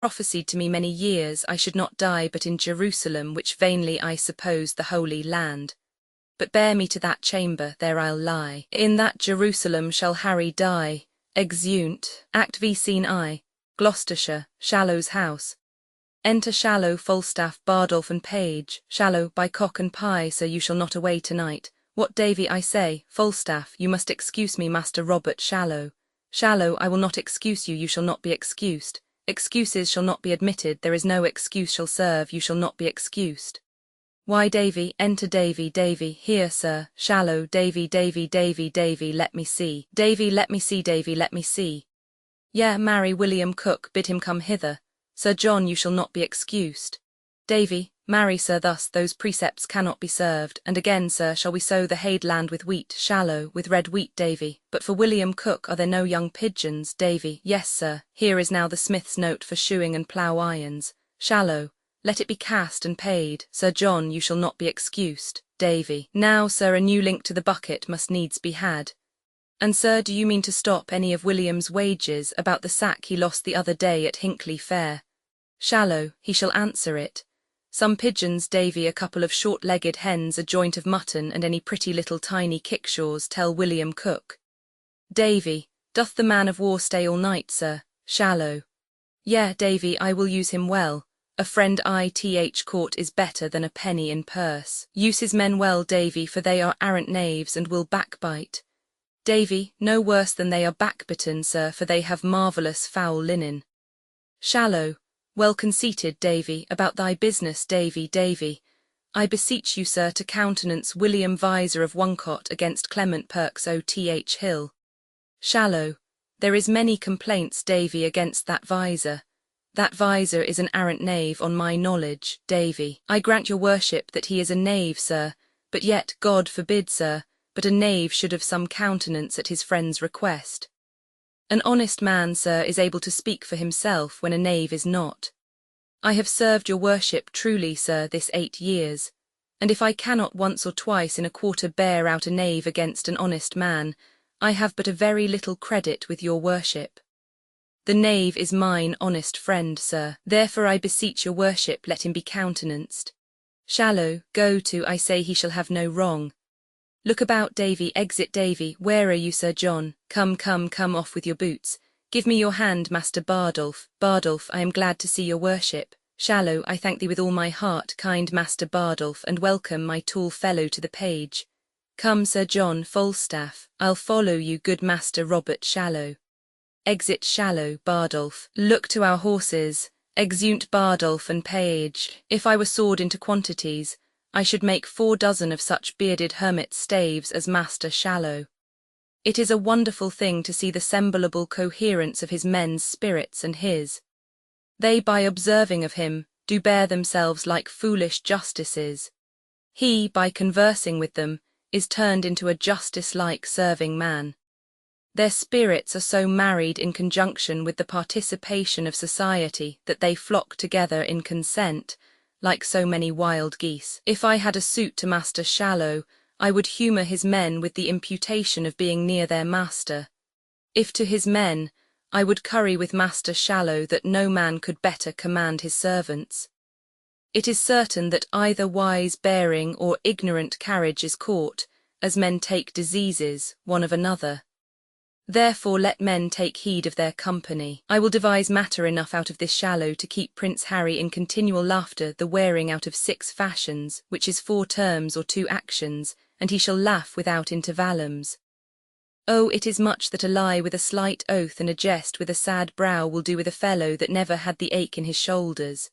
prophesied to me many years I should not die but in Jerusalem, which vainly I supposed the Holy Land. But bear me to that chamber, there I'll lie. In that Jerusalem shall Harry die. Exeunt. Act V. Scene I. Gloucestershire, Shallow's house. Enter Shallow, Falstaff, Bardolph and Page. Shallow, by cock and pie, sir, you shall not away tonight. What, Davy, I say. Falstaff, you must excuse me, Master Robert Shallow. Shallow, I will not excuse you, you shall not be excused. Excuses shall not be admitted, there is no excuse shall serve, you shall not be excused. Why, Davy, enter Davy, Davy, here, sir. Shallow, Davy, Davy, Davy, Davy, let me see. Davy, let me see, Davy, let me see. Yea, marry William Cook, bid him come hither. Sir John, you shall not be excused. Davy, marry, sir, thus those precepts cannot be served, and again, sir, shall we sow the hayed land with wheat, Shallow, with red wheat, Davy. But for William Cook, are there no young pigeons, Davy? Yes, sir, here is now the smith's note for shoeing and plough irons. Shallow, let it be cast and paid. Sir John, you shall not be excused. Davy, now, sir, a new link to the bucket must needs be had. And, sir, do you mean to stop any of William's wages about the sack he lost the other day at Hinckley Fair? Shallow, he shall answer it. Some pigeons, Davy, a couple of short-legged hens, a joint of mutton, and any pretty little tiny kickshaws, tell William Cook. Davy, doth the man of war stay all night, sir? Shallow. Yea, Davy, I will use him well. A friend I.T.H. court is better than a penny in purse. Use his men well, Davy, for they are arrant knaves and will backbite. Davy, no worse than they are backbitten, sir, for they have marvellous foul linen. Shallow. Well conceited, Davy, about thy business, Davy, Davy. I beseech you, sir, to countenance William Visor of Woncott against Clement Perks O.T.H. Hill. Shallow. There is many complaints, Davy, against that Visor. That Visor is an arrant knave on my knowledge, Davy. I grant your worship that he is a knave, sir, but yet, God forbid, sir, but a knave should have some countenance at his friend's request. An honest man, sir, is able to speak for himself when a knave is not. I have served your worship truly, sir, this 8 years, and if I cannot once or twice in a quarter bear out a knave against an honest man, I have but a very little credit with your worship. The knave is mine honest friend, sir, therefore I beseech your worship let him be countenanced. Shallow, go to, I say he shall have no wrong. Look about, Davy, exit, Davy, where are you, Sir John? Come, come, come off with your boots. Give me your hand, Master Bardolph. Bardolph, I am glad to see your worship. Shallow, I thank thee with all my heart, kind Master Bardolph, and welcome my tall fellow to the page. Come, Sir John, Falstaff, I'll follow you, good Master Robert Shallow. Exit Shallow, Bardolph. Look to our horses. Exeunt Bardolph and Page. If I were sawed into quantities, I should make 4 dozen of such bearded hermit staves as Master Shallow. It is a wonderful thing to see the semblable coherence of his men's spirits and his. They, by observing of him, do bear themselves like foolish justices. He, by conversing with them, is turned into a justice-like serving man. Their spirits are so married in conjunction with the participation of society that they flock together in consent, like so many wild geese. If I had a suit to Master Shallow, I would humour his men with the imputation of being near their master. If to his men, I would curry with Master Shallow that no man could better command his servants. It is certain that either wise bearing or ignorant carriage is caught, as men take diseases, one of another. Therefore let men take heed of their company. I will devise matter enough out of this Shallow to keep Prince Harry in continual laughter the wearing out of 6 fashions, which is 4 terms or 2 actions, and he shall laugh without intervallums. Oh, it is much that a lie with a slight oath and a jest with a sad brow will do with a fellow that never had the ache in his shoulders.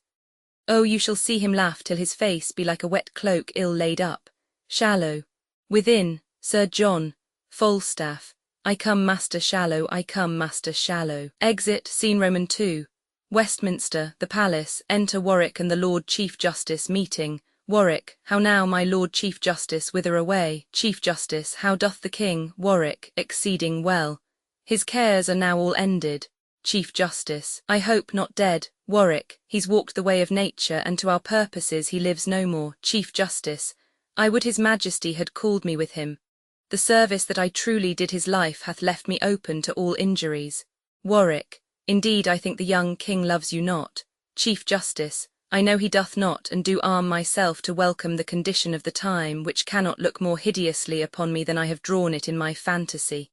Oh, you shall see him laugh till his face be like a wet cloak ill laid up. Shallow. Within, Sir John, Falstaff. I come, Master Shallow, I come, Master Shallow. Exit, Scene Roman 2. Westminster, the Palace, enter Warwick and the Lord Chief Justice meeting. Warwick, how now, my Lord Chief Justice, whither away? Chief Justice, how doth the King? Warwick, exceeding well. His cares are now all ended. Chief Justice, I hope not dead. Warwick, he's walked the way of nature, and to our purposes he lives no more. Chief Justice, I would his Majesty had called me with him. The service that I truly did his life hath left me open to all injuries. Warwick, Indeed, I think the young king loves you not. Chief Justice, I know he doth not, and do arm myself to welcome the condition of the time, which cannot look more hideously upon me than I have drawn it in my fantasy.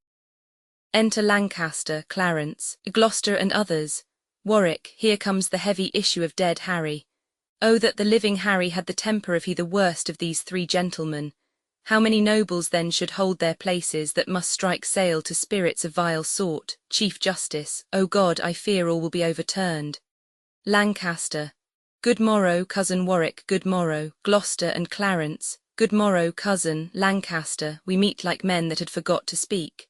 Enter Lancaster, Clarence, Gloucester, and others. Warwick, here comes the heavy issue of dead Harry. Oh, that the living Harry had the temper of he the worst of these three gentlemen! How many nobles then should hold their places that must strike sail to spirits of vile sort? Chief Justice, O God, I fear all will be overturned. Lancaster. Good morrow, cousin Warwick, good morrow, Gloucester and Clarence. Good morrow, cousin Lancaster, we meet like men that had forgot to speak.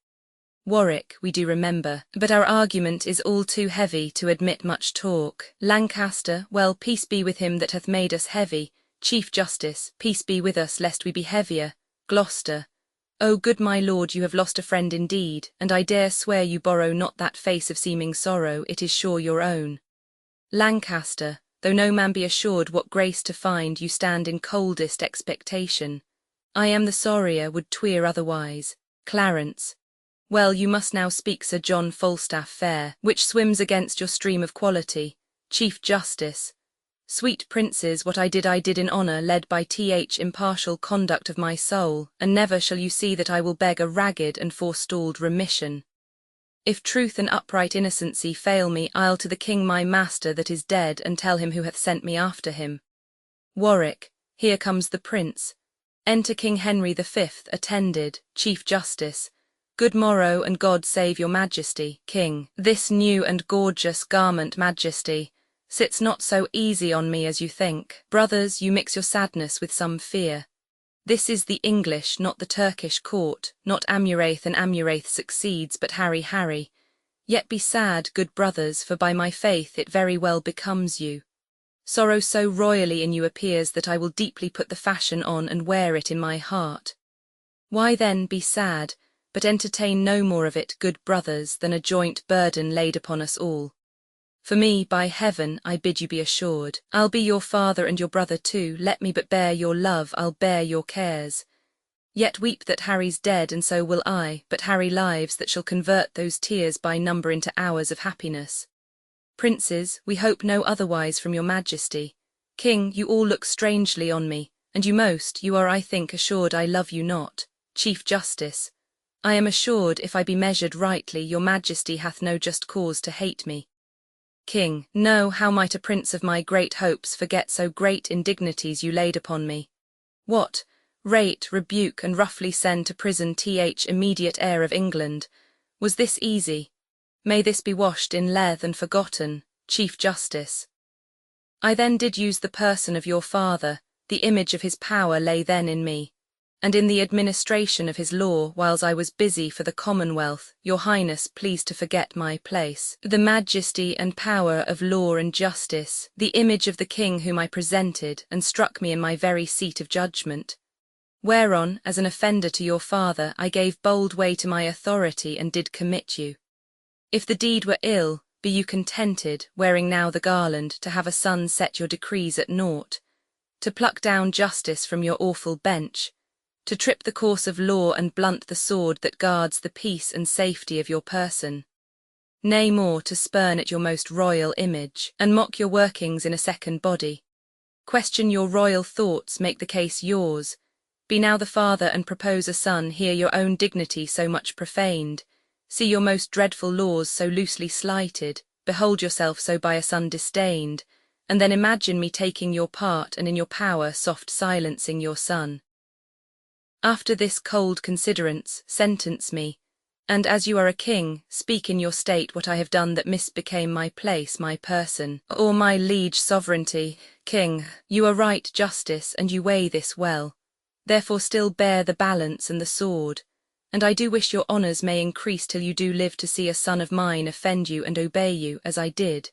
Warwick, we do remember, but our argument is all too heavy to admit much talk. Lancaster, well, peace be with him that hath made us heavy. Chief Justice, peace be with us lest we be heavier. Gloucester, O good my lord, you have lost a friend indeed, and I dare swear you borrow not that face of seeming sorrow, it is sure your own. Lancaster, though no man be assured what grace to find, you stand in coldest expectation. I am the sorrier, would twere otherwise. Clarence, well, you must now speak Sir John Falstaff fair, which swims against your stream of quality. Chief Justice, sweet princes, what I did in honour, led by impartial conduct of my soul, and never shall you see that I will beg a ragged and forestalled remission. If truth and upright innocency fail me, I'll to the king my master that is dead, and tell him who hath sent me after him. Warwick, here comes the prince. Enter King Henry V, attended. Chief Justice, good morrow, and God save your majesty. King, this new and gorgeous garment, majesty, sits not so easy on me as you think. Brothers, you mix your sadness with some fear. This is the English, not the Turkish court, not Amurath and Amurath succeeds, but Harry. Yet be sad, good brothers, for by my faith it very well becomes you. Sorrow so royally in you appears that I will deeply put the fashion on and wear it in my heart. Why then be sad, but entertain no more of it, good brothers, than a joint burden laid upon us all. For me, by heaven, I bid you be assured, I'll be your father and your brother too, let me but bear your love, I'll bear your cares. Yet weep that Harry's dead, and so will I, but Harry lives that shall convert those tears by number into hours of happiness. Princes, we hope no otherwise from your majesty. King, you all look strangely on me, and you are I think assured I love you not. Chief Justice, I am assured, if I be measured rightly, your majesty hath no just cause to hate me. King, no, how might a prince of my great hopes forget so great indignities you laid upon me? What, rate, rebuke, and roughly send to prison immediate heir of England? Was this easy? May this be washed in leath and forgotten, Chief Justice? I then did use the person of your father, the image of his power lay then in me, and in the administration of his law, whiles I was busy for the Commonwealth, your Highness pleased to forget my place. The majesty and power of law and justice, the image of the king whom I presented, and struck me in my very seat of judgment. Whereon, as an offender to your father, I gave bold way to my authority, and did commit you. If the deed were ill, be you contented, wearing now the garland, to have a son set your decrees at naught, to pluck down justice from your awful bench, to trip the course of law and blunt the sword that guards the peace and safety of your person. Nay more, to spurn at your most royal image, and mock your workings in a second body. Question your royal thoughts, make the case yours. Be now the father and propose a son, hear your own dignity so much profaned, see your most dreadful laws so loosely slighted, behold yourself so by a son disdained, and then imagine me taking your part, and in your power soft silencing your son. After this cold considerance, sentence me, and as you are a king, speak in your state what I have done that misbecame my place, my person, or my liege sovereignty. King, you are right, justice, and you weigh this well. Therefore still bear the balance and the sword, and I do wish your honours may increase till you do live to see a son of mine offend you and obey you, as I did.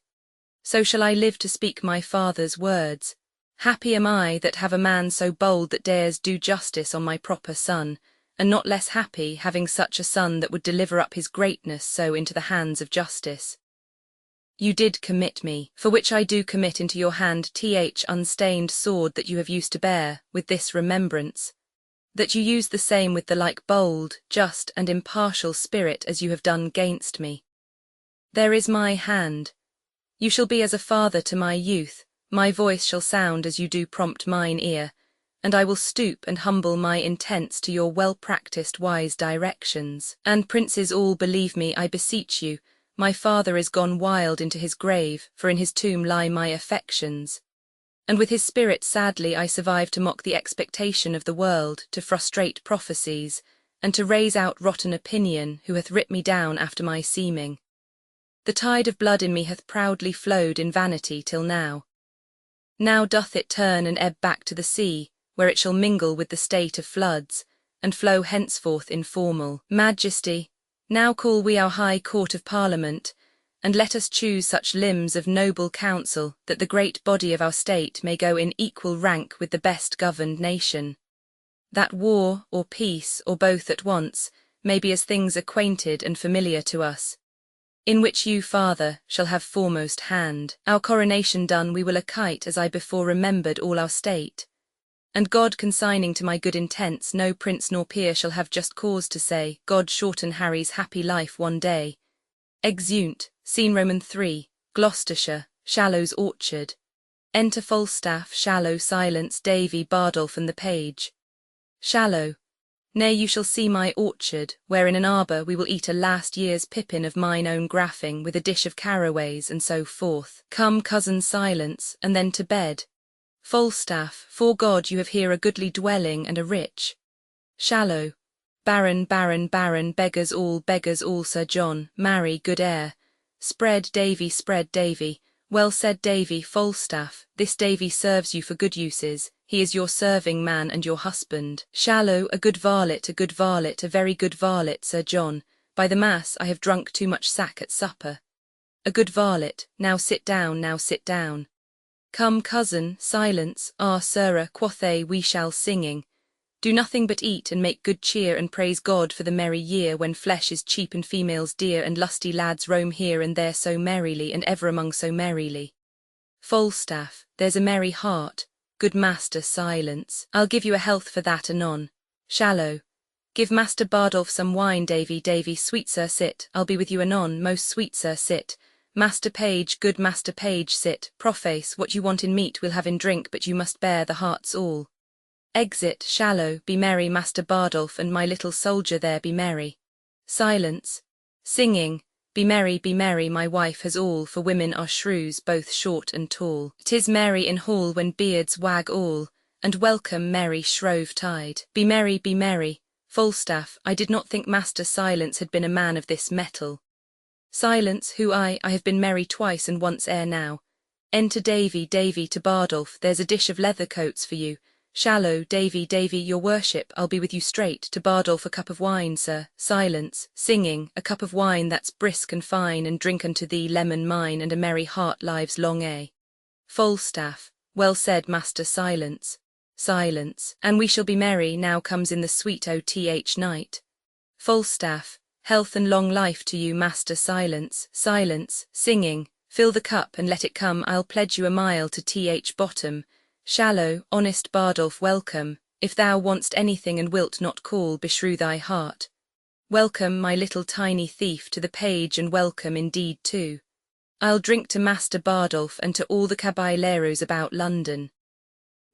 So shall I live to speak my father's words. Happy am I that have a man so bold that dares do justice on my proper son, and not less happy having such a son that would deliver up his greatness so into the hands of justice. You did commit me, for which I do commit into your hand unstained sword that you have used to bear, with this remembrance, that you use the same with the like bold, just, and impartial spirit as you have done gainst me. There is my hand. You shall be as a father to my youth, my voice shall sound as you do prompt mine ear, and I will stoop and humble my intents to your well-practiced wise directions. And princes all, believe me, I beseech you, my father is gone wild into his grave, for in his tomb lie my affections. And with his spirit sadly I survive to mock the expectation of the world, to frustrate prophecies, and to raise out rotten opinion, who hath ripped me down after my seeming. The tide of blood in me hath proudly flowed in vanity till now. Now doth it turn and ebb back to the sea, where it shall mingle with the state of floods, and flow henceforth in formal majesty. Now call we our high court of parliament, and let us choose such limbs of noble counsel, that the great body of our state may go in equal rank with the best governed nation. That war, or peace, or both at once, may be as things acquainted and familiar to us, in which you, father, shall have foremost hand. Our coronation done, we will a kite as I before remembered all our state. And God consigning to my good intents, no prince nor peer shall have just cause to say, God shorten Harry's happy life one day. Exeunt, scene Roman 3, Gloucestershire, Shallow's orchard. Enter Falstaff, Shallow, Silence, Davy, Bardolph, and the page. Shallow. Nay, you shall see my orchard, where in an arbour we will eat a last year's pippin of mine own graffing, with a dish of carraways, and so forth. Come, cousin Silence, and then to bed. Falstaff, 'fore God you have here a goodly dwelling and a rich. Shallow. Baron, baron, baron, beggars all, Sir John, marry, good air. Spread, Davy, well said Davy. Falstaff, this Davy serves you for good uses, he is your serving man and your husband. Shallow, a good varlet, a very good varlet, Sir John. By the mass, I have drunk too much sack at supper. A good varlet, now sit down, Come, cousin, Silence, ah, sirrah, quoth they, we shall singing. Do nothing but eat and make good cheer, and praise God for the merry year, when flesh is cheap and females dear, and lusty lads roam here and there so merrily, and ever among so merrily. Falstaff, there's a merry heart, good master Silence, I'll give you a health for that anon. Shallow. Give Master Bardolph some wine, Davy, sweet sir, sit, I'll be with you anon, most sweet sir, sit. Master Page, good Master Page, sit. Proface, what you want in meat we'll have in drink, but you must bear the hearts all. Exit, Shallow, be merry, Master Bardolph, and my little soldier there, be merry. Silence. Singing, be merry, my wife has all, for women are shrews, both short and tall. 'Tis merry in hall when beards wag all, and welcome merry Shrove tide. Be merry. Falstaff, I did not think Master Silence had been a man of this mettle. Silence, who I have been merry twice and once ere now. Enter Davy, to Bardolph, there's a dish of leather coats for you. Shallow, Davy, your worship, I'll be with you straight. To Bardolph, a cup of wine, sir. Silence, singing, a cup of wine that's brisk and fine, and drink unto thee lemon mine, and a merry heart lives long a. Falstaff, well said, Master Silence. Silence, and we shall be merry, now comes in the sweet oth night. Falstaff, health and long life to you, Master Silence. Silence, singing, fill the cup and let it come, I'll pledge you a mile to th bottom. Shallow, honest Bardolph, welcome, if thou want'st anything and wilt not call, beshrew thy heart. Welcome, my little tiny thief, to the page, and welcome indeed too. I'll drink to Master Bardolph and to all the caballeros about London.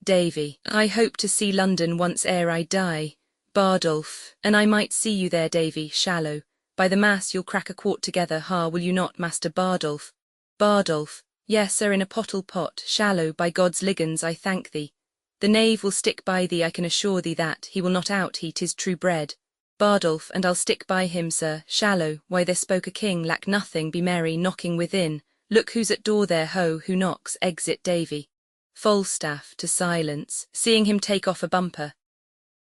Davy, I hope to see London once ere I die. Bardolph, and I might see you there, Davy. Shallow, by the mass you'll crack a quart together, ha, will you not, Master Bardolph? Bardolph, yes, sir, in a pottle pot. Shallow, by God's liggins I thank thee. The knave will stick by thee, I can assure thee that, he will not out he, 'tis true bred. Bardolph, and I'll stick by him, sir. Shallow, why there spoke a king, lack nothing, be merry, knocking within. Look who's at door there, ho, who knocks, exit Davy. Falstaff, to Silence, seeing him take off a bumper.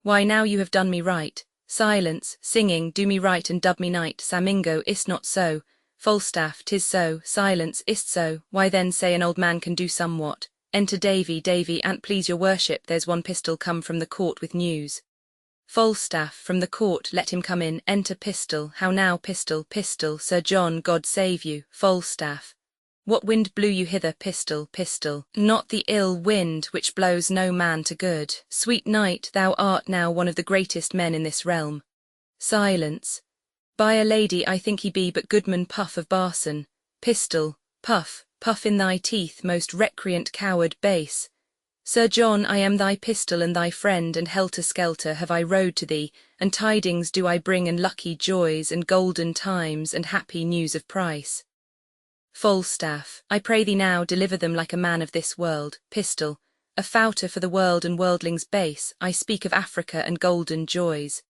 Why now you have done me right. Silence, singing, do me right and dub me knight. Samingo, is't not so? Falstaff, 'tis so. Silence, is't so? Why then say an old man can do somewhat. Enter Davy, an't please your worship, there's one pistol come from the court with news. Falstaff, from the court, let him come in. Enter Pistol. How now, Pistol, Sir John, God save you. Falstaff. What wind blew you hither, Pistol? Not the ill wind which blows no man to good. Sweet knight, thou art now one of the greatest men in this realm. Silence. By a lady I think he be, but Goodman Puff of Barson. Pistol, puff, puff in thy teeth, most recreant coward base. Sir John, I am thy pistol and thy friend, and helter-skelter have I rode to thee, and tidings do I bring, and lucky joys, and golden times, and happy news of price. Falstaff, I pray thee now deliver them like a man of this world. Pistol, a fouter for the world and worldlings base, I speak of Africa and golden joys.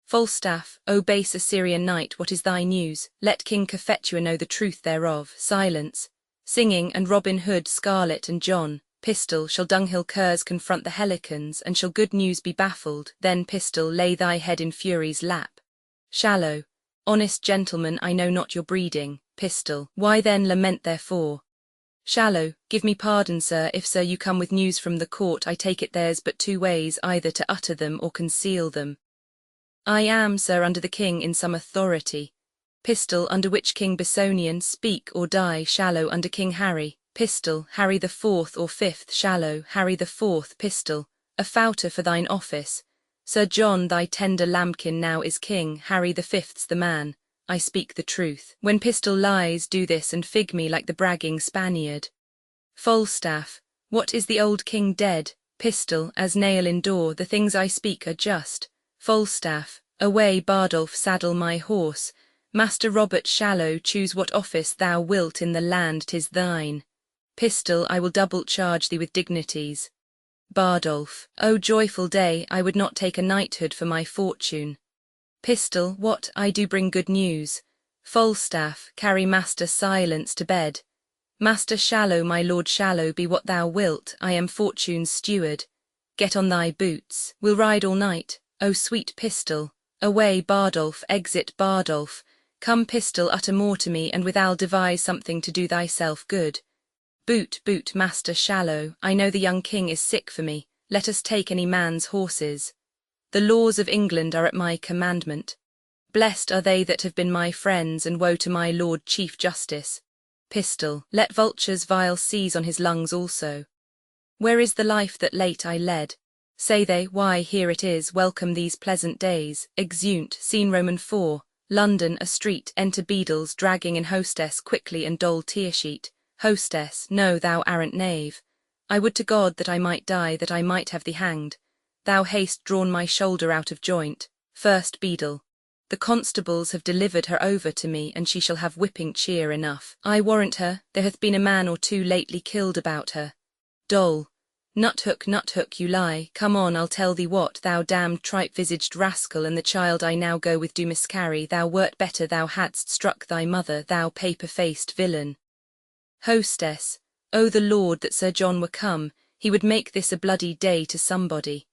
Falstaff, O base Assyrian knight, what is thy news? Let King Cophetua know the truth thereof. Silence. Singing, and Robin Hood, Scarlet and John. Pistol, shall dunghill curs confront the Helicons, and shall good news be baffled? Then, Pistol, lay thy head in Fury's lap. Shallow, honest gentleman, I know not your breeding. Pistol, why then lament therefore? Shallow, give me pardon, sir, if, sir, you come with news from the court, I take it there's but two ways, either to utter them or conceal them. I am, sir, under the king in some authority. Pistol, under which King Bessonian? Speak or die. Shallow, under King Harry. Pistol, Harry the fourth or fifth. Shallow, Harry the fourth. Pistol, a fouter for thine office. Sir John, thy tender lambkin now is king, Harry the fifth's the man. I speak the truth. When Pistol lies, do this and fig me like the bragging Spaniard. Falstaff, what is the old king dead? Pistol, as nail in door, the things I speak are just. Falstaff, away Bardolph, saddle my horse. Master Robert Shallow, choose what office thou wilt in the land, 'tis thine. Pistol, I will double charge thee with dignities. Bardolph, O joyful day, I would not take a knighthood for my fortune. Pistol, what, I do bring good news. Falstaff, carry Master Silence to bed. Master Shallow, my Lord Shallow, be what thou wilt, I am fortune's steward. Get on thy boots, we'll ride all night. O sweet Pistol, away Bardolph, exit Bardolph. Come Pistol, utter more to me, and withal devise something to do thyself good. Boot, boot, Master Shallow, I know the young king is sick for me, let us take any man's horses. The laws of England are at my commandment. Blessed are they that have been my friends, and woe to my Lord Chief Justice. Pistol, let vultures vile seize on his lungs also. Where is the life that late I led? Say they, why here it is, welcome these pleasant days. Exeunt, scene Roman 4, London, a street, enter beadles, dragging in hostess quickly and dole tear-sheet. Hostess, no, thou arrant knave. I would to God that I might die, that I might have thee hanged. Thou hast drawn my shoulder out of joint. First beadle, the constables have delivered her over to me, and she shall have whipping cheer enough. I warrant her, there hath been a man or two lately killed about her. Dole, Nuthook, you lie, come on, I'll tell thee what, thou damned tripe-visaged rascal, and the child I now go with do miscarry, thou wert better thou hadst struck thy mother, thou paper-faced villain. Hostess, O the Lord that Sir John were come, he would make this a bloody day to somebody.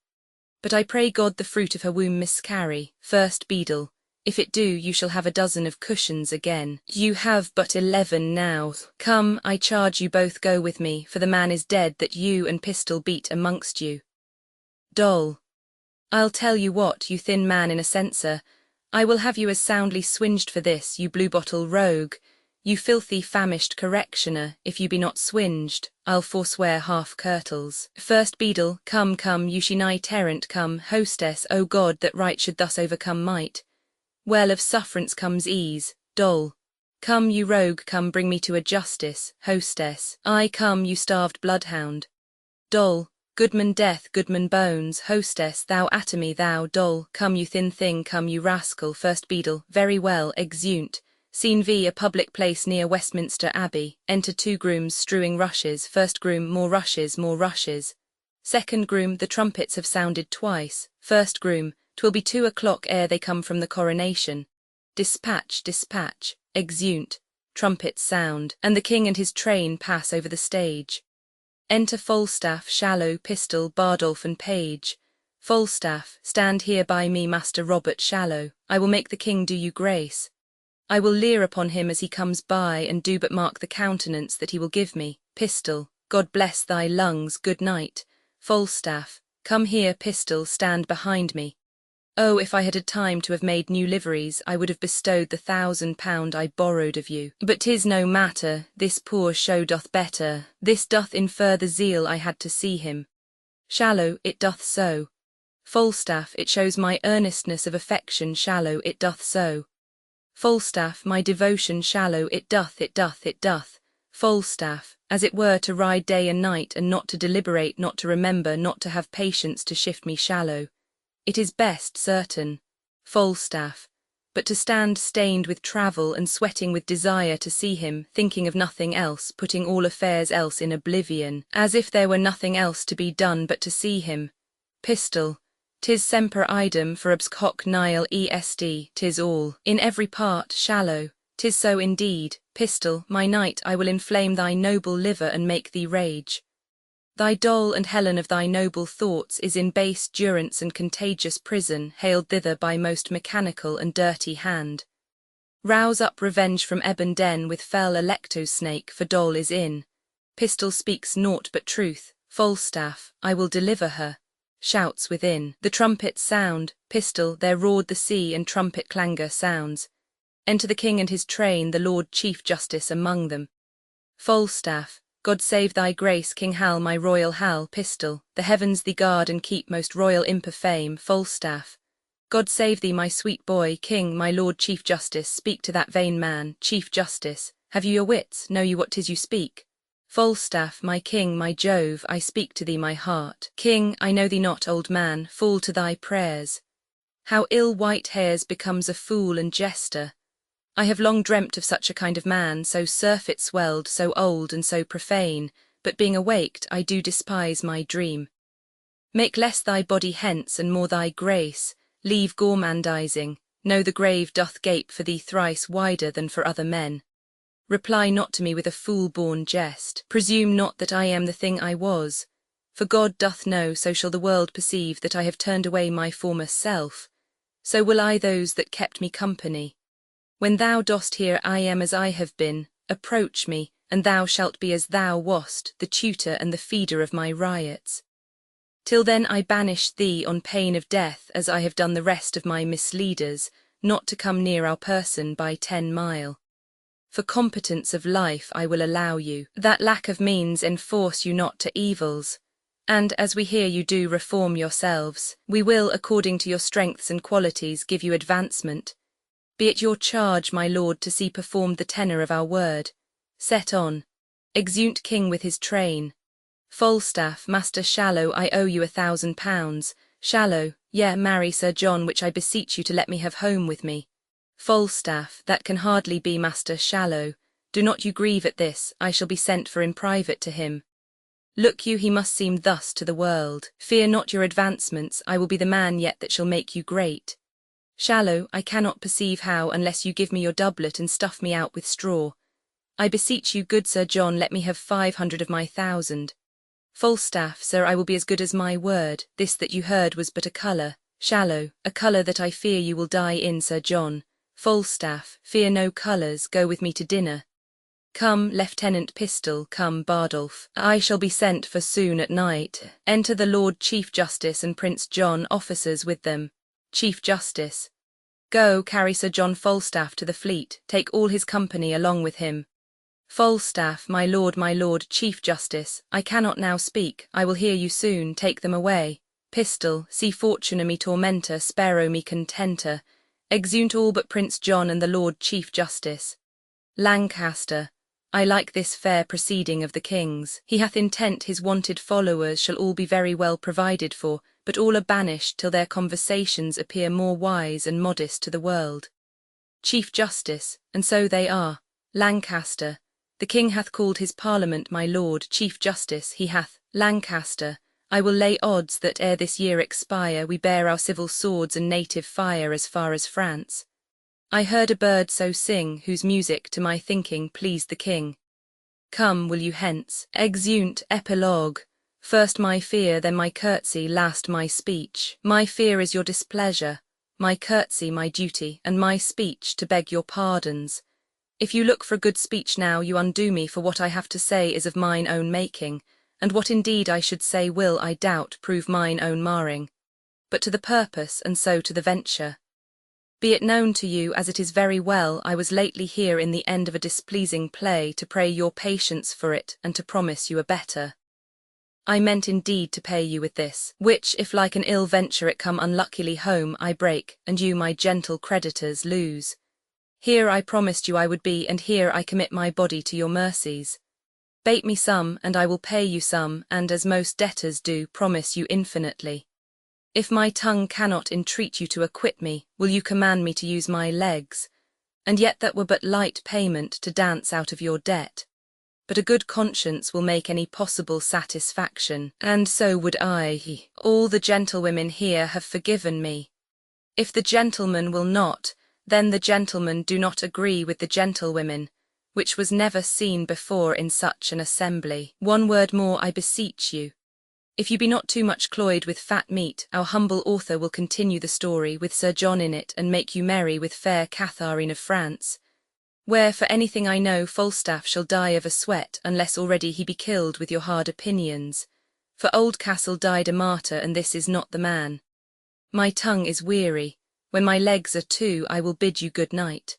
But I pray God the fruit of her womb miscarry. First beadle, if it do, you shall have a dozen of cushions again. You have but 11 now. Come, I charge you both go with me, for the man is dead that you and Pistol beat amongst you. Dole, I'll tell you what, you thin man in a censer, I will have you as soundly swinged for this, you blue-bottle rogue. You filthy famished correctioner, if you be not swinged, I'll forswear half-kirtles. First beadle, come, you she-nigh terrant, come. Hostess, O God, that right should thus overcome might. Well, of sufferance comes ease. Dole, come, you rogue, come, bring me to a justice. Hostess, I come, you starved bloodhound. Dole, Goodman Death, Goodman Bones. Hostess, thou atomy, thou. Dole, come, you thin thing, come, you rascal. First beadle, very well, exeunt. Scene V, a public place near Westminster Abbey. Enter 2 grooms strewing rushes. First groom, more rushes, more rushes. Second groom, the trumpets have sounded twice. First groom, 'twill be 2 o'clock ere they come from the coronation. Dispatch, dispatch, exeunt, trumpets sound, and the king and his train pass over the stage. Enter Falstaff, Shallow, Pistol, Bardolph and Page. Falstaff, stand here by me, Master Robert Shallow, I will make the king do you grace. I will leer upon him as he comes by, and do but mark the countenance that he will give me. Pistol, God bless thy lungs, good night. Falstaff, come here, Pistol, stand behind me. Oh, if I had had time to have made new liveries, I would have bestowed the £1,000 I borrowed of you. But 'tis no matter, this poor show doth better, this doth infer the zeal I had to see him. Shallow, it doth so. Falstaff, it shows my earnestness of affection. Shallow, it doth so. Falstaff, my devotion shallow, it doth, it doth, it doth. Falstaff, as it were to ride day and night, and not to deliberate, not to remember, not to have patience to shift me shallow. It is best, certain. Falstaff, but to stand stained with travel and sweating with desire to see him, thinking of nothing else, putting all affairs else in oblivion, as if there were nothing else to be done but to see him. Pistol, 'tis semper idem for hoc nihil est, 'tis all, in every part, shallow, 'tis so indeed. Pistol, my knight, I will inflame thy noble liver and make thee rage. Thy Dol and Helen of thy noble thoughts is in base durance and contagious prison, haled thither by most mechanical and dirty hand. Rouse up revenge from ebon den with fell Alecto snake, for Dol is in. Pistol speaks naught but truth. Falstaff, I will deliver her. Shouts within. The trumpets sound. Pistol, there roared the sea and trumpet clangor sounds. Enter the king and his train, the Lord Chief Justice among them. Falstaff, God save thy grace, King Hal, my royal Hal. Pistol, the heavens thee guard and keep, most royal imp of fame. Falstaff, God save thee, my sweet boy. King, my Lord Chief Justice, speak to that vain man. Chief Justice, have you your wits, know you what 'tis you speak? Falstaff, my king, my Jove, I speak to thee my heart. King, I know thee not, old man, fall to thy prayers. How ill white hairs becomes a fool and jester. I have long dreamt of such a kind of man, so surfeit-swelled, so old and so profane, but being awaked I do despise my dream. Make less thy body hence and more thy grace, leave gormandizing, know the grave doth gape for thee thrice wider than for other men. Reply not to me with a fool-born jest, presume not that I am the thing I was, for God doth know, so shall the world perceive, that I have turned away my former self, so will I those that kept me company. When thou dost hear I am as I have been, approach me, and thou shalt be as thou wast, the tutor and the feeder of my riots. Till then I banish thee on pain of death, as I have done the rest of my misleaders, not to come near our person by 10 mile. For competence of life I will allow you, that lack of means enforce you not to evils, and as we hear you do reform yourselves, we will, according to your strengths and qualities, give you advancement. Be it your charge, my lord, to see performed the tenor of our word. Set on. Exeunt king with his train. Falstaff, Master Shallow, I owe you £1,000. Shallow, yea, marry Sir John, which I beseech you to let me have home with me. Falstaff, that can hardly be, Master Shallow. Do not you grieve at this, I shall be sent for in private to him. Look you, he must seem thus to the world. Fear not your advancements, I will be the man yet that shall make you great. Shallow, I cannot perceive how, unless you give me your doublet and stuff me out with straw. I beseech you, good Sir John, let me have 500 of my 1,000. Falstaff, sir, I will be as good as my word. This that you heard was but a colour. Shallow, a colour that I fear you will die in, Sir John. Falstaff, fear no colours, go with me to dinner. Come, Lieutenant Pistol, come, Bardolph, I shall be sent for soon at night. Enter the Lord Chief Justice and Prince John, officers with them. Chief Justice, go, carry Sir John Falstaff to the Fleet, take all his company along with him. Falstaff, my Lord, Chief Justice, I cannot now speak, I will hear you soon, take them away. Pistol, si fortuna me tormenta, spero me contenta. Exeunt all but Prince John and the Lord Chief Justice. Lancaster, I like this fair proceeding of the king's. He hath intent his wonted followers shall all be very well provided for, but all are banished till their conversations appear more wise and modest to the world. Chief Justice, and so they are. Lancaster, the king hath called his parliament, my lord Chief Justice, he hath. Lancaster, I will lay odds that ere this year expire we bear our civil swords and native fire as far as France. I heard a bird so sing, whose music to my thinking pleased the king. Come, will you hence? Exeunt epilogue. First my fear, then my curtsy, last my speech. My fear is your displeasure, my curtsy my duty, and my speech to beg your pardons. If you look for a good speech now, you undo me, for what I have to say is of mine own making, and what indeed I should say will, I doubt, prove mine own marring. But to the purpose, and so to the venture. Be it known to you, as it is very well, I was lately here in the end of a displeasing play, to pray your patience for it, and to promise you a better. I meant indeed to pay you with this, which, if like an ill venture it come unluckily home, I break, and you, my gentle creditors, lose. Here I promised you I would be, and here I commit my body to your mercies. Bate me some, and I will pay you some, and as most debtors do, promise you infinitely. If my tongue cannot entreat you to acquit me, will you command me to use my legs? And yet that were but light payment to dance out of your debt. But a good conscience will make any possible satisfaction, and so would I. All the gentlewomen here have forgiven me. If the gentlemen will not, then the gentlemen do not agree with the gentlewomen, which was never seen before in such an assembly. One word more I beseech you. If you be not too much cloyed with fat meat, our humble author will continue the story with Sir John in it and make you merry with fair Catharine of France, where for anything I know Falstaff shall die of a sweat unless already he be killed with your hard opinions. For Oldcastle died a martyr, and this is not the man. My tongue is weary. When my legs are too, I will bid you good night.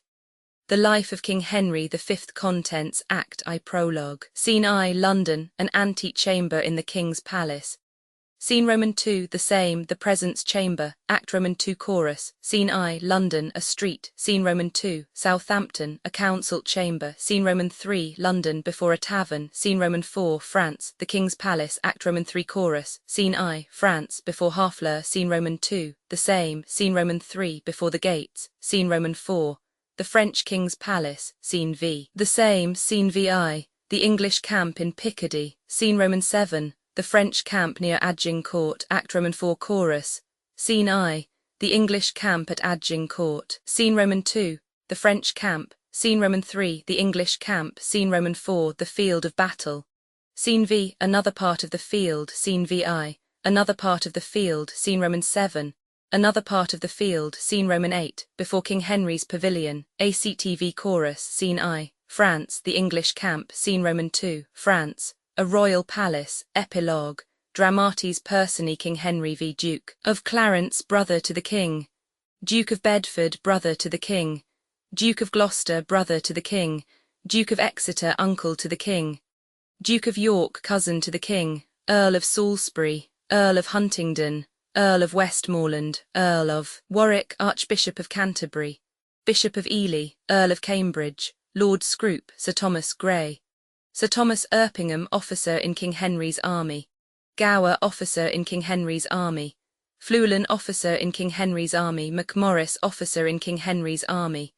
The Life of King Henry the Fifth, Contents, Act I, Prologue. Scene I, London, an ante-chamber in the King's Palace. Scene II, the same, the Presence Chamber. Act II, Chorus. Scene I, London, a street. Scene II, Southampton, a council chamber. Scene III, London, before a tavern. Scene IV, France, the King's Palace. Act III, Chorus. Scene I, France, before Harfleur. Scene II, the same. Scene III, before the gates. Scene IV, the French King's Palace. Scene V, the same. Scene VI, the English camp in Picardy. Scene VII, the French camp near Agincourt. Act IV, Chorus. Scene I, the English camp at Agincourt. Scene II, the French camp. Scene III, the English camp. Scene IV, the field of battle. Scene V, another part of the field. Scene VI, another part of the field. Scene VII, another part of the field. Scene VIII, before King Henry's pavilion. ACTV Chorus. Scene I, France, the English camp. Scene II, France, a royal palace. Epilogue. Dramatis Personae King Henry v Duke of Clarence, brother to the King. Duke of Bedford, brother to the King. Duke of Gloucester, brother to the King. Duke of Exeter, uncle to the King. Duke of York, cousin to the King. Earl of Salisbury, Earl of Huntingdon, Earl of Westmoreland, Earl of Warwick, Archbishop of Canterbury, Bishop of Ely, Earl of Cambridge, Lord Scrope, Sir Thomas Grey, Sir Thomas Erpingham, officer in King Henry's army, Gower, officer in King Henry's army, Fluellen, officer in King Henry's army, Macmorris, officer in King Henry's army,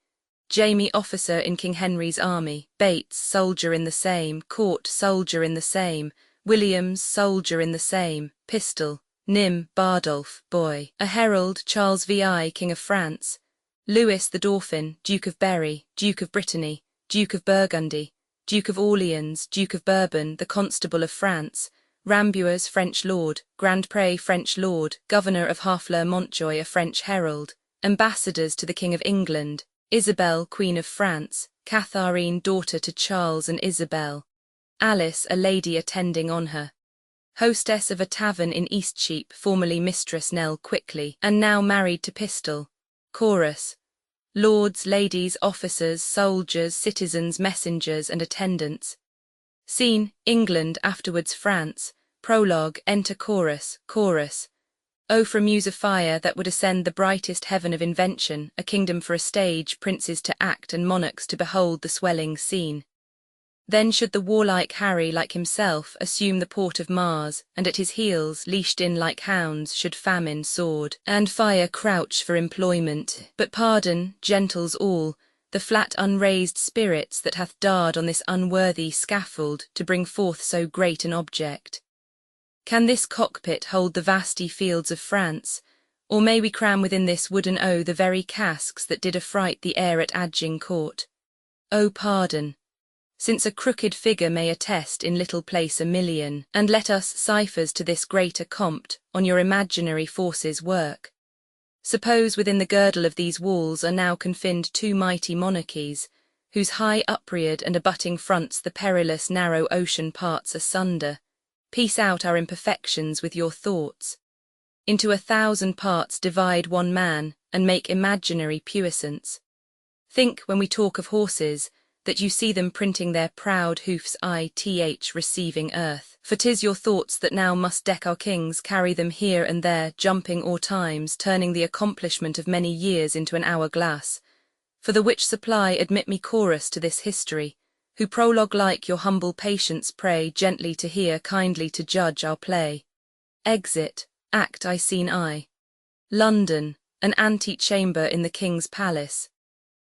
Jamie, officer in King Henry's army, Bates, soldier in the same, Court, soldier in the same, Williams, soldier in the same, Pistol, Nym, Bardolph, boy, a herald, Charles VI, King of France, Louis the Dauphin, Duke of Berry, Duke of Brittany, Duke of Burgundy, Duke of Orleans, Duke of Bourbon, the Constable of France, Rambuers, French lord, Grandpré, French lord, Governor of Harfleur Montjoy, a French herald, ambassadors to the King of England, Isabel, Queen of France, Catharine, daughter to Charles and Isabel, Alice, a lady attending on her, hostess of a tavern in Eastcheap, formerly Mistress Nell Quickly, and now married to Pistol. Chorus. Lords, ladies, officers, soldiers, citizens, messengers, and attendants. Scene, England, afterwards France. Prologue, enter chorus, chorus. Oh, for a muse of fire that would ascend the brightest heaven of invention, a kingdom for a stage, princes to act, and monarchs to behold the swelling scene. Then should the warlike Harry, like himself, assume the port of Mars, and at his heels, leashed in like hounds, should famine, sword, and fire crouch for employment. But pardon, gentles all, the flat unraised spirits that hath darred on this unworthy scaffold to bring forth so great an object. Can this cockpit hold the vasty fields of France, or may we cram within this wooden O the very casques that did affright the air at Agincourt? O pardon! Since a crooked figure may attest in little place a million, and let us ciphers to this greater compt on your imaginary forces work. Suppose within the girdle of these walls are now confined two mighty monarchies, whose high upreared and abutting fronts the perilous narrow ocean parts asunder. Piece out our imperfections with your thoughts. Into 1,000 parts divide one man, and make imaginary puissance. Think, when we talk of horses, that you see them printing their proud hoofs ith receiving earth. For 'tis your thoughts that now must deck our kings, carry them here and there, jumping o'er times, turning the accomplishment of many years into an hour-glass. For the which supply admit me chorus to this history, who prologue like your humble patience pray gently to hear, kindly to judge our play. Exit, act I scene I. London, an ante-chamber in the King's palace.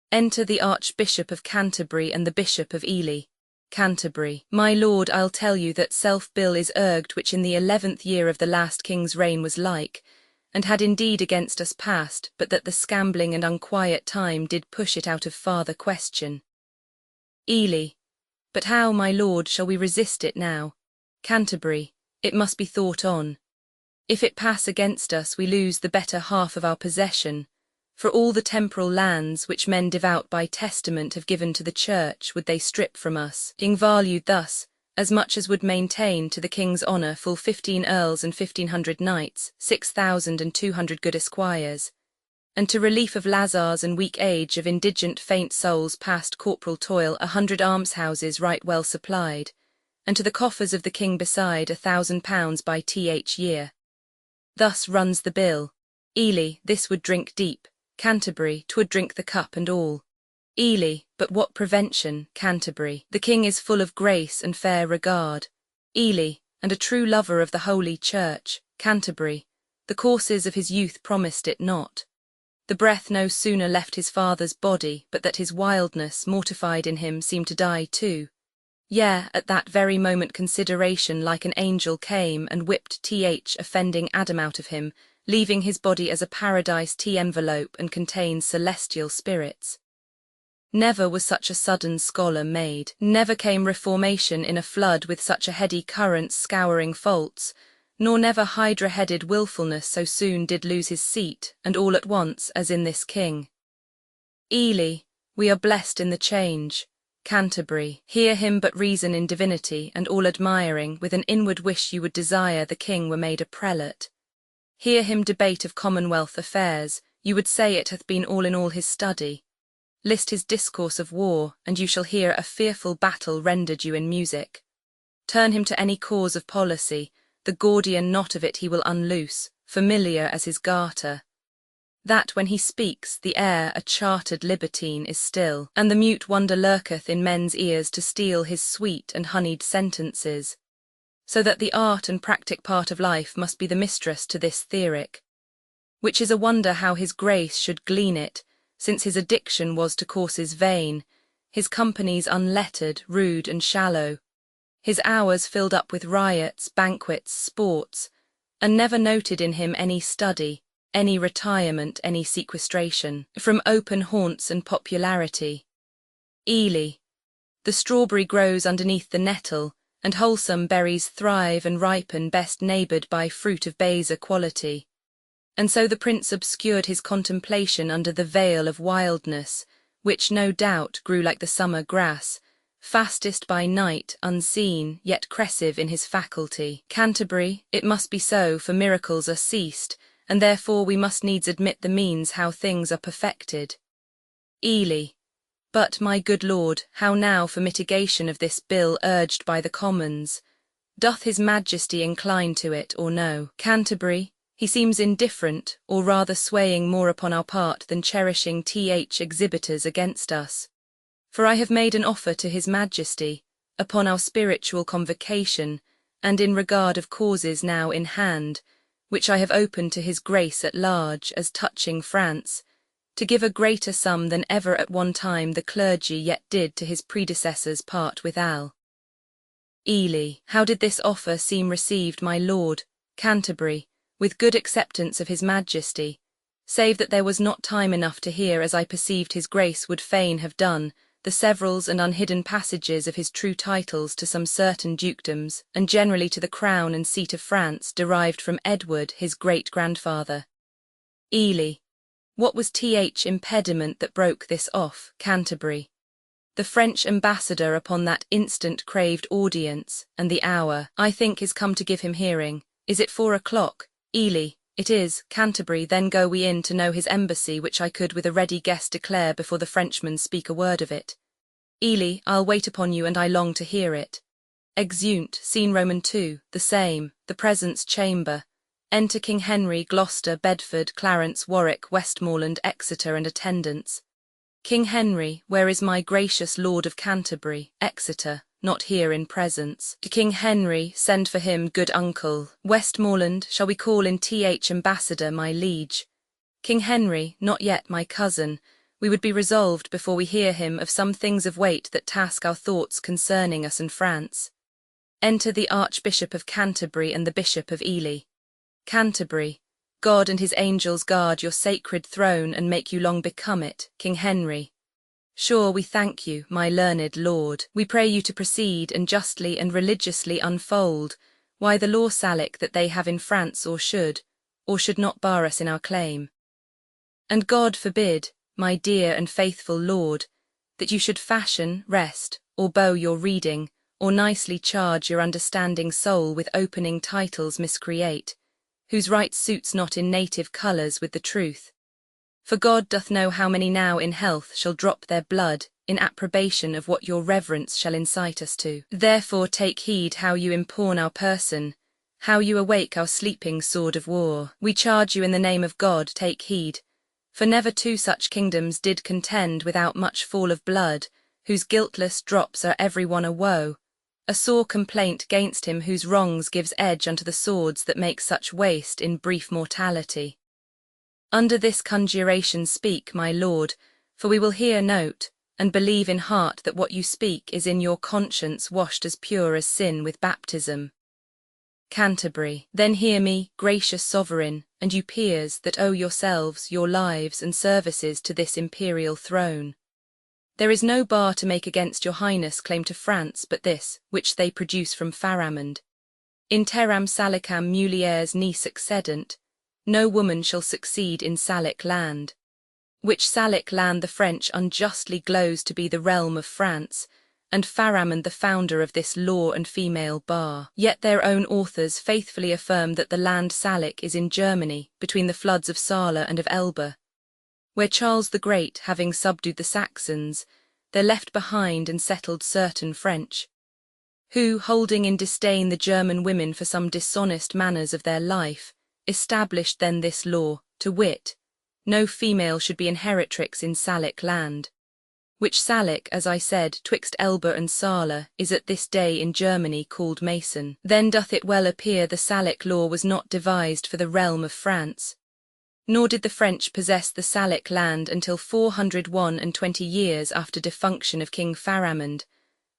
Enter the Archbishop of Canterbury and the Bishop of Ely. Canterbury. My lord, I'll tell you that self-bill is urged which in the 11th year of the last king's reign was like, and had indeed against us passed, but that the scambling and unquiet time did push it out of farther question. Ely. But how, my lord, shall we resist it now? Canterbury. It must be thought on. If it pass against us, we lose the better half of our possession, for all the temporal lands which men devout by testament have given to the church would they strip from us, being valued thus, as much as would maintain to the king's honour full 15 earls and 1,500 knights, 6,200 good esquires, and to relief of lazars and weak age of indigent faint souls past corporal toil 100 almshouses right well supplied, and to the coffers of the king beside £1,000 by year. Thus runs the bill. Ely, this would drink deep. Canterbury, 'twould drink the cup and all. Ely, but what prevention? Canterbury. The king is full of grace and fair regard. Ely, and a true lover of the holy church. Canterbury. The courses of his youth promised it not. The breath no sooner left his father's body, but that his wildness, mortified in him, seemed to die too. Yea, at that very moment consideration like an angel came and whipped offending Adam out of him, leaving his body as a paradise envelope and contains celestial spirits. Never was such a sudden scholar made, never came reformation in a flood with such a heady current scouring faults, nor never hydra-headed wilfulness so soon did lose his seat, and all at once as in this king. Ely, we are blessed in the change. Canterbury, hear him but reason in divinity, and all admiring, with an inward wish you would desire the king were made a prelate. Hear him debate of commonwealth affairs, you would say it hath been all in all his study. List his discourse of war, and you shall hear a fearful battle rendered you in music. Turn him to any cause of policy, the Gordian knot of it he will unloose, familiar as his garter. That when he speaks, the air, a chartered libertine, is still, and the mute wonder lurketh in men's ears to steal his sweet and honeyed sentences. So that the art and practic part of life must be the mistress to this theoric, which is a wonder how his grace should glean it, since his addiction was to courses vain, his companies unlettered, rude and shallow, his hours filled up with riots, banquets, sports, and never noted in him any study, any retirement, any sequestration, from open haunts and popularity. Ely. The strawberry grows underneath the nettle, and wholesome berries thrive and ripen best neighboured by fruit of baser quality. And so the prince obscured his contemplation under the veil of wildness, which no doubt grew like the summer grass, fastest by night, unseen, yet crescive in his faculty. Canterbury, it must be so, for miracles are ceased, and therefore we must needs admit the means how things are perfected. Ely. But, my good lord, how now for mitigation of this bill urged by the Commons? Doth his Majesty incline to it, or no? Canterbury, he seems indifferent, or rather swaying more upon our part than cherishing exhibitors against us. For I have made an offer to his Majesty, upon our spiritual convocation, and in regard of causes now in hand, which I have opened to his grace at large, as touching France, to give a greater sum than ever at one time the clergy yet did to his predecessors part withal. Ely. How did this offer seem received, my lord? Canterbury. With good acceptance of his Majesty, save that there was not time enough to hear, as I perceived his grace would fain have done, the severals and unhidden passages of his true titles to some certain dukedoms, and generally to the crown and seat of France, derived from Edward, his great-grandfather. Ely. What was impediment that broke this off? Canterbury. The French ambassador upon that instant craved audience, and the hour, I think, is come to give him hearing. Is it 4 o'clock? Ely. It is. Canterbury, then go we in to know his embassy, which I could with a ready guess declare before the Frenchmen speak a word of it. Ely, I'll wait upon you, and I long to hear it. Exeunt. Scene Roman 2, the same, the presence chamber. Enter King Henry, Gloucester, Bedford, Clarence, Warwick, Westmoreland, Exeter, and attendants. King Henry, where is my gracious Lord of Canterbury, Exeter, not here in presence? To King Henry, send for him, good uncle. Westmoreland, shall we call in Th ambassador, my liege? King Henry, not yet my cousin. We would be resolved before we hear him of some things of weight that task our thoughts concerning us and France. Enter the Archbishop of Canterbury and the Bishop of Ely. Canterbury, God and his angels guard your sacred throne and make you long become it, King Henry. Sure we thank you, my learned lord. We pray you to proceed and justly and religiously unfold why the law Salic that they have in France or should not bar us in our claim. And God forbid, my dear and faithful lord, that you should fashion, rest, or bow your reading, or nicely charge your understanding soul with opening titles miscreate, whose right suits not in native colours with the truth. For God doth know how many now in health shall drop their blood, in approbation of what your reverence shall incite us to. Therefore take heed how you impawn our person, how you awake our sleeping sword of war. We charge you in the name of God take heed, for never two such kingdoms did contend without much fall of blood, whose guiltless drops are every one a woe, a sore complaint gainst him whose wrongs gives edge unto the swords that make such waste in brief mortality. Under this conjuration speak, my lord, for we will hear note, and believe in heart that what you speak is in your conscience washed as pure as sin with baptism. Canterbury, then hear me, gracious sovereign, and you peers that owe yourselves, your lives and services to this imperial throne. There is no bar to make against your highness claim to France but this, which they produce from Pharamond. In terram salicam mulieres ni succedent, no woman shall succeed in Salic land. Which Salic land the French unjustly glows to be the realm of France, and Pharamond the founder of this law and female bar. Yet their own authors faithfully affirm that the land Salic is in Germany, between the floods of Saale and of Elbe, where Charles the Great, having subdued the Saxons, there left behind and settled certain French, who, holding in disdain the German women for some dishonest manners of their life, established then this law, to wit, no female should be inheritrix in Salic land. Which Salic, as I said, twixt Elbe and Saale, is at this day in Germany called Mason. Then doth it well appear the Salic law was not devised for the realm of France, nor did the French possess the Salic land until 421 years after defunction of King Pharamond,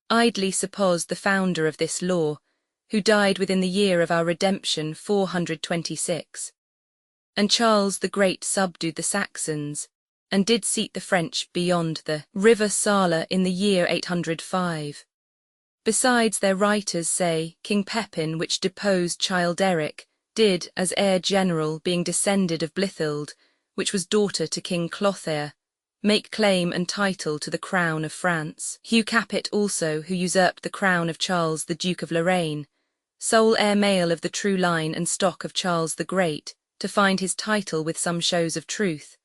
idly supposed the founder of this law, who died within the year of our redemption 426. And Charles the Great subdued the Saxons, and did seat the French beyond the river Saale in the year 805. Besides their writers say, King Pepin, which deposed Childeric, did, as heir general, being descended of Blithild, which was daughter to King Clothair, make claim and title to the crown of France. Hugh Capet also, who usurped the crown of Charles the Duke of Lorraine, sole heir male of the true line and stock of Charles the Great, to find his title with some shows of truth,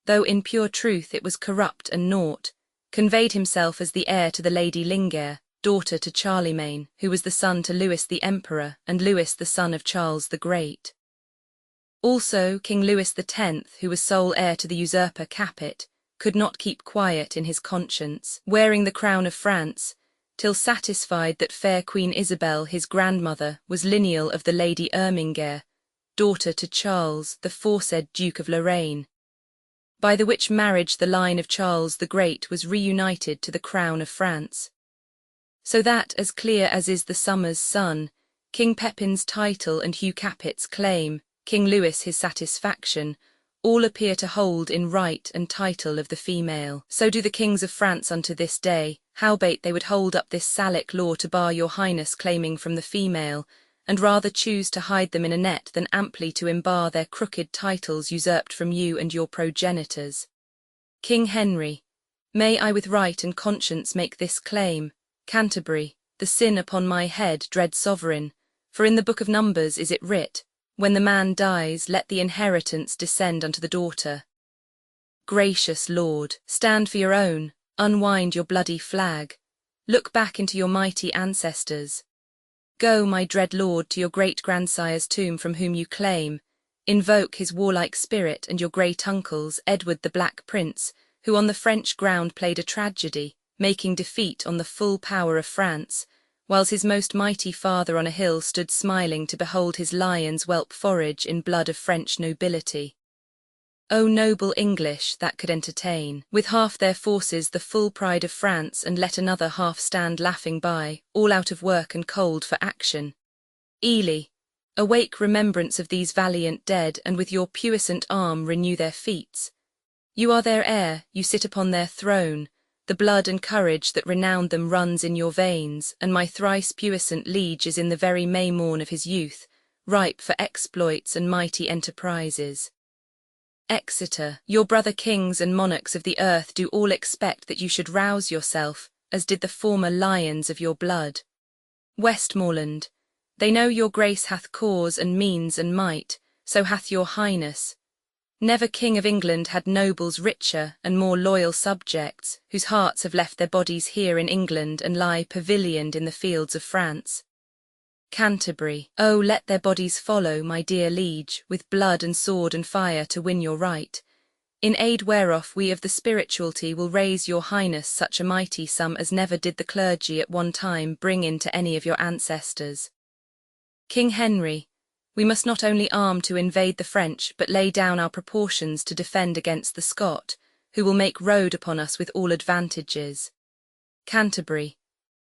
though in pure truth it was corrupt and naught, conveyed himself as the heir to the Lady Lingair, daughter to Charlemagne, who was the son to Louis the Emperor, and Louis the son of Charles the Great. Also King Louis X, who was sole heir to the usurper Capet, could not keep quiet in his conscience, wearing the crown of France, till satisfied that fair Queen Isabel, his grandmother, was lineal of the Lady Ermengaire, daughter to Charles, the foresaid Duke of Lorraine, by the which marriage the line of Charles the Great was reunited to the crown of France. So that, as clear as is the summer's sun, King Pepin's title and Hugh Capet's claim, King Louis his satisfaction, all appear to hold in right and title of the female. So do the kings of France unto this day, howbeit they would hold up this Salic law to bar your highness claiming from the female, and rather choose to hide them in a net than amply to embar their crooked titles usurped from you and your progenitors. King Henry, may I with right and conscience make this claim, Canterbury, the sin upon my head, dread sovereign, for in the book of Numbers is it writ, when the man dies, let the inheritance descend unto the daughter. Gracious Lord, stand for your own, unwind your bloody flag, look back into your mighty ancestors. Go, my dread lord, to your great-grandsire's tomb from whom you claim, invoke his warlike spirit and your great uncle's, Edward the Black Prince, who on the French ground played a tragedy, making defeat on the full power of France, whiles his most mighty father on a hill stood smiling to behold his lions whelp forage in blood of French nobility. O noble English that could entertain, with half their forces the full pride of France, and let another half stand laughing by, all out of work and cold for action. Ely, awake remembrance of these valiant dead, and with your puissant arm renew their feats. You are their heir, you sit upon their throne, the blood and courage that renowned them runs in your veins, and my thrice puissant liege is in the very May morn of his youth, ripe for exploits and mighty enterprises. Exeter, your brother kings and monarchs of the earth do all expect that you should rouse yourself, as did the former lions of your blood. Westmoreland, they know your grace hath cause and means and might, so hath your highness. Never king of England had nobles richer and more loyal subjects, whose hearts have left their bodies here in England and lie pavilioned in the fields of France. Canterbury, oh, let their bodies follow, my dear liege, with blood and sword and fire to win your right, in aid whereof we of the spirituality will raise your highness such a mighty sum as never did the clergy at one time bring in to any of your ancestors. King Henry, we must not only arm to invade the French, but lay down our proportions to defend against the Scot, who will make road upon us with all advantages. Canterbury,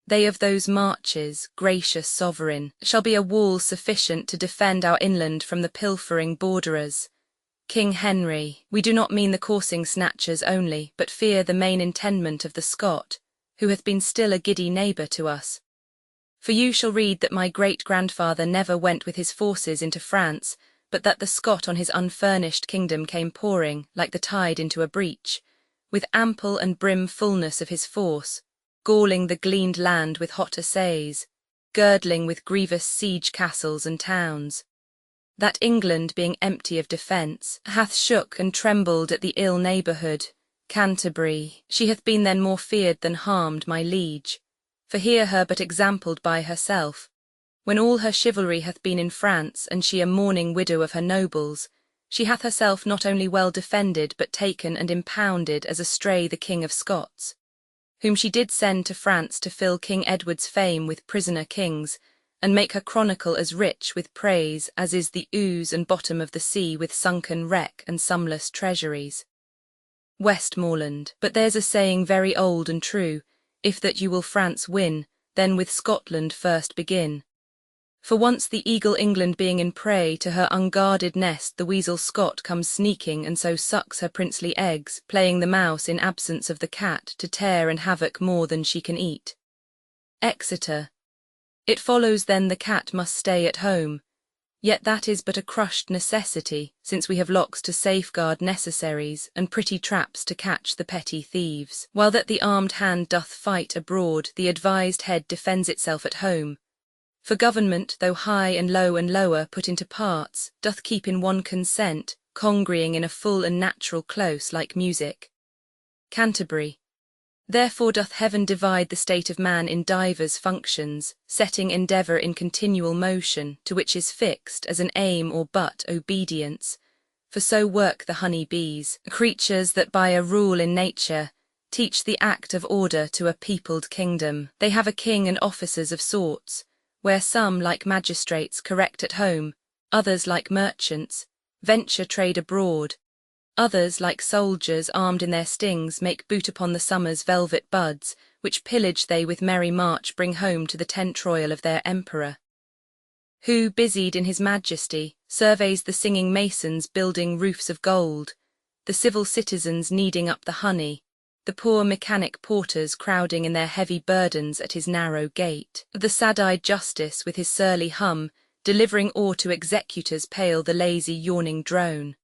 they of those marches, gracious sovereign, shall be a wall sufficient to defend our inland from the pilfering borderers. King Henry, we do not mean the coursing snatchers only, but fear the main intendment of the Scot, who hath been still a giddy neighbour to us. For you shall read that my great-grandfather never went with his forces into France, but that the Scot on his unfurnished kingdom came pouring, like the tide into a breach, with ample and brim fullness of his force, galling the gleaned land with hot assays, girdling with grievous siege castles and towns. That England, being empty of defence, hath shook and trembled at the ill neighbourhood. Canterbury, she hath been then more feared than harmed, my liege. For hear her but exampled by herself, when all her chivalry hath been in France, and she a mourning widow of her nobles, she hath herself not only well defended, but taken and impounded as a stray the King of Scots, whom she did send to France to fill King Edward's fame with prisoner kings, and make her chronicle as rich with praise as is the ooze and bottom of the sea with sunken wreck and sumless treasuries. Westmoreland, but there's a saying very old and true, if that you will France win, then with Scotland first begin. For once the eagle England being in prey to her unguarded nest, the weasel Scot comes sneaking and so sucks her princely eggs, playing the mouse in absence of the cat to tear and havoc more than she can eat. Exeter, it follows then the cat must stay at home, yet that is but a crushed necessity, since we have locks to safeguard necessaries, and pretty traps to catch the petty thieves. While that the armed hand doth fight abroad, the advised head defends itself at home. For government, though high and lower put into parts, doth keep in one consent, congreeing in a full and natural close like music. Canterbury, therefore doth heaven divide the state of man in divers functions, setting endeavour in continual motion, to which is fixed as an aim or but obedience. For so work the honey bees, creatures that by a rule in nature teach the act of order to a peopled kingdom. They have a king and officers of sorts, where some, like magistrates, correct at home, others, like merchants, venture trade abroad, others, like soldiers armed in their stings, make boot upon the summer's velvet buds, which pillage they with merry march bring home to the tent royal of their emperor, who, busied in his majesty, surveys the singing masons building roofs of gold, the civil citizens kneading up the honey, the poor mechanic porters crowding in their heavy burdens at his narrow gate, the sad-eyed justice with his surly hum, delivering o'er to executors pale the lazy yawning drone.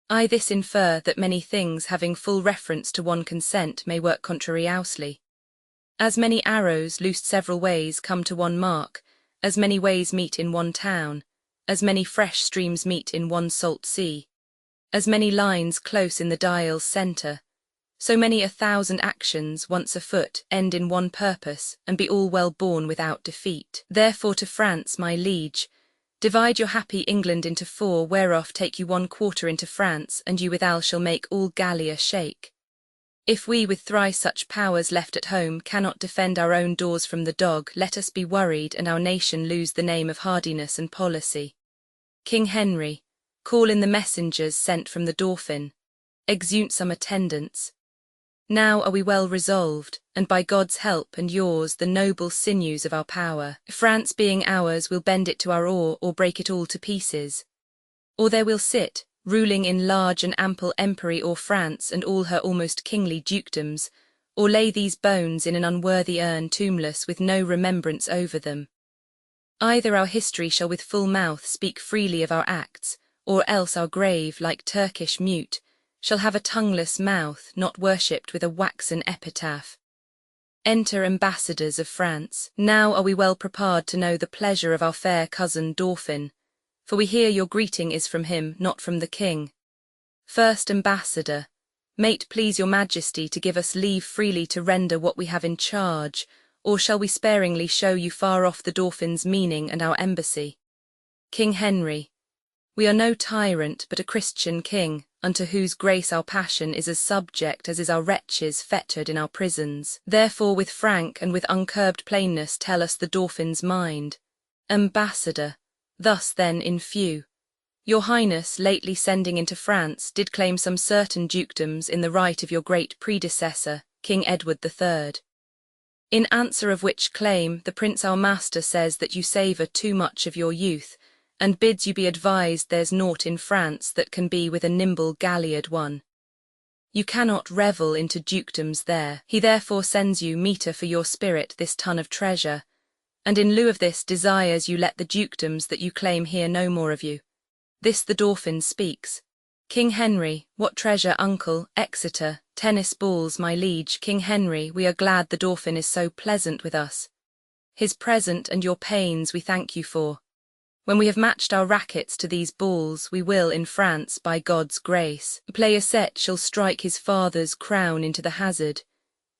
I this infer that many things having full reference to one consent may work contrariously. As many arrows loosed several ways come to one mark, as many ways meet in one town, as many fresh streams meet in one salt sea, as many lines close in the dial's centre, so many 1,000 actions, once afoot, end in one purpose, and be all well borne without defeat. Therefore to France, my liege, divide your happy England into 4, whereof take you 1/4 into France, and you withal shall make all Gallia shake. If we with thrice such powers left at home cannot defend our own doors from the dog, let us be worried and our nation lose the name of hardiness and policy. King Henry, call in the messengers sent from the Dauphin. Exeunt some attendants. Now are we well resolved, and by God's help and yours the noble sinews of our power, France being ours, will bend it to our oar or break it all to pieces. Or there we'll sit, ruling in large and ample empery o'er France and all her almost kingly dukedoms, or lay these bones in an unworthy urn tombless with no remembrance over them. Either our history shall with full mouth speak freely of our acts, or else our grave, like Turkish mute, shall have a tongueless mouth, not worshipped with a waxen epitaph. Enter ambassadors of France. Now are we well prepared to know the pleasure of our fair cousin Dauphin, for we hear your greeting is from him, not from the king. First ambassador, may't please your majesty to give us leave freely to render what we have in charge, or shall we sparingly show you far off the Dauphin's meaning and our embassy? King Henry, we are no tyrant but a Christian king, unto whose grace our passion is as subject as is our wretches fettered in our prisons. Therefore with frank and with uncurbed plainness tell us the Dauphin's mind. Ambassador, thus then in few, your highness lately sending into France did claim some certain dukedoms in the right of your great predecessor, King Edward III. In answer of which claim the prince our master says that you savour too much of your youth, and bids you be advised there's naught in France that can be with a nimble galliard one. You cannot revel into dukedoms there, he therefore sends you meeter for your spirit this ton of treasure, and in lieu of this desires you let the dukedoms that you claim hear no more of you. This the Dauphin speaks. King Henry, what treasure, uncle? Exeter, tennis balls, my liege. King Henry, we are glad the Dauphin is so pleasant with us. His present and your pains we thank you for. When we have matched our rackets to these balls, we will in France, by God's grace, play a set shall strike his father's crown into the hazard.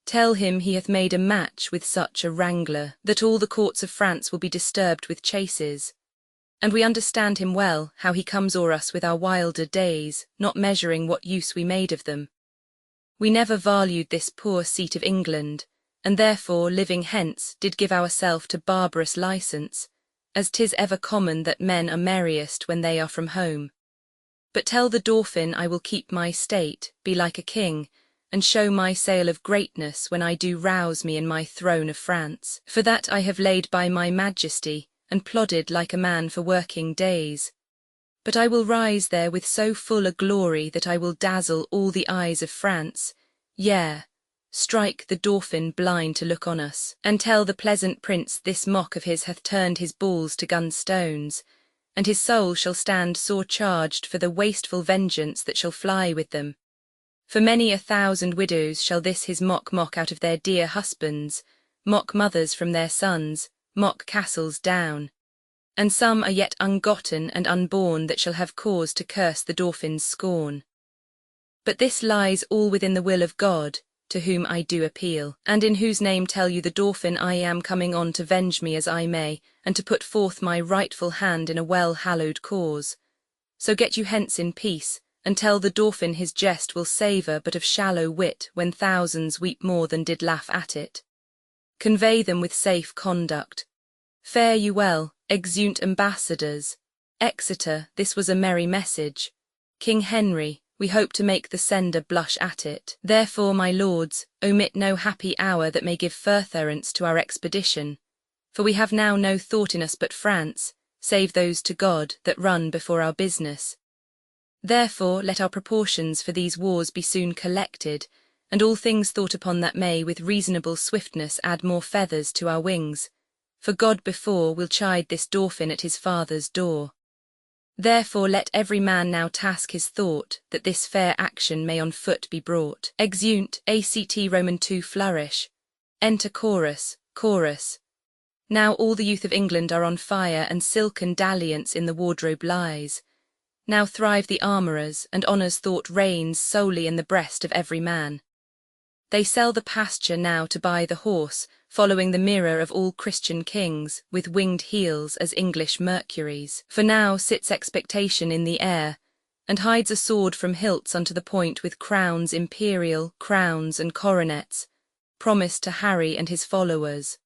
Tell him he hath made a match with such a wrangler, that all the courts of France will be disturbed with chases. And we understand him well, how he comes o'er us with our wilder days, not measuring what use we made of them. We never valued this poor seat of England, and therefore, living hence, did give ourself to barbarous licence, as 'tis ever common that men are merriest when they are from home. But tell the Dauphin I will keep my state, be like a king, and show my sail of greatness when I do rouse me in my throne of France. For that I have laid by my majesty, and plodded like a man for working days. But I will rise there with so full a glory that I will dazzle all the eyes of France, yea, strike the Dauphin blind to look on us, and tell the pleasant prince this mock of his hath turned his balls to gun-stones, and his soul shall stand sore charged for the wasteful vengeance that shall fly with them. For many a thousand widows shall this his mock out of their dear husbands, mock mothers from their sons, mock castles down. And some are yet ungotten and unborn that shall have cause to curse the Dauphin's scorn. But this lies all within the will of God, to whom I do appeal, and in whose name tell you the Dauphin I am coming on to venge me as I may, and to put forth my rightful hand in a well-hallowed cause. So get you hence in peace, and tell the Dauphin his jest will savour but of shallow wit when thousands weep more than did laugh at it. Convey them with safe conduct. Fare you well, exeunt ambassadors. Exeter, this was a merry message. King Henry, we hope to make the sender blush at it. Therefore, my lords, omit no happy hour that may give furtherance to our expedition, for we have now no thought in us but France, save those to God that run before our business. Therefore let our proportions for these wars be soon collected, and all things thought upon that may with reasonable swiftness add more feathers to our wings, for God before will chide this Dauphin at his father's door. Therefore let every man now task his thought, that this fair action may on foot be brought. Exeunt, act Roman 2 flourish. Enter chorus, chorus. Now all the youth of England are on fire, and silken dalliance in the wardrobe lies. Now thrive the armourers, and honour's thought reigns solely in the breast of every man. They sell the pasture now to buy the horse, following the mirror of all Christian kings, with winged heels as English Mercuries. For now sits expectation in the air, and hides a sword from hilts unto the point with crowns imperial, crowns and coronets, promised to Harry and his followers.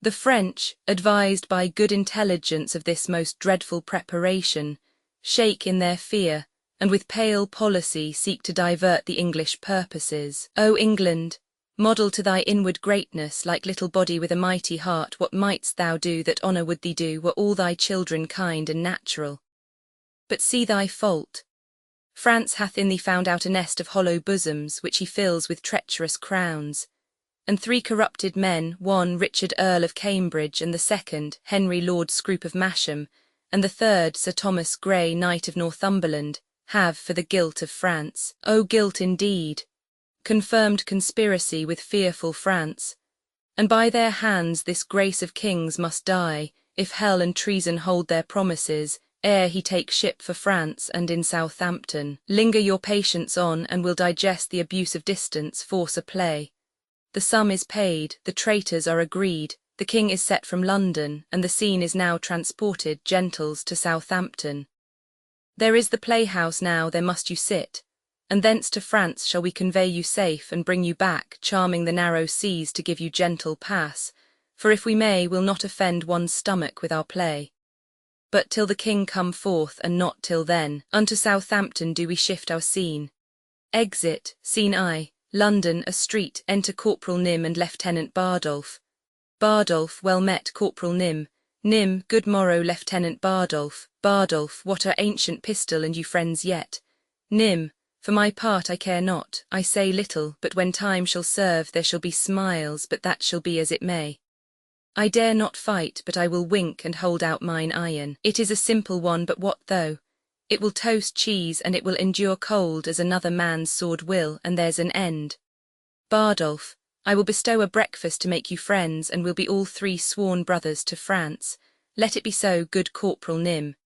The French, advised by good intelligence of this most dreadful preparation, shake in their fear, and with pale policy seek to divert the English purposes. O England, model to thy inward greatness, like little body with a mighty heart, what mightst thou do that honour would thee do, were all thy children kind and natural? But see thy fault. France hath in thee found out a nest of hollow bosoms, which he fills with treacherous crowns. And 3 corrupted men, one Richard Earl of Cambridge, and the second Henry Lord Scroop of Masham, and the third Sir Thomas Grey, Knight of Northumberland, have for the guilt of France, O guilt indeed, confirmed conspiracy with fearful France, and by their hands this grace of kings must die, if hell and treason hold their promises, ere he take ship for France and in Southampton. Linger your patience on, and will digest the abuse of distance, force a play. The sum is paid, the traitors are agreed, the king is set from London, and the scene is now transported, gentles, to Southampton. There is the playhouse now, there must you sit, and thence to France shall we convey you safe, and bring you back, charming the narrow seas to give you gentle pass, for if we may, we'll not offend one's stomach with our play. But till the king come forth, and not till then, unto Southampton do we shift our scene. Exit, scene I, London, a street, enter Corporal Nym and Lieutenant Bardolph. Bardolph, well met, Corporal Nym. Nym, good morrow, Lieutenant Bardolph. Bardolph, what are ancient pistol and you friends yet? Nym, for my part I care not, I say little, but when time shall serve there shall be smiles, but that shall be as it may. I dare not fight, but I will wink and hold out mine iron. It is a simple one, but what though? It will toast cheese, and it will endure cold as another man's sword will, and there's an end. Bardolph, I will bestow a breakfast to make you friends, and we'll be all 3 sworn brothers to France. Let it be so, good Corporal Nym.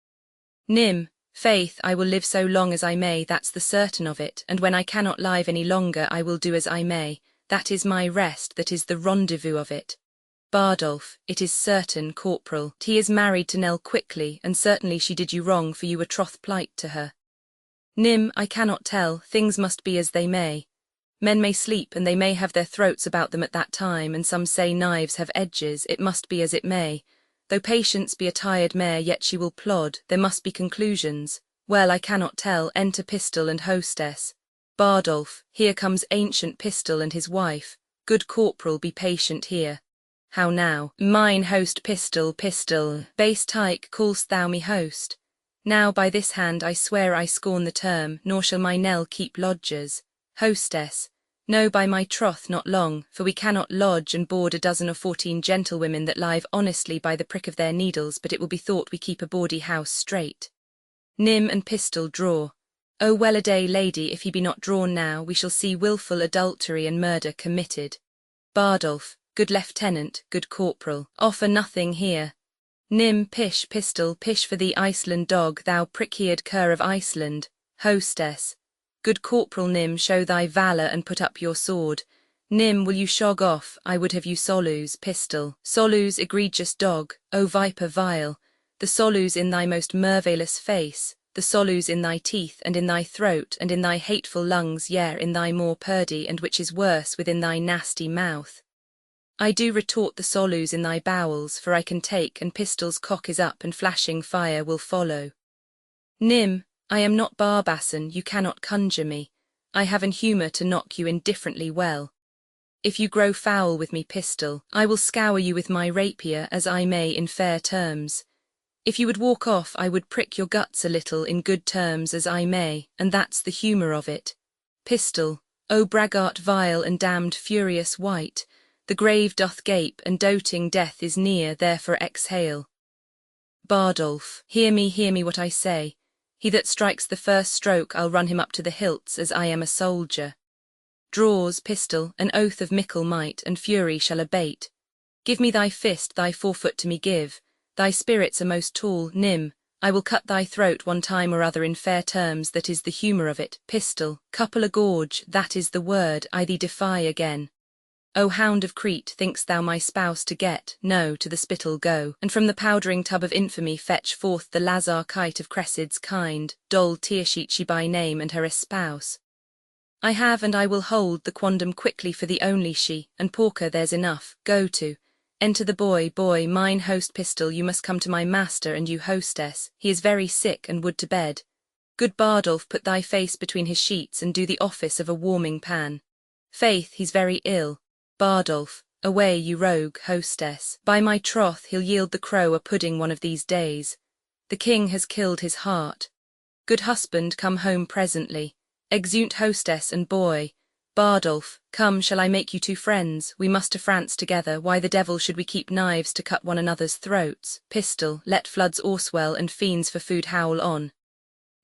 Nym, faith, I will live so long as I may, that's the certain of it, and when I cannot live any longer I will do as I may, that is my rest, that is the rendezvous of it. Bardolph, it is certain, Corporal, he is married to Nell quickly, and certainly she did you wrong, for you were troth plight to her. Nym, I cannot tell, things must be as they may. Men may sleep, and they may have their throats about them at that time, and some say knives have edges, it must be as it may. Though Patience be a tired mare, yet she will plod, there must be conclusions. Well, I cannot tell, enter Pistol and hostess. Bardolph, here comes ancient Pistol and his wife. Good Corporal, be patient here. How now? Mine host Pistol, Pistol, base tyke, call'st thou me host? Now by this hand I swear I scorn the term, nor shall my Nell keep lodgers. Hostess, no, by my troth not long, for we cannot lodge and board a dozen or 14 gentlewomen that live honestly by the prick of their needles, but it will be thought we keep a bawdy house straight. Nym and Pistol draw. O well a day, lady, if he be not drawn now, we shall see wilful adultery and murder committed. Bardolph, good lieutenant, good corporal, offer nothing here. Nym, pish, Pistol, pish for thee, Iceland dog, thou prick-eared cur of Iceland. Hostess, good Corporal Nym, show thy valour and put up your sword. Nym, will you shog off? I would have you Solus, Pistol. Solus, egregious dog, O viper vile, the Solus in thy most merveillous face, the Solus in thy teeth, and in thy throat, and in thy hateful lungs, yea, in thy more purdy, and which is worse, within thy nasty mouth. I do retort the Solus in thy bowels, for I can take, and Pistol's cock is up, and flashing fire will follow. Nym, I am not Barbasson, you cannot conjure me. I have an humour to knock you indifferently well. If you grow foul with me, Pistol, I will scour you with my rapier, as I may in fair terms. If you would walk off, I would prick your guts a little in good terms, as I may, and that's the humour of it. Pistol, O braggart vile and damned furious wight, the grave doth gape, and doting death is near, therefore exhale. Bardolph, hear me what I say. He that strikes the first stroke, I'll run him up to the hilts, as I am a soldier. Draws, Pistol, an oath of mickle might, and fury shall abate. Give me thy fist, thy forefoot to me give. Thy spirits are most tall, Nym, I will cut thy throat one time or other in fair terms, that is the humour of it. Pistol, couple a gorge, that is the word, I thee defy again. O hound of Crete, think'st thou my spouse to get? No, to the spittle go, and from the powdering tub of infamy fetch forth the lazar kite of Cressid's kind, Dol Tearsheet she by name and her espouse. I have and I will hold the quondam quickly for the only she, and porker there's enough, go to. Enter the boy, mine host Pistol, you must come to my master, and you hostess, he is very sick and would to bed. Good Bardolph, put thy face between his sheets and do the office of a warming pan. Faith, he's very ill. Bardolph, away you rogue hostess, by my troth he'll yield the crow a pudding one of these days. The king has killed his heart. Good husband, come home presently. Exeunt hostess and boy. Bardolph, come, shall I make you two friends? We must to France together. Why the devil should we keep knives to cut one another's throats? Pistol, let floods Orswell and fiends for food howl on.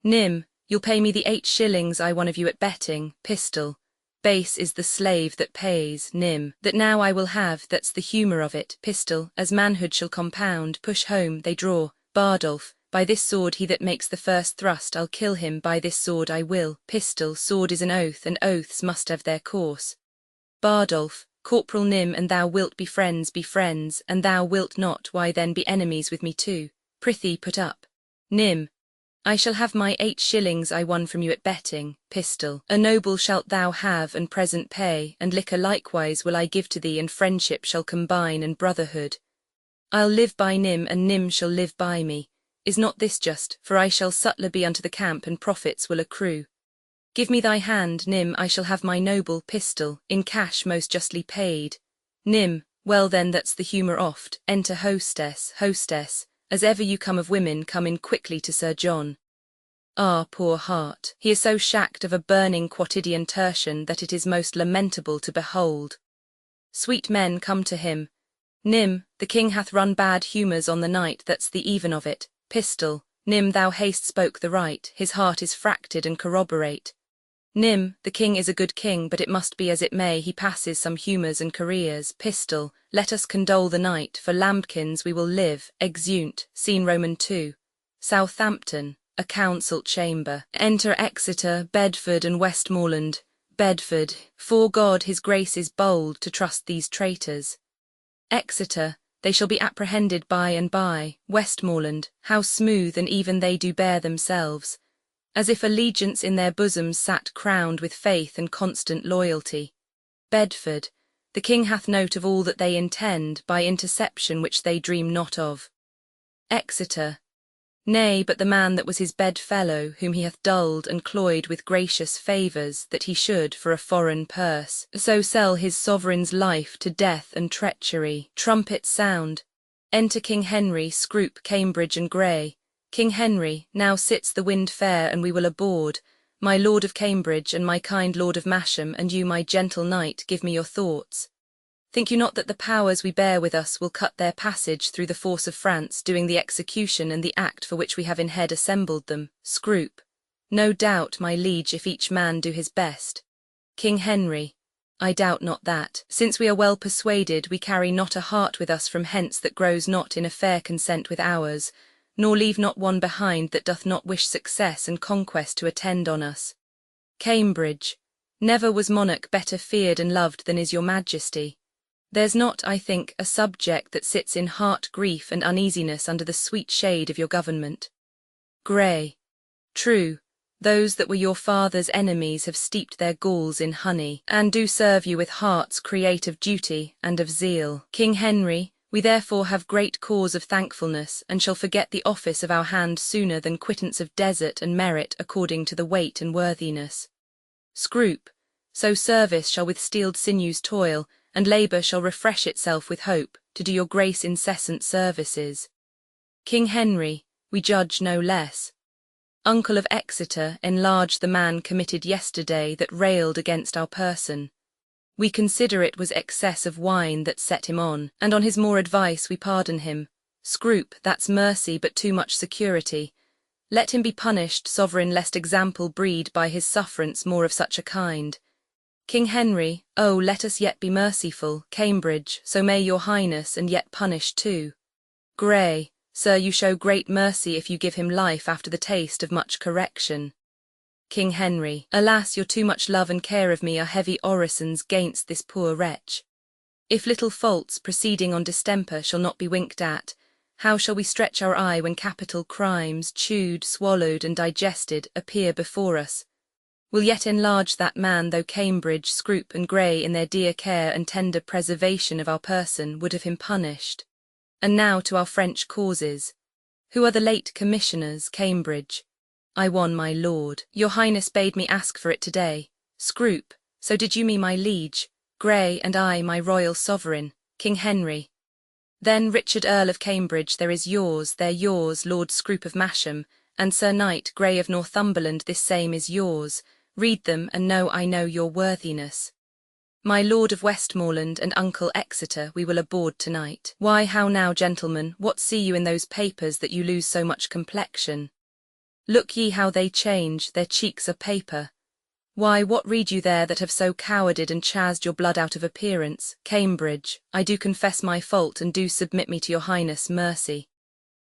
Nym, you'll pay me the 8 shillings I won of you at betting. Pistol, base is the slave that pays. Nym, that now I will have, that's the humour of it. Pistol, as manhood shall compound, push home, they draw. Bardolph, by this sword he that makes the first thrust, I'll kill him, by this sword I will. Pistol, sword is an oath, and oaths must have their course. Bardolph, Corporal Nym and thou wilt be friends, and thou wilt not, why then be enemies with me too. Prithee put up. Nym, I shall have my 8 shillings I won from you at betting. Pistol, a noble shalt thou have and present pay, and liquor likewise will I give to thee, and friendship shall combine and brotherhood. I'll live by Nym, and Nym shall live by me. Is not this just? For I shall sutler be unto the camp, and profits will accrue. Give me thy hand, Nym, I shall have my noble. Pistol, in cash most justly paid. Nym, well then that's the humour oft. Enter hostess, as ever you come of women, come in quickly to Sir John. Ah, poor heart, he is so shacked of a burning quotidian tertian that it is most lamentable to behold. Sweet men, come to him. Nym, the king hath run bad humours on the night, that's the even of it. Pistol, Nym, thou hast spoke the right, his heart is fracted and corroborate. Nym, the king is a good king, but it must be as it may, he passes some humours and careers. Pistol, let us condole the night, for lambkins we will live. Exeunt, scene Roman 2. Southampton, a council chamber. Enter Exeter, Bedford and Westmoreland. Bedford, 'Fore God his grace is bold to trust these traitors. Exeter, they shall be apprehended by and by. Westmoreland, how smooth and even they do bear themselves, as if allegiance in their bosoms sat crowned with faith and constant loyalty. Bedford, the king hath note of all that they intend, by interception which they dream not of. Exeter, nay, but the man that was his bedfellow, whom he hath dulled and cloyed with gracious favours, that he should, for a foreign purse, so sell his sovereign's life to death and treachery. Trumpets sound. Enter King Henry, Scroop, Cambridge and Grey. King Henry, now sits the wind fair, and we will aboard. My lord of Cambridge, and my kind lord of Masham, and you, my gentle knight, give me your thoughts. Think you not that the powers we bear with us will cut their passage through the force of France, doing the execution and the act for which we have in head assembled them? Scroop, no doubt, my liege, if each man do his best. King Henry, I doubt not that, since we are well persuaded, we carry not a heart with us from hence that grows not in a fair consent with ours, nor leave not one behind that doth not wish success and conquest to attend on us. Cambridge, never was monarch better feared and loved than is your majesty. There's not, I think, a subject that sits in heart grief and uneasiness under the sweet shade of your government. Grey, true, those that were your father's enemies have steeped their galls in honey, and do serve you with hearts create of duty and of zeal. King Henry, we therefore have great cause of thankfulness, and shall forget the office of our hand sooner than quittance of desert and merit according to the weight and worthiness. Scroop, so service shall with steeled sinews toil, and labour shall refresh itself with hope, to do your grace incessant services. King Henry, we judge no less. Uncle of Exeter, enlarge the man committed yesterday that railed against our person. We consider it was excess of wine that set him on, and on his more advice we pardon him. Scroop, that's mercy but too much security. Let him be punished, sovereign, lest example breed by his sufferance more of such a kind. King Henry, oh, let us yet be merciful. Cambridge, so may your highness, and yet punish too. Grey, sir, you show great mercy if you give him life after the taste of much correction. King Henry, alas, your too much love and care of me are heavy orisons gainst this poor wretch. If little faults proceeding on distemper shall not be winked at, how shall we stretch our eye when capital crimes, chewed, swallowed, and digested, appear before us? Will yet enlarge that man, though Cambridge, Scrope, and Grey in their dear care and tender preservation of our person would have him punished. And now to our French causes. Who are the late commissioners, Cambridge? I won, my lord. Your highness bade me ask for it today. Scrope, so did you me, my liege. Grey, and I, my royal sovereign, King Henry. Then Richard Earl of Cambridge, there is yours, they're yours, Lord Scrope of Masham, and Sir Knight Grey of Northumberland, this same is yours. Read them, and know I know your worthiness. My Lord of Westmoreland and Uncle Exeter we will aboard tonight. Why, how now, gentlemen, what see you in those papers that you lose so much complexion? Look ye how they change, their cheeks are paper. Why, what read you there that have so cowarded and chased your blood out of appearance? Cambridge, I do confess my fault and do submit me to your highness' mercy.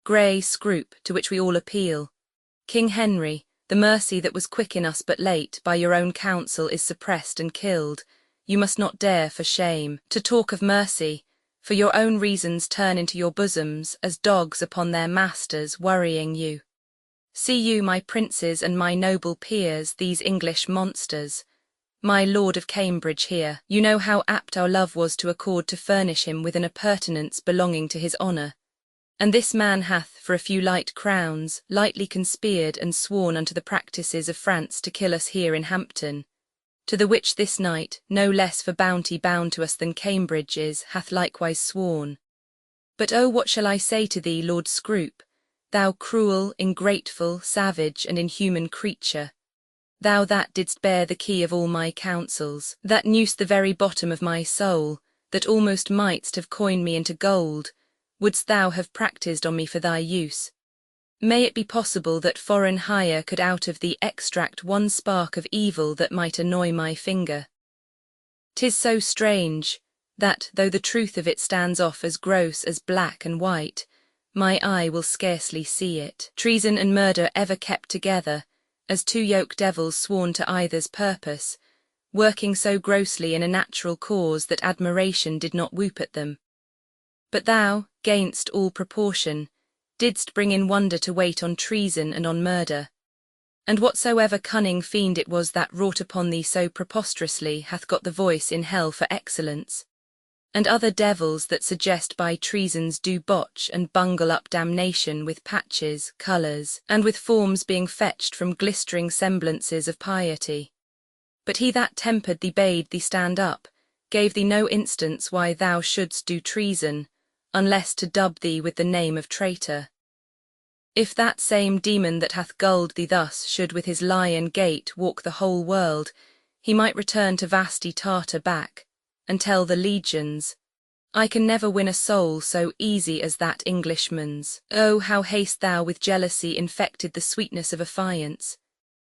Grey, Scrope, to which we all appeal. King Henry, the mercy that was quick in us but late, by your own counsel is suppressed and killed. You must not dare, for shame, to talk of mercy, for your own reasons turn into your bosoms, as dogs upon their masters, worrying you. See you, my princes and my noble peers, these English monsters. My Lord of Cambridge here, you know how apt our love was to accord to furnish him with an appurtenance belonging to his honour. And this man hath, for a few light crowns, lightly conspired and sworn unto the practices of France to kill us here in Hampton. To the which this knight, no less for bounty bound to us than Cambridge is, hath likewise sworn. But oh, what shall I say to thee, Lord Scrope, thou cruel, ingrateful, savage, and inhuman creature? Thou that didst bear the key of all my counsels, that knew'st the very bottom of my soul, that almost mightst have coined me into gold, wouldst thou have practised on me for thy use? May it be possible that foreign hire could out of thee extract one spark of evil that might annoy my finger? 'Tis so strange, that, though the truth of it stands off as gross as black and white, my eye will scarcely see it. Treason and murder ever kept together, as two yoke devils sworn to either's purpose, working so grossly in a natural cause that admiration did not whoop at them. But thou, gainst all proportion, didst bring in wonder to wait on treason and on murder. And whatsoever cunning fiend it was that wrought upon thee so preposterously hath got the voice in hell for excellence. And other devils that suggest by treasons do botch and bungle up damnation with patches, colours, and with forms being fetched from glistering semblances of piety. But he that tempered thee bade thee stand up, gave thee no instance why thou shouldst do treason, unless to dub thee with the name of traitor. If that same demon that hath gulled thee thus should with his lion gait walk the whole world, he might return to vasty Tartar back, and tell the legions, I can never win a soul so easy as that Englishman's. Oh, how hast thou with jealousy infected the sweetness of affiance?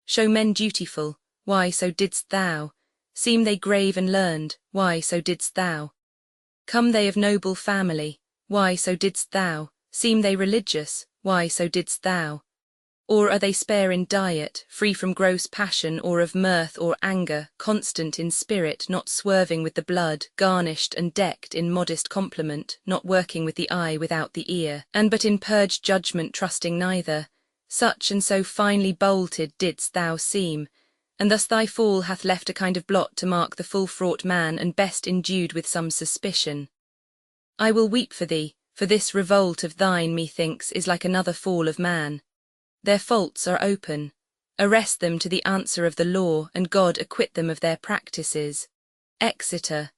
Show men dutiful, why so didst thou? Seem they grave and learned, why so didst thou? Come they of noble family, why so didst thou? Seem they religious, why so didst thou? Or are they spare in diet, free from gross passion or of mirth or anger, constant in spirit, not swerving with the blood, garnished and decked in modest compliment, not working with the eye without the ear, and but in purged judgment trusting neither? Such and so finely bolted didst thou seem, and thus thy fall hath left a kind of blot to mark the full-fraught man and best endued with some suspicion. I will weep for thee, for this revolt of thine, methinks, is like another fall of man. Their faults are open. Arrest them to the answer of the law, and God acquit them of their practices. Exeter.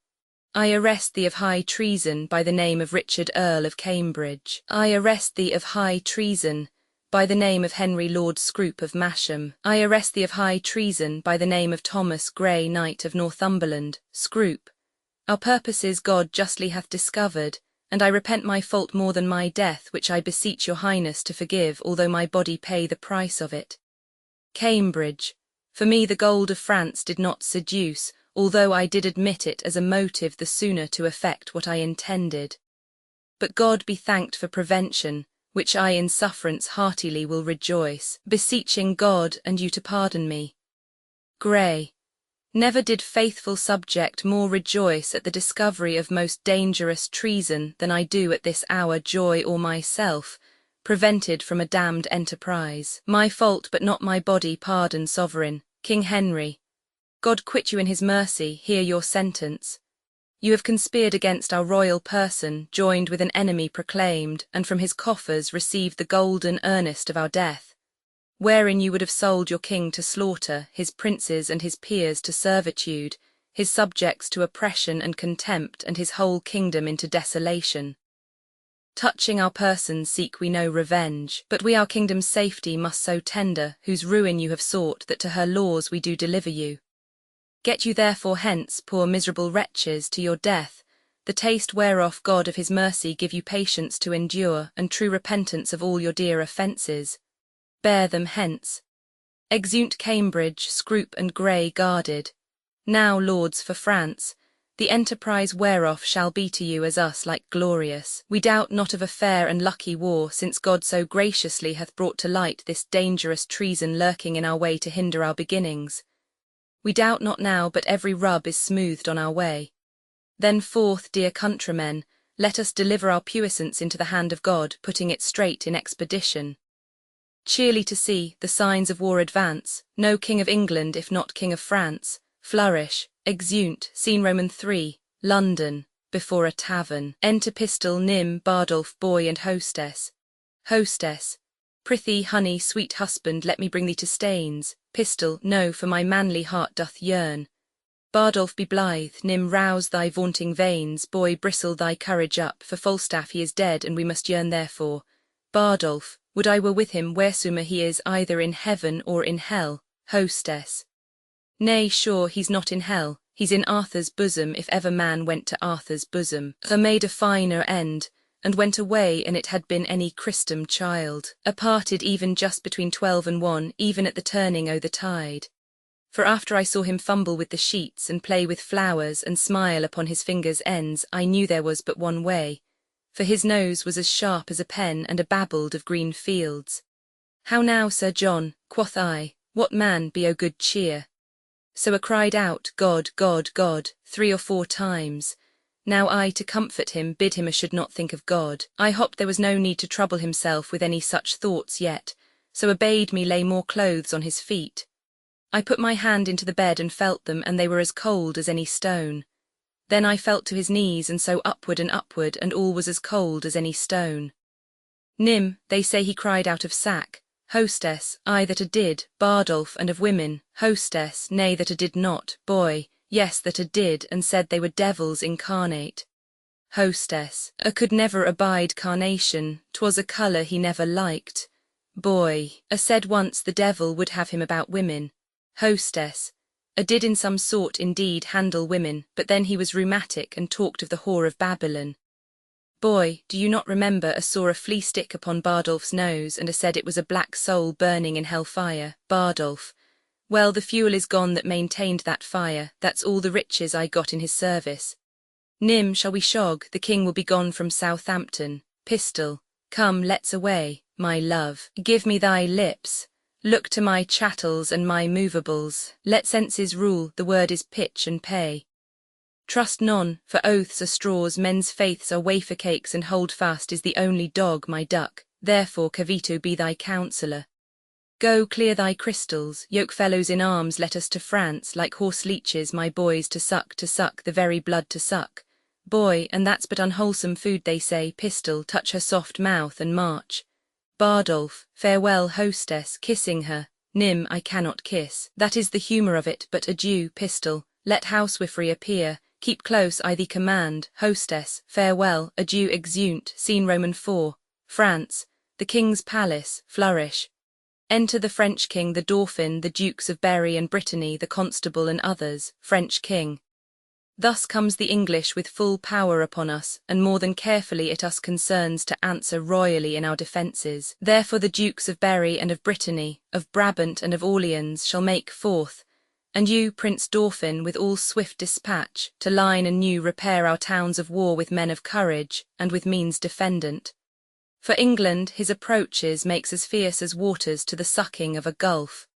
I arrest thee of high treason by the name of Richard Earl of Cambridge. I arrest thee of high treason by the name of Henry Lord Scrope of Masham. I arrest thee of high treason by the name of Thomas Grey, Knight of Northumberland. Scrope. Our purposes God justly hath discovered, and I repent my fault more than my death, which I beseech your highness to forgive, although my body pay the price of it. Cambridge. For me the gold of France did not seduce, although I did admit it as a motive the sooner to effect what I intended. But God be thanked for prevention, which I in sufferance heartily will rejoice, beseeching God and you to pardon me. Grey. Never did faithful subject more rejoice at the discovery of most dangerous treason than I do at this hour joy or myself, prevented from a damned enterprise. My fault but not my body pardon sovereign, King Henry. God quit you in his mercy, hear your sentence. You have conspired against our royal person, joined with an enemy proclaimed, and from his coffers received the golden earnest of our death, wherein you would have sold your king to slaughter, his princes and his peers to servitude, his subjects to oppression and contempt, and his whole kingdom into desolation. Touching our persons seek we no revenge, but we our kingdom's safety must so tender, whose ruin you have sought, that to her laws we do deliver you. Get you therefore hence, poor miserable wretches, to your death, the taste whereof God of his mercy give you patience to endure, and true repentance of all your dear offences. Bear them hence. Exeunt Cambridge, Scroop and Grey guarded. Now, lords, for France, the enterprise whereof shall be to you as us like glorious. We doubt not of a fair and lucky war, since God so graciously hath brought to light this dangerous treason lurking in our way to hinder our beginnings. We doubt not now but every rub is smoothed on our way. Then forth, dear countrymen, let us deliver our puissance into the hand of God, putting it straight in expedition. Cheerly to see the signs of war advance, no King of England if not King of France, flourish, exeunt, scene Roman 3, London, before a tavern. Enter Pistol, Nym, Bardolph, boy and hostess. Hostess. Prithee, honey, sweet husband, let me bring thee to Staines. Pistol, no, for my manly heart doth yearn. Bardolph, be blithe, Nym, rouse thy vaunting veins, boy, bristle thy courage up, for Falstaff he is dead, and we must yearn therefore. Bardolph, would I were with him wheresoever he is, either in heaven or in hell. Hostess. Nay, sure, he's not in hell, he's in Arthur's bosom, if ever man went to Arthur's bosom. Her made a finer end, and went away, and it had been any Christum child, aparted even just between 12 and 1, even at the turning o' the tide. For after I saw him fumble with the sheets, and play with flowers, and smile upon his fingers' ends, I knew there was but one way, for his nose was as sharp as a pen, and a babbled of green fields. How now, Sir John, quoth I, what man be o' good cheer? So I cried out, God, God, God, 3 or 4 times. Now I, to comfort him, bid him a should not think of God. I hopped there was no need to trouble himself with any such thoughts yet, so obeyed me lay more clothes on his feet. I put my hand into the bed and felt them, and they were as cold as any stone. Then I felt to his knees, and so upward, and all was as cold as any stone. Nym, they say he cried out of sack. Hostess, I that a did. Bardolph, and of women. Hostess, nay that a did not. Boy, yes that a did, and said they were devils incarnate. Hostess, a could never abide carnation, 'twas a colour he never liked. Boy, a said once the devil would have him about women. Hostess, a did in some sort indeed handle women, but then he was rheumatic and talked of the whore of Babylon. Boy, do you not remember a saw a flea stick upon Bardolph's nose, and a said it was a black soul burning in hell fire? Bardolph, well, the fuel is gone that maintained that fire, that's all the riches I got in his service. Nym, shall we shog, the king will be gone from Southampton. Pistol, come, let's away, my love, give me thy lips. Look to my chattels and my movables, let senses rule, the word is pitch and pay. Trust none, for oaths are straws, men's faiths are wafer cakes, and holdfast is the only dog, my duck, therefore Cavito be thy counsellor. Go, clear thy crystals, yoke fellows in arms, let us to France, like horse leeches, my boys, to suck, the very blood to suck. Boy, and that's but unwholesome food they say. Pistol, touch her soft mouth and march. Bardolph, farewell hostess, kissing her. Nym, I cannot kiss, that is the humour of it, but adieu. Pistol, let housewifery appear, keep close I thee command. Hostess, farewell, adieu. Exeunt, scene Roman 4, France, the king's palace, flourish. Enter the French king, the Dauphin, the Dukes of Berry and Brittany, the Constable and others. French king. Thus comes the English with full power upon us, and more than carefully it us concerns to answer royally in our defences. Therefore the Dukes of Berry and of Brittany, of Brabant and of Orleans shall make forth, and you, Prince Dauphin, with all swift dispatch, to line anew repair our towns of war with men of courage, and with means defendant. For England his approaches makes as fierce as waters to the sucking of a gulf.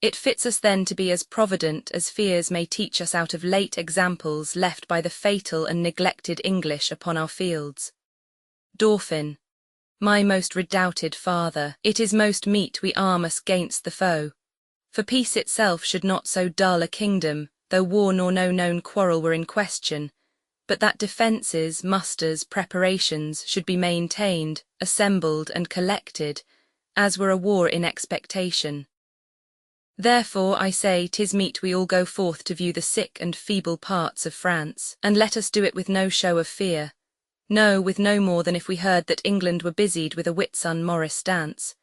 It fits us then to be as provident as fears may teach us out of late examples left by the fatal and neglected English upon our fields. Dauphin, my most redoubted father, it is most meet we arm us 'gainst the foe. For peace itself should not so dull a kingdom, though war nor no known quarrel were in question, but that defences, musters, preparations should be maintained, assembled and collected, as were a war in expectation. Therefore, I say, 'tis meet we all go forth to view the sick and feeble parts of France, and let us do it with no show of fear. No, with no more than if we heard that England were busied with a Whitsun Morris dance.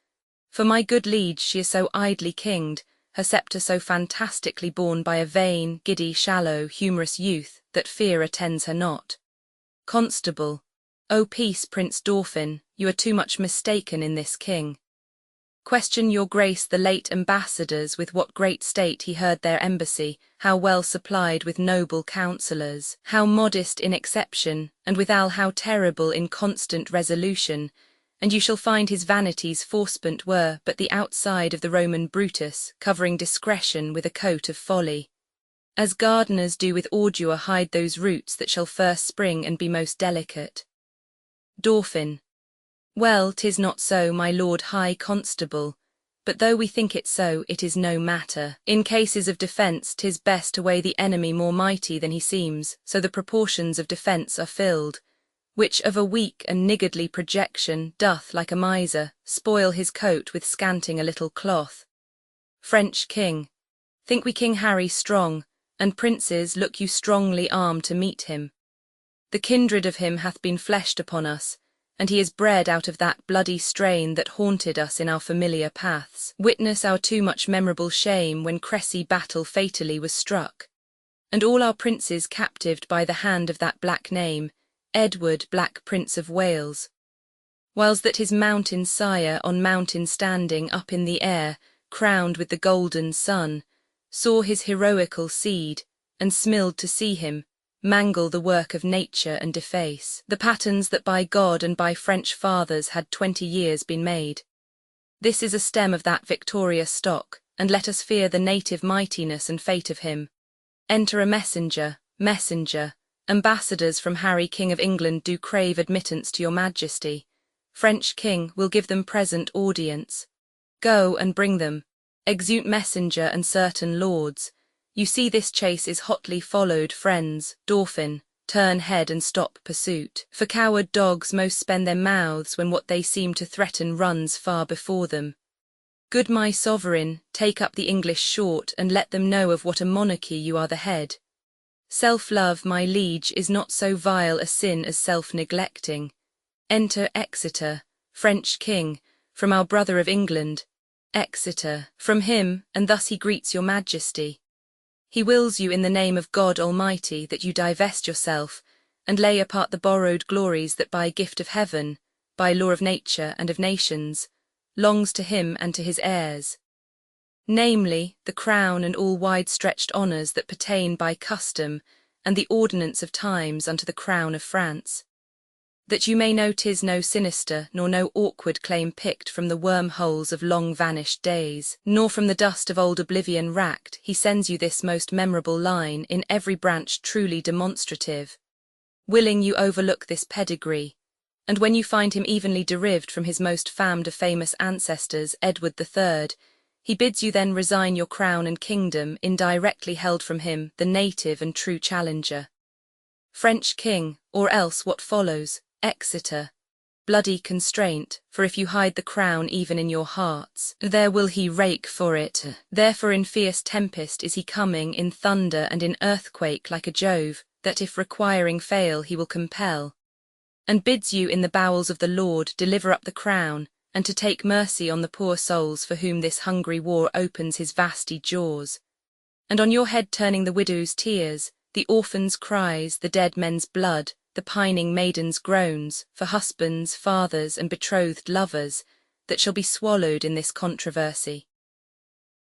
For my good liege, she is so idly kinged, her sceptre so fantastically borne by a vain, giddy, shallow, humorous youth, that fear attends her not. Constable, O peace, Prince Dauphin, you are too much mistaken in this king. Question your grace the late ambassadors with what great state he heard their embassy, how well supplied with noble counsellors, how modest in exception, and withal how terrible in constant resolution, and you shall find his vanities forspent were but the outside of the Roman Brutus, covering discretion with a coat of folly. As gardeners do with ordure hide those roots that shall first spring and be most delicate. Dauphin. Well, 'tis not so, my lord high constable, but though we think it so, it is no matter. In cases of defence, 'tis best to weigh the enemy more mighty than he seems, so the proportions of defence are filled, which of a weak and niggardly projection doth, like a miser, spoil his coat with scanting a little cloth. French king. Think we King Harry strong, and princes, look you strongly armed to meet him. The kindred of him hath been fleshed upon us, and he is bred out of that bloody strain that haunted us in our familiar paths. Witness our too much memorable shame when Cressy battle fatally was struck, and all our princes captived by the hand of that black name, Edward, Black Prince of Wales. Whiles that his mountain sire, on mountain standing up in the air, crowned with the golden sun, saw his heroical seed, and smilled to see him mangle the work of nature and deface the patterns that by God and by French fathers had 20 years been made. This is a stem of that victorious stock, and let us fear the native mightiness and fate of him. Enter a messenger, ambassadors from Harry King of England do crave admittance to your majesty. French king will give them present audience. Go and bring them. Exeunt messenger and certain lords. You see this chase is hotly followed, friends. Dauphin, turn head and stop pursuit. For coward dogs most spend their mouths when what they seem to threaten runs far before them. Good my sovereign, take up the English short, and let them know of what a monarchy you are the head. Self-love, my liege, is not so vile a sin as self-neglecting. Enter Exeter, French king, from our brother of England. Exeter, from him, and thus he greets your majesty. He wills you in the name of God Almighty that you divest yourself, and lay apart the borrowed glories that by gift of heaven, by law of nature and of nations, longs to him and to his heirs. Namely, the crown and all wide-stretched honours that pertain by custom and the ordinance of times unto the crown of France. That you may know 'tis no sinister nor no awkward claim picked from the wormholes of long-vanished days, nor from the dust of old oblivion racked, he sends you this most memorable line, in every branch truly demonstrative, willing you overlook this pedigree, and when you find him evenly derived from his most famed of famous ancestors, Edward III, he bids you then resign your crown and kingdom, indirectly held from him, the native and true challenger. French king, or else what follows? Exeter. Bloody constraint, for if you hide the crown even in your hearts, there will he rake for it. Therefore in fierce tempest is he coming, in thunder and in earthquake like a Jove, that if requiring fail he will compel. And bids you in the bowels of the Lord deliver up the crown, and to take mercy on the poor souls for whom this hungry war opens his vasty jaws. And on your head turning the widow's tears, the orphan's cries, the dead men's blood, the pining maiden's groans, for husbands, fathers, and betrothed lovers, that shall be swallowed in this controversy.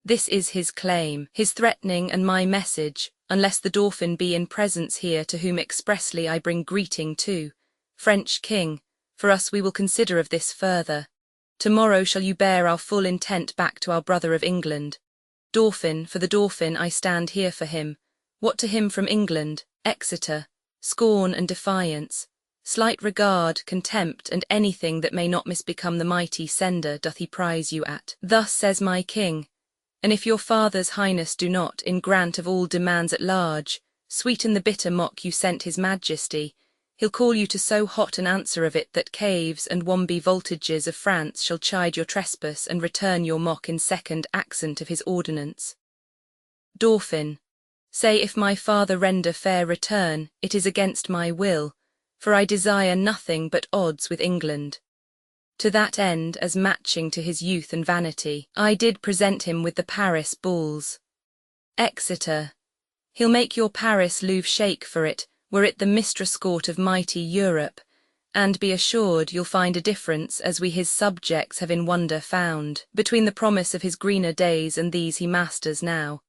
This is his claim, his threatening, and my message, unless the Dauphin be in presence here, to whom expressly I bring greeting too. French king, for us we will consider of this further. Tomorrow shall you bear our full intent back to our brother of England. Dauphin, for the Dauphin I stand here for him. What to him from England, Exeter? Scorn and defiance, slight regard, contempt, and anything that may not misbecome the mighty sender doth he prize you at. Thus says my king, and if your father's highness do not, in grant of all demands at large, sweeten the bitter mock you sent his majesty, he'll call you to so hot an answer of it that caves and womby voltages of France shall chide your trespass and return your mock in second accent of his ordinance. Dauphin, say if my father render fair return, it is against my will, for I desire nothing but odds with England. To that end, as matching to his youth and vanity, I did present him with the Paris bulls. Exeter, he'll make your Paris Louvre shake for it, were it the mistress court of mighty Europe, and be assured you'll find a difference, as we his subjects have in wonder found, between the promise of his greener days and these he masters now.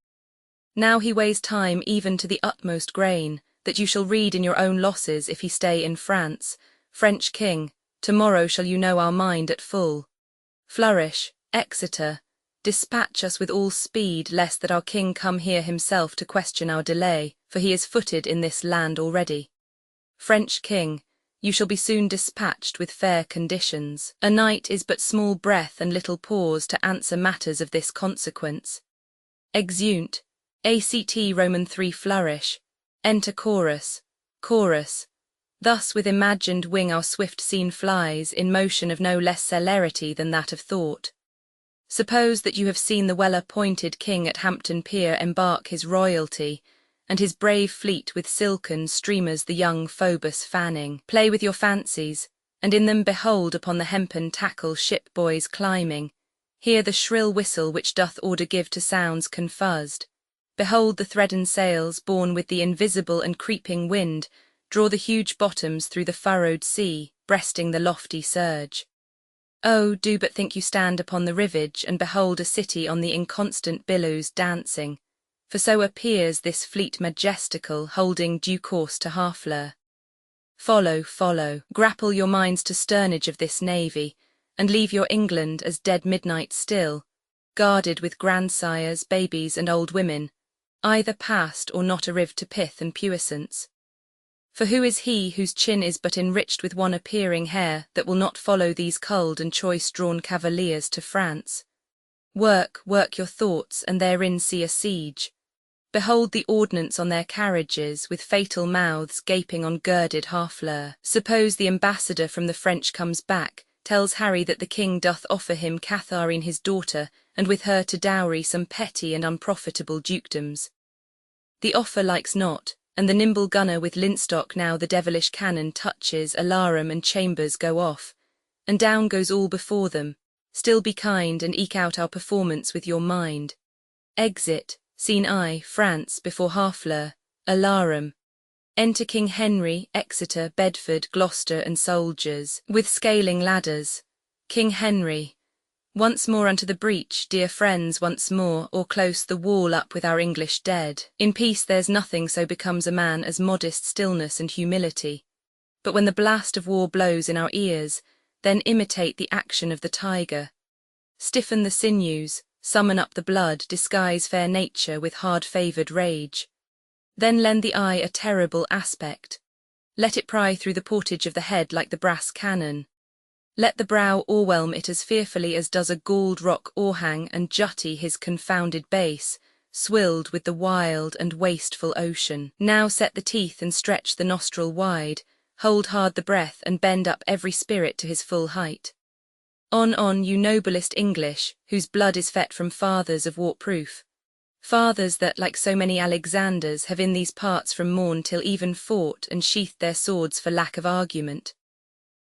Now he weighs time even to the utmost grain, that you shall read in your own losses if he stay in France. French king, tomorrow shall you know our mind at full. Flourish, Exeter, dispatch us with all speed, lest that our king come here himself to question our delay, for he is footed in this land already. French king, you shall be soon dispatched with fair conditions. A night is but small breath and little pause to answer matters of this consequence. Exeunt. ACT Roman 3 flourish. Enter chorus. Chorus. Thus with imagined wing our swift scene flies, in motion of no less celerity than that of thought. Suppose that you have seen the well-appointed king at Hampton Pier embark his royalty, and his brave fleet with silken streamers the young Phoebus fanning. Play with your fancies, and in them behold upon the hempen tackle ship boys climbing. Hear the shrill whistle which doth order give to sounds confuzzed. Behold the threaden sails, borne with the invisible and creeping wind, draw the huge bottoms through the furrowed sea, breasting the lofty surge. Oh, do but think you stand upon the rivage, and behold a city on the inconstant billows dancing, for so appears this fleet majestical, holding due course to Harfleur. Follow, follow, grapple your minds to sternage of this navy, and leave your England as dead midnight still, guarded with grandsires, babies, and old women, either past or not arrived to pith and puissance. For who is he whose chin is but enriched with one appearing hair, that will not follow these culled and choice-drawn cavaliers to France? Work, work your thoughts, and therein see a siege. Behold the ordnance on their carriages, with fatal mouths gaping on girded Harfleur. Suppose the ambassador from the French comes back, tells Harry that the king doth offer him Catharine his daughter, and with her to dowry some petty and unprofitable dukedoms. The offer likes not, and the nimble gunner with linstock now the devilish cannon touches, alarum and chambers go off, and down goes all before them. Still be kind, and eke out our performance with your mind. Exit, scene I, France, before Harfleur, alarum. Enter King Henry, Exeter, Bedford, Gloucester, and soldiers, with scaling ladders. King Henry, once more unto the breach, dear friends, once more, or close the wall up with our English dead. In peace there's nothing so becomes a man as modest stillness and humility. But when the blast of war blows in our ears, then imitate the action of the tiger. Stiffen the sinews, summon up the blood, disguise fair nature with hard-favoured rage. Then lend the eye a terrible aspect. Let it pry through the portage of the head like the brass cannon. Let the brow o'erwhelm it as fearfully as does a galled rock o'erhang and jutty his confounded base, swilled with the wild and wasteful ocean. Now set the teeth and stretch the nostril wide, hold hard the breath and bend up every spirit to his full height. On, you noblest English, whose blood is fet from fathers of warproof. Fathers that, like so many Alexanders, have in these parts from morn till even fought and sheathed their swords for lack of argument.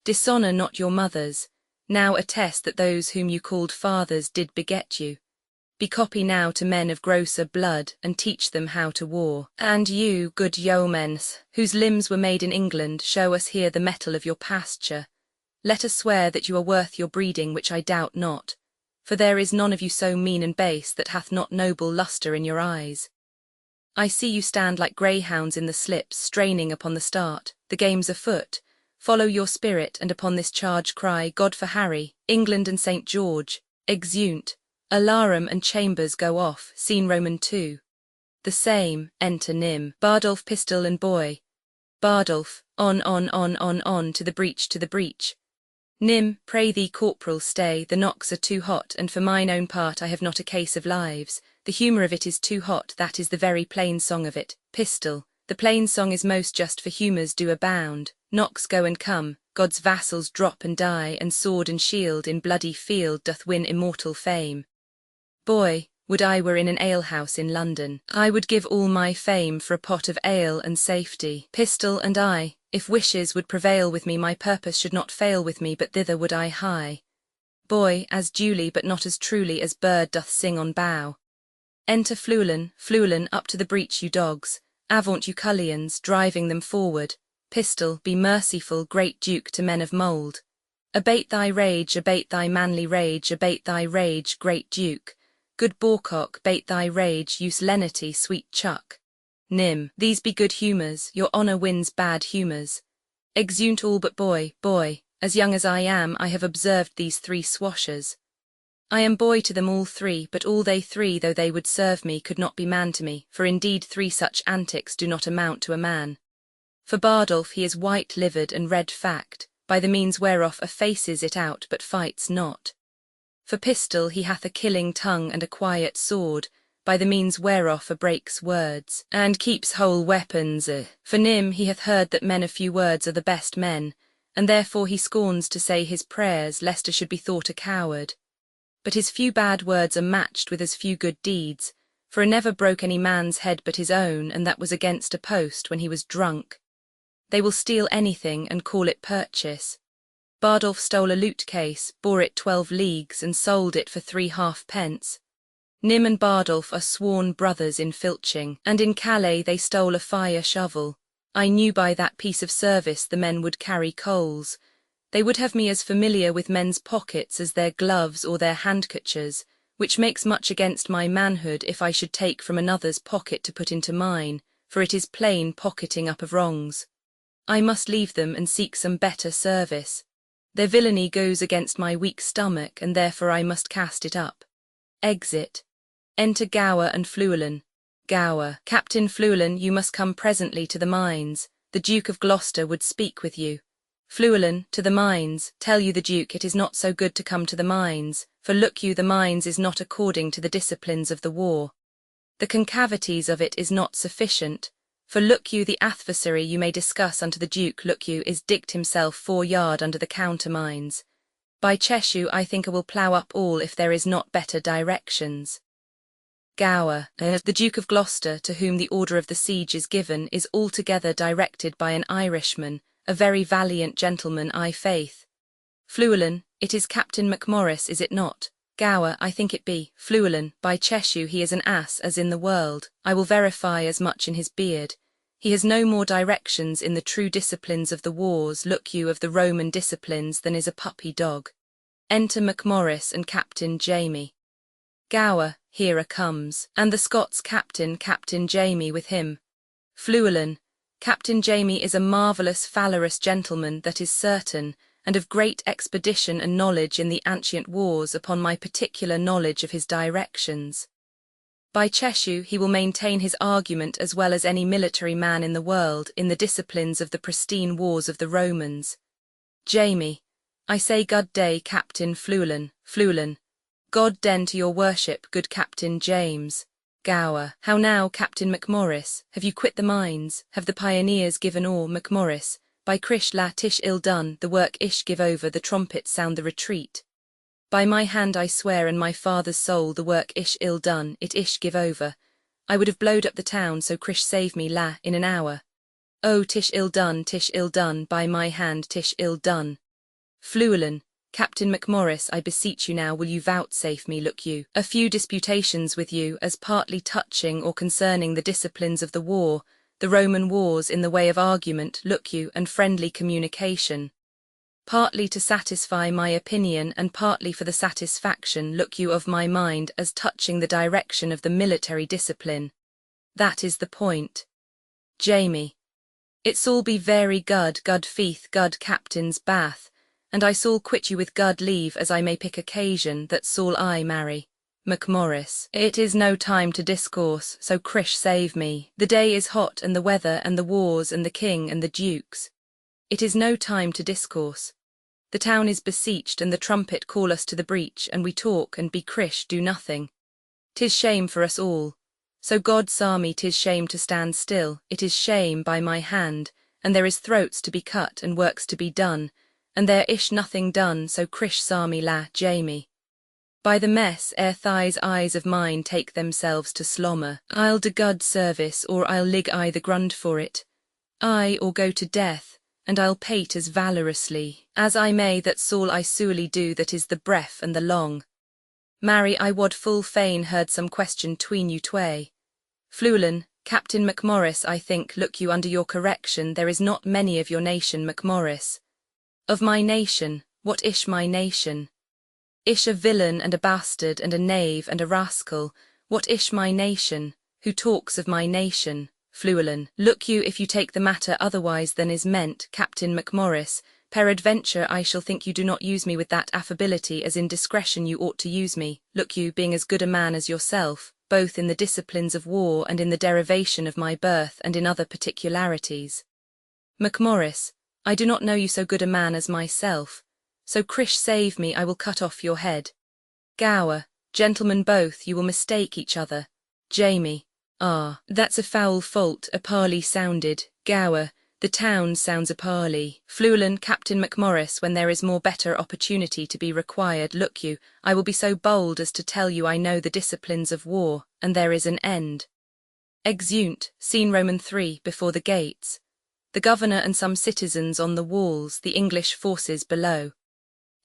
Dishonour not your mothers, now attest that those whom you called fathers did beget you. Be copy now to men of grosser blood, and teach them how to war. And you, good yeomens, whose limbs were made in England, show us here the mettle of your pasture. Let us swear that you are worth your breeding, which I doubt not, for there is none of you so mean and base that hath not noble lustre in your eyes. I see you stand like greyhounds in the slips, straining upon the start. The game's afoot. Follow your spirit, and upon this charge cry, God for Harry, England and St. George. Exeunt. Alarum and chambers go off, scene Roman 2. The same, enter Nym, Bardolph, pistol and boy. Bardolph, on, to the breach, to the breach. Nym, pray thee, corporal, stay, the knocks are too hot, and for mine own part I have not a case of lives. The humour of it is too hot, that is the very plain song of it. Pistol, the plain song is most just, for humours do abound. Knocks go and come, God's vassals drop and die, and sword and shield in bloody field doth win immortal fame. Boy, would I were in an alehouse in London, I would give all my fame for a pot of ale and safety. Pistol and I, if wishes would prevail with me, my purpose should not fail with me, but thither would I hie. Boy, as duly but not as truly as bird doth sing on bough. Enter Fluellen, Fluellen, up to the breach, you dogs. Avaunt, you cullions, driving them forward. Pistol, be merciful, great Duke, to men of mould. Abate thy rage, abate thy manly rage, abate thy rage, great Duke. Good Bourcock, bate thy rage, use lenity, sweet Chuck. Nym, these be good humours, your honour wins bad humours. Exeunt all but boy, boy, as young as I am, I have observed these three swashers. I am boy to them all three, but all they three, though they would serve me, could not be man to me, for indeed three such antics do not amount to a man. For Bardolph he is white-livered and red fact, by the means whereof effaces it out, but fights not. For Pistol he hath a killing tongue and a quiet sword, by the means whereof breaks words, and keeps whole weapons. For Nym he hath heard that men of few words are the best men, and therefore he scorns to say his prayers, lest he should be thought a coward. But his few bad words are matched with as few good deeds, for he never broke any man's head but his own, and that was against a post when he was drunk. They will steal anything and call it purchase. Bardolph stole a lute case, bore it 12 leagues, and sold it for 3 halfpence. Nym and Bardolph are sworn brothers in filching, and in Calais they stole a fire shovel. I knew by that piece of service the men would carry coals. They would have me as familiar with men's pockets as their gloves or their handkerchers, which makes much against my manhood if I should take from another's pocket to put into mine, for it is plain pocketing up of wrongs. I must leave them and seek some better service. Their villainy goes against my weak stomach, and therefore I must cast it up. Exit. Enter Gower and Fluellen. Gower, Captain Fluellen, you must come presently to the mines. The Duke of Gloucester would speak with you. Fluellen, to the mines. Tell you the Duke it is not so good to come to the mines, for look you, the mines is not according to the disciplines of the war. The concavities of it is not sufficient. For look you, the adversary you may discuss unto the Duke, look you, is digged himself 4 yard under the countermines. By Cheshire I think I will plough up all if there is not better directions. Gower, the Duke of Gloucester, to whom the order of the siege is given, is altogether directed by an Irishman, a very valiant gentleman, I faith. Fluellen, it is Captain Macmorris, is it not? Gower, I think it be. Fluellen, by Cheshire he is an ass as in the world. I will verify as much in his beard. He has no more directions in the true disciplines of the wars, look you, of the Roman disciplines, than is a puppy dog. Enter Macmorris and Captain Jamie. Gower, here comes, and the Scots captain, Captain Jamie, with him. Fluellen, Captain Jamie is a marvellous valorous gentleman, that is certain, and of great expedition and knowledge in the ancient wars upon my particular knowledge of his directions. By Cheshire he will maintain his argument as well as any military man in the world in the disciplines of the pristine wars of the Romans. Jamie, I say good day, Captain Fluellen. Fluellen, God den to your worship, good Captain James. Gower, how now, Captain Macmorris, have you quit the mines? Have the pioneers given o'er? Macmorris, by Crish la tish ill done, the work ish give over, the trumpets sound the retreat. By my hand I swear and my father's soul, the work ish ill done, it ish give over. I would have blowed up the town, so Crish save me la, in an hour. Oh, tish ill done, by my hand, tish ill done. Fluellen, Captain Macmorris, I beseech you now, will you vouchsafe me, look you, a few disputations with you, as partly touching or concerning the disciplines of the war, the Roman wars in the way of argument, look you, and friendly communication. Partly to satisfy my opinion, and partly for the satisfaction, look you, of my mind, as touching the direction of the military discipline. That is the point. Jamie, it sall be very good feath, good Captain's Bath, and I sall quit you with good leave, as I may pick occasion, that sall I marry. Macmorris. It is no time to discourse, so Krish save me. The day is hot and the weather and the wars and the king and the dukes. It is no time to discourse. The town is besieged and the trumpet call us to the breach, and we talk and be Krish do nothing. 'Tis shame for us all. So God saw me, 'tis shame to stand still, it is shame by my hand, and there is throats to be cut and works to be done, and there ish nothing done, so Krish saw me la Jamie. By the mess ere thighs eyes of mine take themselves to slumber, I'll do good service or I'll lig I the grund for it, I or go to death, and I'll pate as valorously as I may, that's all I suely do, that is the breath and the long. Marry, I wad full fain heard some question tween you tway. Fluellen, Captain Macmorris, I think, look you under your correction, there is not many of your nation, Macmorris. Of my nation, what ish my nation? Ish a villain and a bastard and a knave and a rascal, what ish my nation, who talks of my nation? Fluellen, look you, if you take the matter otherwise than is meant, Captain Macmorris, peradventure I shall think you do not use me with that affability as in discretion you ought to use me, look you, being as good a man as yourself, both in the disciplines of war and in the derivation of my birth and in other particularities. Macmorris, I do not know you so good a man as myself, so Krish save me, I will cut off your head. Gower, gentlemen both, you will mistake each other. Jamie, ah, that's a foul fault, a parley sounded. Gower, the town sounds a parley. Fluellen, Captain Macmorris, when there is more better opportunity to be required, look you, I will be so bold as to tell you I know the disciplines of war, and there is an end. Exeunt, scene Roman 3, before the gates. The governor and some citizens on the walls, the English forces below.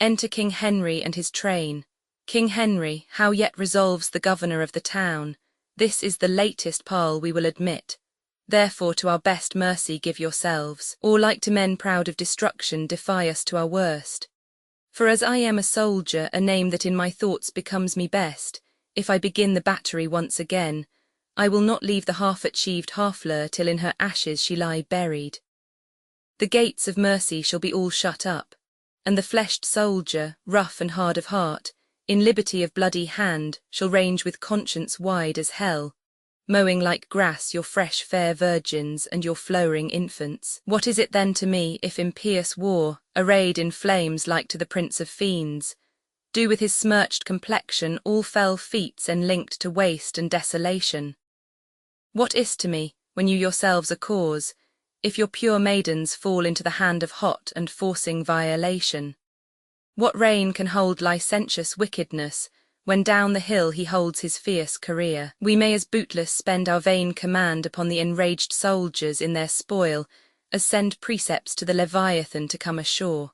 Enter King Henry and his train. King Henry, how yet resolves the governor of the town, this is the latest parle we will admit. Therefore to our best mercy give yourselves, or like to men proud of destruction defy us to our worst. For as I am a soldier, a name that in my thoughts becomes me best, if I begin the battery once again, I will not leave the half-achieved Harfleur till in her ashes she lie buried. The gates of mercy shall be all shut up, and the fleshed soldier, rough and hard of heart, in liberty of bloody hand, shall range with conscience wide as hell, mowing like grass your fresh fair virgins and your flowering infants. What is it then to me, if impious war, arrayed in flames like to the prince of fiends, do with his smirched complexion all fell feats enlinked to waste and desolation? What is to me, when you yourselves are cause, if your pure maidens fall into the hand of hot and forcing violation? What reign can hold licentious wickedness, when down the hill he holds his fierce career? We may as bootless spend our vain command upon the enraged soldiers in their spoil, as send precepts to the Leviathan to come ashore.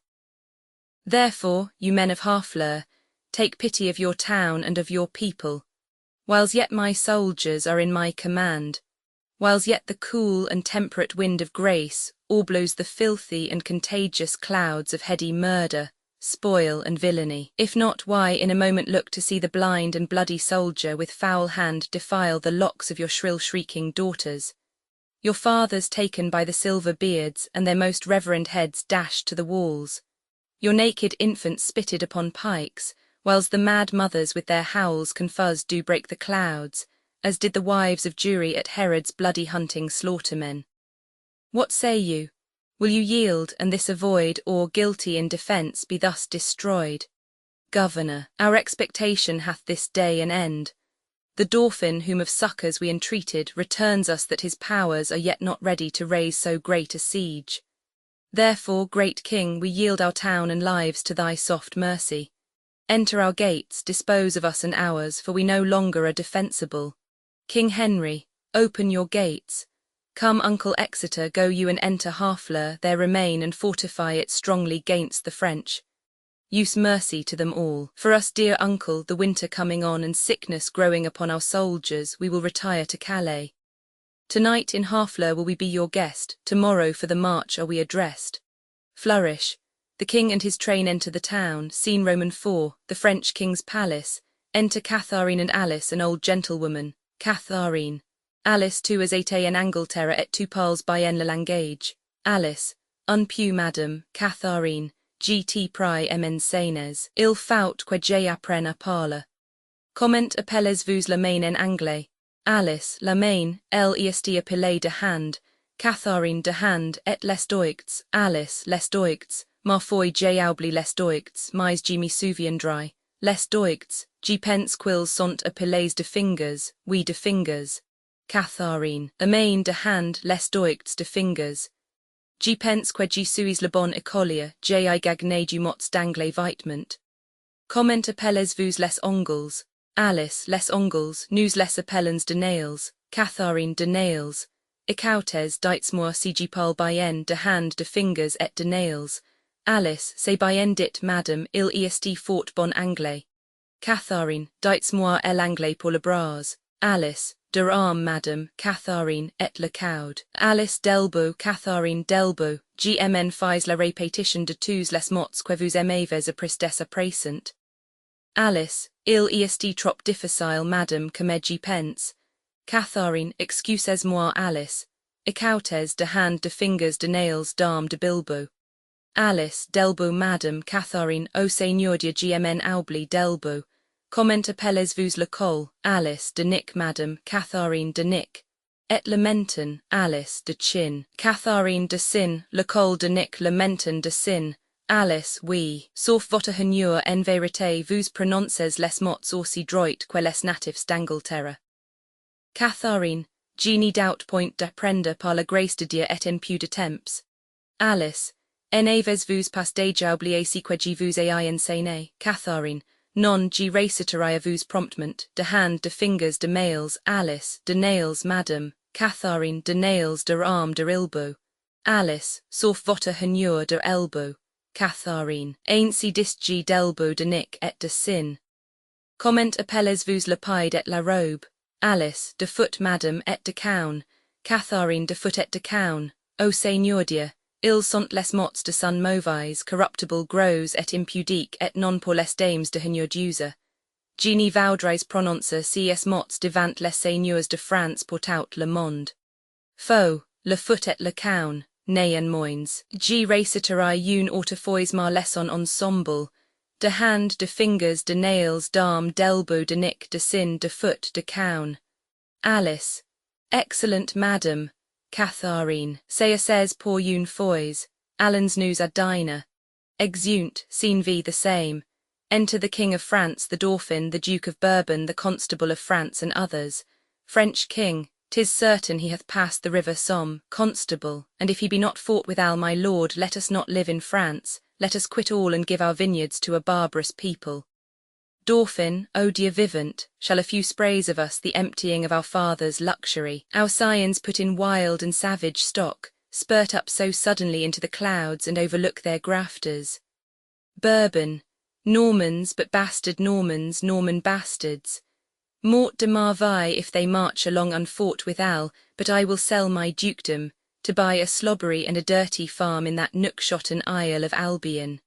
Therefore, you men of Harfleur, take pity of your town and of your people, whiles yet my soldiers are in my command, whiles yet the cool and temperate wind of grace all blows the filthy and contagious clouds of heady murder, spoil and villainy. If not, why in a moment look to see the blind and bloody soldier with foul hand defile the locks of your shrill shrieking daughters, your fathers taken by the silver beards and their most reverend heads dashed to the walls, your naked infants spitted upon pikes, whiles the mad mothers with their howls confused do break the clouds, as did the wives of Jury at Herod's bloody hunting slaughtermen. What say you? Will you yield and this avoid, or, guilty in defence, be thus destroyed? Governor, our expectation hath this day an end. The Dauphin, whom of succours we entreated, returns us that his powers are yet not ready to raise so great a siege. Therefore, great King, we yield our town and lives to thy soft mercy. Enter our gates, dispose of us and ours, for we no longer are defensible. King Henry, open your gates. Come, Uncle Exeter, go you and enter Harfleur, there remain and fortify it strongly gainst the French. Use mercy to them all. For us, dear uncle, the winter coming on and sickness growing upon our soldiers, we will retire to Calais. Tonight in Harfleur will we be your guest, tomorrow for the march are we addressed. Flourish. The king and his train enter the town, scene Roman 4, the French king's palace. Enter Catharine and Alice, an old gentlewoman. Catharine. Alice tu as été en Angleterre et tu parles bien le langage. Alice. Unpu madame, Catharine. Gt pry mn senes. Il faut que j'apprenne à parler. Comment appelez-vous la main en anglais? Alice, la main, est appelée de hand, Catharine de hand, et les doigts, Alice, les doigts, ma foi j'ai oublié les doigts, mais je me souviendrai, les doigts, je pense qu'ils sont appelés de fingers, oui de fingers. Catharine, la main de hand, les doigts de fingers. Je pense que je suis le bon écolier, j'ai gagné du mots d'anglais vêtement. Comment appelez-vous les ongles? Alice, les ongles, nous les appellons de nails, Catharine de nails. Écoutez, dites-moi si je parle bien de hand de fingers et de nails. Alice, c'est bien dit, madame, il est fort bon anglais. Catharine, dites-moi l'anglais pour le bras. Alice, der arm, madame, Catharine, et le coude. Alice d'elbow, Catharine d'elbow, gmn fais la répétition de tous les mots que vous aimez à prestessa present. Alice, il est trop difficile, madame, comme j'y pense. Catharine, excusez-moi, Alice. Écoutez de hand de fingers de nails d'arm de bilbo. Alice, d'elbow, madame, Catharine, au seigneur de gmn oubli d'elbow. Comment appelez-vous le col? Alice, de nick, madame, Catharine de nick. Et le menton, Alice, de chin. Catharine de sin, le col de nick, le menton de sin. Alice, oui, sauf votre honneur en vérité vous prononcez les mots aussi droit que les natifs d'Angleterre. Catharine, je n'y doute point d'apprendre par la grâce de Dieu et en peu de temps. Alice, en avez-vous pas déjà oublié si que je vous ai enseigné? Catharine, non, je réciterai à vous promptement, de hand, de fingers, de mails, Alice, de nails, madame, Catharine, de nails, de arm, de elbow. Alice, sauf votre honneur de elbow. Catharine, ainsi disgi d'elbow de nick et de sin. Comment appelez-vous le pied et la robe? Alice, de foot, madame, et de cown. Catharine, de foot et de cown. O seigneur Dieu, ils sont les mots de son mauvais, corruptible, gros et impudique et non pour les dames de honneur d'use. Je n'y voudrais prononcer ces mots devant les seigneurs de France pour tout le monde. Faux, le foot et le cown. Nay en moins, je réciterai une autre fois ma leçon ensemble. De hand, de fingers, de nails, d'arm, d'elbow, de nick, de sin, de foot, de cown. Alice. Excellent, madame. Catharine, c'est pour une fois. Allons nous à diner. Exeunt, scene v the same. Enter the King of France, the Dauphin, the Duke of Bourbon, the Constable of France, and others. French King. 'Tis certain he hath passed the river Somme, Constable, and if he be not fought withal, my lord, let us not live in France, let us quit all and give our vineyards to a barbarous people. Dauphin, O dear vivant, shall a few sprays of us the emptying of our fathers' luxury, our scions put in wild and savage stock, spurt up so suddenly into the clouds and overlook their grafters. Bourbon, Normans, but bastard Normans, Norman bastards. Mort de Marvaille if they march along unfought withal, but I will sell my dukedom, to buy a slobbery and a dirty farm in that nook-shotten isle of Albion.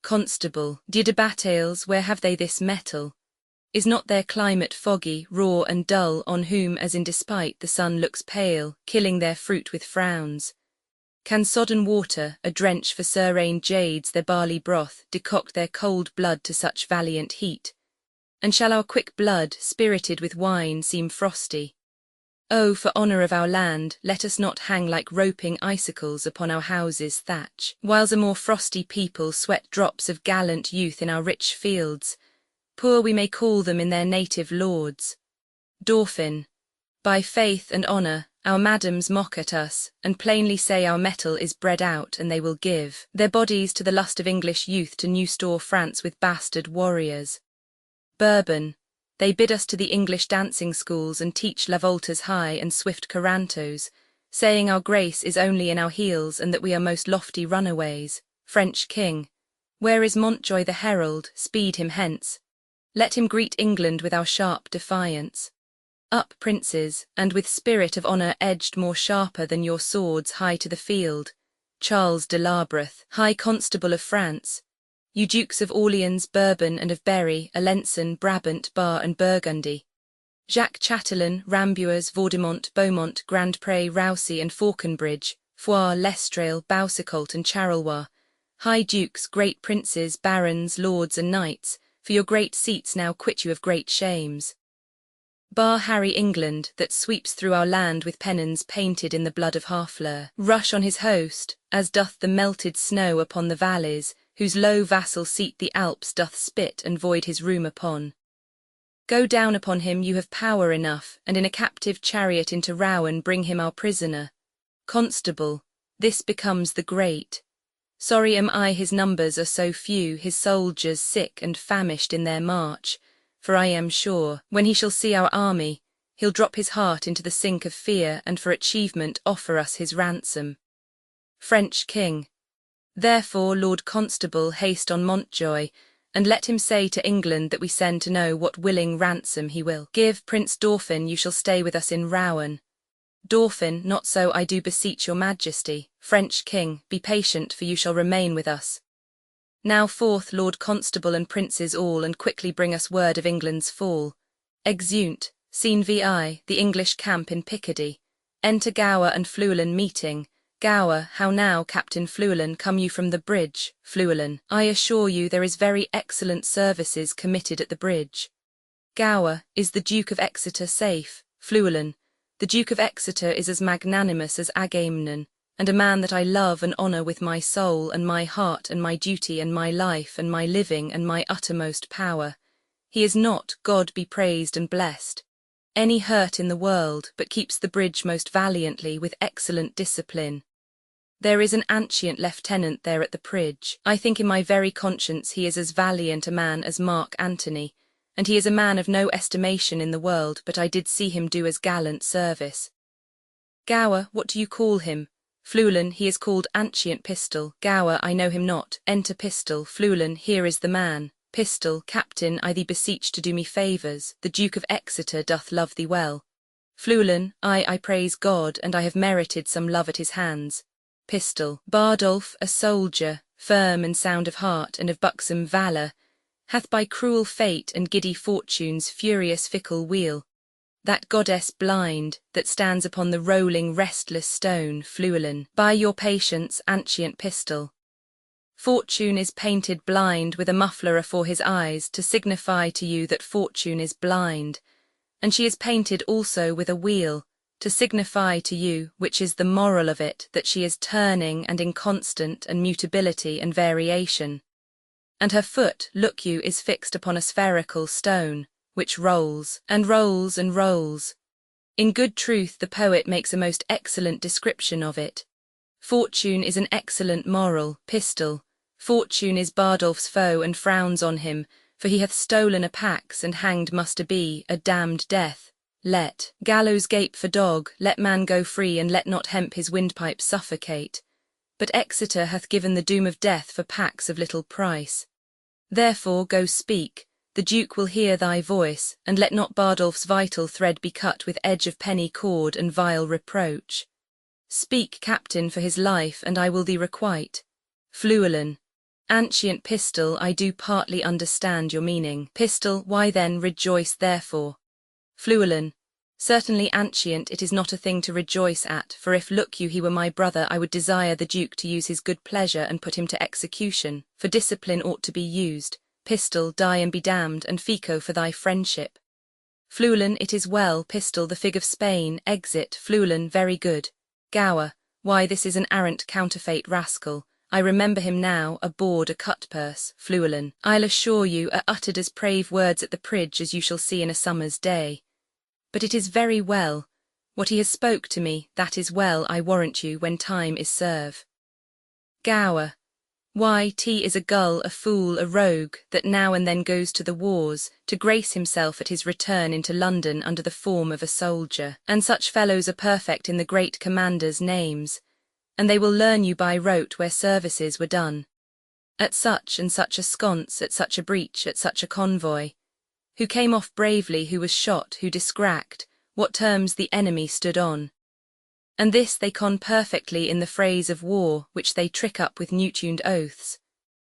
Constable, dear de Batails, where have they this metal? Is not their climate foggy, raw and dull, on whom, as in despite, the sun looks pale, killing their fruit with frowns? Can sodden water, a drench for serene jades, their barley broth, decoct their cold blood to such valiant heat? And shall our quick blood, spirited with wine, seem frosty? Oh, for honour of our land, let us not hang like roping icicles upon our houses' thatch, whiles a more frosty people sweat drops of gallant youth in our rich fields. Poor we may call them in their native lords. Dauphin, by faith and honour, our madams mock at us, and plainly say our metal is bred out, and they will give their bodies to the lust of English youth to new store France with bastard warriors. Bourbon, they bid us to the English dancing schools and teach la voltas high and swift corantos, saying our grace is only in our heels and that we are most lofty runaways. French King, where is Montjoy the herald? Speed him hence. Let him greet England with our sharp defiance. Up, princes, and with spirit of honour edged more sharper than your swords, high to the field. Charles de Labreth, High Constable of France. You Dukes of Orleans, Bourbon, and of Berry, Alençon, Brabant, Bar, and Burgundy. Jacques Chatelain, Rambures, Vaudemont, Beaumont, Grandpré, Rousey, and Faulconbridge, Foix, Lestrade, Boucicault, and Charleroi. High Dukes, great princes, barons, lords, and knights, for your great seats now quit you of great shames. Bar Harry England, that sweeps through our land with pennons painted in the blood of Harfleur, rush on his host, as doth the melted snow upon the valleys, whose low vassal seat the Alps doth spit and void his room upon. Go down upon him, you have power enough, and in a captive chariot into Rouen bring him our prisoner. Constable, this becomes the great. Sorry am I his numbers are so few, his soldiers sick and famished in their march, for I am sure, when he shall see our army, he'll drop his heart into the sink of fear, and for achievement offer us his ransom. French King. Therefore, Lord Constable, haste on Montjoy, and let him say to England that we send to know what willing ransom he will give. Prince Dauphin, you shall stay with us in Rouen. Dauphin, not so, I do beseech your majesty. French King, be patient, for you shall remain with us. Now forth, Lord Constable and princes all, and quickly bring us word of England's fall. Exeunt, scene vi, the English camp in Picardy. Enter Gower and Fluellen meeting. Gower, how now, Captain Fluellen, come you from the bridge? Fluellen, I assure you there is very excellent services committed at the bridge. Gower, is the Duke of Exeter safe? Fluellen, the Duke of Exeter is as magnanimous as Agamemnon, and a man that I love and honour with my soul and my heart and my duty and my life and my living and my uttermost power. He is not, God be praised and blessed, any hurt in the world, but keeps the bridge most valiantly with excellent discipline. There is an ancient lieutenant there at the bridge. I think in my very conscience he is as valiant a man as Mark Antony, and he is a man of no estimation in the world, but I did see him do as gallant service. Gower, what do you call him? Fluellen, he is called Ancient Pistol. Gower, I know him not. Enter Pistol. Fluellen, here is the man. Pistol, Captain, I thee beseech to do me favours. The Duke of Exeter doth love thee well. Fluellen, I praise God, and I have merited some love at his hands. Pistol, Bardolph, a soldier, firm and sound of heart and of buxom valour, hath by cruel fate and giddy fortune's furious fickle wheel, that goddess blind, that stands upon the rolling restless stone, Fluellen, by your patience, Ancient Pistol. Fortune is painted blind with a muffler afore his eyes, to signify to you that Fortune is blind, and she is painted also with a wheel, to signify to you, which is the moral of it, that she is turning and inconstant and mutability and variation. And her foot, look you, is fixed upon a spherical stone, which rolls, and rolls, and rolls. In good truth the poet makes a most excellent description of it. Fortune is an excellent moral. Pistol, Fortune is Bardolph's foe and frowns on him, for he hath stolen a pax and hanged must be, a damned death. Let gallows gape for dog, let man go free, and let not hemp his windpipe suffocate. But Exeter hath given the doom of death for pax of little price. Therefore go speak, the Duke will hear thy voice, and let not Bardolph's vital thread be cut with edge of penny cord and vile reproach. Speak, Captain, for his life, and I will thee requite. Fluellen, Ancient Pistol, I do partly understand your meaning. Pistol, why then rejoice therefore? Fluellen, certainly, Ancient, it is not a thing to rejoice at, for if, look you, he were my brother, I would desire the Duke to use his good pleasure and put him to execution, for discipline ought to be used. Pistol, die and be damned, and Fico for thy friendship. Fluellen, it is well. Pistol, the fig of Spain. Exit. Fluellen, very good. Gower, why this is an arrant counterfeit rascal. I remember him now, a bawd, a cutpurse. Fluellen, I'll assure you, uttered as brave words at the bridge as you shall see in a summer's day. But it is very well. What he has spoke to me, that is well, I warrant you, when time is serve. Gower, why, T is a gull, a fool, a rogue, that now and then goes to the wars, to grace himself at his return into London under the form of a soldier. And such fellows are perfect in the great commanders' names, and they will learn you by rote where services were done. At such and such a sconce, at such a breach, at such a convoy. Who came off bravely, who was shot, who discracked, what terms the enemy stood on. And this they con perfectly in the phrase of war, which they trick up with new-tuned oaths.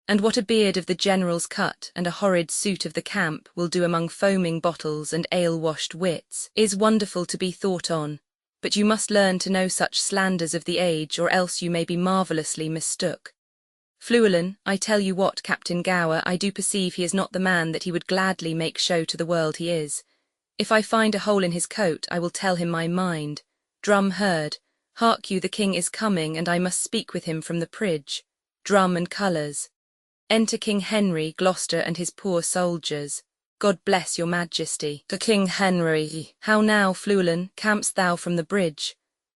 And what a beard of the general's cut, and a horrid suit of the camp, will do among foaming bottles and ale-washed wits, is wonderful to be thought on. But you must learn to know such slanders of the age, or else you may be marvellously mistook. Fluellen, I tell you what, Captain Gower, I do perceive he is not the man that he would gladly make show to the world he is. If I find a hole in his coat, I will tell him my mind. Drum heard, hark you, the king is coming, and I must speak with him from the pridge. Drum and colours. Enter King Henry, Gloucester, and his poor soldiers. God bless your majesty. To King Henry. How now, Fluellen, camp'st thou from the bridge?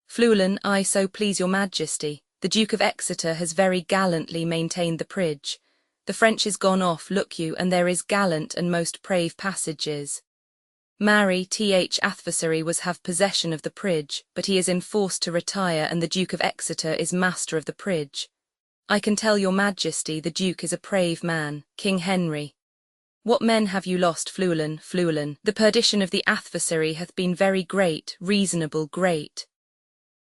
Fluellen, I so please your majesty. The Duke of Exeter has very gallantly maintained the pridge. The French is gone off, look you, and there is gallant and most brave passages. Marry, th adversary was have possession of the pridge, but he is enforced to retire, and the Duke of Exeter is master of the pridge. I can tell your majesty the Duke is a brave man, King Henry. What men have you lost, Fluellen, Fluellen? The perdition of the adversary hath been very great, reasonable great.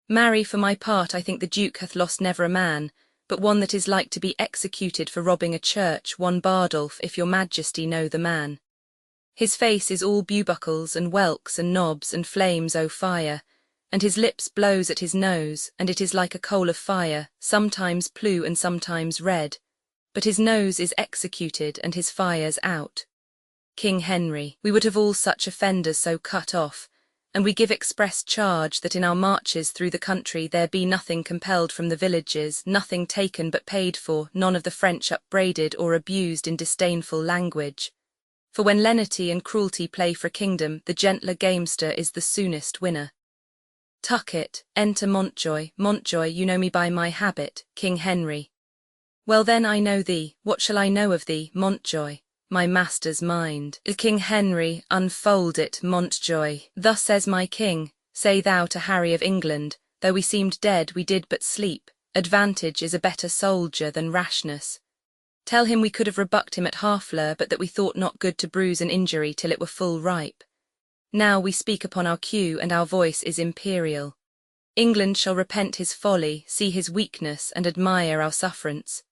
Marry, for my part, I think the Duke hath lost never a man, but one that is like to be executed for robbing a church, one Bardolph, if your majesty know the man. His face is all buckles and whelks and knobs and flames o' fire, and his lips blows at his nose, and it is like a coal of fire, sometimes blue and sometimes red, but his nose is executed and his fire's out. King Henry, we would have all such offenders so cut off, and we give express charge that in our marches through the country there be nothing compelled from the villages, nothing taken but paid for, none of the French upbraided or abused in disdainful language. For when lenity and cruelty play for a kingdom, the gentler gamester is the soonest winner. Tucket, enter Montjoy. Montjoy, you know me by my habit, King Henry. Well then I know thee. What shall I know of thee, Montjoy? My master's mind. King Henry, unfold it, Montjoy. Thus says my king, say thou to Harry of England, though we seemed dead we did but sleep, advantage is a better soldier than rashness. Tell him we could have rebucked him at Harfleur, but that we thought not good to bruise an injury till it were full ripe. Now we speak upon our cue, and our voice is imperial. England shall repent his folly, see his weakness, and admire our sufferance.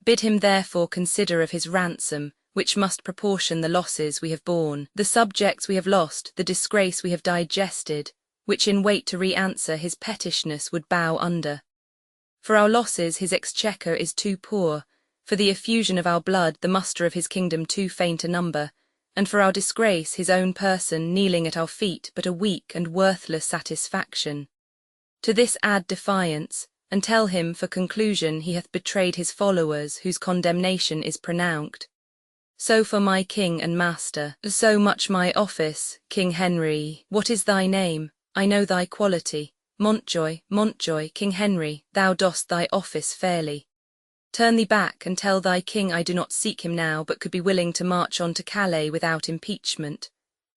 Bid him therefore consider of his ransom, which must proportion the losses we have borne, the subjects we have lost, the disgrace we have digested, which in wait to re-answer his pettishness would bow under. For our losses his exchequer is too poor, for the effusion of our blood the muster of his kingdom too faint a number, and for our disgrace his own person kneeling at our feet but a weak and worthless satisfaction. To this add defiance, and tell him for conclusion he hath betrayed his followers whose condemnation is pronounced. So for my king and master, so much my office, King Henry. What is thy name? I know thy quality. Montjoy, Montjoy, King Henry, thou dost thy office fairly. Turn thee back and tell thy king I do not seek him now, but could be willing to march on to Calais without impeachment.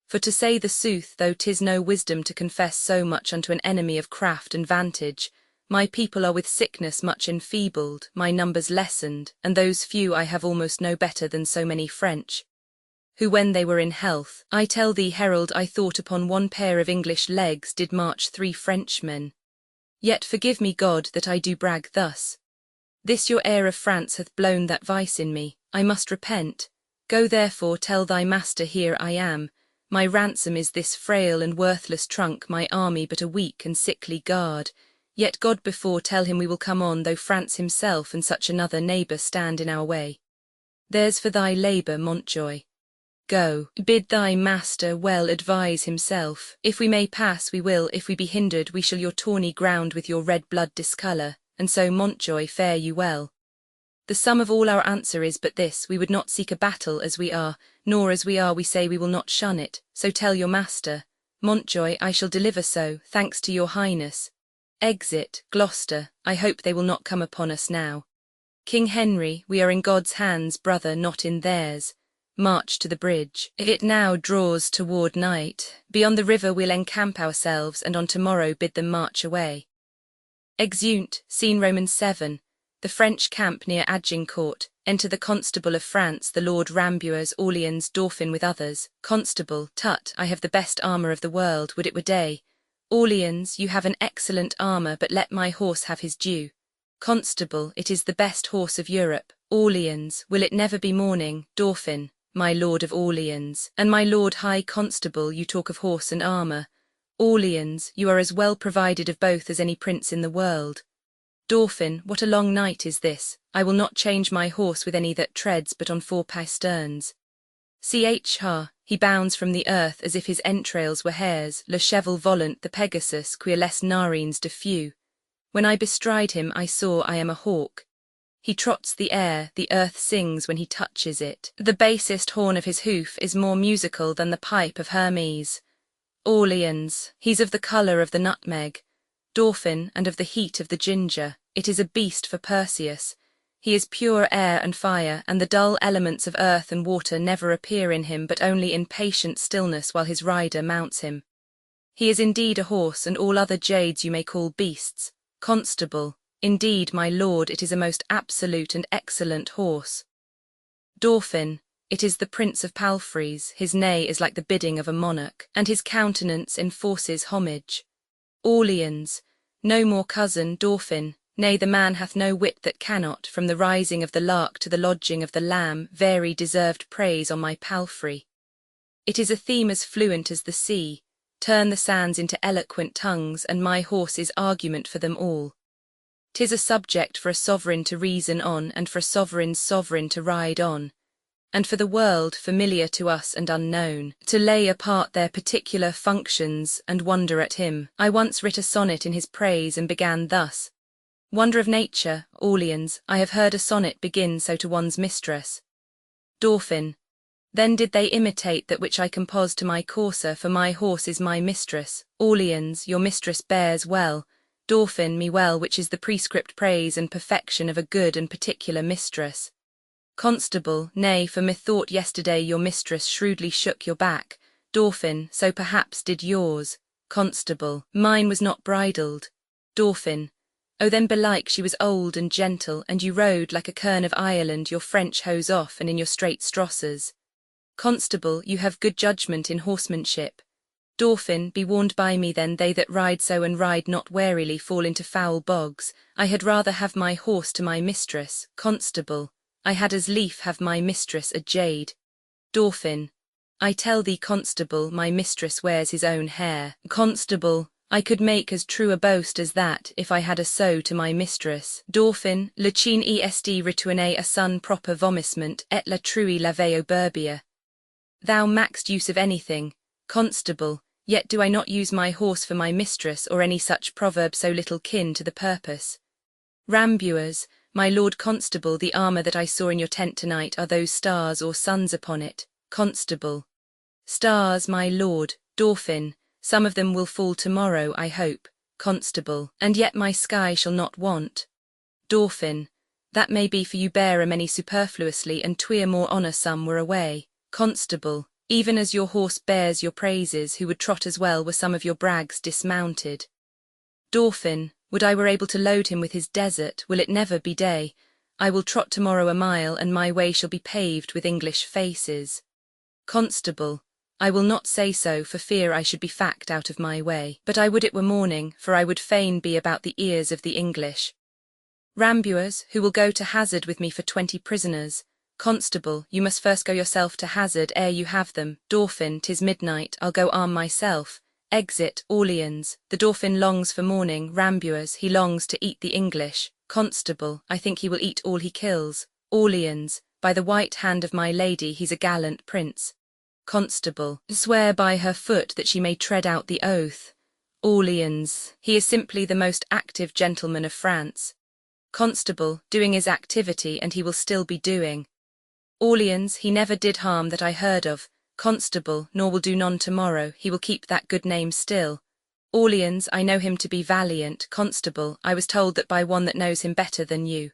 For to say the sooth, though 'tis no wisdom to confess so much unto an enemy of craft and vantage, my people are with sickness much enfeebled, my numbers lessened, and those few I have almost no better than so many French, who when they were in health, I tell thee, herald, I thought upon one pair of English legs did march 3 Frenchmen. Yet forgive me God that I do brag thus. This your heir of France hath blown that vice in me, I must repent. Go therefore tell thy master here I am, my ransom is this frail and worthless trunk, my army but a weak and sickly guard. Yet God before tell him we will come on, though France himself and such another neighbour stand in our way. There's for thy labour, Montjoy. Go, bid thy master well advise himself. If we may pass we will, if we be hindered we shall your tawny ground with your red blood discolour, and so Montjoy fare you well. The sum of all our answer is but this, we would not seek a battle as we are, nor as we are we say we will not shun it, so tell your master. Montjoy, I shall deliver so, thanks to your highness. Exit, Gloucester, I hope they will not come upon us now. King Henry, we are in God's hands, brother, not in theirs. March to the bridge. It now draws toward night. Beyond the river we'll encamp ourselves, and on tomorrow bid them march away. Exeunt, scene Roman 7. The French camp near Agincourt. Enter the Constable of France, the Lord Rambures, Orleans, Dauphin with others. Constable, tut, I have the best armour of the world, would it were day. Orleans, you have an excellent armour, but let my horse have his due. Constable, it is the best horse of Europe. Orleans, will it never be morning? Dauphin, my Lord of Orleans, and my Lord High Constable, you talk of horse and armour. Orleans, you are as well provided of both as any prince in the world. Dauphin, what a long night is this! I will not change my horse with any that treads but on 4 pasterns. Ch. He bounds from the earth as if his entrails were hares, le cheval volant the Pegasus, quia les narines de few. When I bestride him I saw I am a hawk. He trots the air, the earth sings when he touches it. The basest horn of his hoof is more musical than the pipe of Hermes. Orleans, he's of the colour of the nutmeg. Dauphin, and of the heat of the ginger. It is a beast for Perseus. He is pure air and fire, and the dull elements of earth and water never appear in him but only in patient stillness while his rider mounts him. He is indeed a horse, and all other jades you may call beasts. Constable, indeed, my lord, it is a most absolute and excellent horse. Dauphin, it is the prince of palfreys, his neigh is like the bidding of a monarch, and his countenance enforces homage. Orleans, no more cousin, Dauphin, nay, the man hath no wit that cannot, from the rising of the lark to the lodging of the lamb, vary deserved praise on my palfrey. It is a theme as fluent as the sea, turn the sands into eloquent tongues, and my horse is argument for them all. 'Tis a subject for a sovereign to reason on, and for a sovereign's sovereign to ride on, and for the world, familiar to us and unknown, to lay apart their particular functions and wonder at him. I once writ a sonnet in his praise and began thus: Wonder of nature, Orleans, I have heard a sonnet begin so to one's mistress. Dauphin, then did they imitate that which I composed to my courser, for my horse is my mistress. Orleans, your mistress bears well, Dauphin me well, which is the prescript praise and perfection of a good and particular mistress. Constable, nay, for methought yesterday your mistress shrewdly shook your back. Dauphin, so perhaps did yours. Constable, mine was not bridled. Dauphin, oh then belike she was old and gentle, and you rode like a kern of Ireland, your French hose off and in your straight strosses. Constable, you have good judgment in horsemanship. Dauphin, be warned by me then, they that ride so and ride not warily fall into foul bogs. I had rather have my horse to my mistress. Constable, I had as lief have my mistress a jade. Dauphin, I tell thee, Constable, my mistress wears his own hair. Constable, I could make as true a boast as that, if I had a sow to my mistress. Dauphin, le chien est retourné a son proper vomissement, et la trui lave au burbia. Thou mak'st use of anything, Constable, yet do I not use my horse for my mistress, or any such proverb so little kin to the purpose. Rambuers, my lord Constable, the armour that I saw in your tent tonight, are those stars or suns upon it? Constable. Stars, my lord. Dauphin, some of them will fall tomorrow, I hope. Constable. And yet my sky shall not want. Dauphin. That may be, for you bear a many superfluously, and twere more honour some were away. Constable. Even as your horse bears your praises, who would trot as well were some of your brags dismounted. Dauphin. Would I were able to load him with his desert, will it never be day? I will trot tomorrow a mile, and my way shall be paved with English faces. Constable, I will not say so, for fear I should be fact out of my way, but I would it were morning, for I would fain be about the ears of the English. Rambuers, who will go to hazard with me for 20 prisoners? Constable, you must first go yourself to hazard ere you have them. Dauphin, 'tis midnight, I'll go arm myself. Exit, Orleans. The Dauphin longs for morning. Rambuers, he longs to eat the English. Constable, I think he will eat all he kills. Orleans, by the white hand of my lady, he's a gallant prince. Constable, swear by her foot that she may tread out the oath. Orleans, he is simply the most active gentleman of France. Constable, doing his activity, and he will still be doing. Orleans, he never did harm that I heard of. Constable, nor will do none tomorrow, he will keep that good name still. Orleans, I know him to be valiant. Constable, I was told that by one that knows him better than you.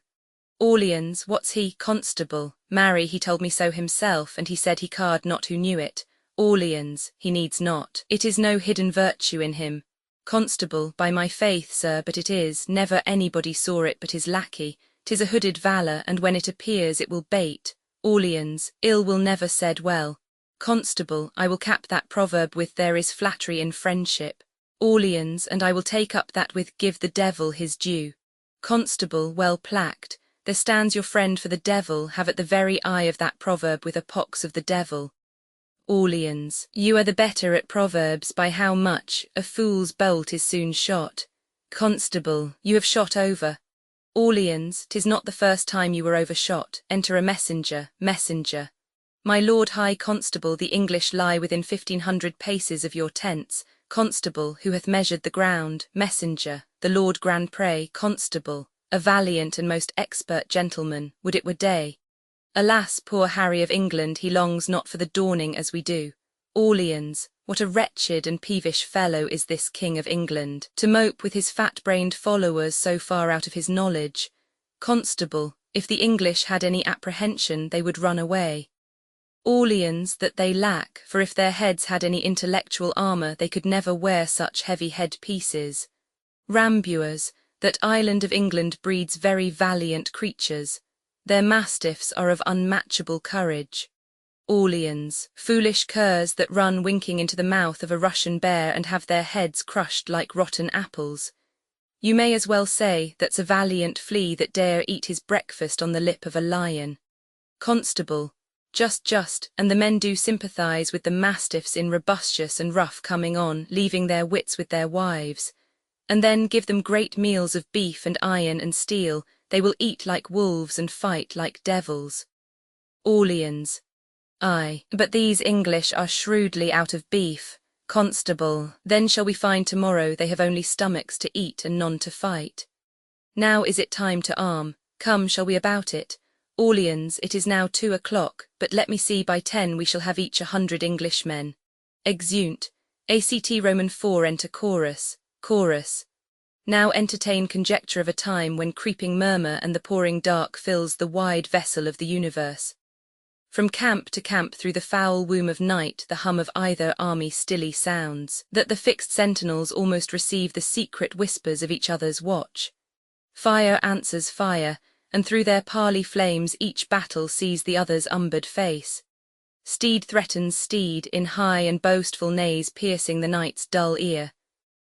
Orleans, what's he? Constable, marry, he told me so himself, and he said he card not who knew it. Orleans, he needs not, it is no hidden virtue in him. Constable, by my faith, sir, but it is, never anybody saw it but his lackey. 'Tis a hooded valour, and when it appears it will bait. Orleans, ill will never said well. Constable, I will cap that proverb with there is flattery in friendship. Orleans, and I will take up that with give the devil his due. Constable, well placked, there stands your friend for the devil, have at the very eye of that proverb with a pox of the devil. Orleans, you are the better at proverbs, by how much? A fool's bolt is soon shot. Constable, you have shot over. Orleans, 'tis not the first time you were overshot. Enter a messenger, messenger. My Lord High Constable, the English lie within 1500 paces of your tents. Constable, who hath measured the ground, messenger, the Lord Grand Pré, Constable, a valiant and most expert gentleman, would it were day. Alas, poor Harry of England, he longs not for the dawning as we do. Orleans, what a wretched and peevish fellow is this King of England, to mope with his fat-brained followers so far out of his knowledge. Constable, if the English had any apprehension, they would run away. Orleans, that they lack, for if their heads had any intellectual armour, they could never wear such heavy head-pieces. Rambuers, that island of England breeds very valiant creatures. Their mastiffs are of unmatchable courage. Orleans, foolish curs that run winking into the mouth of a Russian bear and have their heads crushed like rotten apples. You may as well say that's a valiant flea that dare eat his breakfast on the lip of a lion. Constable, just, and the men do sympathise with the mastiffs in robustious and rough coming on, leaving their wits with their wives. And then give them great meals of beef and iron and steel, they will eat like wolves and fight like devils. Orleans, aye, but these English are shrewdly out of beef. Constable, then shall we find tomorrow they have only stomachs to eat and none to fight. Now is it time to arm, come shall we about it. Orleans, it is now 2 o'clock, but let me see by 10 we shall have each 100 Englishmen. Exeunt. ACT Roman 4 enter chorus, chorus. Now entertain conjecture of a time when creeping murmur and the pouring dark fills the wide vessel of the universe. From camp to camp through the foul womb of night the hum of either army stilly sounds, that the fixed sentinels almost receive the secret whispers of each other's watch. Fire answers fire, and through their parley flames each battle sees the other's umbered face. Steed threatens steed in high and boastful neighs piercing the night's dull ear.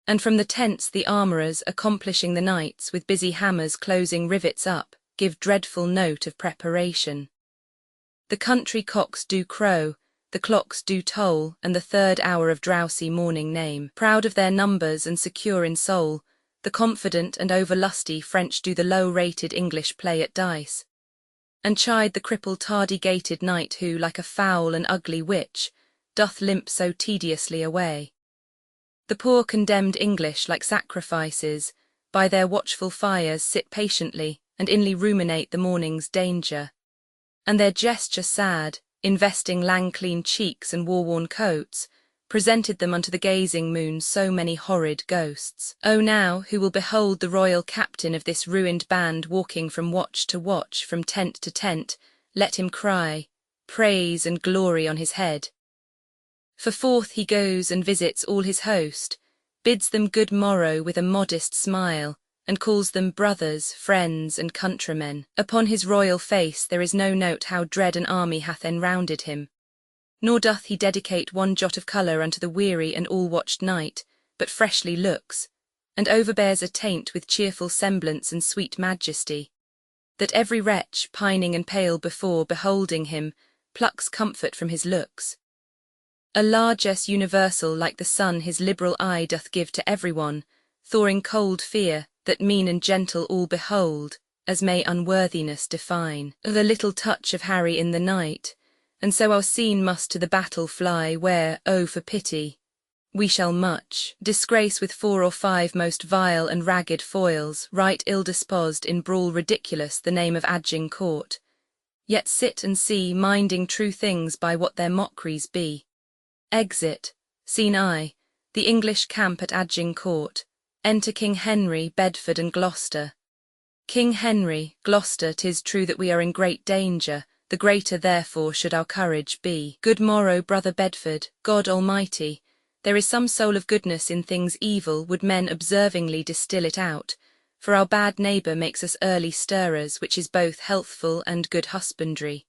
And from the tents the armourers, accomplishing the nights with busy hammers closing rivets up, give dreadful note of preparation. The country cocks do crow, the clocks do toll, and the 3rd hour of drowsy morning name. Proud of their numbers and secure in soul, the confident and over-lusty French do the low-rated English play at dice, and chide the crippled tardy-gated knight who, like a foul and ugly witch, doth limp so tediously away. The poor condemned English, like sacrifices, by their watchful fires sit patiently and inly ruminate the morning's danger. And their gesture sad, investing lang-clean cheeks and war-worn coats, presented them unto the gazing moon so many horrid ghosts. O now, who will behold the royal captain of this ruined band walking from watch to watch, from tent to tent, let him cry, praise and glory on his head. For forth he goes and visits all his host, bids them good morrow with a modest smile, and calls them brothers, friends, and countrymen. Upon his royal face there is no note how dread an army hath enrounded him. Nor doth he dedicate one jot of colour unto the weary and all-watched night, but freshly looks, and overbears a taint with cheerful semblance and sweet majesty, that every wretch, pining and pale before beholding him, plucks comfort from his looks. A largess universal like the sun his liberal eye doth give to every one, thawing cold fear, that mean and gentle all behold, as may unworthiness define. The little touch of Harry in the night, and so our scene must to the battle fly, where, oh for pity, we shall much disgrace with 4 or 5 most vile and ragged foils, right ill-disposed in brawl ridiculous the name of Agincourt, yet sit and see minding true things by what their mockeries be. Exit, scene I, the English camp at Agincourt. Enter King Henry, Bedford and Gloucester. King Henry, Gloucester, 'tis true that we are in great danger, the greater therefore should our courage be. Good morrow, brother Bedford, God Almighty, there is some soul of goodness in things evil, would men observingly distill it out, for our bad neighbour makes us early stirrers, which is both healthful and good husbandry.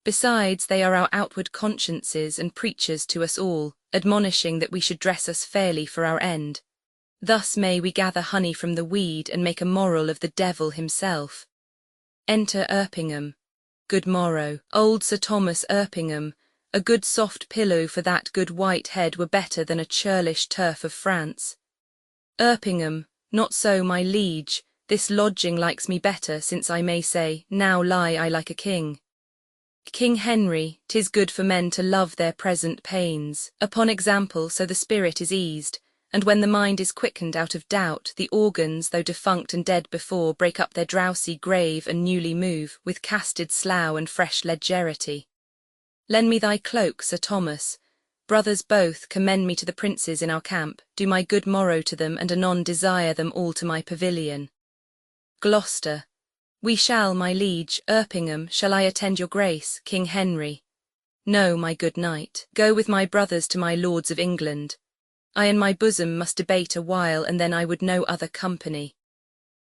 Besides, they are our outward consciences and preachers to us all, admonishing that we should dress us fairly for our end. Thus may we gather honey from the weed and make a moral of the devil himself. Enter Erpingham. Good morrow, old Sir Thomas Erpingham, a good soft pillow for that good white head were better than a churlish turf of France. Erpingham, not so my liege, this lodging likes me better, since I may say, now lie I like a king. King Henry, 'tis good for men to love their present pains, upon example so the spirit is eased, and when the mind is quickened out of doubt, the organs, though defunct and dead before, break up their drowsy grave and newly move, with casted slough and fresh legerity. Lend me thy cloak, Sir Thomas. Brothers both, commend me to the princes in our camp, do my good morrow to them, and anon desire them all to my pavilion. Gloucester. We shall, my liege. Erpingham, shall I attend your grace, King Henry? No, my good knight, go with my brothers to my lords of England. I in my bosom must debate a while, and then I would no other company.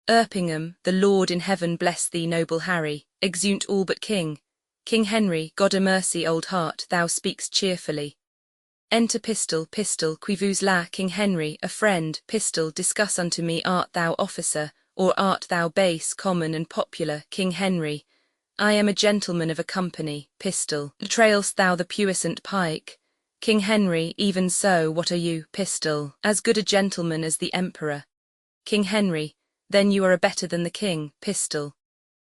Erpingham, the Lord in heaven bless thee, noble Harry, exeunt all but king. King Henry, God a mercy, old heart, thou speakst cheerfully. Enter Pistol, qui vous la, King Henry, a friend, Pistol, discuss unto me, art thou officer, or art thou base, common and popular, King Henry? I am a gentleman of a company, Pistol. Trailst thou the puissant pike? King Henry, even so, what are you, Pistol? As good a gentleman as the emperor. King Henry, then you are a better than the king, Pistol.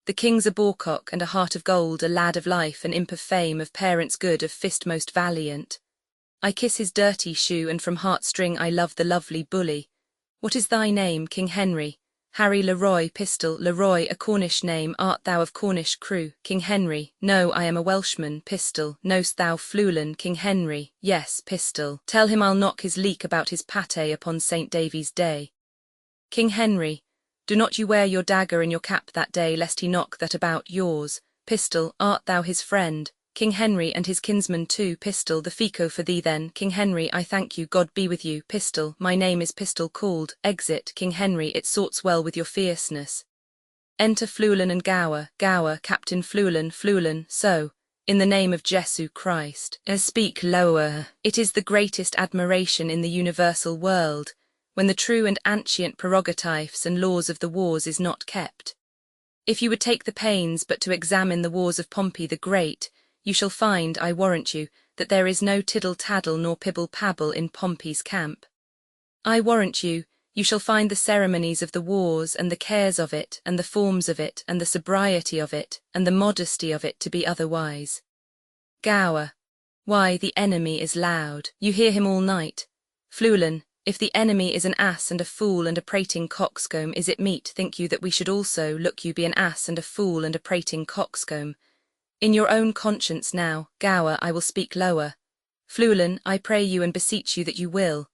The king's a borecock and a heart of gold, a lad of life, an imp of fame, of parents good, of fist most valiant. I kiss his dirty shoe, and from heartstring I love the lovely bully. What is thy name, King Henry? Harry Leroy, Pistol. Leroy, a Cornish name, art thou of Cornish crew? King Henry, no, I am a Welshman, Pistol. Knowst thou Fluellen, King Henry? Yes, Pistol. Tell him I'll knock his leek about his pate upon St. Davy's day. King Henry, do not you wear your dagger in your cap that day, lest he knock that about yours. Pistol, art thou his friend? King Henry, and his kinsman too, Pistol. The fico for thee then, King Henry, I thank you, God be with you, Pistol. My name is Pistol called. Exit, King Henry, it sorts well with your fierceness. Enter Fluellen and Gower. Gower, Captain Fluellen. Fluellen, so, in the name of Jesu Christ, speak lower. It is the greatest admiration in the universal world, when the true and ancient prerogatives and laws of the wars is not kept. If you would take the pains but to examine the wars of Pompey the Great, you shall find, I warrant you, that there is no tiddle-taddle nor pibble-pabble in Pompey's camp. I warrant you, you shall find the ceremonies of the wars, and the cares of it, and the forms of it, and the sobriety of it, and the modesty of it to be otherwise. Gower. Why, the enemy is loud. You hear him all night. Fluellen, if the enemy is an ass and a fool and a prating coxcomb, is it meet, think you, that we should also, look you, be an ass and a fool and a prating coxcomb? In your own conscience now, Gower, I will speak lower. Fluellen, I pray you and beseech you that you will.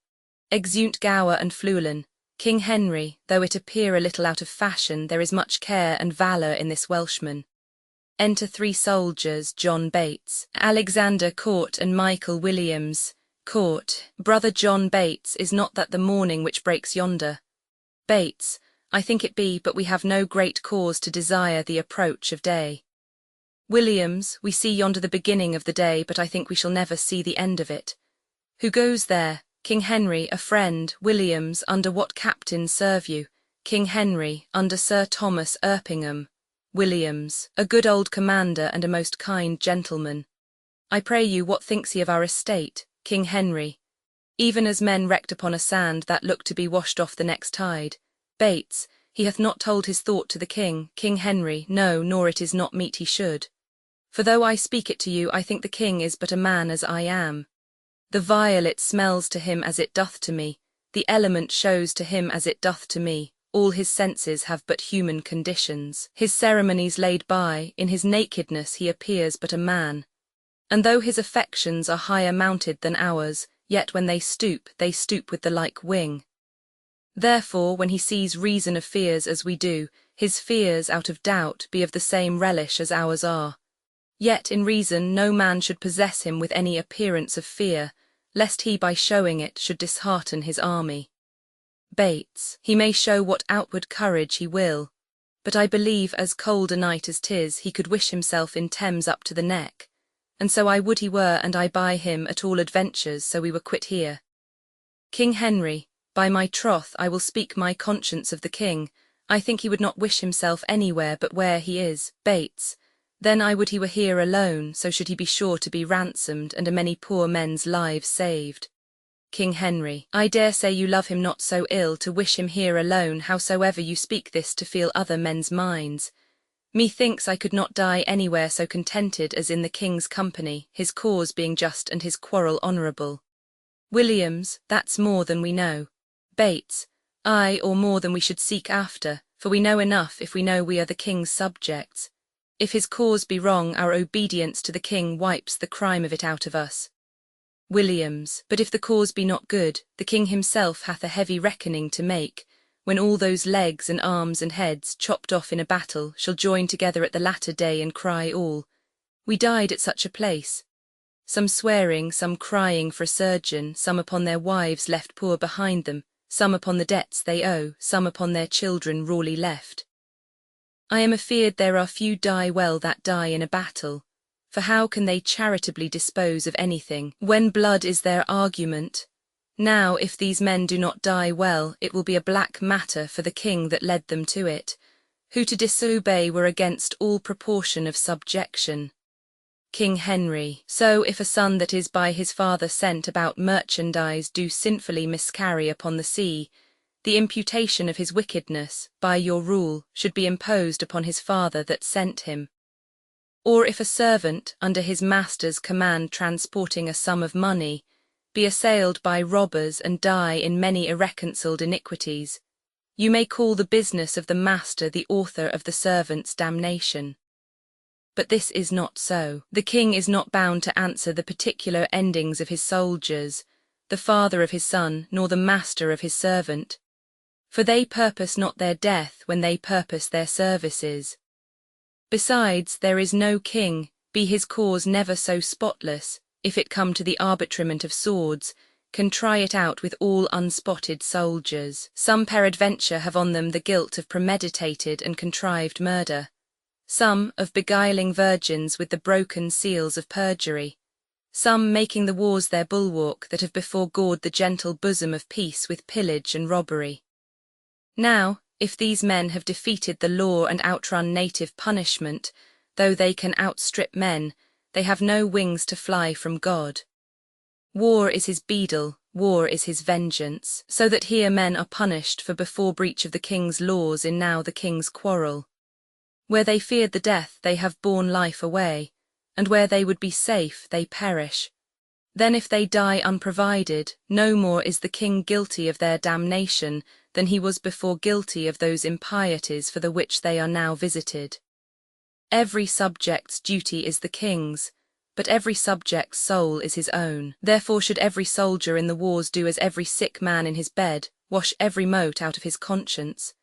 Exeunt Gower and Fluellen. King Henry, though it appear a little out of fashion, there is much care and valour in this Welshman. Enter 3 soldiers, John Bates, Alexander Court, and Michael Williams. Court, brother John Bates, is not that the morning which breaks yonder? Bates, I think it be, but we have no great cause to desire the approach of day. Williams, we see yonder the beginning of the day, but I think we shall never see the end of it. Who goes there? King Henry, a friend. Williams, under what captain serve you? King Henry, under Sir Thomas Erpingham. Williams, a good old commander and a most kind gentleman. I pray you, what thinks he of our estate? King Henry, even as men wrecked upon a sand that look to be washed off the next tide. Bates, he hath not told his thought to the king. King Henry, no, nor it is not meet he should. For though I speak it to you, I think the king is but a man as I am. The violet smells to him as it doth to me, the element shows to him as it doth to me, all his senses have but human conditions. His ceremonies laid by, in his nakedness he appears but a man. And though his affections are higher mounted than ours, yet when they stoop with the like wing. Therefore, when he sees reason of fears as we do, his fears, out of doubt, be of the same relish as ours are. Yet in reason no man should possess him with any appearance of fear, lest he by showing it should dishearten his army. Bates, he may show what outward courage he will, but I believe as cold a night as 'tis he could wish himself in Thames up to the neck, and so I would he were, and I by him at all adventures, so we were quit here. King Henry, by my troth I will speak my conscience of the king, I think he would not wish himself anywhere but where he is. Bates, then I would he were here alone, so should he be sure to be ransomed, and a many poor men's lives saved. King Henry. I dare say you love him not so ill to wish him here alone, howsoever you speak this to feel other men's minds. Methinks I could not die anywhere so contented as in the king's company, his cause being just and his quarrel honourable. Williams, that's more than we know. Bates, aye, or more than we should seek after, for we know enough if we know we are the king's subjects. If his cause be wrong, our obedience to the king wipes the crime of it out of us. Williams, but if the cause be not good, the king himself hath a heavy reckoning to make, when all those legs and arms and heads, chopped off in a battle, shall join together at the latter day and cry all, "We died at such a place." Some swearing, some crying for a surgeon, some upon their wives left poor behind them, some upon the debts they owe, some upon their children rawly left. I am afeard there are few die well that die in a battle, for how can they charitably dispose of anything, when blood is their argument? Now, if these men do not die well, it will be a black matter for the king that led them to it, who to disobey were against all proportion of subjection. King Henry. So if a son that is by his father sent about merchandise do sinfully miscarry upon the sea, the imputation of his wickedness, by your rule, should be imposed upon his father that sent him. Or if a servant, under his master's command transporting a sum of money, be assailed by robbers and die in many irreconciled iniquities, you may call the business of the master the author of the servant's damnation. But this is not so. The king is not bound to answer the particular endings of his soldiers, the father of his son, nor the master of his servant. For they purpose not their death when they purpose their services. Besides, there is no king, be his cause never so spotless, if it come to the arbitrament of swords, can try it out with all unspotted soldiers. Some peradventure have on them the guilt of premeditated and contrived murder. Some of beguiling virgins with the broken seals of perjury. Some making the wars their bulwark that have before gored the gentle bosom of peace with pillage and robbery. Now, if these men have defeated the law and outrun native punishment, though they can outstrip men, they have no wings to fly from God. War is his beadle, war is his vengeance, so that here men are punished for before breach of the king's laws in now the king's quarrel. Where they feared the death they have borne life away, and where they would be safe they perish. Then if they die unprovided, no more is the king guilty of their damnation than he was before guilty of those impieties for the which they are now visited. Every subject's duty is the king's, but every subject's soul is his own. Therefore should every soldier in the wars do as every sick man in his bed, wash every mote out of his conscience.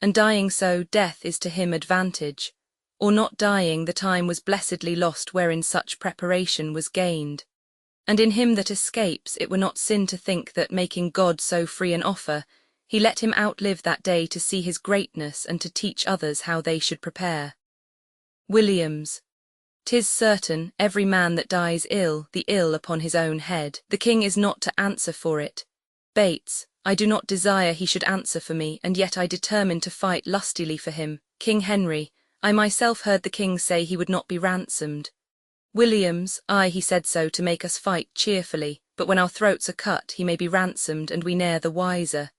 And dying so, death is to him advantage, or not dying, the time was blessedly lost wherein such preparation was gained. And in him that escapes, it were not sin to think that, making God so free an offer, he let him outlive that day to see his greatness and to teach others how they should prepare. Williams. 'Tis certain, every man that dies ill, the ill upon his own head. The king is not to answer for it. Bates. I do not desire he should answer for me, and yet I determine to fight lustily for him. King Henry. I myself heard the king say he would not be ransomed. Williams. Aye, he said so to make us fight cheerfully, but when our throats are cut he may be ransomed and we ne'er the wiser.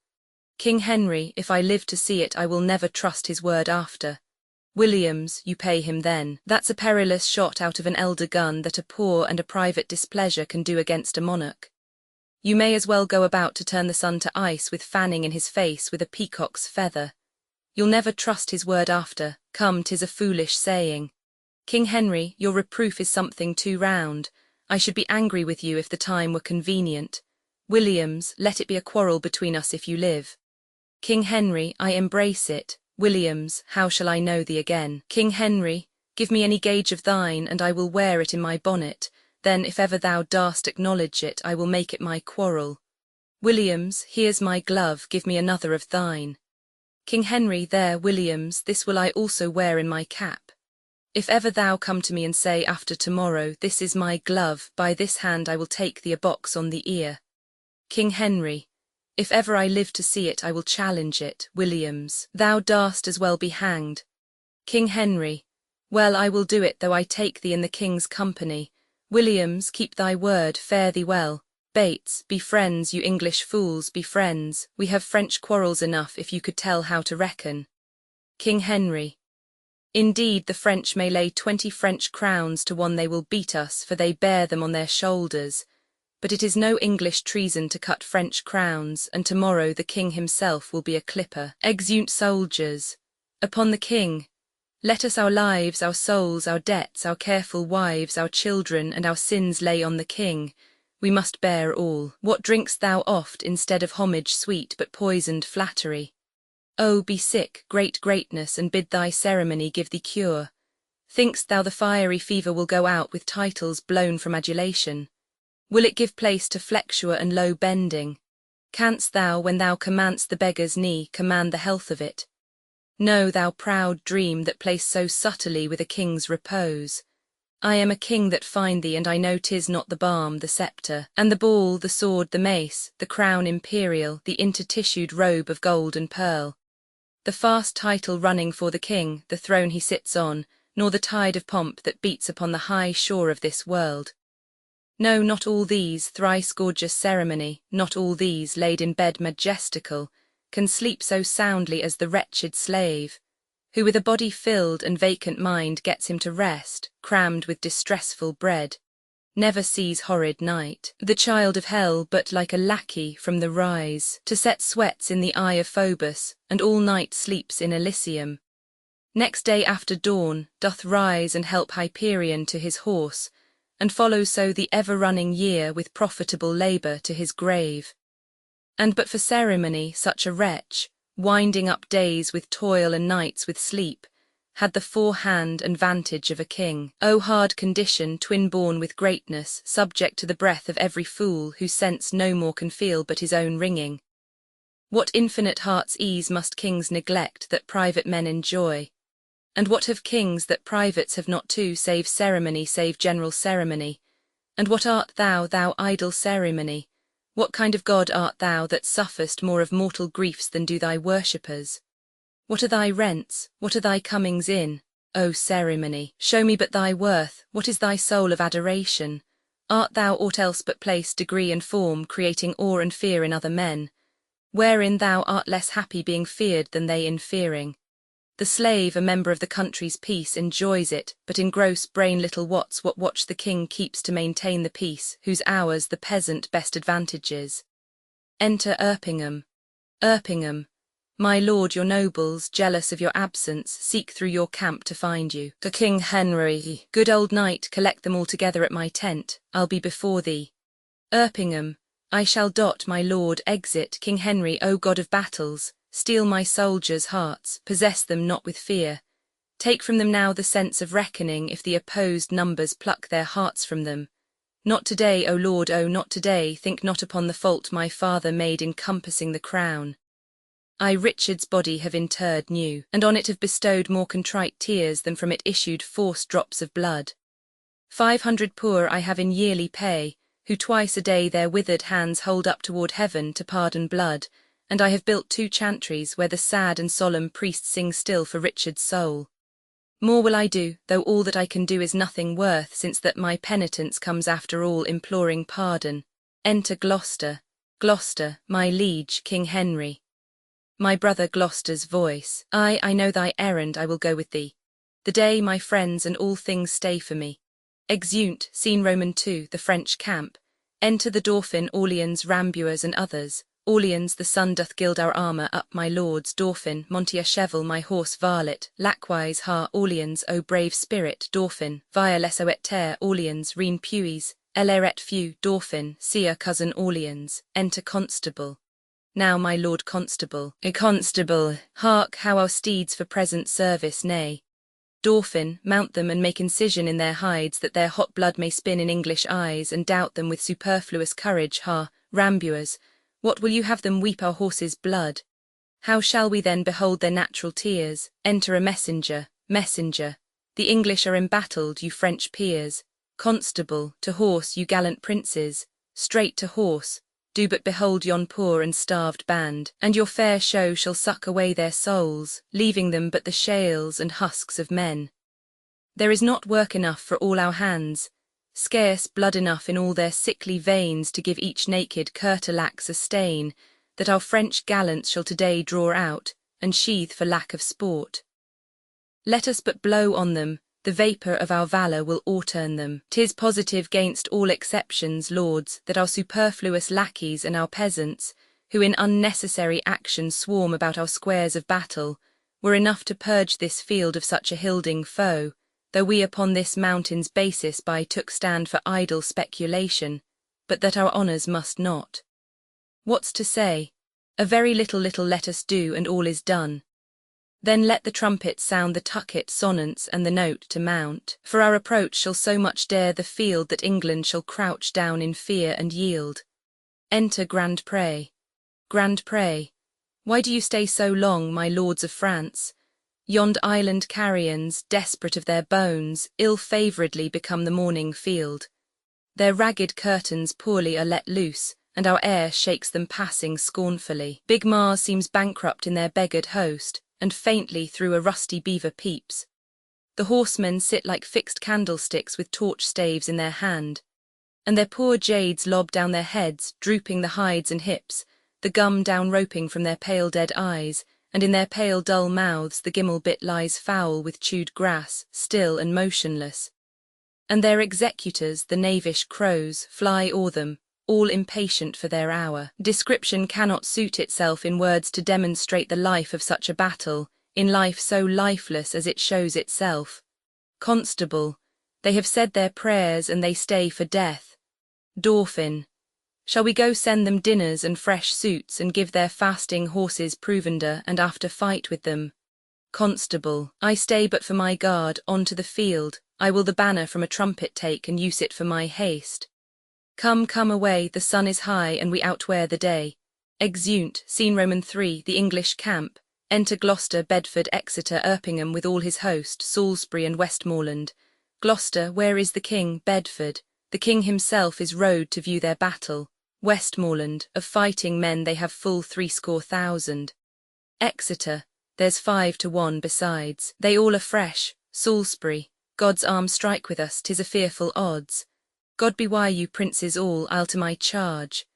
King Henry. If I live to see it I will never trust his word after. Williams. You pay him then. That's a perilous shot out of an elder gun that a poor and a private displeasure can do against a monarch. You may as well go about to turn the sun to ice with fanning in his face with a peacock's feather. You'll never trust his word after. Come, 'tis a foolish saying. King Henry, your reproof is something too round. I should be angry with you if the time were convenient. Williams, let it be a quarrel between us if you live. King Henry, I embrace it. Williams, how shall I know thee again? King Henry, give me any gage of thine, and I will wear it in my bonnet. Then, if ever thou darst acknowledge it, I will make it my quarrel. Williams, here's my glove, give me another of thine. King Henry, there, Williams, this will I also wear in my cap. If ever thou come to me and say after tomorrow, this is my glove, by this hand I will take thee a box on the ear. King Henry, if ever I live to see it I will challenge it. Williams, thou darst as well be hanged. King Henry, well, I will do it though I take thee in the king's company. Williams, keep thy word, fare thee well. Bates, be friends, you English fools, be friends, we have French quarrels enough if you could tell how to reckon. King Henry. Indeed the French may lay 20 French crowns to one they will beat us, for they bear them on their shoulders. But it is no English treason to cut French crowns, and tomorrow the king himself will be a clipper. Exeunt soldiers. Upon the king. Let us our lives, our souls, our debts, our careful wives, our children, and our sins lay on the king. We must bear all. What drink'st thou oft instead of homage sweet, but poisoned flattery? Oh, be sick, great greatness, and bid thy ceremony give thee cure. Think'st thou the fiery fever will go out with titles blown from adulation? Will it give place to flexure and low bending? Canst thou, when thou command'st the beggar's knee, command the health of it? No, thou proud dream that place so subtly with a king's repose. I am a king that find thee, and I know 'tis not the balm, the sceptre, and the ball, the sword, the mace, the crown imperial, the intertissued robe of gold and pearl. The fast title running for the king, the throne he sits on, nor the tide of pomp that beats upon the high shore of this world. No, not all these, thrice gorgeous ceremony, not all these, laid in bed majestical, can sleep so soundly as the wretched slave, who with a body filled and vacant mind gets him to rest, crammed with distressful bread, never sees horrid night, the child of hell, but like a lackey from the rise, to set sweats in the eye of Phobos, and all night sleeps in Elysium. Next day after dawn, doth rise and help Hyperion to his horse, and follow so the ever-running year with profitable labour to his grave. And but for ceremony, such a wretch, winding up days with toil and nights with sleep, had the forehand and vantage of a king. O hard condition, twin-born with greatness, subject to the breath of every fool, whose sense no more can feel but his own ringing. What infinite heart's ease must kings neglect that private men enjoy? And what have kings that privates have not too, save ceremony, save general ceremony? And what art thou, thou idle ceremony? What kind of God art thou that sufferest more of mortal griefs than do thy worshippers? What are thy rents, what are thy comings in, O ceremony? Show me but thy worth, what is thy soul of adoration? Art thou aught else but place, degree, and form, creating awe and fear in other men? Wherein thou art less happy being feared than they in fearing. The slave, a member of the country's peace, enjoys it, but in gross brain little wots what watch the king keeps to maintain the peace, whose hours the peasant best advantages. Enter Erpingham. Erpingham. My lord, your nobles, jealous of your absence, seek through your camp to find you. To King Henry. Good old knight, collect them all together at my tent, I'll be before thee. Erpingham. I shall dot, my lord, exit, King Henry, O God of battles. Steal my soldiers' hearts, possess them not with fear. Take from them now the sense of reckoning, if the opposed numbers pluck their hearts from them. Not today, O Lord, oh, not today, think not upon the fault my father made in compassing the crown. I Richard's body have interred new, and on it have bestowed more contrite tears than from it issued forced drops of blood. 500 poor I have in yearly pay, who twice a day their withered hands hold up toward heaven to pardon blood, and I have built 2 chantries where the sad and solemn priest sings still for Richard's soul. More will I do, though all that I can do is nothing worth, since that my penitence comes after all imploring pardon. Enter Gloucester. Gloucester, my liege, King Henry. My brother Gloucester's voice. I know thy errand, I will go with thee. The day, my friends, and all things stay for me. Exeunt, scene Roman 2, the French camp. Enter the Dauphin, Orleans, Rambuers, and others. Orleans, the sun doth gild our armour up, my lords. Dauphin, Montiacheval, my horse varlet. Laquais, ha, Orleans, O brave spirit. Dauphin, via les et terre, Orleans, Reine puis, eleret few. Dauphin, seer cousin Orleans. Enter Constable. Now, my lord Constable. A Constable, hark how our steeds for present service neigh. Dauphin, mount them and make incision in their hides, that their hot blood may spin in English eyes, and doubt them with superfluous courage. Ha, Rambuers, what will you have them weep our horses' blood? How shall we then behold their natural tears? Enter a messenger. Messenger. The English are embattled, you French peers. Constable, to horse, you gallant princes. Straight to horse. Do but behold yon poor and starved band, and your fair show shall suck away their souls, leaving them but the shales and husks of men. There is not work enough for all our hands. scarce blood enough in all their sickly veins to give each naked curtalax a stain, that our French gallants shall today draw out, and sheathe for lack of sport. Let us but blow on them, the vapour of our valour will o'erturn them. 'Tis positive 'gainst all exceptions, lords, that our superfluous lackeys and our peasants, who in unnecessary action swarm about our squares of battle, were enough to purge this field of such a hilding foe, though we upon this mountain's basis by took stand for idle speculation, but that our honours must not. What's to say? A very little let us do, and all is done. Then let the trumpet sound the tucket sonnets and the note to mount, for our approach shall so much dare the field that England shall crouch down in fear and yield. Enter Grand Pré. Grand Pré, why do you stay so long, my lords of France? Yond island carrions, desperate of their bones, ill-favouredly become the morning field. Their ragged curtains poorly are let loose, and our air shakes them passing scornfully. Big Mars seems bankrupt in their beggared host, and faintly through a rusty beaver peeps. The horsemen sit like fixed candlesticks with torch-staves in their hand, and their poor jades lob down their heads, drooping the hides and hips, the gum down roping from their pale dead eyes, and in their pale dull mouths the gimel bit lies foul with chewed grass, still and motionless. And their executors, the knavish crows, fly o'er them, all impatient for their hour. Description cannot suit itself in words to demonstrate the life of such a battle, in life so lifeless as it shows itself. Constable, they have said their prayers and they stay for death. Dauphin, shall we go send them dinners and fresh suits and give their fasting horses provender and after fight with them? Constable, I stay but for my guard, on to the field, I will the banner from a trumpet take and use it for my haste. Come, come away, the sun is high and we outwear the day. Exeunt, scene Roman 3, the English camp. Enter Gloucester, Bedford, Exeter, Erpingham with all his host, Salisbury and Westmoreland. Gloucester, where is the king? Bedford, the king himself is rode to view their battle. Westmoreland, of fighting men they have full 70,000. Exeter, there's 5 to 1 besides. They all are fresh. Salisbury, God's arm strike with us, 'tis a fearful odds. God be why you princes all, I'll to my charge.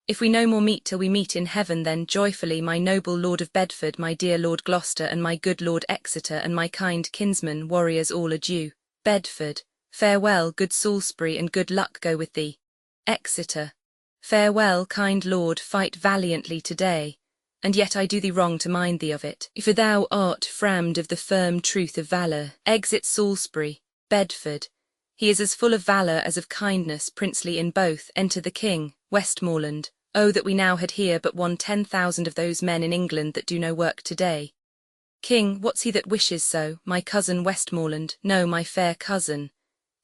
If we no more meet till we meet in heaven, then joyfully my noble Lord of Bedford, my dear Lord Gloucester, and my good Lord Exeter, and my kind kinsmen, warriors all adieu. Bedford, farewell, good Salisbury, and good luck go with thee. Exeter, farewell, kind lord, fight valiantly today, and yet I do thee wrong to mind thee of it, for thou art framed of the firm truth of valour. Exit Salisbury. Bedford, he is as full of valour as of kindness, princely in both. Enter the king. Westmoreland, oh that we now had here but 10,000 of those men in England that do no work today. King, what's he that wishes so? My cousin Westmoreland, no, my fair cousin.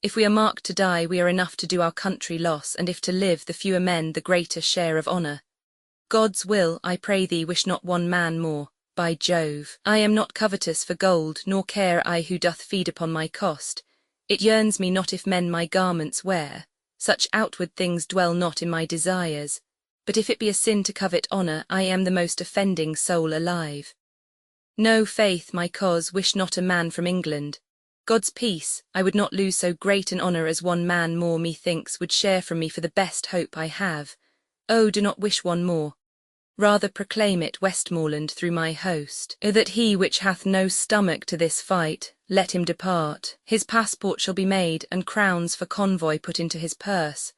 If we are marked to die, we are enough to do our country loss, and if to live, the fewer men the greater share of honour. God's will, I pray thee, wish not one man more. By Jove, I am not covetous for gold, nor care I who doth feed upon my cost. It yearns me not if men my garments wear, such outward things dwell not in my desires, but if it be a sin to covet honour, I am the most offending soul alive. No, faith, my cause, wish not a man from England. God's peace, I would not lose so great an honour as one man more, methinks, would share from me for the best hope I have. Oh, do not wish one more. Rather proclaim it, Westmoreland, through my host, that he which hath no stomach to this fight, let him depart. His passport shall be made, and crowns for convoy put into his purse.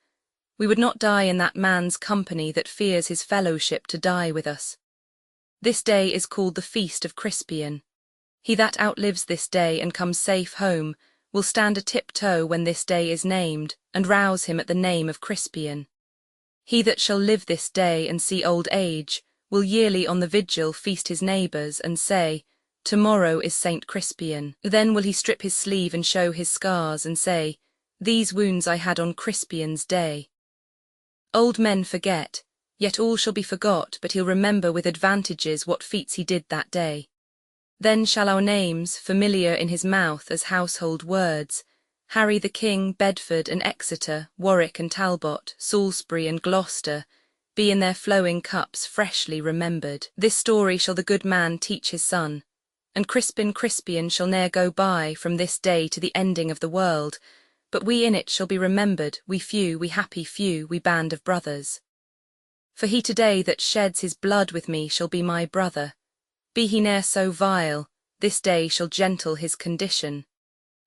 We would not die in that man's company that fears his fellowship to die with us. This day is called the Feast of Crispian. He that outlives this day and comes safe home will stand a tiptoe when this day is named, and rouse him at the name of Crispian. He that shall live this day and see old age will yearly on the vigil feast his neighbours and say, "Tomorrow is Saint Crispian." Then will he strip his sleeve and show his scars and say, "These wounds I had on Crispian's day." Old men forget, yet all shall be forgot, but he'll remember with advantages what feats he did that day. Then shall our names, familiar in his mouth as household words, Harry the King, Bedford and Exeter, Warwick and Talbot, Salisbury and Gloucester, be in their flowing cups freshly remembered. This story shall the good man teach his son, and Crispian shall ne'er go by from this day to the ending of the world, but we in it shall be remembered, we few, we happy few, we band of brothers. For he today that sheds his blood with me shall be my brother. Be he ne'er so vile, this day shall gentle his condition.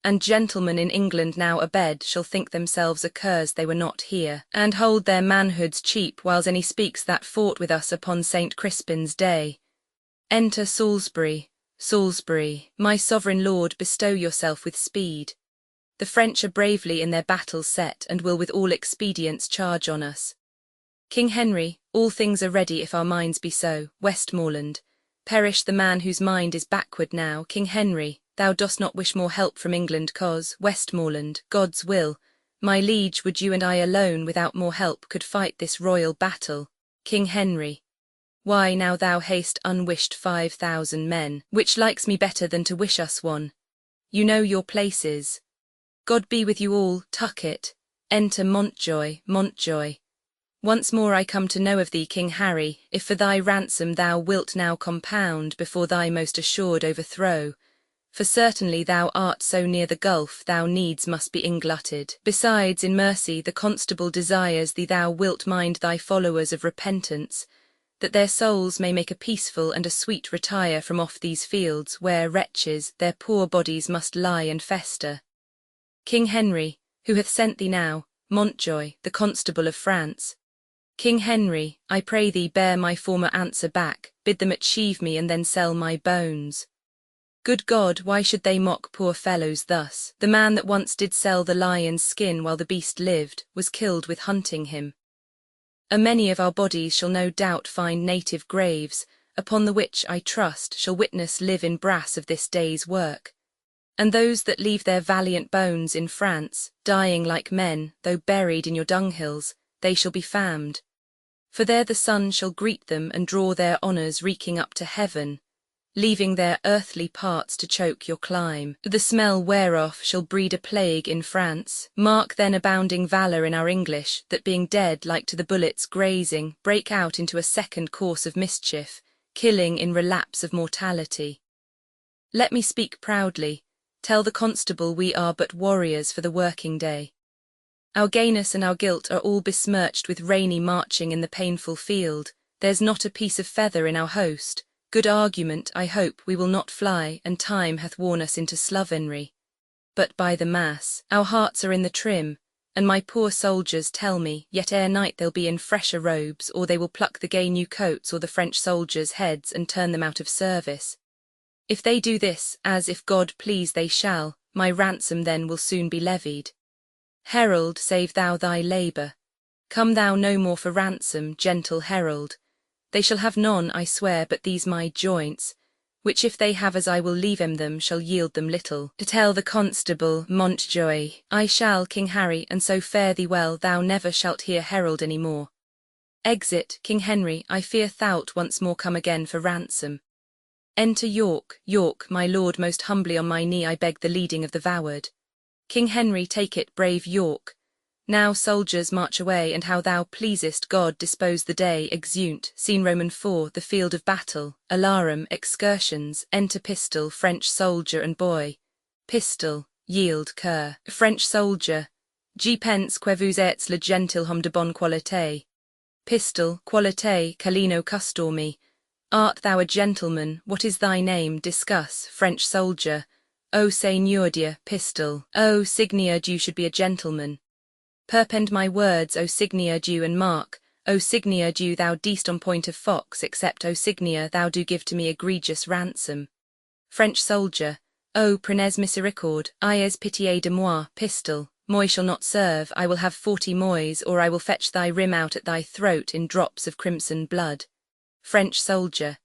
And gentlemen in England now abed shall think themselves a curs they were not here, and hold their manhoods cheap whiles any speaks that fought with us upon St. Crispin's day. Enter Salisbury, Salisbury, my sovereign lord, bestow yourself with speed. The French are bravely in their battles set, and will with all expedients charge on us. King Henry, all things are ready if our minds be so. Westmoreland, perish the man whose mind is backward now. King Henry, thou dost not wish more help from England, cause, Westmoreland, God's will, my liege, would you and I alone without more help could fight this royal battle. King Henry, why now thou hast unwished 5,000 men, which likes me better than to wish us one. You know your places. God be with you all. Tucket, enter Montjoy, Montjoy. Once more I come to know of thee, King Harry, if for thy ransom thou wilt now compound before thy most assured overthrow. For certainly thou art so near the gulf, thou needs must be inglutted. Besides, in mercy the constable desires thee, thou wilt mind thy followers of repentance, that their souls may make a peaceful and a sweet retire from off these fields, where wretches, their poor bodies must lie and fester. King Henry, who hath sent thee now, Montjoy, the constable of France. King Henry, I pray thee bear my former answer back, bid them achieve me and then sell my bones. Good God, why should they mock poor fellows thus? The man that once did sell the lion's skin while the beast lived, was killed with hunting him. A many of our bodies shall no doubt find native graves, upon the which, I trust, shall witness live in brass of this day's work. And those that leave their valiant bones in France, dying like men, though buried in your dunghills, they shall be famed. For there the sun shall greet them and draw their honours reeking up to heaven, leaving their earthly parts to choke your clime. The smell whereof shall breed a plague in France. Mark then abounding valour in our English, that being dead like to the bullets grazing, break out into a second course of mischief, killing in relapse of mortality. Let me speak proudly. Tell the constable we are but warriors for the working day. Our gayness and our guilt are all besmirched with rainy marching in the painful field. There's not a piece of feather in our host. Good argument, I hope we will not fly, and time hath worn us into slovenry. But by the mass, our hearts are in the trim, and my poor soldiers tell me, yet ere night they'll be in fresher robes, or they will pluck the gay new coats or the French soldiers' heads and turn them out of service. If they do this, as if God please they shall, my ransom then will soon be levied. Herald, save thou thy labour. Come thou no more for ransom, gentle herald. They shall have none, I swear, but these my joints, which if they have as I will leave them shall yield them little. To tell the constable, Montjoy, I shall, King Harry, and so fare thee well, thou never shalt hear herald any more. Exit, King Henry, I fear thou'lt once more come again for ransom. Enter York, York, my lord, most humbly on my knee I beg the leading of the vaward. King Henry, take it, brave York. Now soldiers march away, and how thou pleasest God dispose the day. Exeunt, scene Roman 4, the field of battle, alarum, excursions, enter pistol, French soldier and boy. Pistol, yield, cur. French soldier, j'y pense que vous êtes le gentilhomme de bonne qualité. Pistol, qualité, Calino custormi. Art thou a gentleman? What is thy name? Discuss, French soldier. O seigneur Dieu, pistol. O seigneur Dieu should be a gentleman. Perpend my words, O seigneur Dieu, and mark. O seigneur Dieu, thou deest on point of fox, except O seigneur thou do give to me egregious ransom. French soldier. O prenez miséricorde, ayez pitié de moi, pistol. Moi shall not serve, I will have 40 mois, or I will fetch thy rim out at thy throat in drops of crimson blood. French soldier.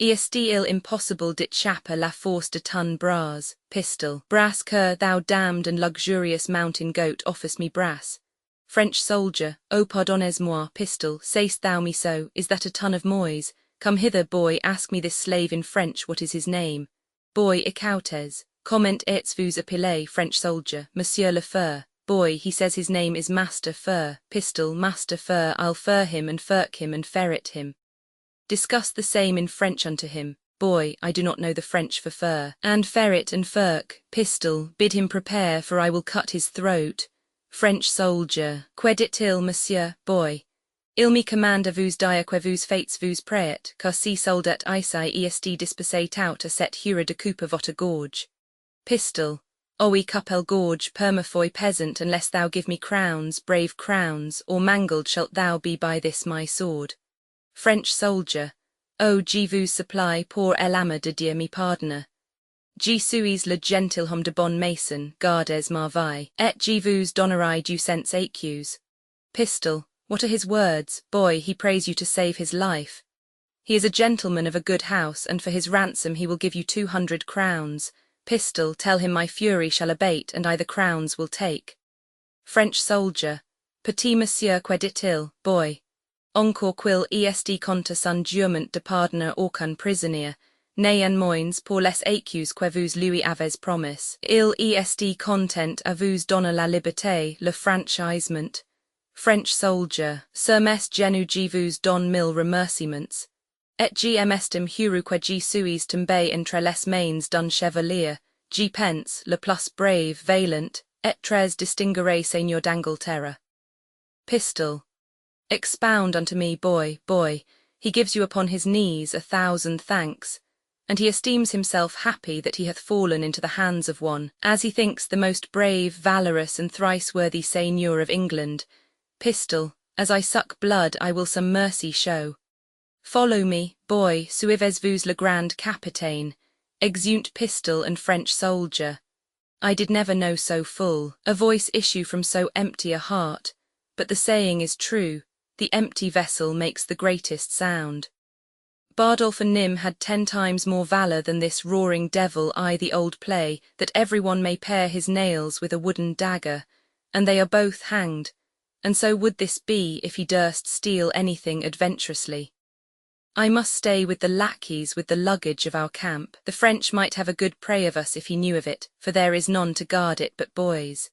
Est-il impossible d'échapper la force de ton bras, pistol. Brass cur, thou damned and luxurious mountain goat, offers me brass. French soldier, O pardonnez-moi, pistol, say'st thou me so, is that a ton of mois? Come hither, boy, ask me this slave in French what is his name. Boy, écoutez, comment êtes-vous appelé? French soldier, Monsieur le Fur. Boy, he says his name is Master Fur. Pistol, Master Fur, I'll fur him and firk him and ferret him. Discuss the same in French unto him. boy, I do not know the French for fur. And ferret and firk, pistol, bid him prepare, for I will cut his throat. French soldier, que dit-il, monsieur, boy? Il me commande à vous dire que vous faites vous prête, car si soldat ici est disposé out à set hura de coupe votre gorge. Pistol, oui couple gorge permafoy peasant, unless thou give me crowns, brave crowns, or mangled shalt thou be by this my sword. French soldier, je vous supplie pour l'âme de Dieu me pardonner. Je suis le gentilhomme de bon mason, gardez ma vie, et je vous donnerai du cents écus. Pistol, what are his words, boy? He prays you to save his life. He is a gentleman of a good house, and for his ransom he will give you 200 crowns. Pistol, tell him my fury shall abate, and I the crowns will take. French soldier, petit monsieur, que dit-il, boy? Encore quil est contre son jurement de pardonner aucun prisonnier, nay en moins pour les écus que vous lui avez promis. Il est content à vous donner la liberté, le franchisement. French soldier, sur mes genoux je vous donne 1000 remerciements. Et je m'estime heureux que je suis tombé entre les mains d'un chevalier, je pense, le plus brave, vaillant, et très distingué seigneur d'Angleterre. Pistol, expound unto me, boy, he gives you upon his knees 1,000 thanks, and he esteems himself happy that he hath fallen into the hands of one, as he thinks, the most brave, valorous, and thrice-worthy seigneur of England. Pistol, as I suck blood I will some mercy show. Follow me, boy, suivez-vous le grand capitaine, exeunt pistol and French soldier. I did never know so full a voice issue from so empty a heart, but the saying is true, the empty vessel makes the greatest sound. Bardolph and Nym had 10 times more valour than this roaring devil I the old play, that every one may pare his nails with a wooden dagger, and they are both hanged, and so would this be if he durst steal anything adventurously. I must stay with the lackeys with the luggage of our camp. The French might have a good prey of us if he knew of it, for there is none to guard it but boys.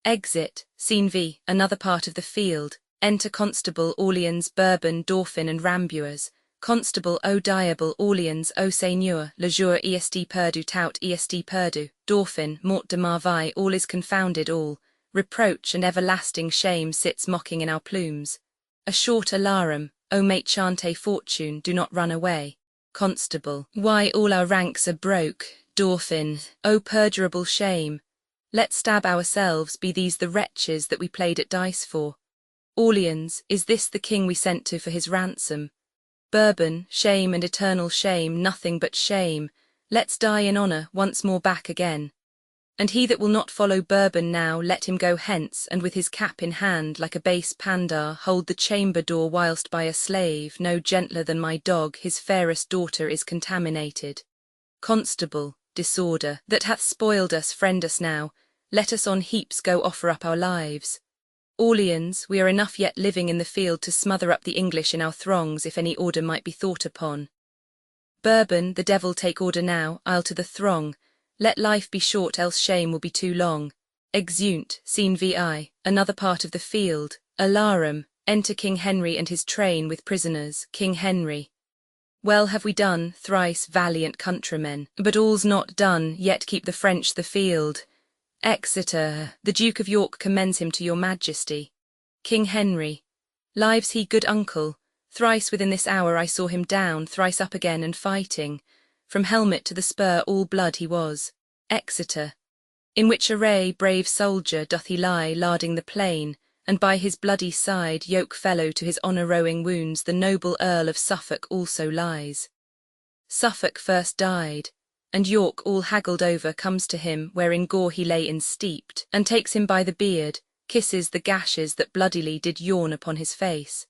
Exit, scene V, another part of the field. Enter Constable, Orleans, Bourbon, Dauphin, and Rambuers. Constable, O diable, Orleans, O seigneur, le jour est perdu, tout est perdu. Dauphin, mort de marveille, all is confounded, all. Reproach and everlasting shame sits mocking in our plumes. A short alarum, O mate chante fortune, do not run away. Constable, why all our ranks are broke. Dauphin, O perdurable shame. Let's stab ourselves, be these the wretches that we played at dice for. Orleans, is this the king we sent to for his ransom? Bourbon, shame and eternal shame, nothing but shame. Let's die in honour, once more back again. And he that will not follow Bourbon now, let him go hence, and with his cap in hand, like a base pandar, hold the chamber door, whilst by a slave, no gentler than my dog, his fairest daughter is contaminated. Constable, disorder, that hath spoiled us, friend us now, let us on heaps go offer up our lives. Orleans, we are enough yet living in the field to smother up the English in our throngs, if any order might be thought upon. Bourbon, the devil take order now, I'll to the throng. Let life be short, else shame will be too long. Exeunt, scene VI, another part of the field. Alarum, enter King Henry and his train with prisoners. King Henry. Well have we done, thrice valiant countrymen, but all's not done, yet keep the French the field. Exeter, the Duke of York commends him to your majesty. King Henry. Lives he, good uncle? Thrice within this hour I saw him down, thrice up again and fighting. From helmet to the spur all blood he was. Exeter. In which array, brave soldier, doth he lie, larding the plain, and by his bloody side, yoke fellow to his honour-rowing wounds, the noble Earl of Suffolk also lies. Suffolk first died, and York, all haggled over, comes to him, where in gore he lay ensteeped, and takes him by the beard, kisses the gashes that bloodily did yawn upon his face.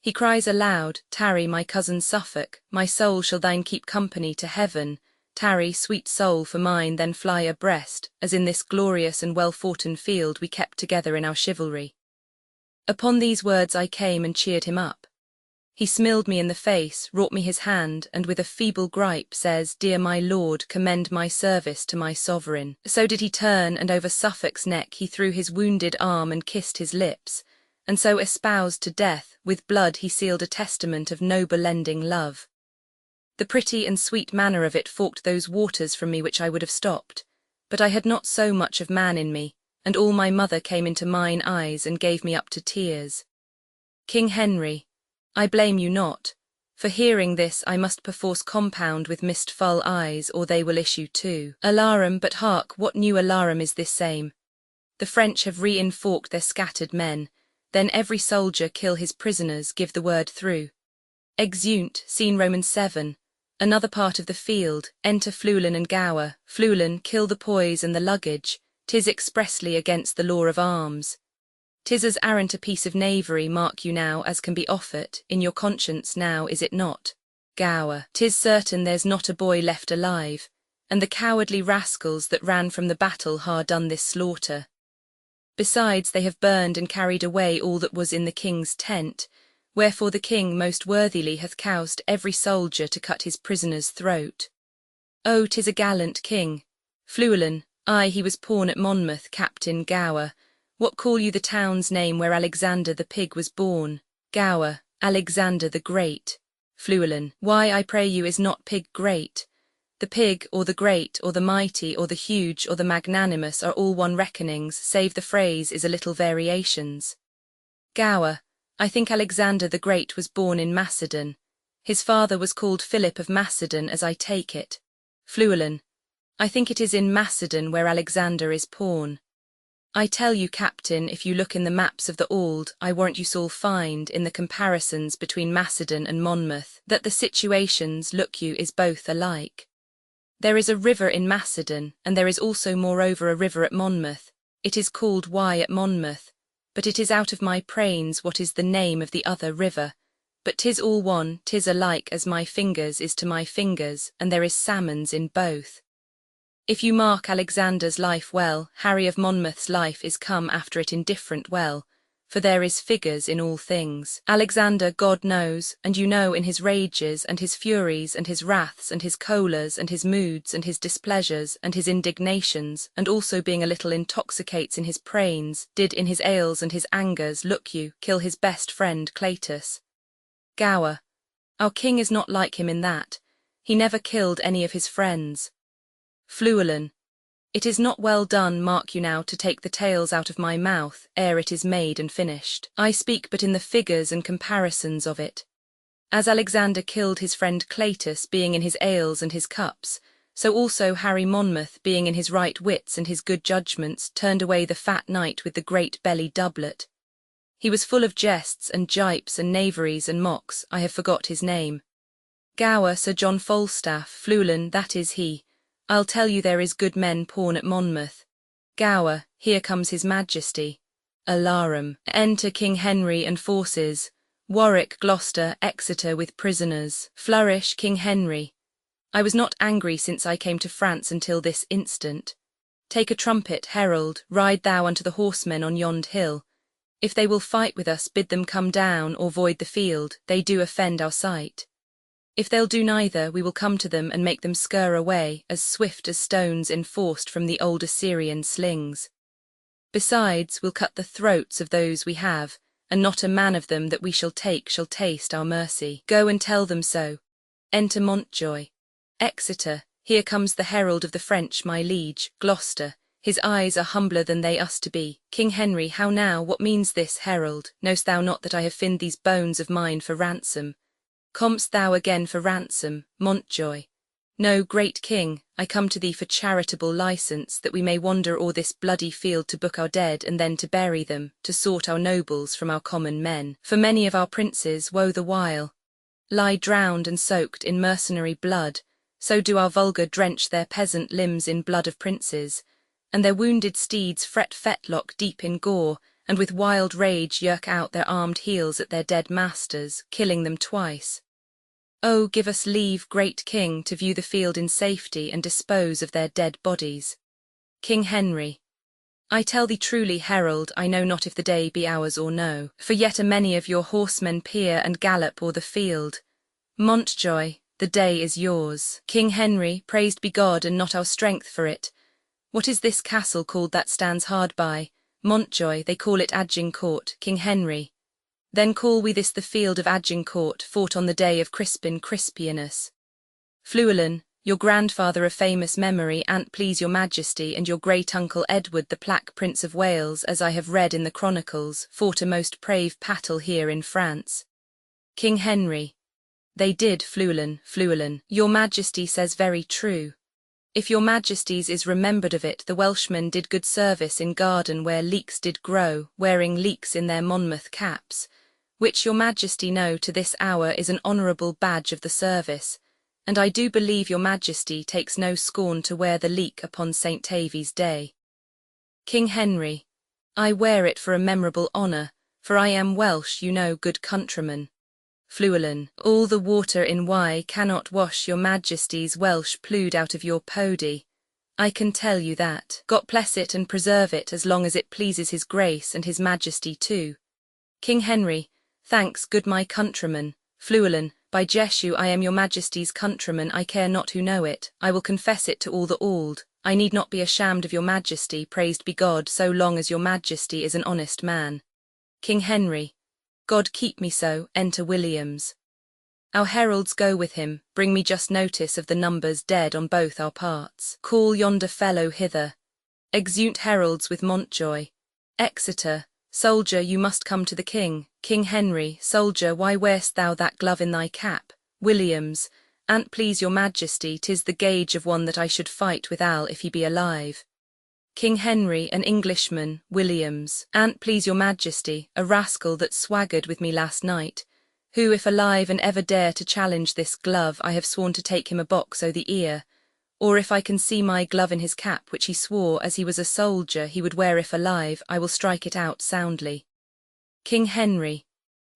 He cries aloud, Tarry, my cousin Suffolk, my soul shall thine keep company to heaven. Tarry, sweet soul, for mine then fly abreast, as in this glorious and well-foughten field we kept together in our chivalry. Upon these words I came and cheered him up. He smilled me in the face, wrought me his hand, and with a feeble gripe says, Dear my lord, commend my service to my sovereign. So did he turn, and over Suffolk's neck he threw his wounded arm and kissed his lips, and so espoused to death, with blood he sealed a testament of noble lending love. The pretty and sweet manner of it forked those waters from me which I would have stopped, but I had not so much of man in me, and all my mother came into mine eyes and gave me up to tears. King Henry, I blame you not, for hearing this I must perforce compound with mistful eyes, or they will issue too. Alarum, but hark, what new alarum is this same? The French have re-enforked their scattered men, then every soldier kill his prisoners, give the word through. Exeunt, scene Romans 7. Another part of the field, enter Fluellen and Gower. Fluellen, kill the poise and the luggage, 'tis expressly against the law of arms. 'Tis as arrant a piece of knavery, mark you now, as can be offered, in your conscience now, is it not? Gower, 'tis certain there's not a boy left alive, and the cowardly rascals that ran from the battle ha' done this slaughter. Besides, they have burned and carried away all that was in the king's tent, wherefore the king most worthily hath coused every soldier to cut his prisoner's throat. Oh, 'tis a gallant king. Fluellen, aye, he was born at Monmouth, Captain Gower. What call you the town's name where Alexander the pig was born? Gower, Alexander the Great. Fluellen, why, I pray you, is not pig great? The pig, or the great, or the mighty, or the huge, or the magnanimous are all one reckonings, save the phrase is a little variations. Gower, I think Alexander the Great was born in Macedon. His father was called Philip of Macedon, as I take it. Fluellen, I think it is in Macedon where Alexander is born. I tell you, Captain, if you look in the maps of the Auld, I warrant you shall find, in the comparisons between Macedon and Monmouth, that the situations, look you, is both alike. There is a river in Macedon, and there is also moreover a river at Monmouth. It is called Wye at Monmouth, but it is out of my prains what is the name of the other river. But 'tis all one, 'tis alike as my fingers is to my fingers, and there is salmons in both. If you mark Alexander's life well, Harry of Monmouth's life is come after it indifferent well, for there is figures in all things. Alexander, God knows, and you know, in his rages, and his furies, and his wraths, and his cholas, and his moods, and his displeasures, and his indignations, and also being a little intoxicates in his prains, did in his ales and his angers, look you, kill his best friend Cleitus. Gower, our king is not like him in that, he never killed any of his friends. Fluellen, it is not well done, mark you now, to take the tales out of my mouth, ere it is made and finished. I speak but in the figures and comparisons of it. As Alexander killed his friend Cleitus, being in his ales and his cups, so also Harry Monmouth, being in his right wits and his good judgments, turned away the fat knight with the great belly doublet. He was full of jests and jipes and knaveries and mocks, I have forgot his name. Gower, Sir John Falstaff, Fluellen, that is he. I'll tell you there is good men born at Monmouth. Gower, here comes his majesty. Alarum, enter King Henry and forces. Warwick, Gloucester, Exeter with prisoners. Flourish, King Henry. I was not angry since I came to France until this instant. Take a trumpet, herald, ride thou unto the horsemen on yond hill. If they will fight with us, bid them come down or void the field, they do offend our sight. If they'll do neither, we will come to them and make them scur away, as swift as stones enforced from the old Assyrian slings. Besides, we'll cut the throats of those we have, and not a man of them that we shall take shall taste our mercy. Go and tell them so. Enter Montjoy. Exeter, here comes the herald of the French, my liege, Gloucester. His eyes are humbler than they us to be. King Henry, how now, what means this, herald? Know'st thou not that I have finned these bones of mine for ransom? Comest thou again for ransom, Montjoy? No, great king, I come to thee for charitable licence, that we may wander o'er this bloody field to book our dead and then to bury them, to sort our nobles from our common men. For many of our princes, woe the while, lie drowned and soaked in mercenary blood, so do our vulgar drench their peasant limbs in blood of princes, and their wounded steeds fret fetlock deep in gore, and with wild rage yerk out their armed heels at their dead masters, killing them twice. Oh, give us leave, great king, to view the field in safety and dispose of their dead bodies. King Henry, I tell thee truly, herald, I know not if the day be ours or no, for yet a many of your horsemen peer and gallop o'er the field. Montjoy, the day is yours. King Henry, praised be God and not our strength for it. What is this castle called that stands hard by? Montjoy, they call it Agincourt, King Henry. Then call we this the field of Agincourt, fought on the day of Crispin Crispianus. Fluellen, your grandfather of famous memory, an't please your majesty, and your great-uncle Edward the Black Prince of Wales, as I have read in the chronicles, fought a most brave battle here in France. King Henry. They did, Fluellen, your majesty says very true. If your majesties is remembered of it, the Welshmen did good service in garden where leeks did grow, wearing leeks in their Monmouth caps, which your majesty know to this hour is an honourable badge of the service, and I do believe your majesty takes no scorn to wear the leek upon St. Tavy's day. King Henry. I wear it for a memorable honour, for I am Welsh, you know, good countryman. Fluellen, all the water in Wye cannot wash your majesty's Welsh blood out of your pody. I can tell you that. God bless it and preserve it as long as it pleases his grace and his majesty too. King Henry. Thanks, good my countryman. Fluellen, by Jeshu, I am your majesty's countryman, I care not who know it, I will confess it to all the auld. I need not be ashamed of your majesty, praised be God, so long as your majesty is an honest man. King Henry. God keep me so. Enter Williams. Our heralds go with him, bring me just notice of the numbers dead on both our parts. Call yonder fellow hither. Exeunt heralds with Montjoy. Exeter, soldier, you must come to the king. King Henry, soldier, why wear'st thou that glove in thy cap? Williams, an't please your majesty, 'tis the gage of one that I should fight withal if he be alive. King Henry, an Englishman. Williams, an't please your majesty, a rascal that swaggered with me last night, who if alive and ever dare to challenge this glove, I have sworn to take him a box o' the ear, or if I can see my glove in his cap, which he swore as he was a soldier he would wear if alive, I will strike it out soundly. King Henry.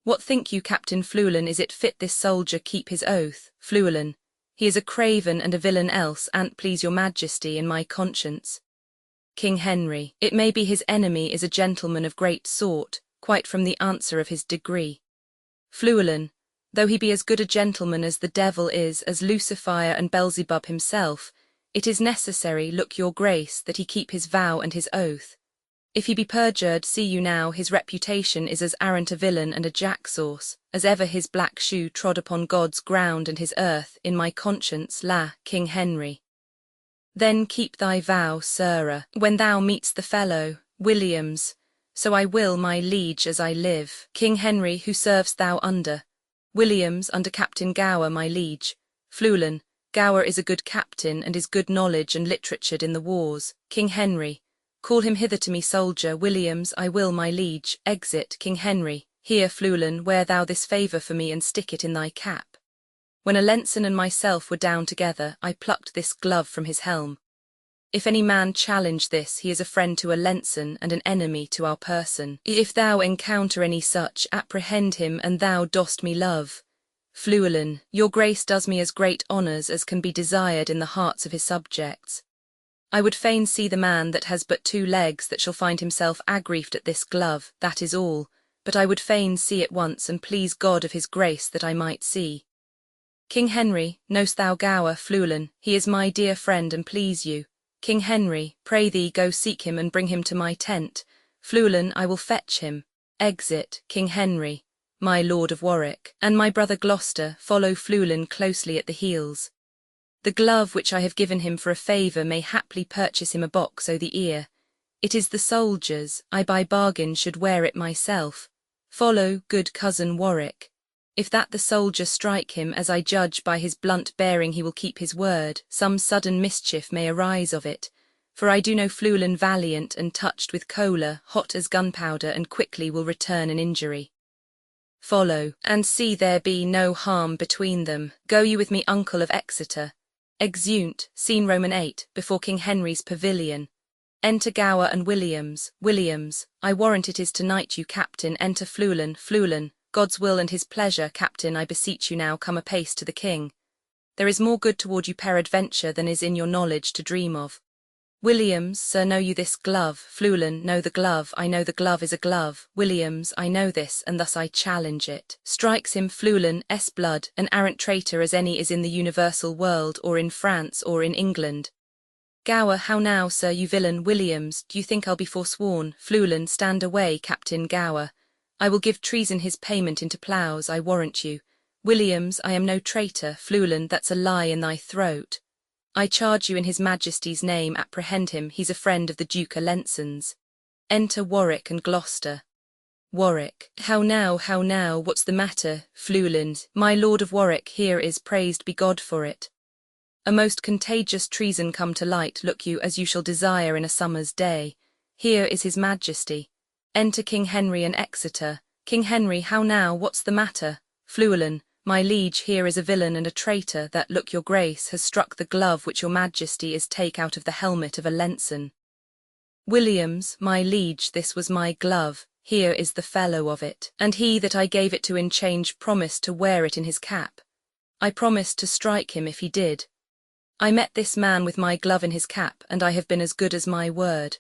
What think you, Captain Fluellen, is it fit this soldier keep his oath? Fluellen. He is a craven and a villain else, an't please your majesty, in my conscience. King Henry. It may be his enemy is a gentleman of great sort, quite from the answer of his degree. Fluellen. Though he be as good a gentleman as the devil is, as Lucifer and Beelzebub himself, it is necessary, look your grace, that he keep his vow and his oath. If he be perjured, see you now, his reputation is as arrant a villain and a jack-sauce, as ever his black shoe trod upon God's ground and his earth, in my conscience, King Henry. Then keep thy vow, sirrah, when thou meet'st the fellow. Williams. So I will, my liege, as I live. King Henry, who servest thou under? Williams, under Captain Gower, my liege. Fluellen. Gower is a good captain, and is good knowledge and literature in the wars. King Henry. Call him hither to me, soldier. Williams, I will, my liege. Exit. King Henry. Here, Fluellen, wear thou this favour for me and stick it in thy cap. When Alençon and myself were down together, I plucked this glove from his helm. If any man challenge this, he is a friend to Alençon and an enemy to our person. If thou encounter any such, apprehend him, and thou dost me love. Fluellen, your grace does me as great honours as can be desired in the hearts of his subjects. I would fain see the man that has but 2 legs that shall find himself aggrieved at this glove, that is all, but I would fain see it once, and please God of his grace that I might see. King Henry, know'st thou Gower? Fluellen, he is my dear friend and please you. King Henry, pray thee go seek him and bring him to my tent. Fluellen, I will fetch him. Exit. King Henry. My Lord of Warwick, and my brother Gloucester, follow Fluellen closely at the heels. The glove which I have given him for a favour may haply purchase him a box o' the ear. It is the soldier's, I by bargain should wear it myself. Follow, good cousin Warwick. If that the soldier strike him, as I judge by his blunt bearing he will keep his word, some sudden mischief may arise of it, for I do know Fluellen valiant and touched with choler, hot as gunpowder, and quickly will return an injury. Follow, and see there be no harm between them. Go you with me, uncle of Exeter. Exeunt. Scene Roman 8, before King Henry's pavilion. Enter Gower and Williams. Williams. I warrant it is tonight, you captain. Enter Fluellen. Fluellen. God's will and his pleasure, captain, I beseech you now come apace to the king. There is more good toward you peradventure than is in your knowledge to dream of. Williams, sir, know you this glove? Fluellen, know the glove, I know the glove is a glove. Williams, I know this, and thus I challenge it. Strikes him Fluellen, blood, an arrant traitor as any is in the universal world, or in France, or in England. Gower, how now, sir, you villain? Williams, do you think I'll be forsworn? Fluellen, stand away, Captain Gower. I will give treason his payment into ploughs, I warrant you. Williams, I am no traitor. Fluellen, that's a lie in thy throat. I charge you in his Majesty's name apprehend him, he's a friend of the Duke of Lenson's. Enter Warwick and Gloucester. Warwick, how now, what's the matter? Fluellen, my Lord of Warwick here is, praised be God for it. A most contagious treason come to light, look you, as you shall desire in a summer's day. Here is his Majesty. Enter King Henry and Exeter. King Henry, how now, what's the matter? Fluellen, my liege, here is a villain and a traitor that, look your grace, has struck the glove which your Majesty is take out of the helmet of a Lenson. Williams, my liege, this was my glove, here is the fellow of it, and he that I gave it to in change promised to wear it in his cap. I promised to strike him if he did. I met this man with my glove in his cap, and I have been as good as my word.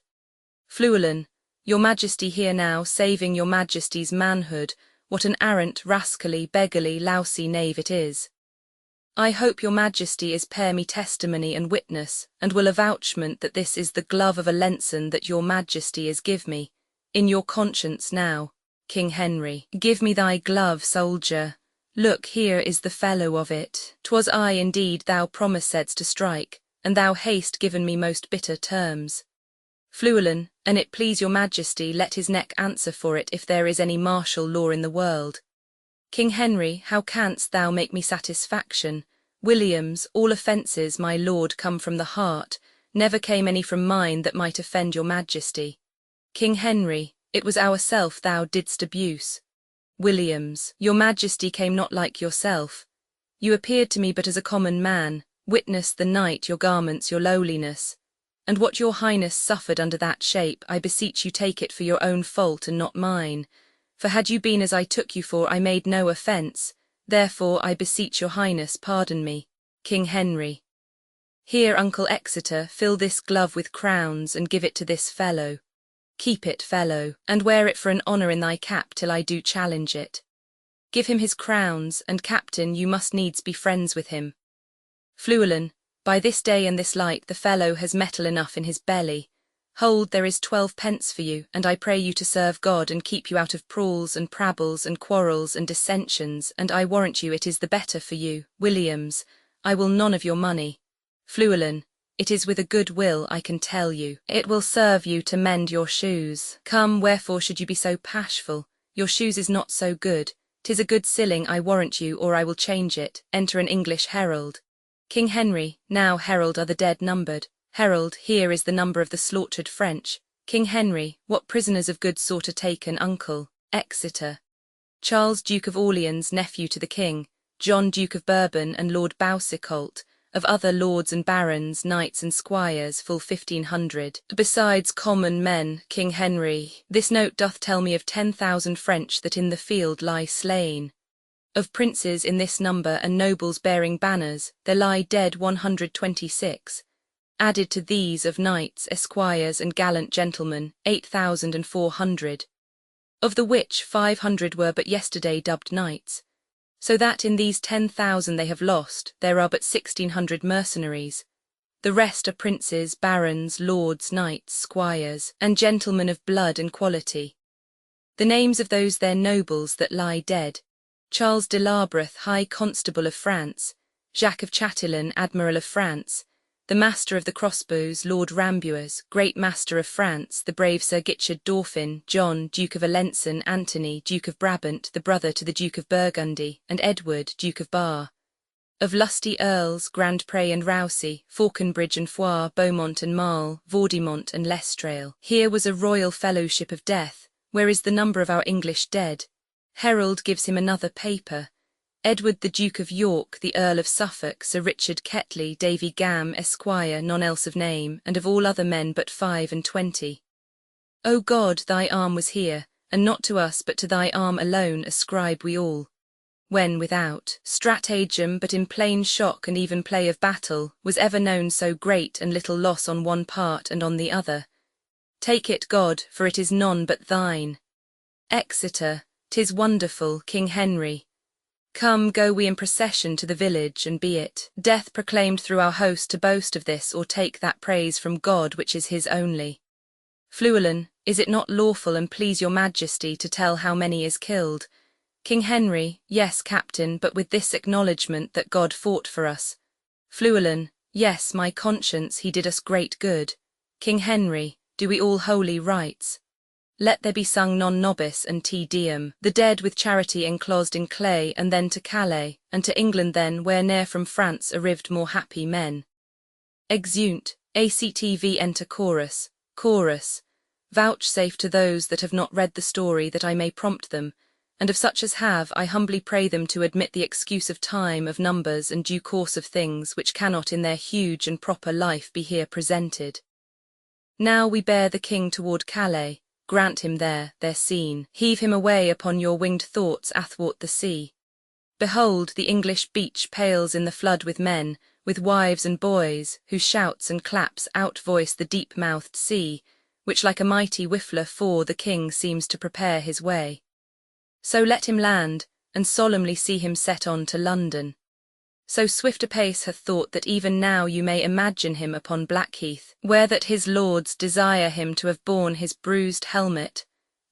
Fluellen, your Majesty here now, saving your Majesty's manhood, what an arrant, rascally, beggarly, lousy knave it is. I hope your Majesty is pair me testimony and witness, and will avouchment that this is the glove of a Lenson that your Majesty is give me, in your conscience now. King Henry, give me thy glove, soldier. Look, here is the fellow of it. 'Twas I indeed thou promisedst to strike, and thou hast given me most bitter terms. Fluellen, an it please your Majesty, let his neck answer for it if there is any martial law in the world. King Henry, how canst thou make me satisfaction? Williams, all offences, my lord, come from the heart, never came any from mine that might offend your Majesty. King Henry, it was ourself thou didst abuse. Williams, your Majesty came not like yourself. You appeared to me but as a common man, witness the night, your garments, your lowliness. And what your highness suffered under that shape, I beseech you take it for your own fault and not mine. For had you been as I took you for, I made no offence, therefore I beseech your highness pardon me. King Henry. Here, Uncle Exeter, fill this glove with crowns, and give it to this fellow. Keep it, fellow, and wear it for an honour in thy cap till I do challenge it. Give him his crowns, and captain, you must needs be friends with him. Fluellen, by this day and this light the fellow has metal enough in his belly. Hold, there is 12 pence for you, and I pray you to serve God and keep you out of brawls and prabbles and quarrels and dissensions, and I warrant you it is the better for you. Williams, I will none of your money. Fluellen, it is with a good will, I can tell you. It will serve you to mend your shoes. Come, wherefore should you be so bashful? Your shoes is not so good. 'Tis a good silling, I warrant you, or I will change it. Enter an English herald. King Henry, now, herald, are the dead numbered? Herald, here is the number of the slaughtered French. King Henry, what prisoners of good sort are taken, uncle? Exeter. Charles, Duke of Orleans, nephew to the king, John, Duke of Bourbon, and Lord Boucicault, of other lords and barons, knights and squires, full 1500, besides common men. King Henry, this note doth tell me of 10,000 French that in the field lie slain. Of princes in this number and nobles bearing banners, there lie dead 126. Added to these of knights, esquires, and gallant gentlemen, 8,400. Of the which 500 were but yesterday dubbed knights. So that in these 10,000 they have lost, there are but 1,600 mercenaries. The rest are princes, barons, lords, knights, squires, and gentlemen of blood and quality. The names of those their nobles that lie dead: Charles de Labreth, High Constable of France; Jacques of Chatillon, Admiral of France; the Master of the Crossbows, Lord Rambuers, Great Master of France; the brave Sir Gitchard Dauphin; John, Duke of Alençon; Anthony, Duke of Brabant, the brother to the Duke of Burgundy; and Edward, Duke of Bar. Of lusty earls, Grandpré and Rousey, Faulconbridge and Foix, Beaumont and Marle, Vaudemont and Lestrade. Here was a royal fellowship of death. Where is the number of our English dead? Herald gives him another paper. Edward the Duke of York, the Earl of Suffolk, Sir Richard Ketley, Davy Gam, Esquire, none else of name, and of all other men but 25. O God, thy arm was here, and not to us but to thy arm alone ascribe we all. When without stratagem, but in plain shock and even play of battle, was ever known so great and little loss on one part and on the other. Take it, God, for it is none but thine. Exeter, 'tis wonderful. King Henry. Come, go we in procession to the village, and be it death proclaimed through our host to boast of this, or take that praise from God which is his only. Fluellen, is it not lawful and please your Majesty to tell how many is killed? King Henry, yes, captain, but with this acknowledgment that God fought for us. Fluellen, yes, my conscience, he did us great good. King Henry, do we all holy rites? Let there be sung non nobis and Te Deum, the dead with charity enclosed in clay, and then to Calais, and to England then, where ne'er from France arrived more happy men. Exeunt, ACTV enter chorus, chorus. Vouchsafe to those that have not read the story that I may prompt them, and of such as have, I humbly pray them to admit the excuse of time, of numbers, and due course of things, which cannot in their huge and proper life be here presented. Now we bear the king toward Calais, grant him there, their scene, heave him away upon your winged thoughts athwart the sea. Behold, the English beach pales in the flood with men, with wives and boys, whose shouts and claps outvoice the deep-mouthed sea, which like a mighty whiffler fore the king seems to prepare his way. So let him land, and solemnly see him set on to London. So swift a pace hath thought that even now you may imagine him upon Blackheath, where that his lords desire him to have borne his bruised helmet,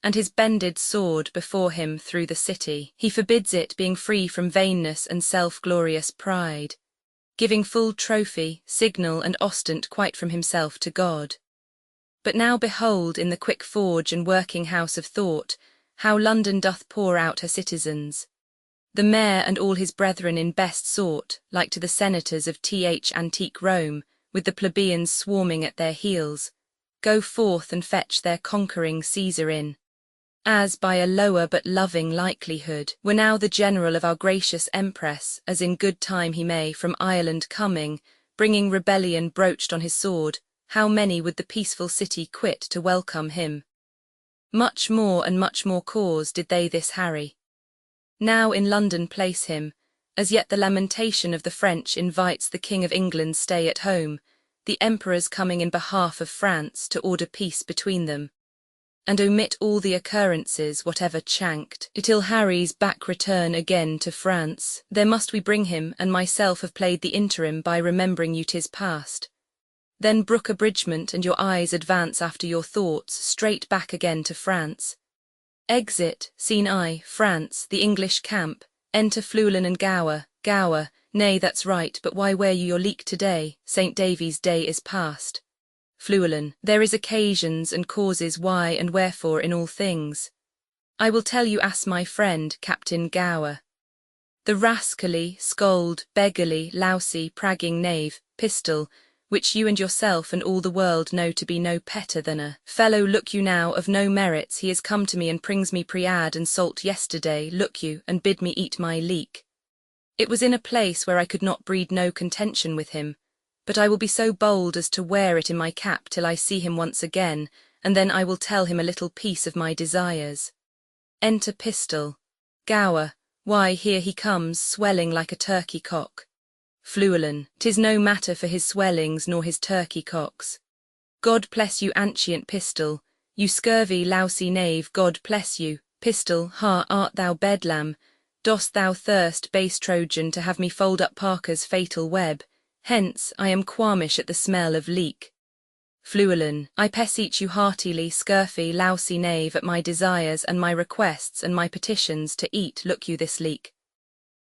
and his bended sword before him through the city. He forbids it, being free from vainness and self-glorious pride, giving full trophy, signal and ostent quite from himself to God. But now behold, in the quick forge and working house of thought, how London doth pour out her citizens. The mayor and all his brethren in best sort, like to the senators of antique Rome, with the plebeians swarming at their heels, go forth and fetch their conquering Caesar in, as by a lower but loving likelihood, were now the general of our gracious empress, as in good time he may, from Ireland coming, bringing rebellion broached on his sword, how many would the peaceful city quit to welcome him? Much more and much more cause did they this harry. Now in London place him, as yet the lamentation of the French invites the King of England's stay at home, the emperor's coming in behalf of France to order peace between them, and omit all the occurrences whatever chanked, till Harry's back return again to France. There must we bring him, and myself have played the interim by remembering you 'tis past. Then brook abridgment, and your eyes advance after your thoughts straight back again to France. Exit, scene I, France, the English camp, enter Fluellen and Gower, Gower, nay that's right, but why wear you your leek today? St. Davy's day is past. Fluellen, there is occasions and causes why and wherefore in all things. I will tell you as my friend, Captain Gower. The rascally, scold, beggarly, lousy, pragging knave, Pistol, which you and yourself and all the world know to be no better than a fellow, look you now, of no merits, he is come to me and brings me pread and salt yesterday, look you, and bid me eat my leek. It was in a place where I could not breed no contention with him, but I will be so bold as to wear it in my cap till I see him once again, and then I will tell him a little piece of my desires. Enter Pistol. Gower, why here he comes, swelling like a turkey cock. Fluellen, 'tis no matter for his swellings nor his turkey cocks. God bless you, ancient Pistol, you scurvy, lousy knave, God bless you. Pistol, ha, art thou bedlam? Dost thou thirst, base Trojan, to have me fold up Parker's fatal web? Hence, I am qualmish at the smell of leek. Fluellen, I beseech you heartily, scurfy, lousy knave, at my desires and my requests and my petitions to eat, look you, this leek.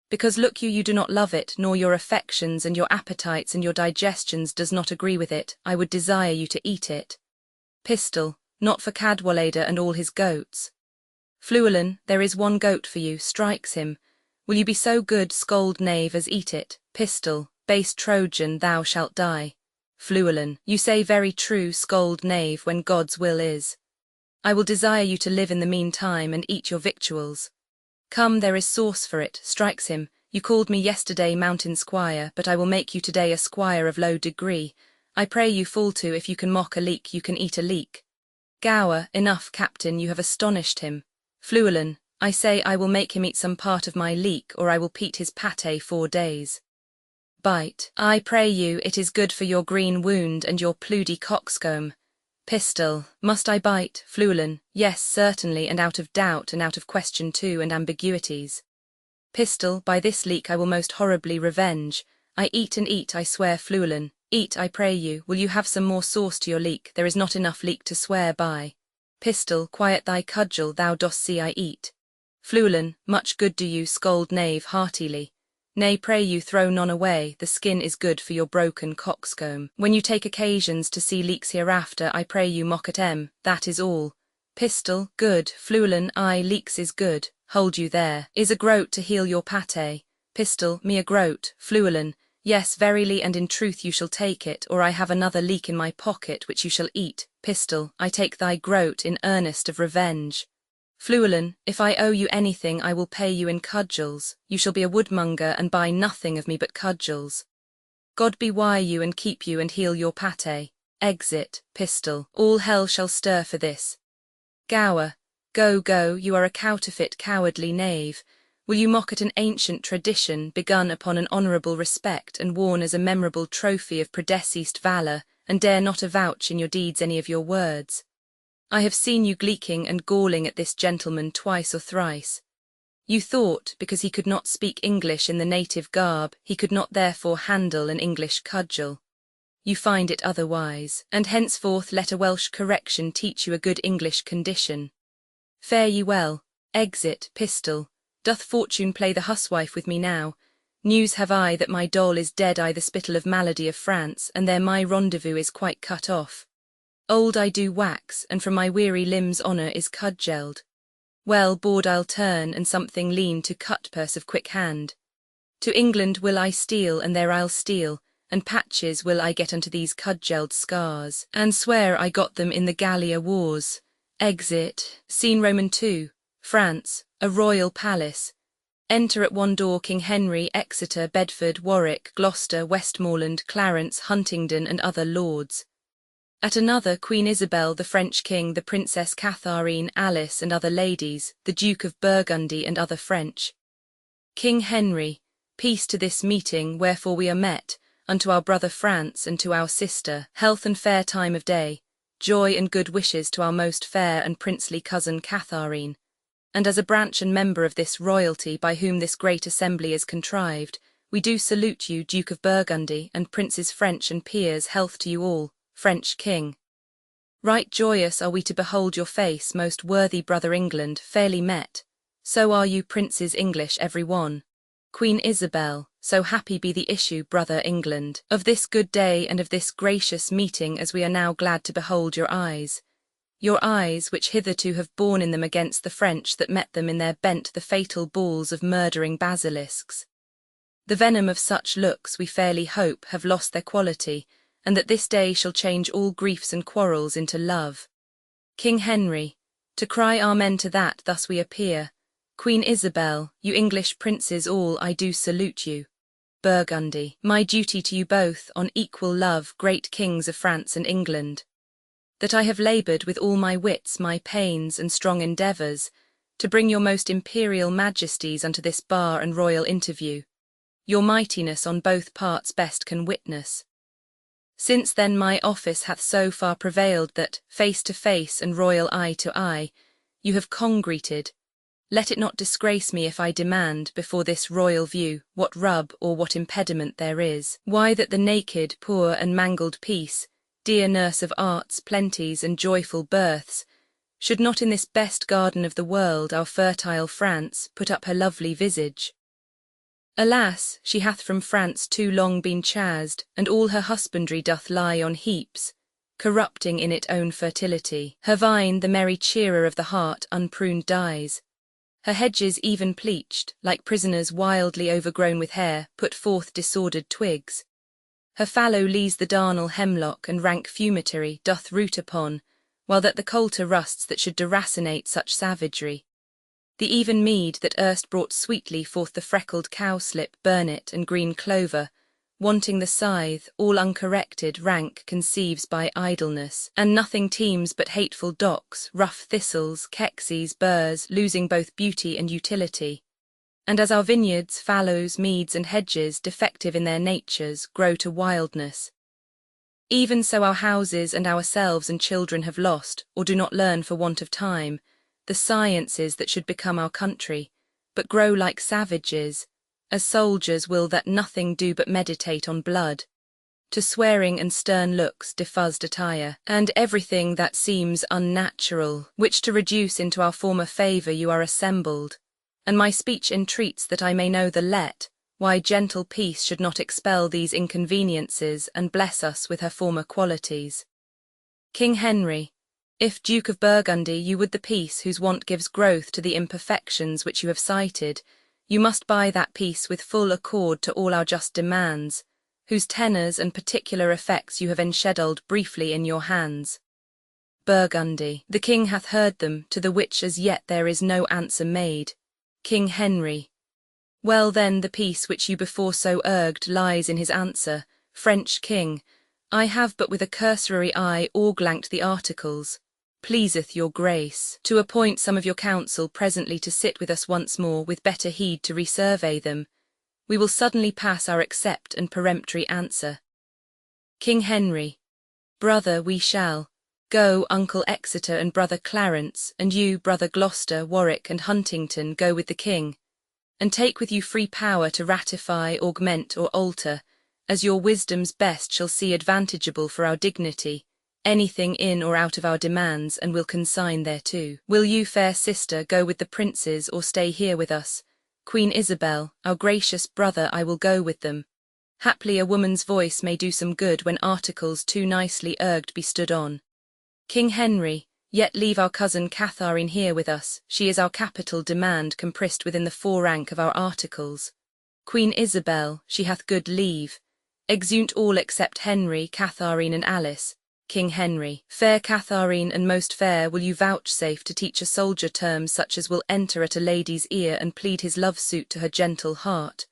Because look you, you do not love it, nor your affections and your appetites and your digestions does not agree with it, I would desire you to eat it. Pistol, not for Cadwallader and all his goats. Fluellen, there is one goat for you, strikes him. Will you be so good, scold knave, as eat it? Pistol, base Trojan, thou shalt die. Fluellen, you say very true, scold knave, when God's will is. I will desire you to live in the meantime and eat your victuals. Come, there is sauce for it, strikes him. You called me yesterday mountain squire, but I will make you today a squire of low degree. I pray you fall to, if you can mock a leek, you can eat a leek. Gower, enough, captain, you have astonished him. Fluellen, I say I will make him eat some part of my leek, or I will peat his pate 4 days. Bite, I pray you, it is good for your green wound and your pludy coxcomb. Pistol, must I bite? Fluellen, yes, certainly, and out of doubt, and out of question too, and ambiguities. Pistol, by this leek I will most horribly revenge. I eat and eat, I swear. Fluellen, eat, I pray you. Will you have some more sauce to your leek? There is not enough leek to swear by. Pistol, quiet thy cudgel, thou dost see I eat. Fluellen, much good do you, scold knave heartily. Nay, pray you throw none away, the skin is good for your broken coxcomb. When you take occasions to see leaks hereafter, I pray you mock at that is all. Pistol, good, Fluellen, aye, leaks is good, hold you there. Is a groat to heal your pate? Pistol, me a groat, Fluellen, yes, verily and in truth you shall take it, or I have another leak in my pocket which you shall eat. Pistol, I take thy groat in earnest of revenge. Fluellen, if I owe you anything I will pay you in cudgels, you shall be a woodmonger and buy nothing of me but cudgels. God bewire you and keep you and heal your pate. Exit, Pistol, all hell shall stir for this. Gower, go, go, you are a counterfeit cowardly knave. Will you mock at an ancient tradition begun upon an honourable respect and worn as a memorable trophy of predeceased valour, and dare not avouch in your deeds any of your words? I have seen you gleeking and galling at this gentleman twice or thrice. You thought, because he could not speak English in the native garb, he could not therefore handle an English cudgel. You find it otherwise, and henceforth let a Welsh correction teach you a good English condition. Fare ye well. Exit, Pistol. Doth fortune play the huswife with me now? News have I that my doll is dead I the spittle of malady of France, and there my rendezvous is quite cut off. Old I do wax, and from my weary limbs honour is cudgelled. Well, board I'll turn, and something lean to cut purse of quick hand. To England will I steal, and there I'll steal, and patches will I get unto these cudgelled scars, and swear I got them in the Gallia wars. Exit, Scene Roman 2, France, a royal palace. Enter at one door King Henry, Exeter, Bedford, Warwick, Gloucester, Westmoreland, Clarence, Huntingdon, and other lords. At another Queen Isabel, the French king, the Princess Catharine, Alice, and other ladies, the Duke of Burgundy, and other French. King Henry, peace to this meeting wherefore we are met, unto our brother France and to our sister, health and fair time of day, joy and good wishes to our most fair and princely cousin Catharine. And as a branch and member of this royalty by whom this great assembly is contrived, we do salute you, Duke of Burgundy, and princes French and peers, health to you all, French king. Right joyous are we to behold your face, most worthy brother England, fairly met. So are you princes English every one. Queen Isabel, so happy be the issue, brother England, of this good day and of this gracious meeting, as we are now glad to behold your eyes. Your eyes, which hitherto have borne in them against the French that met them in their bent the fatal balls of murdering basilisks. The venom of such looks, we fairly hope, have lost their quality, and that this day shall change all griefs and quarrels into love. King Henry, to cry amen to that thus we appear. Queen Isabel, you English princes all, I do salute you. Burgundy, my duty to you both, on equal love, great kings of France and England. That I have laboured with all my wits, my pains, and strong endeavours, to bring your most imperial majesties unto this bar and royal interview. Your mightiness on both parts best can witness. Since then my office hath so far prevailed that, face to face and royal eye to eye, you have congreated. Let it not disgrace me if I demand, before this royal view, what rub or what impediment there is. Why that the naked, poor, and mangled peace, dear nurse of arts, plenties, and joyful births, should not in this best garden of the world, our fertile France, put up her lovely visage? Alas, she hath from France too long been chased, and all her husbandry doth lie on heaps, corrupting in it own fertility. Her vine, the merry cheerer of the heart, unpruned dies. Her hedges even pleached, like prisoners wildly overgrown with hair, put forth disordered twigs. Her fallow lees the darnel hemlock and rank fumitory doth root upon, while that the coulter rusts that should deracinate such savagery. The even mead that erst brought sweetly forth the freckled cowslip, burnet, and green clover, wanting the scythe, all uncorrected, rank conceives by idleness, and nothing teems but hateful docks, rough thistles, kexies, burrs, losing both beauty and utility. And as our vineyards, fallows, meads, and hedges, defective in their natures, grow to wildness, even so our houses and ourselves and children have lost, or do not learn for want of time, the sciences that should become our country, but grow like savages, as soldiers will that nothing do but meditate on blood, to swearing and stern looks, defuzzed attire, and everything that seems unnatural, which to reduce into our former favour you are assembled, and my speech entreats that I may know the let, why gentle peace should not expel these inconveniences and bless us with her former qualities. King Henry, if Duke of Burgundy you would the peace whose want gives growth to the imperfections which you have cited, you must buy that peace with full accord to all our just demands, whose tenors and particular effects you have enscheduled briefly in your hands. Burgundy, the king hath heard them, to the which as yet there is no answer made. King Henry, well then the peace which you before so urged lies in his answer. French king, I have but with a cursory eye auglanked the articles. Pleaseth your grace to appoint some of your council presently to sit with us once more with better heed to resurvey them. We will suddenly pass our accept and peremptory answer. King Henry, brother we shall. Go, Uncle Exeter and Brother Clarence, and you, Brother Gloucester, Warwick, and Huntington, go with the king, and take with you free power to ratify, augment, or alter, as your wisdoms best shall see advantageable for our dignity, anything in or out of our demands, and will consign thereto. Will you, fair sister, go with the princes, or stay here with us? Queen Isabel, our gracious brother, I will go with them. Haply a woman's voice may do some good when articles too nicely urged be stood on. King Henry, yet leave our cousin Catharine here with us, she is our capital demand compressed within the forerank of our articles. Queen Isabel, she hath good leave. Exeunt all except Henry, Catharine, and Alice. King Henry, fair Catharine and most fair, will you vouchsafe to teach a soldier terms such as will enter at a lady's ear and plead his love suit to her gentle heart?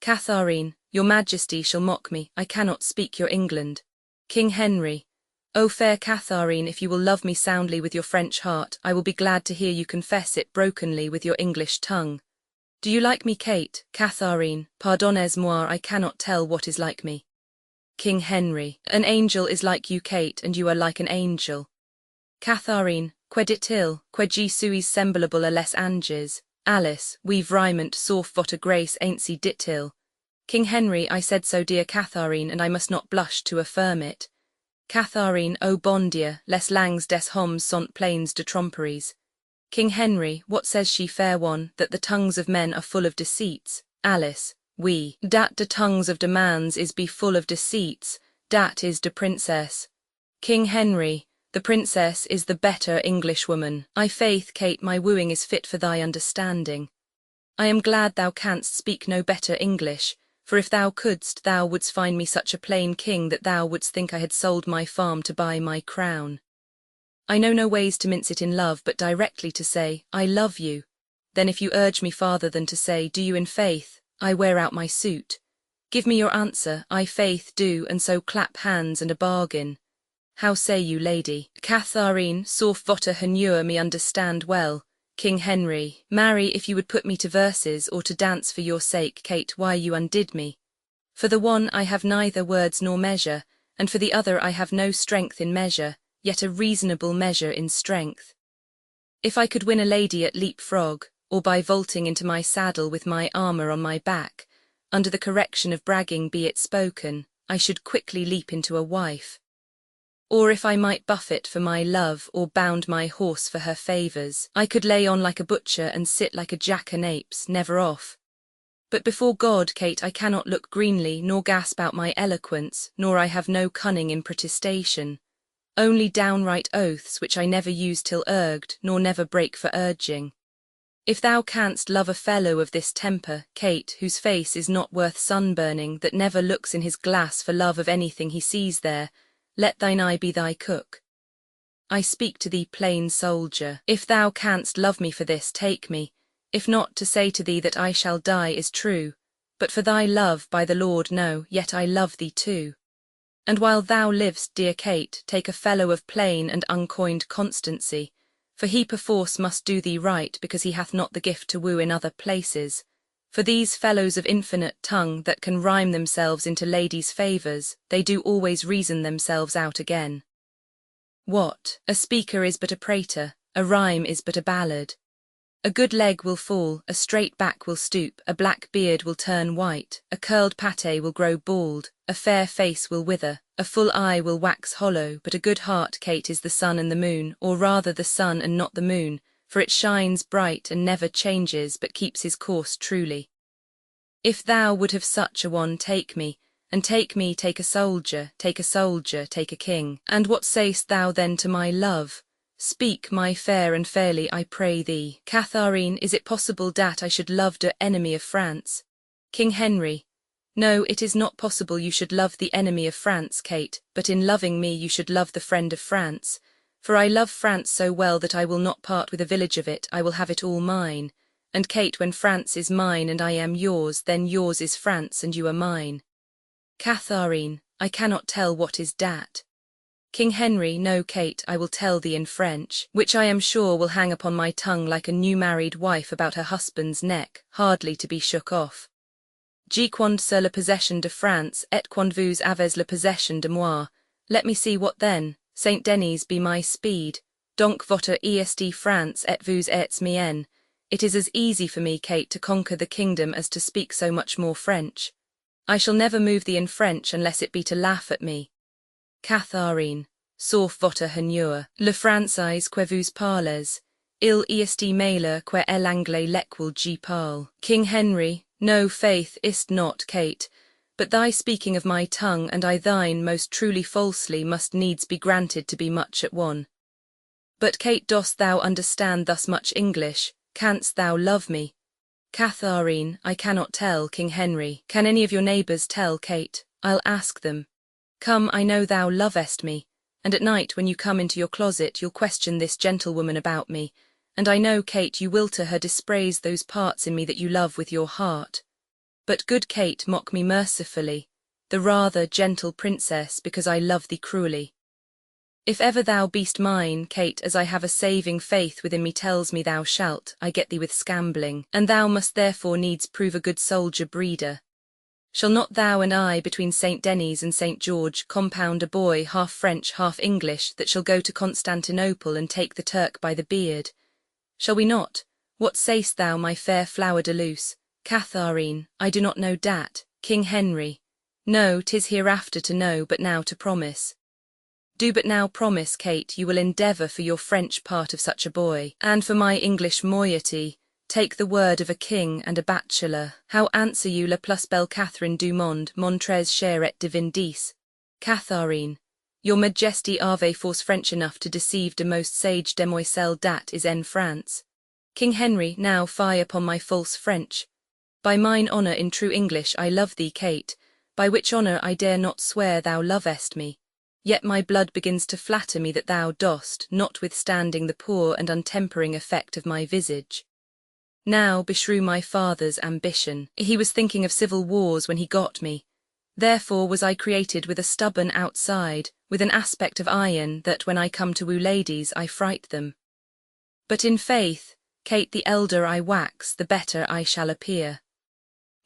Catharine, your majesty shall mock me, I cannot speak your England. King Henry, O fair Catharine, if you will love me soundly with your French heart, I will be glad to hear you confess it brokenly with your English tongue. Do you like me, Kate? Catharine, pardonnez-moi, I cannot tell what is like me. King Henry, an angel is like you, Kate, and you are like an angel. Catharine, que dit-il, que je suis semblable à les anges? Alice, we vraiment sauf votre grace ainsi dit-il. King Henry, I said so, dear Catharine, and I must not blush to affirm it. Catharine, O bon Dieu, les langues des hommes sont pleines de tromperies. King Henry, what says she, fair one, that the tongues of men are full of deceits? Alice, oui, dat de tongues of demands is be full of deceits, dat is de princess. King Henry, the princess is the better Englishwoman. I faith, Kate, my wooing is fit for thy understanding. I am glad thou canst speak no better English, for if thou couldst, thou wouldst find me such a plain king that thou wouldst think I had sold my farm to buy my crown. I know no ways to mince it in love, but directly to say, I love you. Then if you urge me farther than to say, do you in faith, I wear out my suit. Give me your answer, I faith do, and so clap hands and a bargain. How say you, lady? Catharine, sauf votre honneur me understand well. King Henry, marry, if you would put me to verses, or to dance for your sake, Kate, why you undid me. For the one I have neither words nor measure, and for the other I have no strength in measure, yet a reasonable measure in strength. If I could win a lady at leap-frog, or by vaulting into my saddle with my armour on my back, under the correction of bragging be it spoken, I should quickly leap into a wife. Or if I might buffet for my love, or bound my horse for her favours, I could lay on like a butcher and sit like a jackanapes, never off. But before God, Kate, I cannot look greenly, nor gasp out my eloquence, nor I have no cunning in protestation. Only downright oaths, which I never use till urged, nor never break for urging. If thou canst love a fellow of this temper, Kate, whose face is not worth sunburning, that never looks in his glass for love of anything he sees there, let thine eye be thy cook. I speak to thee, plain soldier. If thou canst love me for this, take me. If not, to say to thee that I shall die is true. But for thy love, by the Lord, no, yet I love thee too. And while thou liv'st, dear Kate, take a fellow of plain and uncoined constancy, for he perforce must do thee right, because he hath not the gift to woo in other places. For these fellows of infinite tongue that can rhyme themselves into ladies' favours, they do always reason themselves out again. What? A speaker is but a prater, a rhyme is but a ballad. A good leg will fall, a straight back will stoop, a black beard will turn white, a curled pate will grow bald, a fair face will wither, a full eye will wax hollow, but a good heart, Kate, is the sun and the moon, or rather the sun and not the moon, for it shines bright and never changes but keeps his course truly. If thou would have such a one, take me, and take me, take a soldier, take a soldier, take a king. And what say'st thou then to my love? Speak, my fair, and fairly I pray thee. Catharine, is it possible dat I should love de enemy of France? King Henry, no, it is not possible you should love the enemy of France, Kate, but in loving me you should love the friend of France. For I love France so well that I will not part with a village of it, I will have it all mine. And Kate, when France is mine and I am yours, then yours is France and you are mine. Catharine, I cannot tell what is dat. King Henry, no, Kate, I will tell thee in French, which I am sure will hang upon my tongue like a new married wife about her husband's neck, hardly to be shook off. Je quand sur la possession de France, et quand vous avez la possession de moi. Let me see what then, Saint Denis be my speed, donc votre est France et vous êtes mienne. It is as easy for me, Kate, to conquer the kingdom as to speak so much more French. I shall never move thee in French unless it be to laugh at me. Catharine, sauf votre honneur, le français que vous parlez, il est meilleur que l'anglais lequel je parle. King Henry, no, faith, is't not, Kate, but thy speaking of my tongue and I thine most truly falsely must needs be granted to be much at one. But Kate, dost thou understand thus much English? Canst thou love me? Catharine, I cannot tell, King Henry. Can any of your neighbours tell, Kate? I'll ask them. Come, I know thou lovest me, and at night when you come into your closet you'll question this gentlewoman about me, and I know, Kate, you will to her dispraise those parts in me that you love with your heart. But good Kate, mock me mercifully, the rather, gentle princess, because I love thee cruelly. If ever thou be'st mine, Kate, as I have a saving faith within me tells me thou shalt, I get thee with scambling, and thou must therefore needs prove a good soldier breeder. Shall not thou and I between St. Denis and St. George compound a boy half French, half English, that shall go to Constantinople and take the Turk by the beard? Shall we not? What say'st thou, my fair flower de luce? Catharine, I do not know dat. King Henry, no, 'tis hereafter to know, but now to promise. Do but now promise, Kate, you will endeavour for your French part of such a boy, and for my English moiety, take the word of a king and a bachelor. How answer you, la plus belle Catherine du monde, montrez cher et divin dix? Catharine, your majesty ave force French enough to deceive de most sage demoiselle dat is en France. King Henry, now fie upon my false French. By mine honour in true English I love thee, Kate, by which honour I dare not swear thou lovest me. Yet my blood begins to flatter me that thou dost, notwithstanding the poor and untempering effect of my visage. Now beshrew my father's ambition. He was thinking of civil wars when he got me. Therefore was I created with a stubborn outside, with an aspect of iron, that when I come to woo ladies I fright them. But in faith, Kate, the elder I wax, the better I shall appear.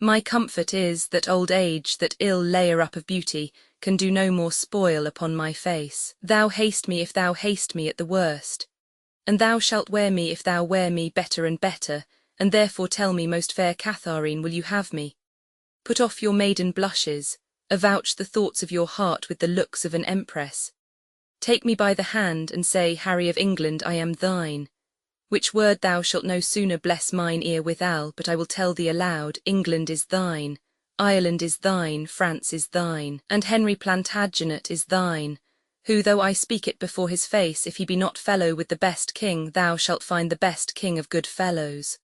My comfort is that old age, that ill layer up of beauty, can do no more spoil upon my face. Thou haste me if thou haste me at the worst, and thou shalt wear me if thou wear me better and better, and therefore tell me, most fair Catharine, will you have me? Put off your maiden blushes, avouch the thoughts of your heart with the looks of an empress. Take me by the hand and say, Harry of England, I am thine. Which word thou shalt no sooner bless mine ear withal, but I will tell thee aloud, England is thine, Ireland is thine, France is thine, and Henry Plantagenet is thine, who, though I speak it before his face, if he be not fellow with the best king, thou shalt find the best king of good fellows.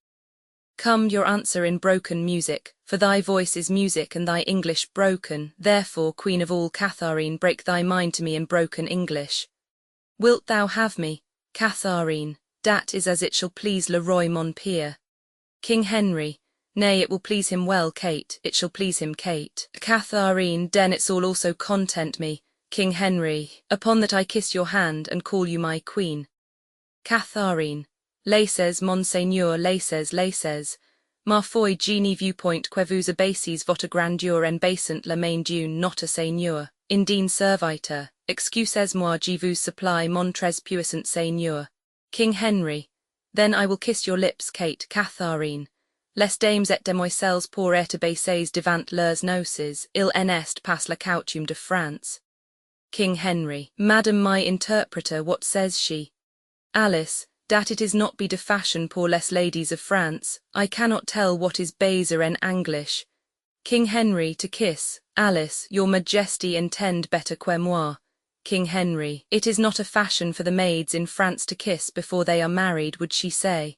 Come, your answer in broken music, for thy voice is music and thy English broken, therefore, Queen of all, Catharine, break thy mind to me in broken English. Wilt thou have me, Catharine? Dat is as it shall please le Roi mon pere. King Henry, nay, it will please him well, Kate, it shall please him, Kate. Catharine, den it's all also content me, King Henry, upon that I kiss your hand and call you my queen. Catharine, laissez, monseigneur, laissez, ma foi genie viewpoint que vous abaissez votre grandeur en baissant la main d'une notre seigneur, indine serviteur, excusez-moi je vous supplie mon très puissant seigneur. King Henry, then I will kiss your lips, Kate. Catharine, les dames et demoiselles pour être baissées devant leurs noces, il en est pas la coutume de France. King Henry, Madam, my interpreter, what says she? Alice, dat it is not be de fashion pour les ladies of France, I cannot tell what is baiser en Anglish. King Henry to kiss, Alice, your majesty intend better que moi. King Henry, it is not a fashion for the maids in France to kiss before they are married, would she say.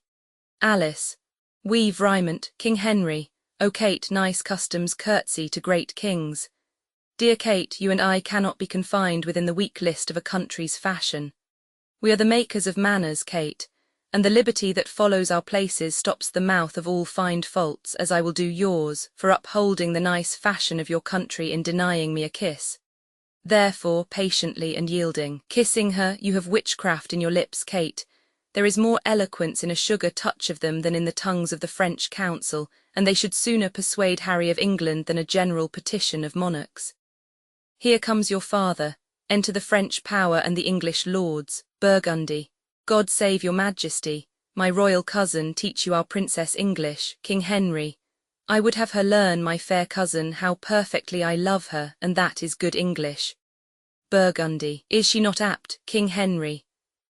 Alice, oui vraiment, King Henry, O Kate, nice customs curtsy to great kings. Dear Kate, you and I cannot be confined within the weak list of a country's fashion. We are the makers of manners, Kate, and the liberty that follows our places stops the mouth of all fine faults, as I will do yours, for upholding the nice fashion of your country in denying me a kiss. Therefore, patiently and yielding, kissing her, you have witchcraft in your lips, Kate. There is more eloquence in a sugar touch of them than in the tongues of the French council, and they should sooner persuade Harry of England than a general petition of monarchs. Here comes your father, enter the French power and the English lords, Burgundy. God save your majesty, my royal cousin teach you our princess English, King Henry. I would have her learn, my fair cousin, how perfectly I love her, and that is good English. Burgundy, is she not apt, King Henry?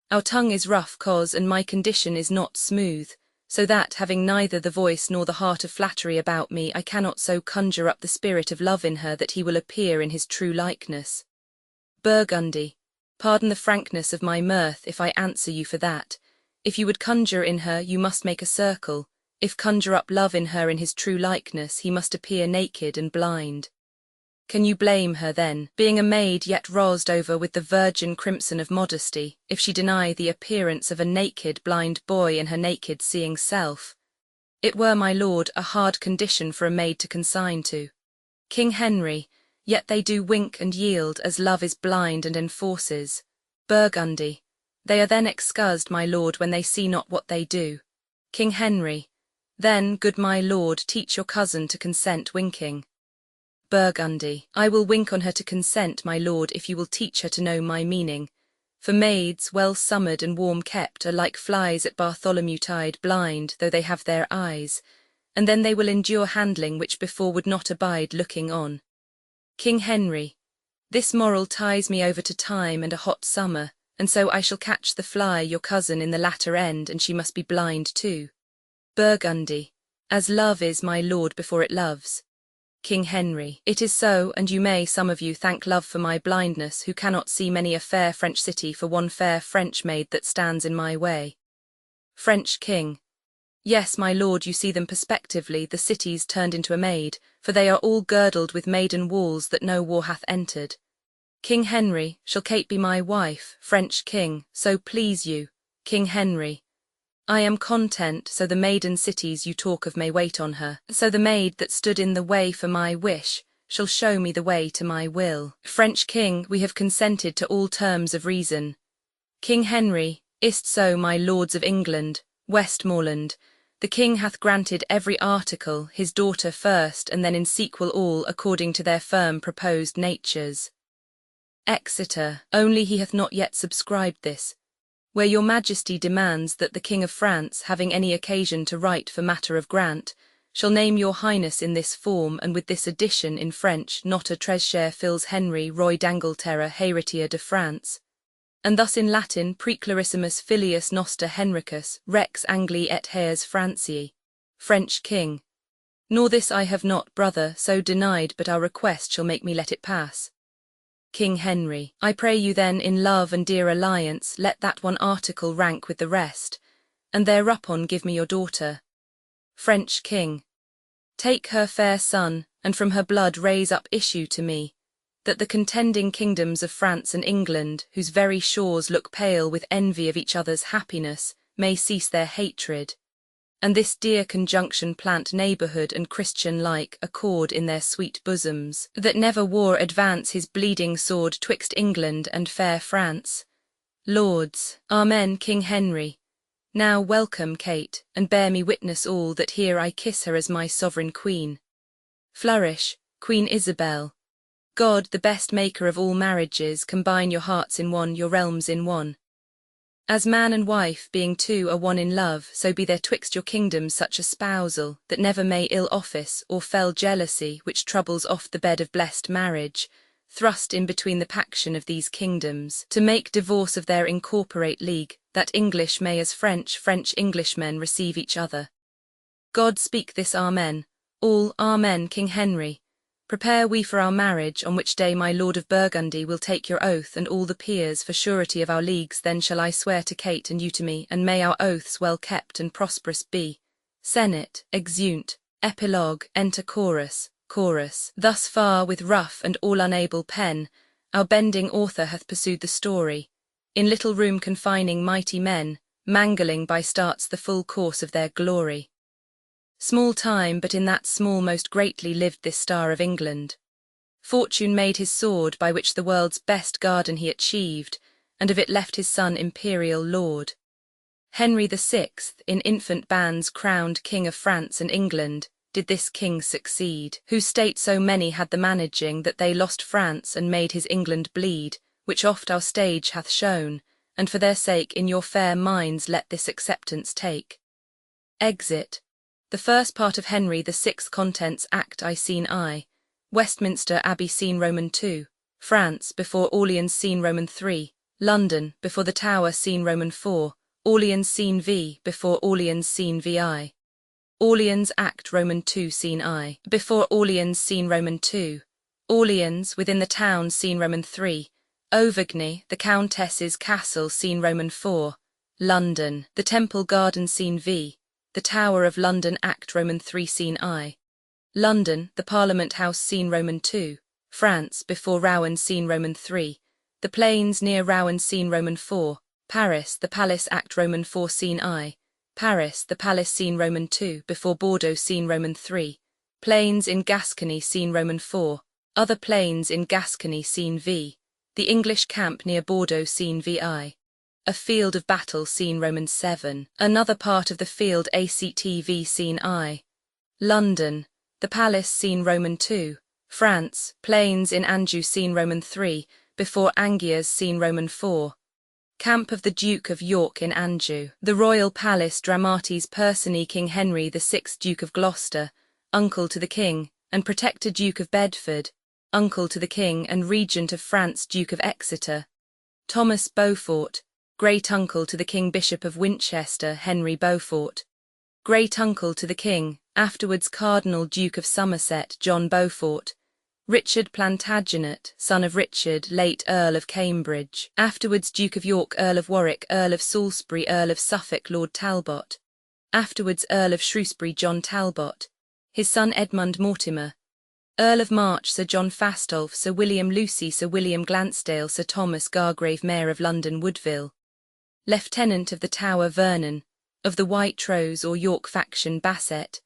Our tongue is rough cause, and my condition is not smooth, so that, having neither the voice nor the heart of flattery about me, I cannot so conjure up the spirit of love in her that he will appear in his true likeness. Burgundy, pardon the frankness of my mirth if I answer you for that. If you would conjure in her, you must make a circle. If conjure up love in her in his true likeness, he must appear naked and blind. Can you blame her then, being a maid yet rosed over with the virgin crimson of modesty, if she deny the appearance of a naked blind boy in her naked seeing self? It were, my lord, a hard condition for a maid to consign to. King Henry, yet they do wink and yield, as love is blind and enforces. Burgundy, they are then excused, my lord, when they see not what they do. King Henry, then, good my lord, teach your cousin to consent winking. Burgundy, I will wink on her to consent, my lord, if you will teach her to know my meaning. For maids, well summered and warm kept, are like flies at Bartholomewtide, blind, though they have their eyes, and then they will endure handling which before would not abide looking on. King Henry, this moral ties me over to time and a hot summer, and so I shall catch the fly, your cousin, in the latter end, and she must be blind too. Burgundy, as love is, my lord, before it loves. King Henry, it is so, and you may, some of you, thank love for my blindness, who cannot see many a fair French city for one fair French maid that stands in my way. French King, yes, my lord, you see them perspectively, the cities turned into a maid, for they are all girdled with maiden walls that no war hath entered. King Henry, shall Kate be my wife, French King, so please you? King Henry, I am content, so the maiden cities you talk of may wait on her, so the maid that stood in the way for my wish, shall show me the way to my will. French King, we have consented to all terms of reason. King Henry, is't so, my lords of England, Westmoreland, the king hath granted every article, his daughter first, and then in sequel all, according to their firm proposed natures. Exeter, only he hath not yet subscribed this, where your majesty demands that the King of France, having any occasion to write for matter of grant, shall name your highness in this form, and with this addition in French, Notre Tréscher fils Henry Roy d'Angleterre héritier de France, and thus in Latin, Preclarissimus filius noster Henricus, Rex Angli et Heres Francii, French King. Nor this I have not, brother, so denied, but our request shall make me let it pass. King Henry, I pray you then, in love and dear alliance, let that one article rank with the rest, and thereupon give me your daughter. French King, take her fair son, and from her blood raise up issue to me, that the contending kingdoms of France and England, whose very shores look pale with envy of each other's happiness, may cease their hatred, and this dear conjunction plant neighbourhood and Christian-like accord in their sweet bosoms, that never war advance his bleeding sword twixt England and fair France. Lords, amen. King Henry, now welcome Kate, and bear me witness all that here I kiss her as my sovereign queen. Flourish, Queen Isabel. God, the best maker of all marriages, combine your hearts in one, your realms in one. As man and wife, being two, are one in love, so be there twixt your kingdoms such a spousal, that never may ill office, or fell jealousy, which troubles oft the bed of blessed marriage, thrust in between the paction of these kingdoms, to make divorce of their incorporate league, that English may as French Englishmen receive each other. God speak this Amen, all Amen. King Henry, prepare we for our marriage, on which day my Lord of Burgundy will take your oath and all the peers for surety of our leagues. Then shall I swear to Kate and you to me, and may our oaths well kept and prosperous be. Senate, exeunt, epilogue, enter chorus, chorus. Thus far with rough and all unable pen, our bending author hath pursued the story, in little room confining mighty men, mangling by starts the full course of their glory. Small time, but in that small most greatly lived this Star of England. Fortune made his sword, by which the world's best garden he achieved, and of it left his son imperial lord. Henry VI, in infant bands crowned King of France and England, did this king succeed, whose state so many had the managing that they lost France and made his England bleed, which oft our stage hath shown, and for their sake in your fair minds let this acceptance take. Exit. The first part of Henry VI contents act I scene I, Westminster Abbey scene Roman II, France before Orleans scene Roman III, London before the Tower scene Roman IV, Orleans scene V before Orleans scene VI. Orleans act Roman II scene I, before Orleans scene Roman II, Orleans within the town scene Roman III, Auvergne the Countess's castle scene Roman IV, London the Temple Garden scene V, the Tower of London act Roman III scene I, London the Parliament House scene Roman II, France before Rouen scene Roman III, the plains near Rouen scene Roman IV, Paris the Palace act Roman IV scene I, Paris the Palace scene Roman II before Bordeaux scene Roman III, plains in Gascony scene Roman IV, other plains in Gascony scene V, the English camp near Bordeaux scene VI. A field of battle scene Roman VII, another part of the field ACTV scene I. London, the palace scene Roman II, France, plains in Anjou scene Roman III, before Angers scene Roman IV. Camp of the Duke of York in Anjou, the royal palace dramatis personae King Henry VI Duke of Gloucester, uncle to the king, and protector Duke of Bedford, uncle to the king and regent of France Duke of Exeter. Thomas Beaufort, great-uncle to the King Bishop of Winchester Henry Beaufort, great-uncle to the King, afterwards Cardinal Duke of Somerset John Beaufort, Richard Plantagenet, son of Richard, late Earl of Cambridge, afterwards Duke of York Earl of Warwick Earl of Salisbury Earl of Suffolk Lord Talbot, afterwards Earl of Shrewsbury John Talbot, his son Edmund Mortimer, Earl of March Sir John Fastolf Sir William Lucy Sir William Glansdale Sir Thomas Gargrave Mayor of London Woodville, Lieutenant of the Tower Vernon, of the White Rose or York faction Basset,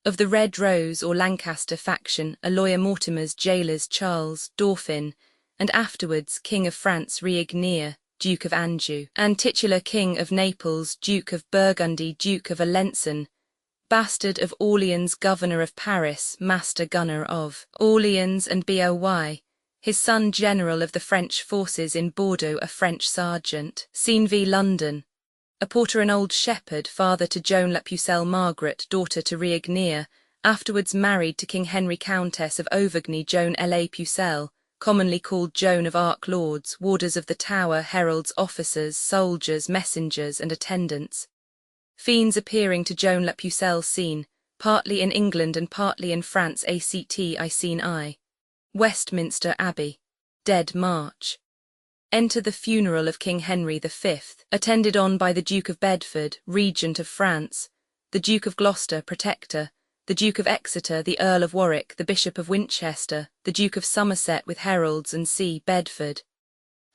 of the Red Rose or Lancaster faction a lawyer Mortimer's jailers Charles, Dauphin, and afterwards King of France Riegnier, Duke of Anjou, and titular King of Naples, Duke of Burgundy, Duke of Alençon, bastard of Orleans, Governor of Paris, Master Gunner of Orleans and Boy, his son General of the French forces in Bordeaux, a French sergeant, scene v. London, a porter and old shepherd, father to Joan La Pucelle Margaret, daughter to Riegnier, afterwards married to King Henry Countess of Auvergne Joan La Pucelle, commonly called Joan of Arc, lords, warders of the Tower, heralds, officers, soldiers, messengers and attendants. Fiends appearing to Joan La Pucelle scene, partly in England and partly in France I scene I. Westminster Abbey. Dead March. Enter the funeral of King Henry V, attended on by the Duke of Bedford, Regent of France, the Duke of Gloucester, Protector, the Duke of Exeter, the Earl of Warwick, the Bishop of Winchester, the Duke of Somerset with heralds and C. Bedford.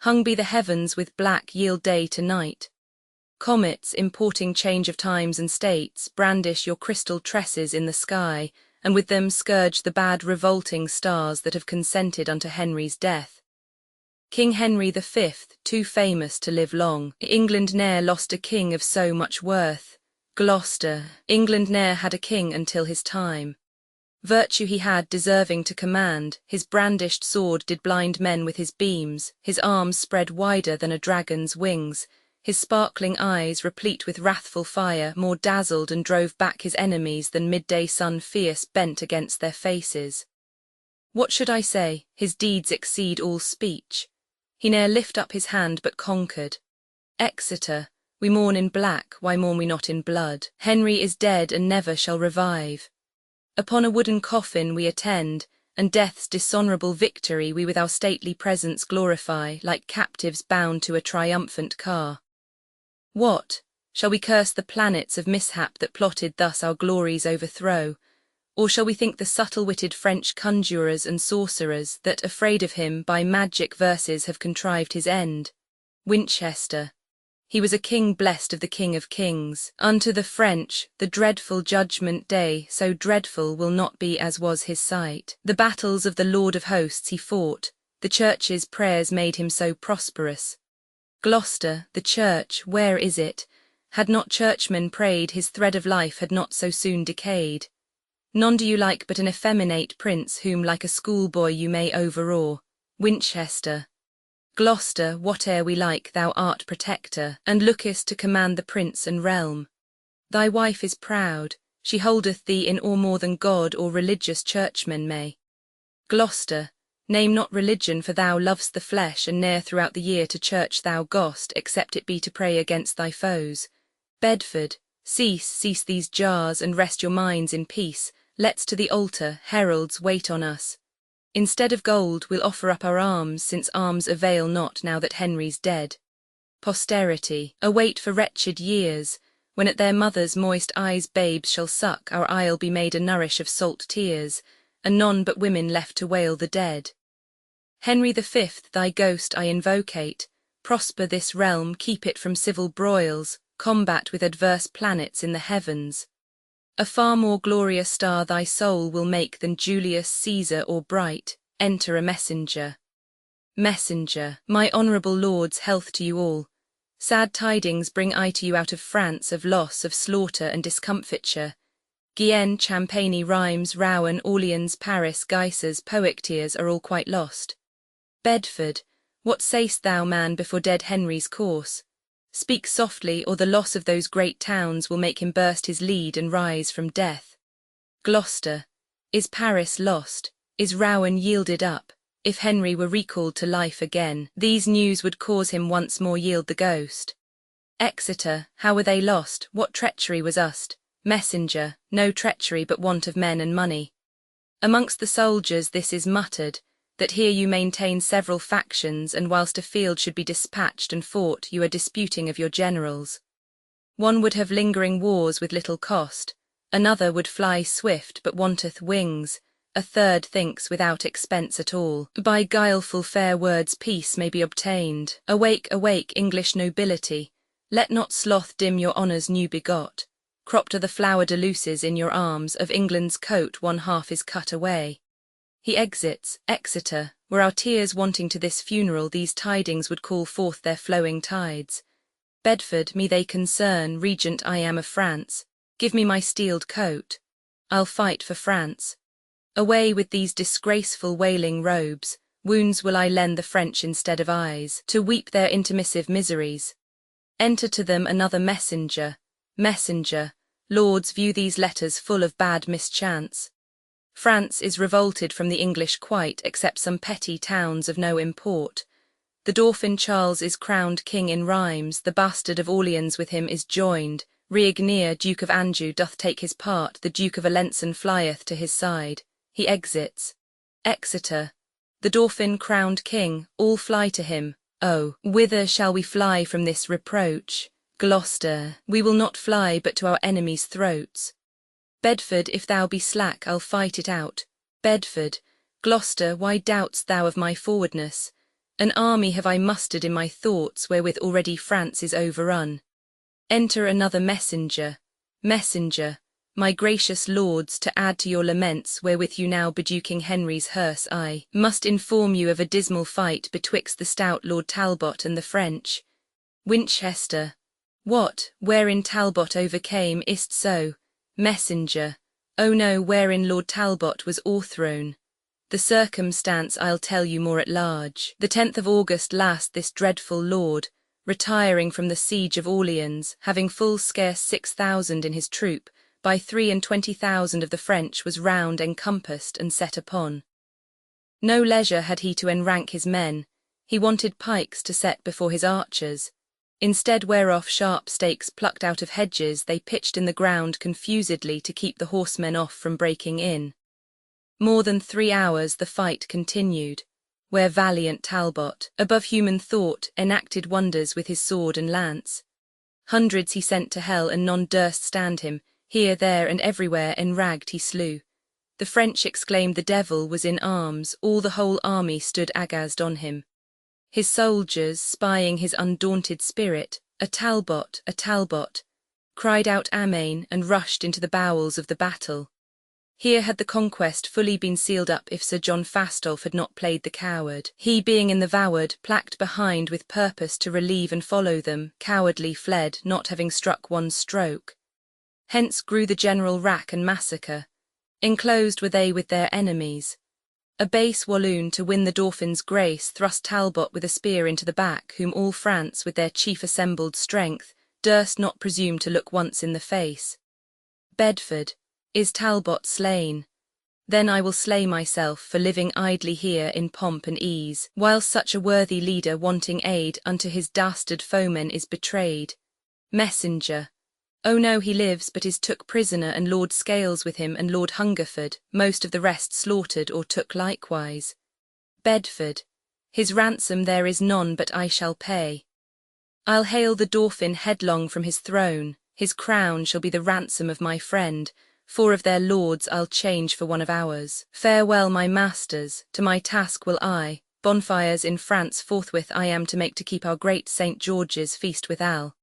Hung be the heavens with black, yield day to night. Comets, importing change of times and states, brandish your crystal tresses in the sky, and with them scourge the bad revolting stars that have consented unto Henry's death. King Henry V, too famous to live long, England ne'er lost a king of so much worth. Gloucester, England ne'er had a king until his time. Virtue he had deserving to command, his brandished sword did blind men with his beams, his arms spread wider than a dragon's wings, his sparkling eyes, replete with wrathful fire, more dazzled and drove back his enemies than midday sun fierce bent against their faces. What should I say? His deeds exceed all speech. He ne'er lift up his hand but conquered. Exeter, We mourn in black, why mourn we not in blood? Henry is dead and never shall revive. Upon a wooden coffin we attend, and death's dishonourable victory we with our stately presence glorify, like captives bound to a triumphant car. What? Shall we curse the planets of mishap that plotted thus our glory's overthrow? Or shall we think the subtle-witted French conjurers and sorcerers that, afraid of him, by magic verses have contrived his end? Winchester. He was a king blessed of the King of Kings. Unto the French, the dreadful judgment day, so dreadful will not be as was his sight. The battles of the Lord of Hosts he fought, the church's prayers made him so prosperous. Gloucester, the church, where is it? Had not churchmen prayed, his thread of life had not so soon decayed. None do you like but an effeminate prince, whom like a schoolboy you may overawe. Winchester. Gloucester, whate'er we like, thou art protector, and lookest to command the prince and realm. Thy wife is proud, she holdeth thee in awe more than God or religious churchmen may. Gloucester, name not religion, for thou lov'st the flesh, and ne'er throughout the year to church thou goest, except it be to pray against thy foes. Bedford, cease these jars, and rest your minds in peace. Let's to the altar, heralds, wait on us. Instead of gold, we'll offer up our arms, since arms avail not now that Henry's dead. Posterity, await for wretched years, when at their mother's moist eyes babes shall suck, our isle be made a nourish of salt tears, and none but women left to wail the dead. Henry V, thy ghost I invocate, prosper this realm, keep it from civil broils, combat with adverse planets in the heavens. A far more glorious star thy soul will make than Julius Caesar or Bright. Enter a messenger. Messenger, my honourable lords, health to you all. Sad tidings bring I to you out of France, of loss, of slaughter and discomfiture. Guienne, Champagne, Rheims, Rouen, Orleans, Paris, Guises, Poictiers are all quite lost. Bedford, what say'st thou, man, before dead Henry's course? Speak softly, or the loss of those great towns will make him burst his lead and rise from death. Gloucester, is Paris lost? Is Rouen yielded up? If Henry were recalled to life again, these news would cause him once more yield the ghost. Exeter, how were they lost? What treachery was used? Messenger, no treachery but want of men and money. Amongst the soldiers this is muttered, that here you maintain several factions, and whilst a field should be dispatched and fought, you are disputing of your generals. One would have lingering wars with little cost, another would fly swift but wanteth wings, a third thinks without expense at all. By guileful fair words peace may be obtained. Awake, awake, English nobility, let not sloth dim your honours new begot. Cropped are the flower de luces in your arms, of England's coat one half is cut away. He exits, Exeter, were our tears wanting to this funeral, these tidings would call forth their flowing tides. Bedford, me they concern, regent I am of France, give me my steeled coat. I'll fight for France. Away with these disgraceful wailing robes, wounds will I lend the French instead of eyes, to weep their intermissive miseries. Enter to them another messenger. Messenger, lords, view these letters full of bad mischance. France is revolted from the English quite, except some petty towns of no import. The Dauphin Charles is crowned king in Rheims, the bastard of Orleans with him is joined, Riognier, Duke of Anjou, doth take his part, the Duke of Alençon flieth to his side. He exits. Exeter, the Dauphin crowned king, all fly to him. Oh, whither shall we fly from this reproach? Gloucester, we will not fly but to our enemies' throats. Bedford, if thou be slack, I'll fight it out. Bedford, Gloucester, why doubt'st thou of my forwardness? An army have I mustered in my thoughts, wherewith already France is overrun. Enter another messenger. Messenger, my gracious lords, to add to your laments, wherewith you now bedew King Henry's hearse, I must inform you of a dismal fight betwixt the stout Lord Talbot and the French. Winchester, what, wherein Talbot overcame, is't so? Messenger, oh no, wherein Lord Talbot was o'erthrown. The circumstance I'll tell you more at large. The 10th of August last this dreadful lord, retiring from the siege of Orleans, having full scarce 6,000 in his troop, by 23,000 of the French was round encompassed and set upon. No leisure had he to enrank his men, he wanted pikes to set before his archers. Instead whereof sharp stakes plucked out of hedges they pitched in the ground confusedly to keep the horsemen off from breaking in. More than 3 hours the fight continued, where valiant Talbot, above human thought, enacted wonders with his sword and lance. Hundreds he sent to hell and none durst stand him, here, there, and everywhere enragged he slew. The French exclaimed the devil was in arms, all the whole army stood aghast on him. His soldiers, spying his undaunted spirit, a Talbot, cried out Amen and rushed into the bowels of the battle. Here had the conquest fully been sealed up if Sir John Fastolf had not played the coward. He being in the vaward, placked behind with purpose to relieve and follow them, cowardly fled, not having struck one stroke. Hence grew the general wrack and massacre. Enclosed were they with their enemies. A base Walloon to win the Dauphin's grace thrust Talbot with a spear into the back, whom all France with their chief assembled strength durst not presume to look once in the face. Bedford, is Talbot slain? Then I will slay myself for living idly here in pomp and ease, while such a worthy leader wanting aid unto his dastard foemen is betrayed. Messenger. Oh no, he lives, but is took prisoner, and Lord Scales with him, and Lord Hungerford, most of the rest slaughtered or took likewise. Bedford. His ransom there is none but I shall pay. I'll hale the Dauphin headlong from his throne, his crown shall be the ransom of my friend, 4 of their lords I'll change for one of ours. Farewell, my masters, to my task will I, bonfires in France forthwith I am to make to keep our great St. George's feast withal.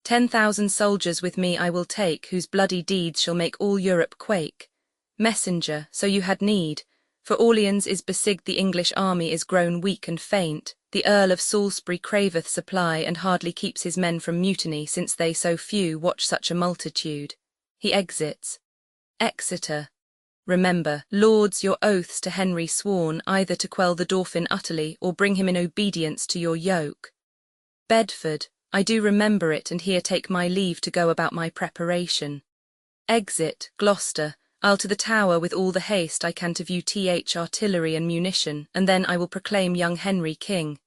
10,000 soldiers with me I will take, whose bloody deeds shall make all Europe quake. Messenger, so you had need, for Orleans is besieged, the English army is grown weak and faint, the Earl of Salisbury craveth supply and hardly keeps his men from mutiny, since they so few watch such a multitude. He exits. Exeter. Remember, lords, your oaths to Henry sworn, either to quell the Dauphin utterly or bring him in obedience to your yoke. Bedford. I do remember it, and here take my leave to go about my preparation. Exit, Gloucester. I'll to the Tower with all the haste I can to view artillery and munition, and then I will proclaim young Henry king.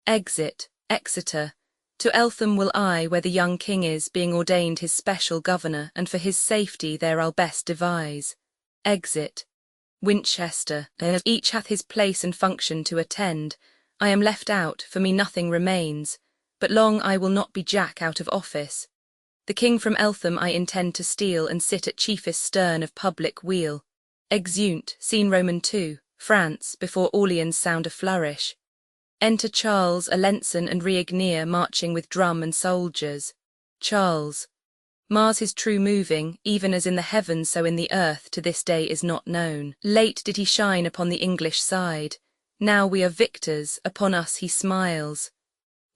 Exit, Exeter. To Eltham will I, where the young king is, being ordained his special governor, and for his safety there I'll best devise. Exit. Winchester. Each hath his place and function to attend. I am left out, for me nothing remains. But long I will not be Jack out of office. The king from Eltham I intend to steal, and sit at chiefest stern of public weal. Exeunt, scene Roman II, France, before Orleans sound a flourish. Enter Charles, Alençon, and Régnier marching with drum and soldiers. Charles. Mars his true moving, even as in the heavens so in the earth, to this day is not known. Late did he shine upon the English side. Now we are victors, upon us he smiles.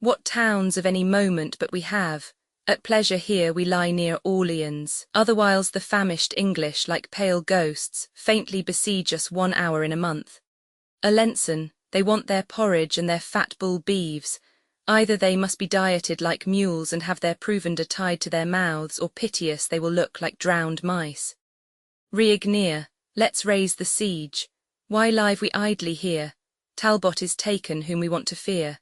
What towns of any moment but we have? At pleasure here we lie near Orleans. Otherwhiles the famished English, like pale ghosts, faintly besiege us 1 hour in a month. Alençon, they want their porridge and their fat bull beeves. Either they must be dieted like mules and have their provender tied to their mouths, or piteous they will look like drowned mice. Régnier, let's raise the siege. Why live we idly here? Talbot is taken, whom we want to fear.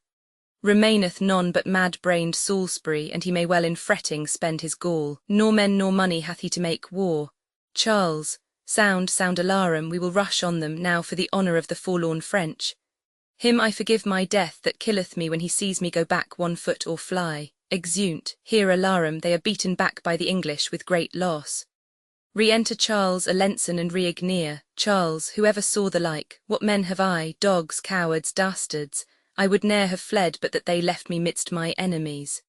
Remaineth none but mad-brained Salisbury, and he may well in fretting spend his gall. Nor men nor money hath he to make war. Charles, sound alarum, we will rush on them now for the honour of the forlorn French. Him I forgive my death that killeth me when he sees me go back 1 foot or fly. Exeunt, hear alarum, they are beaten back by the English with great loss. Re-enter Charles, Alençon, and Régnier. Charles, whoever saw the like? What men have I, dogs, cowards, dastards? I would ne'er have fled but that they left me midst my enemies.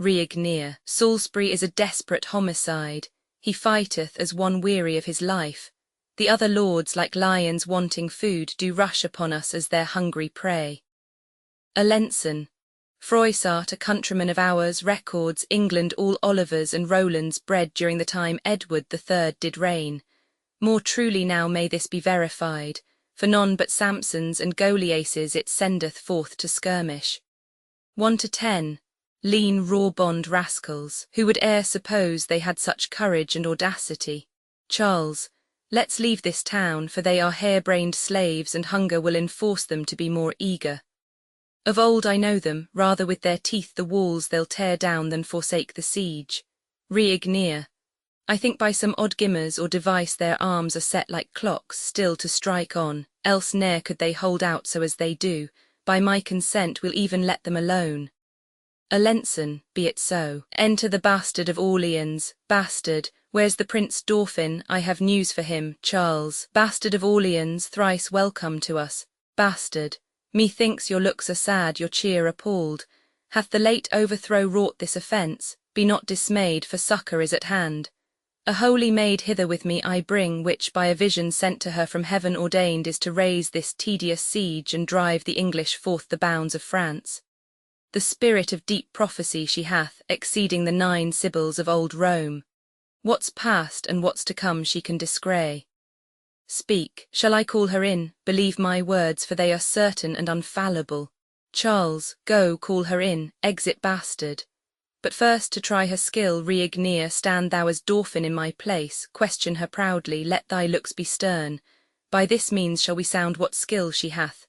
Régnier, Salisbury is a desperate homicide. He fighteth as one weary of his life. The other lords, like lions wanting food, do rush upon us as their hungry prey. Alençon, Froissart, a countryman of ours, records England all Olivers and Rolands bred during the time Edward III did reign. More truly now may this be verified, for none but Samsons and Goliases it sendeth forth to skirmish. 1 to 10, lean raw-bond rascals, who would e'er suppose they had such courage and audacity. Charles, let's leave this town, for they are hair-brained slaves, and hunger will enforce them to be more eager. Of old I know them, rather with their teeth the walls they'll tear down than forsake the siege. Re-ignere. I think by some odd gimmers or device their arms are set like clocks still to strike on, else ne'er could they hold out so as they do. By my consent we'll even let them alone. Alençon, be it so. Enter the Bastard of Orleans. Bastard, where's the Prince Dauphin? I have news for him. Charles, Bastard of Orleans, thrice welcome to us. Bastard, methinks your looks are sad, your cheer appalled. Hath the late overthrow wrought this offence? Be not dismayed, for succour is at hand. A holy maid hither with me I bring, which by a vision sent to her from heaven ordained is to raise this tedious siege and drive the English forth the bounds of France. The spirit of deep prophecy she hath, exceeding the 9 Sibyls of old Rome. What's past and what's to come she can discray. Speak, shall I call her in? Believe my words, for they are certain and unfallible. Charles, go, call her in, exit Bastard. But first to try her skill, re-ignere, stand thou as Dauphin in my place, question her proudly, let thy looks be stern. By this means shall we sound what skill she hath.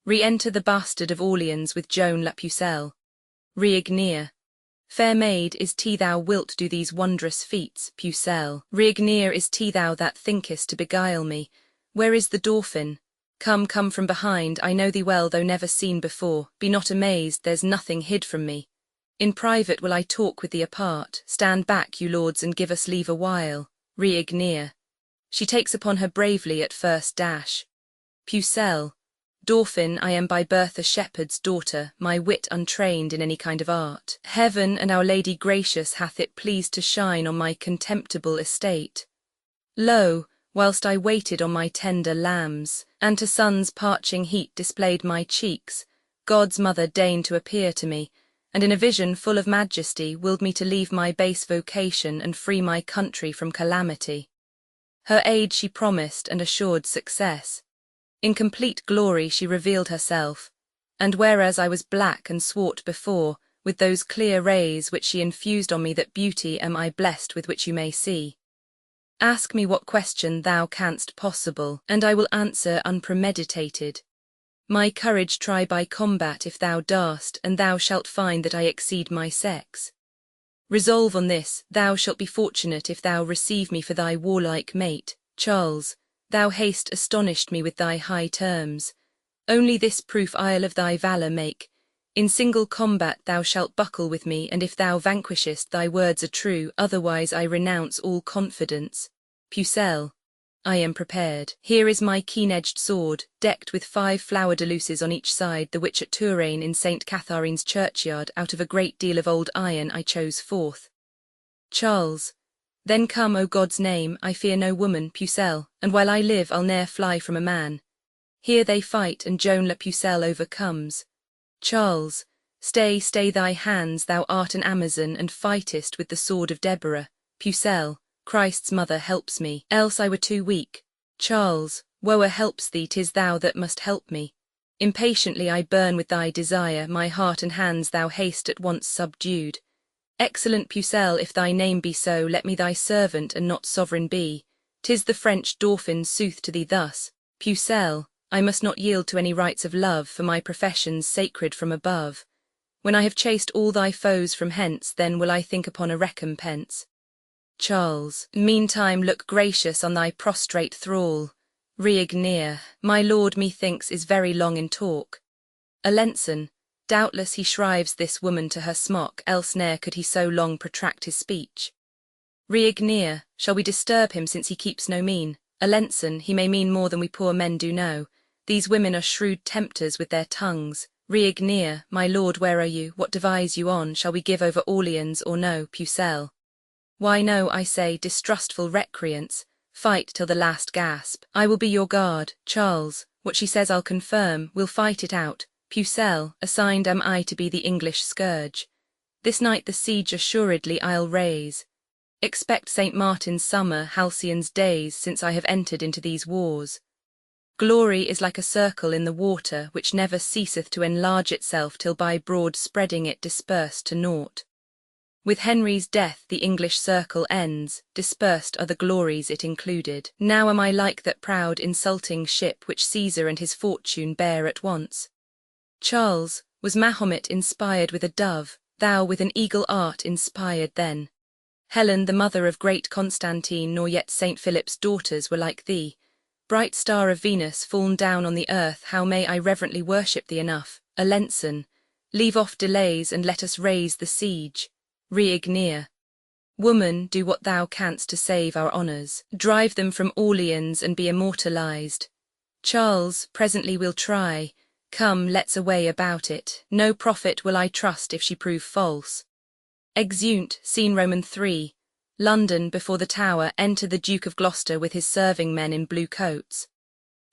Re-enter the Bastard of Orleans with Joan la Pucelle. Re-ignere. Fair maid, is 't thou wilt do these wondrous feats, Pucelle? Re-ignere, is 't thou that thinkest to beguile me? Where is the Dauphin? Come, come from behind, I know thee well though never seen before, be not amazed, there's nothing hid from me. In private will I talk with thee apart, stand back you lords and give us leave a while. Re-ignere. She takes upon her bravely at first dash. Pucelle. Dauphin, I am by birth a shepherd's daughter, my wit untrained in any kind of art. Heaven and Our Lady gracious hath it pleased to shine on my contemptible estate. Lo, whilst I waited on my tender lambs, and to sun's parching heat displayed my cheeks, God's mother deigned to appear to me, and in a vision full of majesty willed me to leave my base vocation and free my country from calamity. Her aid she promised and assured success. In complete glory she revealed herself, and whereas I was black and swart before, with those clear rays which she infused on me that beauty am I blessed with which you may see. Ask me what question thou canst possible, and I will answer unpremeditated. My courage try by combat if thou darst, and thou shalt find that I exceed my sex. Resolve on this, thou shalt be fortunate if thou receive me for thy warlike mate. Charles, thou hast astonished me with thy high terms. Only this proof I'll of thy valour make. In single combat thou shalt buckle with me, and if thou vanquishest thy words are true, otherwise I renounce all confidence. Pucelle. I am prepared. Here is my keen-edged sword, decked with 5 flower-de-luces on each side, the which at Touraine in St. Catharine's churchyard out of a great deal of old iron I chose forth. Charles. Then come, O God's name, I fear no woman, Pucelle, and while I live I'll ne'er fly from a man. Here they fight, and Joan la Pucelle overcomes. Charles. Stay, stay thy hands, thou art an Amazon, and fightest with the sword of Deborah. Pucelle. Christ's mother helps me, else I were too weak. Charles, woe helps thee, 'tis thou that must help me. Impatiently I burn with thy desire, my heart and hands thou hast at once subdued. Excellent Pucelle, if thy name be so, let me thy servant and not sovereign be. 'Tis the French Dauphin sooth to thee thus. Pucelle, I must not yield to any rites of love, for my profession's sacred from above. When I have chased all thy foes from hence, then will I think upon a recompense. Charles, meantime look gracious on thy prostrate thrall. Re-ignere, my lord methinks is very long in talk. Alençon, doubtless he shrives this woman to her smock, else ne'er could he so long protract his speech. Re-ignere, shall we disturb him since he keeps no mean? Alençon, he may mean more than we poor men do know. These women are shrewd tempters with their tongues. Re-ignere, my lord, where are you? What devise you on? Shall we give over Orleans or no, Pucelle? Why no, I say, distrustful recreants, fight till the last gasp. I will be your guard, Charles, what she says I'll confirm, we'll fight it out. Pucelle, assigned am I to be the English scourge. This night the siege assuredly I'll raise. Expect St. Martin's summer, Halcyon's days, since I have entered into these wars. Glory is like a circle in the water, which never ceaseth to enlarge itself till by broad spreading it dispersed to naught. With Henry's death the English circle ends, dispersed are the glories it included. Now am I like that proud insulting ship which Caesar and his fortune bear at once. Charles, Was Mahomet inspired with a dove, thou with an eagle art inspired then? Helen, the mother of great Constantine, nor yet St. Philip's daughters were like thee. Bright star of Venus, fallen down on the earth, how may I reverently worship thee enough? Alençon, leave off delays and let us raise the siege. Reignere. Woman, do what thou canst to save our honours. Drive them from Orleans and be immortalized. Charles, presently we'll try. Come, let's away about it. No prophet will I trust if she prove false. Exeunt, scene Roman 3. London, before the Tower, enter the Duke of Gloucester with his serving men in blue coats.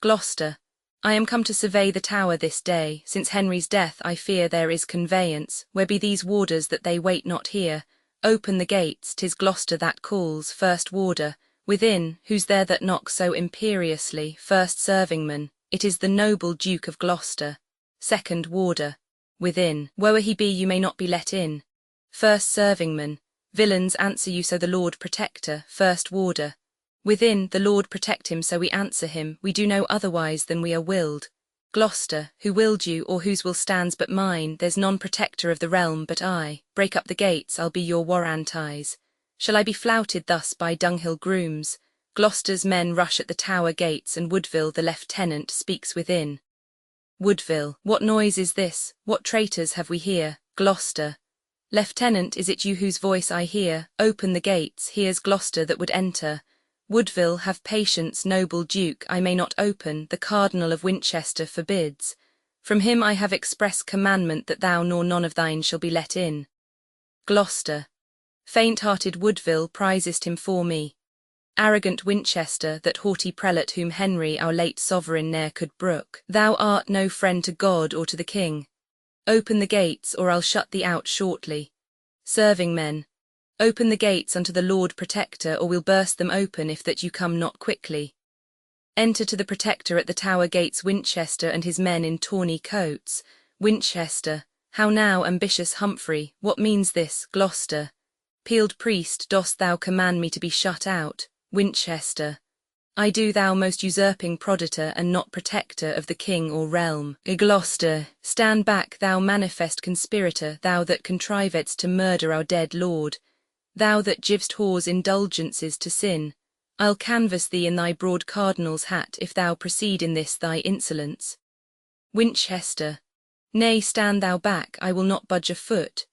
Gloucester, I am come to survey the Tower this day. Since Henry's death I fear there is conveyance. Where be these warders that they wait not here? Open the gates, 'tis Gloucester that calls. First warder, within, who's there that knocks so imperiously? First servingman, it is the noble Duke of Gloucester. Second warder, within, whoe'er he be you may not be let in. First servingman, villains answer you so the Lord Protector. First warder, within, the Lord protect him so we answer him. We do no otherwise than we are willed. Gloucester, who willed you or whose will stands but mine? There's none protector of the realm but I. Break up the gates, I'll be your warranties. Shall I be flouted thus by dunghill grooms? Gloucester's men rush at the Tower gates and Woodville the lieutenant speaks within. Woodville, what noise is this? What traitors have we here? Gloucester, Lieutenant, is it you whose voice I hear? Open the gates, here's Gloucester that would enter. Woodville, have patience, noble Duke, I may not open, the Cardinal of Winchester forbids. From him I have express commandment that thou nor none of thine shall be let in. Gloucester, faint-hearted Woodville, prizest him for me. Arrogant Winchester, that haughty prelate whom Henry our late sovereign ne'er could brook. Thou art no friend to God or to the King. Open the gates, or I'll shut thee out shortly. Serving men, open the gates unto the Lord Protector, or we'll burst them open if that you come not quickly. Enter to the Protector at the Tower gates Winchester and his men in tawny coats. Winchester, how now, ambitious Humphrey, what means this? Gloucester, peeled priest, dost thou command me to be shut out? Winchester, I do, thou most usurping proditor and not protector of the king or realm. Gloucester, stand back, thou manifest conspirator, thou that contrivedst to murder our dead lord, thou that givest whores indulgences to sin. I'll canvass thee in thy broad cardinal's hat if thou proceed in this thy insolence. Winchester, nay, stand thou back, I will not budge a foot.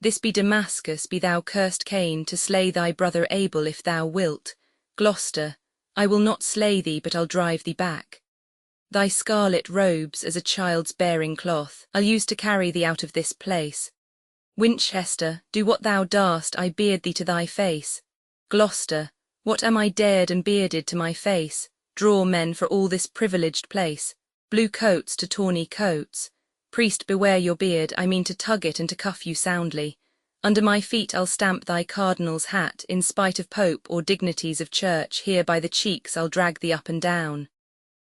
This be Damascus, be thou cursed Cain, to slay thy brother Abel if thou wilt. Gloucester, I will not slay thee, but I'll drive thee back. Thy scarlet robes as a child's bearing cloth, I'll use to carry thee out of this place. Winchester, do what thou darst, I beard thee to thy face. Gloucester, what am I dared and bearded to my face? Draw men for all this privileged place. Blue coats to tawny coats. Priest, beware your beard, I mean to tug it and to cuff you soundly. Under my feet I'll stamp thy cardinal's hat, in spite of pope or dignities of church, here by the cheeks I'll drag thee up and down.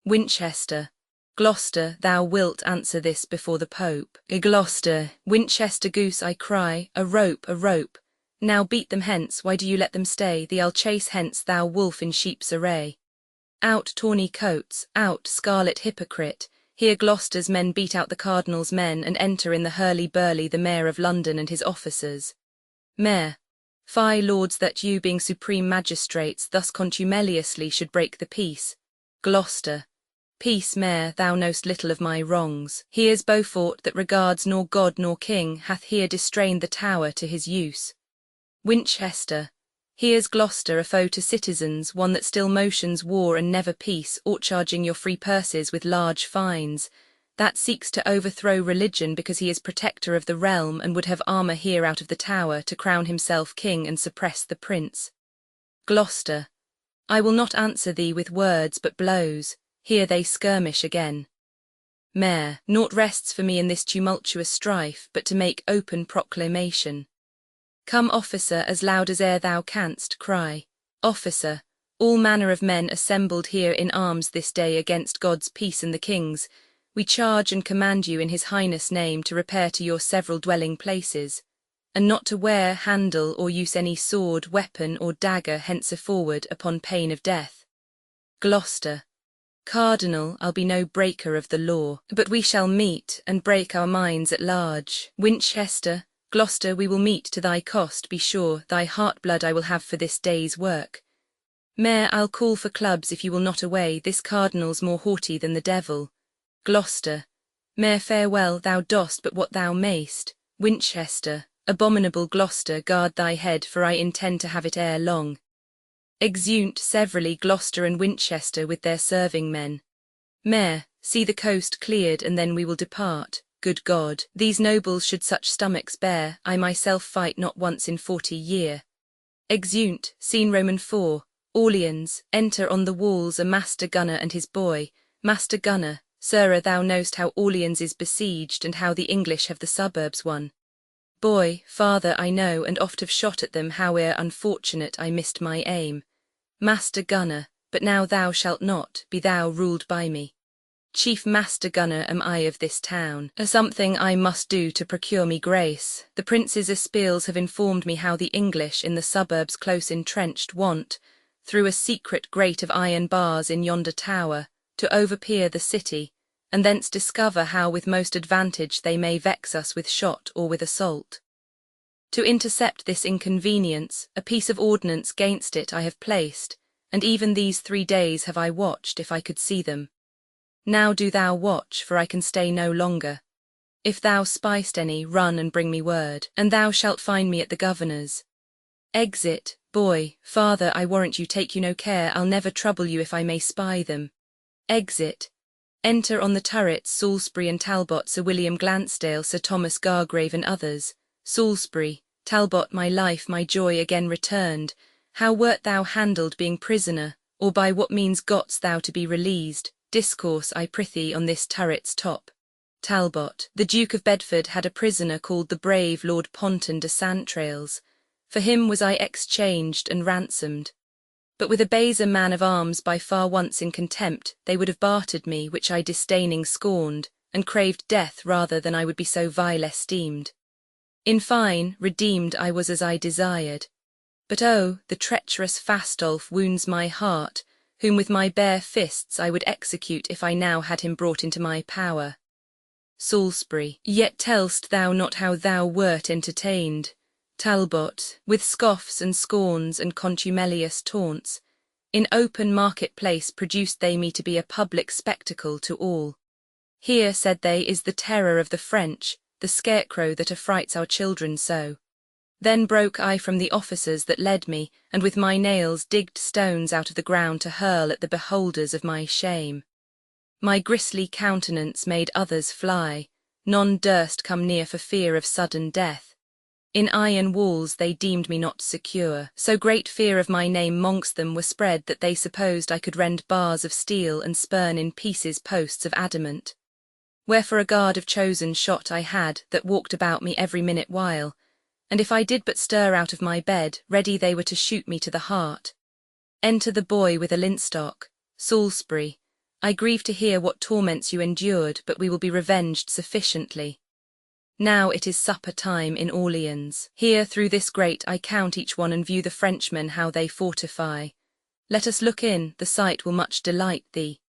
Winchester, Gloucester, thou wilt answer this before the pope. Gloucester, Winchester goose, I cry, a rope, a rope. Now beat them hence, why do you let them stay? Thee I'll chase hence, thou wolf in sheep's array. Out tawny coats, out scarlet hypocrite. Here Gloucester's men beat out the cardinal's men and enter in the hurly-burly the mayor of London and his officers. Mayor, fie lords, that you, being supreme magistrates, thus contumeliously should break the peace. Gloucester, peace, mayor, thou know'st little of my wrongs. Here's Beaufort, that regards nor God nor king, hath here distrained the Tower to his use. Winchester, here's Gloucester, a foe to citizens, one that still motions war and never peace, outcharging your free purses with large fines, that seeks to overthrow religion because he is protector of the realm and would have armour here out of the Tower to crown himself king and suppress the prince. Gloucester, I will not answer thee with words but blows, here they skirmish again. Mayor, naught rests for me in this tumultuous strife but to make open proclamation. Come, officer, as loud as e'er thou canst, cry. Officer, all manner of men assembled here in arms this day against God's peace and the king's, we charge and command you in his highness' name to repair to your several dwelling places, and not to wear, handle, or use any sword, weapon, or dagger henceforward upon pain of death. Gloucester, Cardinal, I'll be no breaker of the law, but we shall meet and break our minds at large. Winchester, Gloucester, we will meet to thy cost, be sure, thy heart-blood I will have for this day's work. Mayor, I'll call for clubs if you will not away, this cardinal's more haughty than the devil. Gloucester, Mayor, farewell, thou dost but what thou mayst. Winchester, abominable Gloucester, guard thy head, for I intend to have it ere long. Exeunt severally Gloucester and Winchester with their serving men. Mayor, see the coast cleared, and then we will depart. Good God, these nobles should such stomachs bear, I myself fight not once in 40 year. Exeunt, scene Roman 4, Orleans, enter on the walls a master gunner and his boy. Master gunner, sirrah, thou know'st how Orleans is besieged, and how the English have the suburbs won. Boy, father, I know, and oft have shot at them, how ere unfortunate I missed my aim. Master gunner, but now thou shalt not, be thou ruled by me. Chief master gunner am I of this town. Something I must do to procure me grace. The prince's espials have informed me how the English in the suburbs close entrenched want, through a secret grate of iron bars in yonder tower, to overpeer the city, and thence discover how with most advantage they may vex us with shot or with assault. To intercept this inconvenience, a piece of ordnance gainst it I have placed, and even these 3 days have I watched if I could see them. Now do thou watch, for I can stay no longer. If thou spy'st any, run and bring me word, and thou shalt find me at the governor's. Exit, boy, father, I warrant you take you no care, I'll never trouble you if I may spy them. Exit. Enter on the turrets Salisbury and Talbot, Sir William Glansdale, Sir Thomas Gargrave and others. Salisbury, Talbot, my life, my joy again returned. How wert thou handled being prisoner, or by what means gotst thou to be released? Discourse, I prithee, on this turret's top. Talbot, the Duke of Bedford had a prisoner called the brave Lord Ponton de Santrails. For him was I exchanged and ransomed. But with a baser man of arms by far once in contempt, they would have bartered me, which I disdaining scorned, and craved death rather than I would be so vile esteemed. In fine, redeemed I was as I desired. But oh, the treacherous Fastolf wounds my heart, whom with my bare fists I would execute if I now had him brought into my power. Salisbury, yet tell'st thou not how thou wert entertained. Talbot, with scoffs and scorns and contumelious taunts, in open market-place produced they me to be a public spectacle to all. Here, said they, is the terror of the French, the scarecrow that affrights our children so. Then broke I from the officers that led me, and with my nails digged stones out of the ground to hurl at the beholders of my shame. My grisly countenance made others fly, none durst come near for fear of sudden death. In iron walls they deemed me not secure, so great fear of my name mongst them were spread that they supposed I could rend bars of steel and spurn in pieces posts of adamant. Wherefore a guard of chosen shot I had, that walked about me every minute while, and if I did but stir out of my bed, ready they were to shoot me to the heart. Enter the boy with a linstock. Salisbury, I grieve to hear what torments you endured, but we will be revenged sufficiently. Now it is supper time in Orleans. Here through this grate I count each one and view the Frenchmen how they fortify. Let us look in, the sight will much delight thee.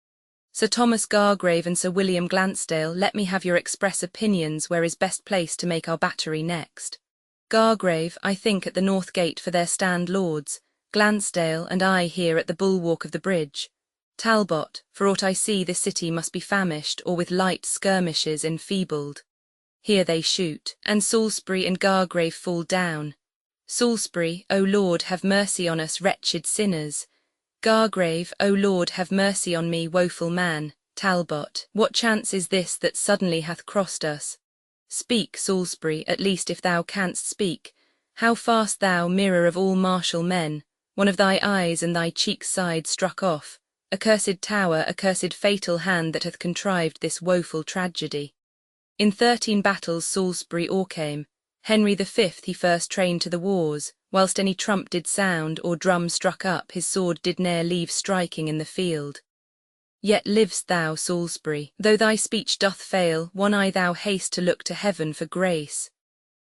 Sir Thomas Gargrave and Sir William Glansdale, let me have your express opinions where is best place to make our battery next. Gargrave, I think at the north gate, for there stand lords, Glansdale and I here at the bulwark of the bridge. Talbot, for aught I see this city must be famished or with light skirmishes enfeebled. Here they shoot, and Salisbury and Gargrave fall down. Salisbury, O Lord, have mercy on us wretched sinners. Gargrave, O Lord, have mercy on me woeful man. Talbot, what chance is this that suddenly hath crossed us? Speak, Salisbury, at least if thou canst speak. How fast thou, mirror of all martial men, one of thy eyes and thy cheek's side struck off, accursed tower, accursed fatal hand that hath contrived this woeful tragedy. In 13 battles Salisbury o'ercame, Henry V he first trained to the wars, whilst any trump did sound or drum struck up, his sword did ne'er leave striking in the field. Yet liv'st thou, Salisbury, though thy speech doth fail, one eye thou haste to look to heaven for grace.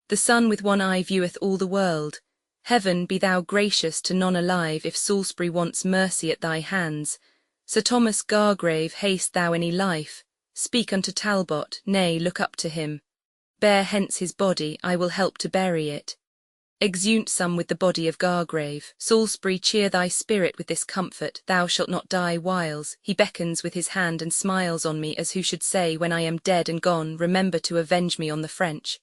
The sun with one eye vieweth all the world. Heaven, be thou gracious to none alive if Salisbury wants mercy at thy hands. Sir Thomas Gargrave, haste thou any life? Speak unto Talbot, nay, look up to him. Bear hence his body, I will help to bury it. Exeunt some with the body of Gargrave. Salisbury, cheer thy spirit with this comfort, thou shalt not die whiles. He beckons with his hand and smiles on me, as who should say, when I am dead and gone, remember to avenge me on the French.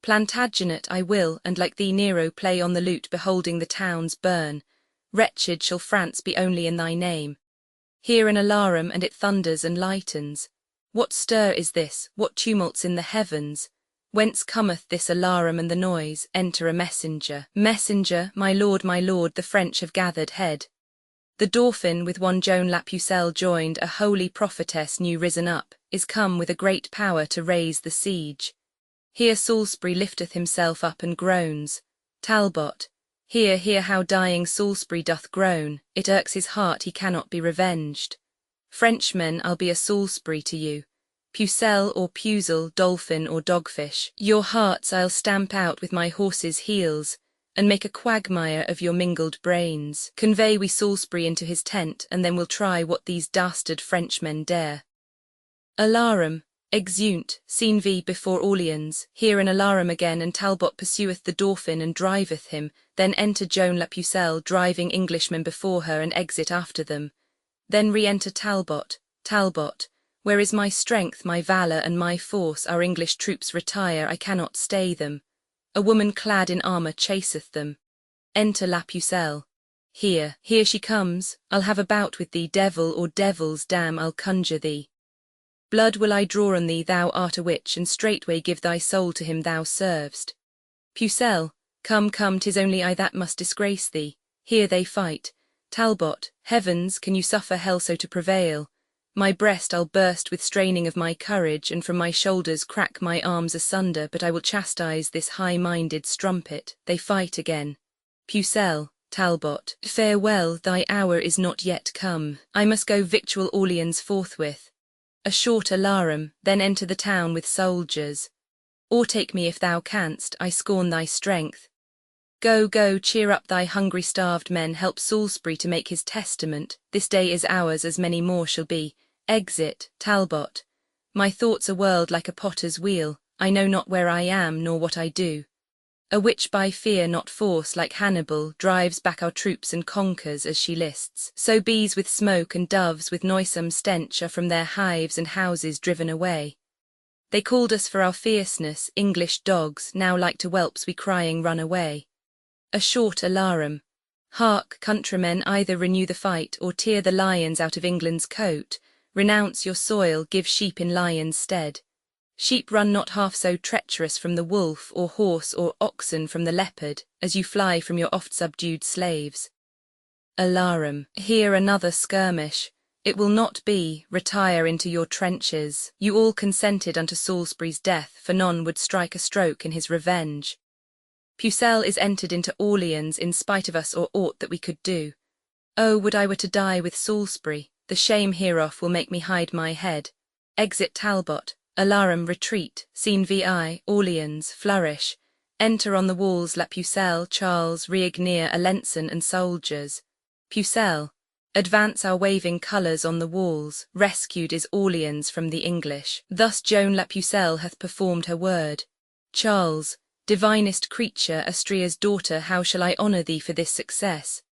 Plantagenet I will, and like thee Nero play on the lute, beholding the towns burn. Wretched shall France be only in thy name. Hear an alarum, and it thunders and lightens. What stir is this? What tumults in the heavens? Whence cometh this alarum and the noise? Enter a messenger. Messenger, my lord, the French have gathered head. The Dauphin, with one Joan la Pucelle joined, a holy prophetess new risen up, is come with a great power to raise the siege. Here Salisbury lifteth himself up and groans. Talbot, hear how dying Salisbury doth groan, it irks his heart he cannot be revenged. Frenchmen, I'll be a Salisbury to you. Pucelle or Puzel, dolphin or dogfish, your hearts I'll stamp out with my horse's heels, and make a quagmire of your mingled brains. Convey we Salisbury into his tent, and then we'll try what these dastard Frenchmen dare. Alarum, exeunt, scene V before Orleans. Here an alarum again, and Talbot pursueth the Dauphin and driveth him. Then enter Joan la Pucelle, driving Englishmen before her, and exit after them. Then re-enter Talbot. Talbot, where is my strength, my valour, and my force? Our English troops retire, I cannot stay them. A woman clad in armour chaseth them. Enter la Pucelle. Here she comes, I'll have a bout with thee, devil or devils, damn, I'll conjure thee. Blood will I draw on thee, thou art a witch, and straightway give thy soul to him thou servest. Pucelle, come, 'tis only I that must disgrace thee. Here they fight. Talbot, heavens, can you suffer hell so to prevail? My breast I'll burst with straining of my courage, and from my shoulders crack my arms asunder, but I will chastise this high-minded strumpet. They fight again. Pucelle, Talbot, farewell, thy hour is not yet come. I must go victual Orleans forthwith. A short alarum, then enter the town with soldiers. O'ertake me if thou canst, I scorn thy strength. Go, cheer up thy hungry starved men, help Salisbury to make his testament. This day is ours, as many more shall be. Exit, Talbot. My thoughts are whirled like a potter's wheel, I know not where I am, nor what I do. A witch by fear, not force, like Hannibal, drives back our troops and conquers as she lists. So bees with smoke and doves with noisome stench are from their hives and houses driven away. They called us for our fierceness, English dogs, now like to whelps we crying run away. A short alarum. Hark, countrymen, either renew the fight, or tear the lions out of England's coat. Renounce your soil, give sheep in lions' stead. Sheep run not half so treacherous from the wolf, or horse or oxen from the leopard, as you fly from your oft-subdued slaves. Alarum. Here another skirmish. It will not be, retire into your trenches. You all consented unto Salisbury's death, for none would strike a stroke in his revenge. Pucelle is entered into Orleans in spite of us or aught that we could do. Oh, would I were to die with Salisbury, the shame hereof will make me hide my head. Exit Talbot. Alarum, retreat. Scene VI, Orleans, flourish. Enter on the walls la Pucelle, Charles, Riegnier, Alençon, and soldiers. Pucelle, advance our waving colours on the walls. Rescued is Orleans from the English. Thus Joan la Pucelle hath performed her word. Charles, divinest creature, Astria's daughter, how shall I honour thee for this success?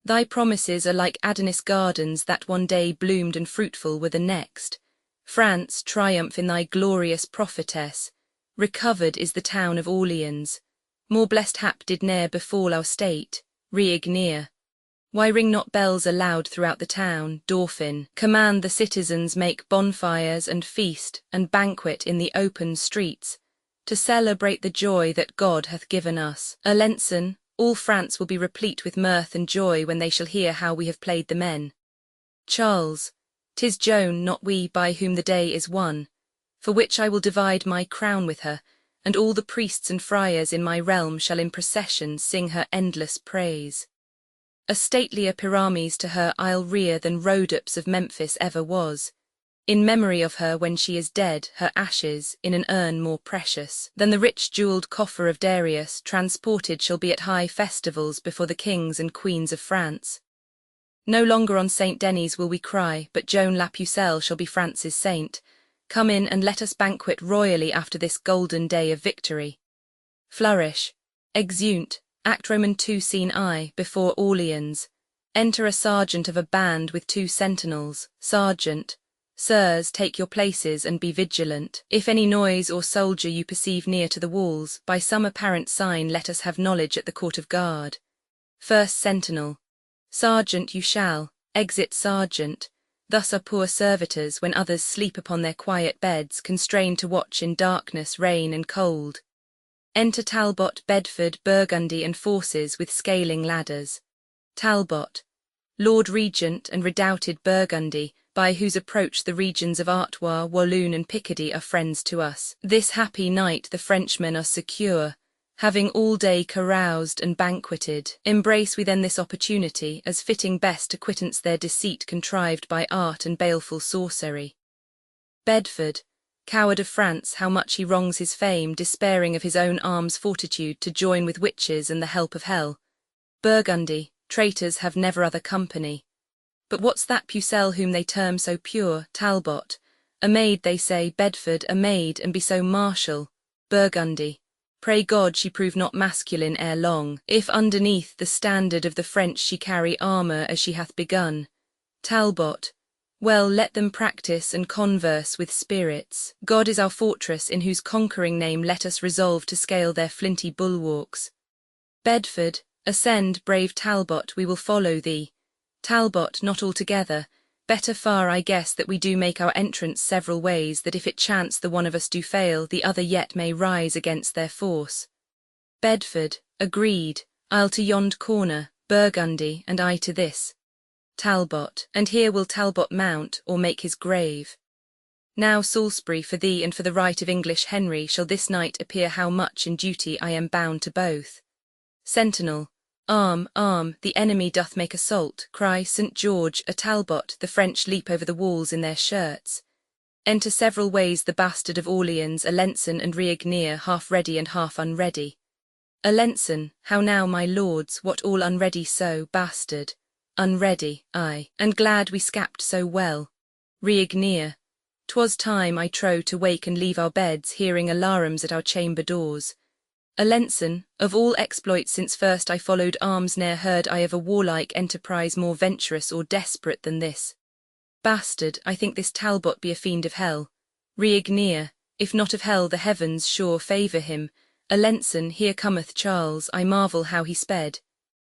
Thy promises are like Adonis' gardens that one day bloomed and fruitful were the next. France, triumph in thy glorious prophetess. Recovered is the town of Orleans. More blessed hap did ne'er befall our state. Riegnier. Why ring not bells aloud throughout the town, Dauphin? Command the citizens make bonfires and feast and banquet in the open streets, to celebrate the joy that God hath given us. Alençon, all France will be replete with mirth and joy when they shall hear how we have played the men. Charles, 'tis Joan, not we, by whom the day is won, for which I will divide my crown with her, and all the priests and friars in my realm shall in procession sing her endless praise. A statelier Pyramis to her I'll rear than Rhodops of Memphis ever was. In memory of her when she is dead, her ashes, in an urn more precious than the rich jewelled coffer of Darius, transported shall be at high festivals before the kings and queens of France. No longer on Saint Denis will we cry, but Joan la Pucelle shall be France's saint. Come in and let us banquet royally after this golden day of victory. Flourish. Exeunt. Act Roman 2 Scene I, before Orleans. Enter a sergeant of a band with 2 sentinels. Sergeant. Sirs, take your places and be vigilant. If any noise or soldier you perceive near to the walls, by some apparent sign let us have knowledge at the court of guard. First Sentinel. Sergeant you shall. Exit Sergeant. Thus are poor servitors when others sleep upon their quiet beds, constrained to watch in darkness, rain and cold. Enter Talbot, Bedford, Burgundy and forces with scaling ladders. Talbot. Lord Regent and redoubted Burgundy, by whose approach the regions of Artois, Walloon and Picardy are friends to us. This happy night the Frenchmen are secure, having all day caroused and banqueted. Embrace we then this opportunity, as fitting best to quittance their deceit contrived by art and baleful sorcery. Bedford. Coward of France, how much he wrongs his fame, despairing of his own arms' fortitude to join with witches and the help of hell. Burgundy. Traitors have never other company. But what's that Pucelle whom they term so pure? Talbot. A maid, they say. Bedford. A maid, and be so martial. Burgundy. Pray God she prove not masculine ere long, if underneath the standard of the French she carry armour as she hath begun. Talbot. Well, let them practise and converse with spirits. God is our fortress, in whose conquering name let us resolve to scale their flinty bulwarks. Bedford. Ascend, brave Talbot, we will follow thee. Talbot. Not altogether. Better far I guess that we do make our entrance several ways, that if it chance the one of us do fail, the other yet may rise against their force. Bedford. Agreed. I'll to yond corner, Burgundy, and I to this. Talbot. And here will Talbot mount, or make his grave. Now, Salisbury, for thee and for the right of English Henry shall this night appear how much in duty I am bound to both. Sentinel. Arm, arm, the enemy doth make assault. Cry, St. George, a Talbot, the French leap over the walls in their shirts. Enter several ways the bastard of Orleans, Alençon and Riognier, half ready and half unready. Alençon. How now, my lords, what all unready so, bastard? Unready, aye, and glad we scapt so well. Riognier. 'Twas time, I trow, to wake and leave our beds, hearing alarums at our chamber doors. Alençon. Of all exploits since first I followed arms, ne'er heard I of a warlike enterprise more venturous or desperate than this. Bastard. I think this Talbot be a fiend of hell. Riognier. If not of hell, the heavens sure favour him. Alençon. Here cometh Charles, I marvel how he sped.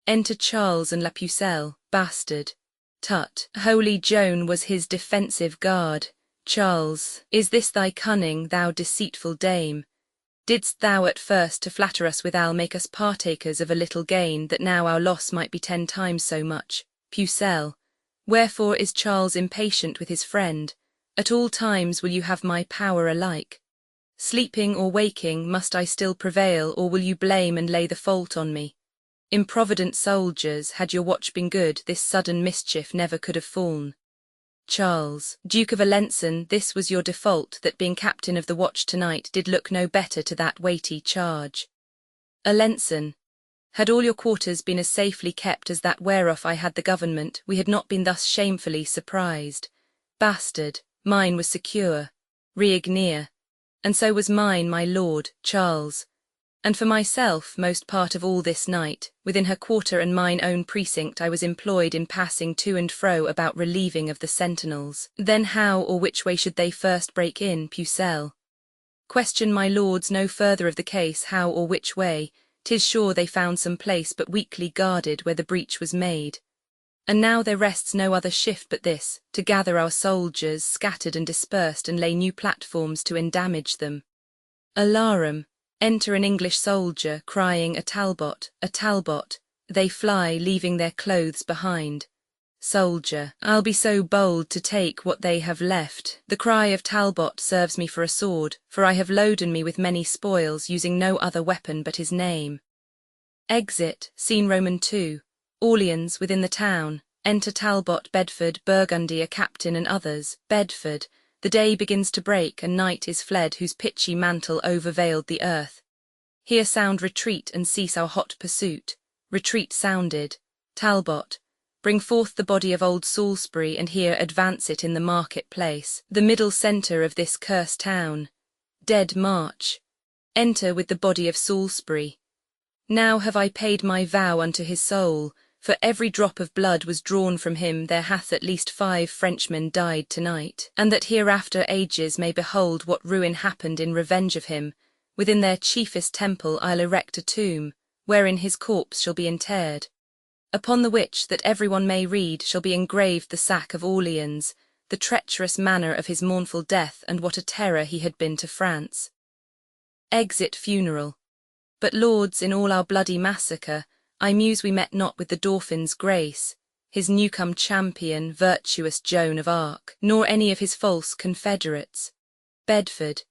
Enter Charles and La Pucelle. Bastard. Tut. Holy Joan was his defensive guard. Charles. Is this thy cunning, thou deceitful dame? Didst thou at first to flatter us withal make us partakers of a little gain, that now our loss might be 10 times so much? Pucelle. Wherefore is Charles impatient with his friend? At all times will you have my power alike? Sleeping or waking, must I still prevail, or will you blame and lay the fault on me? Improvident soldiers, had your watch been good, this sudden mischief never could have fallen. Charles. Duke of Alençon, this was your default, that being captain of the watch tonight did look no better to that weighty charge. Alençon. Had all your quarters been as safely kept as that whereof I had the government, we had not been thus shamefully surprised. Bastard. Mine was secure. Riognier. And so was mine, my lord, Charles. And for myself, most part of all this night, within her quarter and mine own precinct I was employed in passing to and fro about relieving of the sentinels. Then how or which way should they first break in, Pucelle? Question, my lords, no further of the case, how or which way. 'Tis sure they found some place but weakly guarded where the breach was made. And now there rests no other shift but this, to gather our soldiers scattered and dispersed and lay new platforms to endamage them. Alarum. Enter an English soldier, crying, a Talbot, a Talbot. They fly, leaving their clothes behind. Soldier. I'll be so bold to take what they have left. The cry of Talbot serves me for a sword, for I have loaden me with many spoils, using no other weapon but his name. Exit. Scene Roman 2. Orleans, within the town. Enter Talbot, Bedford, Burgundy, a captain and others. Bedford. The day begins to break, and night is fled, whose pitchy mantle overveiled the earth. Here sound retreat, and cease our hot pursuit. Retreat sounded. Talbot. Bring forth the body of old Salisbury, and here advance it in the market-place, the middle centre of this cursed town. Dead march. Enter with the body of Salisbury. Now have I paid my vow unto his soul, for every drop of blood was drawn from him. There hath at least 5 Frenchmen died tonight, and that hereafter ages may behold what ruin happened in revenge of him, within their chiefest temple I'll erect a tomb, wherein his corpse shall be interred. Upon the which, that every one may read, shall be engraved the sack of Orleans, the treacherous manner of his mournful death, and what a terror he had been to France. Exit funeral. But lords, in all our bloody massacre, I muse we met not with the Dauphin's grace, his newcome champion, virtuous Joan of Arc, nor any of his false confederates. Bedford.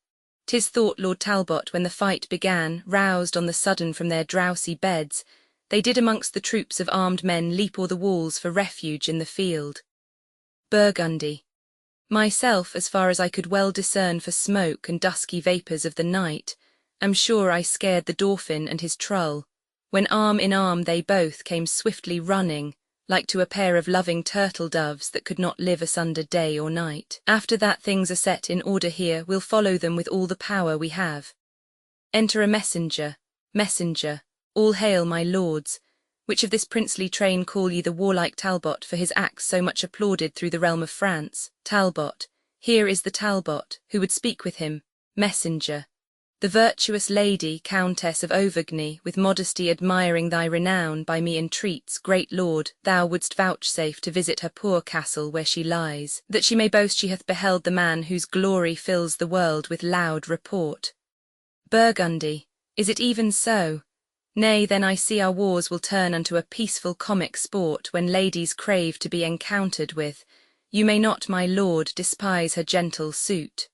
'Tis thought Lord Talbot, when the fight began, roused on the sudden from their drowsy beds, they did amongst the troops of armed men leap o'er the walls for refuge in the field. Burgundy. Myself, as far as I could well discern for smoke and dusky vapours of the night, am sure I scared the Dauphin and his trull, when arm in arm they both came swiftly running, like to a pair of loving turtle-doves that could not live asunder day or night. After that things are set in order here, we'll follow them with all the power we have. Enter a messenger. Messenger. All hail, my lords. Which of this princely train call ye the warlike Talbot, for his acts so much applauded through the realm of France? Talbot. Here is the Talbot, who would speak with him. Messenger. The virtuous lady, Countess of Auvergne, with modesty admiring thy renown, by me entreats, great lord, thou wouldst vouchsafe to visit her poor castle where she lies, that she may boast she hath beheld the man whose glory fills the world with loud report. Burgundy. Is it even so? Nay, then I see our wars will turn unto a peaceful comic sport, when ladies crave to be encountered with. You may not, my lord, despise her gentle suit.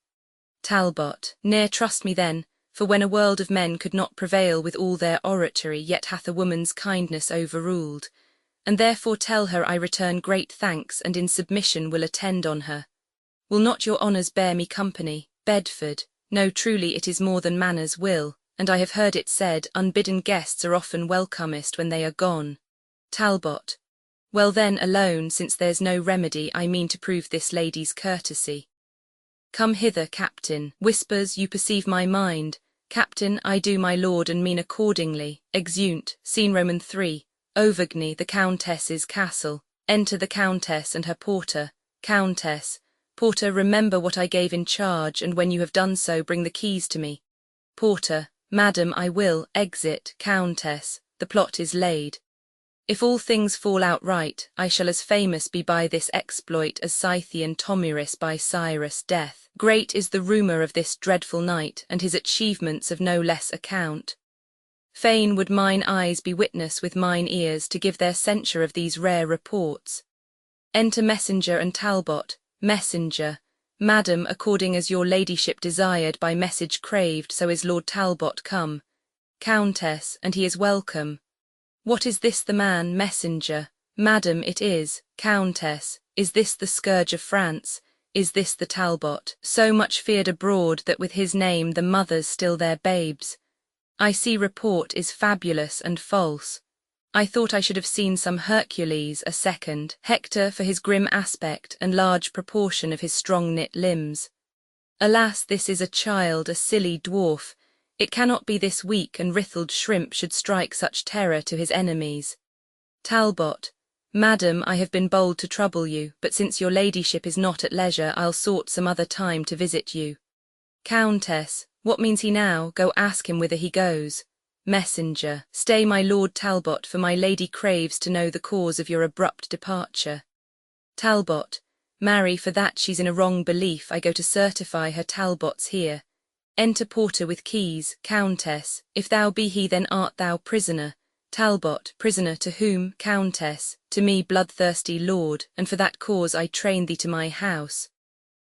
Talbot. Ne'er trust me then, for when a world of men could not prevail with all their oratory, yet hath a woman's kindness overruled, and therefore tell her I return great thanks, and in submission will attend on her. Will not your honours bear me company? Bedford. No, truly it is more than manners will, and I have heard it said, unbidden guests are often welcomest when they are gone. Talbot. Well then, alone, since there's no remedy, I mean to prove this lady's courtesy. Come hither, Captain. Whispers, you perceive my mind. Captain, I do, my lord, and mean accordingly. Exeunt. Scene Roman 3. Auvergne, the Countess's castle. Enter the Countess and her porter. Countess. Porter, remember what I gave in charge, and when you have done so, bring the keys to me. Porter. Madam, I will. Exit. Countess. The plot is laid. If all things fall out right, I shall as famous be by this exploit as Scythian Tomyris by Cyrus' death. Great is the rumour of this dreadful knight, and his achievements of no less account. Fain would mine eyes be witness with mine ears to give their censure of these rare reports. Enter messenger and Talbot. Messenger. Madam, according as your ladyship desired, by message craved, so is Lord Talbot come. Countess, and he is welcome. What is this the man? Messenger. Madam, it is. Countess. Is this the scourge of France? Is this the Talbot, so much feared abroad that with his name the mothers still their babes? I see report is fabulous and false. I thought I should have seen some Hercules, a second, Hector for his grim aspect and large proportion of his strong-knit limbs. Alas, this is a child, a silly dwarf. It cannot be this weak and writhled shrimp should strike such terror to his enemies. Talbot. Madam, I have been bold to trouble you, but since your ladyship is not at leisure, I'll sort some other time to visit you. Countess. What means he now? Go ask him whither he goes. Messenger. Stay, my Lord Talbot, for my lady craves to know the cause of your abrupt departure. Talbot. Marry, for that she's in a wrong belief, I go to certify her. Talbot's here. Enter porter with keys. Countess. If thou be he, then art thou prisoner. Talbot. Prisoner to whom? Countess. To me, bloodthirsty lord, and for that cause I train thee to my house.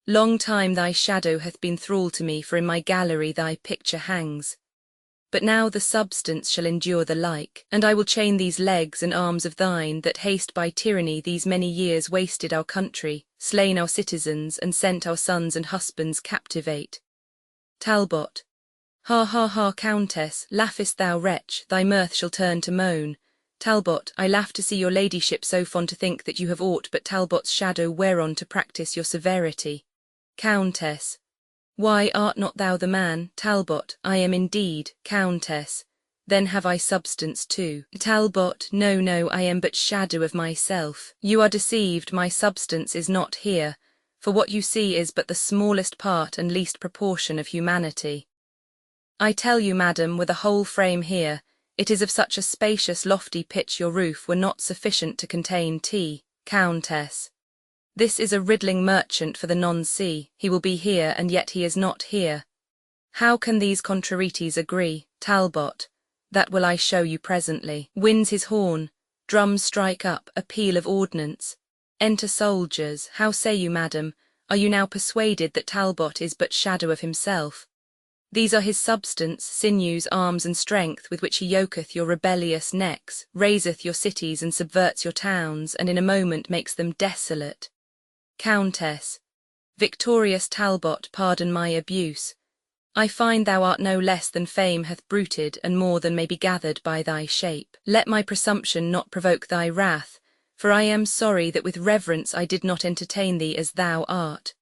Long time thy shadow hath been thrall to me, for in my gallery thy picture hangs. But now the substance shall endure the like, and I will chain these legs and arms of thine, that haste by tyranny these many years wasted our country, slain our citizens, and sent our sons and husbands captivate. Talbot. Ha ha ha, Countess, laughest thou, wretch, thy mirth shall turn to moan. Talbot, I laugh to see your ladyship so fond to think that you have aught but Talbot's shadow whereon to practice your severity. Countess. Why, art not thou the man? Talbot, I am indeed. Countess. Then have I substance too. Talbot, no, no, I am but shadow of myself. You are deceived, my substance is not here, for what you see is but the smallest part and least proportion of humanity. I tell you, madam, with a whole frame here, it is of such a spacious lofty pitch your roof were not sufficient to contain tea. Countess. This is a riddling merchant for the non-sea, he will be here and yet he is not here. How can these contrarieties agree? Talbot. That will I show you presently. Winds his horn, drums strike up, a peal of ordnance. Enter soldiers. How say you, madam, are you now persuaded that Talbot is but shadow of himself? These are his substance, sinews, arms, and strength, with which he yoketh your rebellious necks, raiseth your cities and subverts your towns, and in a moment makes them desolate. Countess. Victorious Talbot, pardon my abuse. I find thou art no less than fame hath bruited, and more than may be gathered by thy shape. Let my presumption not provoke thy wrath, for I am sorry that with reverence I did not entertain thee as thou art.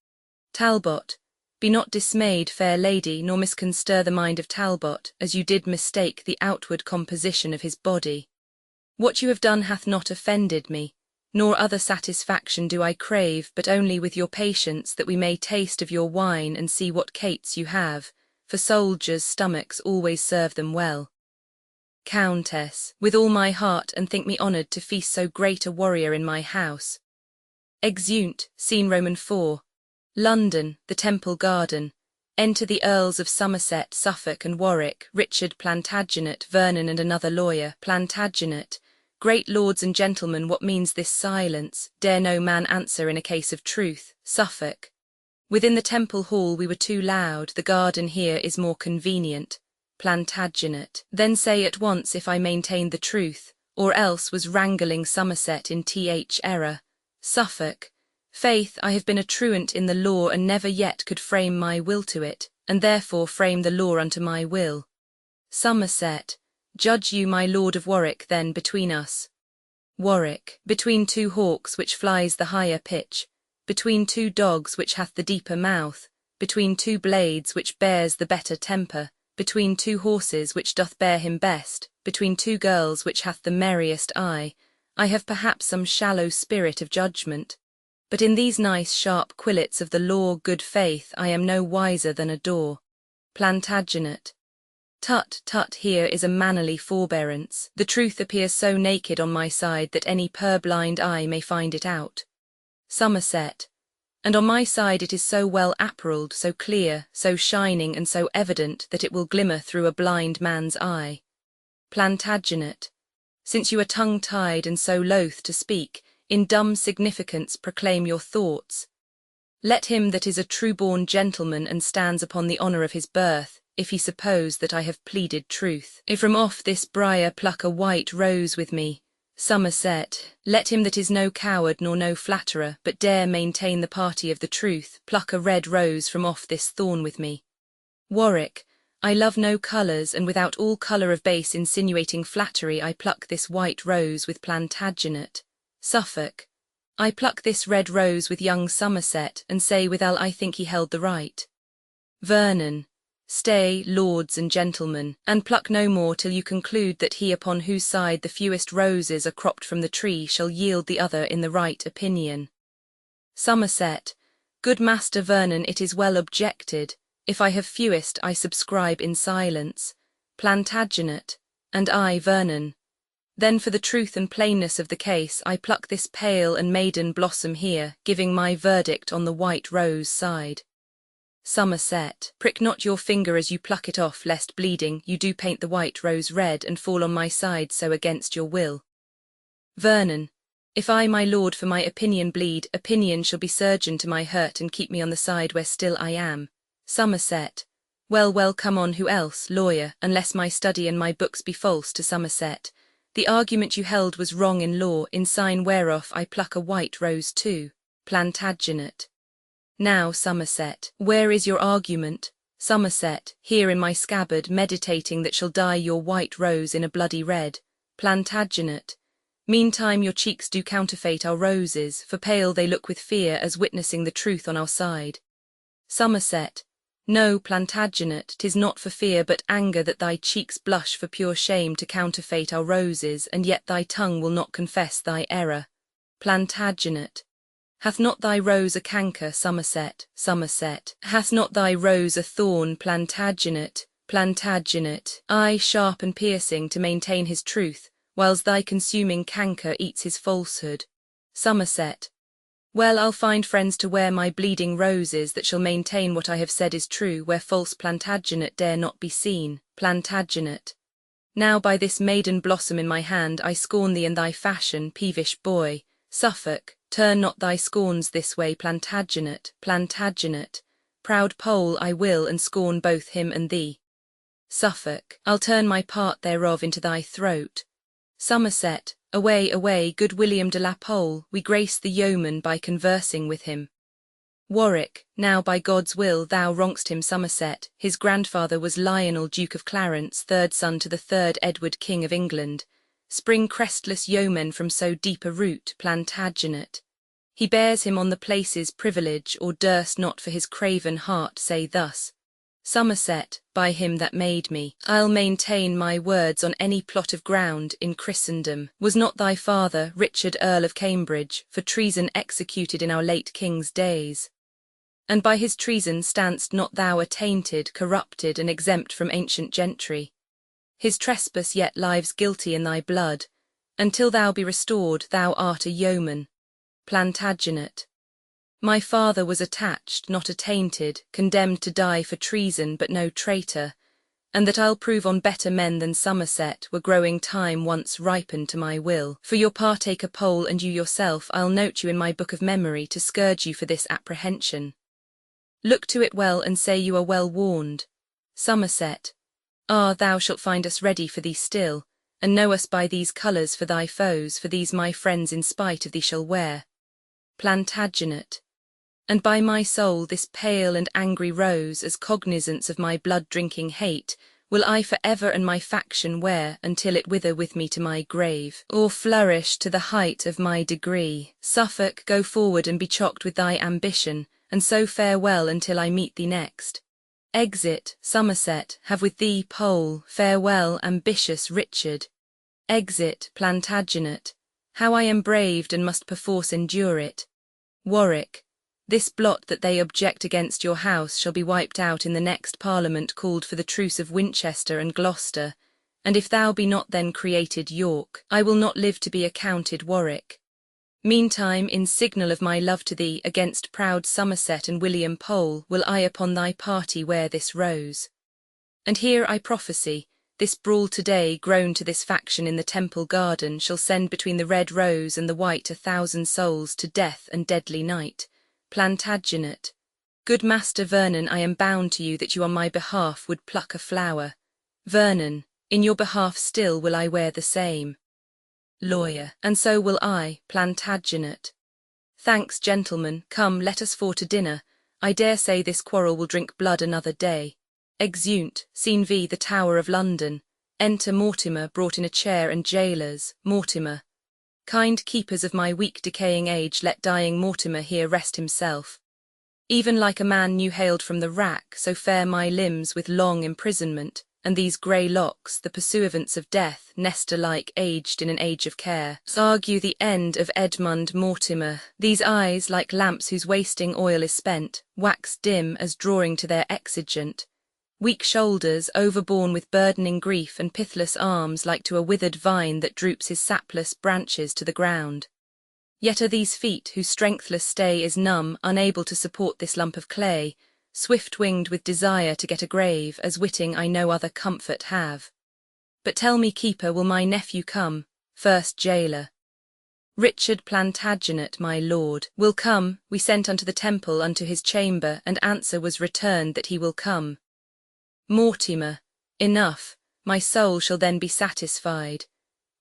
Talbot. Be not dismayed, fair lady, nor misconster the mind of Talbot, as you did mistake the outward composition of his body. What you have done hath not offended me, nor other satisfaction do I crave, but only with your patience that we may taste of your wine and see what cates you have, for soldiers' stomachs always serve them well. Countess. With all my heart, and think me honoured to feast so great a warrior in my house. Exeunt, scene Roman 4. London, the Temple Garden. Enter the Earls of Somerset, Suffolk, and Warwick, Richard Plantagenet, Vernon, and another lawyer. Plantagenet. Great lords and gentlemen, what means this silence? Dare no man answer in a case of truth. Suffolk. Within the Temple Hall we were too loud, the garden here is more convenient. Plantagenet. Then say at once if I maintain the truth, or else was wrangling Somerset in th error. Suffolk. Faith, I have been a truant in the law, and never yet could frame my will to it, and therefore frame the law unto my will. Somerset. Judge you, my Lord of Warwick, then between us. Warwick. Between two hawks which flies the higher pitch, between two dogs which hath the deeper mouth, between two blades which bears the better temper, between two horses which doth bear him best, between two girls which hath the merriest eye, I have perhaps some shallow spirit of judgment. But in these nice sharp quillets of the law, good faith, I am no wiser than a daw. Plantagenet. Tut, tut, here is a mannerly forbearance. The truth appears so naked on my side that any purblind eye may find it out. Somerset. And on my side it is so well apparelled, so clear, so shining, and so evident that it will glimmer through a blind man's eye. Plantagenet. Since you are tongue-tied and so loath to speak, in dumb significance proclaim your thoughts. Let him that is a true-born gentleman and stands upon the honour of his birth, if he suppose that I have pleaded truth, if from off this briar pluck a white rose with me. Somerset. Let him that is no coward nor no flatterer, but dare maintain the party of the truth, pluck a red rose from off this thorn with me. Warwick. I love no colours, and without all colour of base insinuating flattery I pluck this white rose with Plantagenet. Suffolk. I pluck this red rose with young Somerset, and say withal I think he held the right. Vernon. Stay, lords and gentlemen, and pluck no more till you conclude that he upon whose side the fewest roses are cropped from the tree shall yield the other in the right opinion. Somerset. Good Master Vernon, it is well objected. If I have fewest, I subscribe in silence. Plantagenet. And I, Vernon. Then for the truth and plainness of the case, I pluck this pale and maiden blossom here, giving my verdict on the white rose side. Somerset. Prick not your finger as you pluck it off, lest bleeding you do paint the white rose red, and fall on my side so against your will. Vernon. If I, my lord, for my opinion bleed, opinion shall be surgeon to my hurt, and keep me on the side where still I am. Somerset. Well, well, come on, who else? Lawyer. Unless my study and my books be false to Somerset. The argument you held was wrong in law, in sign whereof I pluck a white rose too. Plantagenet. Now, Somerset, where is your argument? Somerset. Here in my scabbard, meditating that shall dye your white rose in a bloody red. Plantagenet. Meantime your cheeks do counterfeit our roses, for pale they look with fear as witnessing the truth on our side. Somerset. No, Plantagenet, 'tis not for fear but anger that thy cheeks blush for pure shame to counterfeit our roses, and yet thy tongue will not confess thy error. Plantagenet. Hath not thy rose a canker, Somerset? Somerset. Hath not thy rose a thorn, Plantagenet? Plantagenet. Eye sharp and piercing to maintain his truth, whiles thy consuming canker eats his falsehood. Somerset. Well, I'll find friends to wear my bleeding roses that shall maintain what I have said is true, where false Plantagenet dare not be seen. Plantagenet. Now by this maiden blossom in my hand I scorn thee and thy fashion, peevish boy. Suffolk, turn not thy scorns this way, Plantagenet. Plantagenet. Proud Pole, I will and scorn both him and thee. Suffolk, I'll turn my part thereof into thy throat. Somerset. Away, away, good William de la Pole, we grace the yeoman by conversing with him. Warwick. Now by God's will thou wrong'st him, Somerset. His grandfather was Lionel, Duke of Clarence, third son to the 3rd Edward, King of England. Spring crestless yeomen from so deep a root, Plantagenet. He bears him on the place's privilege, or durst not for his craven heart say thus. Somerset, by him that made me, I'll maintain my words on any plot of ground in Christendom. Was not thy father, Richard Earl of Cambridge, for treason executed in our late king's days? And by his treason standst not thou attainted, corrupted, and exempt from ancient gentry? His trespass yet lives guilty in thy blood. Until thou be restored, thou art a yeoman. Plantagenet. My father was attached, not attainted, condemned to die for treason but no traitor, and that I'll prove on better men than Somerset were growing time once ripened to my will. For your partaker Pole and you yourself, I'll note you in my book of memory to scourge you for this apprehension. Look to it well and say you are well warned. Somerset. Ah, thou shalt find us ready for thee still, and know us by these colours for thy foes, for these my friends in spite of thee shall wear. Plantagenet. And by my soul this pale and angry rose, as cognizance of my blood-drinking hate, will I for ever and my faction wear, until it wither with me to my grave, or flourish to the height of my degree. Suffolk, go forward and be chocked with thy ambition, and so farewell until I meet thee next. Exit, Somerset, have with thee Pole, farewell, ambitious Richard. Exit, Plantagenet, how I am braved and must perforce endure it. Warwick. This blot that they object against your house shall be wiped out in the next Parliament called for the truce of Winchester and Gloucester, and if thou be not then created York, I will not live to be accounted Warwick. Meantime, in signal of my love to thee, against proud Somerset and William Pole, will I upon thy party wear this rose. And here I prophesy, this brawl today, grown to this faction in the Temple Garden, shall send between the red rose and the white 1,000 souls to death and deadly night. Plantagenet. Good Master Vernon, I am bound to you that you on my behalf would pluck a flower. Vernon, in your behalf still will I wear the same. Lawyer. And so will I, Plantagenet. Thanks, gentlemen, come, let us for to dinner. I dare say this quarrel will drink blood another day. Exeunt, Scene V, the Tower of London. Enter Mortimer, brought in a chair, and jailers. Mortimer. Kind keepers of my weak decaying age, let dying Mortimer here rest himself. Even like a man new haled from the rack, so fare my limbs with long imprisonment, and these grey locks, the pursuivants of death, Nestor-like aged in an age of care, argue the end of Edmund Mortimer. These eyes, like lamps whose wasting oil is spent, wax dim as drawing to their exigent. Weak shoulders, overborne with burdening grief, and pithless arms, like to a withered vine that droops his sapless branches to the ground. Yet are these feet, whose strengthless stay is numb, unable to support this lump of clay, swift-winged with desire to get a grave, as witting I no other comfort have. But tell me, keeper, will my nephew come? First Jailer. Richard Plantagenet, my lord, will come. We sent unto the Temple, unto his chamber, and answer was returned that he will come. Mortimer. Enough, my soul shall then be satisfied.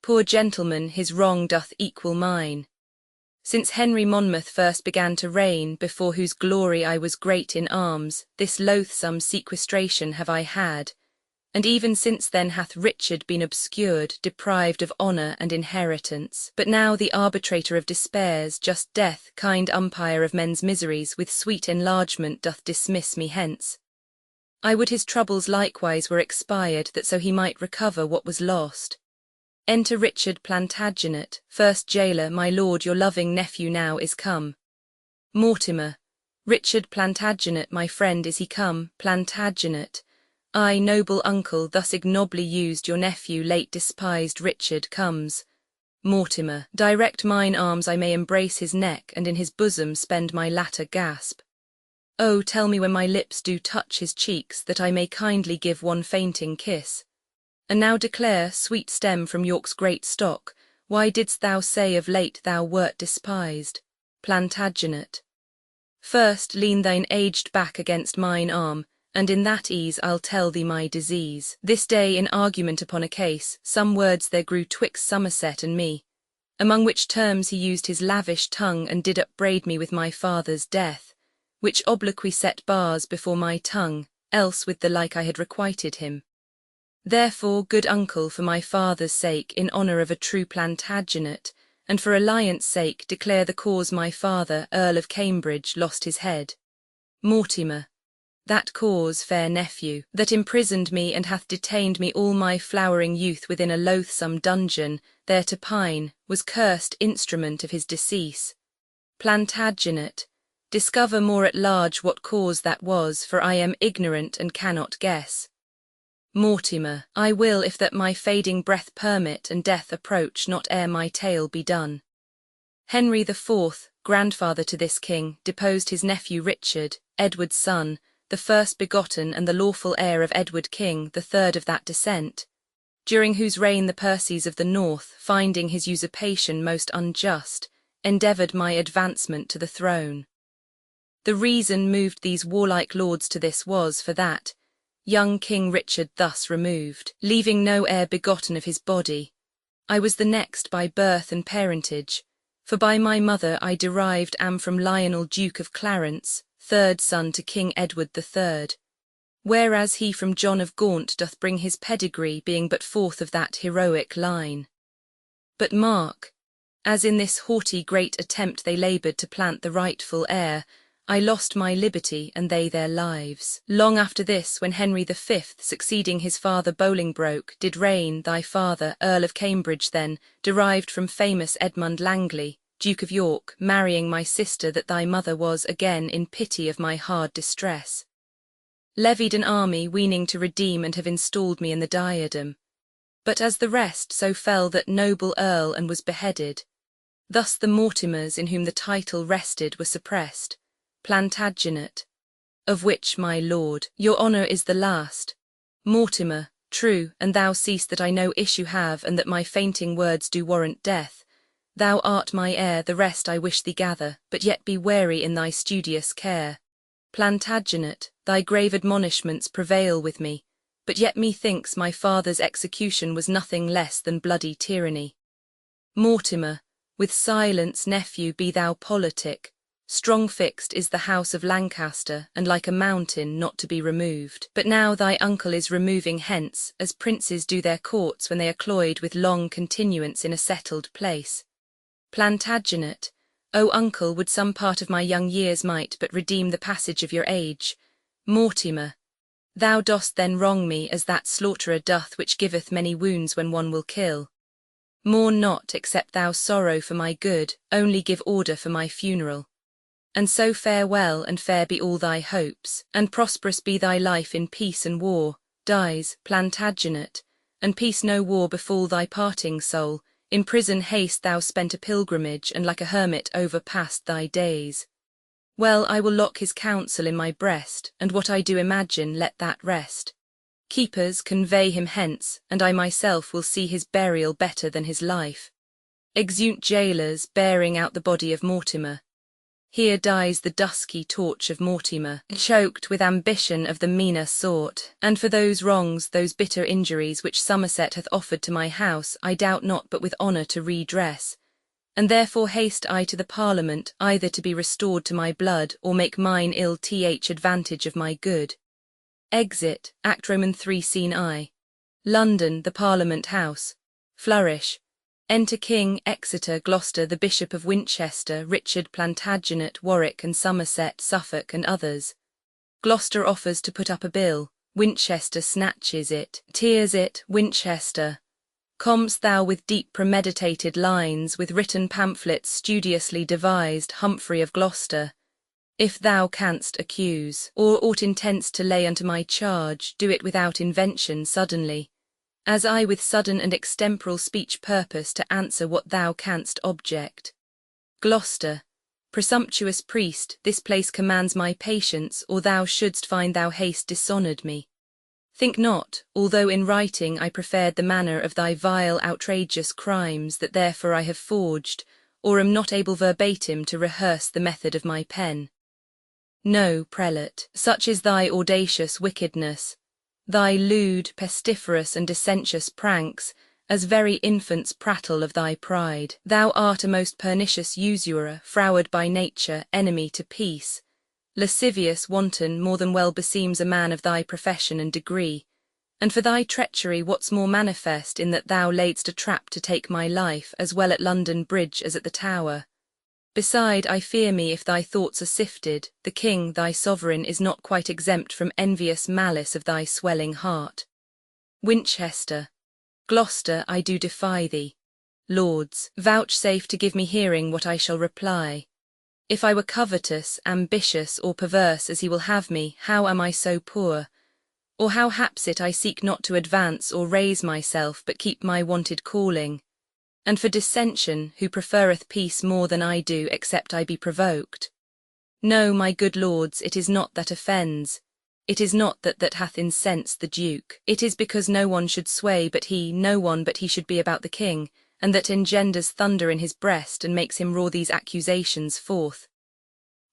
Poor gentleman, his wrong doth equal mine. Since Henry Monmouth first began to reign, before whose glory I was great in arms, this loathsome sequestration have I had, And even since then hath Richard been obscured, deprived of honour and inheritance. But now the arbitrator of despairs, just death, kind umpire of men's miseries, with sweet enlargement doth dismiss me hence. I would his troubles likewise were expired, that so he might recover what was lost. Enter Richard Plantagenet, first gaoler. My lord, your loving nephew now is come. Mortimer. Richard Plantagenet, my friend, is he come? Plantagenet. I, noble uncle, thus ignobly used, your nephew late despised Richard comes. Mortimer. Direct mine arms I may embrace his neck, and in his bosom spend my latter gasp. Oh, tell me when my lips do touch his cheeks, that I may kindly give one fainting kiss. And now declare, sweet stem from York's great stock, why didst thou say of late thou wert despised? Plantagenet. First lean thine aged back against mine arm, and in that ease I'll tell thee my disease. This day in argument upon a case, some words there grew twixt Somerset and me, among which terms he used his lavish tongue, and did upbraid me with my father's death, which obloquy set bars before my tongue, else with the like I had requited him. Therefore, good uncle, for my father's sake, in honour of a true Plantagenet, and for alliance sake, declare the cause my father, Earl of Cambridge, lost his head. Mortimer. That cause, fair nephew, that imprisoned me and hath detained me all my flowering youth within a loathsome dungeon, there to pine, was cursed instrument of his decease. Plantagenet. Discover more at large what cause that was, for I am ignorant and cannot guess. Mortimer. I will, if that my fading breath permit, and death approach not ere my tale be done. Henry IV, grandfather to this king, deposed his nephew Richard, Edward's son, the first begotten and the lawful heir of Edward King, the third of that descent, during whose reign the Percys of the north, finding his usurpation most unjust, endeavoured my advancement to the throne. The reason moved these warlike lords to this was, for that young King Richard thus removed, leaving no heir begotten of his body, I was the next by birth and parentage, for by my mother I derived am from Lionel Duke of Clarence, third son to King Edward III, whereas he from John of Gaunt doth bring his pedigree, being but fourth of that heroic line. But mark, as in this haughty great attempt they laboured to plant the rightful heir, I lost my liberty and they their lives. Long after this, when Henry V, succeeding his father Bolingbroke, did reign, thy father, Earl of Cambridge then, derived from famous Edmund Langley, Duke of York, marrying my sister, that thy mother was again in pity of my hard distress, levied an army, weening to redeem and have installed me in the diadem. But as the rest, so fell that noble earl and was beheaded. Thus the Mortimers, in whom the title rested, were suppressed. Plantagenet. Of which, my lord, your honour is the last. Mortimer. True, and thou seest that I no issue have, and that my fainting words do warrant death. Thou art my heir, the rest I wish thee gather, but yet be wary in thy studious care. Plantagenet, thy grave admonishments prevail with me, but yet methinks my father's execution was nothing less than bloody tyranny. Mortimer, with silence, nephew, be thou politic. Strong fixed is the house of Lancaster, and like a mountain not to be removed. But now thy uncle is removing hence, as princes do their courts when they are cloyed with long continuance in a settled place. Plantagenet, O uncle, would some part of my young years might but redeem the passage of your age. Mortimer, thou dost then wrong me, as that slaughterer doth which giveth many wounds when one will kill. Mourn not, except thou sorrow for my good, only give order for my funeral. And so farewell, and fair be all thy hopes, and prosperous be thy life in peace and war. Dies, Plantagenet, and peace no war befall thy parting soul. In prison haste thou spent a pilgrimage, and like a hermit overpast thy days. Well, I will lock his counsel in my breast, and what I do imagine let that rest. Keepers, convey him hence, and I myself will see his burial better than his life. Exeunt jailers, bearing out the body of Mortimer. Here dies the dusky torch of Mortimer, choked with ambition of the meaner sort, and for those wrongs, those bitter injuries which Somerset hath offered to my house, I doubt not but with honour to redress. And therefore haste I to the Parliament, either to be restored to my blood, or make mine ill th advantage of my good. Exit, Act Roman 3 Scene I. London, the Parliament House. Flourish. Enter King, Exeter, Gloucester, the Bishop of Winchester, Richard, Plantagenet, Warwick and Somerset, Suffolk and others. Gloucester offers to put up a bill. Winchester snatches it, tears it. Winchester. Com'st thou with deep premeditated lines, with written pamphlets studiously devised, Humphrey of Gloucester? If thou canst accuse, or aught intents to lay unto my charge, do it without invention suddenly, as I with sudden and extemporal speech purpose to answer what thou canst object. Gloucester. Presumptuous priest, this place commands my patience, or thou shouldst find thou hast dishonoured me. Think not, although in writing I preferred the manner of thy vile outrageous crimes, that therefore I have forged, or am not able verbatim to rehearse the method of my pen. No, prelate, such is thy audacious wickedness, thy lewd, pestiferous and dissentious pranks, as very infants prattle of thy pride. Thou art a most pernicious usurer, froward by nature, enemy to peace, lascivious wanton, more than well beseems a man of thy profession and degree, and for thy treachery what's more manifest in that thou laidst a trap to take my life, as well at London Bridge as at the Tower. Beside, I fear me if thy thoughts are sifted, the king, thy sovereign, is not quite exempt from envious malice of thy swelling heart. Winchester. Gloucester, I do defy thee. Lords, vouchsafe to give me hearing what I shall reply. If I were covetous, ambitious, or perverse as he will have me, how am I so poor? Or how haps it I seek not to advance or raise myself, but keep my wonted calling? And for dissension, who preferreth peace more than I do, except I be provoked? No, my good lords, it is not that offends. It is not that hath incensed the Duke. It is because no one should sway but he, no one but he should be about the king, and that engenders thunder in his breast and makes him roar these accusations forth.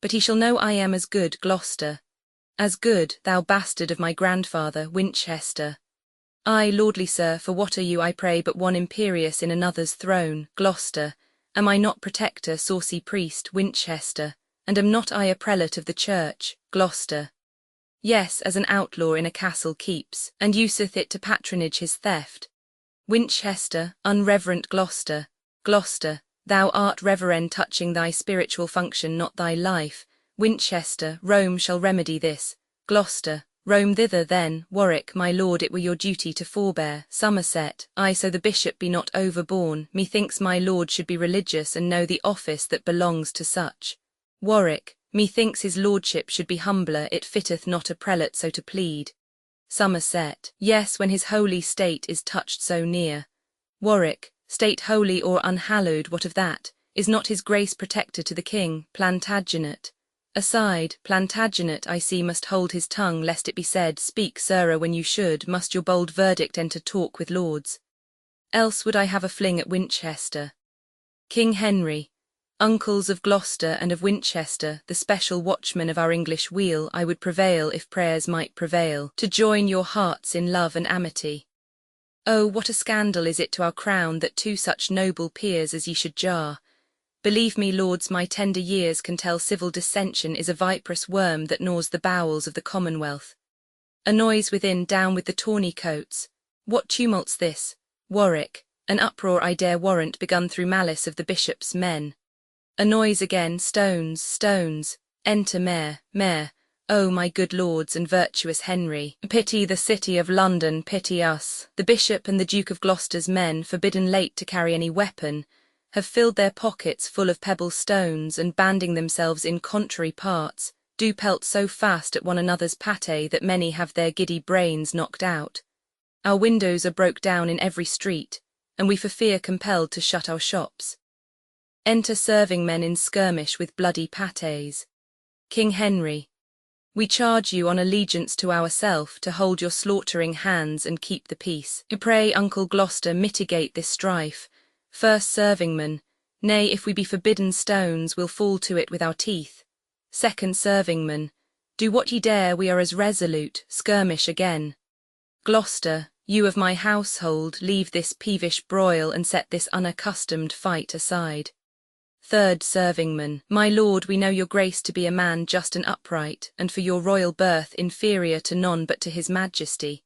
But he shall know I am as good, Gloucester. As good, thou bastard of my grandfather, Winchester. Ay, lordly sir, for what are you, I pray, but one imperious in another's throne, Gloucester? Am I not protector, saucy priest, Winchester? And am not I a prelate of the church, Gloucester? Yes, as an outlaw in a castle keeps, and useth it to patronage his theft. Winchester, unreverent Gloucester. Gloucester, thou art reverend touching thy spiritual function, not thy life. Winchester, Rome shall remedy this. Gloucester, Rome thither then. Warwick, my lord, it were your duty to forbear. Somerset, I so the bishop be not overborne, methinks my lord should be religious and know the office that belongs to such. Warwick, methinks his lordship should be humbler, it fitteth not a prelate so to plead. Somerset, yes, when his holy state is touched so near. Warwick, state holy or unhallowed, what of that? Is not his grace protector to the king? Plantagenet. Aside, Plantagenet, I see, must hold his tongue, lest it be said, speak, sirrah, when you should. Must your bold verdict enter talk with lords? Else would I have a fling at Winchester. King Henry, uncles of Gloucester and of Winchester, the special watchmen of our English weal, I would prevail, if prayers might prevail, to join your hearts in love and amity. Oh, what a scandal is it to our crown that two such noble peers as ye should jar! Believe me, lords, my tender years can tell civil dissension is a viperous worm that gnaws the bowels of the commonwealth. A noise within, down with the tawny coats. What tumult's this? Warwick, an uproar I dare warrant begun through malice of the bishop's men. A noise again, stones, stones. Enter Mayor, Mayor. Oh, my good lords and virtuous Henry, pity the city of London, pity us. The bishop and the Duke of Gloucester's men, forbidden late to carry any weapon, have filled their pockets full of pebble stones, and banding themselves in contrary parts, do pelt so fast at one another's pate that many have their giddy brains knocked out. Our windows are broke down in every street, and we for fear compelled to shut our shops. Enter serving men in skirmish with bloody pates. King Henry, we charge you on allegiance to ourself to hold your slaughtering hands and keep the peace. Pray, Uncle Gloucester, mitigate this strife. First servingman, nay, if we be forbidden stones, we'll fall to it with our teeth. Second servingman, do what ye dare, we are as resolute, skirmish again. Gloucester, you of my household, leave this peevish broil and set this unaccustomed fight aside. Third servingman. My lord, we know your grace to be a man just and upright, and for your royal birth inferior to none but to his majesty.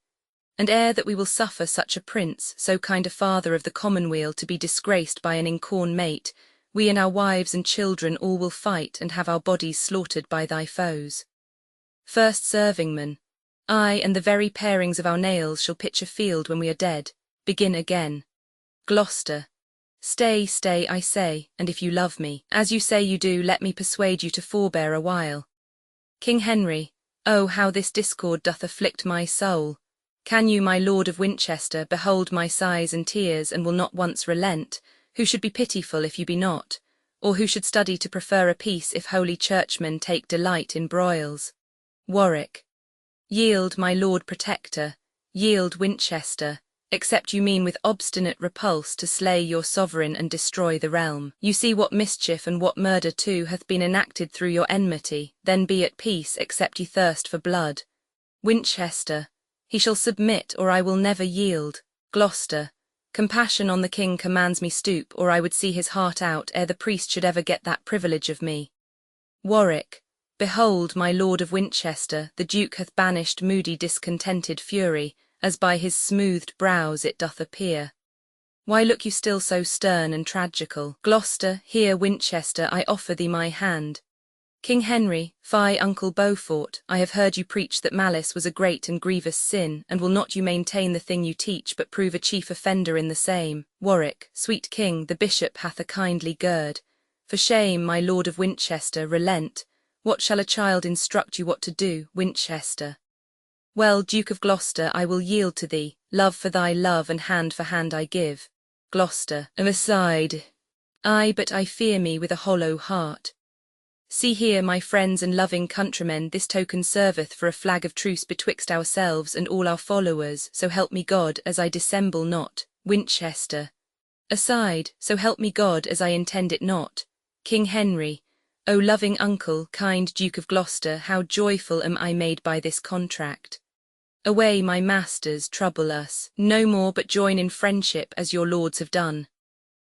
And ere that we will suffer such a prince, so kind a father of the commonweal, to be disgraced by an incorn mate, we and our wives and children all will fight and have our bodies slaughtered by thy foes. First servingman. I and the very parings of our nails shall pitch a field when we are dead. Begin again. Gloucester. Stay, stay, I say, and if you love me, as you say you do, let me persuade you to forbear a while. King Henry. Oh, how this discord doth afflict my soul! Can you, my lord of Winchester, behold my sighs and tears, and will not once relent, who should be pitiful if you be not, or who should study to prefer a peace if holy churchmen take delight in broils? Warwick. Yield, my lord protector, yield, Winchester, except you mean with obstinate repulse to slay your sovereign and destroy the realm. You see what mischief and what murder too hath been enacted through your enmity, then be at peace except ye thirst for blood. Winchester. He shall submit, or I will never yield. Gloucester. Compassion on the king commands me stoop, or I would see his heart out ere the priest should ever get that privilege of me. Warwick. Behold, my lord of Winchester, the duke hath banished moody discontented fury, as by his smoothed brows it doth appear. Why look you still so stern and tragical? Gloucester, here, Winchester, I offer thee my hand. King Henry. Fie, Uncle Beaufort, I have heard you preach that malice was a great and grievous sin, and will not you maintain the thing you teach, but prove a chief offender in the same? Warwick. Sweet king, the bishop hath a kindly gird. For shame, my lord of Winchester, relent. What shall a child instruct you what to do? Winchester. Well, Duke of Gloucester, I will yield to thee, love for thy love, and hand for hand I give. Gloucester. Aside. Ay, but I fear me with a hollow heart. See here, my friends and loving countrymen, this token serveth for a flag of truce betwixt ourselves and all our followers, so help me God, as I dissemble not. Winchester. Aside, so help me God, as I intend it not. King Henry. O loving uncle, kind Duke of Gloucester, how joyful am I made by this contract. Away, my masters, trouble us no more, but join in friendship as your lords have done.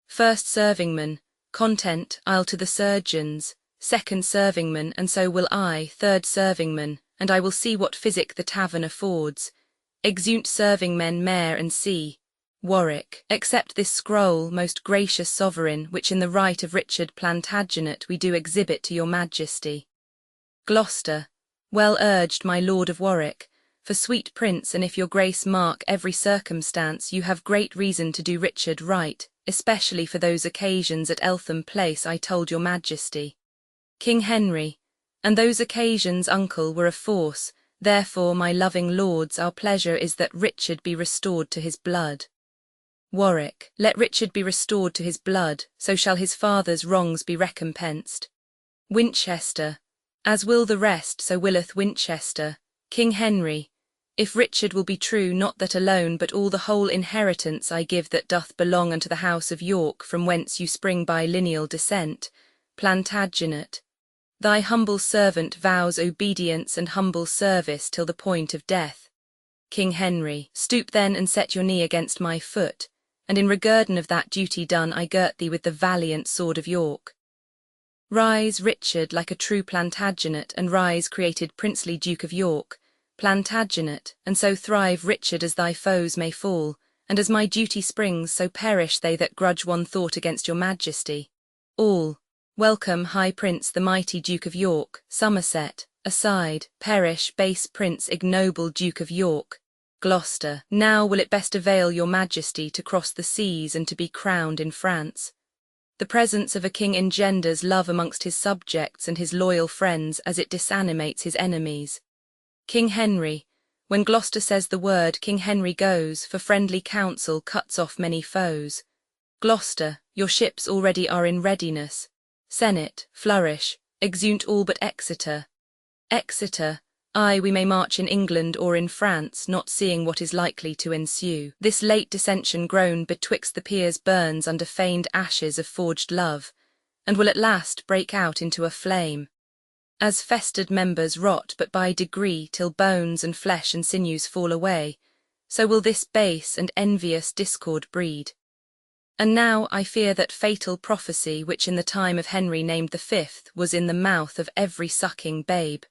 First servingman. Content, I'll to the surgeons. Second servingman, and so will I. Third servingman, and I will see what physic the tavern affords. Exeunt servingmen, mare and see. Warwick. Accept this scroll, most gracious sovereign, which in the right of Richard Plantagenet we do exhibit to your majesty. Gloucester. Well urged, my lord of Warwick. For sweet prince, and if your grace mark every circumstance, you have great reason to do Richard right, especially for those occasions at Eltham Place I told your majesty. King Henry. And those occasions, uncle, were of force, therefore, my loving lords, our pleasure is that Richard be restored to his blood. Warwick. Let Richard be restored to his blood, so shall his father's wrongs be recompensed. Winchester. As will the rest, so willeth Winchester. King Henry. If Richard will be true, not that alone, but all the whole inheritance I give that doth belong unto the house of York, from whence you spring by lineal descent. Plantagenet. Thy humble servant vows obedience and humble service till the point of death. King Henry. Stoop then and set your knee against my foot, and in reguerdon of that duty done I girt thee with the valiant sword of York. Rise, Richard, like a true Plantagenet, and rise, created princely Duke of York. Plantagenet, and so thrive, Richard, as thy foes may fall, and as my duty springs, so perish they that grudge one thought against your majesty. All. Welcome, high prince, the mighty Duke of York. Somerset. Aside. Perish, base prince, ignoble Duke of York. Gloucester. Now will it best avail your majesty to cross the seas and to be crowned in France. The presence of a king engenders love amongst his subjects and his loyal friends, as it disanimates his enemies. King Henry. When Gloucester says the word, King Henry goes, for friendly counsel cuts off many foes. Gloucester. Your ships already are in readiness. Senate. Flourish. Exeunt all but Exeter. Exeter. Aye, we may march in England or in France, not seeing what is likely to ensue. This late dissension grown betwixt the peers burns under feigned ashes of forged love, and will at last break out into a flame. As festered members rot but by degree till bones and flesh and sinews fall away, so will this base and envious discord breed. And now I fear that fatal prophecy which in the time of Henry named the fifth was in the mouth of every sucking babe,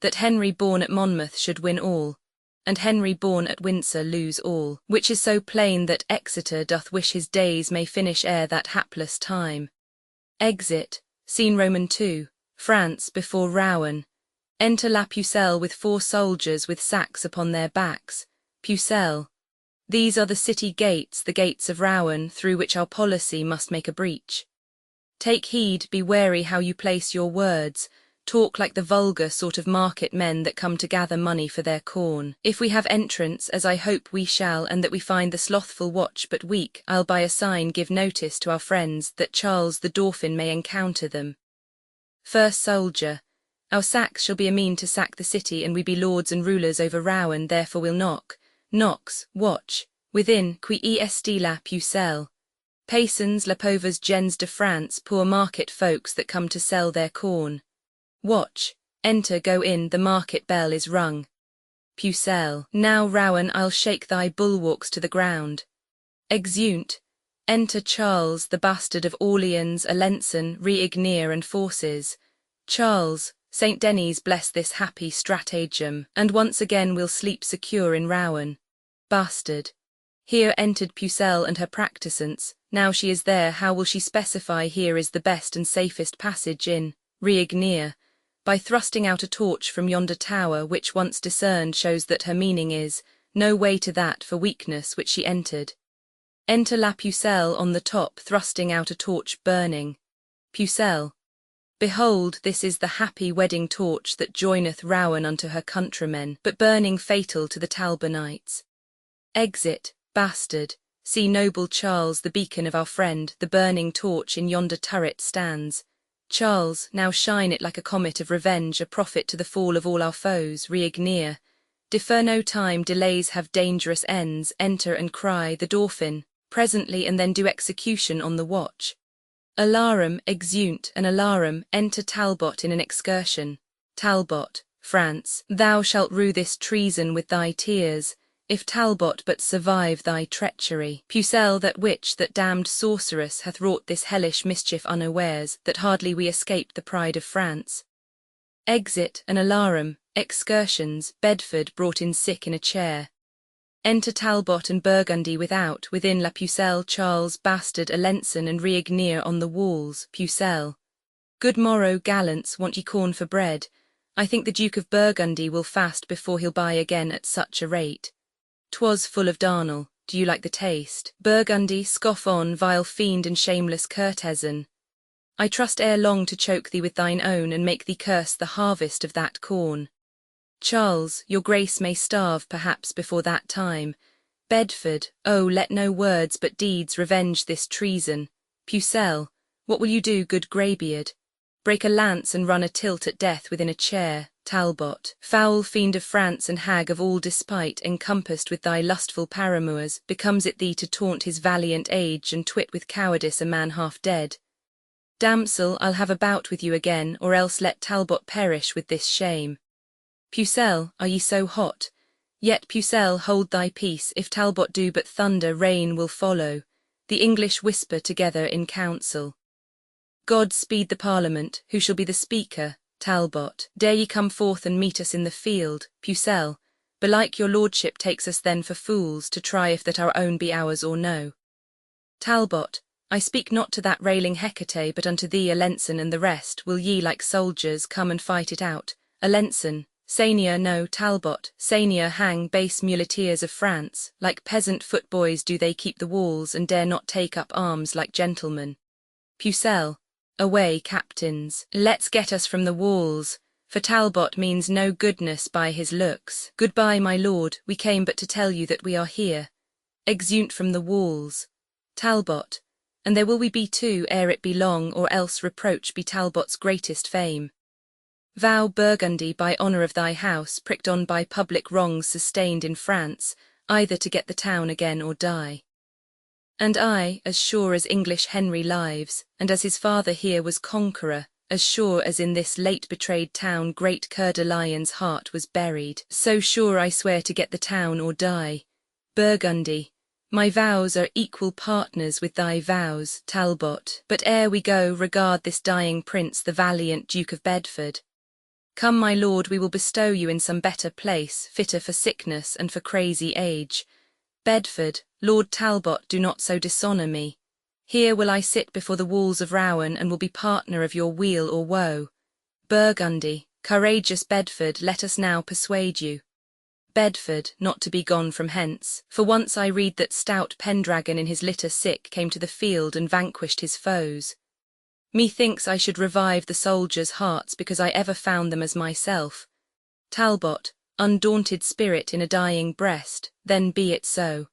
that Henry born at Monmouth should win all, and Henry born at Windsor lose all, which is so plain that Exeter doth wish his days may finish ere that hapless time. Exit, scene Roman II, France before Rouen. Enter La Pucelle with 4 soldiers with sacks upon their backs. Pucelle. These are the city gates, the gates of Rouen, through which our policy must make a breach. Take heed, be wary how you place your words. Talk like the vulgar sort of market men that come to gather money for their corn. If we have entrance, as I hope we shall, and that we find the slothful watch but weak, I'll by a sign give notice to our friends that Charles the Dauphin may encounter them. First soldier. Our sacks shall be a mean to sack the city, and we be lords and rulers over Rouen, therefore we'll knock. Knocks, watch. Within, qui est la Pucelle. Paysans, la pauvres gens de France, poor market folks that come to sell their corn. Watch, enter, go in, the market bell is rung. Pucelle. Now, Rouen, I'll shake thy bulwarks to the ground. Exeunt. Enter Charles, the bastard of Orleans, Alençon, Reignier and forces. Charles, Saint Denis bless this happy stratagem, and once again we'll sleep secure in Rouen. Bastard. Here entered Pucelle and her practisants. Now she is there, how will she specify here is the best and safest passage in Reignier? By thrusting out a torch from yonder tower, which once discerned shows that her meaning is no way to that for weakness which she entered. Enter La Pucelle on the top, thrusting out a torch burning. Pucelle. Behold, this is the happy wedding torch that joineth Rouen unto her countrymen, but burning fatal to the Talbonites. Exit, bastard. See noble Charles, the beacon of our friend, the burning torch in yonder turret stands. Charles, now shine it like a comet of revenge, a prophet to the fall of all our foes. Reignier. Defer no time, delays have dangerous ends. Enter and cry, the Dauphin, presently, and then do execution on the watch. Alarum, exeunt, an alarum, enter Talbot in an excursion. Talbot, France, thou shalt rue this treason with thy tears, if Talbot but survive thy treachery. Pucelle, that witch, that damned sorceress, hath wrought this hellish mischief unawares, that hardly we escaped the pride of France. Exit, an alarum, excursions, Bedford brought in sick in a chair. Enter Talbot and Burgundy without, within La Pucelle, Charles, bastard, Alençon and Reignier on the walls. Pucelle. Good morrow, gallants, want ye corn for bread? I think the Duke of Burgundy will fast before he'll buy again at such a rate. 'Twas full of darnel, do you like the taste? Burgundy, scoff on, vile fiend and shameless courtesan. I trust ere long to choke thee with thine own, and make thee curse the harvest of that corn. Charles, your grace may starve perhaps before that time. Bedford, oh, let no words but deeds revenge this treason. Pucelle, what will you do, good greybeard? Break a lance and run a tilt at death within a chair. Talbot, foul fiend of France and hag of all despite, encompassed with thy lustful paramours, becomes it thee to taunt his valiant age and twit with cowardice a man half dead? Damsel, I'll have a bout with you again, or else let Talbot perish with this shame. Pucelle, are ye so hot? Yet, Pucelle, hold thy peace, if Talbot do but thunder, rain will follow. The English whisper together in council. God speed the Parliament, who shall be the Speaker? Talbot, dare ye come forth and meet us in the field? Pucelle, belike your lordship takes us then for fools, to try if that our own be ours or no. Talbot, I speak not to that railing Hecate, but unto thee, Alençon, and the rest. Will ye, like soldiers, come and fight it out? Alençon, Seigneur, no. Talbot, Seigneur, hang base muleteers of France, like peasant footboys do they keep the walls, and dare not take up arms like gentlemen. Pucelle, away, captains, let's get us from the walls, for Talbot means no goodness by his looks. Goodbye, my lord, we came but to tell you that we are here. Exeunt from the walls. Talbot, and there will we be too, ere it be long, or else reproach be Talbot's greatest fame. Vow, Burgundy, by honour of thy house, pricked on by public wrongs sustained in France, either to get the town again or die. And I, as sure as English Henry lives, and as his father here was conqueror, as sure as in this late betrayed town great Coeur de Lion's heart was buried, so sure I swear to get the town or die. Burgundy, My vows are equal partners with thy vows, Talbot, but ere we go regard this dying prince, the valiant Duke of Bedford. Come, my lord, we will bestow you in some better place, fitter for sickness and for crazy age. Bedford, Lord Talbot, do not so dishonour me. Here will I sit before the walls of Rouen, and will be partner of your weal or woe. Burgundy, courageous Bedford, let us now persuade you. Bedford, not to be gone from hence, for once I read that stout Pendragon in his litter sick came to the field and vanquished his foes. Methinks I should revive the soldiers' hearts because I ever found them as myself. Talbot, undaunted spirit in a dying breast, then be it so.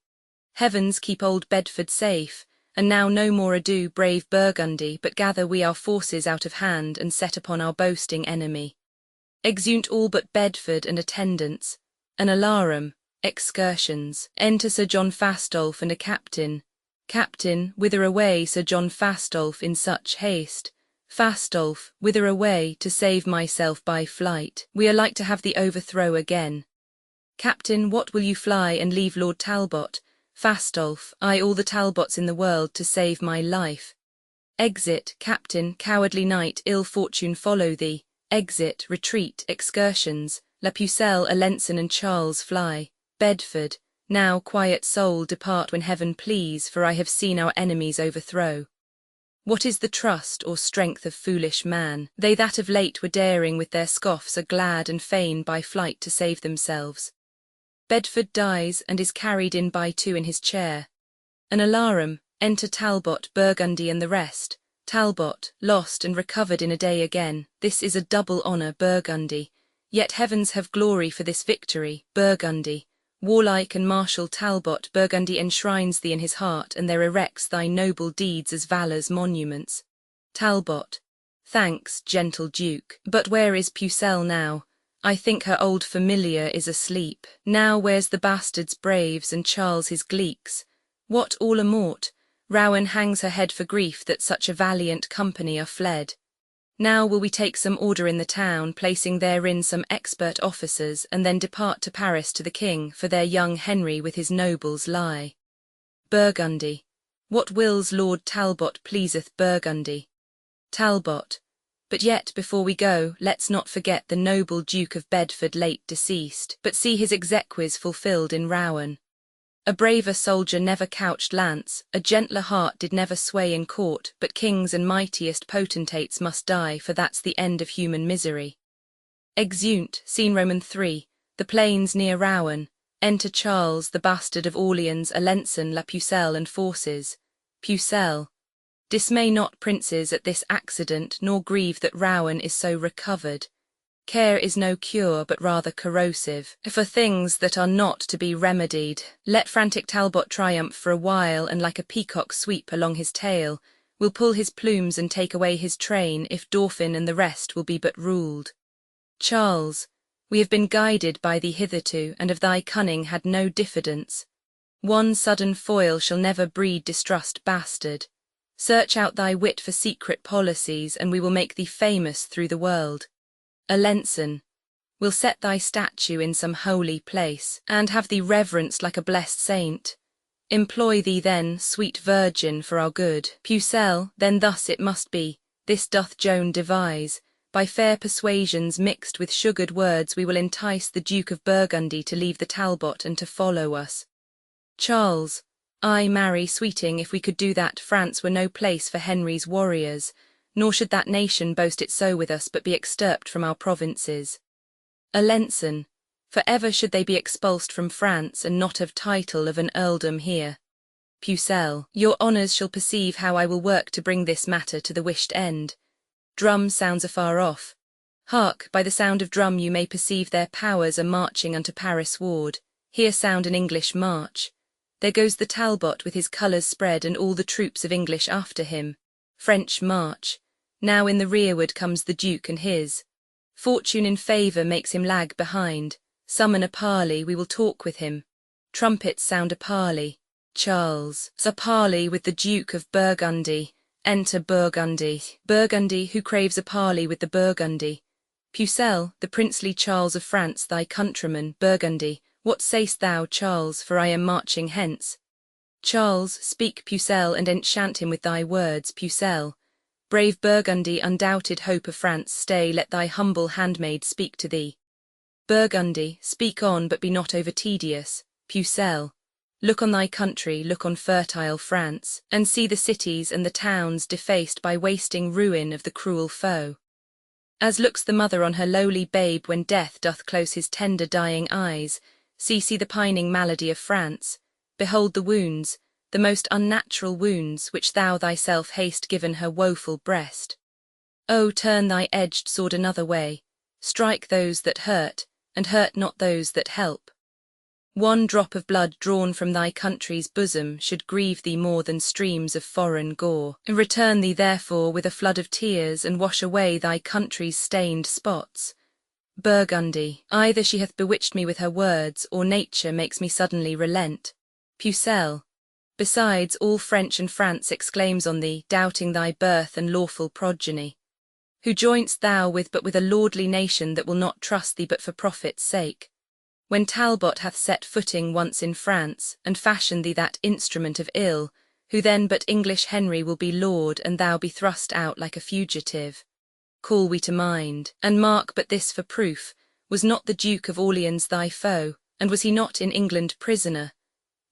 Heavens keep old Bedford safe, and now no more ado, brave Burgundy, but gather we our forces out of hand and set upon our boasting enemy. Exeunt all but Bedford and attendants. An alarum, excursions. Enter Sir John Fastolfe and a captain. Captain, whither away, Sir John Fastolfe, in such haste? Fastolfe, whither away, to save myself by flight. We are like to have the overthrow again. Captain, what will you fly and leave Lord Talbot? Fastolfe, I all the Talbots in the world to save my life. Exit, Captain, cowardly knight, ill fortune follow thee. Exit, retreat, excursions. La Pucelle, Alençon and Charles fly. Bedford, now, quiet soul, depart when heaven please, for I have seen our enemies overthrow. What is the trust or strength of foolish man? They that of late were daring with their scoffs are glad and fain by flight to save themselves. Bedford dies and is carried in by two in his chair. An alarum, enter Talbot, Burgundy and the rest. Talbot, lost and recovered in a day again. This is a double honour, Burgundy. Yet heavens have glory for this victory, Burgundy. Warlike and martial Talbot, Burgundy enshrines thee in his heart, and there erects thy noble deeds as valour's monuments. Talbot, thanks, gentle Duke, but where is Pucelle now? I think her old familiar is asleep. Now where's the bastard's braves and Charles his gleeks? What, all amort? Rouen hangs her head for grief that such a valiant company are fled. Now will we take some order in the town, placing therein some expert officers, and then depart to Paris to the king, for there young Henry with his nobles lie. Burgundy, what wills Lord Talbot pleaseth Burgundy. Talbot, but yet before we go, let's not forget the noble Duke of Bedford late deceased, but see his exequies fulfilled in Rouen. A braver soldier never couched lance, a gentler heart did never sway in court, but kings and mightiest potentates must die, for that's the end of human misery. Exeunt, scene Roman 3, the plains near Rouen. Enter Charles, the bastard of Orleans, Alençon, La Pucelle and forces. Pucelle, dismay not, princes, at this accident, nor grieve that Rouen is so recovered. Care is no cure, but rather corrosive, for things that are not to be remedied. Let frantic Talbot triumph for a while, and like a peacock sweep along his tail. We'll pull his plumes and take away his train, if Dauphin and the rest will be but ruled. Charles, we have been guided by thee hitherto, and of thy cunning had no diffidence. One sudden foil shall never breed distrust, bastard. Search out thy wit for secret policies, and we will make thee famous through the world. Alençon, we'll set thy statue in some holy place, and have thee reverenced like a blessed saint. Employ thee then, sweet virgin, for our good. Pucelle, then thus it must be, this doth Joan devise. By fair persuasions mixed with sugared words we will entice the Duke of Burgundy to leave the Talbot and to follow us. Charles, I marry, sweeting, if we could do that, France were no place for Henry's warriors. Nor should that nation boast it so with us, but be extirped from our provinces. Alençon, for ever should they be expulsed from France, and not have title of an earldom here. Pucelle, your honours shall perceive how I will work to bring this matter to the wished end. Drum sounds afar off. Hark, by the sound of drum you may perceive their powers are marching unto Paris ward. Here sound an English march. There goes the Talbot with his colours spread, and all the troops of English after him. French march. Now in the rearward comes the Duke and his. Fortune in favour makes him lag behind. Summon a parley, we will talk with him. Trumpets sound a parley. Charles, a parley with the Duke of Burgundy. Enter Burgundy. Burgundy, who craves a parley with the Burgundy. Pucelle, the princely Charles of France, thy countryman. Burgundy, what say'st thou, Charles, for I am marching hence? Charles, speak Pucelle and enchant him with thy words, Pucelle. Brave Burgundy, undoubted hope of France, stay, let thy humble handmaid speak to thee. Burgundy, speak on, but be not over tedious, Pucelle. Look on thy country, look on fertile France, and see the cities and the towns defaced by wasting ruin of the cruel foe. As looks the mother on her lowly babe when death doth close his tender dying eyes, see the pining malady of France, behold the wounds, the most unnatural wounds, which thou thyself hast given her woeful breast. O turn thy edged sword another way, strike those that hurt, and hurt not those that help. One drop of blood drawn from thy country's bosom should grieve thee more than streams of foreign gore. Return thee therefore with a flood of tears, and wash away thy country's stained spots. Burgundy, either she hath bewitched me with her words, or nature makes me suddenly relent. Pucelle, besides, all French and France exclaims on thee, doubting thy birth and lawful progeny. Who join'st thou with but with a lordly nation that will not trust thee but for profit's sake? When Talbot hath set footing once in France, and fashioned thee that instrument of ill, who then but English Henry will be lord, and thou be thrust out like a fugitive? Call we to mind, and mark but this for proof, was not the Duke of Orleans thy foe, and was he not in England prisoner?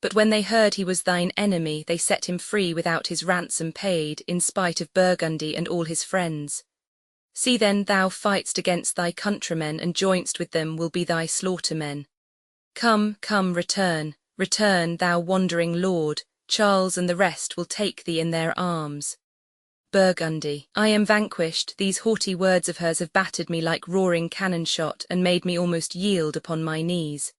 But when they heard he was thine enemy, they set him free without his ransom paid, in spite of Burgundy and all his friends. See then thou fight'st against thy countrymen, and join'st with them will be thy slaughtermen. Come, come, return, return, thou wandering lord, Charles and the rest will take thee in their arms. Burgundy, I am vanquished, these haughty words of hers have battered me like roaring cannon shot, and made me almost yield upon my knees.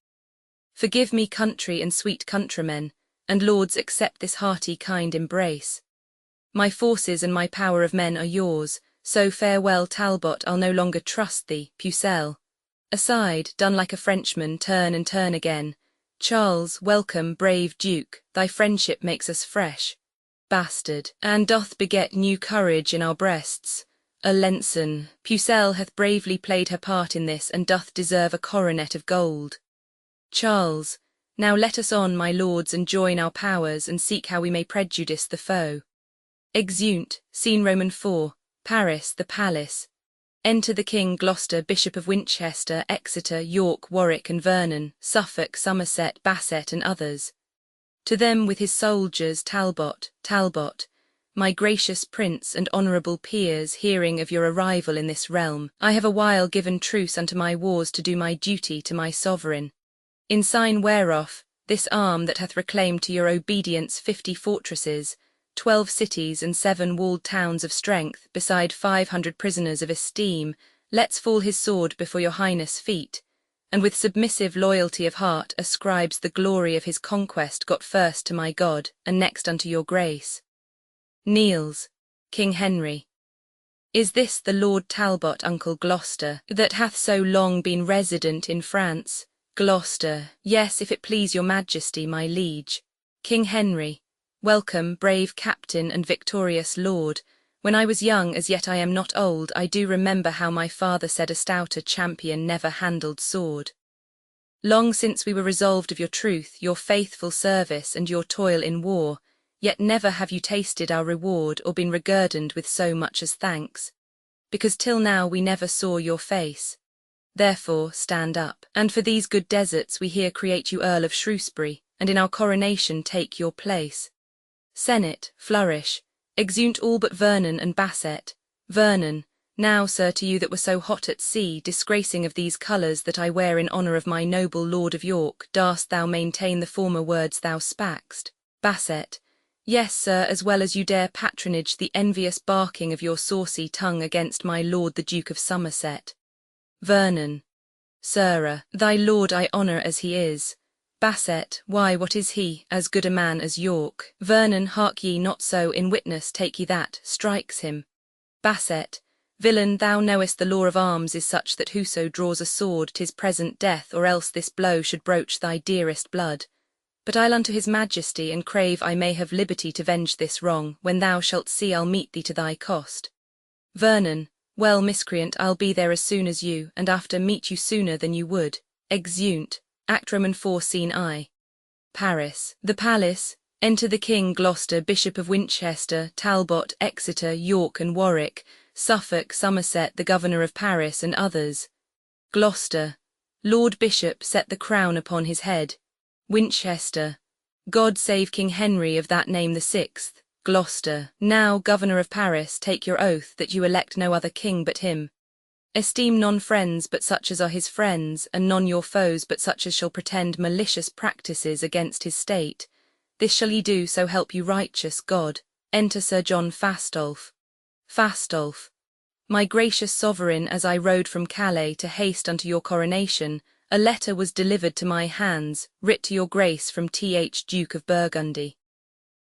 Forgive me, country and sweet countrymen, and lords, accept this hearty kind embrace. My forces and my power of men are yours, so farewell Talbot, I'll no longer trust thee, Pucelle. Aside, done like a Frenchman, turn and turn again. Charles, welcome, brave Duke, thy friendship makes us fresh. Bastard, and doth beget new courage in our breasts. Alençon, Pucelle hath bravely played her part in this, and doth deserve a coronet of gold. Charles, now let us on, my lords, and join our powers, and seek how we may prejudice the foe. Exeunt, scene Roman 4. Paris, the palace. Enter the King, Gloucester, Bishop of Winchester, Exeter, York, Warwick and Vernon, Suffolk, Somerset, Basset and others. To them with his soldiers Talbot, Talbot, my gracious prince and honourable peers, hearing of your arrival in this realm, I have a while given truce unto my wars to do my duty to my sovereign. In sign whereof, this arm that hath reclaimed to your obedience 50 fortresses, 12 cities and 7 walled towns of strength, beside 500 prisoners of esteem, lets fall his sword before your highness' feet, and with submissive loyalty of heart ascribes the glory of his conquest got first to my God, and next unto your grace. Kneels, King Henry. Is this the Lord Talbot, Uncle Gloucester, that hath so long been resident in France? Gloucester, yes, if it please your majesty, my liege. King Henry, welcome, brave captain and victorious lord. When I was young, as yet I am not old, I do remember how my father said a stouter champion never handled sword. Long since we were resolved of your truth, your faithful service, and your toil in war, yet never have you tasted our reward, or been reguerdoned with so much as thanks, because till now we never saw your face. Therefore stand up, and for these good deserts we here create you Earl of Shrewsbury, and in our coronation take your place. Senate, flourish, exeunt all but Vernon and Basset. Vernon, now, sir, to you that were so hot at sea, disgracing of these colours that I wear in honour of my noble Lord of York, darst thou maintain the former words thou spak'st? Basset, yes, sir, as well as you dare patronage the envious barking of your saucy tongue against my lord the Duke of Somerset. Vernon, sirrah, thy lord I honour as he is. Basset, why, what is he, as good a man as York? Vernon, hark ye not so, in witness take ye that, strikes him. Basset, villain, thou knowest the law of arms is such that whoso draws a sword 'tis present death, or else this blow should broach thy dearest blood. But I'll unto his majesty, and crave I may have liberty to venge this wrong, when thou shalt see I'll meet thee to thy cost. Vernon, well, miscreant, I'll be there as soon as you, and after meet you sooner than you would. Exeunt. Act Roman 4 Scene I. Paris, the palace, Enter the King, Gloucester, Bishop of Winchester, Talbot, Exeter, York and Warwick, Suffolk, Somerset, the Governor of Paris, and others. Gloucester. Lord Bishop, set the crown upon his head. Winchester. God save King Henry of that name the 6th. Gloucester. Now, Governor of Paris, take your oath that you elect no other king but him. Esteem none friends but such as are his friends, and none your foes but such as shall pretend malicious practices against his state. This shall ye do, so help you righteous God. Enter Sir John Fastolfe. Fastolfe. My gracious sovereign, as I rode from Calais to haste unto your coronation, a letter was delivered to my hands, writ to your grace from Th Duke of Burgundy.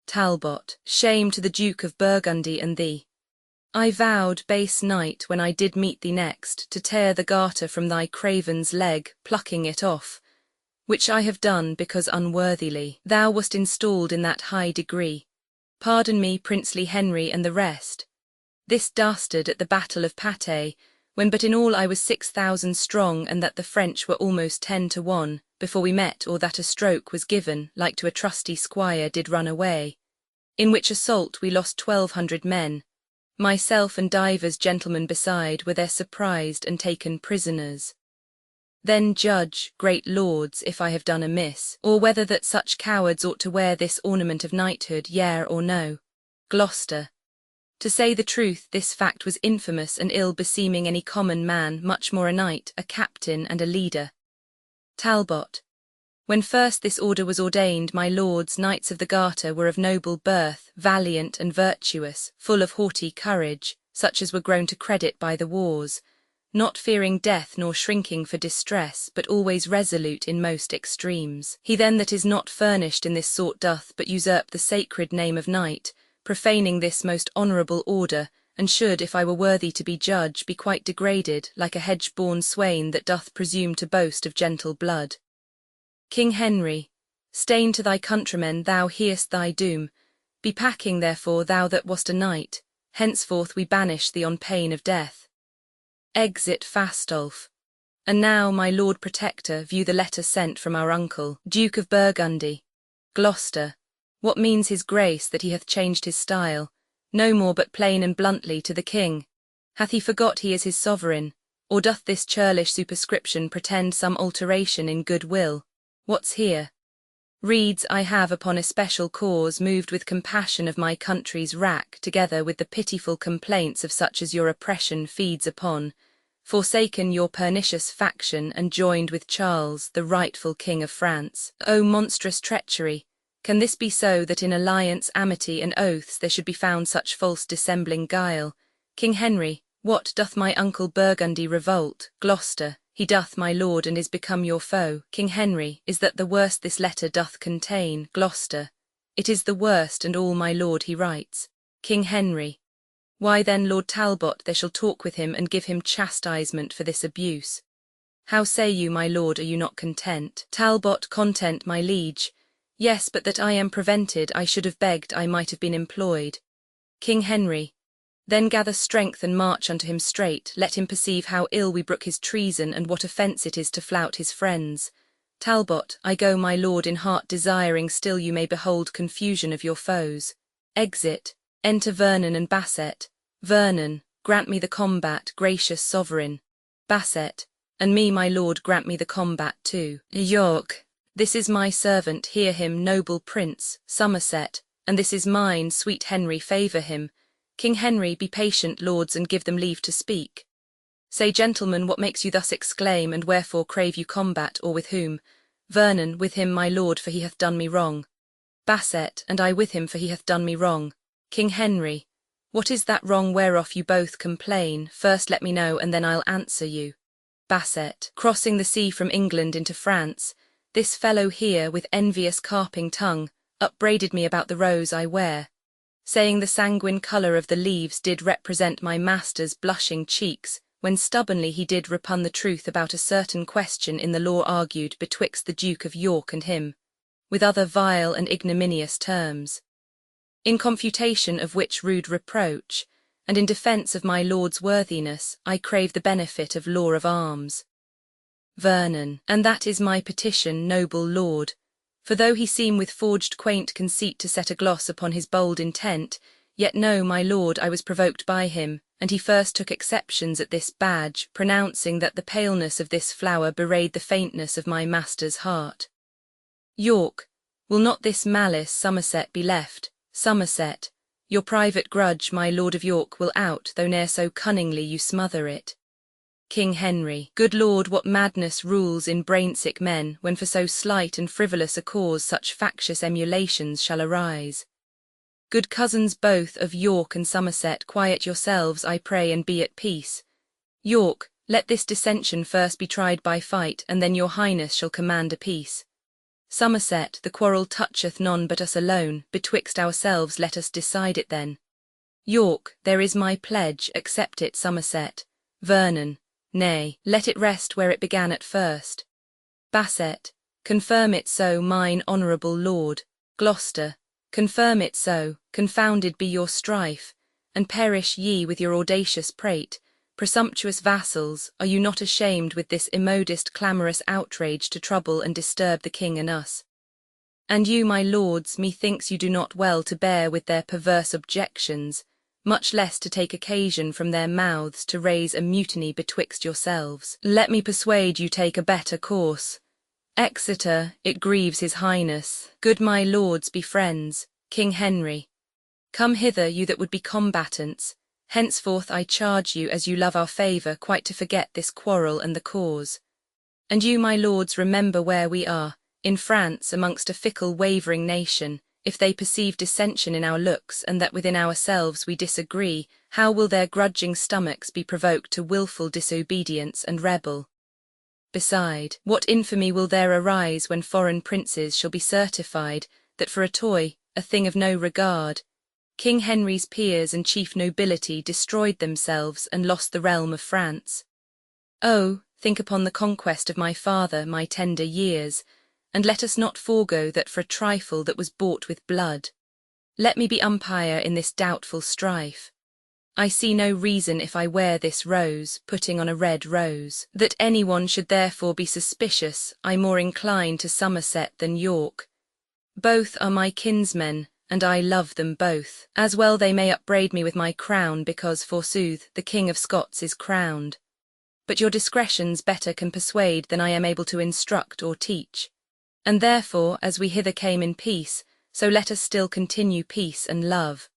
Talbot. Shame to the Duke of Burgundy and thee. I vowed, base knight, when I did meet thee next, to tear the garter from thy craven's leg, plucking it off, which I have done because unworthily thou wast installed in that high degree. Pardon me, princely Henry and the rest. This dastard at the battle of Patay, when but in all I was 6,000 strong, and that the French were almost 10 to 1, before we met, or that a stroke was given, like to a trusty squire did run away. In which assault we lost 1,200 men. Myself and divers gentlemen beside were there surprised and taken prisoners. Then judge, great lords, if I have done amiss, or whether that such cowards ought to wear this ornament of knighthood, yea or no. Gloucester. To say the truth, this fact was infamous and ill beseeming any common man, much more a knight, a captain, and a leader. Talbot. When first this order was ordained, my lords, knights of the Garter, were of noble birth, valiant and virtuous, full of haughty courage, such as were grown to credit by the wars, not fearing death nor shrinking for distress, but always resolute in most extremes. He then that is not furnished in this sort doth but usurp the sacred name of knight, profaning this most honourable order, and should, if I were worthy to be judge, be quite degraded, like a hedge-born swain that doth presume to boast of gentle blood. King Henry, stain to thy countrymen, thou hear'st thy doom. Be packing, therefore, thou that wast a knight, henceforth we banish thee on pain of death. Exit Fastolfe. And now, my Lord Protector, view the letter sent from our uncle, Duke of Burgundy. Gloucester. What means his grace that he hath changed his style, no more but plain and bluntly to the king? Hath he forgot he is his sovereign, or doth this churlish superscription pretend some alteration in good will? What's here? Reads, I have upon especial cause moved with compassion of my country's wrack, together with the pitiful complaints of such as your oppression feeds upon, forsaken your pernicious faction and joined with Charles, the rightful King of France. O monstrous treachery! Can this be so, that in alliance, amity, and oaths there should be found such false dissembling guile? King Henry, what doth my uncle Burgundy revolt? Gloucester, he doth, my lord, and is become your foe. King Henry, is that the worst this letter doth contain? Gloucester, it is the worst, and all, my lord, he writes. King Henry, why then, Lord Talbot, there shall talk with him and give him chastisement for this abuse. How say you, my lord, are you not content? Talbot, content, my liege. Yes, but that I am prevented, I should have begged I might have been employed. King Henry, then gather strength and march unto him straight, let him perceive how ill we brook his treason and what offence it is to flout his friends. Talbot, I go, my lord, in heart desiring still you may behold confusion of your foes. Exit, enter Vernon and Basset. Vernon, grant me the combat, gracious sovereign. Basset, and me, my lord, grant me the combat too. York, this is my servant, hear him, noble prince. Somerset, and this is mine, sweet Henry, favour him. King Henry, be patient, lords, and give them leave to speak. Say, gentlemen, what makes you thus exclaim, and wherefore crave you combat, or with whom? Vernon, with him, my lord, for he hath done me wrong. Basset, and I with him, for he hath done me wrong. King Henry, what is that wrong whereof you both complain? First let me know, and then I'll answer you. Basset, crossing the sea from England into France, this fellow here, with envious carping tongue, upbraided me about the rose I wear, saying the sanguine colour of the leaves did represent my master's blushing cheeks, when stubbornly he did repun the truth about a certain question in the law argued betwixt the Duke of York and him, with other vile and ignominious terms. In confutation of which rude reproach, and in defence of my lord's worthiness, I crave the benefit of law of arms. Vernon, and that is my petition, noble lord. For though he seem with forged quaint conceit to set a gloss upon his bold intent, yet know, my lord, I was provoked by him, and he first took exceptions at this badge, pronouncing that the paleness of this flower bewrayed the faintness of my master's heart. York, will not this malice Somerset be left? Somerset, your private grudge my Lord of York will out, though ne'er so cunningly you smother it. King Henry, good lord, what madness rules in brain-sick men, when for so slight and frivolous a cause such factious emulations shall arise. Good cousins both of York and Somerset, quiet yourselves, I pray, and be at peace. York, let this dissension first be tried by fight, and then your highness shall command a peace. Somerset, the quarrel toucheth none but us alone, betwixt ourselves let us decide it then. York, there is my pledge, accept it. Somerset, Vernon, nay, let it rest where it began at first. Basset, confirm it so, mine honourable lord. Gloucester, confirm it so, confounded be your strife, and perish ye with your audacious prate. Presumptuous vassals, are you not ashamed with this immodest clamorous outrage to trouble and disturb the king and us? And you, my lords, methinks you do not well to bear with their perverse objections, much less to take occasion from their mouths to raise a mutiny betwixt yourselves. Let me persuade you take a better course. Exeter, it grieves his highness. Good my lords, be friends. King Henry, come hither, you that would be combatants. Henceforth I charge you, as you love our favour, quite to forget this quarrel and the cause. And you, my lords, remember where we are, in France, amongst a fickle wavering nation. If they perceive dissension in our looks, and that within ourselves we disagree, how will their grudging stomachs be provoked to wilful disobedience and rebel? Beside, what infamy will there arise when foreign princes shall be certified that for a toy, a thing of no regard, King Henry's peers and chief nobility destroyed themselves and lost the realm of France? Oh, think upon the conquest of my father, my tender years, and let us not forego that for a trifle that was bought with blood. Let me be umpire in this doubtful strife. I see no reason, if I wear this rose, putting on a red rose, that anyone should therefore be suspicious. I more incline to Somerset than York. Both are my kinsmen, and I love them both. As well they may upbraid me with my crown, because, forsooth, the King of Scots is crowned. But your discretions better can persuade than I am able to instruct or teach. And therefore, as we hither came in peace, so let us still continue peace and love.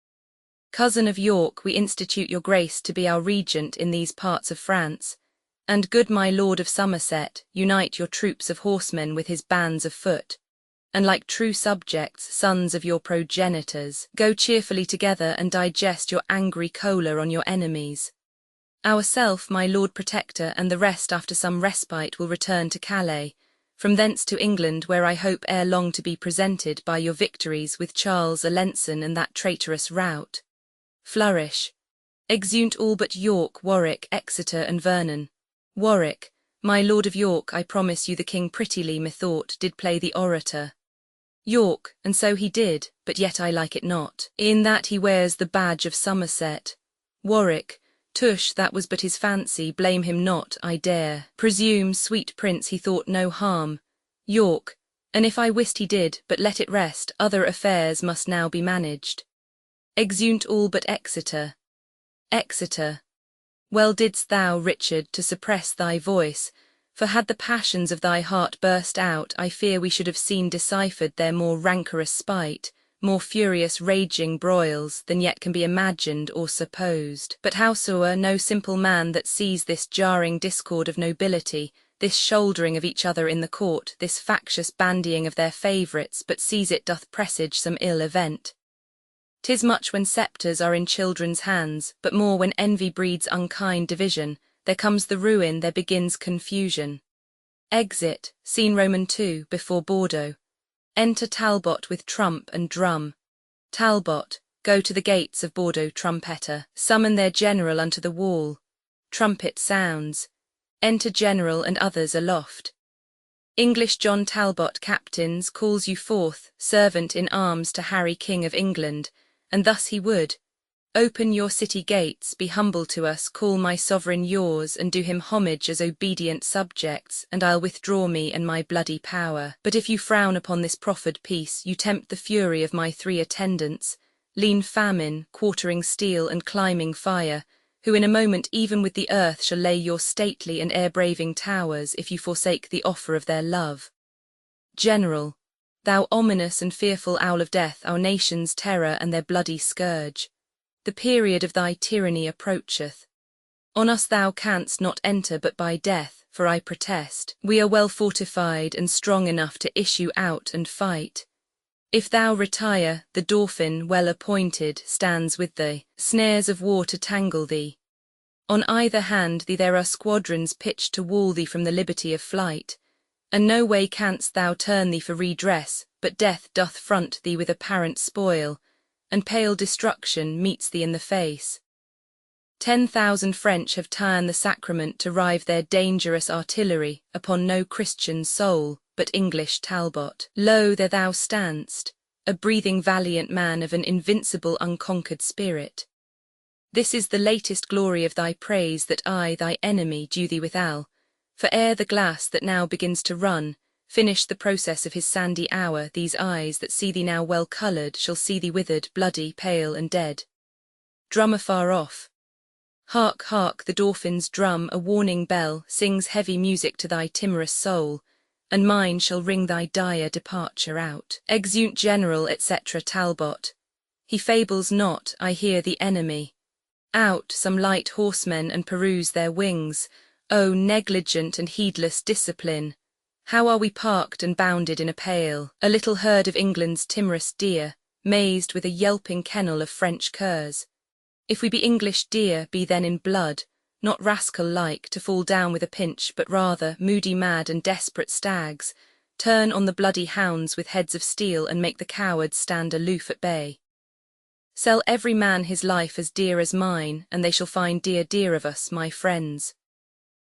Cousin of York, we institute your grace to be our regent in these parts of France, and good my lord of Somerset, unite your troops of horsemen with his bands of foot, and like true subjects, sons of your progenitors, go cheerfully together and digest your angry choler on your enemies. Ourself, my Lord Protector, and the rest after some respite will return to Calais, from thence to England, where I hope ere long to be presented by your victories with Charles Alençon and that traitorous rout. Flourish. Exeunt all but York, Warwick, Exeter, and Vernon. Warwick, my Lord of York, I promise you the King prettily, methought, did play the orator. York, and so he did, but yet I like it not, in that he wears the badge of Somerset. Warwick, tush, that was but his fancy, blame him not, I dare. Presume, sweet prince, he thought no harm. York, and if I wist he did, but let it rest, other affairs must now be managed. Exeunt all but Exeter. Exeter. Well didst thou, Richard, to suppress thy voice, for had the passions of thy heart burst out, I fear we should have seen deciphered their more rancorous spite, more furious raging broils, than yet can be imagined or supposed. But howsoe'er, no simple man that sees this jarring discord of nobility, this shouldering of each other in the court, this factious bandying of their favourites, but sees it doth presage some ill event. 'Tis much when sceptres are in children's hands, but more when envy breeds unkind division. There comes the ruin, there begins confusion. Exit, scene Roman II, before Bordeaux. Enter Talbot with trump and drum. Talbot, go to the gates of Bordeaux, trumpeter. Summon their general unto the wall. Trumpet sounds. Enter general and others aloft. English John Talbot, captains, calls you forth, servant in arms to Harry King of England, and thus he would. Open your city gates, be humble to us, call my sovereign yours, and do him homage as obedient subjects, and I'll withdraw me and my bloody power. But if you frown upon this proffered peace, you tempt the fury of my 3 attendants, lean famine, quartering steel, and climbing fire, who in a moment even with the earth shall lay your stately and air-braving towers, if you forsake the offer of their love. General, thou ominous and fearful owl of death, our nation's terror and their bloody scourge, the period of thy tyranny approacheth. On us thou canst not enter but by death, for I protest, we are well fortified and strong enough to issue out and fight. If thou retire, the Dauphin, well appointed, stands with thee, snares of war to tangle thee. On either hand thee there are squadrons pitched to wall thee from the liberty of flight, and no way canst thou turn thee for redress, but death doth front thee with apparent spoil, and pale destruction meets thee in the face. 10,000 French have ta'en the sacrament to rive their dangerous artillery upon no Christian soul but English Talbot. Lo, there thou stand'st, a breathing valiant man of an invincible unconquered spirit. This is the latest glory of thy praise, that I, thy enemy, due thee withal, for ere the glass that now begins to run finish the process of his sandy hour, these eyes that see thee now well coloured shall see thee withered, bloody, pale, and dead. Drum afar off. Hark, hark, the Dauphin's drum, a warning bell, sings heavy music to thy timorous soul, and mine shall ring thy dire departure out. Exeunt General, etc. Talbot. He fables not, I hear the enemy. Out, some light horsemen, and peruse their wings. O negligent and heedless discipline! How are we parked and bounded in a pale, a little herd of England's timorous deer, mazed with a yelping kennel of French curs. If we be English deer, be then in blood, not rascal-like, to fall down with a pinch, but rather moody, mad, and desperate stags, turn on the bloody hounds with heads of steel, and make the cowards stand aloof at bay. Sell every man his life as dear as mine, and they shall find dear of us, my friends.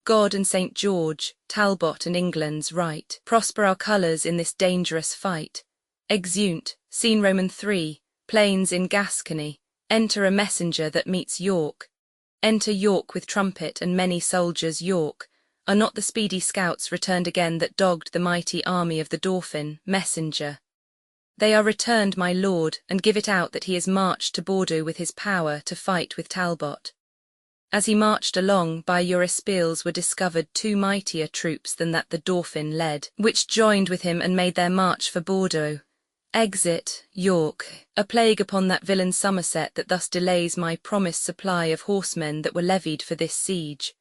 God and St. George, Talbot and England's right, prosper our colours in this dangerous fight. Exeunt, scene Roman 3, plains in Gascony, enter a messenger that meets York. Enter York with trumpet and many soldiers. York, are not the speedy scouts returned again that dogged the mighty army of the Dauphin? Messenger. They are returned, my lord, and give it out that he is marched to Bordeaux with his power to fight with Talbot. As he marched along, by your espials were discovered 2 mightier troops than that the Dauphin led, which joined with him and made their march for Bordeaux. Exit, York, a plague upon that villain Somerset that thus delays my promised supply of horsemen that were levied for this siege.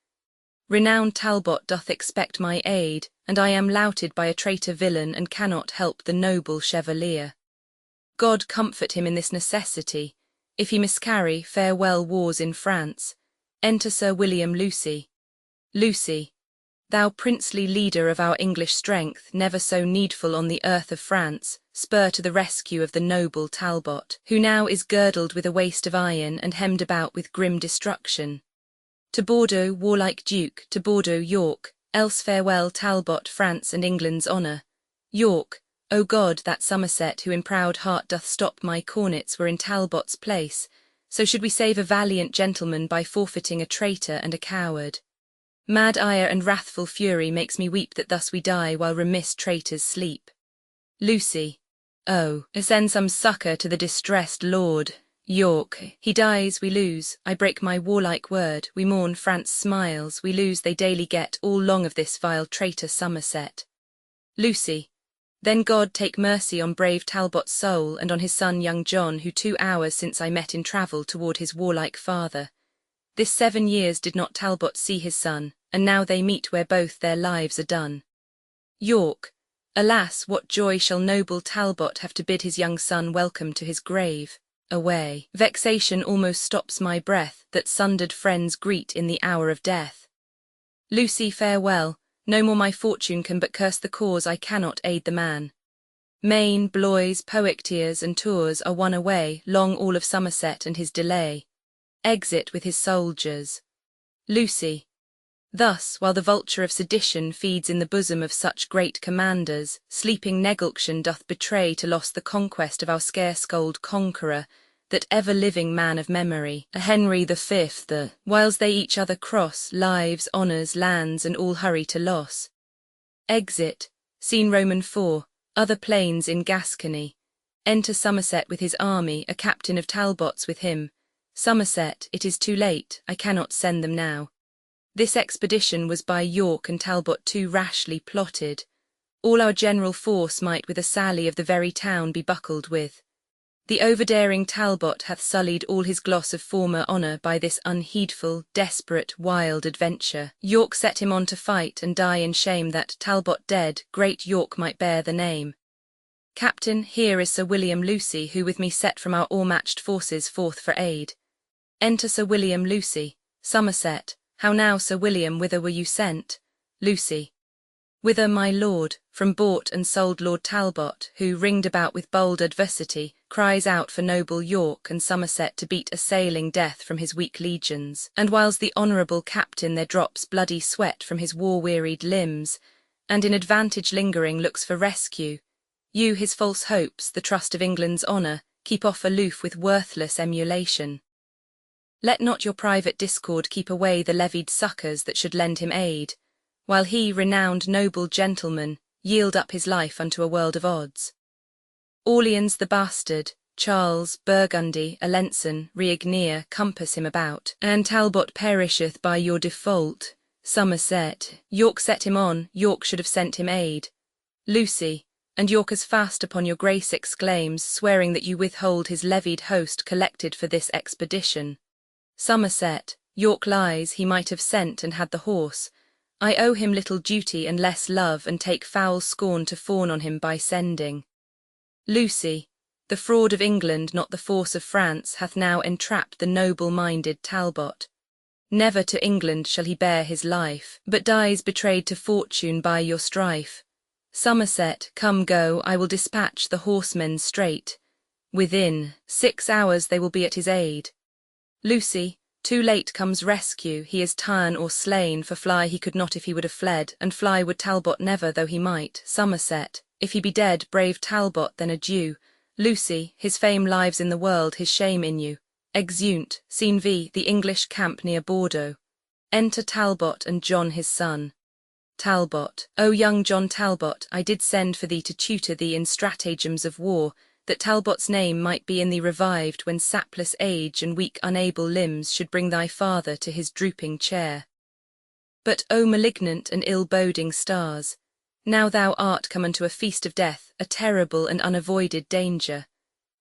Renowned Talbot doth expect my aid, and I am louted by a traitor villain and cannot help the noble chevalier. God comfort him in this necessity. If he miscarry, farewell wars in France. Enter Sir William Lucy. Lucy, thou princely leader of our English strength, never so needful on the earth of France, spur to the rescue of the noble Talbot, who now is girdled with a waist of iron and hemmed about with grim destruction. To Bordeaux, warlike Duke, to Bordeaux, York, else farewell Talbot, France and England's honour. York, O God, that Somerset who in proud heart doth stop my cornets were in Talbot's place, so should we save a valiant gentleman by forfeiting a traitor and a coward. Mad ire and wrathful fury makes me weep that thus we die while remiss traitors sleep. Lucy, oh, send some succour to the distressed lord. York, he dies, we lose, I break my warlike word, we mourn, France smiles, we lose, they daily get all long of this vile traitor Somerset. Lucy, then God take mercy on brave Talbot's soul and on his son young John, who 2 hours since I met in travel toward his warlike father. This 7 years did not Talbot see his son, and now they meet where both their lives are done. York, alas, what joy shall noble Talbot have to bid his young son welcome to his grave. Away, vexation almost stops my breath, that sundered friends greet in the hour of death. Lucy, farewell, no more my fortune can but curse the cause, I cannot aid the man. Maine, Blois, Poictiers and Tours are won away, long all of Somerset and his delay. Exit with his soldiers. Lucy, thus, while the vulture of sedition feeds in the bosom of such great commanders, sleeping negulction doth betray to loss the conquest of our scarce-scold conqueror, that ever-living man of memory, a Henry the Fifth, whiles they each other cross, lives, honours, lands, and all hurry to loss. Exit, scene Roman 4, other plains in Gascony. Enter Somerset with his army, a captain of Talbots with him. Somerset, it is too late, I cannot send them now. This expedition was by York and Talbot too rashly plotted. All our general force might with a sally of the very town be buckled with. The overdaring Talbot hath sullied all his gloss of former honour by this unheedful, desperate, wild adventure. York set him on to fight and die in shame that, Talbot dead, great York might bear the name. Captain, here is Sir William Lucy, who with me set from our o'ermatched forces forth for aid. Enter Sir William Lucy. Somerset, how now, Sir William, whither were you sent? Lucy. Whither, my lord, from bought and sold Lord Talbot, who, ringed about with bold adversity, cries out for noble York and Somerset to beat assailing death from his weak legions, and whiles the honourable captain there drops bloody sweat from his war-wearied limbs, and in advantage lingering looks for rescue, you his false hopes, the trust of England's honour, keep off aloof with worthless emulation. Let not your private discord keep away the levied succours that should lend him aid, while he, renowned noble gentleman, yield up his life unto a world of odds. Orleans the bastard, Charles, Burgundy, Alençon, Riognere compass him about, and Talbot perisheth by your default. Somerset, York set him on, York should have sent him aid. Lucy, and York as fast upon your grace exclaims, swearing that you withhold his levied host collected for this expedition. Somerset, York lies, he might have sent and had the horse. I owe him little duty and less love, and take foul scorn to fawn on him by sending. Lucy, the fraud of England, not the force of France, hath now entrapped the noble-minded Talbot. Never to England shall he bear his life, but dies betrayed to fortune by your strife. Somerset, come go, I will dispatch the horsemen straight. Within 6 hours they will be at his aid. Lucy, too late comes rescue, he is ta'en or slain, for fly he could not if he would have fled, and fly would Talbot never though he might. Somerset, if he be dead, brave Talbot, then adieu. Lucy, his fame lives in the world, his shame in you. Exeunt, scene V, the English camp near Bordeaux. Enter Talbot and John his son. Talbot, O young John Talbot, I did send for thee to tutor thee in stratagems of war, that Talbot's name might be in thee revived when sapless age and weak unable limbs should bring thy father to his drooping chair. But, O malignant and ill-boding stars, now thou art come unto a feast of death, a terrible and unavoided danger.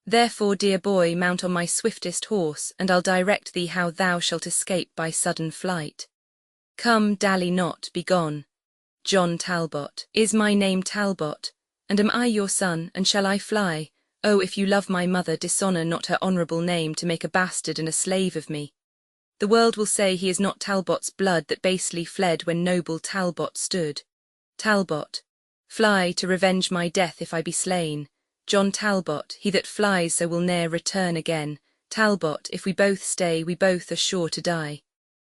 Therefore, dear boy, mount on my swiftest horse, and I'll direct thee how thou shalt escape by sudden flight. Come, dally not, be gone. John Talbot, is my name Talbot, and am I your son, and shall I fly? Oh, if you love my mother, dishonour not her honourable name to make a bastard and a slave of me. The world will say he is not Talbot's blood that basely fled when noble Talbot stood. Talbot, fly to revenge my death if I be slain. John Talbot, he that flies so will ne'er return again. Talbot, if we both stay, we both are sure to die.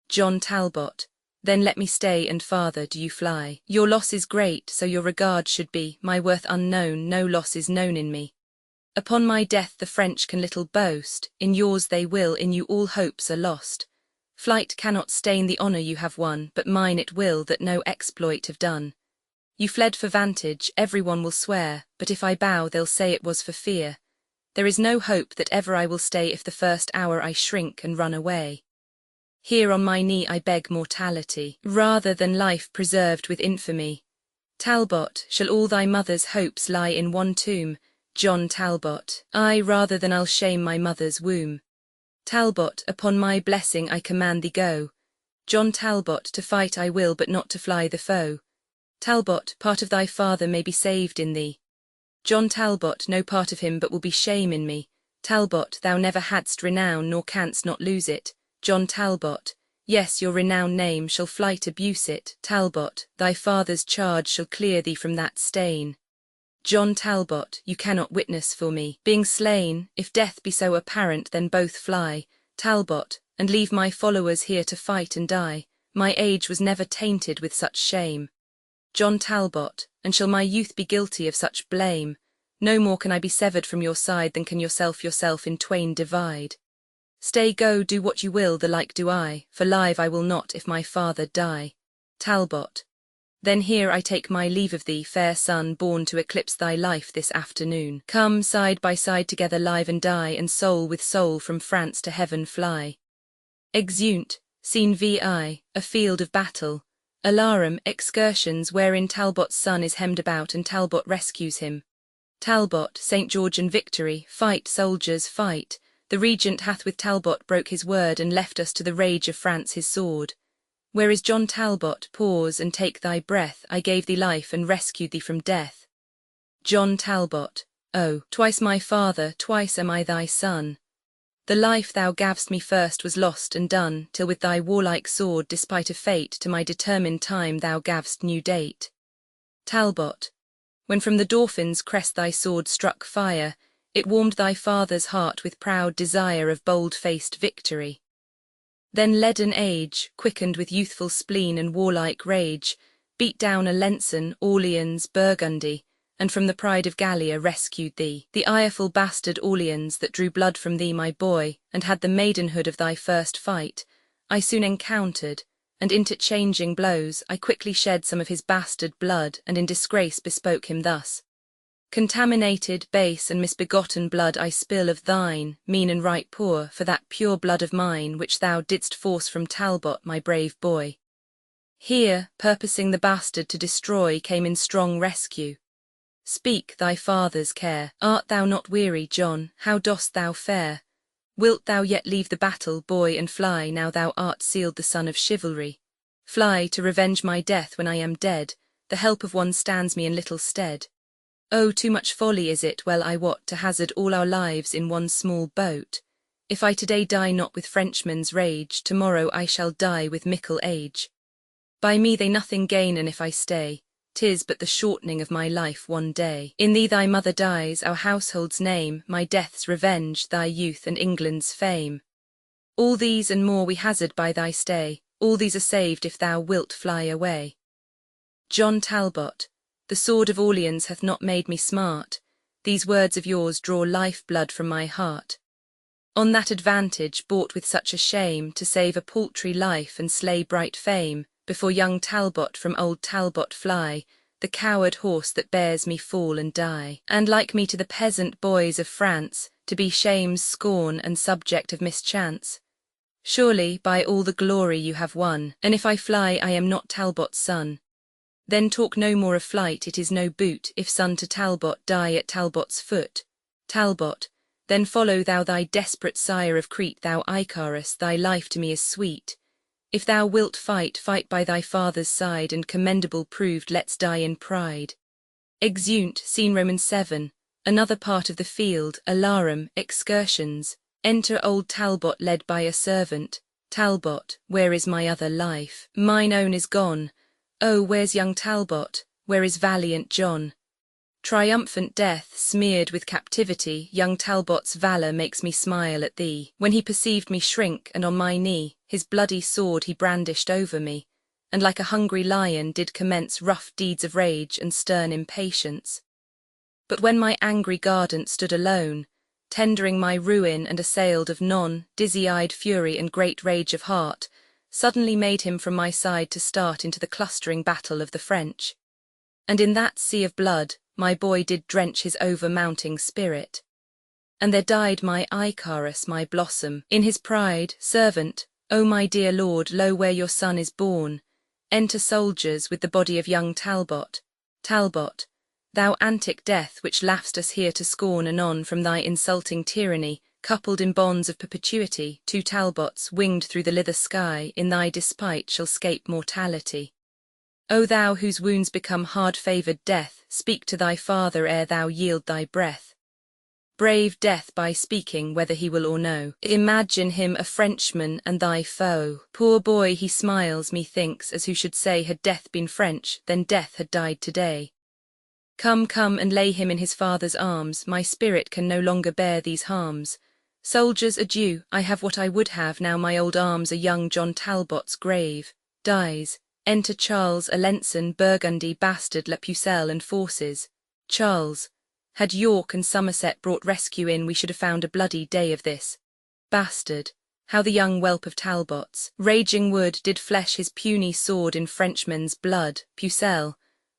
John Talbot, then let me stay, and farther do you fly. Your loss is great, so your regard should be, my worth unknown, no loss is known in me. Upon my death the French can little boast, in yours they will, in you all hopes are lost. Flight cannot stain the honour you have won, but mine it will that no exploit have done. You fled for vantage, every one will swear, but if I bow they'll say it was for fear. There is no hope that ever I will stay if the first hour I shrink and run away. Here on my knee I beg mortality, rather than life preserved with infamy. Talbot, shall all thy mother's hopes lie in one tomb? John Talbot, I rather than I'll shame my mother's womb. Talbot, upon my blessing I command thee go. John Talbot, to fight I will, but not to fly the foe. Talbot, part of thy father may be saved in thee. John Talbot, no part of him but will be shame in me. Talbot, thou never hadst renown, nor canst not lose it. John Talbot, yes, your renowned name shall flight abuse it. Talbot, thy father's charge shall clear thee from that stain. John Talbot, you cannot witness for me, being slain, if death be so apparent then both fly. Talbot, and leave my followers here to fight and die, my age was never tainted with such shame. John Talbot, and shall my youth be guilty of such blame? No more can I be severed from your side than can yourself in twain divide. Stay, go, do what you will, the like do I, for live I will not if my father die. Talbot. Then here I take my leave of thee, fair son, born to eclipse thy life this afternoon. Come, side by side together live and die, and soul with soul from France to heaven fly. Exeunt, scene VI, a field of battle. Alarum, excursions wherein Talbot's son is hemmed about and Talbot rescues him. Talbot, St. George and victory, fight, soldiers, fight. The regent hath with Talbot broke his word and left us to the rage of France his sword. Where is John Talbot? Pause and take thy breath. I gave thee life and rescued thee from death. John Talbot. Oh, twice my father, twice am I thy son. The life thou gav'st me first was lost and done, till with thy warlike sword, despite of fate, to my determined time thou gav'st new date. Talbot. When from the Dauphin's crest thy sword struck fire, it warmed thy father's heart with proud desire of bold-faced victory. Then leaden age, quickened with youthful spleen and warlike rage, beat down Alençon, Orleans, Burgundy, and from the pride of Gallia rescued thee. The ireful bastard Orleans that drew blood from thee, my boy, and had the maidenhood of thy first fight, I soon encountered, and interchanging blows, I quickly shed some of his bastard blood, and in disgrace bespoke him thus. Contaminated, base, and misbegotten blood I spill of thine, mean and right poor, for that pure blood of mine which thou didst force from Talbot, my brave boy. Here, purposing the bastard to destroy, came in strong rescue. Speak, thy father's care. Art thou not weary, John? How dost thou fare? Wilt thou yet leave the battle, boy, and fly, now thou art sealed the son of chivalry? Fly, to revenge my death when I am dead, the help of one stands me in little stead. Oh, too much folly is it, well I wot, to hazard all our lives in one small boat. If I today die not with Frenchmen's rage, tomorrow I shall die with mickle age. By me they nothing gain, and if I stay, 'tis but the shortening of my life one day. In thee thy mother dies, our household's name, my death's revenge, thy youth and England's fame. All these and more we hazard by thy stay, all these are saved if thou wilt fly away. John Talbot. The sword of Orleans hath not made me smart, these words of yours draw life-blood from my heart. On that advantage, bought with such a shame, to save a paltry life and slay bright fame, before young Talbot from old Talbot fly, the coward horse that bears me fall and die. And like me to the peasant boys of France, to be shame's scorn and subject of mischance. Surely, by all the glory you have won, and if I fly I am not Talbot's son. Then talk no more of flight, it is no boot, if son to Talbot die at Talbot's foot. Talbot, then follow thou thy desperate sire of Crete, thou Icarus, thy life to me is sweet. If thou wilt fight, fight by thy father's side, and commendable proved, let's die in pride. Exeunt, scene Romans 7, another part of the field, alarum, excursions. Enter old Talbot led by a servant. Talbot, where is my other life? Mine own is gone. Oh, where's young Talbot? Where is valiant John? Triumphant death, smeared with captivity, young Talbot's valour makes me smile at thee. When he perceived me shrink, and on my knee, his bloody sword he brandished over me, and like a hungry lion did commence rough deeds of rage and stern impatience. But when my angry guardant stood alone, tendering my ruin and assailed of dizzy-eyed fury and great rage of heart, suddenly made him from my side to start into the clustering battle of the French. And in that sea of blood, my boy did drench his over-mounting spirit. And there died my Icarus, my blossom, in his pride, servant, O my dear lord, lo where your son is born. Enter soldiers with the body of young Talbot. Talbot, thou antic death which laugh'st us here to scorn anon from thy insulting tyranny, coupled in bonds of perpetuity, two Talbots, winged through the lither sky, in thy despite shall scape mortality. O thou whose wounds become hard-favoured death, speak to thy father ere thou yield thy breath. Brave death by speaking, whether he will or no. Imagine him a Frenchman and thy foe. Poor boy, he smiles, methinks, as who should say, had death been French, then death had died today. Come, come, and lay him in his father's arms, my spirit can no longer bear these harms. Soldiers, adieu, I have what I would have, now my old arms are young John Talbot's grave. Dies. Enter Charles, Alençon, Burgundy, bastard, La Pucelle and forces. Charles. Had York and Somerset brought rescue in, we should have found a bloody day of this. Bastard, how the young whelp of Talbot's raging wood did flesh his puny sword in Frenchmen's blood. Pucelle,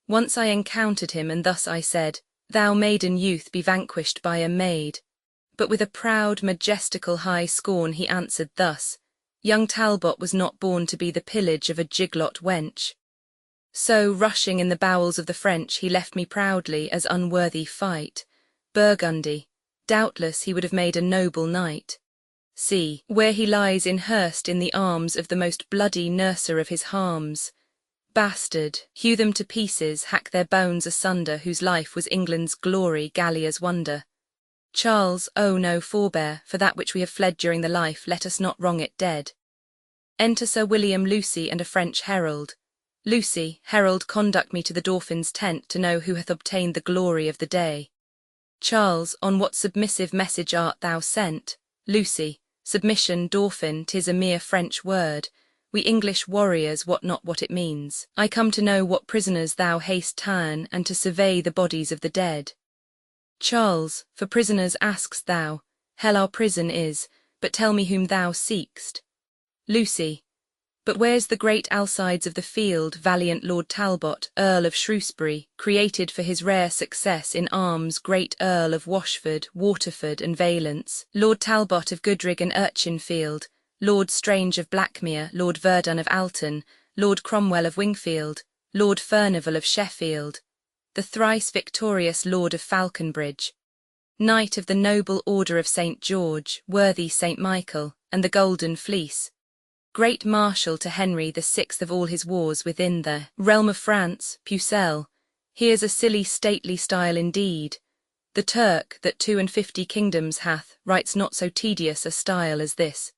once I encountered him, and thus I said, Thou maiden youth, be vanquished by a maid. But with a proud, majestical high scorn he answered thus, Young Talbot was not born to be the pillage of a giglot wench. So, rushing in the bowels of the French, he left me proudly as unworthy fight. Burgundy, doubtless he would have made a noble knight. See, where he lies inhearsed in the arms of the most bloody nurser of his harms. Bastard, hew them to pieces, hack their bones asunder, whose life was England's glory, Gallia's wonder. Charles, oh no, forbear, for that which we have fled during the life, let us not wrong it dead. Enter Sir William, Lucy, and a French herald. Lucy, herald, conduct me to the Dauphin's tent to know who hath obtained the glory of the day. Charles, on what submissive message art thou sent? Lucy, submission, Dauphin, 'tis a mere French word. We English warriors wot not what it means. I come to know what prisoners thou hast ta'en, and to survey the bodies of the dead. Charles, for prisoners ask'st thou? Hell our prison is, but tell me whom thou seek'st. Lucy, but where's the great Alcides of the field, valiant Lord Talbot, Earl of Shrewsbury, created for his rare success in arms, great Earl of Washford, Waterford, and Valence, Lord Talbot of Goodrig and Urchinfield, Lord Strange of Blackmere, Lord Verdun of Alton, Lord Cromwell of Wingfield, Lord Furnival of Sheffield, the thrice victorious Lord of Falconbridge, Knight of the Noble Order of St. George, worthy St. Michael, and the Golden Fleece, Great Marshal to Henry the Sixth of all his wars within the realm of France. Pucelle, here's a silly stately style indeed. The Turk, that 52 kingdoms hath, writes not so tedious a style as this.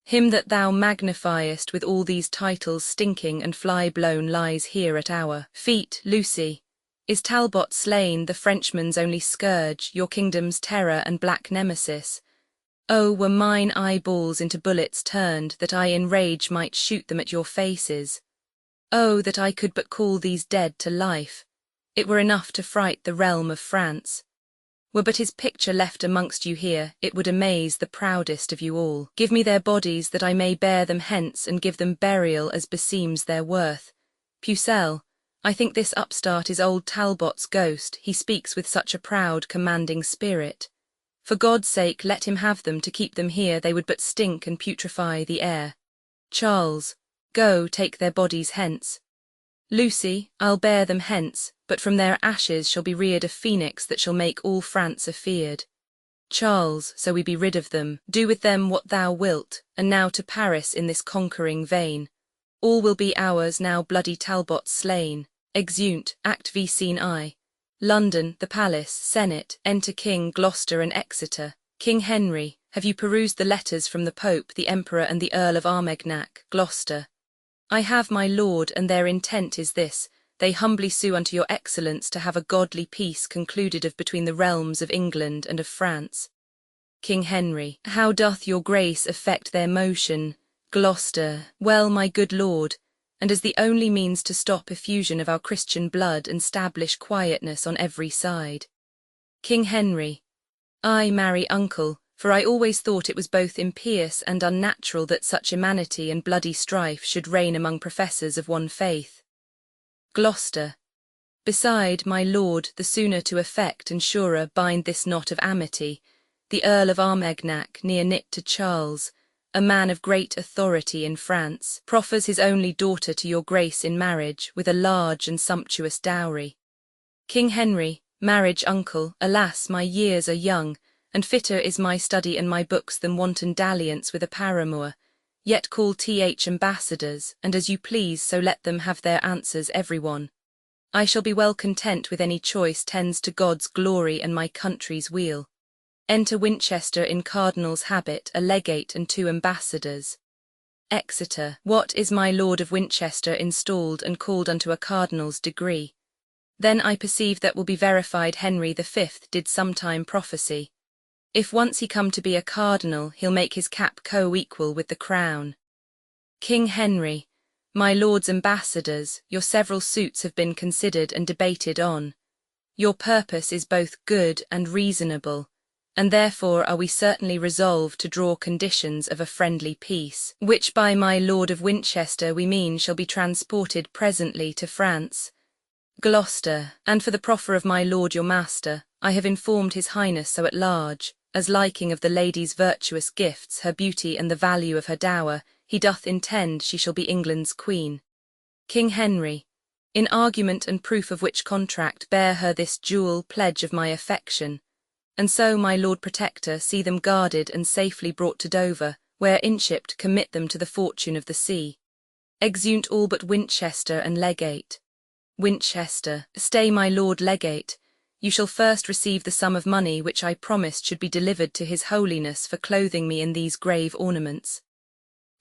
Him that thou magnifiest with all these titles stinking and fly-blown lies here at our feet. Lucy, is Talbot slain, the Frenchman's only scourge, your kingdom's terror and black nemesis? Oh, were mine eyeballs into bullets turned, that I in rage might shoot them at your faces. Oh, that I could but call these dead to life. It were enough to fright the realm of France. Were but his picture left amongst you here, it would amaze the proudest of you all. Give me their bodies, that I may bear them hence, and give them burial as beseems their worth. Pucelle, I think this upstart is old Talbot's ghost, he speaks with such a proud, commanding spirit. For God's sake let him have them, to keep them here they would but stink and putrefy the air. Charles, go, take their bodies hence. Lucy, I'll bear them hence, but from their ashes shall be reared a phoenix that shall make all France afeard. Charles, so we be rid of them, do with them what thou wilt, and now to Paris in this conquering vein. All will be ours now bloody Talbot's slain. Exeunt, Act V, Scene I. London, the Palace, Senate, enter King Gloucester and Exeter. King Henry, have you perused the letters from the Pope, the Emperor, and the Earl of Armagnac? Gloucester, I have, my lord, and their intent is this, they humbly sue unto your excellence to have a godly peace concluded of between the realms of England and of France. King Henry, how doth your grace affect their motion? Gloucester, well, my good lord, and as the only means to stop effusion of our Christian blood and stablish quietness on every side. King Henry, I marry uncle, for I always thought it was both impious and unnatural that such immanity and bloody strife should reign among professors of one faith. Gloucester, beside, my lord, the sooner to effect and surer bind this knot of amity, the Earl of Armagnac, near knit to Charles, a man of great authority in France, proffers his only daughter to your grace in marriage, with a large and sumptuous dowry. King Henry, marriage uncle, alas, my years are young, and fitter is my study and my books than wanton dalliance with a paramour. Yet call ambassadors, and as you please so let them have their answers every one. I shall be well content with any choice tends to God's glory and my country's weal. Enter Winchester in cardinal's habit, a legate and 2 ambassadors. Exeter, what is my lord of Winchester installed and called unto a cardinal's degree? Then I perceive that will be verified Henry the Fifth did sometime prophecy. If once he come to be a cardinal, he'll make his cap co-equal with the crown. King Henry, my lords ambassadors, your several suits have been considered and debated on. Your purpose is both good and reasonable, and therefore are we certainly resolved to draw conditions of a friendly peace, which by my Lord of Winchester we mean shall be transported presently to France. Gloucester, and for the proffer of my lord your master, I have informed his highness so at large, as liking of the lady's virtuous gifts, her beauty, and the value of her dower, he doth intend she shall be England's queen. King Henry, in argument and proof of which contract bear her this jewel pledge of my affection, and so my Lord Protector see them guarded and safely brought to Dover, where inshipped commit them to the fortune of the sea. Exeunt all but Winchester and Legate. Winchester, stay my Lord Legate, you shall first receive the sum of money which I promised should be delivered to his holiness for clothing me in these grave ornaments.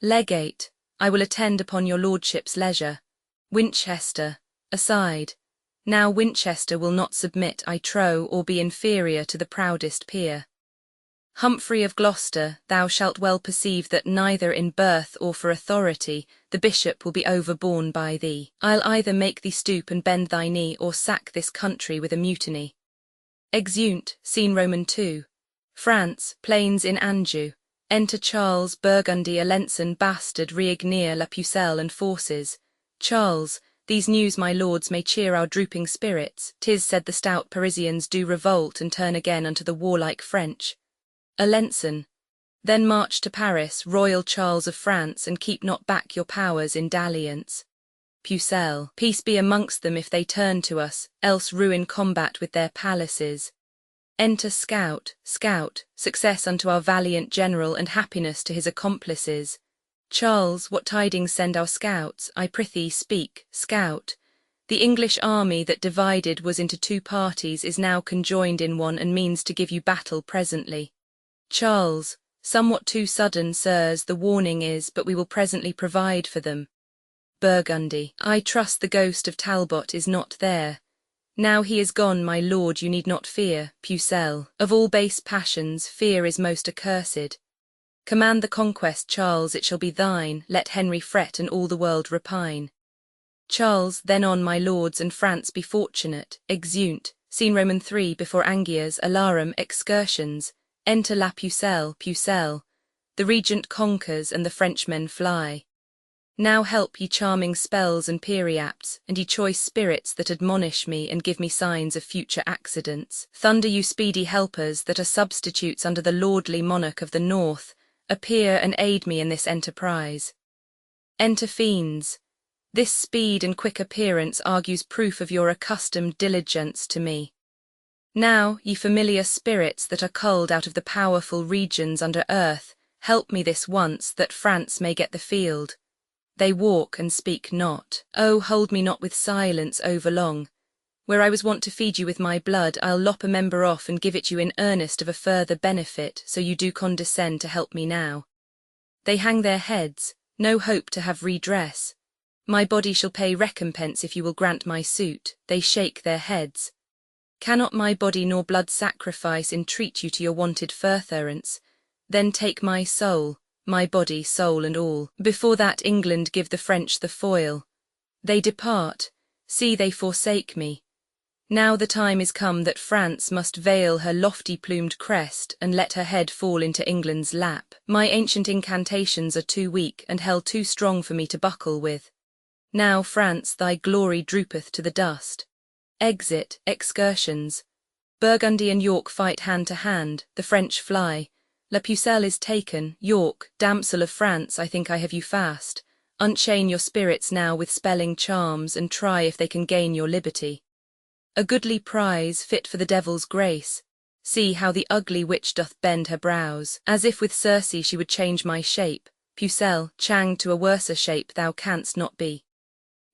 Legate, I will attend upon your lordship's leisure. Winchester, aside. Now Winchester will not submit, I trow, or be inferior to the proudest peer. Humphrey of Gloucester, thou shalt well perceive that neither in birth or for authority the bishop will be overborne by thee. I'll either make thee stoop and bend thy knee, or sack this country with a mutiny. Exeunt, scene Roman II. France, plains in Anjou. Enter Charles, Burgundy, Alençon, Bastard, Riognier, La Pucelle, and forces. Charles, these news, my lords, may cheer our drooping spirits. 'Tis said the stout Parisians do revolt and turn again unto the warlike French. Alençon, then march to Paris, royal Charles of France, and keep not back your powers in dalliance. Pucelle, peace be amongst them if they turn to us, else ruin combat with their palaces. Enter Scout, success unto our valiant general, and happiness to his accomplices. Charles, what tidings send our scouts? I prithee speak, Scout. The English army that divided was into two parties is now conjoined in one, and means to give you battle presently. Charles, somewhat too sudden, sirs, the warning is, but we will presently provide for them. Burgundy, I trust the ghost of Talbot is not there. Now he is gone, my lord, you need not fear. Pucelle, of all base passions, fear is most accursed. Command the conquest, Charles, it shall be thine, let Henry fret and all the world repine. Charles, then on, my lords, and France be fortunate. Exeunt, scene Roman III, before Angiers, alarum, excursions. Enter La Pucelle, the regent conquers and the Frenchmen fly. Now help, ye charming spells and periapts, and ye choice spirits that admonish me and give me signs of future accidents. Thunder, you speedy helpers that are substitutes under the lordly monarch of the north, appear and aid me in this enterprise. Enter fiends. This speed and quick appearance argues proof of your accustomed diligence to me. Now, ye familiar spirits that are culled out of the powerful regions under earth, help me this once, that France may get the field. They walk and speak not. Oh, hold me not with silence overlong. Where I was wont to feed you with my blood, I'll lop a member off and give it you in earnest of a further benefit, so you do condescend to help me now. They hang their heads, no hope to have redress. My body shall pay recompense if you will grant my suit. They shake their heads. Cannot my body nor blood sacrifice entreat you to your wonted furtherance? Then take my soul, my body, soul and all. Before that England give the French the foil. They depart, see they forsake me. Now the time is come that France must veil her lofty plumed crest and let her head fall into England's lap. My ancient incantations are too weak and held too strong for me to buckle with. Now, France, thy glory droopeth to the dust. Exit, excursions. Burgundy and York fight hand to hand, the French fly. La Pucelle is taken. York, damsel of France, I think I have you fast. Unchain your spirits now with spelling charms, and try if they can gain your liberty. A goodly prize, fit for the devil's grace. See how the ugly witch doth bend her brows, as if with Circe she would change my shape. Pucelle, changed to a worser shape thou canst not be.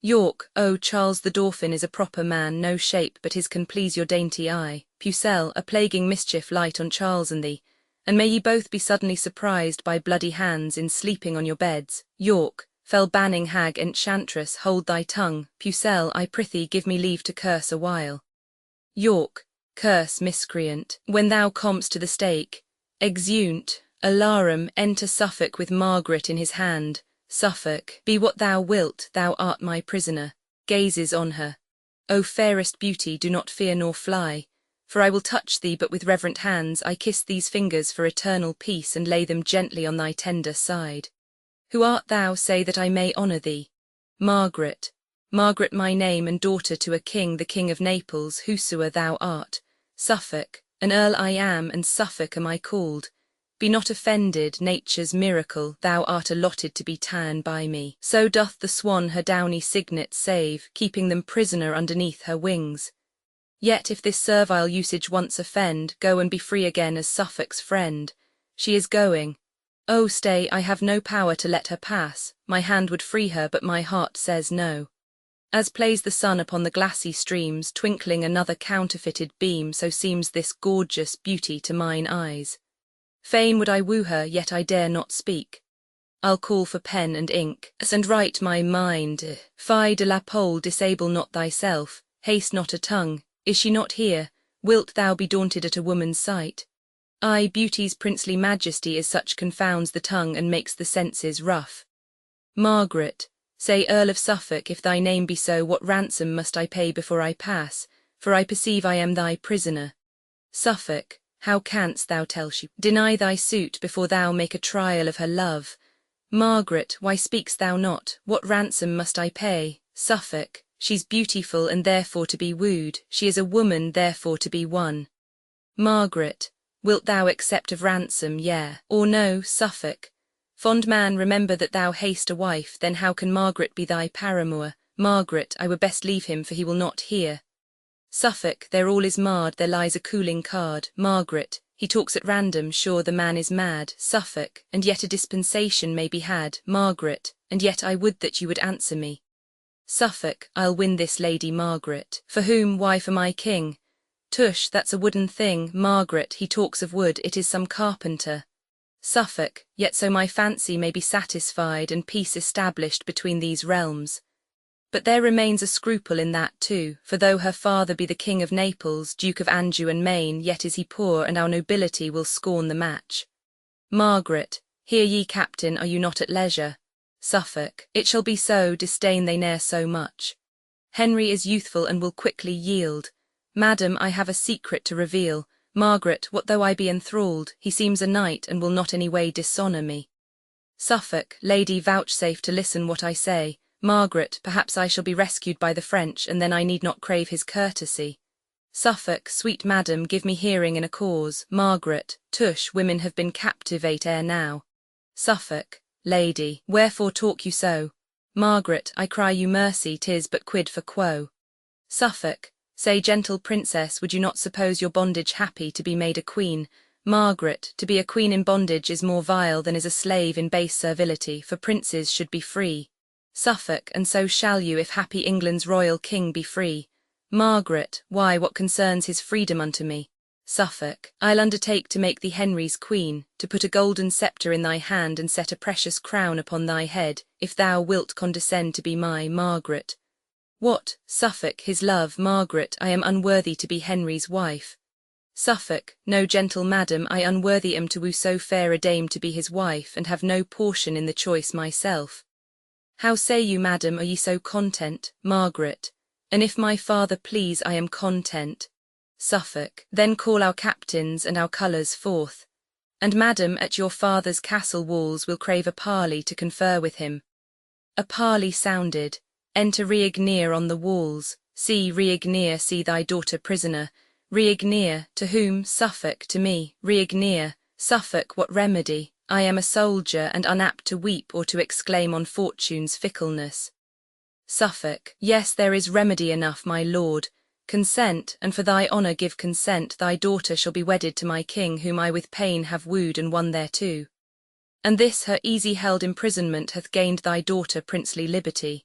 York, oh, Charles the Dauphin is a proper man, no shape but his can please your dainty eye. Pucelle, a plaguing mischief light on Charles and thee, and may ye both be suddenly surprised by bloody hands in sleeping on your beds. York, fell banning hag enchantress, hold thy tongue. Pucelle, I prithee give me leave to curse a while. York, curse, miscreant, when thou comest to the stake. Exeunt, alarum, enter Suffolk with Margaret in his hand. Suffolk, be what thou wilt, thou art my prisoner. Gazes on her. O fairest beauty, do not fear nor fly, for I will touch thee but with reverent hands. I kiss these fingers for eternal peace, and lay them gently on thy tender side. Who art thou, say, that I may honour thee? Margaret, Margaret my name, and daughter to a king, the King of Naples, whosoe'er thou art. Suffolk, an earl I am, and Suffolk am I called. Be not offended, nature's miracle, thou art allotted to be ta'en by me. So doth the swan her downy cygnet save, keeping them prisoner underneath her wings. Yet if this servile usage once offend, go and be free again as Suffolk's friend. She is going. Oh, stay, I have no power to let her pass. My hand would free her, but my heart says no. As plays the sun upon the glassy streams, twinkling another counterfeited beam, so seems this gorgeous beauty to mine eyes. Fain would I woo her, yet I dare not speak. I'll call for pen and ink, and write my mind. Fie de la pole, disable not thyself, haste not a tongue. Is she not here? Wilt thou be daunted at a woman's sight? Ay, beauty's princely majesty is such confounds the tongue and makes the senses rough. Margaret, say, Earl of Suffolk, if thy name be so, what ransom must I pay before I pass? For I perceive I am thy prisoner. Suffolk, how canst thou tell she deny thy suit before thou make a trial of her love? Margaret, why speak'st thou not? What ransom must I pay? Suffolk, she's beautiful and therefore to be wooed, she is a woman therefore to be won. Margaret, wilt thou accept of ransom, yea or no? Suffolk, fond man, remember that thou hast a wife, then how can Margaret be thy paramour? Margaret, I were best leave him, for he will not hear. Suffolk, there all is marred, there lies a cooling card. Margaret, he talks at random, sure the man is mad. Suffolk, and yet a dispensation may be had. Margaret, and yet I would that you would answer me. Suffolk, I'll win this lady Margaret. For whom? Why, for my king. Tush, that's a wooden thing. Margaret, he talks of wood, it is some carpenter. Suffolk, yet so my fancy may be satisfied and peace established between these realms. But there remains a scruple in that too, for though her father be the King of Naples, Duke of Anjou and Maine, yet is he poor, and our nobility will scorn the match. Margaret, hear ye, captain, are you not at leisure? Suffolk, it shall be so, disdain they ne'er so much. Henry is youthful and will quickly yield. Madam, I have a secret to reveal. Margaret, what though I be enthralled, he seems a knight and will not any way dishonour me. Suffolk, lady, vouchsafe to listen what I say. Margaret, perhaps I shall be rescued by the French, and then I need not crave his courtesy. Suffolk, sweet madam, give me hearing in a cause. Margaret, tush, women have been captivate ere now. Suffolk, lady, wherefore talk you so? Margaret, I cry you mercy, 'tis but quid for quo. Suffolk, say, gentle princess, would you not suppose your bondage happy to be made a queen? Margaret, to be a queen in bondage is more vile than is a slave in base servility, for princes should be free. Suffolk, and so shall you, if happy England's royal king be free. Margaret, why, what concerns his freedom unto me? Suffolk, I'll undertake to make thee Henry's queen, to put a golden sceptre in thy hand and set a precious crown upon thy head, if thou wilt condescend to be my Margaret. What, Suffolk, his love? Margaret, I am unworthy to be Henry's wife. Suffolk, no, gentle madam, I unworthy am to woo so fair a dame to be his wife, and have no portion in the choice myself. How say you, madam, are ye so content? Margaret, and if my father please, I am content. Suffolk, then call our captains and our colours forth. And madam, at your father's castle walls will crave a parley to confer with him. A parley sounded. Enter Reigneer on the walls. See, Reigneer, see thy daughter prisoner. Reigneer, to whom? Suffolk, to me. Reigneer, Suffolk, what remedy? I am a soldier, and unapt to weep or to exclaim on fortune's fickleness. Suffolk, yes, there is remedy enough, my lord. Consent, and for thy honour give consent, thy daughter shall be wedded to my king, whom I with pain have wooed and won thereto. And this her easy held imprisonment hath gained thy daughter princely liberty.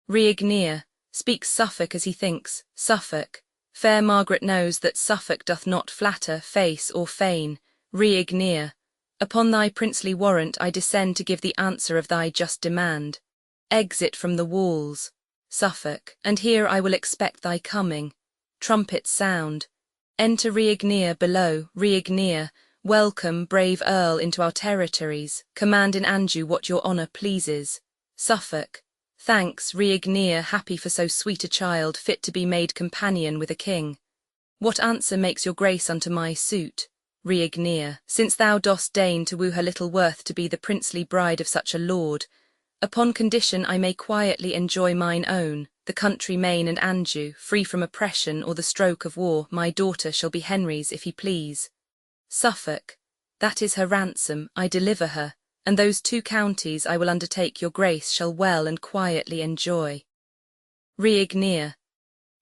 Reigneer, speaks Suffolk as he thinks. Suffolk, fair Margaret knows that Suffolk doth not flatter, face, or feign. Reigneer, upon thy princely warrant I descend to give the answer of thy just demand. Exit from the walls. Suffolk, and here I will expect thy coming. Trumpets sound. Enter Reigneer below. Reigneer, welcome, brave earl, into our territories. Command in Anjou what your honour pleases. Suffolk, Thanks, Rhiannon, happy for so sweet a child, fit to be made companion with a king. What answer makes your grace unto my suit? Rhiannon, since thou dost deign to woo her little worth to be the princely bride of such a lord, upon condition I may quietly enjoy mine own, the country Maine and Anjou, free from oppression or the stroke of war, my daughter shall be Henry's if he please. Suffolk, that is her ransom, I deliver her, and those 2 counties I will undertake your grace shall well and quietly enjoy. Rhiannon,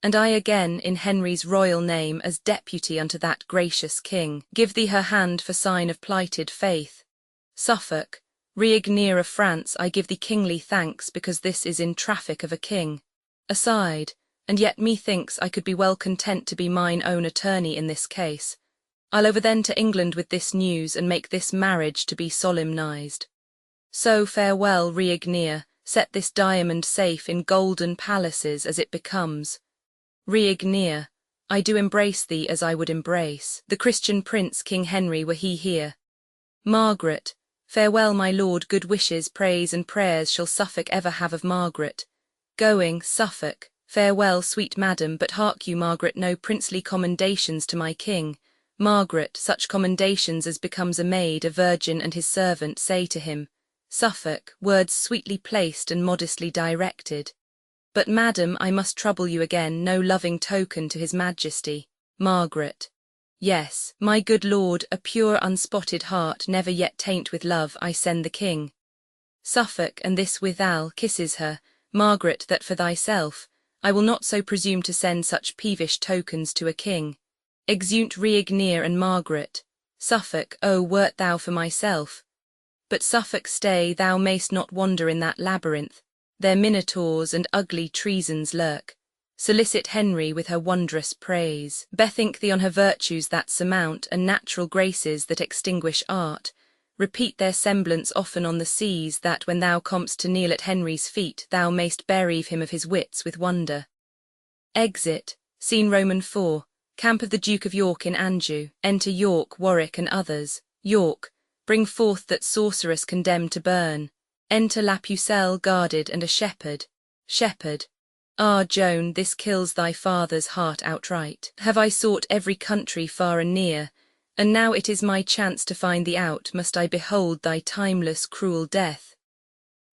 and I again, in Henry's royal name, as deputy unto that gracious king, give thee her hand for sign of plighted faith. Suffolk, Rhiannon of France, I give thee kingly thanks, because this is in traffic of a king. Aside, and yet methinks I could be well content to be mine own attorney in this case. I'll over then to England with this news, and make this marriage to be solemnized. So farewell, Rhiannon, set this diamond safe in golden palaces as it becomes. Rhiannon, I do embrace thee as I would embrace the Christian prince King Henry were he here. Margaret, farewell my lord, good wishes, praise and prayers shall Suffolk ever have of Margaret. Going, Suffolk, farewell sweet madam, but hark you Margaret, no princely commendations to my king. Margaret, such commendations as becomes a maid, a virgin and his servant say to him. Suffolk, words sweetly placed and modestly directed. But madam, I must trouble you again, no loving token to his majesty. Margaret. Yes, my good lord, a pure unspotted heart never yet taint with love I send the king. Suffolk, and this withal kisses her. Margaret, that for thyself, I will not so presume to send such peevish tokens to a king. Exeunt Rhiannon and Margaret. Suffolk, oh, wert thou for myself. But Suffolk, stay, thou mayst not wander in that labyrinth. There minotaurs and ugly treasons lurk. Solicit Henry with her wondrous praise. Bethink thee on her virtues that surmount, and natural graces that extinguish art. Repeat their semblance often on the seas, that when thou comest to kneel at Henry's feet, thou mayst bereave him of his wits with wonder. Exit. Scene Roman 4. Camp of the Duke of York in Anjou. Enter York, Warwick and others. York, bring forth that sorceress condemned to burn. Enter La Pucelle guarded and a shepherd. Shepherd. Ah, Joan, this kills thy father's heart outright. Have I sought every country far and near, and now it is my chance to find thee out, must I behold thy timeless cruel death.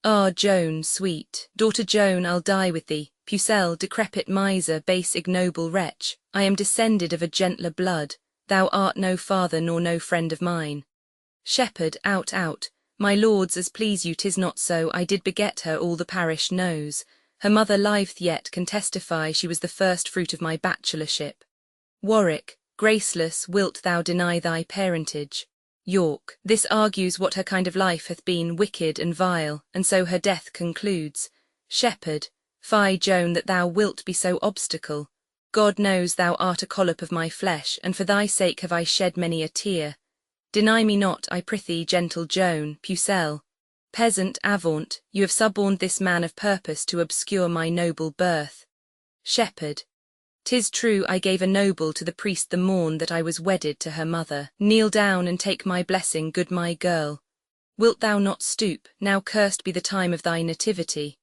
Ah, Joan, sweet daughter Joan, I'll die with thee. Pucelle, decrepit miser, base ignoble wretch, I am descended of a gentler blood, thou art no father nor no friend of mine. Shepherd, out, my lords, as please you, 'tis not so, I did beget her, all the parish knows. Her mother liveth yet, can testify she was the first fruit of my bachelorship. Warwick, graceless, wilt thou deny thy parentage? York, this argues what her kind of life hath been, wicked and vile, and so her death concludes. Shepherd, fie, Joan, that thou wilt be so obstacle. God knows thou art a collop of my flesh, and for thy sake have I shed many a tear. Deny me not, I prithee, gentle Joan. Pucelle. Peasant, avaunt, you have suborned this man of purpose to obscure my noble birth. Shepherd. 'Tis true I gave a noble to the priest the morn that I was wedded to her mother. Kneel down and take my blessing, good my girl. Wilt thou not stoop, now cursed be the time of thy nativity?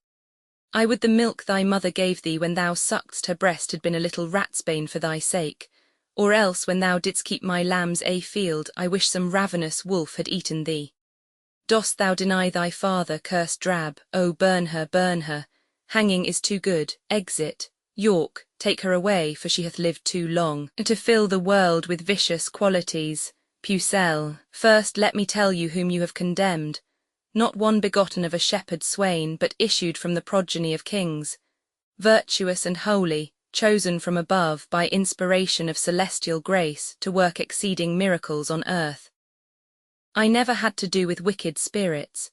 I would the milk thy mother gave thee when thou suck'dst her breast had been a little ratsbane for thy sake, or else when thou didst keep my lambs a field, I wish some ravenous wolf had eaten thee. Dost thou deny thy father, cursed drab? Oh, burn her, hanging is too good. Exit. York, take her away, for she hath lived too long to fill the world with vicious qualities. Pucelle, first let me tell you whom you have condemned. Not one begotten of a shepherd swain, but issued from the progeny of kings. Virtuous and holy, chosen from above by inspiration of celestial grace to work exceeding miracles on earth. I never had to do with wicked spirits.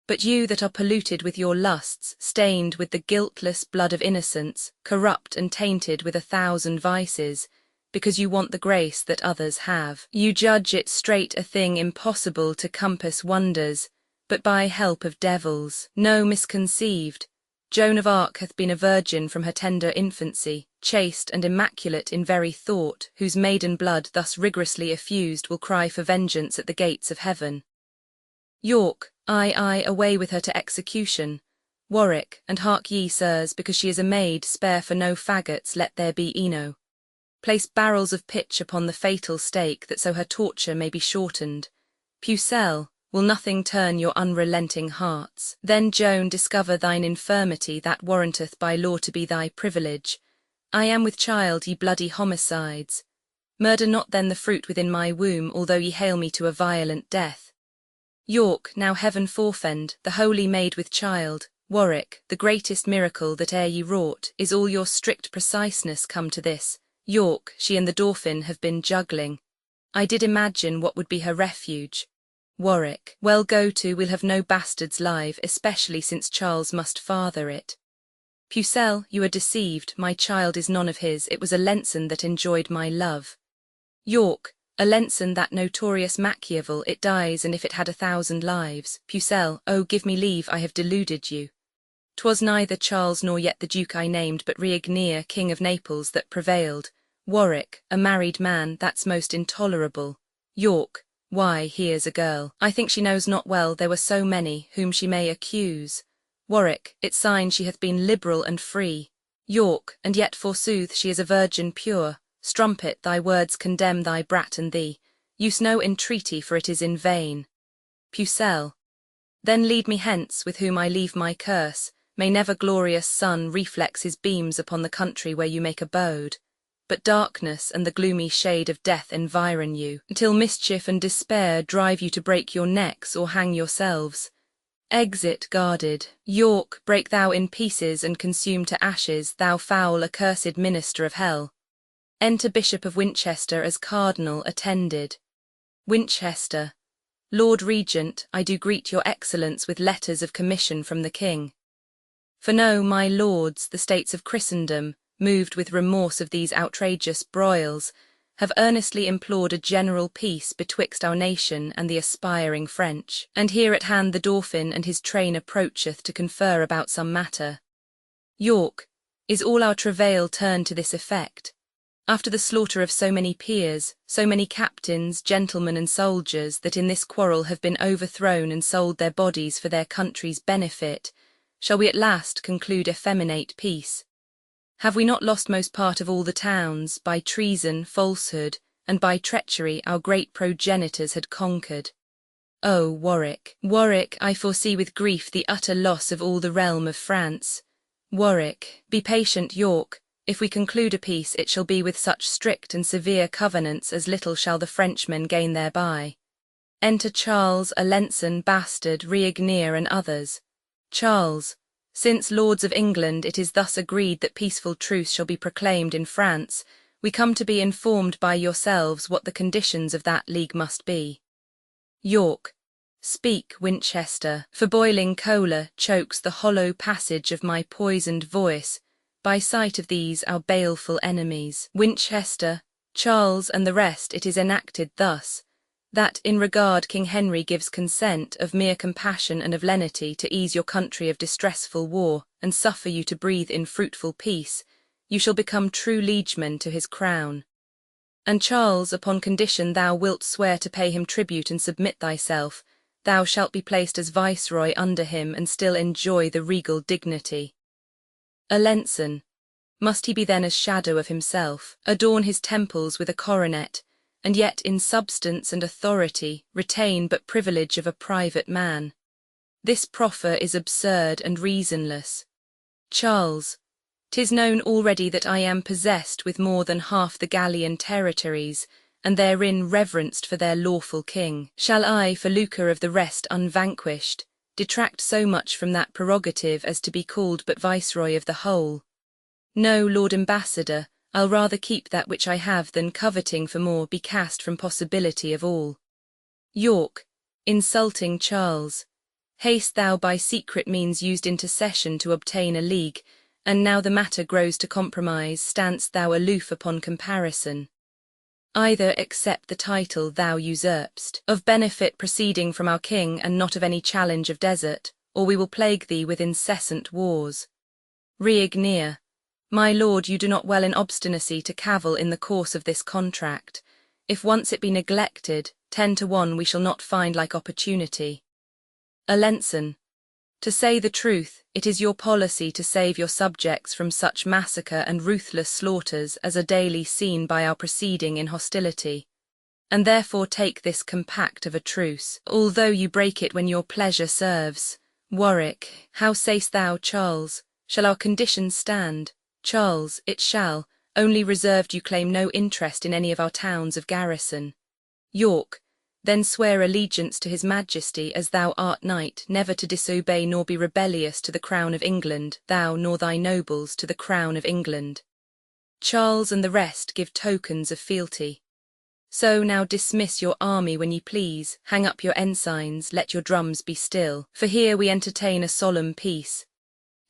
But you that are polluted with your lusts, stained with the guiltless blood of innocence, corrupt and tainted with 1,000 vices, because you want the grace that others have. You judge it straight a thing impossible to compass wonders, but by help of devils. No, misconceived. Joan of Arc hath been a virgin from her tender infancy, chaste and immaculate in very thought, whose maiden blood thus rigorously effused will cry for vengeance at the gates of heaven. York, away with her to execution. Warwick, and hark ye, sirs, because she is a maid, spare for no faggots, let there be eno. Place barrels of pitch upon the fatal stake, that so her torture may be shortened. Pucelle, will nothing turn your unrelenting hearts? Then, Joan, discover thine infirmity, that warranteth by law to be thy privilege. I am with child, ye bloody homicides. Murder not then the fruit within my womb, although ye hale me to a violent death. York, now heaven forfend, the holy maid with child. Warwick, the greatest miracle that e'er ye wrought, is all your strict preciseness come to this. York, she and the Dauphin have been juggling. I did imagine what would be her refuge. Warwick, well go to, we'll have no bastards live, especially since Charles must father it. Pucelle, you are deceived, my child is none of his, it was Alençon that enjoyed my love. York, Alençon, that notorious Machiavel, it dies, and if it had 1,000 lives. Pucelle, oh give me leave, I have deluded you. 'Twas neither Charles nor yet the Duke I named, but Lear, King of Naples, that prevailed. Warwick, a married man, that's most intolerable. York, why, here's a girl, I think she knows not well there were so many, whom she may accuse. Warwick, it's sign she hath been liberal and free. York, and yet forsooth she is a virgin pure. Strumpet, thy words condemn thy brat and thee. Use no entreaty, for it is in vain. Pucelle, then lead me hence, with whom I leave my curse. May never glorious sun reflex his beams upon the country where you make abode, but darkness and the gloomy shade of death environ you, till mischief and despair drive you to break your necks or hang yourselves. Exit guarded. York, break thou in pieces and consume to ashes, thou foul accursed minister of hell. Enter Bishop of Winchester as Cardinal attended. Winchester, Lord Regent, I do greet your Excellence with letters of commission from the King. For know, my lords, the states of Christendom, moved with remorse of these outrageous broils, have earnestly implored a general peace betwixt our nation and the aspiring French, and here at hand the Dauphin and his train approacheth to confer about some matter. York, is all our travail turned to this effect? After the slaughter of so many peers, so many captains, gentlemen and soldiers that in this quarrel have been overthrown and sold their bodies for their country's benefit, shall we at last conclude effeminate peace? Have we not lost most part of all the towns, by treason, falsehood, and by treachery our great progenitors had conquered? O Warwick, Warwick, I foresee with grief the utter loss of all the realm of France. Warwick, be patient, York, if we conclude a peace it shall be with such strict and severe covenants as little shall the Frenchmen gain thereby. Enter Charles, Alençon, Bastard, Lear, and others. Charles, since lords of England it is thus agreed that peaceful truce shall be proclaimed in France, we come to be informed by yourselves what the conditions of that league must be. York, speak, Winchester, for boiling choler chokes the hollow passage of my poisoned voice, by sight of these our baleful enemies. Winchester, Charles, and the rest, it is enacted thus, that in regard King Henry gives consent of mere compassion and of lenity to ease your country of distressful war, and suffer you to breathe in fruitful peace, you shall become true liegemen to his crown. And Charles, upon condition thou wilt swear to pay him tribute and submit thyself, thou shalt be placed as viceroy under him and still enjoy the regal dignity. Alençon, must he be then as shadow of himself, adorn his temples with a coronet, and yet in substance and authority retain but privilege of a private man? This proffer is absurd and reasonless. Charles, 'tis known already that I am possessed with more than half the Gallian territories, and therein reverenced for their lawful king. Shall I, for lucre of the rest unvanquished, detract so much from that prerogative as to be called but viceroy of the whole? No, Lord Ambassador, I'll rather keep that which I have than, coveting for more, be cast from possibility of all. York, insulting Charles, haste thou by secret means used intercession to obtain a league, and now the matter grows to compromise, standst thou aloof upon comparison. Either accept the title thou usurpst, of benefit proceeding from our king and not of any challenge of desert, or we will plague thee with incessant wars. Lear, my lord, you do not well in obstinacy to cavil in the course of this contract. If once it be neglected, 10 to 1 we shall not find like opportunity. Alençon, To say the truth, it is your policy to save your subjects from such massacre and ruthless slaughters as are daily seen by our proceeding in hostility. And therefore take this compact of a truce, although you break it when your pleasure serves. Warwick, how sayst thou, Charles? Shall our conditions stand? Charles, it shall, only reserved you claim no interest in any of our towns of garrison. York, then swear allegiance to his majesty as thou art knight, never to disobey nor be rebellious to the crown of England, thou nor thy nobles to the crown of England. Charles and the rest give tokens of fealty. So now dismiss your army when ye please, hang up your ensigns, let your drums be still, for here we entertain a solemn peace.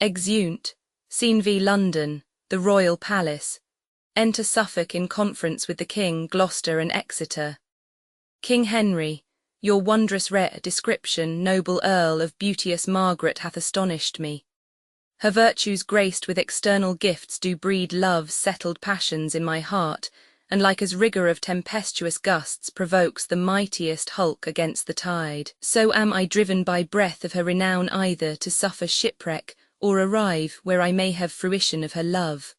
Exeunt. Scene v. London, the Royal Palace. Enter Suffolk in conference with the King, Gloucester and Exeter. King Henry, your wondrous rare description, noble Earl, of beauteous Margaret hath astonished me. Her virtues graced with external gifts do breed love's settled passions in my heart, and like as rigour of tempestuous gusts provokes the mightiest hulk against the tide, so am I driven by breath of her renown either to suffer shipwreck, or arrive where I may have fruition of her love.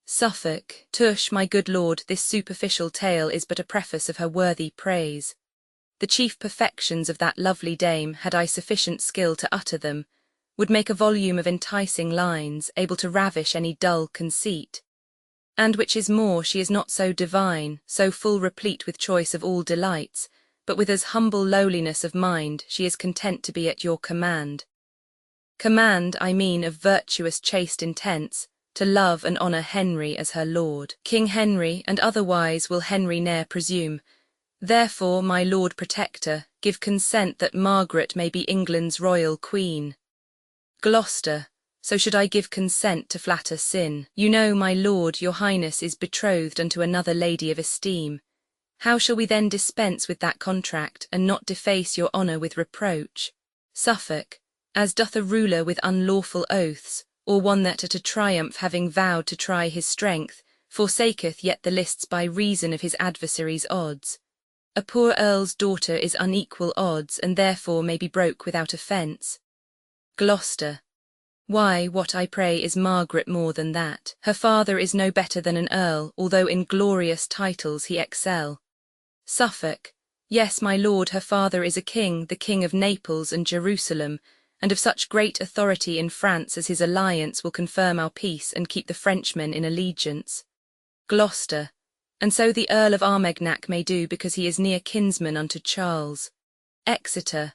Suffolk, tush, my good lord, this superficial tale is but a preface of her worthy praise. The chief perfections of that lovely dame, had I sufficient skill to utter them, would make a volume of enticing lines, able to ravish any dull conceit. And which is more, she is not so divine, so full replete with choice of all delights, but with as humble lowliness of mind she is content to be at your command. Command, I mean, of virtuous chaste intents, to love and honour Henry as her lord. King Henry, and otherwise will Henry ne'er presume. Therefore, my Lord Protector, give consent that Margaret may be England's royal queen. Gloucester, so should I give consent to flatter sin. You know, my lord, your highness is betrothed unto another lady of esteem. How shall we then dispense with that contract, and not deface your honour with reproach? Suffolk, as doth a ruler with unlawful oaths, or one that at a triumph having vowed to try his strength, forsaketh yet the lists by reason of his adversary's odds. A poor earl's daughter is unequal odds, and therefore may be broke without offence. Gloucester, why, what, I pray, is Margaret more than that? Her father is no better than an earl, although in glorious titles he excel. Suffolk, yes, my lord, her father is a king, the King of Naples and Jerusalem, and of such great authority in France as his alliance will confirm our peace and keep the Frenchmen in allegiance. Gloucester, and so the Earl of Armagnac may do, because he is near kinsman unto Charles. Exeter,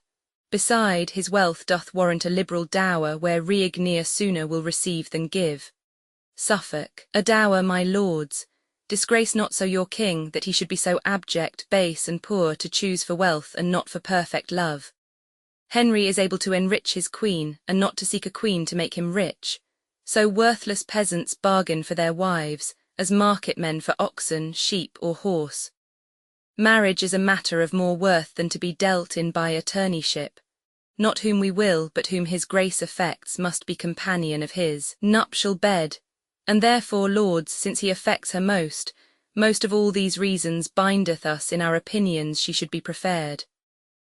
beside, his wealth doth warrant a liberal dower, where Rig near sooner will receive than give. Suffolk, a dower, my lords, disgrace not so your king, that he should be so abject, base, and poor, to choose for wealth and not for perfect love. Henry is able to enrich his queen, and not to seek a queen to make him rich. So worthless peasants bargain for their wives, as market-men for oxen, sheep, or horse. Marriage is a matter of more worth than to be dealt in by attorneyship. Not whom we will, but whom his grace affects, must be companion of his nuptial bed, and therefore, lords, since he affects her most of all these reasons bindeth us in our opinions she should be preferred.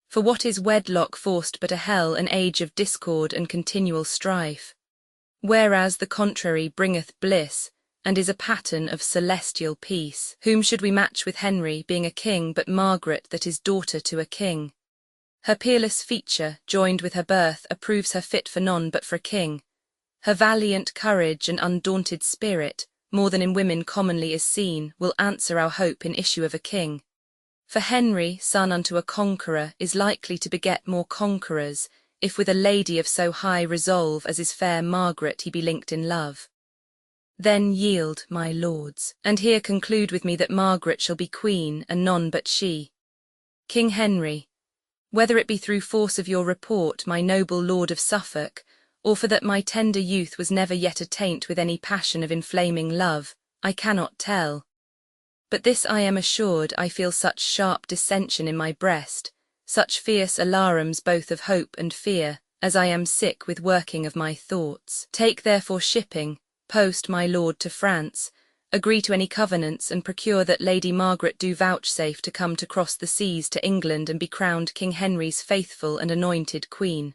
For what is wedlock forced but a hell, an age of discord and continual strife? Whereas the contrary bringeth bliss, and is a pattern of celestial peace. Whom should we match with Henry, being a king, but Margaret that is daughter to a king? Her peerless feature, joined with her birth, approves her fit for none but for a king. Her valiant courage and undaunted spirit, more than in women commonly is seen, will answer our hope in issue of a king. For Henry, son unto a conqueror, is likely to beget more conquerors, if with a lady of so high resolve as is fair Margaret he be linked in love. Then yield, my lords, and here conclude with me that Margaret shall be queen, and none but she. King Henry, whether it be through force of your report, my noble lord of Suffolk, or for that my tender youth was never yet attaint with any passion of inflaming love, I cannot tell. But this I am assured, I feel such sharp dissension in my breast, such fierce alarums both of hope and fear, as I am sick with working of my thoughts. Take therefore shipping, post my lord to France, agree to any covenants, and procure that Lady Margaret do vouchsafe to come to cross the seas to England and be crowned King Henry's faithful and anointed queen.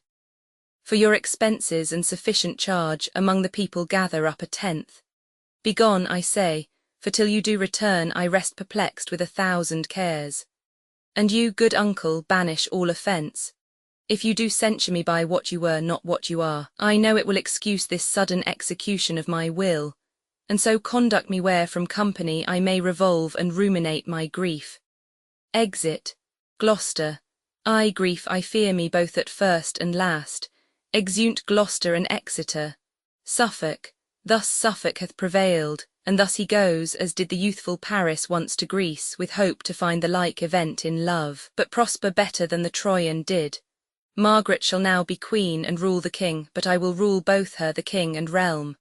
For your expenses and sufficient charge among the people gather up a tenth. Begone, I say, for till you do return I rest perplexed with 1,000 cares. And you, good uncle, banish all offence. If you do censure me by what you were not what you are, I know it will excuse this sudden execution of my will, and so conduct me where from company I may revolve and ruminate my grief. Exit. Gloucester. I grief I fear me both at first and last. Exeunt Gloucester and Exeter. Suffolk. Thus Suffolk hath prevailed, and thus he goes, as did the youthful Paris once to Greece, with hope to find the like event in love, but prosper better than the Troyan did. Margaret shall now be queen and rule the king, but I will rule both her, the king and realm.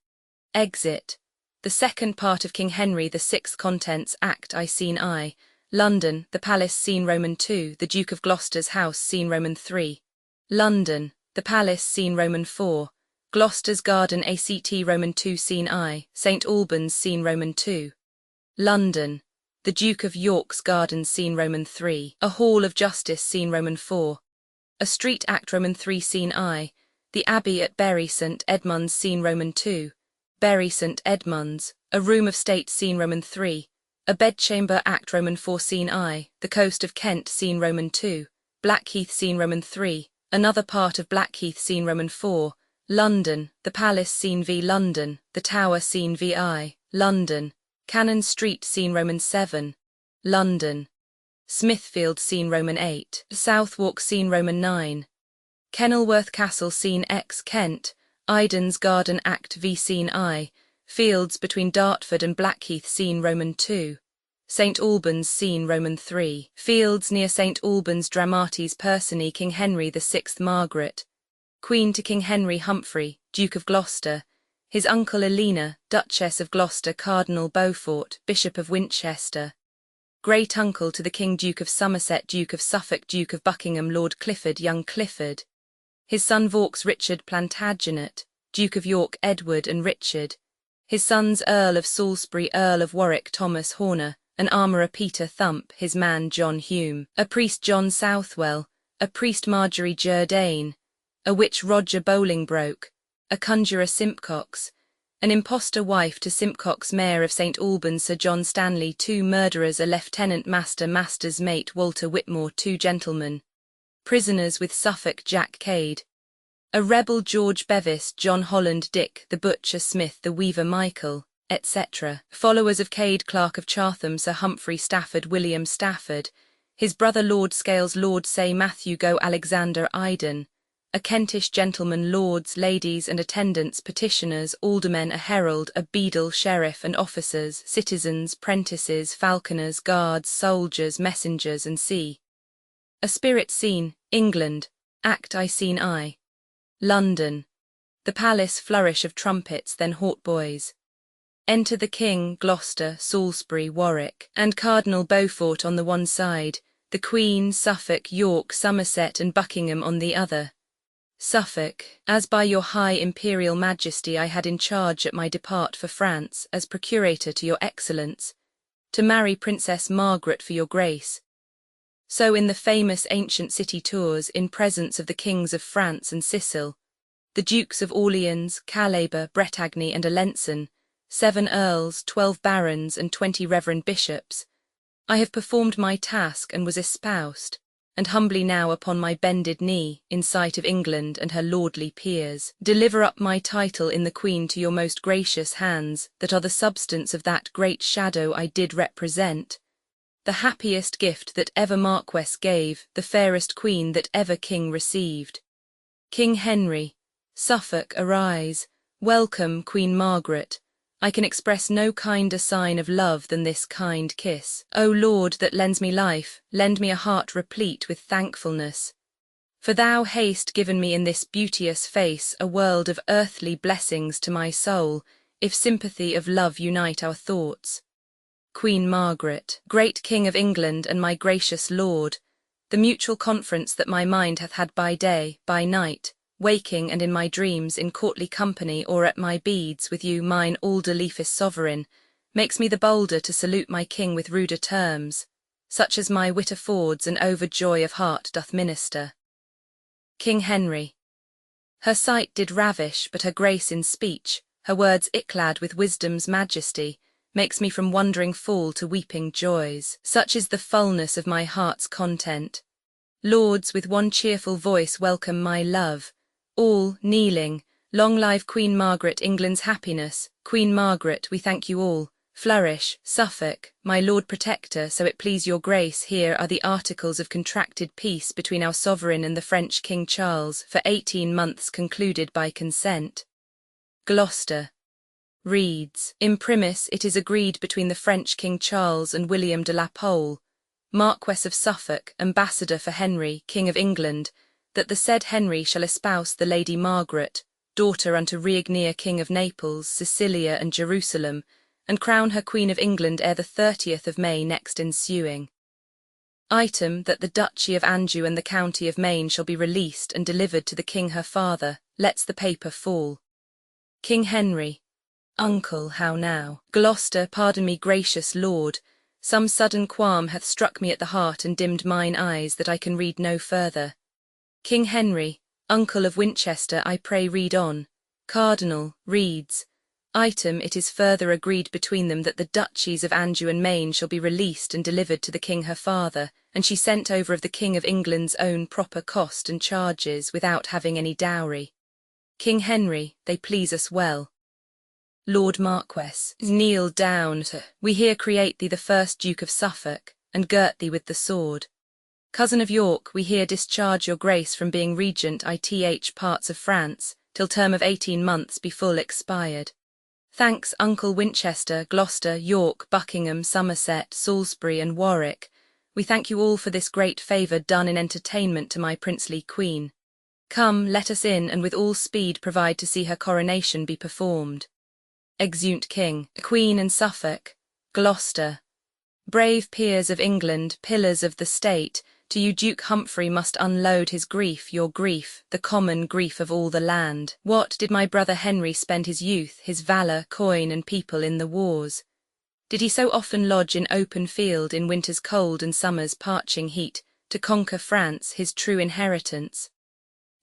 Exit. The second part of King Henry the Sixth contents, act I scene I. London, the palace, scene Roman 2, the Duke of Gloucester's house, scene Roman 3. London, the palace, scene Roman 4. Gloucester's garden, ACT Roman 2, scene I. St Albans, scene Roman 2. London, the Duke of York's garden, scene Roman 3. A hall of justice, scene Roman 4. A street, act Roman 3, scene I. The abbey at Bury St Edmunds, scene Roman 2. Bury St Edmunds. A room of state, scene Roman 3. A bedchamber, act Roman 4, scene I. The coast of Kent, scene Roman 2. Blackheath, scene Roman 3. Another part of Blackheath, scene Roman 4. London, the palace, scene V. London, the tower, scene VI. London, Cannon Street, scene Roman 7. London, Smithfield, scene Roman 8. Southwark, scene Roman 9. Kenilworth Castle, scene X. Kent. Iden's Garden, act V, scene I. Fields between Dartford and Blackheath, scene Roman 2. St Albans, scene Roman 3. Fields near St Albans, dramatis personae King Henry the Sixth Margaret. Queen to King Henry Humphrey, Duke of Gloucester. His uncle Elena, Duchess of Gloucester, Cardinal Beaufort, Bishop of Winchester. Great uncle to the King Duke of Somerset, Duke of Suffolk, Duke of Buckingham, Lord Clifford, young Clifford. His son Vaux Richard Plantagenet, Duke of York, Edward and Richard. His sons Earl of Salisbury, Earl of Warwick, Thomas Horner, an armourer Peter Thump, his man John Hume, a priest John Southwell, a priest Marjorie Jourdain, a witch Roger Bolingbroke, a conjurer Simpcox, an impostor wife to Simpcox, Mayor of St Albans Sir John Stanley, 2 murderers, a lieutenant master, master's mate Walter Whitmore, 2 gentlemen, prisoners with Suffolk Jack Cade, a rebel George Bevis, John Holland, Dick the butcher Smith, the weaver Michael, etc. Followers of Cade, Clerk of Chatham, Sir Humphrey Stafford, William Stafford, his brother Lord Scales, Lord Say Matthew Go, Alexander Iden, a Kentish gentleman, lords, ladies and attendants, petitioners, aldermen, a herald, a beadle, sheriff and officers, citizens, prentices, falconers, guards, soldiers, messengers and c. A spirit scene, England, act I scene I. London, the palace, flourish of trumpets, then hautboys. Enter the King, Gloucester, Salisbury, Warwick, and Cardinal Beaufort on the one side, the Queen, Suffolk, York, Somerset and Buckingham on the other. Suffolk, as by your high imperial majesty I had in charge at my depart for France, as procurator to your excellence, to marry Princess Margaret for your grace. So in the famous ancient city tours, in presence of the kings of France and Sicily, the Dukes of Orleans, Calabar, Bretagne and Alençon, 7 earls, 12 barons and 20 reverend bishops, I have performed my task and was espoused, and humbly now upon my bended knee, in sight of England and her lordly peers, deliver up my title in the Queen to your most gracious hands, that are the substance of that great shadow I did represent, the happiest gift that ever Marquess gave, the fairest Queen that ever King received. King Henry, Suffolk, arise, welcome Queen Margaret. I can express no kinder sign of love than this kind kiss. O Lord that lends me life, lend me a heart replete with thankfulness. For thou hast given me in this beauteous face a world of earthly blessings to my soul, if sympathy of love unite our thoughts. Queen Margaret, great King of England and my gracious Lord, the mutual conference that my mind hath had by day, by night, waking and in my dreams, in courtly company or at my beads with you, mine all-deliefest sovereign, makes me the bolder to salute my king with ruder terms, such as my wit affords and overjoy of heart doth minister. King Henry. Her sight did ravish, but her grace in speech, her words iclad with wisdom's majesty, makes me from wondering fall to weeping joys. Such is the fullness of my heart's content. Lords, with one cheerful voice welcome my love, all, kneeling, long live Queen Margaret, England's happiness. Queen Margaret, we thank you all. Flourish, Suffolk, my Lord Protector, so it please your grace, here are the articles of contracted peace between our sovereign and the French King Charles, for 18 months concluded by consent. Gloucester reads, Imprimis, it is agreed between the French King Charles and William de la Pole, Marquess of Suffolk, ambassador for Henry, King of England, that the said Henry shall espouse the Lady Margaret, daughter unto Reignier King of Naples, Sicilia and Jerusalem, and crown her Queen of England ere the 30th of May next ensuing. Item, that the Duchy of Anjou and the County of Maine shall be released and delivered to the King her father, lets the paper fall. King Henry, Uncle, how now? Gloucester, pardon me, gracious lord, some sudden qualm hath struck me at the heart and dimmed mine eyes that I can read no further. King Henry, Uncle of Winchester, I pray read on. Cardinal, reads, Item, it is further agreed between them that the duchies of Anjou and Maine shall be released and delivered to the king her father, and she sent over of the King of England's own proper cost and charges without having any dowry. King Henry, they please us well. Lord Marquess, kneel down, we here create thee the first Duke of Suffolk, and girt thee with the sword. Cousin of York, we here discharge your grace from being regent ith parts of France, till term of 18 months be full expired. Thanks, Uncle Winchester, Gloucester, York, Buckingham, Somerset, Salisbury, and Warwick. We thank you all for this great favour done in entertainment to my princely queen. Come, let us in, and with all speed provide to see her coronation be performed. Exeunt King, Queen, and Suffolk. Gloucester. Brave peers of England, pillars of the state, to you Duke Humphrey must unload his grief, your grief, the common grief of all the land. What did my brother Henry spend his youth, his valour, coin, and people in the wars? Did he so often lodge in open field in winter's cold and summer's parching heat, to conquer France, his true inheritance?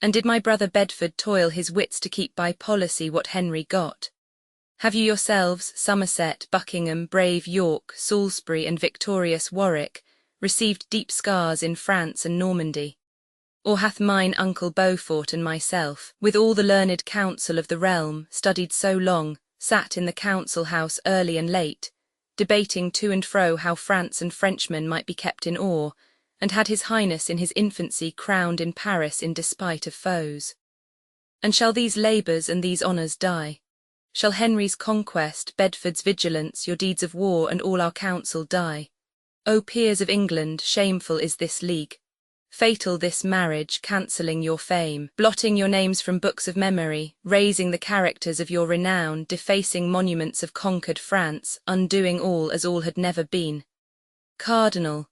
And did my brother Bedford toil his wits to keep by policy what Henry got? Have you yourselves, Somerset, Buckingham, brave York, Salisbury, and victorious Warwick, received deep scars in France and Normandy? Or hath mine uncle Beaufort and myself, with all the learned counsel of the realm, studied so long, sat in the council house early and late, debating to and fro how France and Frenchmen might be kept in awe, and had his highness in his infancy crowned in Paris in despite of foes? And shall these labours and these honours die? Shall Henry's conquest, Bedford's vigilance, your deeds of war, and all our counsel die? O peers of England, shameful is this league, fatal this marriage, cancelling your fame, blotting your names from books of memory, razing the characters of your renown, defacing monuments of conquered France, undoing all as all had never been. Cardinal,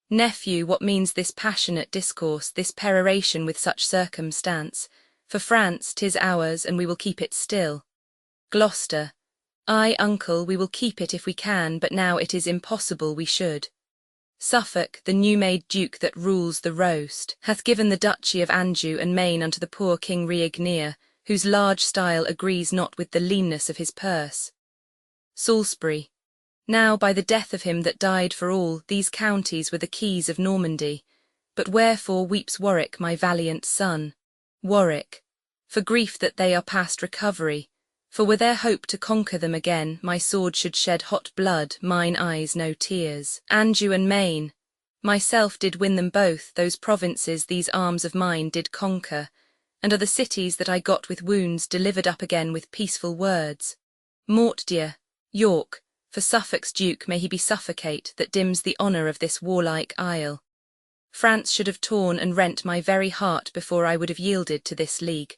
nephew, what means this passionate discourse, this peroration with such circumstance? For France, 'tis ours, and we will keep it still. Gloucester, Ay, uncle, we will keep it if we can, but now it is impossible we should. Suffolk, the new-made duke that rules the roast, hath given the duchy of Anjou and Maine unto the poor King Reignier, whose large style agrees not with the leanness of his purse. Salisbury, now by the death of him that died for all, these counties were the keys of Normandy. But wherefore weeps Warwick, my valiant son? Warwick, for grief that they are past recovery. For were there hope to conquer them again, my sword should shed hot blood, mine eyes no tears. Anjou and Maine, myself did win them both, those provinces these arms of mine did conquer, and are the cities that I got with wounds delivered up again with peaceful words. Mortdieu, York, for Suffolk's duke may he be suffocate, that dims the honour of this warlike isle. France should have torn and rent my very heart before I would have yielded to this league.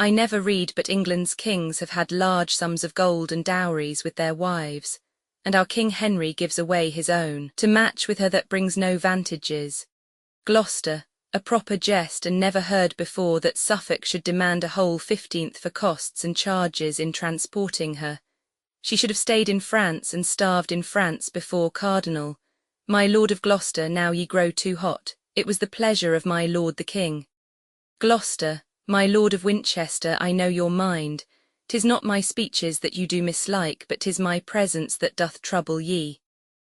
I never read but England's kings have had large sums of gold and dowries with their wives, and our King Henry gives away his own, to match with her that brings no vantages. Gloucester, a proper jest, and never heard before that Suffolk should demand a whole 15th for costs and charges in transporting her. She should have stayed in France and starved in France before. Cardinal, my Lord of Gloucester, now ye grow too hot, it was the pleasure of my Lord the King. Gloucester, My Lord of Winchester, I know your mind. 'Tis not my speeches that you do mislike, but 'tis my presence that doth trouble ye.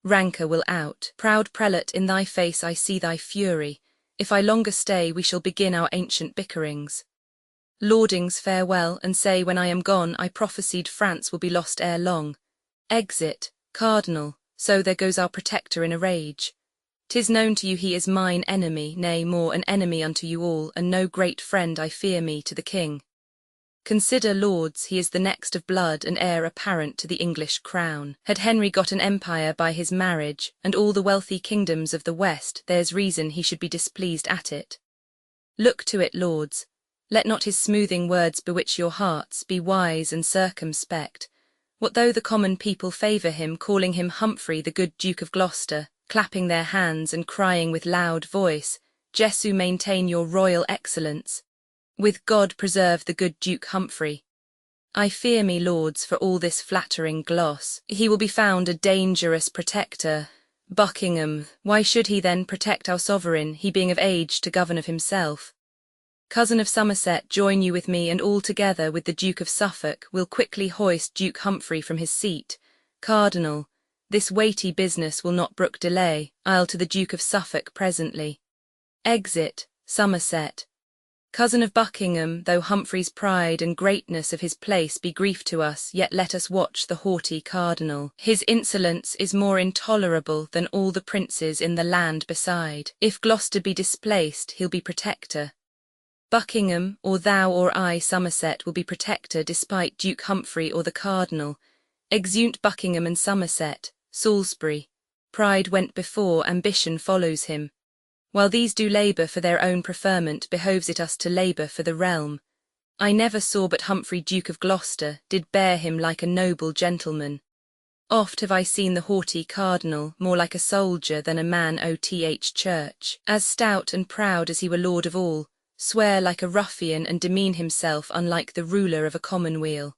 Rancour will out. Proud prelate, in thy face I see thy fury. If I longer stay, we shall begin our ancient bickerings. Lordings, farewell, and say when I am gone, I prophesied France will be lost ere long. Exit, Cardinal, so there goes our protector in a rage. 'Tis known to you he is mine enemy, nay more, an enemy unto you all, and no great friend I fear me to the king. Consider, lords, he is the next of blood and heir apparent to the English crown. Had Henry got an empire by his marriage, and all the wealthy kingdoms of the West, there's reason he should be displeased at it. Look to it, lords. Let not his smoothing words bewitch your hearts, be wise and circumspect. What though the common people favour him, calling him Humphrey the good Duke of Gloucester, clapping their hands and crying with loud voice, Jesu maintain your royal excellence. With God preserve the good Duke Humphrey. I fear me, lords, for all this flattering gloss. He will be found a dangerous protector. Buckingham, why should he then protect our sovereign, he being of age to govern of himself? Cousin of Somerset, join you with me, and all together with the Duke of Suffolk will quickly hoist Duke Humphrey from his seat. Cardinal, this weighty business will not brook delay. I'll to the Duke of Suffolk presently. Exit, Somerset. Cousin of Buckingham, though Humphrey's pride and greatness of his place be grief to us, yet let us watch the haughty cardinal. His insolence is more intolerable than all the princes in the land beside. If Gloucester be displaced, he'll be protector. Buckingham, or thou or I, Somerset, will be protector despite Duke Humphrey or the cardinal. Exeunt Buckingham and Somerset, Salisbury. Pride went before, ambition follows him. While these do labour for their own preferment, behoves it us to labour for the realm. I never saw but Humphrey Duke of Gloucester did bear him like a noble gentleman. Oft have I seen the haughty cardinal more like a soldier than a man o.th. church, as stout and proud as he were lord of all, swear like a ruffian and demean himself unlike the ruler of a commonweal.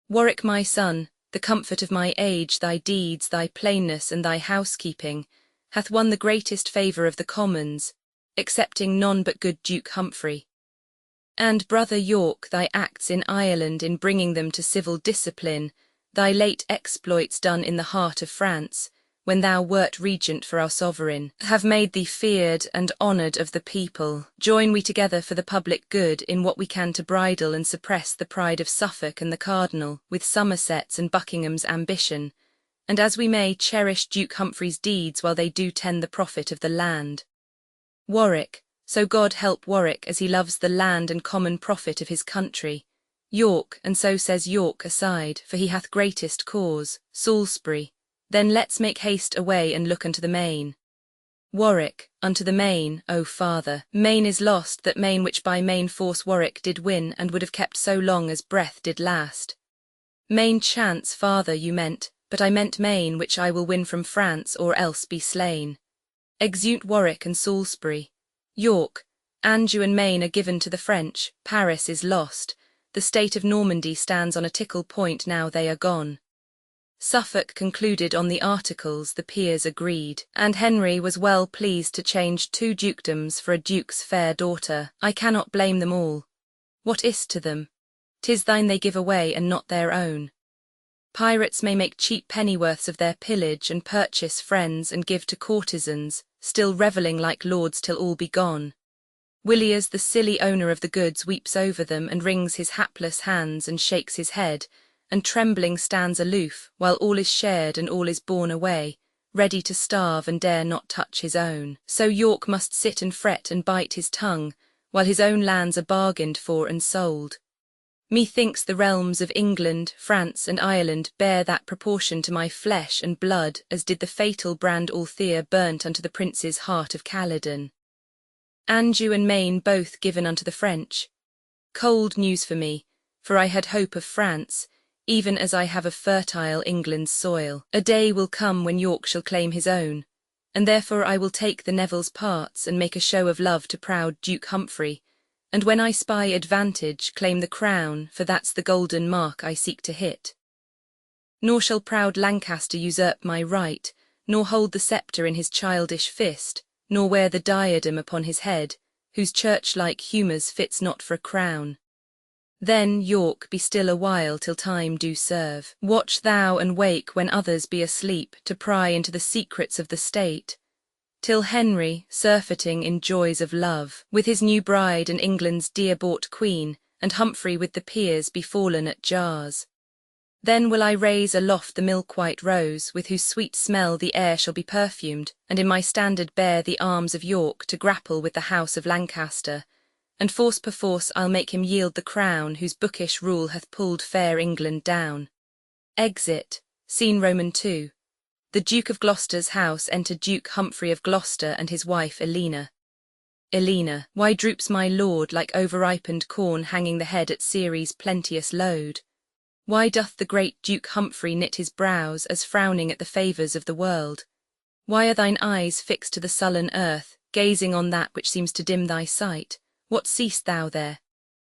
Warwick, my son, the comfort of my age, thy deeds, thy plainness, and thy housekeeping, hath won the greatest favour of the commons, excepting none but good Duke Humphrey. And, brother York, thy acts in Ireland in bringing them to civil discipline, thy late exploits done in the heart of France, when thou wert regent for our sovereign, have made thee feared and honoured of the people. Join we together for the public good in what we can to bridle and suppress the pride of Suffolk and the cardinal, with Somerset's and Buckingham's ambition, and as we may cherish Duke Humphrey's deeds while they do tend the profit of the land. Warwick, so God help Warwick as he loves the land and common profit of his country. York, and so says York aside, for he hath greatest cause. Salisbury, then let's make haste away and look unto the Main. Warwick, unto the Main, O father. Main is lost, that Main which by main force Warwick did win, and would have kept so long as breath did last. Main chance, father, you meant, but I meant Main which I will win from France, or else be slain. Exeunt Warwick and Salisbury. York, Anjou and Maine are given to the French, Paris is lost, the state of Normandy stands on a tickle point now they are gone. Suffolk concluded on the articles, the peers agreed, and Henry was well pleased to change 2 dukedoms for a duke's fair daughter. I cannot blame them all. What is't to them? 'Tis thine they give away and not their own. Pirates may make cheap pennyworths of their pillage and purchase friends and give to courtesans, still revelling like lords till all be gone. Villiers, the silly owner of the goods, weeps over them and wrings his hapless hands and shakes his head, and trembling stands aloof, while all is shared and all is borne away, ready to starve and dare not touch his own. So York must sit and fret and bite his tongue, while his own lands are bargained for and sold. Methinks the realms of England, France, and Ireland bear that proportion to my flesh and blood as did the fatal brand Althea burnt unto the prince's heart of Caledon. Anjou and Maine both given unto the French. Cold news for me, for I had hope of France, even as I have of fertile England's soil. A day will come when York shall claim his own, and therefore I will take the Neville's parts and make a show of love to proud Duke Humphrey, and when I spy advantage claim the crown, for that's the golden mark I seek to hit. Nor shall proud Lancaster usurp my right, nor hold the sceptre in his childish fist, nor wear the diadem upon his head, whose church-like humours fits not for a crown. Then, York, be still a while till time do serve. Watch thou and wake when others be asleep, to pry into the secrets of the state. Till Henry, surfeiting in joys of love, with his new bride and England's dear-bought queen, and Humphrey with the peers be fallen at jars. Then will I raise aloft the milk-white rose, with whose sweet smell the air shall be perfumed, and in my standard bear the arms of York to grapple with the house of Lancaster, and force perforce I'll make him yield the crown whose bookish rule hath pulled fair England down. Exit, Scene Roman II. The Duke of Gloucester's house entered Duke Humphrey of Gloucester and his wife Elena. Elena, why droops my lord like overripened corn hanging the head at Ceres' plenteous load? Why doth the great Duke Humphrey knit his brows as frowning at the favours of the world? Why are thine eyes fixed to the sullen earth, gazing on that which seems to dim thy sight? What seest thou there?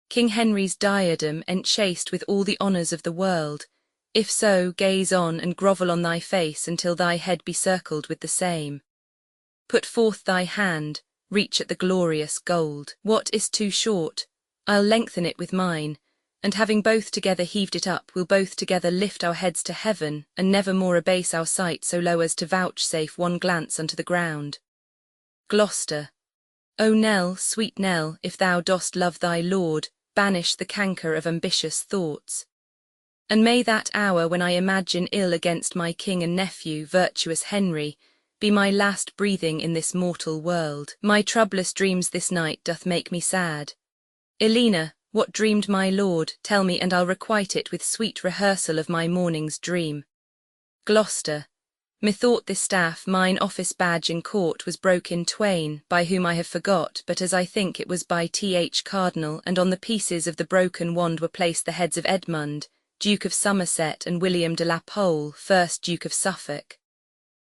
King Henry's diadem enchased with all the honours of the world. If so, gaze on and grovel on thy face until thy head be circled with the same. Put forth thy hand, reach at the glorious gold. What is too short? I'll lengthen it with mine, and having both together heaved it up, we'll both together lift our heads to heaven, and never more abase our sight so low as to vouchsafe one glance unto the ground. Gloucester. O Nell, sweet Nell, if thou dost love thy lord, banish the canker of ambitious thoughts. And may that hour when I imagine ill against my king and nephew, virtuous Henry, be my last breathing in this mortal world. My troublous dreams this night doth make me sad. Elena, what dreamed my lord? Tell me, and I'll requite it with sweet rehearsal of my morning's dream. Gloucester. Methought this staff, mine office badge in court, was broke in twain, by whom I have forgot, but as I think it was by Th. Cardinal, and on the pieces of the broken wand were placed the heads of Edmund, Duke of Somerset, and William de la Pole, 1st Duke of Suffolk.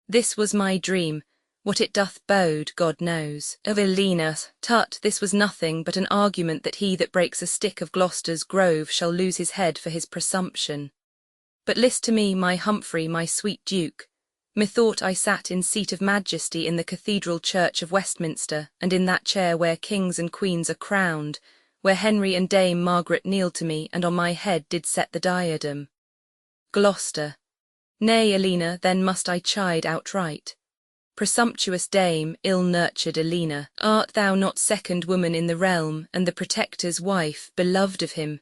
This was my dream. What it doth bode, God knows. Of Elena, tut, this was nothing but an argument that he that breaks a stick of Gloucester's grove shall lose his head for his presumption. But list to me, my Humphrey, my sweet Duke. Methought I sat in seat of majesty in the Cathedral Church of Westminster, and in that chair where kings and queens are crowned, where Henry and Dame Margaret kneeled to me, and on my head did set the diadem. Gloucester. Nay, Elena, then must I chide outright. Presumptuous dame, ill-nurtured Elena, art thou not second woman in the realm, and the Protector's wife, beloved of him?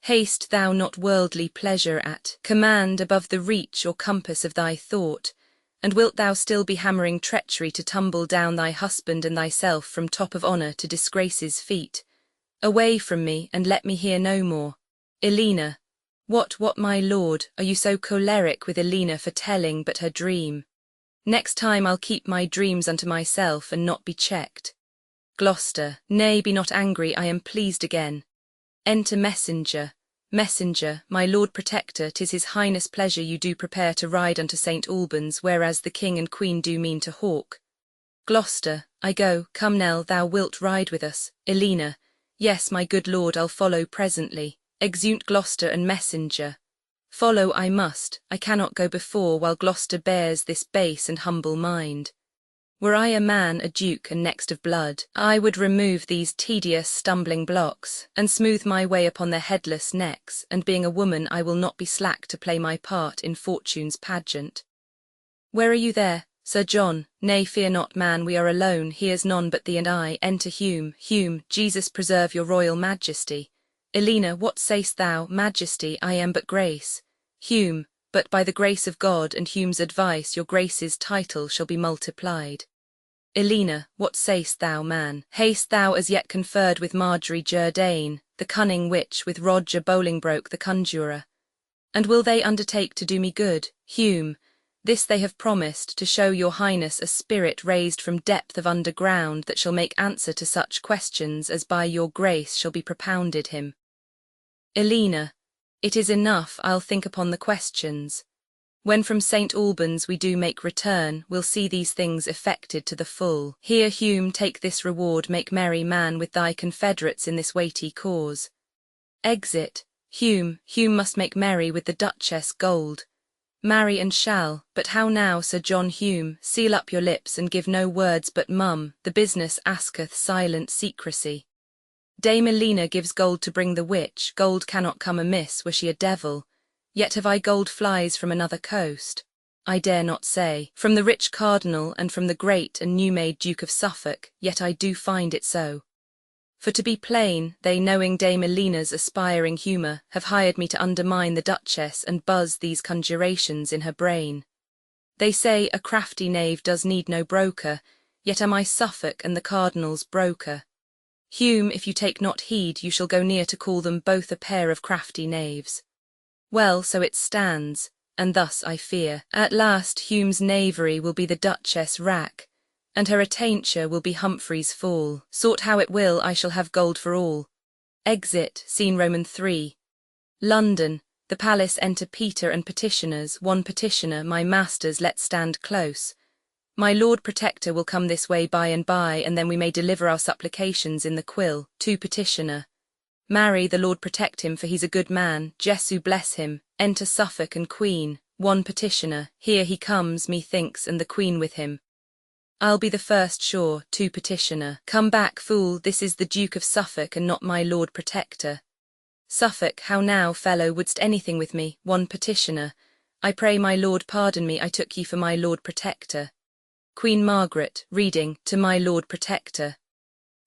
Haste thou not worldly pleasure at command above the reach or compass of thy thought, and wilt thou still be hammering treachery to tumble down thy husband and thyself from top of honour to disgrace's feet? Away from me, and let me hear no more. Elena. What, my lord, are you so choleric with Elena for telling but her dream? Next time I'll keep my dreams unto myself, and not be checked. Gloucester. Nay, be not angry, I am pleased again. Enter messenger. Messenger, my Lord Protector, 'tis his Highness' pleasure you do prepare to ride unto St. Albans, whereas the King and Queen do mean to hawk. Gloucester. I go, come Nell, thou wilt ride with us. Elena. Yes, my good lord, I'll follow presently. Exeunt Gloucester and messenger. Follow I must, I cannot go before while Gloucester bears this base and humble mind. Were I a man, a duke, and next of blood, I would remove these tedious stumbling blocks, and smooth my way upon their headless necks, and being a woman I will not be slack to play my part in fortune's pageant. Where are you there, Sir John? Nay, fear not, man, we are alone, here's none but thee and I. Enter Hume. Hume, Jesus preserve your royal majesty. Elena, what say'st thou? Majesty, I am but Grace. Hume, but by the grace of God and Hume's advice your Grace's title shall be multiplied. Elena, what say'st thou, man? Hast thou as yet conferred with Marjorie Jourdain, the cunning witch, with Roger Bolingbroke the conjurer? And will they undertake to do me good? Hume, this they have promised, to show your Highness a spirit raised from depth of underground that shall make answer to such questions as by your Grace shall be propounded him. Elena, it is enough, I'll think upon the questions. When from St. Albans we do make return, we'll see these things effected to the full. Here, Hume, take this reward, make merry, man, with thy confederates in this weighty cause. Exit. Hume must make merry with the Duchess Gold. marry and shall, but how now, Sir John Hume, seal up your lips and give no words but mum, the business asketh silent secrecy. Dame Elena gives gold to bring the witch, gold cannot come amiss were she a devil, yet have I gold flies from another coast. I dare not say, from the rich cardinal and from the great and new-made Duke of Suffolk, yet I do find it so. For to be plain, they, knowing Dame Elena's aspiring humour, have hired me to undermine the Duchess and buzz these conjurations in her brain. They say a crafty knave does need no broker, yet am I Suffolk and the Cardinal's broker. Hume, if you take not heed, you shall go near to call them both a pair of crafty knaves. Well, so it stands, and thus I fear, at last Hume's knavery will be the Duchess' rack, and her attainture will be Humphrey's fall. Sort how it will, I shall have gold for all. Exit, scene Roman 3. London, the palace enter Peter and petitioners, one petitioner, my masters let stand close. My Lord Protector will come this way by and by, and then we may deliver our supplications in the quill. 2 Petitioner. Marry, the Lord protect him, for he's a good man, Jesu bless him. Enter Suffolk and Queen. 1 Petitioner. Here he comes, methinks, and the Queen with him. I'll be the first, sure. 2 Petitioner. Come back, fool, this is the Duke of Suffolk and not my Lord Protector. Suffolk, how now, fellow, wouldst anything with me? 1 Petitioner. I pray my Lord pardon me, I took ye for my Lord Protector. Queen Margaret, reading, to my Lord Protector.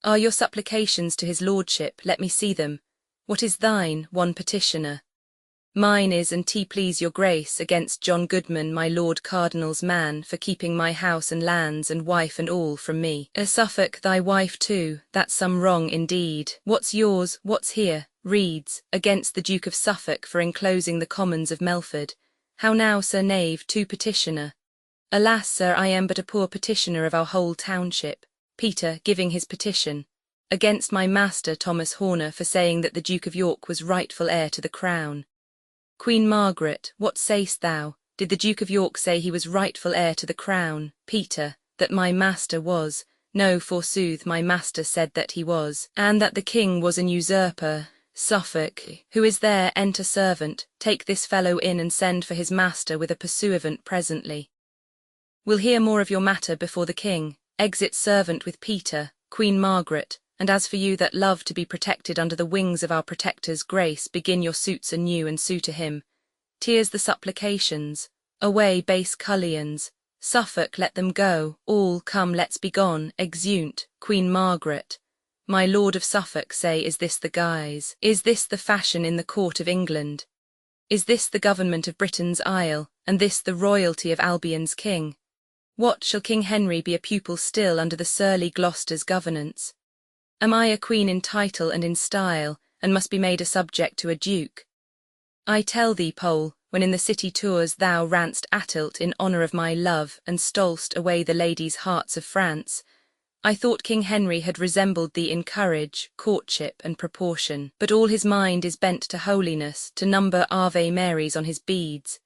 Are your supplications to his lordship? Let me see them. What is thine? 1 Petitioner. Mine is, and please your grace, against John Goodman, my Lord Cardinal's man, for keeping my house and lands and wife and all from me. Suffolk, thy wife too, that's some wrong indeed. What's yours, what's here? Reads, against the Duke of Suffolk for enclosing the commons of Melford. How now, Sir Knave? 2 Petitioner. Alas, sir, I am but a poor petitioner of our whole township. Peter, giving his petition. Against my master Thomas Horner for saying that the Duke of York was rightful heir to the crown. Queen Margaret, what say'st thou? Did the Duke of York say he was rightful heir to the crown? Peter, that my master was. No, forsooth, my master said that he was, and that the king was an usurper. Suffolk, who is there? Enter servant, take this fellow in and send for his master with a pursuivant presently. We'll hear more of your matter before the king. Exit servant with Peter. Queen Margaret, and as for you that love to be protected under the wings of our protector's grace, begin your suits anew and sue to him. Tears the supplications. Away, base cullions. Suffolk, let them go. All, come, let's be gone. Exeunt. Queen Margaret. My Lord of Suffolk, say, is this the guise? Is this the fashion in the court of England? Is this the government of Britain's isle, and this the royalty of Albion's king? What, shall King Henry be a pupil still under the surly Gloucester's governance? Am I a queen in title and in style, and must be made a subject to a duke? I tell thee, Pole, when in the city tours thou ranst Atilt in honour of my love, and stol'st away the ladies' hearts of France, I thought King Henry had resembled thee in courage, courtship, and proportion, but all his mind is bent to holiness, to number Ave Marys on his beads.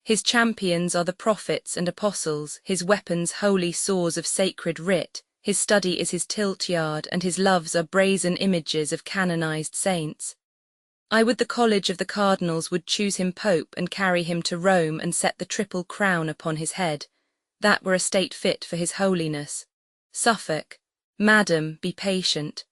His champions are the prophets and apostles, his weapons holy saws of sacred writ, his study is his tilt-yard, and his loves are brazen images of canonized saints. I would the college of the cardinals would choose him pope and carry him to Rome and set the triple crown upon his head. That were a state fit for his holiness. Suffolk, madam, be patient.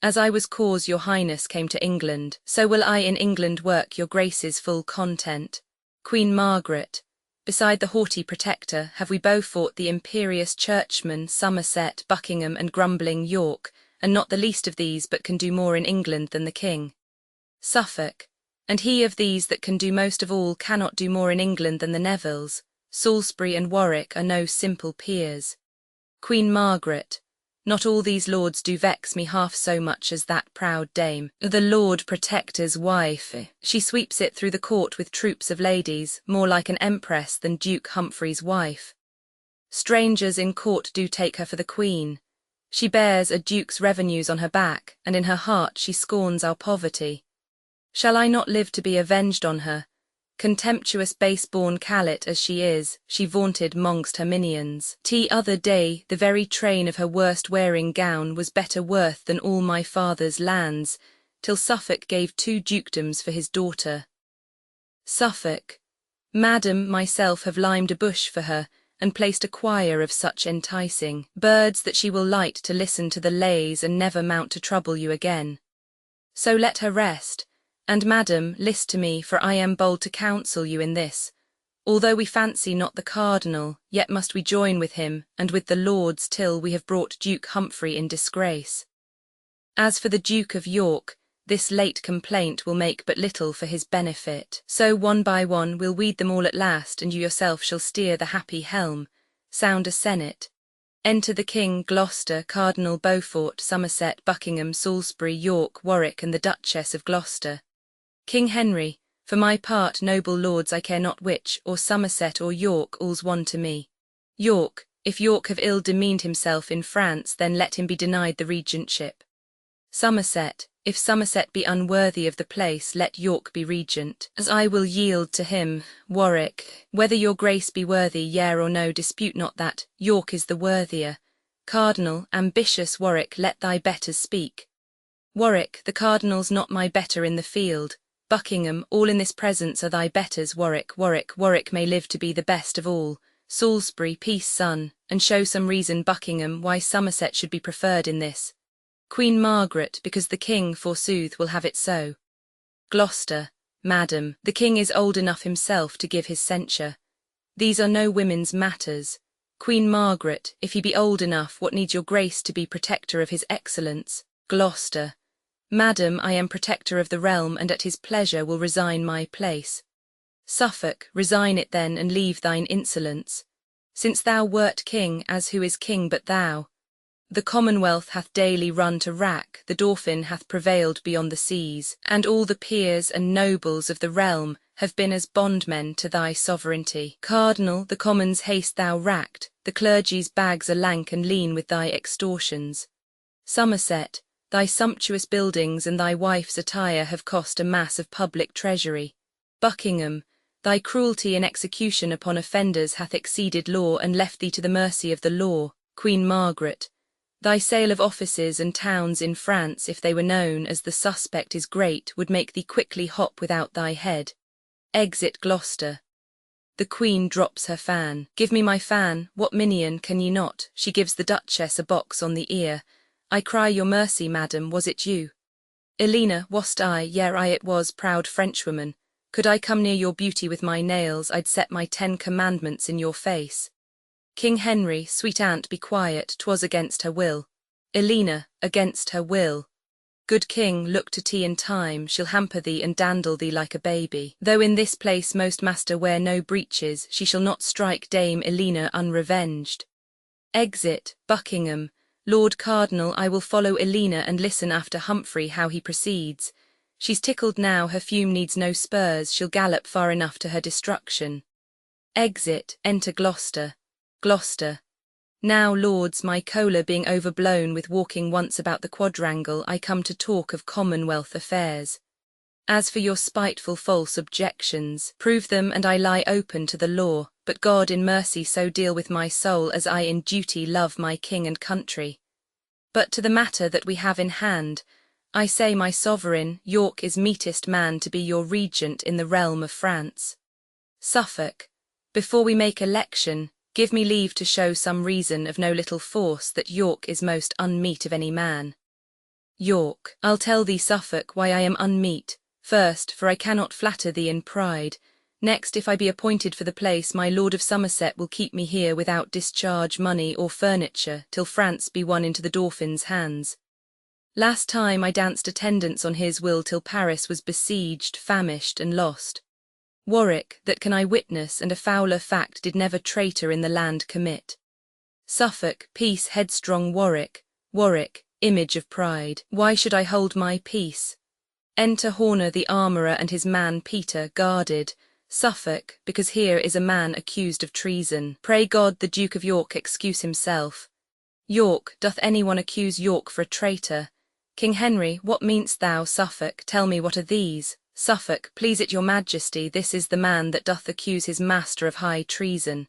As I was cause your highness came to England, so will I in England work your grace's full content. Queen Margaret, beside the haughty protector, have we both fought the imperious churchmen, Somerset, Buckingham, and grumbling York, and not the least of these but can do more in England than the king. Suffolk, and he of these that can do most of all cannot do more in England than the Nevilles. Salisbury and Warwick are no simple peers. Queen Margaret, not all these lords do vex me half so much as that proud dame, the Lord Protector's wife. She sweeps it through the court with troops of ladies, more like an empress than Duke Humphrey's wife. Strangers in court do take her for the queen. She bears a duke's revenues on her back, and in her heart she scorns our poverty. Shall I not live to be avenged on her? Contemptuous base-born callet as she is, she vaunted mongst her minions. T'other day, the very train of her worst wearing gown was better worth than all my father's lands, till Suffolk gave 2 dukedoms for his daughter. Suffolk, Madam, myself have limed a bush for her, and placed a choir of such enticing birds that she will light to listen to the lays and never mount to trouble you again. So let her rest, and madam, list to me, for I am bold to counsel you in this. Although we fancy not the cardinal, yet must we join with him, and with the lords, till we have brought Duke Humphrey in disgrace. As for the Duke of York, this late complaint will make but little for his benefit. So one by one we'll weed them all at last, and you yourself shall steer the happy helm. Sound a senate. Enter the King, Gloucester, Cardinal Beaufort, Somerset, Buckingham, Salisbury, York, Warwick, and the Duchess of Gloucester. King Henry, for my part, noble lords, I care not which, or Somerset or York, all's one to me. York, if York have ill demeaned himself in France, then let him be denied the regentship. Somerset, if Somerset be unworthy of the place, let York be regent, as I will yield to him. Warwick, whether your grace be worthy, yea or no, dispute not that, York is the worthier. Cardinal, ambitious Warwick, let thy betters speak. Warwick, the cardinal's not my better in the field. Buckingham, all in this presence are thy betters. Warwick, Warwick, Warwick may live to be the best of all. Salisbury, peace, son, and show some reason, Buckingham, why Somerset should be preferred in this. Queen Margaret, because the king, forsooth, will have it so. Gloucester, madam, the king is old enough himself to give his censure. These are no women's matters. Queen Margaret, if he be old enough, what needs your grace to be protector of his excellence? Gloucester, madam, I am protector of the realm, and at his pleasure will resign my place. Suffolk, resign it then, and leave thine insolence. Since thou wert king, as who is king but thou? The Commonwealth hath daily run to wrack, the Dauphin hath prevailed beyond the seas, and all the peers and nobles of the realm have been as bondmen to thy sovereignty. Cardinal, the Commons haste thou racked, the clergy's bags are lank and lean with thy extortions. Somerset, thy sumptuous buildings and thy wife's attire have cost a mass of public treasury. Buckingham, thy cruelty in execution upon offenders hath exceeded law and left thee to the mercy of the law. Queen Margaret, thy sale of offices and towns in France, if they were known, as the suspect is great, would make thee quickly hop without thy head. Exit Gloucester. The Queen drops her fan. Give me my fan, what minion can ye not? She gives the Duchess a box on the ear. I cry your mercy, madam, was it you? Elena, wast I? Yea, I it was, proud Frenchwoman. Could I come near your beauty with my nails, I'd set my 10 commandments in your face. King Henry, sweet aunt, be quiet, 'twas against her will. Elena, against her will. Good king, look to tea in time, she'll hamper thee and dandle thee like a baby. Though in this place most master wear no breeches, she shall not strike Dame Elena unrevenged. Exit, Buckingham. Lord Cardinal, I will follow Elena and listen after Humphrey how he proceeds. She's tickled now, her fume needs no spurs, she'll gallop far enough to her destruction. Exit, enter Gloucester. Gloucester. Now, lords, my choler being overblown with walking once about the quadrangle, I come to talk of Commonwealth affairs. As for your spiteful false objections, prove them and I lie open to the law, but God in mercy so deal with my soul as I in duty love my king and country. But to the matter that we have in hand, I say, my sovereign, York is meetest man to be your regent in the realm of France. Suffolk, before we make election, give me leave to show some reason of no little force that York is most unmeet of any man. York, I'll tell thee, Suffolk, why I am unmeet. First, for I cannot flatter thee in pride. Next, if I be appointed for the place, my Lord of Somerset will keep me here without discharge, money, or furniture, till France be won into the Dauphin's hands. Last time I danced attendance on his will till Paris was besieged, famished, and lost. Warwick, that can I witness, and a fouler fact did never traitor in the land commit. Suffolk, peace, headstrong Warwick. Warwick, image of pride, why should I hold my peace? Enter Horner the armourer and his man Peter, guarded. Suffolk, because here is a man accused of treason. Pray God the Duke of York excuse himself. York, doth any one accuse York for a traitor? King Henry, what mean'st thou? Suffolk, tell me what are these? Suffolk, please it your majesty, this is the man that doth accuse his master of high treason.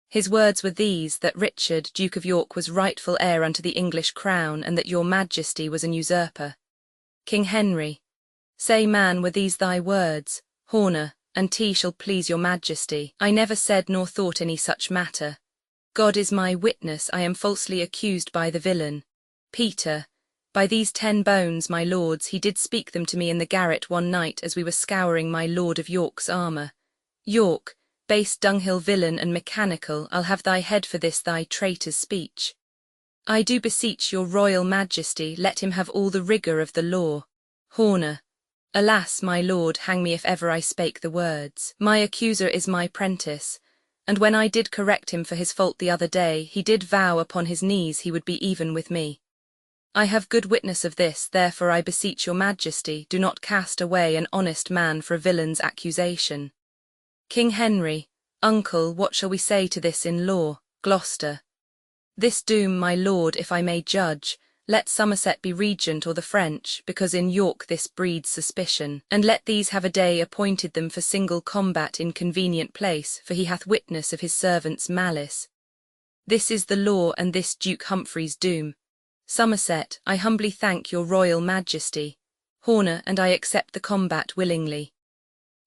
His words were these, that Richard, Duke of York, was rightful heir unto the English crown, and that your majesty was an usurper. King Henry, say, man, were these thy words? Horner, and tea shall please your majesty. I never said nor thought any such matter. God is my witness, I am falsely accused by the villain. Peter, by these 10 bones, my lords, he did speak them to me in the garret one night as we were scouring my Lord of York's armour. York, base dunghill villain and mechanical, I'll have thy head for this thy traitor's speech. I do beseech your royal majesty, let him have all the rigour of the law. Horner, alas, my lord, hang me if ever I spake the words. My accuser is my prentice, and when I did correct him for his fault the other day, he did vow upon his knees he would be even with me. I have good witness of this, therefore I beseech your majesty, do not cast away an honest man for a villain's accusation. King Henry, uncle, what shall we say to this in law? Gloucester. This doom, my lord, if I may judge, let Somerset be regent or the French, because in York this breeds suspicion, and let these have a day appointed them for single combat in convenient place, for he hath witness of his servant's malice. This is the law, and this Duke Humphrey's doom. Somerset, I humbly thank your royal majesty. Horner, and I accept the combat willingly.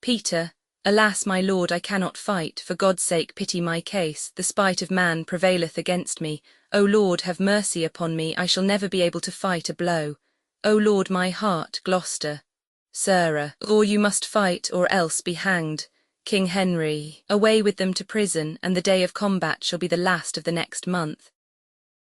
Peter, alas, my lord, I cannot fight, for God's sake pity my case, the spite of man prevaileth against me. O Lord, have mercy upon me, I shall never be able to fight a blow. O Lord, my heart, Gloucester. Sirrah, or you must fight, or else be hanged. King Henry, away with them to prison, and the day of combat shall be the last of the next month.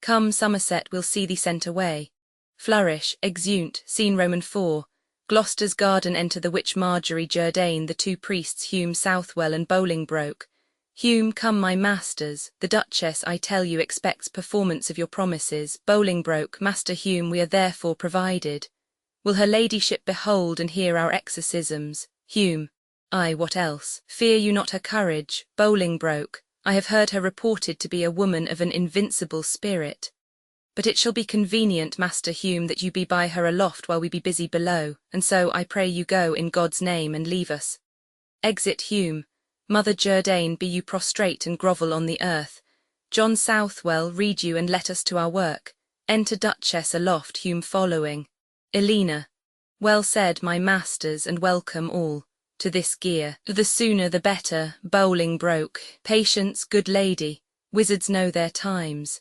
Come, Somerset, we'll see thee sent away. Flourish, exeunt, scene Roman 4. Gloucester's garden enter the witch Marjorie Jourdain, the 2 priests Hume Southwell and Bolingbroke. Hume, come my masters, the Duchess, I tell you, expects performance of your promises. Bolingbroke, Master Hume, we are therefore provided. Will her ladyship behold and hear our exorcisms? Hume, aye, what else? Fear you not her courage? Bolingbroke, I have heard her reported to be a woman of an invincible spirit. But it shall be convenient, Master Hume, that you be by her aloft while we be busy below, and so I pray you go in God's name and leave us. Exit Hume. Mother Jourdain, be you prostrate and grovel on the earth. John Southwell, read you and let us to our work. Enter Duchess aloft, Hume following. Elena, well said, my masters, and welcome all to this gear. The sooner the better. Bolingbroke, patience, good lady, wizards know their times.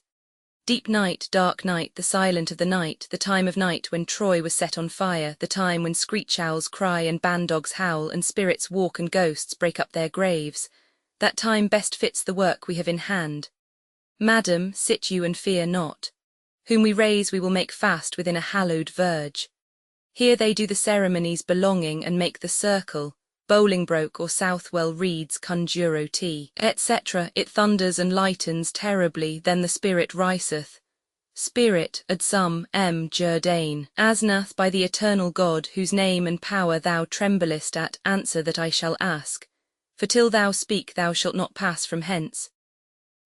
Deep night, dark night, the silent of the night, the time of night when Troy was set on fire, the time when screech owls cry and bandogs howl and spirits walk and ghosts break up their graves, that time best fits the work we have in hand. Madam, sit you and fear not. Whom we raise we will make fast within a hallowed verge. Here they do the ceremonies belonging and make the circle. Bolingbroke or Southwell reads conjuro tea, etc. It thunders and lightens terribly, then the spirit riseth. Spirit, ad sum, Jourdain, Asnath, by the eternal God, whose name and power thou tremblest at, answer that I shall ask. For till thou speak thou shalt not pass from hence.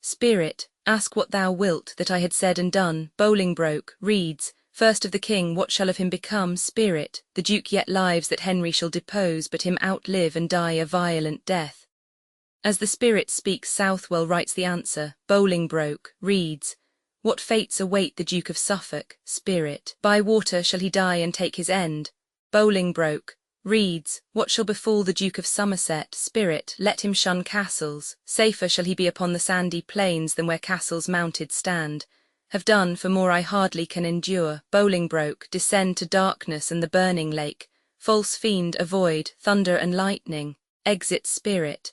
Spirit, ask what thou wilt, that I had said and done. Bolingbroke reads, first of the king, what shall of him become? Spirit, the duke yet lives that Henry shall depose, but him outlive and die a violent death. As the spirit speaks, Southwell writes the answer. Bolingbroke reads, what fates await the Duke of Suffolk? Spirit, by water shall he die and take his end. Bolingbroke reads, what shall befall the Duke of Somerset? Spirit, let him shun castles, safer shall he be upon the sandy plains than where castles mounted stand. Have done, for more I hardly can endure. Bolingbroke, descend to darkness and the burning lake. False fiend, avoid thunder and lightning. Exit Spirit.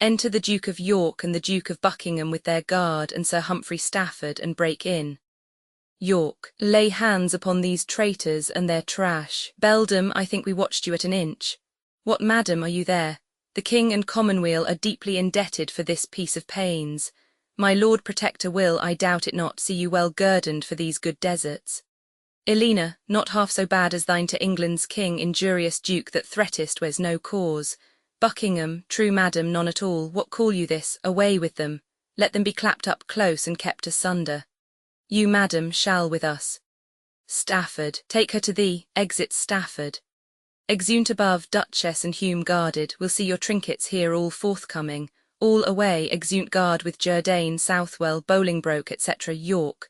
Enter the Duke of York and the Duke of Buckingham with their guard and Sir Humphrey Stafford, and break in. York, lay hands upon these traitors and their trash. Beldam, I think we watched you at an inch. What, madam, are you there? The king and commonweal are deeply indebted for this piece of pains. My Lord Protector will, I doubt it not, see you well guerdoned for these good deserts. Elena, not half so bad as thine to England's king, injurious duke that threatest where's no cause. Buckingham, true madam, none at all. What call you this? Away with them. Let them be clapped up close and kept asunder. You, madam, shall with us. Stafford, take her to thee. Exit Stafford. Exeunt above, Duchess and Hume guarded. We'll see your trinkets here all forthcoming. All away, exeunt guard with Jourdain, Southwell, Bolingbroke, etc. York.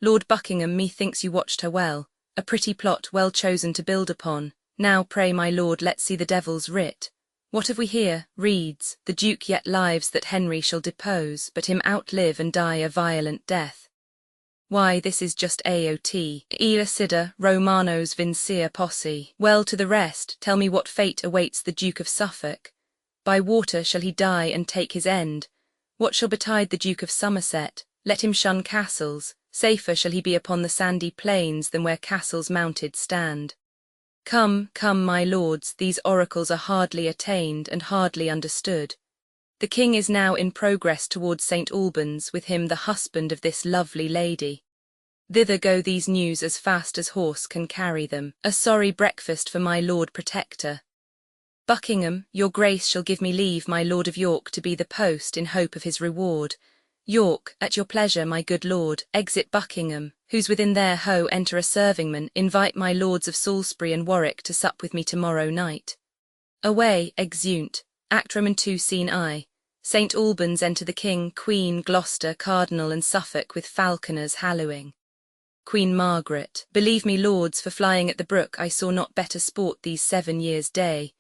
Lord Buckingham, methinks you watched her well. A pretty plot, well chosen to build upon. Now pray, my lord, let's see the devil's writ. What have we here? Reads, the Duke yet lives that Henry shall depose, but him outlive and die a violent death. Why, this is just AOT. Illa Sida, Romanos vincere posse. Well, to the rest, tell me what fate awaits the Duke of Suffolk. By water shall he die and take his end. What shall betide the Duke of Somerset? Let him shun castles. Safer shall he be upon the sandy plains than where castles mounted stand. Come, come, my lords, these oracles are hardly attained and hardly understood. The king is now in progress towards St. Albans, with him the husband of this lovely lady. Thither go these news as fast as horse can carry them. A sorry breakfast for my Lord Protector. Buckingham, your grace shall give me leave my Lord of York to be the post in hope of his reward. York, at your pleasure, my good lord, exit Buckingham, who's within there ho enter a servingman, invite my lords of Salisbury and Warwick to sup with me tomorrow night. Away, exeunt, Actrum and 2 Scene I. St. Albans enter the King, Queen, Gloucester, Cardinal and Suffolk with falconers hallooing. Queen Margaret, believe me lords, for flying at the brook I saw not better sport these 7 years' day.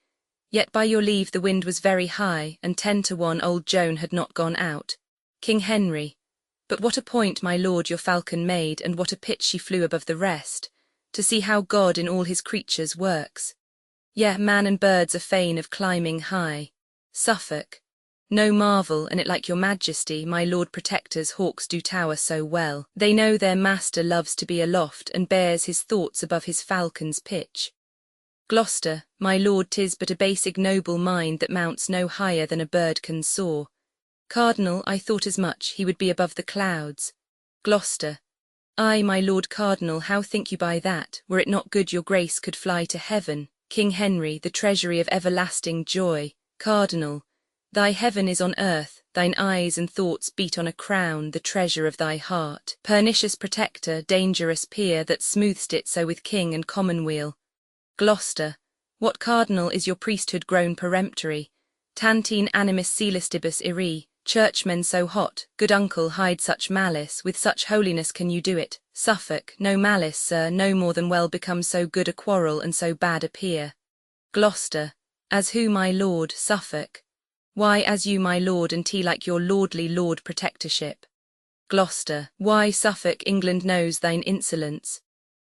Yet by your leave the wind was very high, and 10 to 1 old Joan had not gone out. King Henry, but what a point, my lord, your falcon made, and what a pitch she flew above the rest, to see how God in all his creatures works. Yea, man and birds are fain of climbing high. Suffolk, no marvel, and it like your majesty, my Lord Protector's hawks do tower so well. They know their master loves to be aloft, and bears his thoughts above his falcon's pitch. Gloucester, my lord, 'tis but a base ignoble mind that mounts no higher than a bird can soar. Cardinal, I thought as much, he would be above the clouds. Gloucester, ay, my Lord Cardinal, how think you by that? Were it not good your grace could fly to heaven. King Henry, the treasury of everlasting joy. Cardinal, thy heaven is on earth, thine eyes and thoughts beat on a crown, the treasure of thy heart. Pernicious protector, dangerous peer, that smooth'st it so with king and commonweal. Gloucester, what cardinal is your priesthood grown peremptory? Tantine animis celestibus iri. Churchmen so hot, good uncle, hide such malice, with such holiness can you do it. Suffolk, no malice, sir, no more than well becomes so good a quarrel and so bad a peer. Gloucester, as who, my lord? Suffolk, why, as you, my lord, and tea like your lordly Lord Protectorship. Gloucester, why, Suffolk, England knows thine insolence.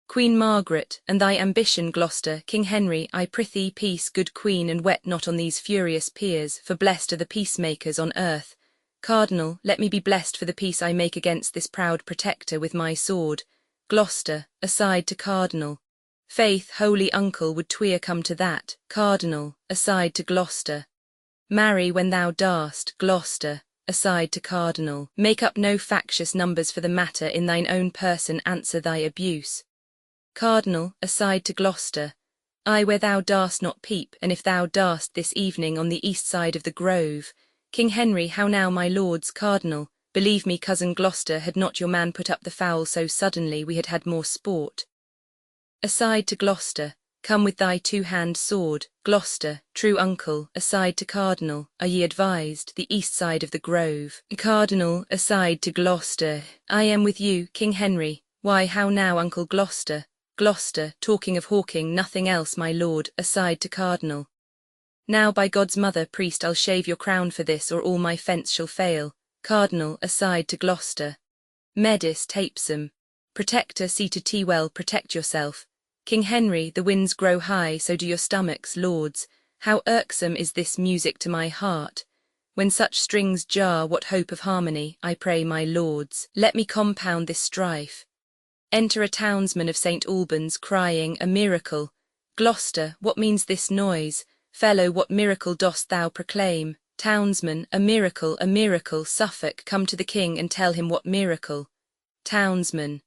Queen Margaret, and thy ambition, Gloucester. King Henry, I prithee peace, good queen, and wet not on these furious peers, for blessed are the peacemakers on earth. Cardinal, let me be blessed for the peace I make against this proud protector with my sword. Gloucester, aside to Cardinal. Faith, holy uncle, would 'twere come to that. Cardinal, aside to Gloucester. Marry when thou darst, Gloucester, aside to Cardinal. Make up no factious numbers for the matter, in thine own person answer thy abuse. Cardinal, aside to Gloucester. Ay, where thou darst not peep, and if thou darst this evening on the east side of the grove. King Henry, how now, my lords? Cardinal, believe me, cousin Gloucester, had not your man put up the fowl so suddenly, we had had more sport. Aside to Gloucester, come with thy 2-hand sword. Gloucester, true uncle, aside to Cardinal, are ye advised, the east side of the grove. Cardinal, aside to Gloucester, I am with you. King Henry, why, how now, uncle Gloucester? Gloucester, talking of hawking, nothing else, my lord, aside to Cardinal. Now by God's mother, priest, I'll shave your crown for this, or all my fence shall fail. Cardinal, aside to Gloucester. Medis tapsum. Protector, see to tea well, protect yourself. King Henry, the winds grow high, so do your stomachs, lords. How irksome is this music to my heart. When such strings jar, what hope of harmony, I pray, my lords, let me compound this strife. Enter a townsman of St. Albans, crying, a miracle. Gloucester, what means this noise? Fellow, what miracle dost thou proclaim? Townsman, a miracle, a miracle. Suffolk, come to the king and tell him what miracle. Townsman,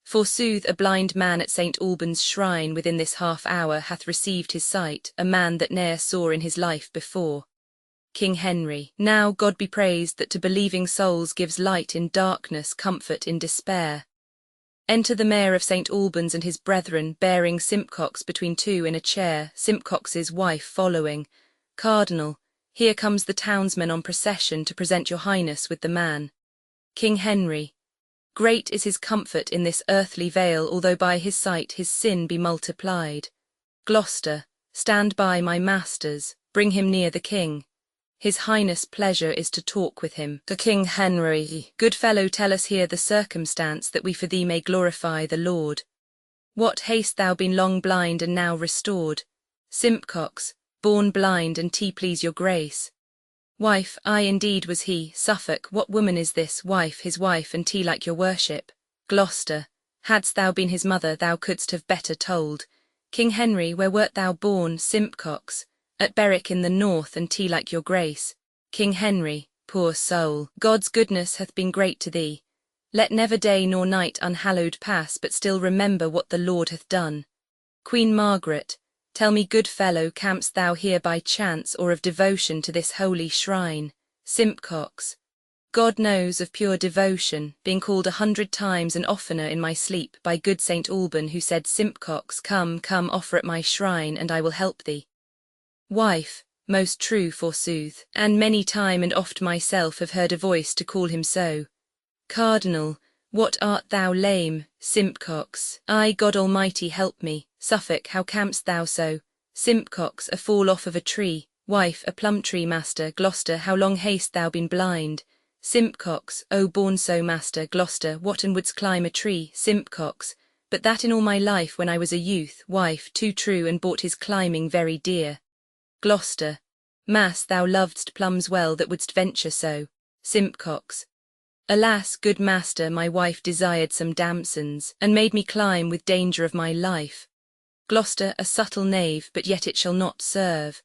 forsooth, a blind man at St. Albans shrine within this half-hour hath received his sight, a man that ne'er saw in his life before. King Henry, now God be praised that to believing souls gives light in darkness, comfort in despair. Enter the mayor of St. Albans and his brethren, bearing Simpcox between 2 in a chair, Simpcox's wife following. Cardinal, here comes the townsmen on procession to present your highness with the man. King Henry, great is his comfort in this earthly vale, although by his sight his sin be multiplied. Gloucester, stand by, my masters. bring him near the king. His highness' pleasure is to talk with him. To King Henry, good fellow, tell us here the circumstance, that we for thee may glorify the Lord. What haste thou been long blind and now restored? Simpcox, born blind, and please your grace. Wife, I indeed was he. Suffolk, what woman is this? Wife, his wife, and like your worship. Gloucester, hadst thou been his mother, thou couldst have better told. King Henry, where wert thou born? Simpcox, at Berwick in the north, and like your grace. King Henry, poor soul, God's goodness hath been great to thee. Let never day nor night unhallowed pass, but still remember what the Lord hath done. Queen Margaret, tell me, good fellow, cam'st thou here by chance, or of devotion to this holy shrine? Simpcox, God knows, of pure devotion, being called 100 times and oftener in my sleep by good Saint Alban, who said, Simpcox, come, come, offer at my shrine, and I will help thee. Wife, most true forsooth, and many time and oft myself have heard a voice to call him so. Cardinal, what art thou lame? Simpcox, I, God Almighty, help me. Suffolk, how cam'st thou so? Simpcox, a fall off of a tree. Wife, a plum tree, master. Gloucester, how long hast thou been blind? Simpcox, O born so, master. Gloucester, what, and wouldst climb a tree? Simpcox, but that in all my life when I was a youth. Wife, too true, and bought his climbing very dear. Gloucester, mass, thou lovedst plums well that wouldst venture so. Simpcox, alas, good master, my wife desired some damsons, and made me climb with danger of my life. Gloucester, a subtle knave, but yet it shall not serve.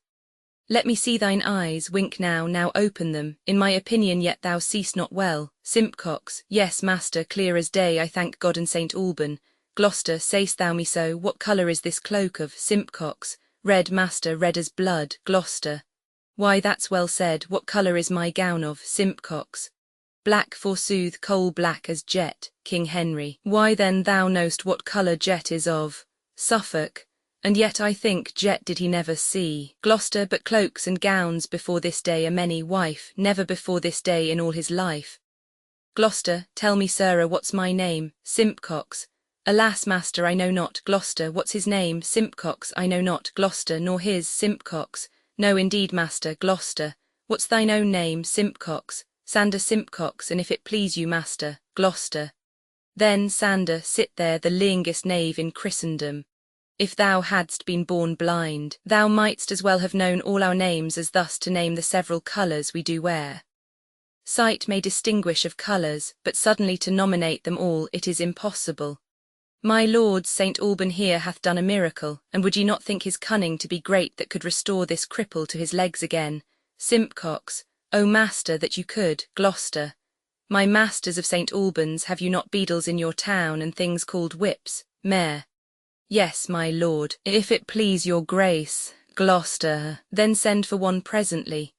Let me see thine eyes, wink now, now open them, in my opinion yet thou seest not well. Simpcox, yes, master, clear as day, I thank God and Saint Alban. Gloucester, say'st thou me so? What colour is this cloak of? Simpcox, red, master, red as blood. Gloucester, why, that's well said. What colour is my gown of? Simpcox, black, forsooth, coal black as jet. King Henry, why then thou know'st what colour jet is of. Suffolk, and yet I think jet did he never see. Gloucester, but cloaks and gowns before this day are many. Wife, never before this day in all his life. Gloucester, tell me, sirrah, what's my name? Simpcox, alas, master, I know not. Gloucester, what's his name? Simpcox, I know not. Gloucester, nor his. Simpcox, no indeed, master. Gloucester, what's thine own name? Simpcox, Sander Simpcox, and if it please you, master. Gloucester, then, Sander, sit there, the leangest knave in Christendom. If thou hadst been born blind, thou mightst as well have known all our names as thus to name the several colours we do wear. Sight may distinguish of colours, but suddenly to nominate them all it is impossible. My lord Saint Alban here hath done a miracle, and would ye not think his cunning to be great that could restore this cripple to his legs again? Simpcox, O master, that you could. Gloucester, my masters of Saint Alban's, have you not beadles in your town and things called whips? Mayor, yes, my lord, if it please your grace. Gloucester, then send for one presently.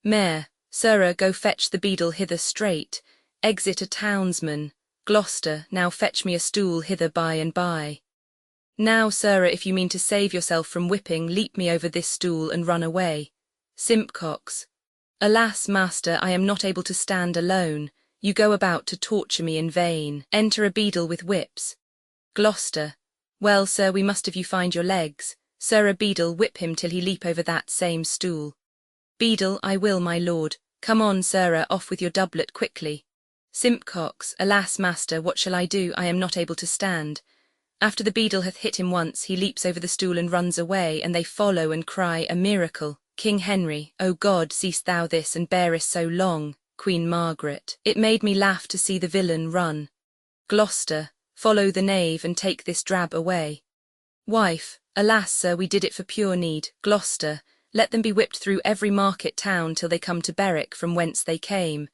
Mayor, sirrah, go fetch the beadle hither straight. Exit a townsman. Gloucester, now fetch me a stool hither by and by. Now, sirrah, if you mean to save yourself from whipping, leap me over this stool and run away. Simpcox, alas, master, I am not able to stand alone. You go about to torture me in vain. Enter a beadle with whips. Gloucester, well, sir, we must have you find your legs. Sir, a beadle, whip him till he leap over that same stool. Beadle, I will, my lord. Come on, sirrah, off with your doublet quickly. Simpcox, alas, master, what shall I do? I am not able to stand. After the beadle hath hit him once, he leaps over the stool and runs away, and they follow and cry, a miracle. King Henry, O God, seest thou this, and bearest so long? Queen Margaret, it made me laugh to see the villain run. Gloucester, follow the knave and take this drab away. Wife, alas, sir, we did it for pure need. Gloucester, let them be whipped through every market town till they come to Berwick, from whence they came.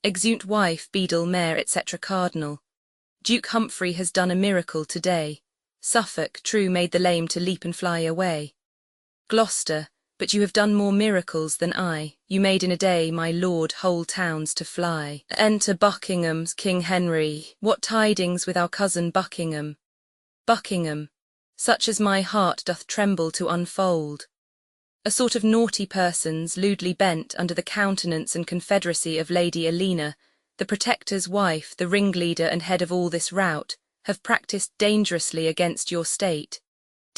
Exeunt wife, beadle, mayor, etc. Cardinal, Duke Humphrey has done a miracle today. Suffolk, true, made the lame to leap and fly away. Gloucester, but you have done more miracles than I. You made in a day, my lord, whole towns to fly. Enter Buckingham's King Henry. What tidings with our cousin Buckingham? Buckingham, such as my heart doth tremble to unfold. A sort of naughty persons, lewdly bent under the countenance and confederacy of Lady Alina, the Protector's wife, the ringleader and head of all this rout, have practised dangerously against your state.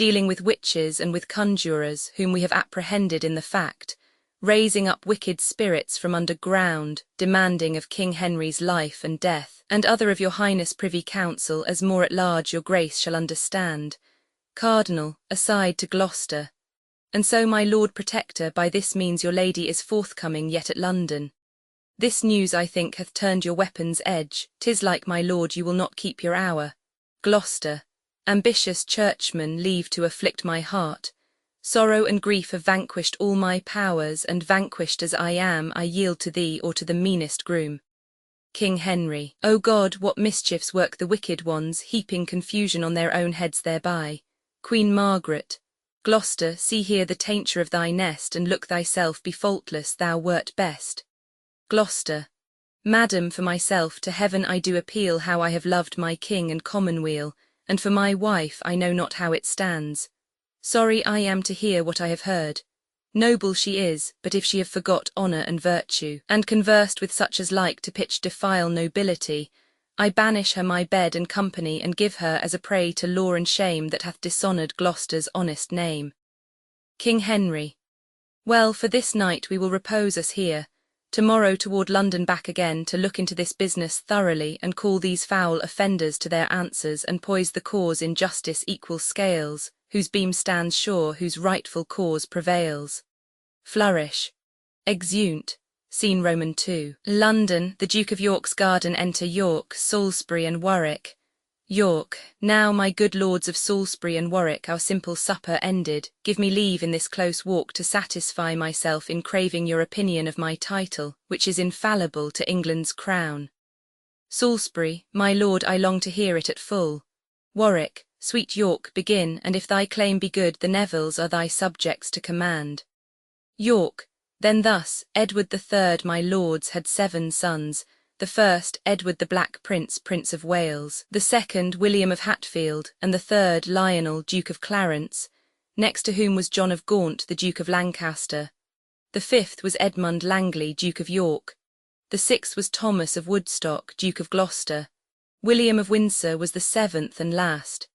dealing with witches and with conjurers whom we have apprehended in the fact, raising up wicked spirits from underground, demanding of King Henry's life and death, and other of your highness privy council as more at large your grace shall understand. Cardinal, aside to Gloucester. And so my Lord Protector, by this means your lady is forthcoming yet at London. This news, I think, hath turned your weapon's edge. 'Tis like, my lord, you will not keep your hour. Gloucester, ambitious churchman, leave to afflict my heart. Sorrow and grief have vanquished all my powers, and vanquished as I am, I yield to thee or to the meanest groom. King Henry, O God, what mischiefs work the wicked ones, heaping confusion on their own heads thereby. Queen Margaret, Gloucester, see here the tainture of thy nest, and look thyself be faultless, thou wert best. Gloucester, Madam, for myself to heaven I do appeal, how I have loved my king and commonweal, and for my wife I know not how it stands. Sorry I am to hear what I have heard. Noble she is, but if she have forgot honour and virtue, and conversed with such as like to pitch defile nobility, I banish her my bed and company, and give her as a prey to law and shame that hath dishonoured Gloucester's honest name. King Henry, well, for this night we will repose us here, tomorrow toward London back again to look into this business thoroughly, and call these foul offenders to their answers, and poise the cause in justice equal scales, whose beam stands sure, whose rightful cause prevails. Flourish. Exeunt. Scene Roman 2. London, the Duke of York's garden enter York, Salisbury and Warwick. York, now my good lords of Salisbury and Warwick, our simple supper ended, give me leave in this close walk to satisfy myself in craving your opinion of my title, which is infallible to England's crown. Salisbury, my lord, I long to hear it at full. Warwick, sweet York, begin, and if thy claim be good, the Nevilles are thy subjects to command. York, then thus, Edward III, my lords, had 7 sons, the first, Edward the Black Prince, Prince of Wales, the second, William of Hatfield, and the third, Lionel, Duke of Clarence, next to whom was John of Gaunt, the Duke of Lancaster. The fifth was Edmund Langley, Duke of York. The sixth was Thomas of Woodstock, Duke of Gloucester. William of Windsor was the 7th and last.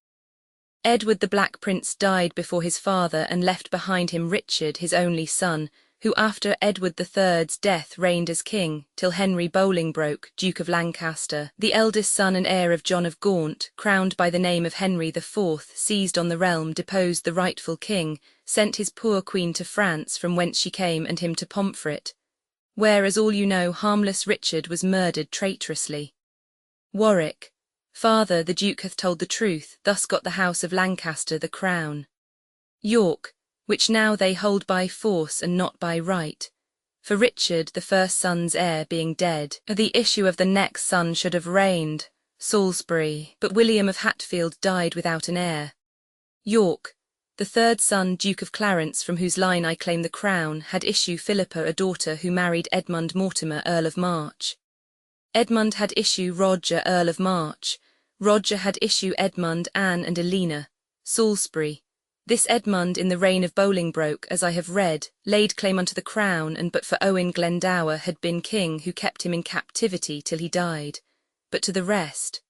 Edward the Black Prince died before his father, and left behind him Richard, his only son, who after Edward III's death reigned as king, till Henry Bolingbroke, Duke of Lancaster, the eldest son and heir of John of Gaunt, crowned by the name of Henry IV, seized on the realm, deposed the rightful king, sent his poor queen to France, from whence she came, and him to Pomfret, where, as all you know, harmless Richard was murdered traitorously. Warwick, father, the Duke hath told the truth, thus got the house of Lancaster the crown. York, which now they hold by force and not by right. For Richard, the first son's heir, being dead, the issue of the next son should have reigned, Salisbury, but William of Hatfield died without an heir. York, the third son, Duke of Clarence, from whose line I claim the crown, had issue Philippa, a daughter who married Edmund Mortimer, Earl of March. Edmund had issue Roger, Earl of March. Roger had issue Edmund, Anne and Elena, Salisbury. This Edmund, in the reign of Bolingbroke, as I have read, laid claim unto the crown, and but for Owen Glendower had been king, who kept him in captivity till he died. But to the rest,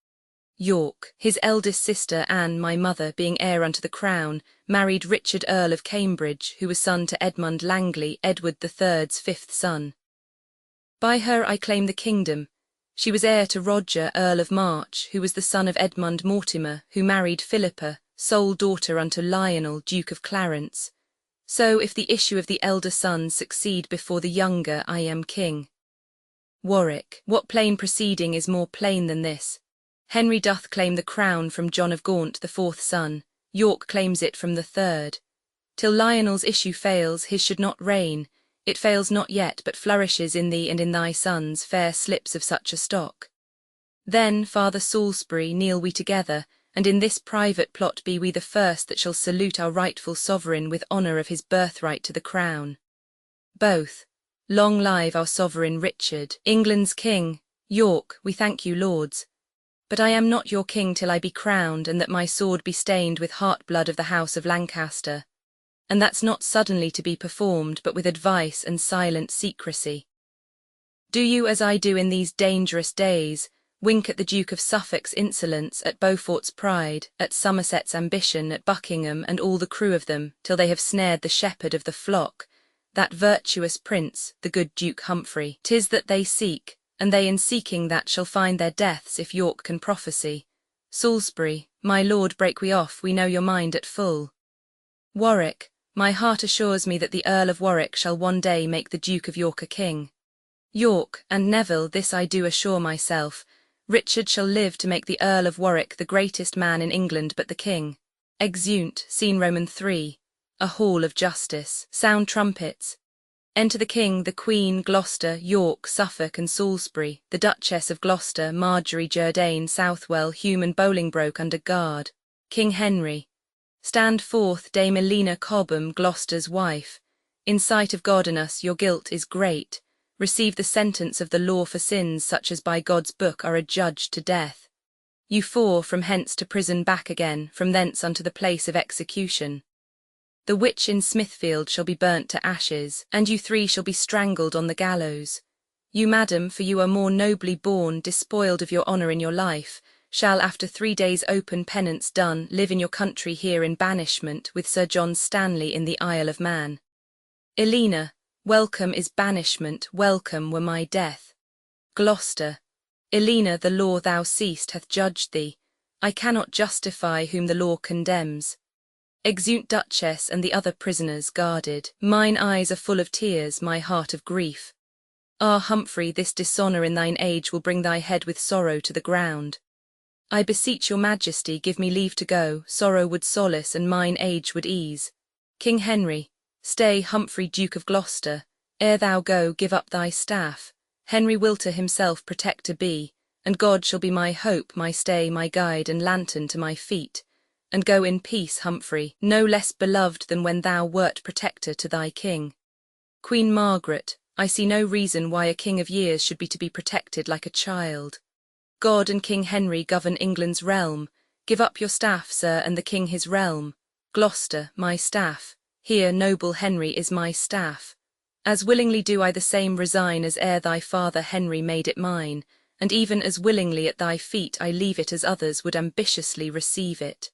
York, his eldest sister Anne, my mother, being heir unto the crown, married Richard Earl of Cambridge, who was son to Edmund Langley, Edward III's 5th son. By her I claim the kingdom. She was heir to Roger, Earl of March, who was the son of Edmund Mortimer, who married Philippa, sole daughter unto Lionel, Duke of Clarence. So if the issue of the elder son succeed before the younger, I am king. Warwick, what plain proceeding is more plain than this? Henry doth claim the crown from John of Gaunt, the 4th son. York claims it from the 3rd. Till Lionel's issue fails, his should not reign. It fails not yet, but flourishes in thee and in thy sons, fair slips of such a stock. Then, Father Salisbury, kneel we together, and in this private plot be we the first that shall salute our rightful sovereign with honour of his birthright to the crown. Both, long live our sovereign Richard, England's king. York, we thank you, lords. But I am not your king till I be crowned, and that my sword be stained with heart-blood of the house of Lancaster. And that's not suddenly to be performed, but with advice and silent secrecy. Do you as I do in these dangerous days, Wink at the Duke of Suffolk's insolence, at Beaufort's pride, at Somerset's ambition, at Buckingham and all the crew of them, till they have snared the shepherd of the flock, that virtuous prince, the good Duke Humphrey. 'Tis that they seek, and they in seeking that shall find their deaths, if York can prophesy. Salisbury, my lord, break we off, we know your mind at full. Warwick, my heart assures me that the Earl of Warwick shall one day make the Duke of York a king. York, and Neville, this I do assure myself, Richard shall live to make the Earl of Warwick the greatest man in England but the king. Exeunt, scene Roman 3. A hall of justice. Sound trumpets. Enter the king, the queen, Gloucester, York, Suffolk and Salisbury, the Duchess of Gloucester, Marjorie Jourdain, Southwell, Hume and Bolingbroke under guard. King Henry. Stand forth, Dame Elena Cobham, Gloucester's wife. In sight of God and us your guilt is great. Receive the sentence of the law for sins such as by God's book are adjudged to death. You four from hence to prison back again, from thence unto the place of execution. The witch in Smithfield shall be burnt to ashes, and you three shall be strangled on the gallows. You, madam, for you are more nobly born, despoiled of your honour in your life, shall after 3 days open penance done, live in your country here in banishment with Sir John Stanley in the Isle of Man. Elena, welcome is banishment, welcome were my death. Gloucester. Elena, the law thou seest hath judged thee. I cannot justify whom the law condemns. Exeunt Duchess and the other prisoners guarded. Mine eyes are full of tears, my heart of grief. Ah, Humphrey, this dishonour in thine age will bring thy head with sorrow to the ground. I beseech your majesty give me leave to go, sorrow would solace and mine age would ease. King Henry. Stay, Humphrey, Duke of Gloucester, ere thou go give up thy staff. Henry will to himself protector be, and God shall be my hope, my stay, my guide and lantern to my feet. And go in peace, Humphrey, no less beloved than when thou wert protector to thy king. Queen Margaret, I see no reason why a king of years should be to be protected like a child. God and King Henry govern England's realm. Give up your staff, sir, and the king his realm. Gloucester, my staff. Here, noble Henry, is my staff. As willingly do I the same resign as ere thy father Henry made it mine, and even as willingly at thy feet I leave it as others would ambitiously receive it.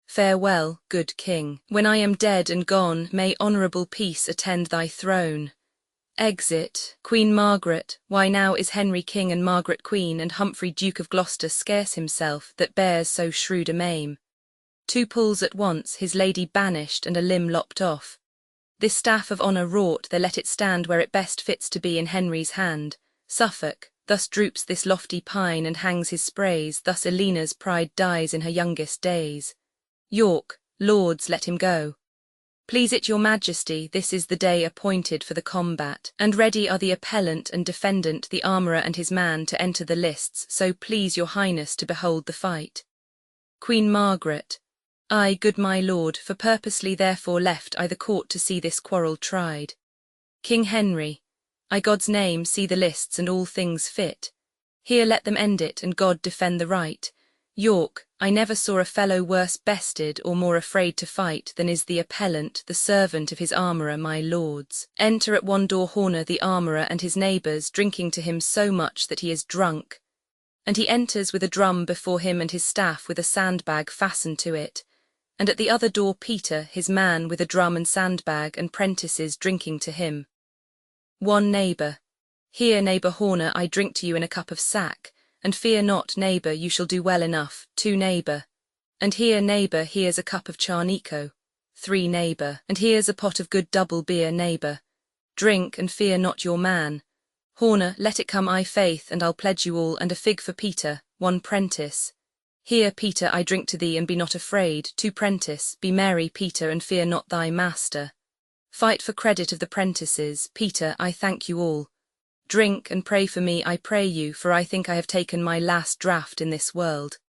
Farewell, good king. When I am dead and gone, may honourable peace attend thy throne. Exit. Queen Margaret. Why now is Henry king and Margaret queen, and Humphrey Duke of Gloucester scarce himself, that bears so shrewd a maim. 2 pulls at once, his lady banished and a limb lopped off. This staff of honour wrought, there let it stand where it best fits to be in Henry's hand. Suffolk. Thus droops this lofty pine and hangs his sprays, thus Elena's pride dies in her youngest days. York, lords, let him go. Please it your majesty, this is the day appointed for the combat, and ready are the appellant and defendant, the armourer and his man, to enter the lists, so please your highness to behold the fight. Queen Margaret. Ay, good my lord, for purposely therefore left I the court to see this quarrel tried. King Henry. I God's name see the lists and all things fit. Here let them end it, and God defend the right. York, I never saw a fellow worse bested or more afraid to fight than is the appellant, the servant of his armourer, my lords. Enter at one door Horner the armourer and his neighbours, drinking to him so much that he is drunk. And he enters with a drum before him and his staff with a sandbag fastened to it. And at the other door Peter, his man, with a drum and sandbag, and prentices drinking to him. One neighbour. Here, neighbour Horner, I drink to you in a cup of sack. And fear not, neighbour, you shall do well enough. 2 neighbour. And here, neighbour, here's a cup of charnico. 3 neighbour. And here's a pot of good double beer, neighbour. Drink, and fear not your man. Horner, let it come, I faith, and I'll pledge you all, and a fig for Peter. 1 prentice. Here, Peter, I drink to thee, and be not afraid. 2 prentice. Be merry, Peter, and fear not thy master. Fight for credit of the prentices. Peter, I thank you all. Drink and pray for me, I pray you, for I think I have taken my last draught in this world.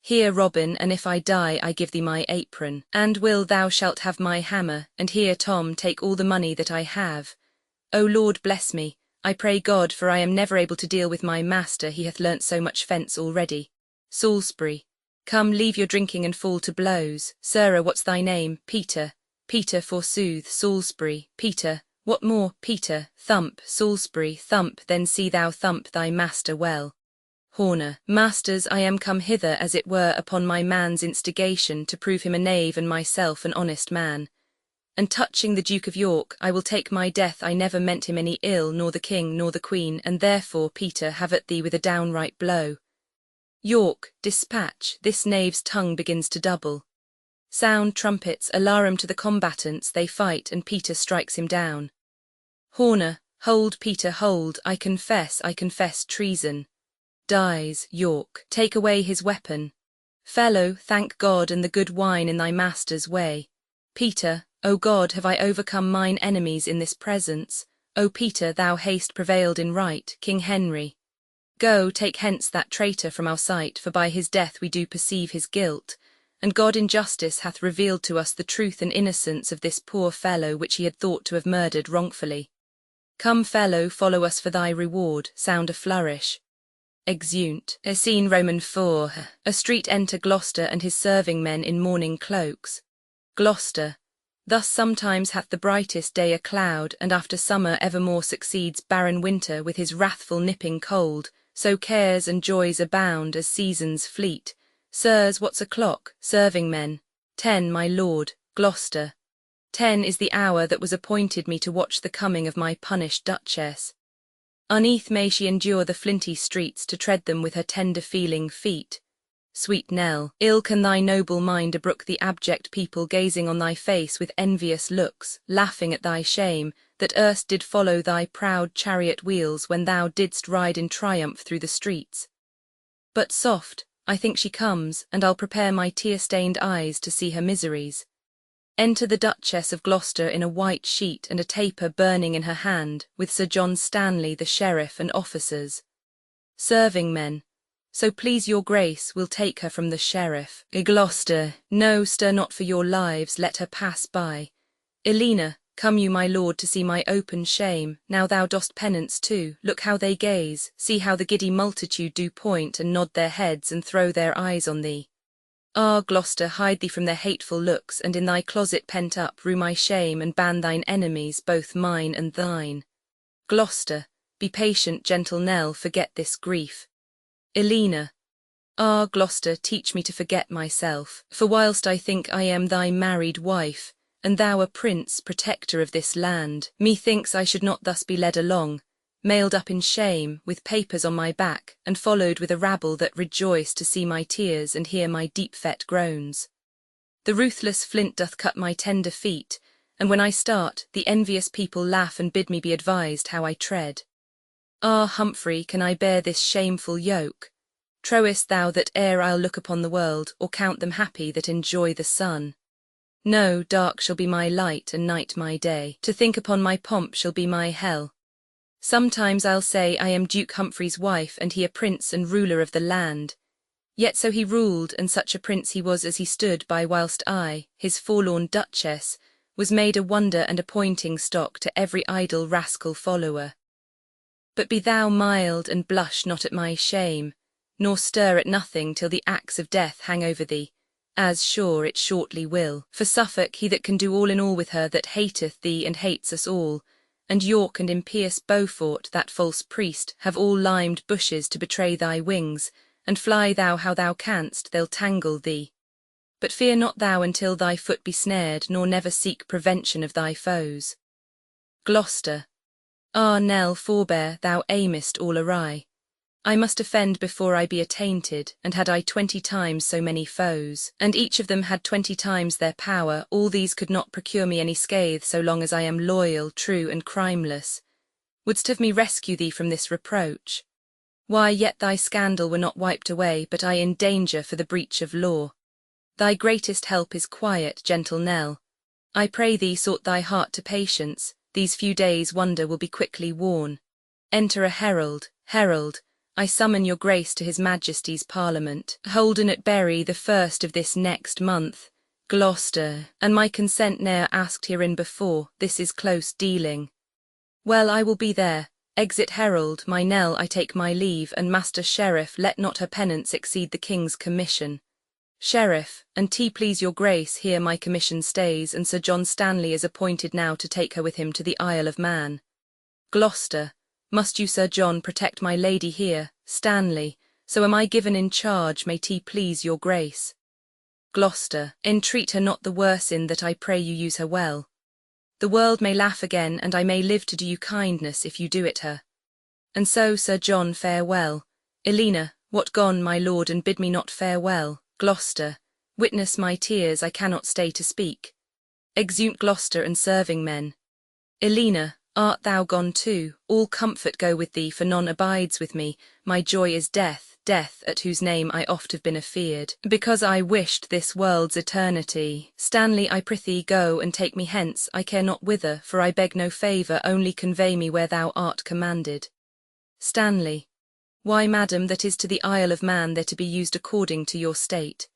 Here, Robin, and if I die, I give thee my apron. And Will, thou shalt have my hammer, and here, Tom, take all the money that I have. O Lord bless me, I pray God, for I am never able to deal with my master, he hath learnt so much fence already. Salisbury. Come, leave your drinking and fall to blows. Sirrah, what's thy name? Peter. Peter, forsooth. Salisbury. Peter. What more? Peter. Thump. Salisbury. Thump, then see thou thump thy master well. Horner. Masters, I am come hither as it were upon my man's instigation to prove him a knave and myself an honest man. And touching the Duke of York, I will take my death. I never meant him any ill, nor the king nor the queen, and therefore, Peter, have at thee with a downright blow. York, dispatch, this knave's tongue begins to double. Sound trumpets, alarum to the combatants, they fight, and Peter strikes him down. Horner. Hold, Peter, hold, I confess treason. Dies. York. Take away his weapon. Fellow, thank God and the good wine in thy master's way. Peter. O God, have I overcome mine enemies in this presence? O Peter, thou hast prevailed in right, King Henry. Go, take hence that traitor from our sight, for by his death we do perceive his guilt, and God in justice hath revealed to us the truth and innocence of this poor fellow which he had thought to have murdered wrongfully. Come, fellow, follow us for thy reward. Sound a flourish. Exeunt. Scene Roman 4. A street enter Gloucester and his serving men in mourning cloaks. Gloucester. Thus sometimes hath the brightest day a cloud, and after summer evermore succeeds barren winter with his wrathful nipping cold, so cares and joys abound as seasons fleet. Sirs, what's o'clock? Serving men. 10, my lord. Gloucester. 10 is the hour that was appointed me to watch the coming of my punished Duchess. Uneath may she endure the flinty streets to tread them with her tender-feeling feet. Sweet Nell, ill can thy noble mind abrook the abject people gazing on thy face with envious looks, laughing at thy shame, that erst did follow thy proud chariot wheels when thou didst ride in triumph through the streets. But soft, I think she comes, and I'll prepare my tear-stained eyes to see her miseries. Enter the Duchess of Gloucester in a white sheet and a taper burning in her hand, with Sir John Stanley the sheriff and officers. Serving men. So please your grace, we'll take her from the sheriff. Gloucester. No, stir not for your lives, let her pass by. Elena, come you, my lord, to see my open shame. Now thou dost penance too. Look how they gaze, see how the giddy multitude do point and nod their heads and throw their eyes on thee. Ah, Gloucester, hide thee from their hateful looks, and in thy closet pent up rue my shame, and ban thine enemies, both mine and thine. Gloucester. Be patient, gentle Nell, forget this grief. Elena. Ah, Gloucester, teach me to forget myself, for whilst I think I am thy married wife, and thou a prince, protector of this land, methinks I should not thus be led along, mailed up in shame, with papers on my back, and followed with a rabble that rejoice to see my tears and hear my deep-fet groans. The ruthless flint doth cut my tender feet, and when I start, the envious people laugh and bid me be advised how I tread. Ah, Humphrey, can I bear this shameful yoke? Trowest thou that e'er I'll look upon the world, or count them happy that enjoy the sun? No, dark shall be my light and night my day. To think upon my pomp shall be my hell. Sometimes I'll say I am Duke Humphrey's wife, and he a prince and ruler of the land. Yet so he ruled, and such a prince he was as he stood by, whilst I, his forlorn Duchess, was made a wonder and a pointing stock to every idle rascal follower. But be thou mild, and blush not at my shame, nor stir at nothing till the axe of death hang over thee, as sure it shortly will. For Suffolk, he that can do all in all with her that hateth thee and hates us all, and York and impious Beaufort, that false priest, have all limed bushes to betray thy wings, and fly thou how thou canst, they'll tangle thee. But fear not thou until thy foot be snared, nor never seek prevention of thy foes. Gloucester. Ah, Nell, forbear, thou aimest all awry. I must offend before I be attainted, and had I 20 times so many foes, and each of them had 20 times their power, all these could not procure me any scathe so long as I am loyal, true, and crimeless. Wouldst have me rescue thee from this reproach? Why, yet thy scandal were not wiped away, but I in danger for the breach of law. Thy greatest help is quiet, gentle Nell. I pray thee sort thy heart to patience, these few days' wonder will be quickly worn. Enter a herald. Herald, I summon your grace to his majesty's parliament, holden at Bury the 1st of this next month, Gloucester, and my consent ne'er asked herein before, this is close dealing. Well, I will be there. Exit herald, my Nell, I take my leave, and master sheriff, let not her penance exceed the king's commission. Sheriff, and please your grace, here my commission stays, and Sir John Stanley is appointed now to take her with him to the Isle of Man. Gloucester. Must you, Sir John, protect my lady here? Stanley. so am I given in charge, may tea please your grace. Gloucester, entreat her not the worse in that I pray you use her well. The world may laugh again, and I may live to do you kindness if you do it her. And so, Sir John, farewell. Elena, what gone, my lord, and bid me not farewell. Gloucester, witness my tears, I cannot stay to speak. Exeunt Gloucester and serving men. Elena, art thou gone too? All comfort go with thee, for none abides with me. My joy is death, death, at whose name I oft have been afeard, because I wished this world's eternity. Stanley, I prithee go, and take me hence, I care not whither, for I beg no favour, only convey me where thou art commanded. Stanley, why, madam, that is to the Isle of Man, they're to be used according to your state.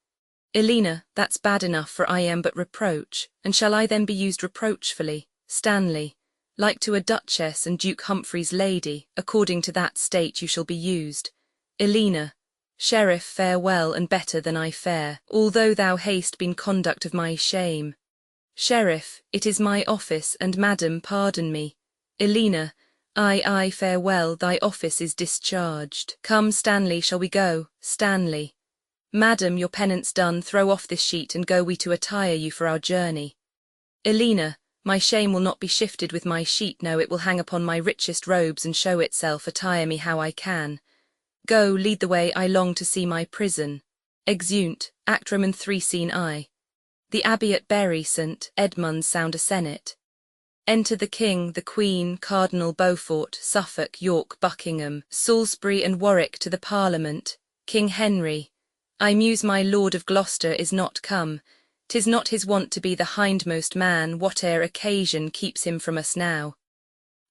Elena, that's bad enough, for I am but reproach, and shall I then be used reproachfully? Stanley, like to a duchess and Duke Humphrey's lady, according to that state you shall be used. Elena, sheriff, farewell, and better than I fare, although thou hast been conduct of my shame. Sheriff, it is my office, and madam, pardon me. Elena, I, farewell, thy office is discharged. Come, Stanley, shall we go? Stanley, madam, your penance done, throw off this sheet, and go we to attire you for our journey. Elena, my shame will not be shifted with my sheet, no, it will hang upon my richest robes and show itself, attire me how I can. Go, lead the way, I long to see my prison. Exeunt, Act Roman 3 Scene I. The Abbey at Bury St. Edmunds sound a senate. Enter the King, the Queen, Cardinal Beaufort, Suffolk, York, Buckingham, Salisbury and Warwick to the Parliament. King Henry, I muse my Lord of Gloucester is not come. 'Tis not his wont to be the hindmost man, whate'er occasion keeps him from us now.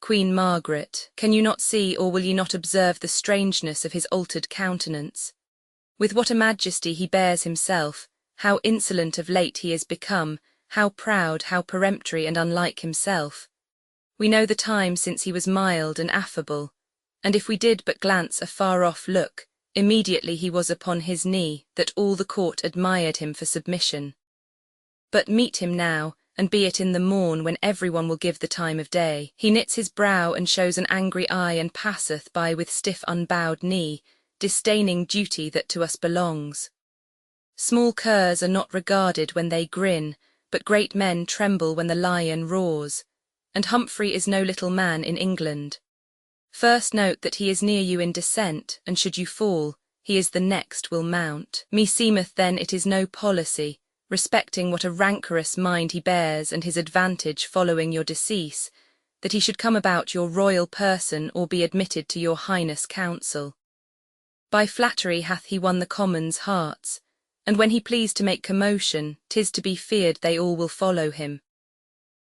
Queen Margaret, can you not see, or will ye not observe the strangeness of his altered countenance? With what a majesty he bears himself, how insolent of late he is become, how proud, how peremptory and unlike himself. We know the time since he was mild and affable, and if we did but glance a far-off look, immediately he was upon his knee, that all the court admired him for submission. But meet him now, and be it in the morn, when everyone will give the time of day, he knits his brow and shows an angry eye, and passeth by with stiff unbowed knee, disdaining duty that to us belongs. Small curs are not regarded when they grin, but great men tremble when the lion roars, and Humphrey is no little man in England. First note that he is near you in descent, and should you fall, he is the next will mount. Meseemeth then it is no policy, respecting what a rancorous mind he bears, and his advantage following your decease, that he should come about your royal person, or be admitted to your highness council. By flattery hath he won the commons' hearts, and when he please to make commotion, 'tis to be feared they all will follow him.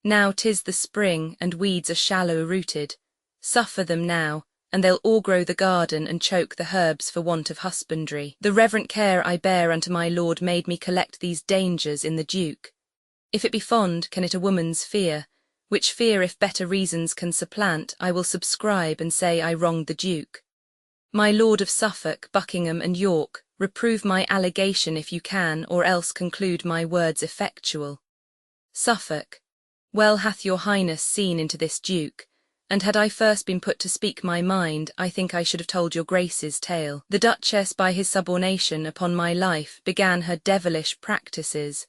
Now 'tis the spring, and weeds are shallow-rooted. Suffer them now, and they'll o'ergrow the garden, and choke the herbs for want of husbandry. The reverent care I bear unto my lord made me collect these dangers in the Duke. If it be fond, can it a woman's fear? Which fear, if better reasons can supplant, I will subscribe and say I wronged the Duke. My Lord of Suffolk, Buckingham, and York, reprove my allegation if you can, or else conclude my words effectual. Suffolk, well hath your highness seen into this Duke, and had I first been put to speak my mind, I think I should have told your grace's tale. The Duchess by his subornation, upon my life, began her devilish practices,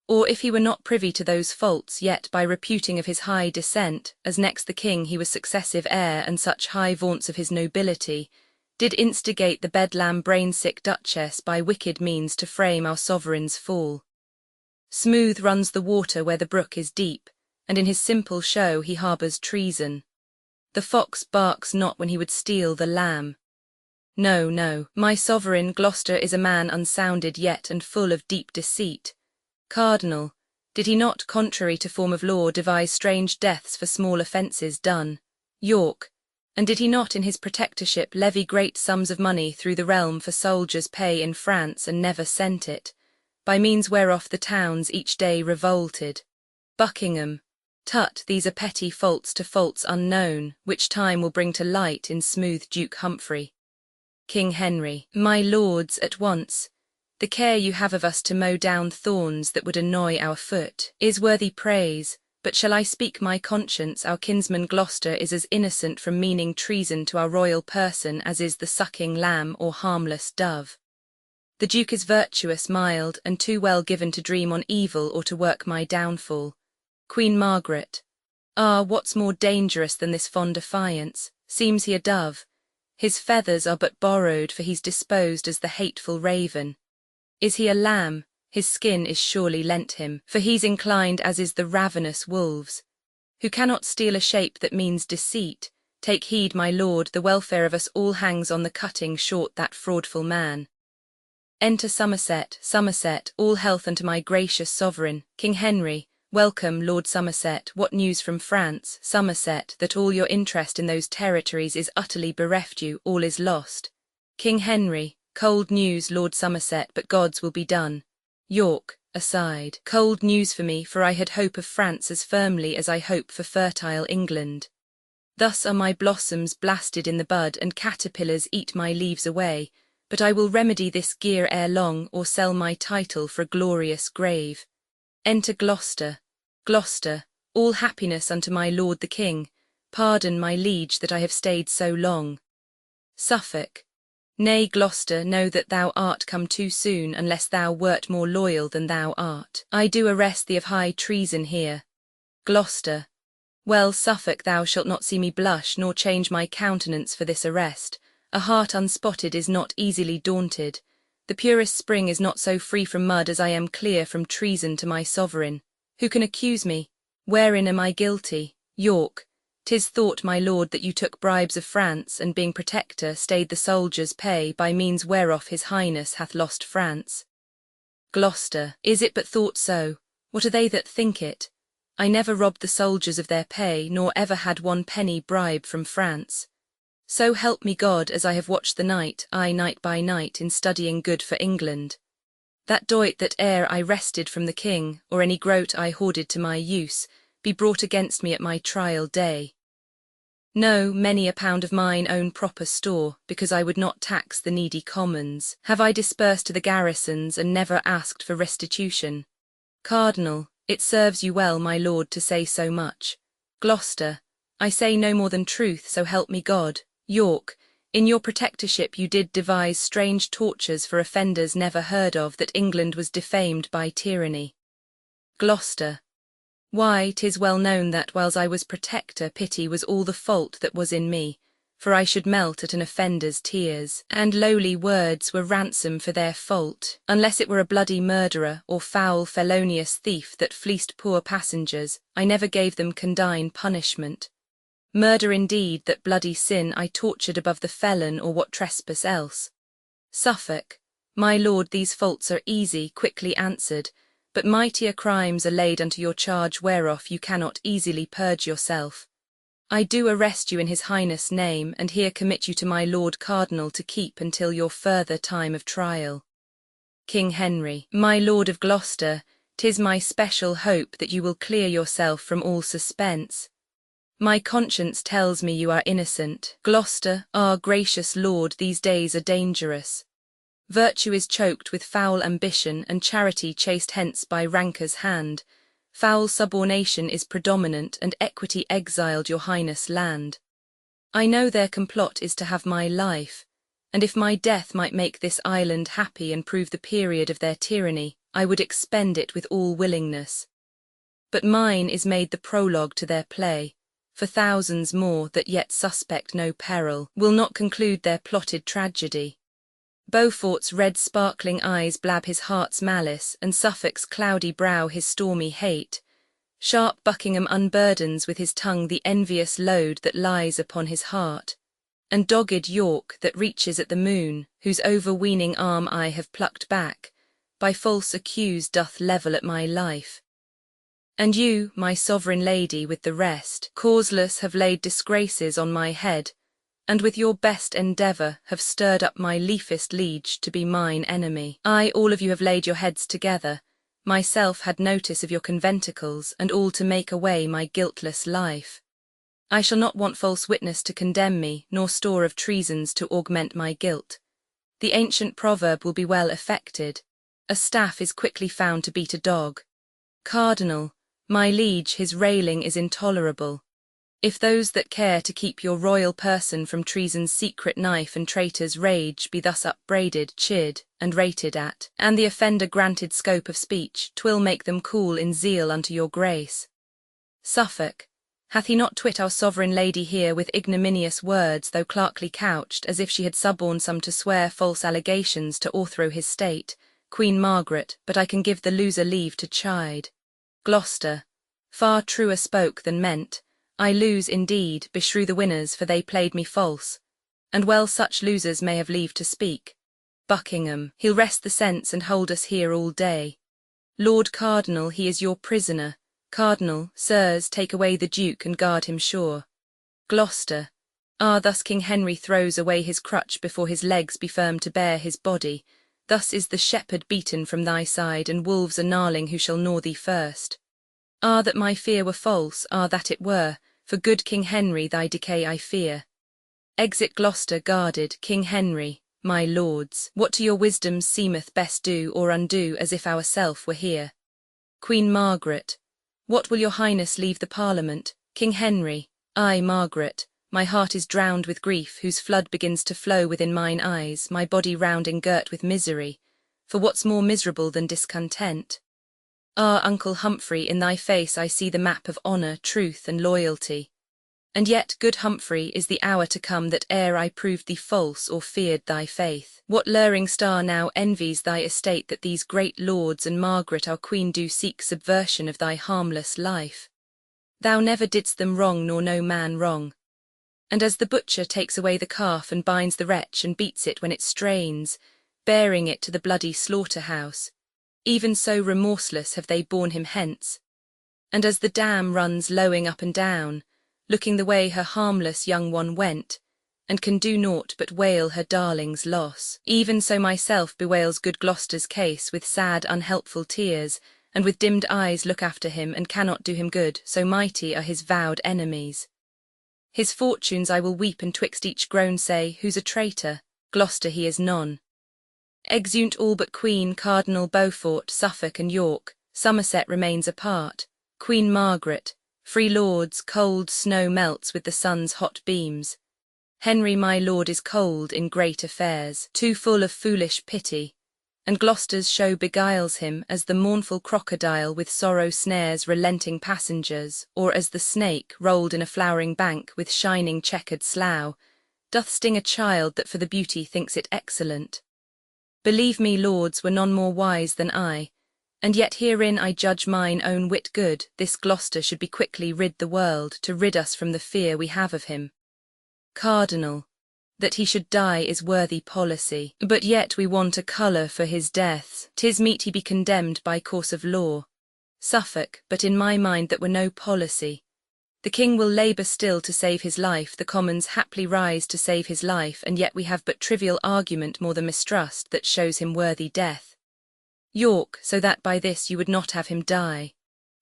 or if he were not privy to those faults, yet by reputing of his high descent, as next the king he was successive heir, and such high vaunts of his nobility, did instigate the bedlam brain-sick Duchess by wicked means to frame our sovereign's fall. Smooth runs the water where the brook is deep, and in his simple show he harbours treason. The fox barks not when he would steal the lamb. No, no, my sovereign Gloucester is a man unsounded yet, and full of deep deceit. Cardinal, did he not, contrary to form of law, devise strange deaths for small offences done? York, and did he not in his protectorship levy great sums of money through the realm for soldiers' pay in France, and never sent it, by means whereof the towns each day revolted? Buckingham, tut, these are petty faults to faults unknown, which time will bring to light in smooth Duke Humphrey. King Henry, my lords, at once, the care you have of us to mow down thorns that would annoy our foot is worthy praise, But shall I speak my conscience? Our kinsman Gloucester is as innocent from meaning treason to our royal person as is the sucking lamb or harmless dove. The Duke is virtuous, mild, and too well given to dream on evil or to work my downfall. Queen Margaret. Ah, what's more dangerous than this fond defiance? Seems he a dove? His feathers are but borrowed, for he's disposed as the hateful raven. Is he a lamb? His skin is surely lent him, for he's inclined as is the ravenous wolves. Who cannot steal a shape that means deceit? Take heed, my lord, the welfare of us all hangs on the cutting short that fraudful man. Enter Somerset. Somerset, all health unto my gracious sovereign, King Henry. Welcome, Lord Somerset. What news from France? Somerset, that all your interest in those territories is utterly bereft you, all is lost. King Henry. Cold news, Lord Somerset, but God's will be done. York, aside. Cold news for me, for I had hope of France as firmly as I hope for fertile England. Thus are my blossoms blasted in the bud, and caterpillars eat my leaves away, but I will remedy this gear ere long, or sell my title for a glorious grave. Enter Gloucester. Gloucester, all happiness unto my lord the king. Pardon, my liege, that I have stayed so long. Suffolk. Nay, Gloucester, know that thou art come too soon, unless thou wert more loyal than thou art. I do arrest thee of high treason here. Gloucester. Well, Suffolk, thou shalt not see me blush, nor change my countenance for this arrest. A heart unspotted is not easily daunted. The purest spring is not so free from mud as I am clear from treason to my sovereign. Who can accuse me? Wherein am I guilty? York. 'Tis thought, my lord, that you took bribes of France, and being protector stayed the soldiers' pay, by means whereof his highness hath lost France. Gloucester. Is it but thought so? What are they that think it? I never robbed the soldiers of their pay, nor ever had 1 penny bribe from France. So help me God, as I have watched the night, aye, night by night, in studying good for England. That doit that ere I wrested from the king, or any groat I hoarded to my use, be brought against me at my trial day. No, many a pound of mine own proper store, because I would not tax the needy commons, have I dispersed to the garrisons, and never asked for restitution. Cardinal, it serves you well, my lord, to say so much. Gloucester, I say no more than truth, so help me God. York, in your protectorship you did devise strange tortures for offenders never heard of, that England was defamed by tyranny. Gloucester. Why, 'tis well known that, whiles I was protector, pity was all the fault that was in me, for I should melt at an offender's tears, and lowly words were ransom for their fault, unless it were a bloody murderer or foul felonious thief that fleeced poor passengers, I never gave them condign punishment. Murder indeed, that bloody sin, I tortured above the felon or what trespass else. Suffolk. My lord, these faults are easy, quickly answered, but mightier crimes are laid unto your charge whereof you cannot easily purge yourself. I do arrest you in his highness' name, and here commit you to my lord cardinal to keep until your further time of trial. King Henry. My lord of Gloucester, 'tis my special hope that you will clear yourself from all suspense. My conscience tells me you are innocent. Gloucester, our gracious lord, these days are dangerous. Virtue is choked with foul ambition, and charity chased hence by rancor's hand. Foul subornation is predominant, and equity exiled your highness land. I know their complot is to have my life, and if my death might make this island happy and prove the period of their tyranny, I would expend it with all willingness. But mine is made the prologue to their play, for thousands more, that yet suspect no peril, will not conclude their plotted tragedy. Beaufort's red sparkling eyes blab his heart's malice, and Suffolk's cloudy brow his stormy hate. Sharp Buckingham unburdens with his tongue the envious load that lies upon his heart, and dogged York, that reaches at the moon, whose overweening arm I have plucked back, by false accuse doth level at my life. And you, my sovereign lady, with the rest, causeless have laid disgraces on my head, and with your best endeavour have stirred up my leafest liege to be mine enemy. I, all of you have laid your heads together, myself had notice of your conventicles, and all to make away my guiltless life. I shall not want false witness to condemn me, nor store of treasons to augment my guilt. The ancient proverb will be well effected, a staff is quickly found to beat a dog. Cardinal, My liege, his railing is intolerable. If those that care to keep your royal person from treason's secret knife and traitor's rage be thus upbraided, chid, and rated at, and the offender granted scope of speech, 'twill make them cool in zeal unto your grace. Suffolk, hath he not twit our sovereign lady here with ignominious words, though clerkly couched, as if she had suborned some to swear false allegations to o'erthrow his state? Queen Margaret, but I can give the loser leave to chide. Gloucester, far truer spoke than meant. I lose, indeed, beshrew the winners, for they played me false. And well such losers may have leave to speak. Buckingham, he'll rest the sense and hold us here all day. Lord Cardinal, he is your prisoner. Cardinal, sirs, take away the Duke and guard him sure. Gloucester, thus King Henry throws away his crutch before his legs be firm to bear his body. Thus is the shepherd beaten from thy side, and wolves are gnarling who shall gnaw thee first. That my fear were false, that it were, for good King Henry thy decay I fear. Exit Gloucester guarded, King Henry, my lords, what to your wisdoms seemeth best do or undo, as if ourself were here. Queen Margaret, what will your highness leave the Parliament? King Henry, I, Margaret, my heart is drowned with grief, whose flood begins to flow within mine eyes, my body round engirt with misery, for what's more miserable than discontent? Uncle Humphrey, in thy face I see the map of honour, truth, and loyalty. And yet, good Humphrey, is the hour to come that ere I proved thee false or feared thy faith. What luring star now envies thy estate that these great lords and Margaret our queen do seek subversion of thy harmless life? Thou never didst them wrong, nor no man wrong. And as the butcher takes away the calf and binds the wretch and beats it when it strains, bearing it to the bloody slaughter-house, even so remorseless have they borne him hence. And as the dam runs lowing up and down, looking the way her harmless young one went, and can do naught but wail her darling's loss, even so myself bewails good Gloucester's case with sad unhelpful tears, and with dimmed eyes look after him and cannot do him good, so mighty are his vowed enemies. His fortunes I will weep, and twixt each groan say, who's a traitor? Gloucester he is none. Exeunt all but Queen, Cardinal Beaufort, Suffolk and York, Somerset remains apart. Queen Margaret, free lords, cold snow melts with the sun's hot beams. Henry my lord is cold in great affairs, too full of foolish pity, and Gloucester's show beguiles him, as the mournful crocodile with sorrow snares relenting passengers, or as the snake, rolled in a flowering bank with shining checkered slough, doth sting a child that for the beauty thinks it excellent. Believe me, lords, were none more wise than I, and yet herein I judge mine own wit good, this Gloucester should be quickly rid the world, to rid us from the fear we have of him. Cardinal, that he should die is worthy policy, but yet we want a colour for his deaths. 'Tis meet he be condemned by course of law. Suffolk, but in my mind that were no policy. The king will labour still to save his life, the commons haply rise to save his life, and yet we have but trivial argument more than mistrust that shows him worthy death. York, so that by this you would not have him die.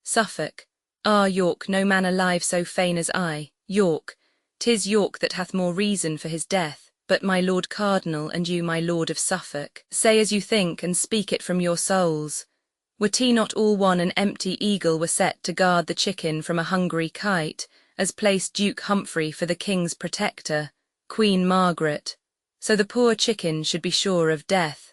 Suffolk, York, no man alive so fain as I. York, 'tis York that hath more reason for his death, but my Lord Cardinal and you, my Lord of Suffolk, say as you think and speak it from your souls. Were tea not all one, an empty eagle were set to guard the chicken from a hungry kite, as placed Duke Humphrey for the king's protector, Queen Margaret, so the poor chicken should be sure of death.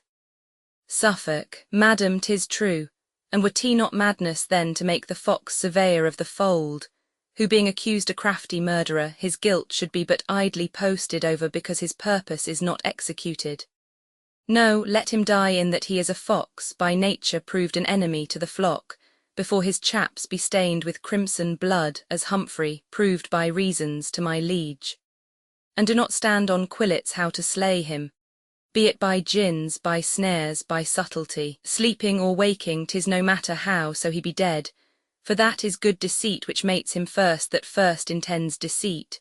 Suffolk, madam, 'tis true, and were tea not madness then to make the fox surveyor of the fold, who being accused a crafty murderer, his guilt should be but idly posted over because his purpose is not executed. No, let him die in that he is a fox, by nature proved an enemy to the flock, before his chaps be stained with crimson blood, as Humphrey, proved by reasons to my liege. And do not stand on quillets how to slay him, be it by gins, by snares, by subtlety, sleeping or waking, 'tis no matter how, so he be dead, for that is good deceit which mates him first that first intends deceit.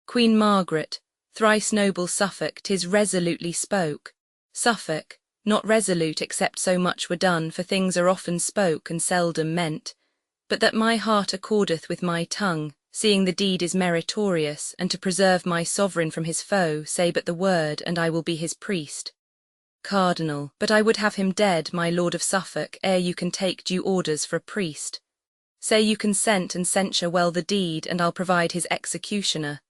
Queen Margaret, thrice noble Suffolk, 'tis resolutely spoke. Suffolk, not resolute except so much were done, for things are often spoke and seldom meant, but that my heart accordeth with my tongue, seeing the deed is meritorious, and to preserve my sovereign from his foe, say but the word, and I will be his priest. Cardinal, but I would have him dead, my Lord of Suffolk, ere you can take due orders for a priest. Say you consent and censure well the deed, and I'll provide his executioner.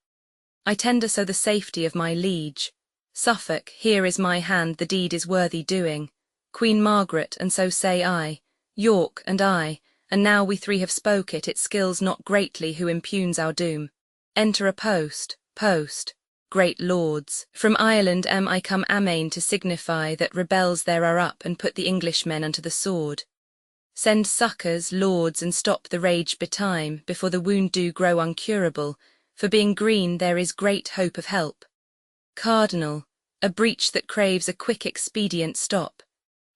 I tender so the safety of my liege. Suffolk, here is my hand, the deed is worthy doing. Queen Margaret, and so say I. York, and I, and now we three have spoke it skills not greatly who impugns our doom. Enter a post. Great lords, from Ireland am I come amain to signify that rebels there are up, and put the Englishmen unto the sword. Send succours, lords, and stop the rage betime, before the wound do grow uncurable, for being green there is great hope of help. Cardinal, a breach that craves a quick expedient stop.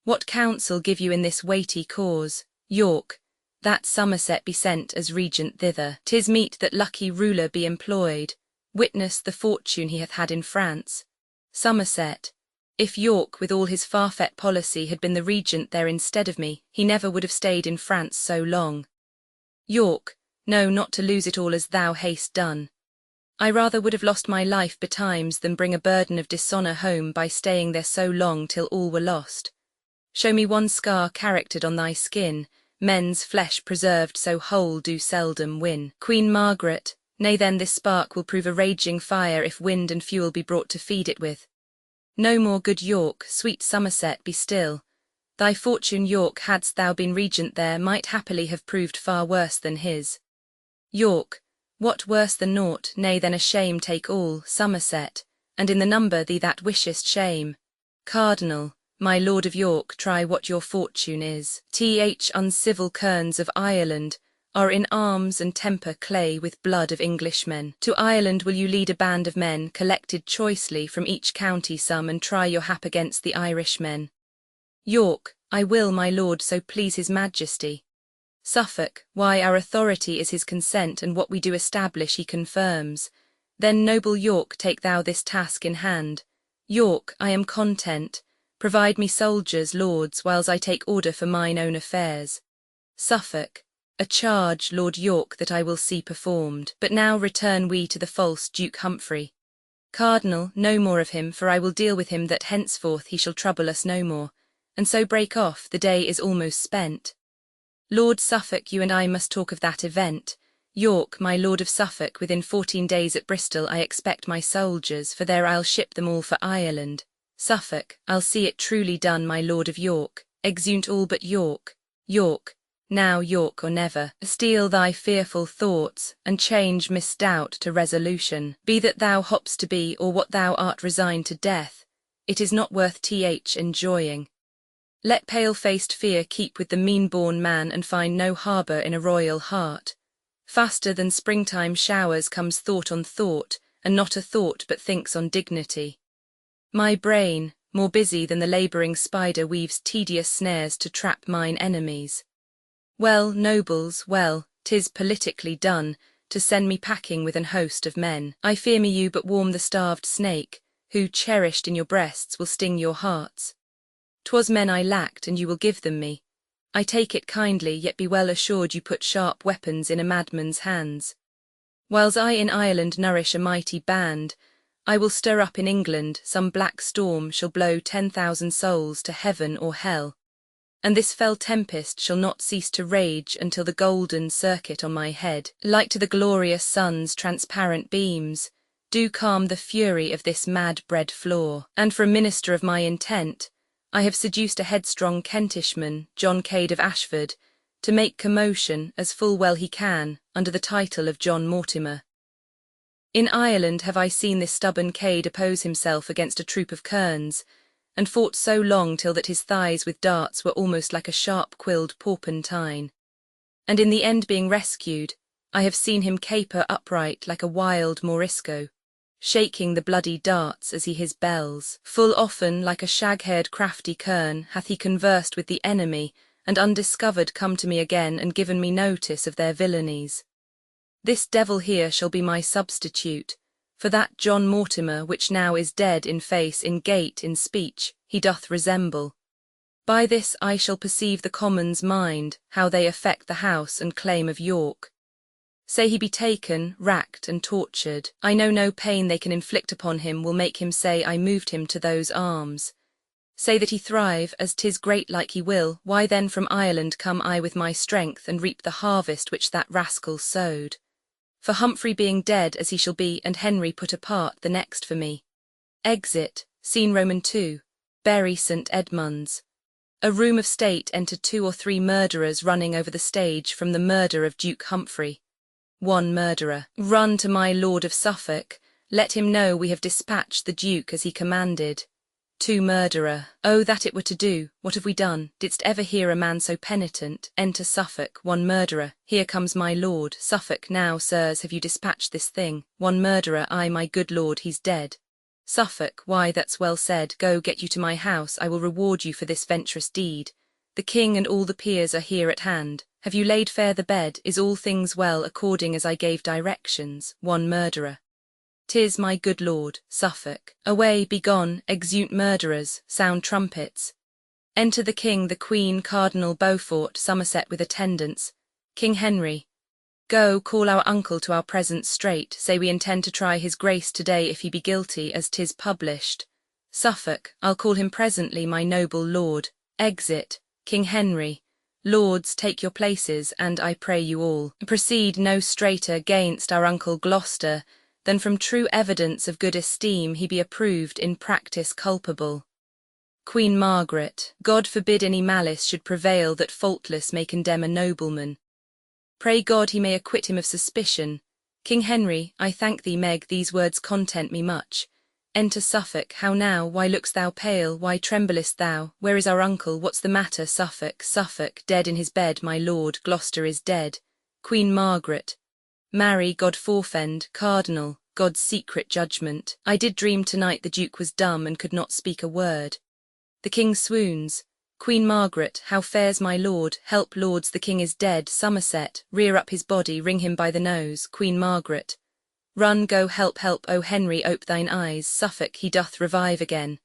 What counsel give you in this weighty cause? York, that Somerset be sent as regent thither. 'Tis meet that lucky ruler be employed. Witness the fortune he hath had in France. Somerset, if York with all his far-fet policy had been the regent there instead of me, he never would have stayed in France so long. York, no, not to lose it all as thou hast done. I rather would have lost my life betimes than bring a burden of dishonour home by staying there so long till all were lost. Show me one scar charactered on thy skin, men's flesh preserved so whole do seldom win. Queen Margaret, nay then this spark will prove a raging fire if wind and fuel be brought to feed it with. No more, good York, sweet Somerset, be still. Thy fortune, York, hadst thou been regent there, might happily have proved far worse than his. York, what worse than naught, nay then a shame take all, Somerset, and in the number thee that wishest shame. Cardinal, my Lord of York, try what your fortune is. Uncivil kerns of Ireland are in arms and temper clay with blood of Englishmen. To Ireland will you lead a band of men, collected choicely from each county some, and try your hap against the Irishmen. York, I will, my lord, so please his majesty. Suffolk, why our authority is his consent, and what we do establish he confirms. Then, noble York, take thou this task in hand. York, I am content. Provide me soldiers, lords, whiles I take order for mine own affairs. Suffolk, a charge, Lord York, that I will see performed. But now return we to the false Duke Humphrey. Cardinal, no more of him, for I will deal with him that henceforth he shall trouble us no more, and so break off, the day is almost spent. Lord Suffolk, you and I must talk of that event. York, my Lord of Suffolk, within 14 days at Bristol I expect my soldiers, for there I'll ship them all for Ireland. Suffolk, I'll see it truly done, my Lord of York. Exeunt all but York. York, now York or never. Steel thy fearful thoughts, and change misdoubt to resolution. Be that thou hopst to be, or what thou art resigned to death, it is not worth enjoying. Let pale-faced fear keep with the mean-born man, and find no harbour in a royal heart. Faster than springtime showers comes thought on thought, and not a thought but thinks on dignity. My brain, more busy than the labouring spider, weaves tedious snares to trap mine enemies. Well, nobles, well, 'tis politically done, to send me packing with an host of men. I fear me you but warm the starved snake, who, cherished in your breasts, will sting your hearts. 'Twas men I lacked, and you will give them me. I take it kindly, yet be well assured you put sharp weapons in a madman's hands. Whiles I in Ireland nourish a mighty band, I will stir up in England, some black storm shall blow 10,000 souls to heaven or hell. And this fell tempest shall not cease to rage until the golden circuit on my head, like to the glorious sun's transparent beams, do calm the fury of this mad-bred flaw. And for a minister of my intent, I have seduced a headstrong Kentishman, John Cade of Ashford, to make commotion, as full well he can, under the title of John Mortimer. In Ireland have I seen this stubborn Cade oppose himself against a troop of kerns, and fought so long till that his thighs with darts were almost like a sharp-quilled porpentine. And in the end being rescued, I have seen him caper upright like a wild Morisco, shaking the bloody darts as he his bells. Full often, like a shag-haired crafty kern, hath he conversed with the enemy, and undiscovered come to me again, and given me notice of their villainies. This devil here shall be my substitute, for that John Mortimer, which now is dead in face, in gait, in speech, he doth resemble. By this I shall perceive the commons' mind, how they affect the house and claim of York. Say he be taken, racked, and tortured, I know no pain they can inflict upon him will make him say I moved him to those arms. Say that he thrive, as 'tis great like he will, why then from Ireland come I with my strength, and reap the harvest which that rascal sowed. For Humphrey being dead as he shall be, and Henry put apart the next for me. Exit, scene Roman II, Bury St. Edmunds. A room of state enter 2 or 3 murderers running over the stage from the murder of Duke Humphrey. 1 murderer. Run to my Lord of Suffolk, let him know we have dispatched the Duke as he commanded. 2 murderer. Oh, that it were to do, what have we done? Didst ever hear a man so penitent? Enter Suffolk. 1 murderer. Here comes my lord. Suffolk. Now, sirs, have you dispatched this thing? 1 murderer. Aye, my good lord, he's dead. Suffolk. Why, that's well said. Go, get you to my house, I will reward you for this venturous deed. The king and all the peers are here at hand. Have you laid fair the bed? Is all things well according as I gave directions? 1 murderer. 'Tis my good lord. Suffolk. Away, be gone, exeunt murderers, sound trumpets. Enter the king, the queen, Cardinal Beaufort, Somerset with attendants. King Henry. Go, call our uncle to our presence straight, say we intend to try his grace today if he be guilty as 'tis published. Suffolk. I'll call him presently, my noble lord. Exit. King Henry. Lords, take your places, and I pray you all, proceed no straighter gainst our uncle Gloucester, than from true evidence of good esteem he be approved in practice culpable. Queen Margaret. God forbid any malice should prevail that faultless may condemn a nobleman. Pray God he may acquit him of suspicion. King Henry, I thank thee, Meg, these words content me much. Enter Suffolk. How now? Why look'st thou pale? Why tremblest thou? Where is our uncle? What's the matter? Suffolk. Suffolk. Dead in his bed, my lord. Gloucester is dead. Queen Margaret. Marry, God forfend, Cardinal, God's secret judgment. I did dream tonight the Duke was dumb and could not speak a word. The king swoons. Queen Margaret, how fares my lord? Help, lords, the king is dead. Somerset, rear up his body, wring him by the nose. Queen Margaret. Run, go, help, help, O Henry, ope thine eyes. Suffolk, he doth revive again.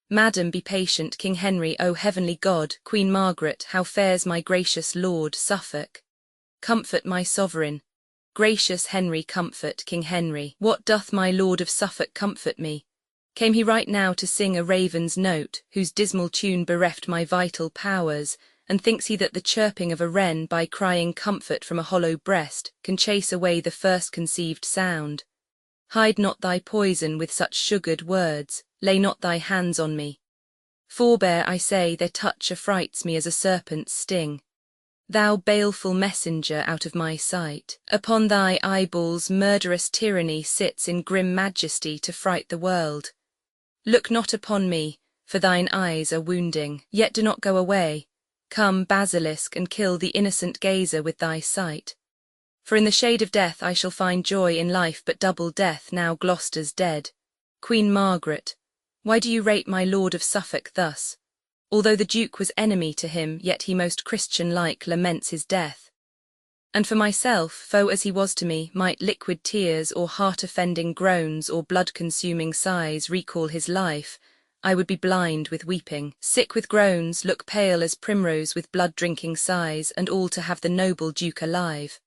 Madam, be patient. King Henry, O heavenly God. Queen Margaret, how fares my gracious lord? Suffolk. Comfort my sovereign. Gracious Henry, comfort King Henry. What doth my Lord of Suffolk comfort me? Came he right now to sing a raven's note, whose dismal tune bereft my vital powers, and thinks he that the chirping of a wren by crying comfort from a hollow breast can chase away the first conceived sound? Hide not thy poison with such sugared words, lay not thy hands on me. Forbear, I say, their touch affrights me as a serpent's sting. Thou baleful messenger out of my sight, upon thy eyeballs murderous tyranny sits in grim majesty to fright the world. Look not upon me, for thine eyes are wounding, yet do not go away. Come, basilisk, and kill the innocent gazer with thy sight. For in the shade of death I shall find joy in life, but double death now Gloucester's dead. Queen Margaret. Why do you rate my Lord of Suffolk thus? Although the Duke was enemy to him, yet he most Christian-like laments his death. And for myself, foe as he was to me, might liquid tears or heart-offending groans or blood-consuming sighs recall his life, I would be blind with weeping, sick with groans, look pale as primrose with blood-drinking sighs, and all to have the noble Duke alive.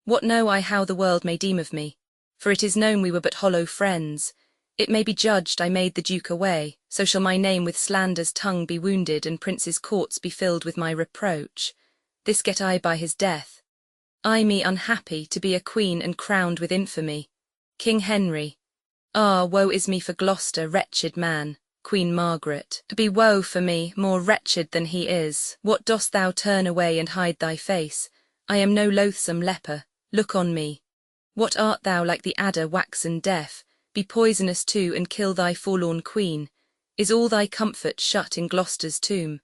What know I how the world may deem of me? For it is known we were but hollow friends. It may be judged I made the Duke away, so shall my name with slander's tongue be wounded, and princes' courts be filled with my reproach. This get I by his death. I me unhappy to be a queen and crowned with infamy. King Henry. Ah, woe is me for Gloucester, wretched man. Queen Margaret. Be woe for me, more wretched than he is. What dost thou turn away and hide thy face? I am no loathsome leper, look on me. What art thou like the adder waxen deaf? Be poisonous too, and kill thy forlorn queen. Is all thy comfort shut in Gloucester's tomb?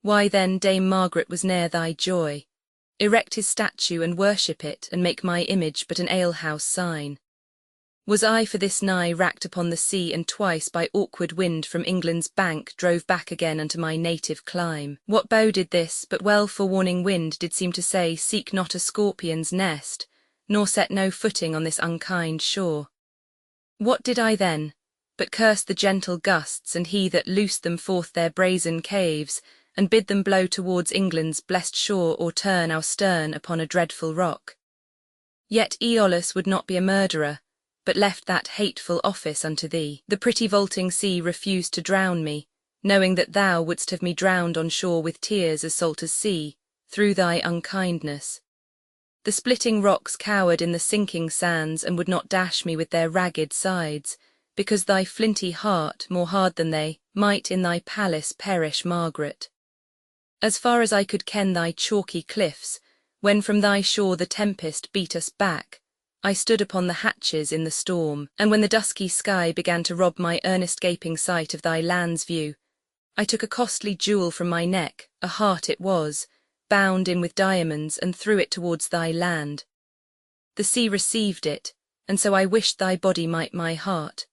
Why then Dame Margaret was ne'er thy joy? Erect his statue and worship it, and make my image but an alehouse sign. Was I for this nigh racked upon the sea, and twice by awkward wind from England's bank drove back again unto my native clime? What boded this, but well forewarning wind did seem to say, seek not a scorpion's nest, nor set no footing on this unkind shore. What did I then, but curse the gentle gusts, and he that loosed them forth their brazen caves, and bid them blow towards England's blessed shore, or turn our stern upon a dreadful rock? Yet Aeolus would not be a murderer, but left that hateful office unto thee. The pretty vaulting sea refused to drown me, knowing that thou wouldst have me drowned on shore with tears as salt as sea, through thy unkindness. The splitting rocks cowered in the sinking sands and would not dash me with their ragged sides, because thy flinty heart, more hard than they, might in thy palace perish, Margaret. As far as I could ken thy chalky cliffs, when from thy shore the tempest beat us back, I stood upon the hatches in the storm, and when the dusky sky began to rob my earnest gaping sight of thy land's view, I took a costly jewel from my neck, a heart it was, bound in with diamonds, and threw it towards thy land. The sea received it, and so I wished thy body might my heart.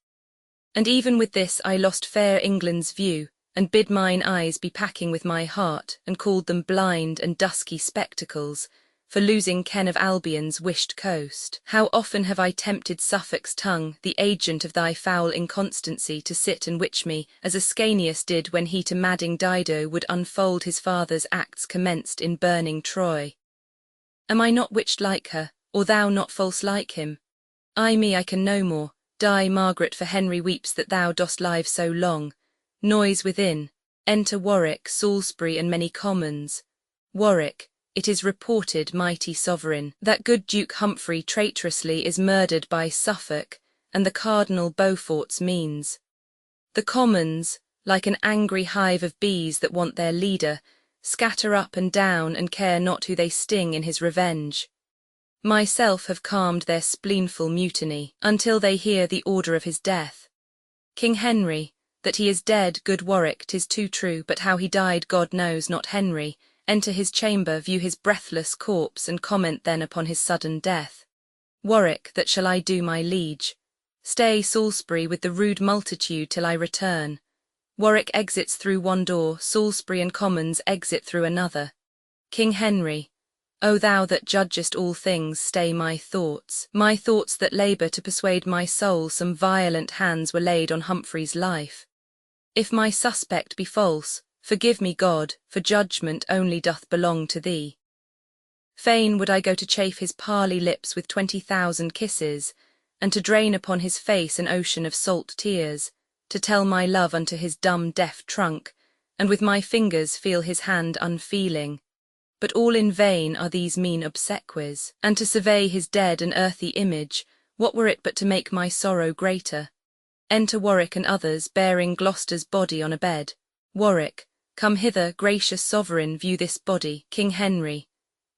And even with this I lost fair England's view, and bid mine eyes be packing with my heart, and called them blind and dusky spectacles, for losing ken of Albion's wished coast. How often have I tempted Suffolk's tongue, the agent of thy foul inconstancy, to sit and witch me, as Ascanius did when he to madding Dido would unfold his father's acts commenced in burning Troy. Am I not witched like her, or thou not false like him? Ay me, I can no more. Die, Margaret, for Henry weeps that thou dost live so long. Noise within. Enter Warwick, Salisbury, and many commons. Warwick, it is reported, mighty sovereign, that good Duke Humphrey traitorously is murdered by Suffolk, and the Cardinal Beaufort's means. The commons, like an angry hive of bees that want their leader, scatter up and down and care not who they sting in his revenge. Myself have calmed their spleenful mutiny, until they hear the order of his death. King Henry, that he is dead, good Warwick, 'tis too true, but how he died God knows, not Henry. Enter his chamber, view his breathless corpse, and comment then upon his sudden death. Warwick, that shall I do, my liege? Stay, Salisbury, with the rude multitude till I return. Warwick exits through one door, Salisbury and commons exit through another. King Henry, O thou that judgest all things, stay my thoughts that labour to persuade my soul some violent hands were laid on Humphrey's life. If my suspect be false, forgive me, God, for judgment only doth belong to thee. Fain would I go to chafe his parly lips with 20,000 kisses, and to drain upon his face an ocean of salt tears, to tell my love unto his dumb deaf trunk, and with my fingers feel his hand unfeeling. But all in vain are these mean obsequies, and to survey his dead and earthy image, what were it but to make my sorrow greater? Enter Warwick and others, bearing Gloucester's body on a bed. Warwick, come hither, gracious sovereign, view this body, King Henry.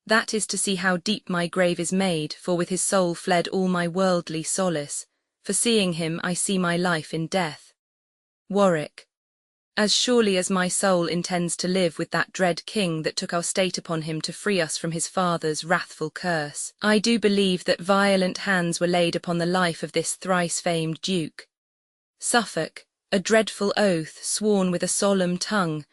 That is to see how deep my grave is made, for with his soul fled all my worldly solace, for seeing him I see my life in death. Warwick, as surely as my soul intends to live with that dread king that took our state upon him to free us from his father's wrathful curse, I do believe that violent hands were laid upon the life of this thrice-famed duke. Suffolk, a dreadful oath, sworn with a solemn tongue,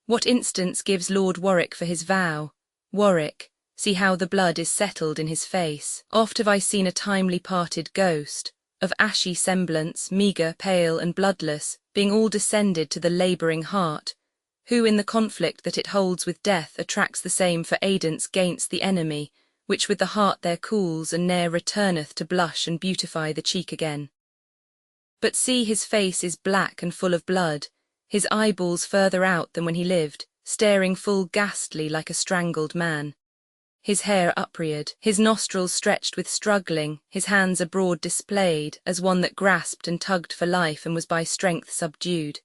what instance gives Lord Warwick for his vow? Warwick, see how the blood is settled in his face. Oft have I seen a timely parted ghost, of ashy semblance, meagre, pale, and bloodless, being all descended to the labouring heart, who in the conflict that it holds with death attracts the same for aidance gainst the enemy, which with the heart there cools, and ne'er returneth to blush and beautify the cheek again. But see, his face is black and full of blood, his eyeballs further out than when he lived, staring full ghastly like a strangled man. His hair upreared, his nostrils stretched with struggling, his hands abroad displayed, as one that grasped and tugged for life and was by strength subdued.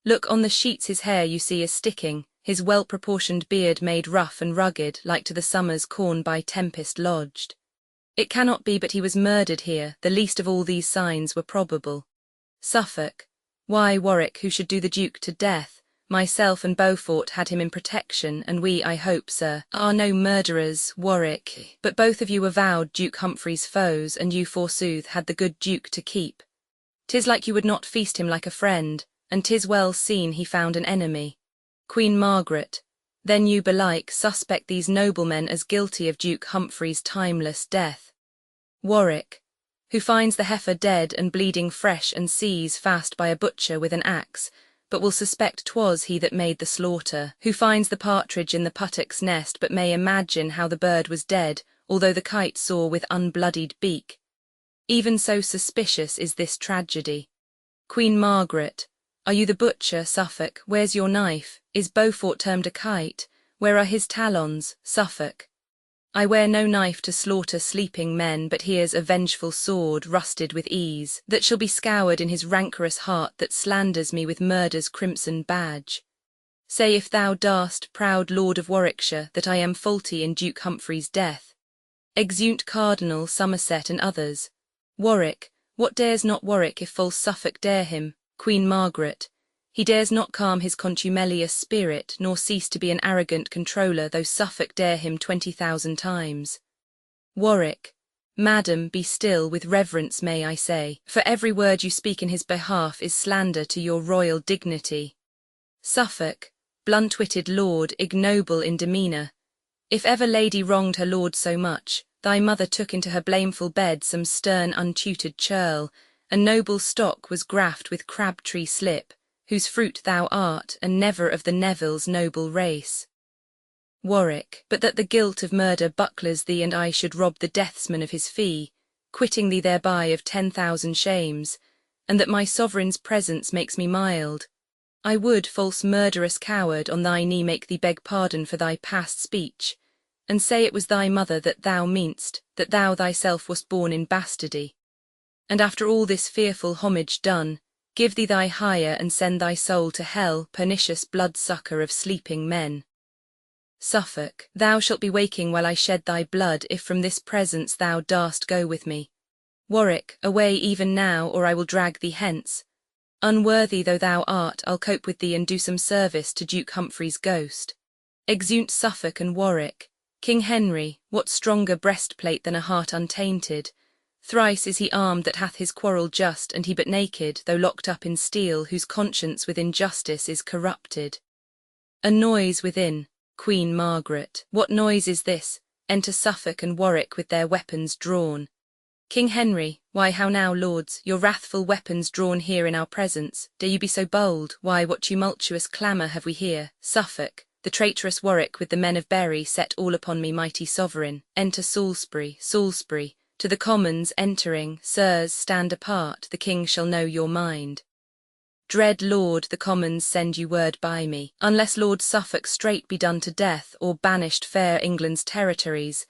Look, on the sheets his hair you see is sticking, his well-proportioned beard made rough and rugged, like to the summer's corn by tempest lodged. It cannot be but he was murdered here, the least of all these signs were probable. Suffolk, why Warwick, who should do the Duke to death? Myself and Beaufort had him in protection, and we, I hope, sir, are no murderers, Warwick, but both of you avowed Duke Humphrey's foes, and you forsooth had the good Duke to keep. 'Tis like you would not feast him like a friend, and 'tis well seen he found an enemy. Queen Margaret, then you belike suspect these noblemen as guilty of Duke Humphrey's timeless death. Warwick, who finds the heifer dead and bleeding fresh and sees fast by a butcher with an axe, but will suspect 'twas he that made the slaughter, who finds the partridge in the puttock's nest, but may imagine how the bird was dead, although the kite soar with unbloodied beak. Even so suspicious is this tragedy. Queen Margaret, Are you the butcher, Suffolk? Where's your knife? Is Beaufort termed a kite? Where are his talons, Suffolk? I wear no knife to slaughter sleeping men, but here's a vengeful sword, rusted with ease, that shall be scoured in his rancorous heart that slanders me with murder's crimson badge. Say if thou darst, proud Lord of Warwickshire, that I am faulty in Duke Humphrey's death. Exeunt Cardinal, Somerset, and others. Warwick, what dares not Warwick if false Suffolk dare him? Queen Margaret, he dares not calm his contumelious spirit, nor cease to be an arrogant controller, though Suffolk dare him 20,000 times. Warwick, Madam, be still, with reverence may I say, for every word you speak in his behalf is slander to your royal dignity. Suffolk, blunt-witted lord, ignoble in demeanour, if ever lady wronged her lord so much, thy mother took into her blameful bed some stern untutored churl, a noble stock was graft with crab-tree slip, whose fruit thou art, and never of the Nevilles' noble race. Warwick, but that the guilt of murder bucklers thee, and I should rob the deathsman of his fee, quitting thee thereby of 10,000 shames, and that my sovereign's presence makes me mild, I would, false murderous coward, on thy knee make thee beg pardon for thy past speech, and say it was thy mother that thou mean'st, that thou thyself wast born in bastardy. And after all this fearful homage done, give thee thy hire and send thy soul to hell, pernicious blood-sucker of sleeping men. Suffolk, thou shalt be waking while I shed thy blood, if from this presence thou darst go with me. Warwick, away even now, or I will drag thee hence. Unworthy though thou art, I'll cope with thee and do some service to Duke Humphrey's ghost. Exeunt Suffolk and Warwick. King Henry, what stronger breastplate than a heart untainted? Thrice is he armed that hath his quarrel just, and he but naked, though locked up in steel, whose conscience with injustice is corrupted. A noise within. Queen Margaret, what noise is this? Enter Suffolk and Warwick with their weapons drawn. King Henry, why how now, lords, your wrathful weapons drawn here in our presence, dare you be so bold? Why, what tumultuous clamour have we here? Suffolk, the traitorous Warwick with the men of Berry set all upon me, mighty sovereign. Enter Salisbury, Salisbury, to the Commons entering, sirs, stand apart, the king shall know your mind. Dread lord, the Commons send you word by me, unless Lord Suffolk straight be done to death, or banished fair England's territories,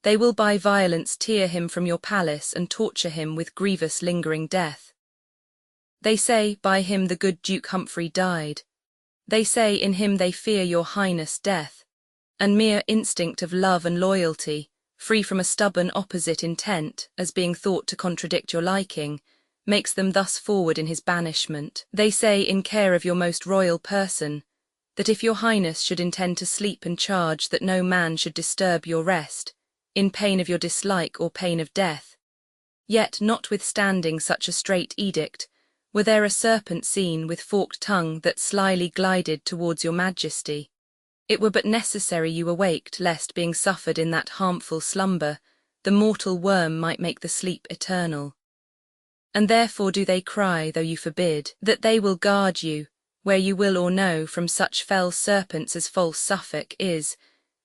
they will by violence tear him from your palace and torture him with grievous lingering death. They say, by him the good Duke Humphrey died. They say, in him they fear your highness death, and mere instinct of love and loyalty, free from a stubborn opposite intent, as being thought to contradict your liking, makes them thus forward in his banishment. They say, in care of your most royal person, that if your highness should intend to sleep and charge, that no man should disturb your rest, in pain of your dislike or pain of death. Yet, notwithstanding such a strait edict, were there a serpent seen with forked tongue that slyly glided towards your majesty, it were but necessary you awaked, lest, being suffered in that harmful slumber, the mortal worm might make the sleep eternal. And therefore do they cry, though you forbid, that they will guard you, where you will or no, from such fell serpents as false Suffolk is,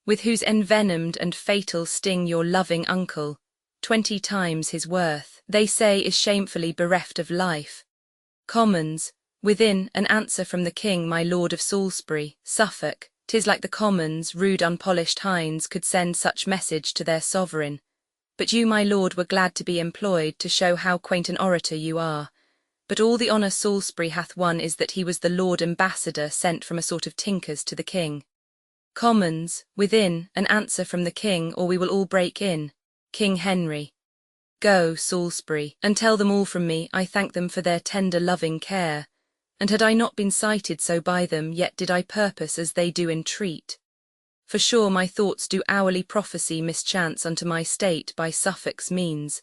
with whose envenomed and fatal sting your loving uncle, 20 times his worth, they say is shamefully bereft of life. Commons, within, an answer from the king, my lord of Salisbury. Suffolk, 'tis like the Commons, rude unpolished hinds, could send such message to their sovereign. But you, my lord, were glad to be employed, to show how quaint an orator you are. But all the honour Salisbury hath won is that he was the Lord Ambassador sent from a sort of tinkers to the king. Commons, within, an answer from the king, or we will all break in. King Henry. Go, Salisbury, and tell them all from me, I thank them for their tender loving care, and had I not been cited so by them, yet did I purpose as they do entreat. For sure my thoughts do hourly prophesy mischance unto my state by Suffolk's means,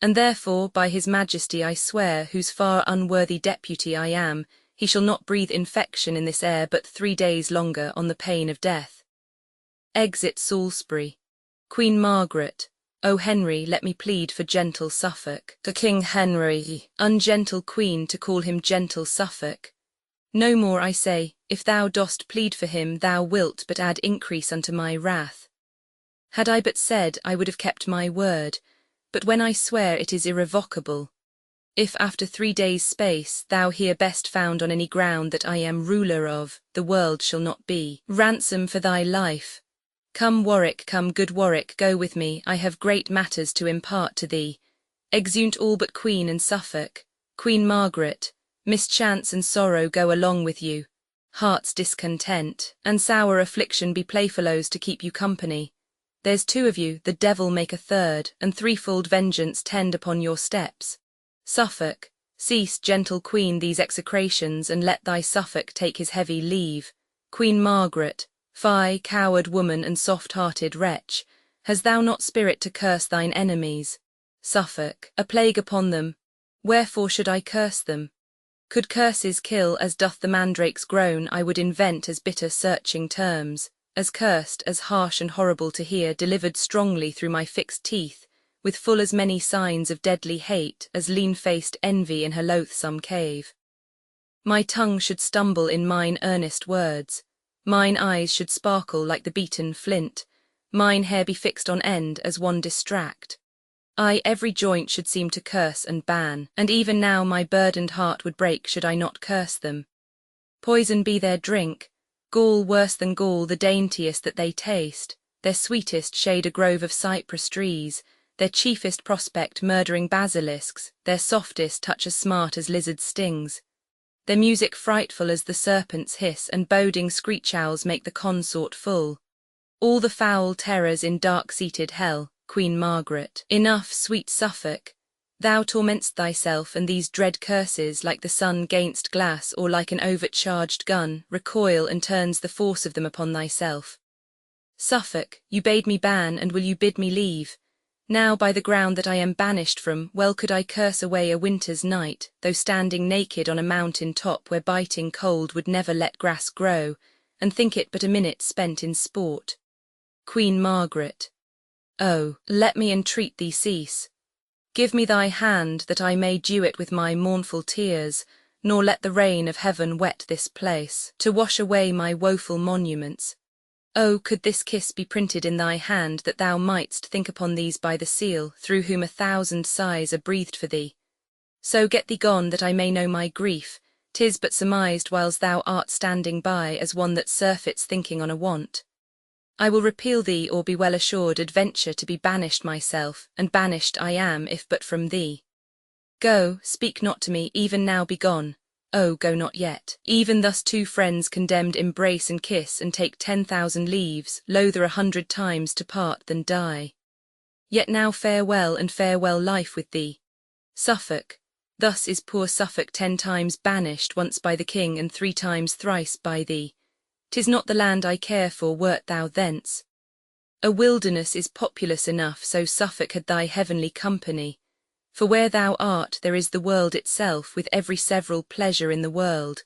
and therefore by his majesty I swear, whose far unworthy deputy I am, he shall not breathe infection in this air but 3 days longer on the pain of death. Exit Salisbury. Queen Margaret, O Henry, let me plead for gentle Suffolk. To King Henry, ungentle queen, to call him gentle Suffolk. No more I say, if thou dost plead for him, thou wilt but add increase unto my wrath. Had I but said, I would have kept my word, but when I swear it is irrevocable. If after 3 days' space thou hear best found on any ground that I am ruler of, the world shall not be ransom for thy life. Come Warwick, come good Warwick, go with me, I have great matters to impart to thee. Exeunt all but Queen and Suffolk. Queen Margaret, mischance and sorrow go along with you. Heart's discontent and sour affliction be playfellows to keep you company. There's 2 of you, the devil make a third, and threefold vengeance tend upon your steps. Suffolk, cease, gentle Queen, these execrations, and let thy Suffolk take his heavy leave. Queen Margaret, fie, coward woman and soft-hearted wretch, hast thou not spirit to curse thine enemies? Suffolk, a plague upon them, wherefore should I curse them? Could curses kill as doth the mandrake's groan, I would invent as bitter searching terms, as cursed, as harsh and horrible to hear, delivered strongly through my fixed teeth, with full as many signs of deadly hate as lean-faced envy in her loathsome cave. My tongue should stumble in mine earnest words, mine eyes should sparkle like the beaten flint, mine hair be fixed on end as one distract. I every joint should seem to curse and ban, and even now my burdened heart would break should I not curse them. Poison be their drink, gall worse than gall the daintiest that they taste, their sweetest shade a grove of cypress trees, their chiefest prospect murdering basilisks, their softest touch as smart as lizard stings. Their music frightful as the serpent's hiss, and boding screech owls make the consort full. All the foul terrors in dark-seated hell, Queen Margaret. Enough, sweet Suffolk, thou torment'st thyself, and these dread curses, like the sun gainst glass, or like an overcharged gun, recoil and turns the force of them upon thyself. Suffolk, you bade me ban, and will you bid me leave? Now by the ground that I am banished from, well could I curse away a winter's night, though standing naked on a mountain top where biting cold would never let grass grow, and think it but a minute spent in sport. Queen Margaret, oh, let me entreat thee cease. Give me thy hand that I may dew it with my mournful tears, nor let the rain of heaven wet this place, to wash away my woeful monuments. Oh, could this kiss be printed in thy hand, that thou mightst think upon these by the seal, through whom 1,000 sighs are breathed for thee. So get thee gone, that I may know my grief, 'tis but surmised whiles thou art standing by, as one that surfeits thinking on a want. I will repeal thee, or be well assured adventure to be banished myself, and banished I am, if but from thee. Go, speak not to me, even now be gone. Oh, go not yet. Even thus 2 friends condemned embrace and kiss, and take 10,000 leaves, loather 100 times to part than die. Yet now farewell, and farewell life with thee. Suffolk, thus is poor Suffolk 10 times banished, once by the king, and 3 times thrice by thee. 'Tis not the land I care for, wert thou thence. A wilderness is populous enough, so Suffolk had thy heavenly company. For where thou art there is the world itself, with every several pleasure in the world,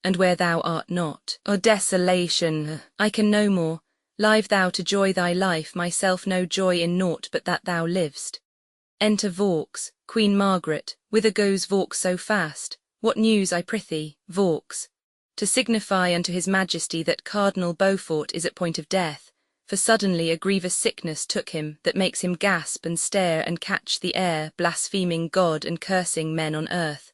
and where thou art not, O desolation, I can no more, live thou to joy thy life, myself no joy in naught but that thou liv'st. Enter Vaux, Queen Margaret, whither goes Vaux so fast? What news, I prithee, Vaux? To signify unto his majesty that Cardinal Beaufort is at point of death, for suddenly a grievous sickness took him, that makes him gasp and stare and catch the air, blaspheming God and cursing men on earth.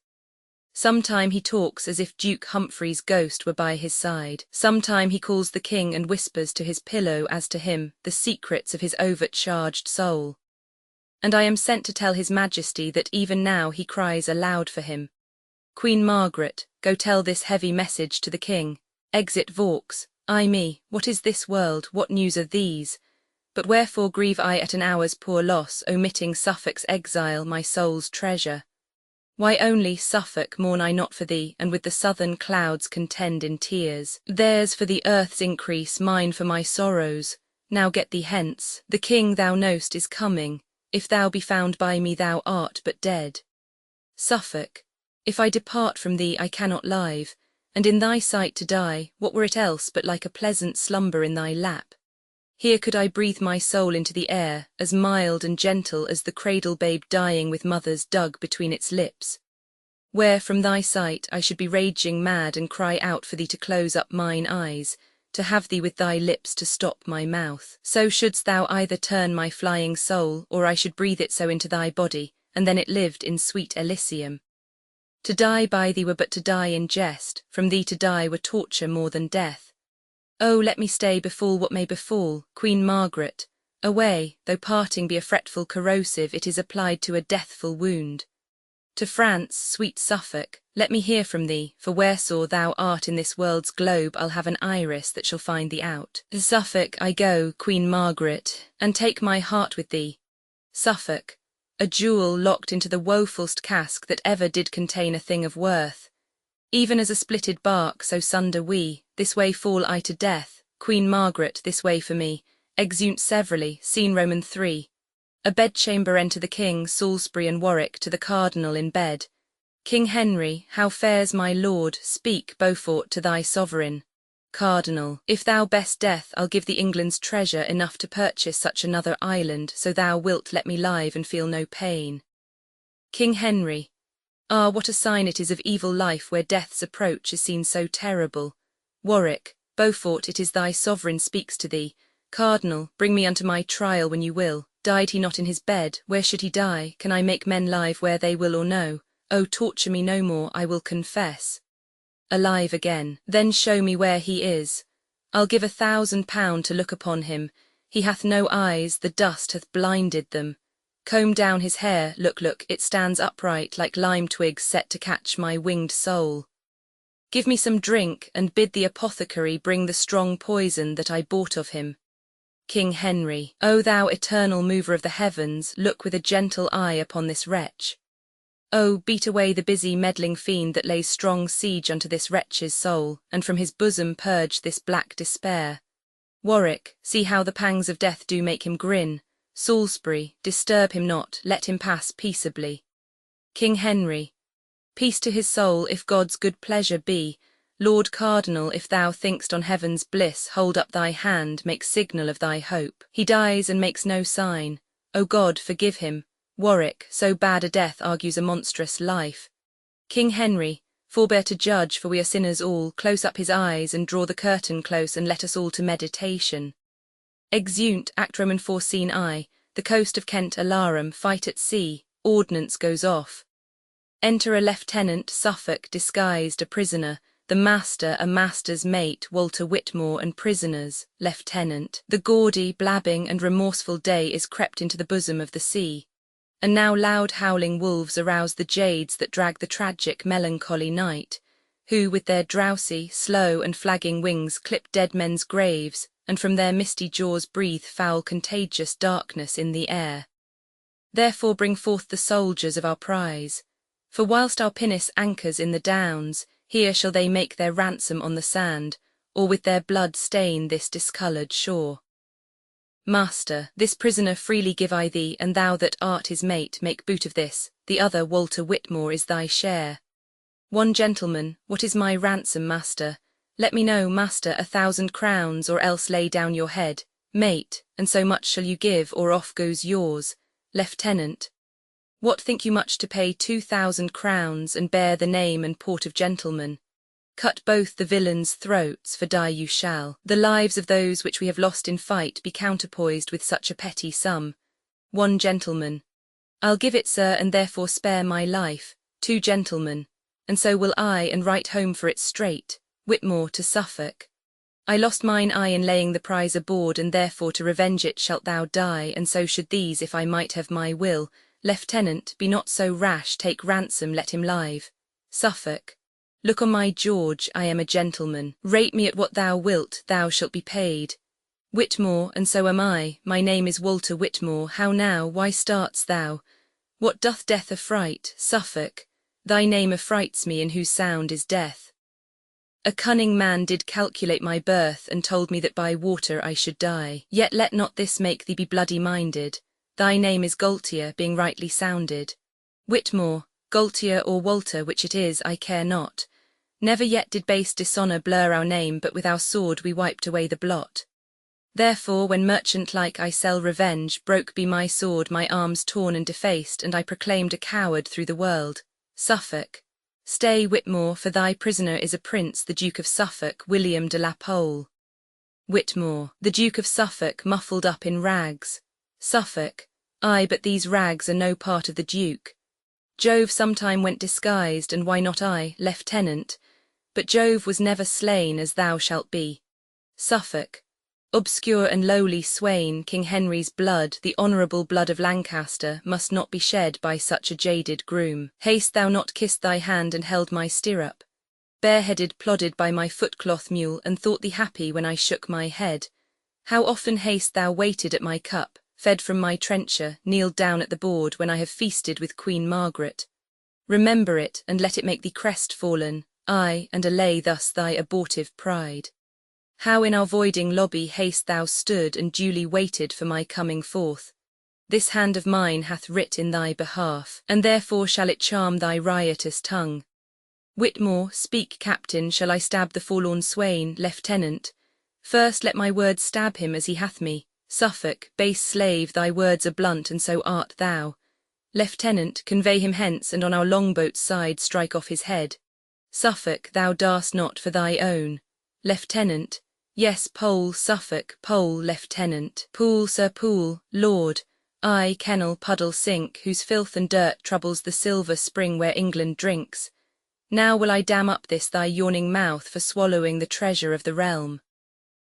Sometime he talks as if Duke Humphrey's ghost were by his side, sometime he calls the king and whispers to his pillow as to him the secrets of his overcharged soul. And I am sent to tell his majesty that even now he cries aloud for him. Queen Margaret, go tell this heavy message to the king. Exit Vaux. Ay me, what is this world, what news are these? But wherefore grieve I at an hour's poor loss, omitting Suffolk's exile, my soul's treasure? Why only, Suffolk, mourn I not for thee, and with the southern clouds contend in tears? Theirs for the earth's increase, mine for my sorrows. Now get thee hence, the king thou know'st is coming. If thou be found by me, thou art but dead. Suffolk, if I depart from thee, I cannot live. And in thy sight to die, what were it else but like a pleasant slumber in thy lap? Here could I breathe my soul into the air, as mild and gentle as the cradle babe dying with mother's dug between its lips. Where from thy sight I should be raging mad, and cry out for thee to close up mine eyes, to have thee with thy lips to stop my mouth. So shouldst thou either turn my flying soul, or I should breathe it so into thy body, and then it lived in sweet Elysium. To die by thee were but to die in jest, from thee to die were torture more than death. Oh, let me stay, befall what may befall, Queen Margaret. Away, though parting be a fretful corrosive, it is applied to a deathful wound. To France, sweet Suffolk, let me hear from thee, for wheresoe'er thou art in this world's globe, I'll have an iris that shall find thee out. To Suffolk I go, Queen Margaret, and take my heart with thee. Suffolk, a jewel locked into the wofulst casque that ever did contain a thing of worth. Even as a splitted bark, so sunder we, this way fall I to death, Queen Margaret, this way for me. Exeunt severally, scene Roman 3. A bedchamber enter the king, Salisbury and Warwick, to the cardinal in bed. King Henry, how fares my lord? Speak, Beaufort, to thy sovereign. Cardinal, if thou best death, I'll give thee England's treasure, enough to purchase such another island, so thou wilt let me live and feel no pain. King Henry, ah, what a sign it is of evil life where death's approach is seen so terrible. Warwick, Beaufort, it is thy sovereign speaks to thee. Cardinal, bring me unto my trial when you will. Died he not in his bed? Where should he die? Can I make men live where they will or no? Oh, torture me no more, I will confess. Alive again, then show me where he is. I'll give £1,000 to look upon him. He hath no eyes, the dust hath blinded them. Comb down his hair, look, look, it stands upright like lime twigs set to catch my winged soul. Give me some drink, and bid the apothecary bring the strong poison that I bought of him. King Henry, O thou eternal mover of the heavens, look with a gentle eye upon this wretch. O, beat away the busy meddling fiend that lays strong siege unto this wretch's soul, and from his bosom purge this black despair. Warwick, see how the pangs of death do make him grin. Salisbury, disturb him not, let him pass peaceably. King Henry, peace to his soul, if God's good pleasure be. Lord Cardinal, if thou think'st on heaven's bliss, hold up thy hand, make signal of thy hope. He dies and makes no sign. O God, forgive him. Warwick, so bad a death argues a monstrous life. King Henry, forbear to judge, for we are sinners all. Close up his eyes, and draw the curtain close, and let us all to meditation. Exeunt, Act Roman 4 Scene I. The coast of Kent alarum, fight at sea, ordnance goes off. Enter a lieutenant, Suffolk, disguised a prisoner. The master, a master's mate, Walter Whitmore, and prisoners. Lieutenant, the gaudy, blabbing, and remorseful day is crept into the bosom of the sea. And now loud howling wolves arouse the jades that drag the tragic, melancholy night, who with their drowsy, slow, and flagging wings clip dead men's graves, and from their misty jaws breathe foul, contagious darkness in the air. Therefore bring forth the soldiers of our prize, for whilst our pinnace anchors in the downs, here shall they make their ransom on the sand, or with their blood stain this discoloured shore. Master, this prisoner freely give I thee, and thou that art his mate make boot of this. The other, Walter Whitmore, is thy share. One gentleman, what is my ransom, master? Let me know, master, 1,000 crowns, or else lay down your head. Mate, and so much shall you give, or off goes yours. Lieutenant, what think you much to pay 2,000 crowns, and bear the name and port of gentleman? Cut both the villains' throats, for die you shall. The lives of those which we have lost in fight be counterpoised with such a petty sum. One gentleman, I'll give it, sir, and therefore spare my life. 2 gentlemen, and so will I, and write home for it straight. Whitmore to Suffolk. I lost mine eye in laying the prize aboard, and therefore to revenge it shalt thou die, and so should these, if I might have my will. Lieutenant, be not so rash, take ransom, let him live. Suffolk, look on my George, I am a gentleman. Rate me at what thou wilt, thou shalt be paid. Whitmore, and so am I, my name is Walter Whitmore. How now, why start'st thou? What doth death affright? Suffolk, thy name affrights me, in whose sound is death. A cunning man did calculate my birth, and told me that by water I should die. Yet let not this make thee be bloody-minded. Thy name is Gaultier, being rightly sounded. Whitmore, Gaultier or Walter, which it is, I care not. Never yet did base dishonour blur our name, but with our sword we wiped away the blot. Therefore, when merchant-like I sell revenge, broke be my sword, my arms torn and defaced, and I proclaimed a coward through the world. Suffolk, stay, Whitmore, for thy prisoner is a prince, the Duke of Suffolk, William de la Pole. Whitmore, the Duke of Suffolk, muffled up in rags. Suffolk, Ay, but these rags are no part of the Duke. Jove sometime went disguised, and why not I, lieutenant? But Jove was never slain as thou shalt be. Suffolk, obscure and lowly swain, King Henry's blood, the honourable blood of Lancaster, must not be shed by such a jaded groom. Hast thou not kissed thy hand and held my stirrup? Bareheaded plodded by my footcloth mule, and thought thee happy when I shook my head? How often hast thou waited at my cup, fed from my trencher, kneeled down at the board when I have feasted with Queen Margaret? Remember it, and let it make thee crestfallen, aye, and allay thus thy abortive pride. How in our voiding lobby hast thou stood and duly waited for my coming forth? This hand of mine hath writ in thy behalf, and therefore shall it charm thy riotous tongue. Whitmore, speak, captain, shall I stab the forlorn swain, lieutenant? First let my words stab him as he hath me. Suffolk, base slave, thy words are blunt, and so art thou. Lieutenant, convey him hence, and on our longboat's side strike off his head. Suffolk, thou darst not for thy own. Lieutenant, yes, pole, Suffolk, pole, lieutenant. Pool, sir, pool, lord. I, kennel, puddle, sink, whose filth and dirt troubles the silver spring where England drinks. Now will I dam up this thy yawning mouth for swallowing the treasure of the realm.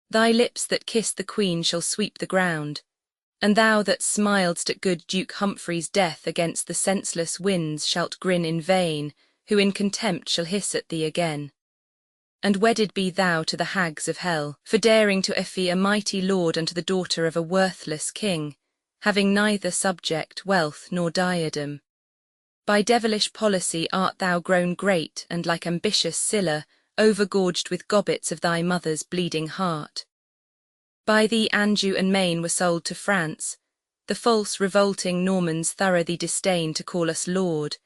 Thy lips that kissed the Queen shall sweep the ground, and thou that smiledst at good Duke Humphrey's death against the senseless winds shalt grin in vain, who in contempt shall hiss at thee again. And wedded be thou to the hags of hell, for daring to effy a mighty lord unto the daughter of a worthless king, having neither subject, wealth, nor diadem. By devilish policy art thou grown great, and like ambitious Scylla, overgorged with gobbets of thy mother's bleeding heart. By thee Anjou and Maine were sold to France. The false revolting Normans thorough thee disdain to call us lord,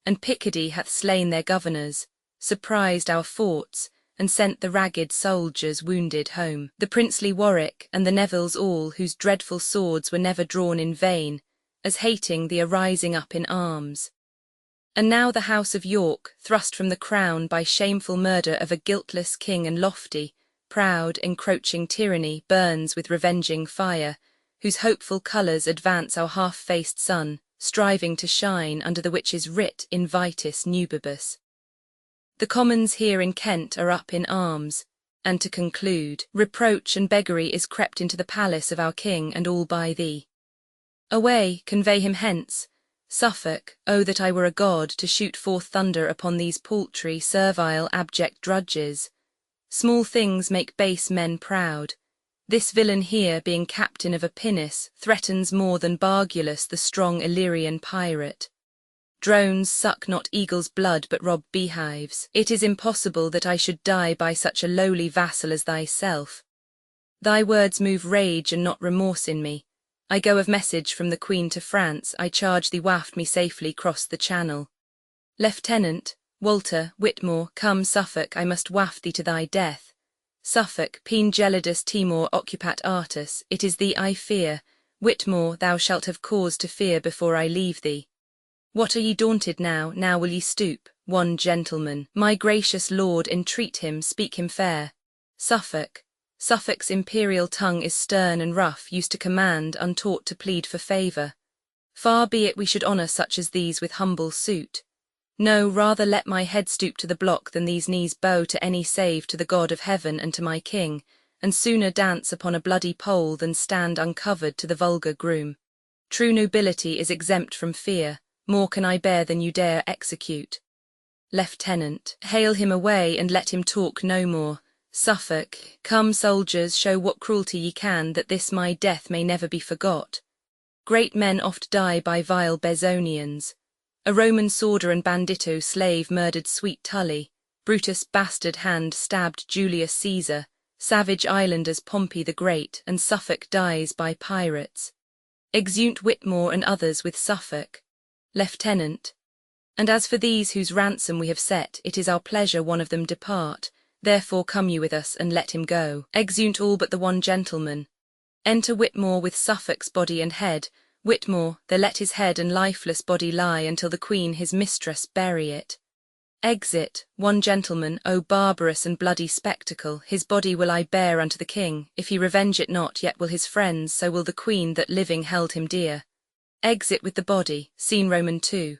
and Picardy hath slain their governors, surprised our forts, and sent the ragged soldiers wounded home. The princely Warwick and the Nevilles all, whose dreadful swords were never drawn in vain, as hating thee are rising up in arms. And now the House of York, thrust from the crown by shameful murder of a guiltless king, and lofty, proud, encroaching tyranny, burns with revenging fire, whose hopeful colours advance our half-faced sun, striving to shine under the which is writ Invitus Nubibus. The commons here in Kent are up in arms, and to conclude, reproach and beggary is crept into the palace of our king, and all by thee. Away, convey him hence. Suffolk, oh that I were a god to shoot forth thunder upon these paltry, servile, abject drudges. Small things make base men proud. This villain here, being captain of a pinnace, threatens more than Bargulus, the strong Illyrian pirate. Drones suck not eagle's blood but rob beehives. It is impossible that I should die by such a lowly vassal as thyself. Thy words move rage and not remorse in me. I go of message from the Queen to France, I charge thee waft me safely cross the channel. Lieutenant, Walter, Whitmore, come Suffolk, I must waft thee to thy death. Suffolk, pene gelidus timor occupat artus, it is thee I fear. Whitmore, thou shalt have cause to fear before I leave thee. What are ye daunted now will ye stoop, one gentleman? My gracious lord, entreat him, speak him fair. Suffolk, Suffolk's imperial tongue is stern and rough, used to command, untaught to plead for favour. Far be it we should honour such as these with humble suit. No, rather let my head stoop to the block than these knees bow to any save to the God of heaven and to my king, and sooner dance upon a bloody pole than stand uncovered to the vulgar groom. True nobility is exempt from fear, more can I bear than you dare execute. Lieutenant, hale him away and let him talk no more. Suffolk, come soldiers, show what cruelty ye can, that this my death may never be forgot. Great men oft die by vile Bezonians. A Roman sworder and bandito slave murdered sweet Tully, Brutus' bastard hand stabbed Julius Caesar, savage islanders Pompey the Great, and Suffolk dies by pirates. Exeunt Whitmore and others with Suffolk. Lieutenant, and as for these whose ransom we have set, it is our pleasure one of them depart. Therefore come you with us, and let him go. Exeunt all but the one gentleman. Enter Whitmore with Suffolk's body and head. Whitmore, there let his head and lifeless body lie until the Queen his mistress bury it. Exit, one gentleman, O barbarous and bloody spectacle, his body will I bear unto the King. If he revenge it not, yet will his friends, so will the Queen that living held him dear. Exit with the body, scene Roman 2.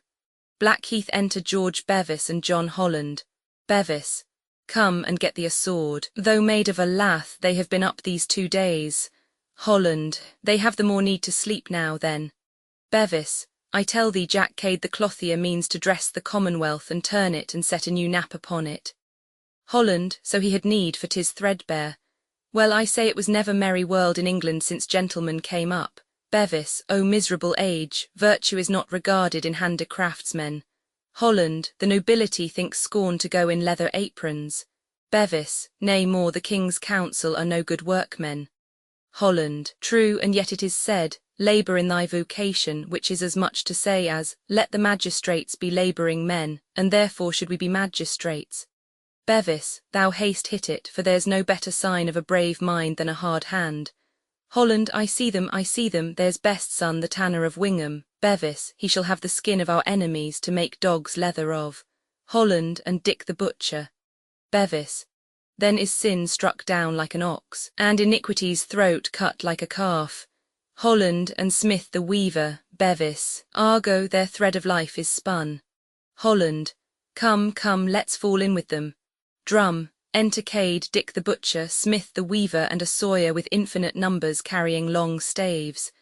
Blackheath enter George Bevis and John Holland. Bevis. Come and get thee a sword. Though made of a lath, they have been up these 2 days. Holland. They have the more need to sleep now, then. Bevis. I tell thee Jack Cade the clothier means to dress the Commonwealth and turn it and set a new nap upon it. Holland. So he had need, for 'tis threadbare. Well, I say it was never merry world in England since gentlemen came up. Bevis. O miserable age, virtue is not regarded in handicraftsmen. Holland. The nobility think scorn to go in leather aprons. Bevis. Nay more, the king's council are no good workmen. Holland. True, and yet it is said, labour in thy vocation, which is as much to say as, let the magistrates be labouring men, and therefore should we be magistrates. Bevis. Thou hast hit it, for there's no better sign of a brave mind than a hard hand. Holland. I see them, there's Best's son the tanner of Wingham. Bevis. He shall have the skin of our enemies to make dogs' leather of. Holland. And Dick the butcher. Bevis. Then is sin struck down like an ox, and iniquity's throat cut like a calf. Holland. And Smith the weaver. Bevis. Argo, their thread of life is spun. Holland. Come, come, let's fall in with them. Drum. Enter Cade, Dick the butcher, Smith the weaver, and a sawyer with infinite numbers carrying long staves.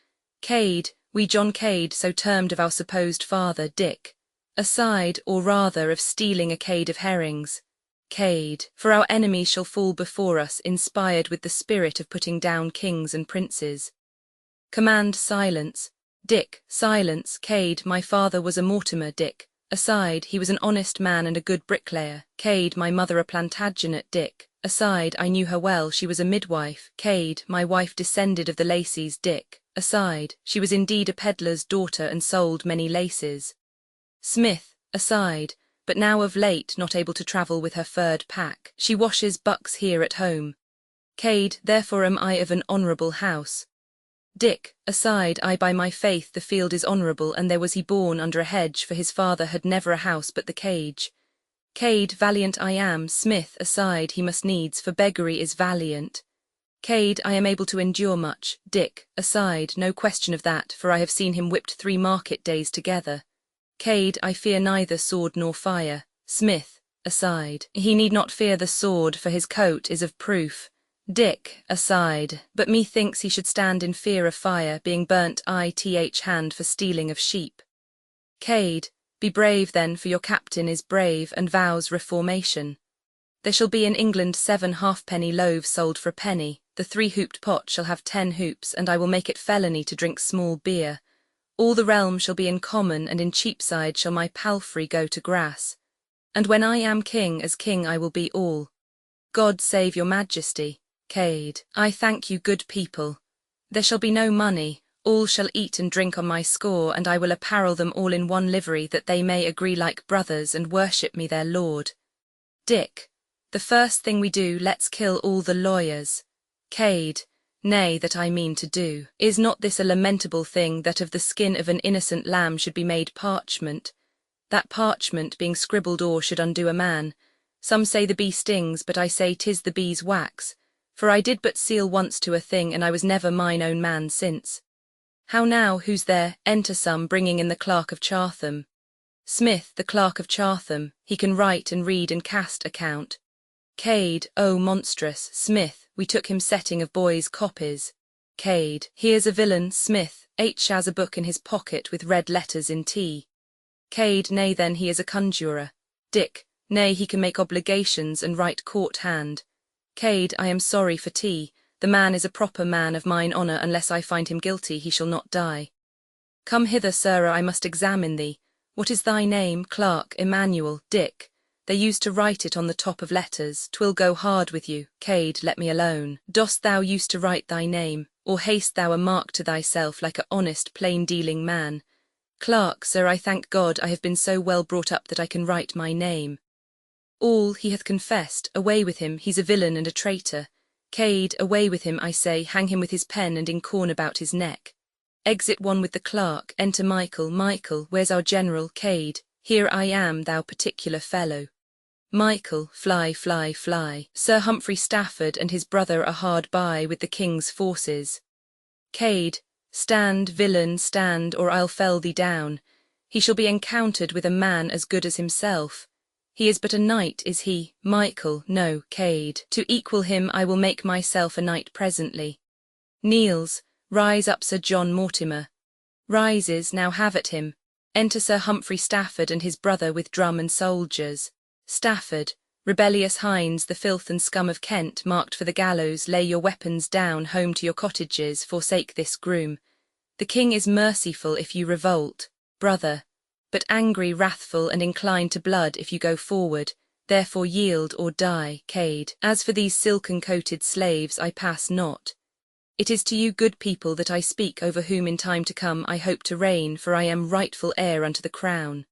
Cade. We John Cade, so termed of our supposed father, Dick. Aside, or rather, of stealing a cade of herrings. Cade. For our enemies shall fall before us, inspired with the spirit of putting down kings and princes. Command silence. Dick. Silence. Cade. My father was a Mortimer. Dick. Aside, he was an honest man and a good bricklayer. Cade. My mother a Plantagenet. Dick. Aside, I knew her well, she was a midwife. Cade. My wife descended of the Lacys. Dick. Aside, she was indeed a pedlar's daughter and sold many laces. Smith. Aside, but now of late not able to travel with her furred pack, she washes bucks here at home. Cade. Therefore am I of an honourable house. Dick. Aside, I by my faith the field is honourable, and there was he born under a hedge, for his father had never a house but the cage. Cade. Valiant I am. Smith. Aside, he must needs, for beggary is valiant. Cade. I am able to endure much. Dick. Aside, no question of that, for I have seen him whipped 3 market days together. Cade. I fear neither sword nor fire. Smith. Aside, he need not fear the sword, for his coat is of proof. Dick. Aside, but methinks he should stand in fear of fire, being burnt ith hand for stealing of sheep. Cade. Be brave then, for your captain is brave, and vows reformation. There shall be in England 7 halfpenny loaves sold for a penny. The 3-hooped pot shall have 10 hoops, and I will make it felony to drink small beer. All the realm shall be in common, and in Cheapside shall my palfrey go to grass. And when I am king, as king I will be all. God save your majesty. Cade. I thank you, good people. There shall be no money, all shall eat and drink on my score, and I will apparel them all in one livery, that they may agree like brothers, and worship me their lord. Dick. The first thing we do, let's kill all the lawyers. Cade. Nay, that I mean to do. Is not this a lamentable thing, that of the skin of an innocent lamb should be made parchment? That parchment, being scribbled o'er, should undo a man. Some say the bee stings, but I say 'tis the bee's wax. For I did but seal once to a thing, and I was never mine own man since. How now, who's there? Enter some, bringing in the Clerk of Chatham. Smith. The Clerk of Chatham. He can write and read and cast account. Cade. Oh, monstrous. Smith. We took him setting of boys' copies. Cade. Here's a villain. Smith. H has a book in his pocket with red letters in T. Cade. Nay then, he is a conjurer. Dick. Nay, he can make obligations and write court hand. Cade. I am sorry for T. The man is a proper man of mine honour, unless I find him guilty he shall not die. Come hither, sirrah, I must examine thee. What is thy name? Clerk. Emmanuel. Dick. They used to write it on the top of letters. 'Twill go hard with you. Cade. Let me alone. Dost thou used to write thy name, or hast thou a mark to thyself like a honest, plain-dealing man? Clerk. Sir, I thank God I have been so well brought up that I can write my name. All, he hath confessed. Away with him, he's a villain and a traitor. Cade. Away with him, I say, hang him with his pen and incorn about his neck. Exit one with the clerk. Enter Michael. Michael. Where's our general? Cade. Here I am, thou particular fellow. Michael. Fly, fly, fly. Sir Humphrey Stafford and his brother are hard by with the king's forces. Cade. Stand, villain, stand, or I'll fell thee down. He shall be encountered with a man as good as himself. He is but a knight, is he, Michael, no, Cade. To equal him I will make myself a knight presently. Kneels, rise up Sir John Mortimer. Rises, now have at him. Enter Sir Humphrey Stafford and his brother with drum and soldiers. Stafford, rebellious hinds, the filth and scum of Kent, marked for the gallows, lay your weapons down, home to your cottages, forsake this groom. The king is merciful if you revolt, brother, but angry, wrathful, and inclined to blood if you go forward, therefore yield or die, Cade. As for these silken-coated slaves, I pass not. It is to you good people that I speak, over whom in time to come I hope to reign, for I am rightful heir unto the crown.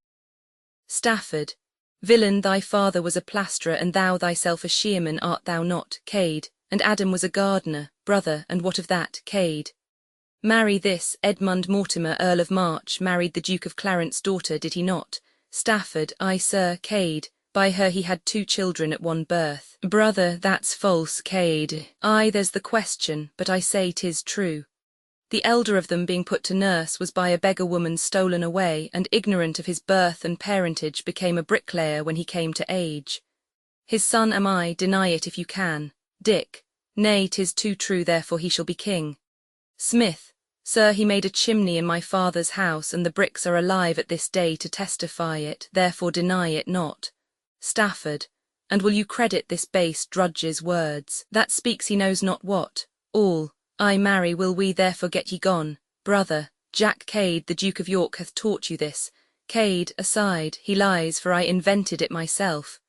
Stafford, villain, thy father was a plasterer, and thou thyself a shearman, art thou not, Cade? And Adam was a gardener, brother, and what of that, Cade? Marry this, Edmund Mortimer, Earl of March, married the Duke of Clarence's daughter, did he not? Stafford, aye, sir, Cade. By her he had 2 children at one birth. Brother, that's false, Cade. Aye, there's the question, but I say 'tis true. The elder of them, being put to nurse, was by a beggar woman stolen away, and ignorant of his birth and parentage became a bricklayer when he came to age. His son am I, deny it if you can. Dick, nay, 'tis too true, therefore he shall be king. Smith, sir, he made a chimney in my father's house, and the bricks are alive at this day to testify it, therefore deny it not. Stafford, and will you credit this base drudge's words? That speaks he knows not what. All, I marry, will we therefore get ye gone? Brother, Jack Cade, the Duke of York, hath taught you this. Cade, aside, he lies, for I invented it myself.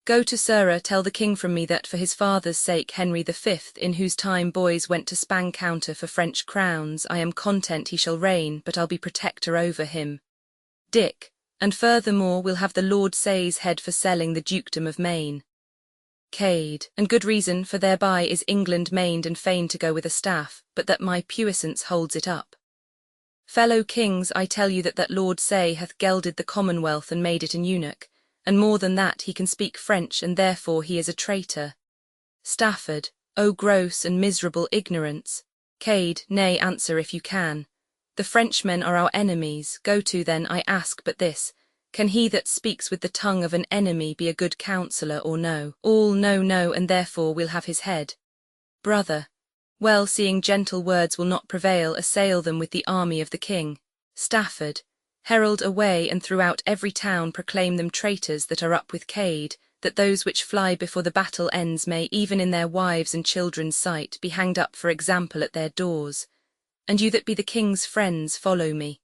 Go to Sirrah, tell the king from me that for his father's sake, Henry V, in whose time boys went to span counter for French crowns, I am content he shall reign, but I'll be protector over him. Dick, and furthermore we'll have the Lord Say's head for selling the dukedom of Maine. Cade, and good reason, for thereby is England mained and fain to go with a staff, but that my puissance holds it up. Fellow kings, I tell you that Lord Say hath gelded the Commonwealth and made it an eunuch, and more than that he can speak French, and therefore he is a traitor. Stafford, O gross and miserable ignorance. Cade, nay, answer if you can. The Frenchmen are our enemies. Go to then, I ask but this, can he that speaks with the tongue of an enemy be a good counsellor or no? All no, no, and therefore we'll have his head. Brother, well, seeing gentle words will not prevail, assail them with the army of the king. Stafford, herald away, and throughout every town proclaim them traitors that are up with Cade, that those which fly before the battle ends may, even in their wives' and children's sight, be hanged up for example at their doors. And you that be the king's friends, follow me.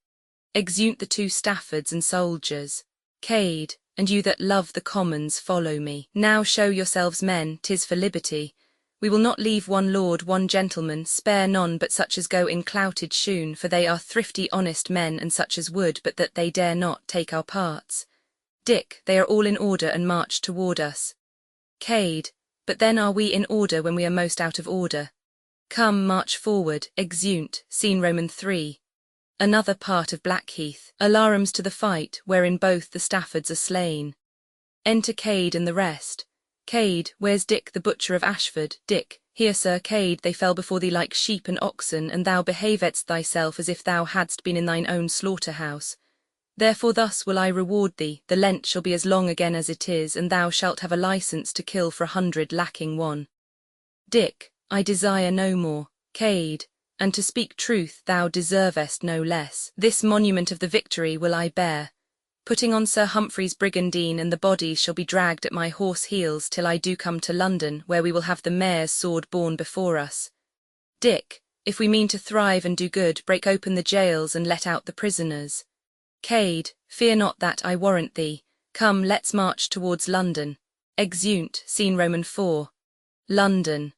Exeunt the 2 Staffords and soldiers. Cade, and you that love the commons, follow me. Now show yourselves men, 'tis for liberty. We will not leave one lord, one gentleman, spare none but such as go in clouted shoon, for they are thrifty honest men, and such as would, but that they dare not, take our parts. Dick, they are all in order and march toward us. Cade, but then are we in order when we are most out of order? Come, march forward, exeunt, scene Roman 3. Another part of Blackheath, alarums to the fight, wherein both the Staffords are slain. Enter Cade and the rest. Cade, where's Dick the butcher of Ashford? Dick, here sir. Cade, they fell before thee like sheep and oxen, and thou behavedst thyself as if thou hadst been in thine own slaughter-house. Therefore thus will I reward thee, the Lent shall be as long again as it is, and thou shalt have a licence to kill for 100 lacking 1. Dick, I desire no more. Cade, and to speak truth, thou deservest no less. This monument of the victory will I bear, putting on Sir Humphrey's brigandine, and the bodies shall be dragged at my horse heels till I do come to London, where we will have the mayor's sword borne before us. Dick, if we mean to thrive and do good, break open the jails and let out the prisoners. Cade, fear not that, I warrant thee. Come, let's march towards London. Exeunt, scene Roman 4. London.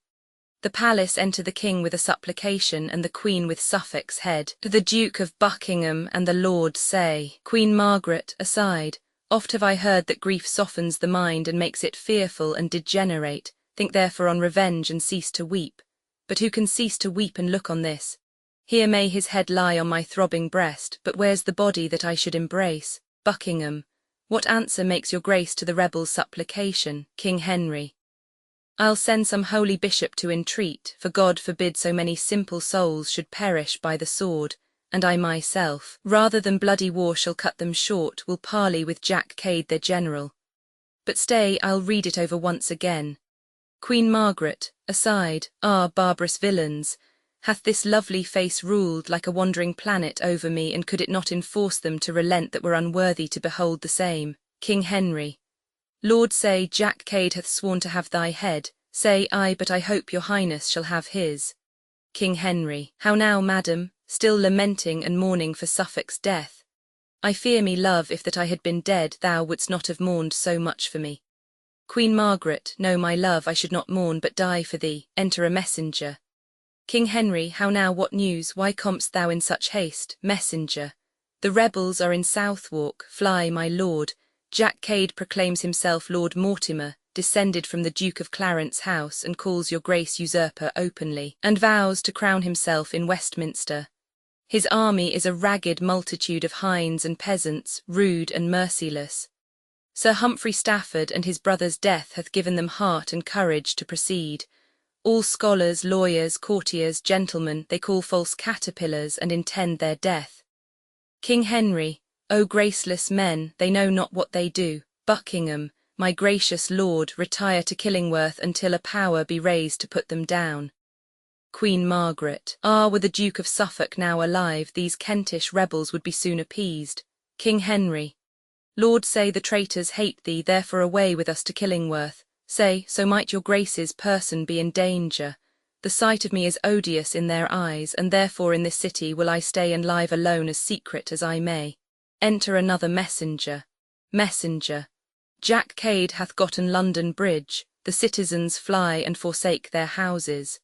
The palace enter the king with a supplication, and the queen with Suffolk's head. The Duke of Buckingham and the Lord Say. Queen Margaret, aside. Oft have I heard that grief softens the mind and makes it fearful and degenerate. Think therefore on revenge and cease to weep. But who can cease to weep and look on this? Here may his head lie on my throbbing breast, but where's the body that I should embrace? Buckingham, what answer makes your grace to the rebel's supplication? King Henry. I'll send some holy bishop to entreat, for God forbid so many simple souls should perish by the sword, and I myself, rather than bloody war shall cut them short, will parley with Jack Cade their general. But stay, I'll read it over once again. Queen Margaret, aside, ah, barbarous villains, hath this lovely face ruled like a wandering planet over me, and could it not enforce them to relent that were unworthy to behold the same? King Henry. Lord, say, Jack Cade hath sworn to have thy head. Say, aye, but I hope your highness shall have his. King Henry. How now, madam, still lamenting and mourning for Suffolk's death? I fear me, love, if that I had been dead, thou wouldst not have mourned so much for me. Queen Margaret. No, my love, I should not mourn but die for thee. Enter a messenger. King Henry. How now, what news? Why comest thou in such haste? Messenger. The rebels are in Southwark. Fly, my lord. Jack Cade proclaims himself Lord Mortimer, descended from the Duke of Clarence's house, and calls your grace usurper openly, and vows to crown himself in Westminster. His army is a ragged multitude of hinds and peasants, rude and merciless. Sir Humphrey Stafford and his brother's death hath given them heart and courage to proceed. All scholars, lawyers, courtiers, gentlemen, they call false caterpillars and intend their death. King Henry. O graceless men, they know not what they do. Buckingham, my gracious lord, retire to Killingworth until a power be raised to put them down. Queen Margaret. Ah, were the Duke of Suffolk now alive, these Kentish rebels would be soon appeased. King Henry. Lord, say, the traitors hate thee, therefore away with us to Killingworth. Say, so might your grace's person be in danger. The sight of me is odious in their eyes, and therefore in this city will I stay and live alone as secret as I may. Enter another messenger. Messenger. Jack Cade hath gotten London Bridge. The citizens fly and forsake their houses.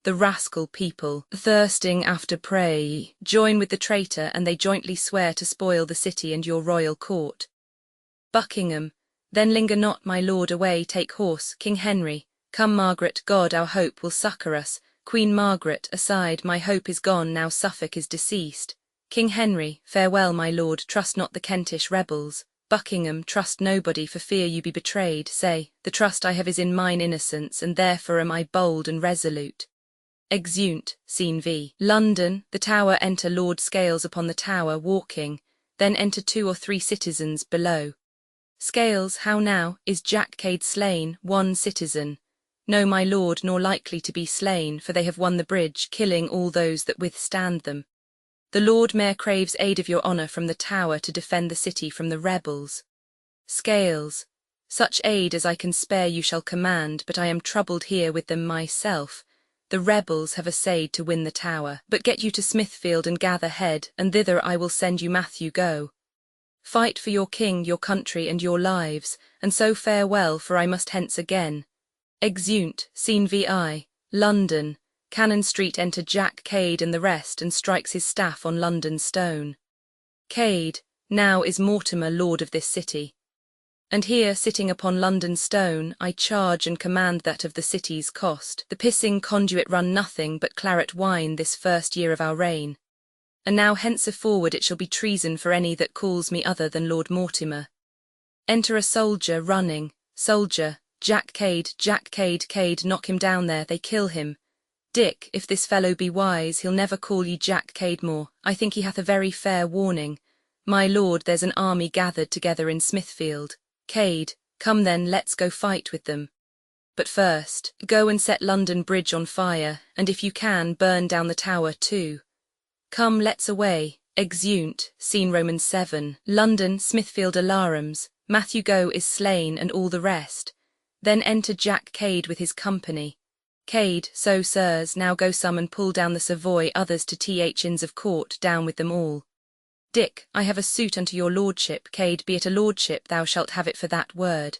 The rascal people, thirsting after prey, join with the traitor, and they jointly swear to spoil the city and your royal court. Buckingham. Then linger not, my lord, away, take horse. King Henry. Come, Margaret, God our hope will succour us. Queen Margaret. Aside, my hope is gone, now Suffolk is deceased. King Henry. Farewell, my lord, trust not the Kentish rebels. Buckingham. Trust nobody for fear you be betrayed. Say, the trust I have is in mine innocence, and therefore am I bold and resolute. Exeunt. Scene V. London. The Tower. Enter Lord Scales upon the tower, walking. Then enter 2 or 3 citizens below. Scales. How now? Is Jack Cade slain? One citizen. No, my lord, nor likely to be slain, for they have won the bridge, killing all those that withstand them. The Lord Mayor craves aid of your honour from the Tower to defend the city from the rebels. Scales. Such aid as I can spare you shall command, but I am troubled here with them myself. The rebels have essayed to win the Tower, but get you to Smithfield and gather head, and thither I will send you Matthew go. Fight for your king, your country, and your lives, and so farewell, for I must hence again. Exeunt. Scene VI. London. Cannon Street. Enter Jack Cade and the rest, and strikes his staff on London stone. Cade. Now is Mortimer lord of this city. And here, sitting upon London stone, I charge and command that of the city's cost, the pissing conduit run nothing but claret wine this first year of our reign. And now henceforward it shall be treason for any that calls me other than Lord Mortimer. Enter a soldier running. Soldier. Jack Cade, Cade, knock him down there, they kill him. Dick, if this fellow be wise, he'll never call ye Jack Cade more. I think he hath a very fair warning. My lord, there's an army gathered together in Smithfield. Cade, come then, let's go fight with them. But first, go and set London Bridge on fire, and if you can, burn down the Tower too. Come, let's away. Exeunt. Scene Roman 7. London, Smithfield alarums. Matthew Go is slain, and all the rest. Then enter Jack Cade with his company. Cade, so sirs, now go some and pull down the Savoy, others to Inns of Court, down with them all. Dick, I have a suit unto your lordship. Cade, be it a lordship, thou shalt have it for that word.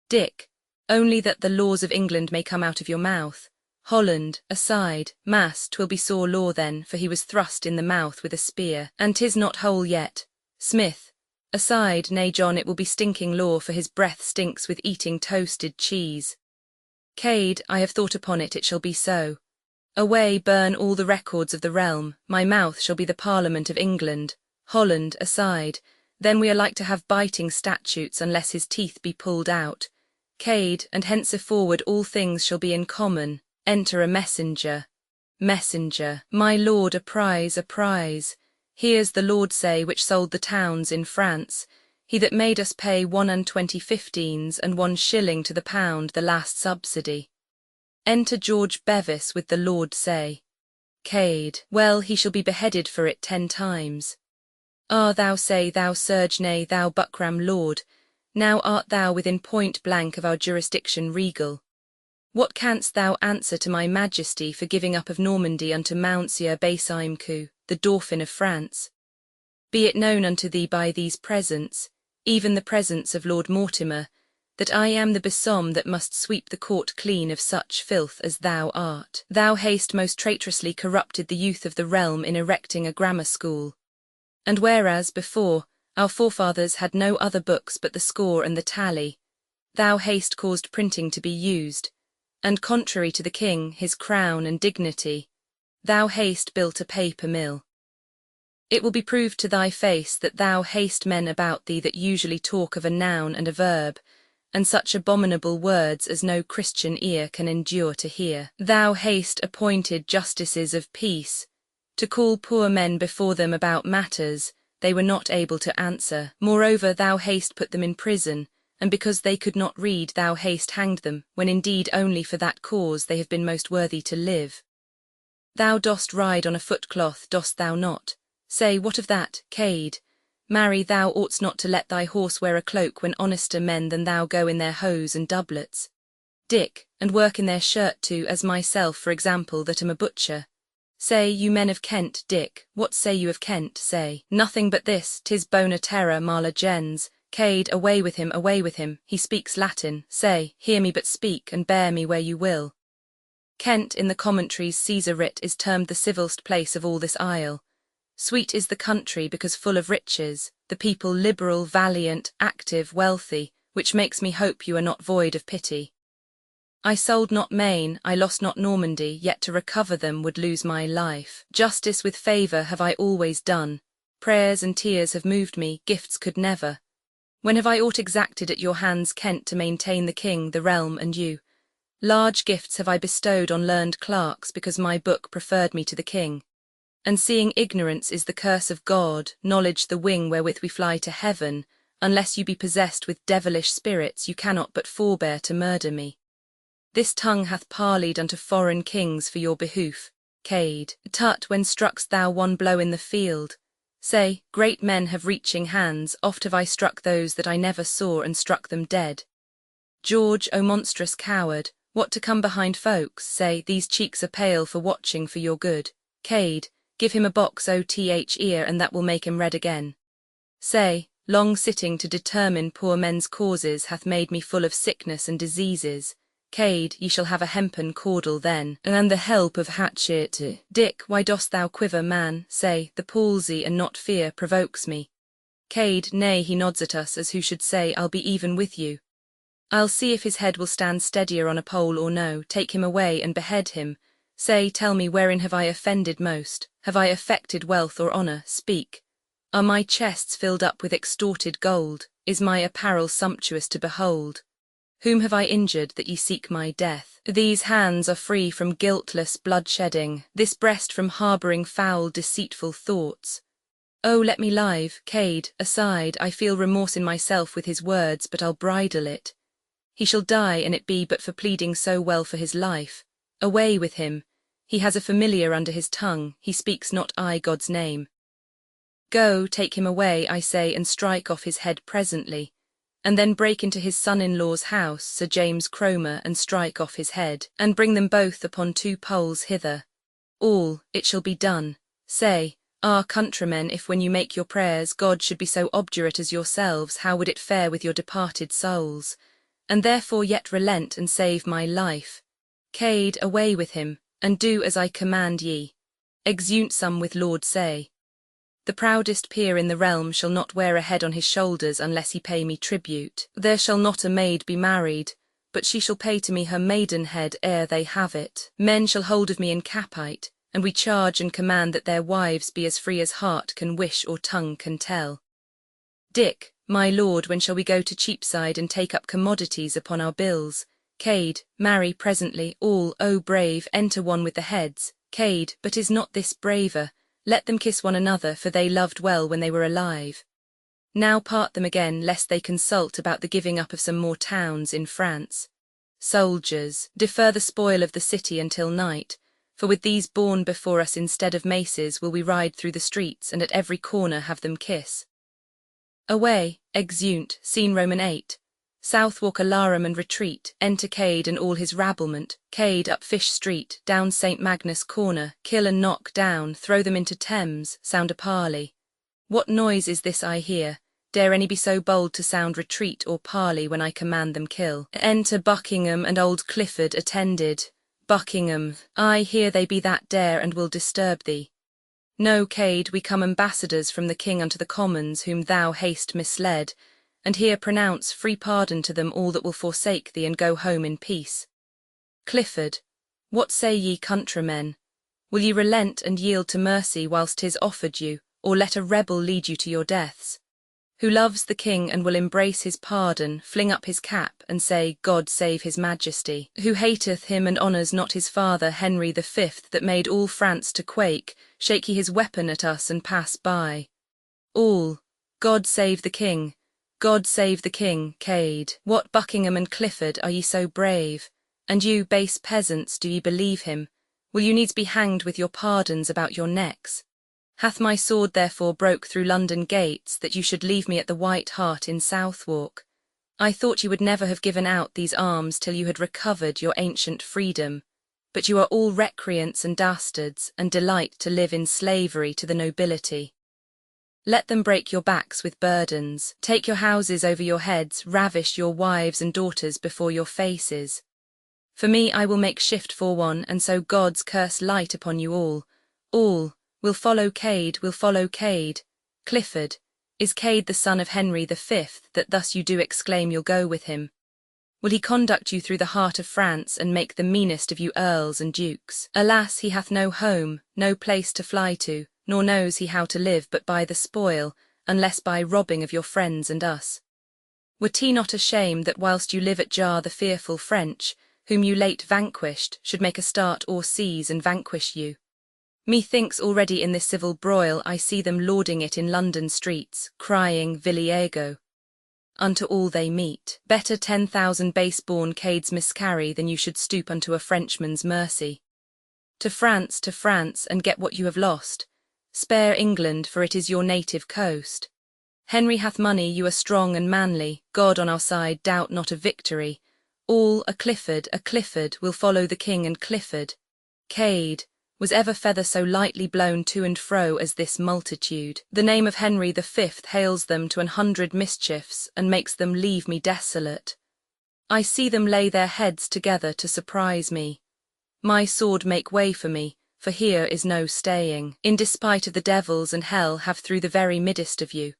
Dick, only that the laws of England may come out of your mouth. Holland, aside, mass, 'twill be sore law then, for he was thrust in the mouth with a spear, and 'tis not whole yet. Smith, aside, nay John, it will be stinking law, for his breath stinks with eating toasted cheese. Cade, I have thought upon it, it shall be so. Away, burn all the records of the realm, my mouth shall be the Parliament of England. Holland, aside, then we are like to have biting statutes unless his teeth be pulled out. Cade, and henceforward all things shall be in common. Enter a messenger. Messenger, my lord, a prize, a prize. Here's the lord say which sold the towns in France, he that made us pay 1.20 and 1 shilling to the pound the last subsidy. Enter George Bevis with the lord say. Cade, well, he shall be beheaded for it 10 times. Ah, thou say, thou surge, nay, thou buckram lord, now art thou within point blank of our jurisdiction regal. What canst thou answer to my majesty for giving up of Normandy unto Mountsieur Basimecou, the Dauphin of France? Be it known unto thee by these presents, even the presence of Lord Mortimer, that I am the besom that must sweep the court clean of such filth as thou art. Thou hast most traitorously corrupted the youth of the realm in erecting a grammar school. And whereas, before, our forefathers had no other books but the score and the tally, thou hast caused printing to be used, and contrary to the king, his crown and dignity, thou hast built a paper mill. It will be proved to thy face that thou hast men about thee that usually talk of a noun and a verb, and such abominable words as no Christian ear can endure to hear. Thou hast appointed justices of peace, to call poor men before them about matters they were not able to answer. Moreover, thou hast put them in prison, and because they could not read thou hast hanged them, when indeed only for that cause they have been most worthy to live. Thou dost ride on a footcloth, dost thou not? Say, what of that, Cade? Marry, thou oughtst not to let thy horse wear a cloak when honester men than thou go in their hose and doublets. Dick, and work in their shirt too, as myself, for example, that am a butcher. Say, you men of Kent, Dick, what say you of Kent? Say, nothing but this, 'tis bona terra mala gens. Cade, away with him, he speaks Latin. Say, hear me but speak, and bear me where you will. Kent in the commentaries Caesar writ is termed the civilst place of all this isle. Sweet is the country because full of riches, the people liberal, valiant, active, wealthy, which makes me hope you are not void of pity. I sold not Maine, I lost not Normandy, yet to recover them would lose my life. Justice with favour have I always done. Prayers and tears have moved me, gifts could never. When have I aught exacted at your hands, Kent, to maintain the king, the realm, and you? Large gifts have I bestowed on learned clerks, because my book preferred me to the king. And seeing ignorance is the curse of God, knowledge the wing wherewith we fly to heaven, unless you be possessed with devilish spirits, you cannot but forbear to murder me. This tongue hath parleyed unto foreign kings for your behoof. Cade, tut, when struck'st thou one blow in the field? Say, great men have reaching hands, oft have I struck those that I never saw and struck them dead. George, O monstrous coward, what to come behind folks? Say, these cheeks are pale for watching for your good. Cade, give him a box oth ear, and that will make him red again. Say, long sitting to determine poor men's causes hath made me full of sickness and diseases. Cade, ye shall have a hempen caudle then, and the help of hatchet. Dick, why dost thou quiver, man? Say, the palsy and not fear provokes me. Cade, nay, he nods at us as who should say, I'll be even with you. I'll see if his head will stand steadier on a pole or no, take him away and behead him. Say, tell me, wherein have I offended most? Have I affected wealth or honour? Speak. Are my chests filled up with extorted gold? Is my apparel sumptuous to behold? Whom have I injured that ye seek my death? These hands are free from guiltless bloodshedding, this breast from harbouring foul deceitful thoughts. Oh, let me live, Cade, aside, I feel remorse in myself with his words, but I'll bridle it. He shall die, and it be but for pleading so well for his life. Away with him, he has a familiar under his tongue, he speaks not I God's name. Go, take him away, I say, and strike off his head presently. And then break into his son-in-law's house, Sir James Cromer, and strike off his head, and bring them both upon 2 poles hither. All, it shall be done. Say, countrymen, if when you make your prayers God should be so obdurate as yourselves, how would it fare with your departed souls? And therefore yet relent and save my life. Cade, away with him, and do as I command ye. Exeunt some with Lord say. The proudest peer in the realm shall not wear a head on his shoulders unless he pay me tribute. There shall not a maid be married, but she shall pay to me her maidenhead ere they have it. Men shall hold of me in capite, and we charge and command that their wives be as free as heart can wish or tongue can tell. Dick, My lord, when shall we go to Cheapside and take up commodities upon our bills? Cade, marry presently, all, O brave, enter one with the heads. Cade, but is not this braver? Let them kiss one another, for they loved well when they were alive. Now part them again, lest they consult about the giving up of some more towns in France. Soldiers, defer the spoil of the city until night, for with these borne before us instead of maces will we ride through the streets, and at every corner have them kiss. Away, exeunt, scene Roman 8. Southwark alarum and retreat, enter Cade and all his rabblement. Cade up Fish Street, down St. Magnus Corner, kill and knock down, throw them into Thames, sound a parley. What noise is this I hear? Dare any be so bold to sound retreat or parley when I command them kill? Enter Buckingham and old Clifford attended. Buckingham, I hear they be that dare and will disturb thee. No, Cade, we come ambassadors from the king unto the commons whom thou hast misled, and here pronounce free pardon to them all that will forsake thee and go home in peace. Clifford, what say ye countrymen? Will ye relent and yield to mercy whilst 'tis offered you, or let a rebel lead you to your deaths? Who loves the king and will embrace his pardon, fling up his cap and say, God save his majesty? Who hateth him and honours not his father Henry the Fifth, that made all France to quake, shake he his weapon at us and pass by? All, God save the king, God save the king. Cade, what, Buckingham and Clifford, are ye so brave? And you, base peasants, do ye believe him? Will you needs be hanged with your pardons about your necks? Hath my sword therefore broke through London gates, that you should leave me at the White Hart in Southwark? I thought you would never have given out these arms till you had recovered your ancient freedom. But you are all recreants and dastards, and delight to live in slavery to the nobility. Let them break your backs with burdens, take your houses over your heads, ravish your wives and daughters before your faces. For me I will make shift for one, and so God's curse light upon you all. All. We'll follow Cade, we'll follow Cade. Clifford, is Cade the son of Henry the Fifth, that thus you do exclaim you'll go with him? Will he conduct you through the heart of France, and make the meanest of you earls and dukes? Alas, he hath no home, no place to fly to, nor knows he how to live but by the spoil, unless by robbing of your friends and us. Were he not ashamed that whilst you live at jar the fearful French, whom you late vanquished, should make a start o'er seas and vanquish you? Methinks already in this civil broil I see them lauding it in London streets, crying Viliego unto all they meet. Better 10,000 base-born Cades miscarry than you should stoop unto a Frenchman's mercy. To France, and get what you have lost. Spare England, for it is your native coast. Henry hath money, you are strong and manly, God on our side, doubt not of victory. All, a Clifford, will follow the king and Clifford. Cade, was ever feather so lightly blown to and fro as this multitude? The name of Henry the Fifth hails them to 100 mischiefs, and makes them leave me desolate. I see them lay their heads together to surprise me. My sword make way for me, for here is no staying. In despite of the devils and hell have through the very midst of you.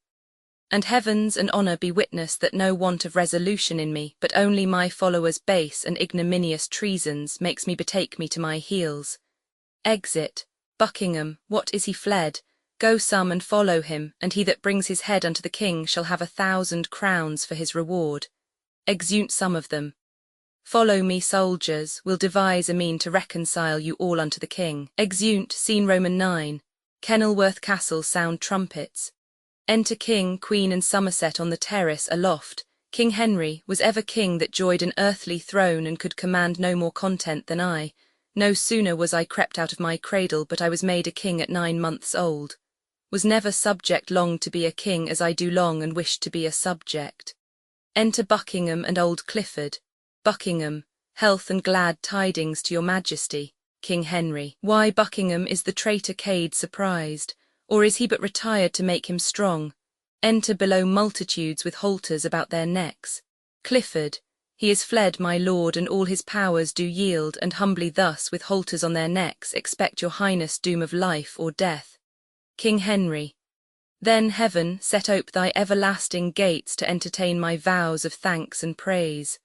And heavens and honour be witness that no want of resolution in me, but only my followers' base and ignominious treasons makes me betake me to my heels. Exit, Buckingham, what is he fled? Go some and follow him, and he that brings his head unto the king shall have 1,000 crowns for his reward. Exeunt some of them. Follow me, soldiers, we'll devise a mean to reconcile you all unto the king. Exeunt, scene Roman 9. Kenilworth Castle sound trumpets. Enter King, Queen and Somerset on the terrace aloft. King Henry was ever king that joyed an earthly throne and could command no more content than I. No sooner was I crept out of my cradle but I was made a king at 9 months old. Was never subject long to be a king as I do long and wish to be a subject. Enter Buckingham and old Clifford. Buckingham, health and glad tidings to your majesty. King Henry, why Buckingham is the traitor Cade surprised, or is he but retired to make him strong? Enter below multitudes with halters about their necks. Clifford, he is fled, my lord, and all his powers do yield, and humbly thus, with halters on their necks, expect your highness doom of life or death. King Henry, then heaven set ope thy everlasting gates to entertain my vows of thanks and praise.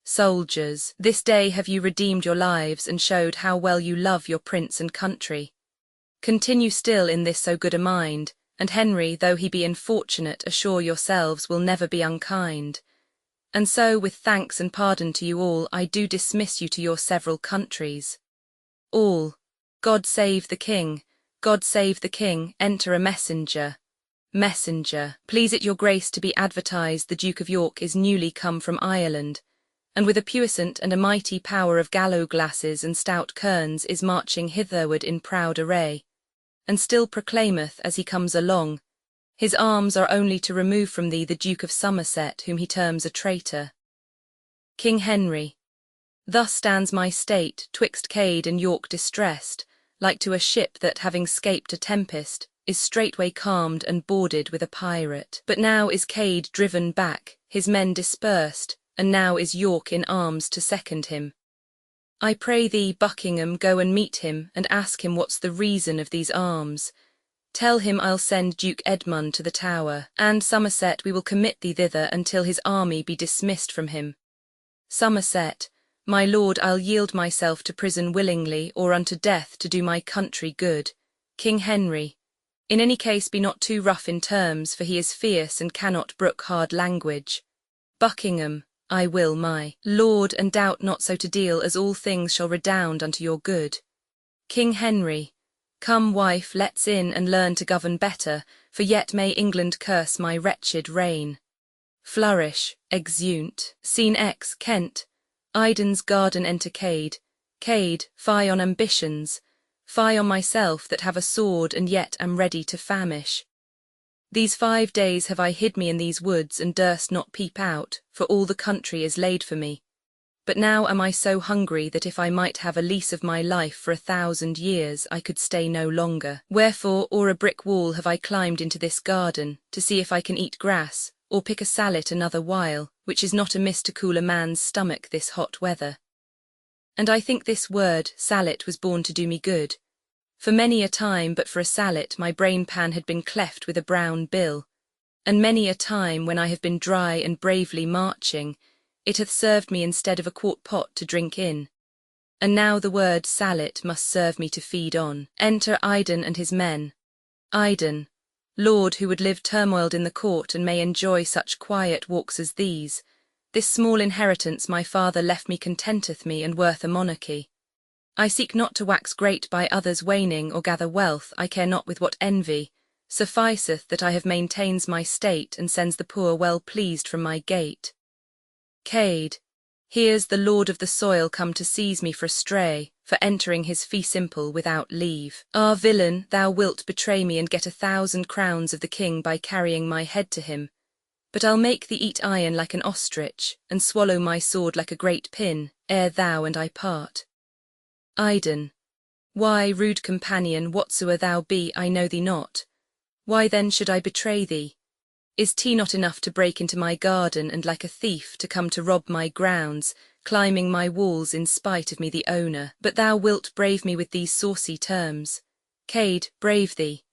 Soldiers, this day have you redeemed your lives and showed how well you love your prince and country. Continue still in this so good a mind, And Henry, though he be unfortunate, assure yourselves will never be unkind. And so, with thanks and pardon to you all, I do dismiss you to your several countries. All, God save the King, God save the King, enter a messenger. Messenger, please it your grace to be advertised the Duke of York is newly come from Ireland, and with a puissant and a mighty power of gallows-glasses and stout kerns is marching hitherward in proud array, and still proclaimeth as he comes along, his arms are only to remove from thee the Duke of Somerset, whom he terms a traitor. King Henry, thus stands my state, twixt Cade and York distressed, like to a ship that, having scaped a tempest, is straightway calmed and boarded with a pirate. But now is Cade driven back, his men dispersed, and now is York in arms to second him. I pray thee, Buckingham, go and meet him, and ask him what's the reason of these arms. Tell him I'll send Duke Edmund to the Tower, and Somerset we will commit thee thither until his army be dismissed from him. Somerset, my lord, I'll yield myself to prison willingly, or unto death to do my country good. King Henry, in any case be not too rough in terms, for he is fierce and cannot brook hard language. Buckingham, I will, my lord, and doubt not so to deal as all things shall redound unto your good. King Henry, come, wife, let's in and learn to govern better, for yet may England curse my wretched reign. Flourish, exeunt. Scene X, Kent. Iden's garden enter Cade. Cade, fie on ambitions, fie on myself that have a sword and yet am ready to famish. These 5 days have I hid me in these woods and durst not peep out, for all the country is laid for me. But now am I so hungry that if I might have a lease of my life for 1,000 years I could stay no longer. Wherefore o'er a brick wall have I climbed into this garden, to see if I can eat grass, or pick a sallet another while, which is not amiss to cool a man's stomach this hot weather. And I think this word, sallet, was born to do me good. For many a time, but for a sallet, my brain-pan had been cleft with a brown bill, and many a time, when I have been dry and bravely marching, it hath served me instead of a quart-pot to drink in. And now the word sallet must serve me to feed on. Enter Iden and his men. Iden, lord who would live turmoiled in the court and may enjoy such quiet walks as these, this small inheritance my father left me contenteth me and worth a monarchy. I seek not to wax great by others' waning or gather wealth, I care not with what envy, sufficeth that I have maintains my state and sends the poor well pleased from my gate. Cade, here's the lord of the soil come to seize me for a stray, for entering his fee simple without leave. Ah, villain, thou wilt betray me and get 1,000 crowns of the king by carrying my head to him. But I'll make thee eat iron like an ostrich, and swallow my sword like a great pin, ere thou and I part. Iden, why, rude companion, whatsoe'er thou be, I know thee not. Why then should I betray thee? Is 'tea not enough to break into my garden and like a thief to come to rob my grounds, climbing my walls in spite of me the owner? But thou wilt brave me with these saucy terms. Cade, brave thee.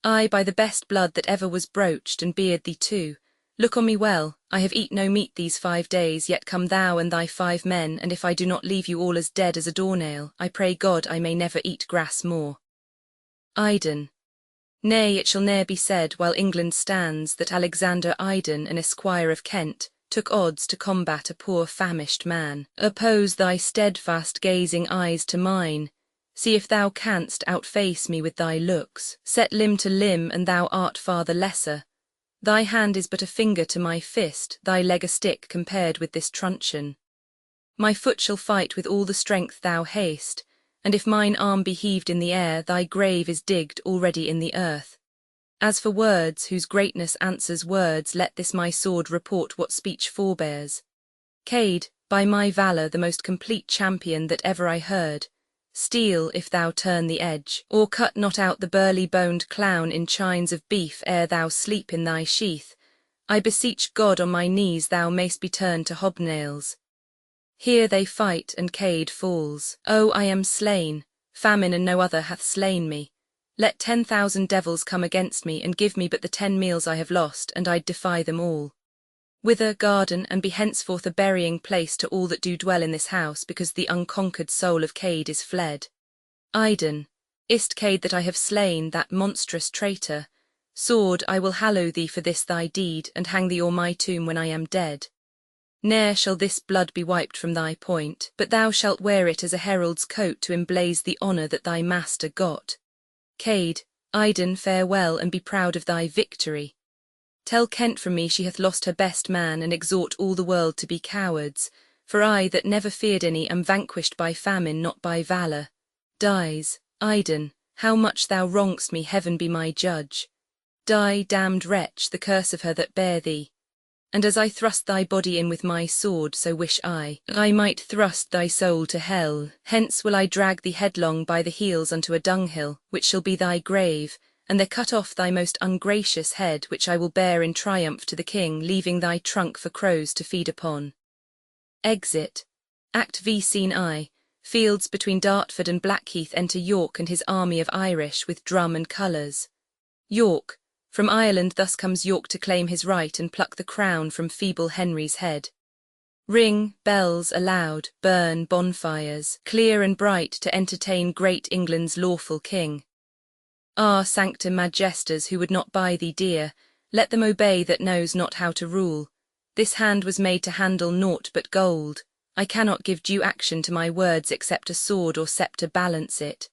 I, by the best blood that ever was broached, and beard thee too. Look on me well, I have eat no meat these 5 days, yet come thou and thy 5 men, and if I do not leave you all as dead as a doornail, I pray God I may never eat grass more. Iden, nay, it shall ne'er be said, while England stands, that Alexander Iden, an esquire of Kent, took odds to combat a poor famished man. Oppose thy steadfast gazing eyes to mine, see if thou canst outface me with thy looks. Set limb to limb, and thou art far the lesser. Thy hand is but a finger to my fist, thy leg a stick compared with this truncheon. My foot shall fight with all the strength thou hast, and if mine arm be heaved in the air, thy grave is digged already in the earth. As for words, whose greatness answers words, let this my sword report what speech forbears. Cade, by my valour the most complete champion that ever I heard, steel if thou turn the edge, or cut not out the burly-boned clown in chines of beef ere thou sleep in thy sheath, I beseech God on my knees thou mayst be turned to hobnails. Here they fight, and Cade falls. Oh, I am slain, famine and no other hath slain me. Let 10,000 devils come against me, and give me but the 10 meals I have lost, and I'd defy them all. Wither, garden, and be henceforth a burying place to all that do dwell in this house, because the unconquered soul of Cade is fled. Iden, is't Cade that I have slain, that monstrous traitor? Sword, I will hallow thee for this thy deed, and hang thee o'er my tomb when I am dead. Ne'er shall this blood be wiped from thy point, but thou shalt wear it as a herald's coat to emblaze the honour that thy master got. Cade, Iden, farewell, and be proud of thy victory. Tell Kent from me she hath lost her best man, and exhort all the world to be cowards, for I, that never feared any, am vanquished by famine, not by valour. Dies, Iden, how much thou wrong'st me, heaven be my judge. Die, damned wretch, the curse of her that bare thee. And as I thrust thy body in with my sword, so wish I might thrust thy soul to hell. Hence will I drag thee headlong by the heels unto a dunghill, which shall be thy grave, and there cut off thy most ungracious head, which I will bear in triumph to the king, leaving thy trunk for crows to feed upon. Exit. Act V. Scene I. Fields between Dartford and Blackheath. Enter York and his army of Irish with drum and colours. York. From Ireland thus comes York to claim his right and pluck the crown from feeble Henry's head. Ring, bells aloud, burn bonfires, clear and bright, to entertain great England's lawful king. Ah, sanctum majestas, who would not buy thee dear, let them obey that knows not how to rule. This hand was made to handle naught but gold. I cannot give due action to my words, except a sword or sceptre balance it.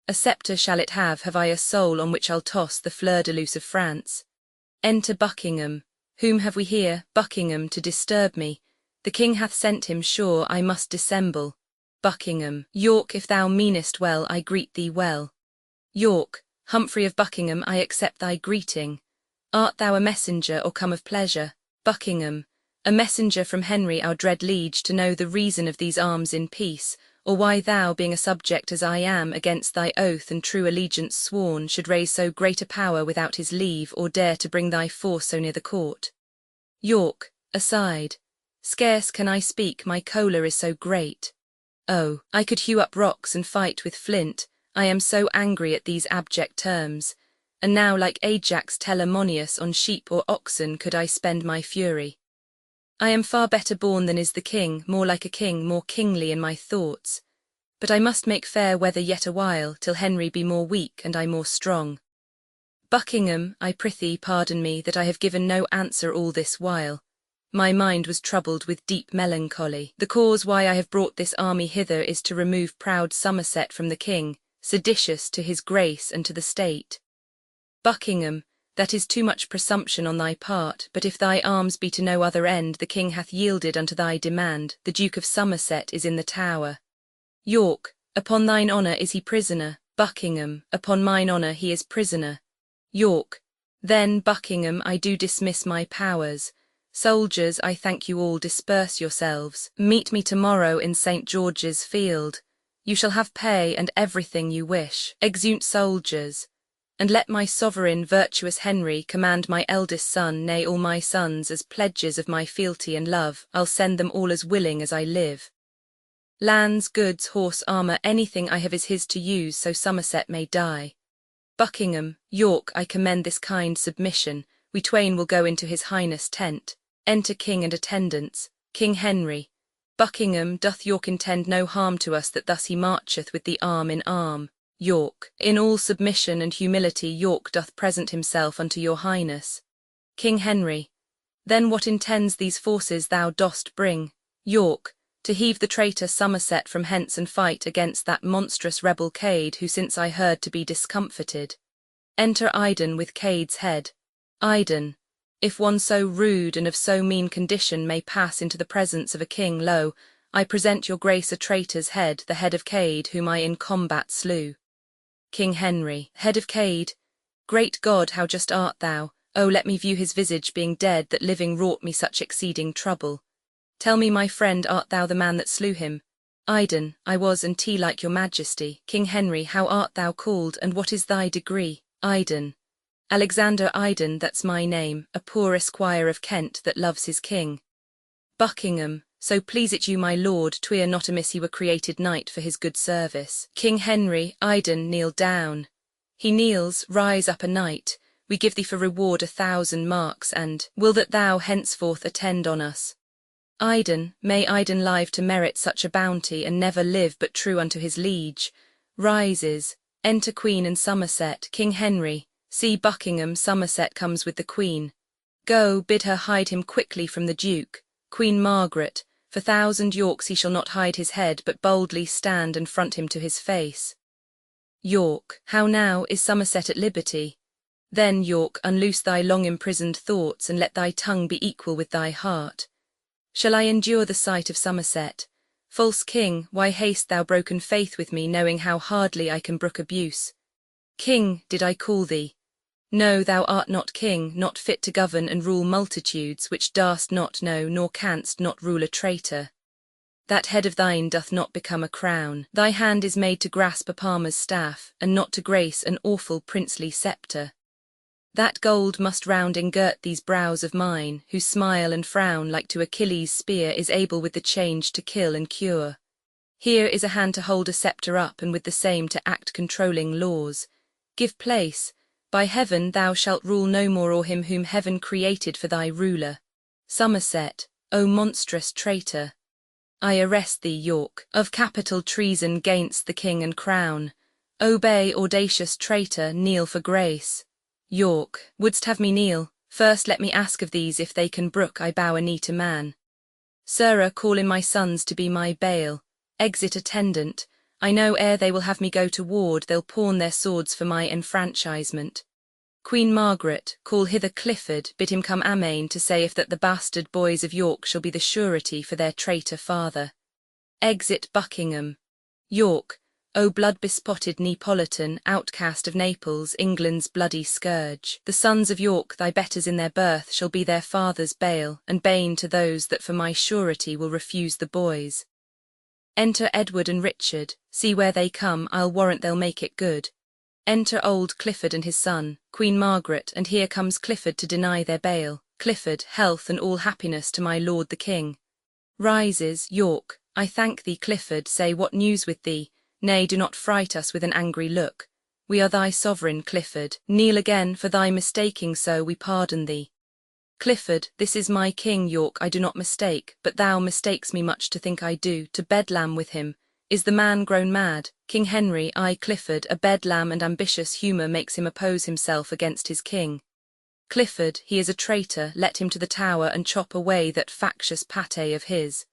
A sceptre shall it have I a soul on which I'll toss the fleur-de-luce of France. Enter Buckingham. Whom have we here? Buckingham, to disturb me. The king hath sent him, sure I must dissemble. Buckingham. York, if thou meanest well, I greet thee well. York. Humphrey of Buckingham, I accept thy greeting. Art thou a messenger, or come of pleasure? Buckingham. A messenger from Henry, our dread liege, to know the reason of these arms in peace, or why thou, being a subject as I am, against thy oath and true allegiance sworn, should raise so great a power without his leave, or dare to bring thy force so near the court. York. Aside. Scarce can I speak, my choler is so great. Oh, I could hew up rocks and fight with flint, I am so angry at these abject terms, and now like Ajax Telamonius on sheep or oxen could I spend my fury. I am far better born than is the king, more like a king, more kingly in my thoughts. But I must make fair weather yet a while, till Henry be more weak and I more strong. Buckingham, I prithee pardon me that I have given no answer all this while. My mind was troubled with deep melancholy. The cause why I have brought this army hither is to remove proud Somerset from the king, seditious to his grace and to the state. Buckingham, that is too much presumption on thy part, but if thy arms be to no other end, the king hath yielded unto thy demand, the Duke of Somerset is in the Tower. York, upon thine honour is he prisoner? Buckingham, upon mine honour he is prisoner. York, then, Buckingham, I do dismiss my powers. Soldiers, I thank you all, disperse yourselves. Meet me tomorrow in St. George's Field. You shall have pay and everything you wish. Exeunt soldiers. And let my sovereign, virtuous Henry, command my eldest son, nay all my sons, as pledges of my fealty and love, I'll send them all as willing as I live. Lands, goods, horse, armour, anything I have is his to use, so Somerset may die. Buckingham, York, I commend this kind submission, we twain will go into his highness' tent. Enter king and attendants. King Henry. Buckingham, doth York intend no harm to us that thus he marcheth with the arm in arm? York. In all submission and humility York doth present himself unto your highness. King Henry. Then what intends these forces thou dost bring? York. To heave the traitor Somerset from hence and fight against that monstrous rebel Cade, who since I heard to be discomfited. Enter Iden with Cade's head. Iden. If one so rude and of so mean condition may pass into the presence of a king, lo, I present your grace a traitor's head, the head of Cade, whom I in combat slew. King Henry. Head of Cade. Great God, how just art thou! O let me view his visage, being dead, that living wrought me such exceeding trouble. Tell me, my friend, art thou the man that slew him? Iden. I was, and like your majesty. King Henry. How art thou called, and what is thy degree? Iden. Alexander Iden, that's my name, a poor esquire of Kent that loves his king. Buckingham. So please it you, my lord, 'twere not amiss he were created knight for his good service. King Henry. Iden, kneel down. He kneels. Rise up a knight. We give thee for reward 1,000 marks, and will that thou henceforth attend on us. Iden. May Iden live to merit such a bounty, and never live but true unto his liege. Rises. Enter Queen and Somerset. King Henry. See Buckingham, Somerset comes with the Queen. Go, bid her hide him quickly from the Duke. Queen Margaret, for 1,000 Yorks he shall not hide his head, but boldly stand and front him to his face. York, how now, is Somerset at liberty? Then, York, unloose thy long imprisoned thoughts, and let thy tongue be equal with thy heart. Shall I endure the sight of Somerset? False king, why haste thou broken faith with me, knowing how hardly I can brook abuse? King, did I call thee? No, thou art not king, not fit to govern and rule multitudes, which darst not know, nor canst not rule a traitor. That head of thine doth not become a crown. Thy hand is made to grasp a palmer's staff, and not to grace an awful princely sceptre. That gold must round engirt these brows of mine, whose smile and frown, like to Achilles' spear, is able with the change to kill and cure. Here is a hand to hold a sceptre up, and with the same to act controlling laws. Give place. By heaven, thou shalt rule no more o'er him whom heaven created for thy ruler. Somerset, O monstrous traitor! I arrest thee, York, of capital treason gainst the king and crown. Obey, audacious traitor, kneel for grace. York, wouldst have me kneel? First let me ask of these if they can brook I bow a knee to man. Sirrah, call in my sons to be my bail. Exit attendant. I know ere they will have me go to ward, they'll pawn their swords for my enfranchisement. Queen Margaret, call hither Clifford, bid him come amain to say if that the bastard boys of York shall be the surety for their traitor father. Exit Buckingham. York, O blood-bespotted Neapolitan, outcast of Naples, England's bloody scourge, the sons of York, thy betters in their birth, shall be their father's bail, and bane to those that for my surety will refuse the boys. Enter Edward and Richard, see where they come, I'll warrant they'll make it good. Enter old Clifford and his son, Queen Margaret, and here comes Clifford to deny their bail. Clifford, health and all happiness to my lord the king. Rises, York, I thank thee. Clifford, say what news with thee? Nay, do not fright us with an angry look. We are thy sovereign, Clifford. Kneel again, for thy mistaking so we pardon thee. Clifford, this is my king, York, I do not mistake, but thou mistakes me much to think I do, to bedlam with him. Is the man grown mad? King Henry, I, Clifford, a bedlam and ambitious humour makes him oppose himself against his king. Clifford, he is a traitor, let him to the Tower and chop away that factious pate of his.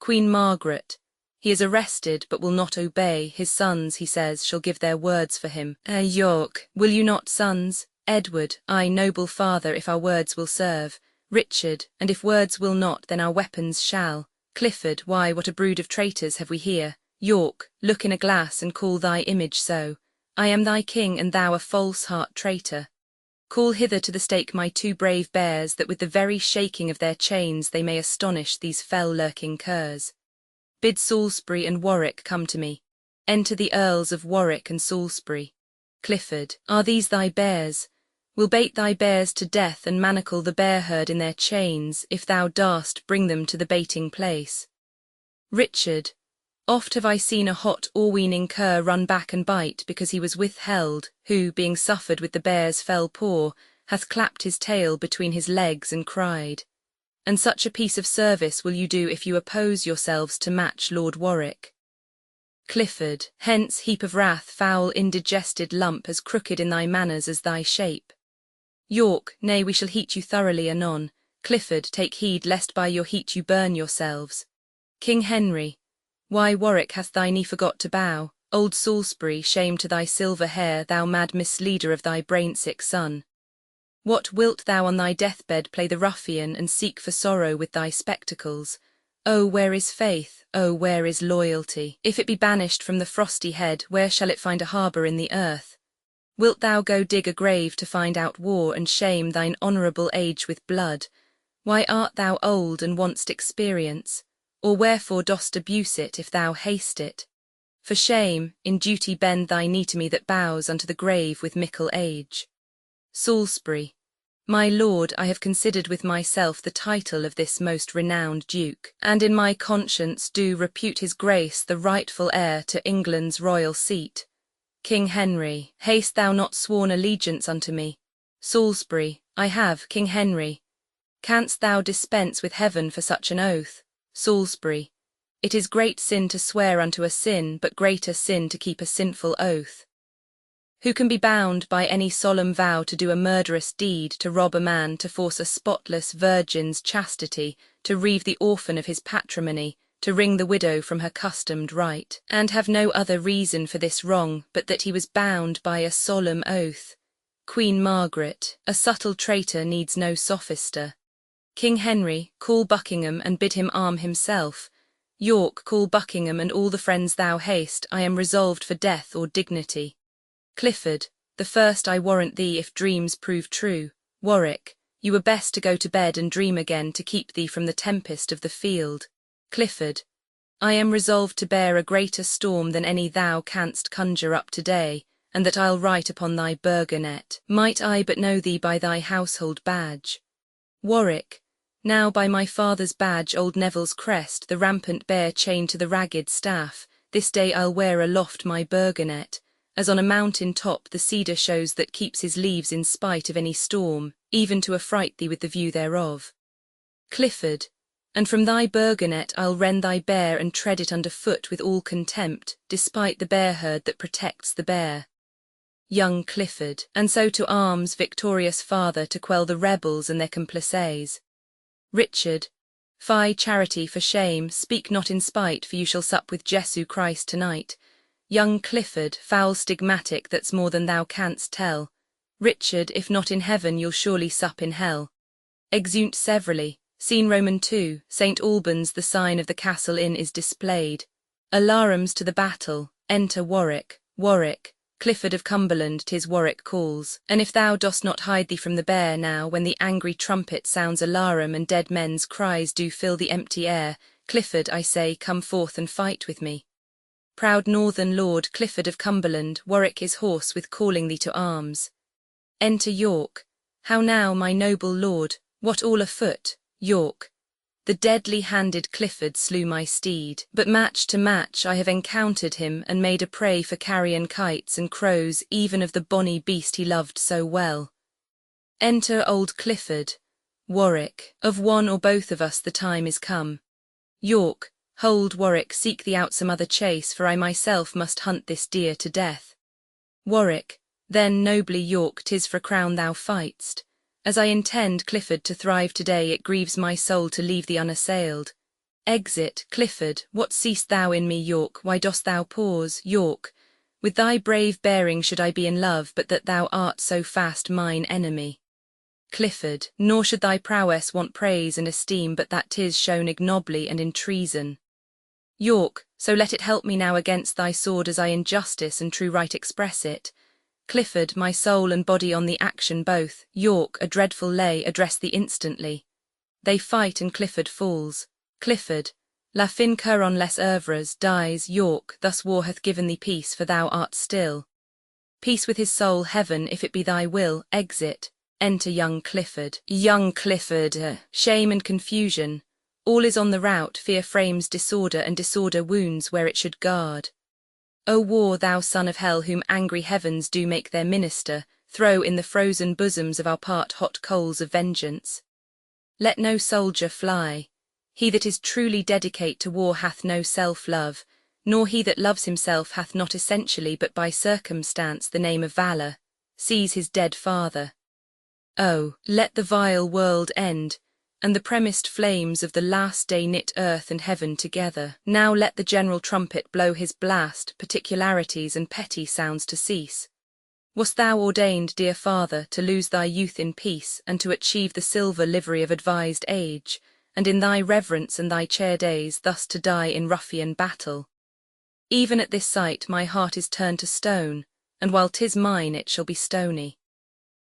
Queen Margaret, he is arrested but will not obey, his sons, he says, shall give their words for him. York, will you not, sons? Edward, I, noble father, if our words will serve. Richard, and if words will not, then our weapons shall. Clifford, why, what a brood of traitors have we here? York, look in a glass and call thy image so. I am thy king, and thou a false heart traitor. Call hither to the stake my 2 brave bears, that with the very shaking of their chains they may astonish these fell lurking curs. Bid Salisbury and Warwick come to me. Enter the Earls of Warwick and Salisbury. Clifford, are these thy bears? We'll bait thy bears to death and manacle the bear herd in their chains, if thou darst bring them to the baiting place. Richard, oft have I seen a hot o'erweening cur run back and bite because he was withheld, who, being suffered with the bear's fell paw, hath clapped his tail between his legs and cried. And such a piece of service will you do if you oppose yourselves to match Lord Warwick. Clifford, hence, heap of wrath, foul indigested lump, as crooked in thy manners as thy shape. York, nay, we shall heat you thoroughly anon. Clifford, take heed lest by your heat you burn yourselves. King Henry, why, Warwick hath thy knee forgot to bow. Old Salisbury, shame to thy silver hair, thou mad misleader of thy brain-sick son. What, wilt thou on thy deathbed play the ruffian and seek for sorrow with thy spectacles? Oh, where is faith? Oh, where is loyalty? If it be banished from the frosty head, where shall it find a harbour in the earth? Wilt thou go dig a grave to find out war and shame thine honourable age with blood? Why art thou old and want'st experience? Or wherefore dost abuse it if thou haste it? For shame, in duty bend thy knee to me that bows unto the grave with mickle age. Salisbury, my lord, I have considered with myself the title of this most renowned duke, and in my conscience do repute his grace the rightful heir to England's royal seat. King Henry, hast thou not sworn allegiance unto me? Salisbury, I have, King Henry. Canst thou dispense with heaven for such an oath? Salisbury, it is great sin to swear unto a sin, but greater sin to keep a sinful oath. Who can be bound by any solemn vow to do a murderous deed, to rob a man, to force a spotless virgin's chastity, to reave the orphan of his patrimony, to wring the widow from her customed right, and have no other reason for this wrong but that he was bound by a solemn oath? Queen Margaret, a subtle traitor needs no sophister. King Henry, call Buckingham and bid him arm himself. York, call Buckingham and all the friends thou hast, I am resolved for death or dignity. Clifford, the first I warrant thee if dreams prove true. Warwick, you were best to go to bed and dream again to keep thee from the tempest of the field. Clifford, I am resolved to bear a greater storm than any thou canst conjure up today, and that I'll write upon thy burgonet. Might I but know thee by thy household badge. Warwick, now by my father's badge, old Neville's crest, the rampant bear chained to the ragged staff, this day I'll wear aloft my burgonet, as on a mountain top the cedar shows that keeps his leaves in spite of any storm, even to affright thee with the view thereof. Clifford, and from thy burgonet I'll rend thy bear and tread it under foot with all contempt, despite the bear herd that protects the bear. Young Clifford, and so to arms, victorious father, to quell the rebels and their complices. Richard, fie charity, for shame, speak not in spite, for you shall sup with Jesu Christ tonight. Young Clifford, foul stigmatic, that's more than thou canst tell. Richard, if not in heaven, you'll surely sup in hell. Exeunt severally. Scene Roman 2, St. Albans, the sign of the Castle Inn is displayed. Alarums to the battle, enter Warwick. Warwick, Clifford of Cumberland, 'tis Warwick calls. And if thou dost not hide thee from the bear now, when the angry trumpet sounds alarum and dead men's cries do fill the empty air, Clifford, I say, come forth and fight with me. Proud northern lord, Clifford of Cumberland, Warwick is hoarse with calling thee to arms. Enter York. How now, my noble lord, what all afoot? York, the deadly-handed Clifford slew my steed, but match to match I have encountered him and made a prey for carrion kites and crows, even of the bonny beast he loved so well. Enter old Clifford. Warwick, of one or both of us the time is come. York, hold Warwick, seek thee out some other chase, for I myself must hunt this deer to death. Warwick, then nobly York, 'tis for crown thou fight'st. As I intend, Clifford, to thrive today, it grieves my soul to leave thee unassailed. Exit, Clifford, what seest thou in me, York? Why dost thou pause, York? With thy brave bearing should I be in love, but that thou art so fast mine enemy. Clifford, nor should thy prowess want praise and esteem, but that 'tis shown ignobly and in treason. York, so let it help me now against thy sword, as I in justice and true right express it. Clifford, my soul and body on the action both. York, a dreadful lay, address thee instantly. They fight and Clifford falls. Clifford, la fin curon les oeuvres, dies. York, thus war hath given thee peace, for thou art still. Peace with his soul, heaven, if it be thy will. Exit. Enter young Clifford. Young Clifford, shame and confusion. All is on the rout, fear frames disorder, and disorder wounds where it should guard. O war, thou son of hell, whom angry heavens do make their minister, throw in the frozen bosoms of our part hot coals of vengeance. Let no soldier fly. He that is truly dedicate to war hath no self-love, nor he that loves himself hath not essentially but by circumstance the name of valour, sees his dead father. Oh, let the vile world end, and the premised flames of the last day knit earth and heaven together. Now let the general trumpet blow his blast, particularities and petty sounds to cease. Wast thou ordained, dear father, to lose thy youth in peace, and to achieve the silver livery of advised age, and in thy reverence and thy chair days thus to die in ruffian battle? Even at this sight my heart is turned to stone, and while 'tis mine it shall be stony.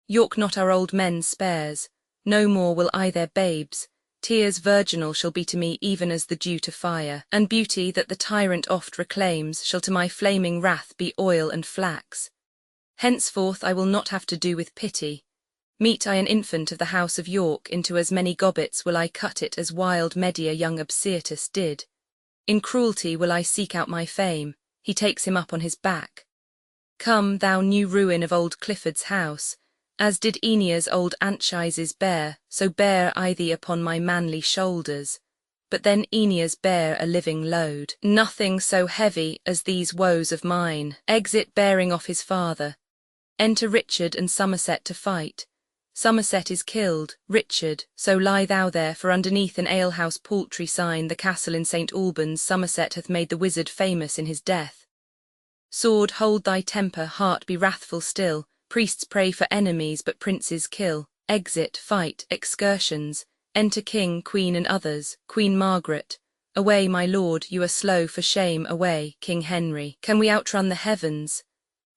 York not our old men spares, no more will I their babes. Tears virginal shall be to me even as the dew to fire, and beauty that the tyrant oft reclaims shall to my flaming wrath be oil and flax. Henceforth I will not have to do with pity. Meet I an infant of the house of York, into as many gobbets will I cut it as wild Medea young Absyrtus did. In cruelty will I seek out my fame, he takes him up on his back. Come, thou new ruin of old Clifford's house, as did Aeneas old Anchises bear, so bear I thee upon my manly shoulders. But then Aeneas bare a living load, nothing so heavy as these woes of mine. Exit bearing off his father, Enter Richard and Somerset to fight. Somerset is killed. Richard, so lie thou there, for underneath an alehouse paltry sign the castle in St. Albans Somerset hath made the wizard famous in his death. Sword, hold thy temper, heart, be wrathful still. Priests pray for enemies, but princes kill. Exit, fight, excursions. Enter King, Queen and others. Queen Margaret. Away, my lord, you are slow, for shame, away. King Henry. Can we outrun the heavens?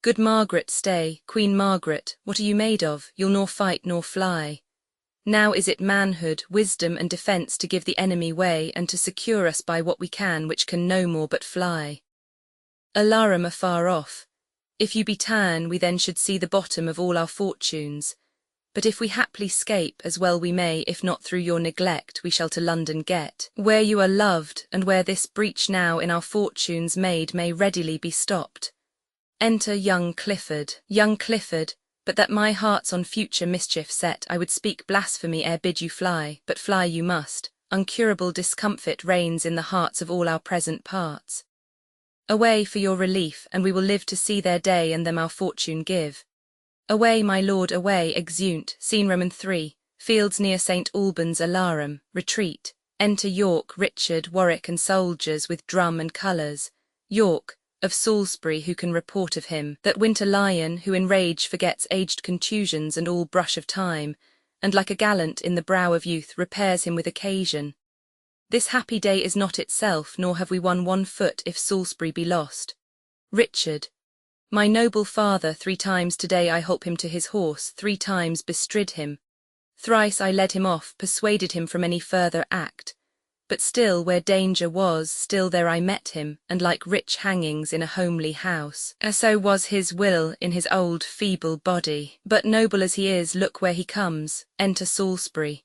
Good Margaret, stay. Queen Margaret, what are you made of? You'll nor fight nor fly. Now is it manhood, wisdom and defence to give the enemy way, and to secure us by what we can, which can no more but fly. Alarum afar off. If you be ta'en, we then should see the bottom of all our fortunes. But if we haply scape, as well we may, if not through your neglect, we shall to London get, where you are loved, and where this breach now in our fortunes made may readily be stopped. Enter young Clifford. Young Clifford, but that my heart's on future mischief set, I would speak blasphemy ere bid you fly, but fly you must. Uncurable discomfit reigns in the hearts of all our present parts. Away for your relief, and we will live to see their day, and them our fortune give. Away, my lord, away, exeunt. Scene Roman 3, fields near St. Albans. Alarum, retreat. Enter York, Richard, Warwick and soldiers with drum and colours. York, of Salisbury, who can report of him, that winter lion, who in rage forgets aged contusions and all brush of time, and like a gallant in the brow of youth repairs him with occasion. This happy day is not itself, nor have we won 1 foot if Salisbury be lost. Richard. My noble father, 3 times today I holp him to his horse, 3 times bestrid him. Thrice I led him off, persuaded him from any further act. But still where danger was, still there I met him, and like rich hangings in a homely house. So was his will in his old feeble body. But noble as he is, look where he comes. Enter Salisbury.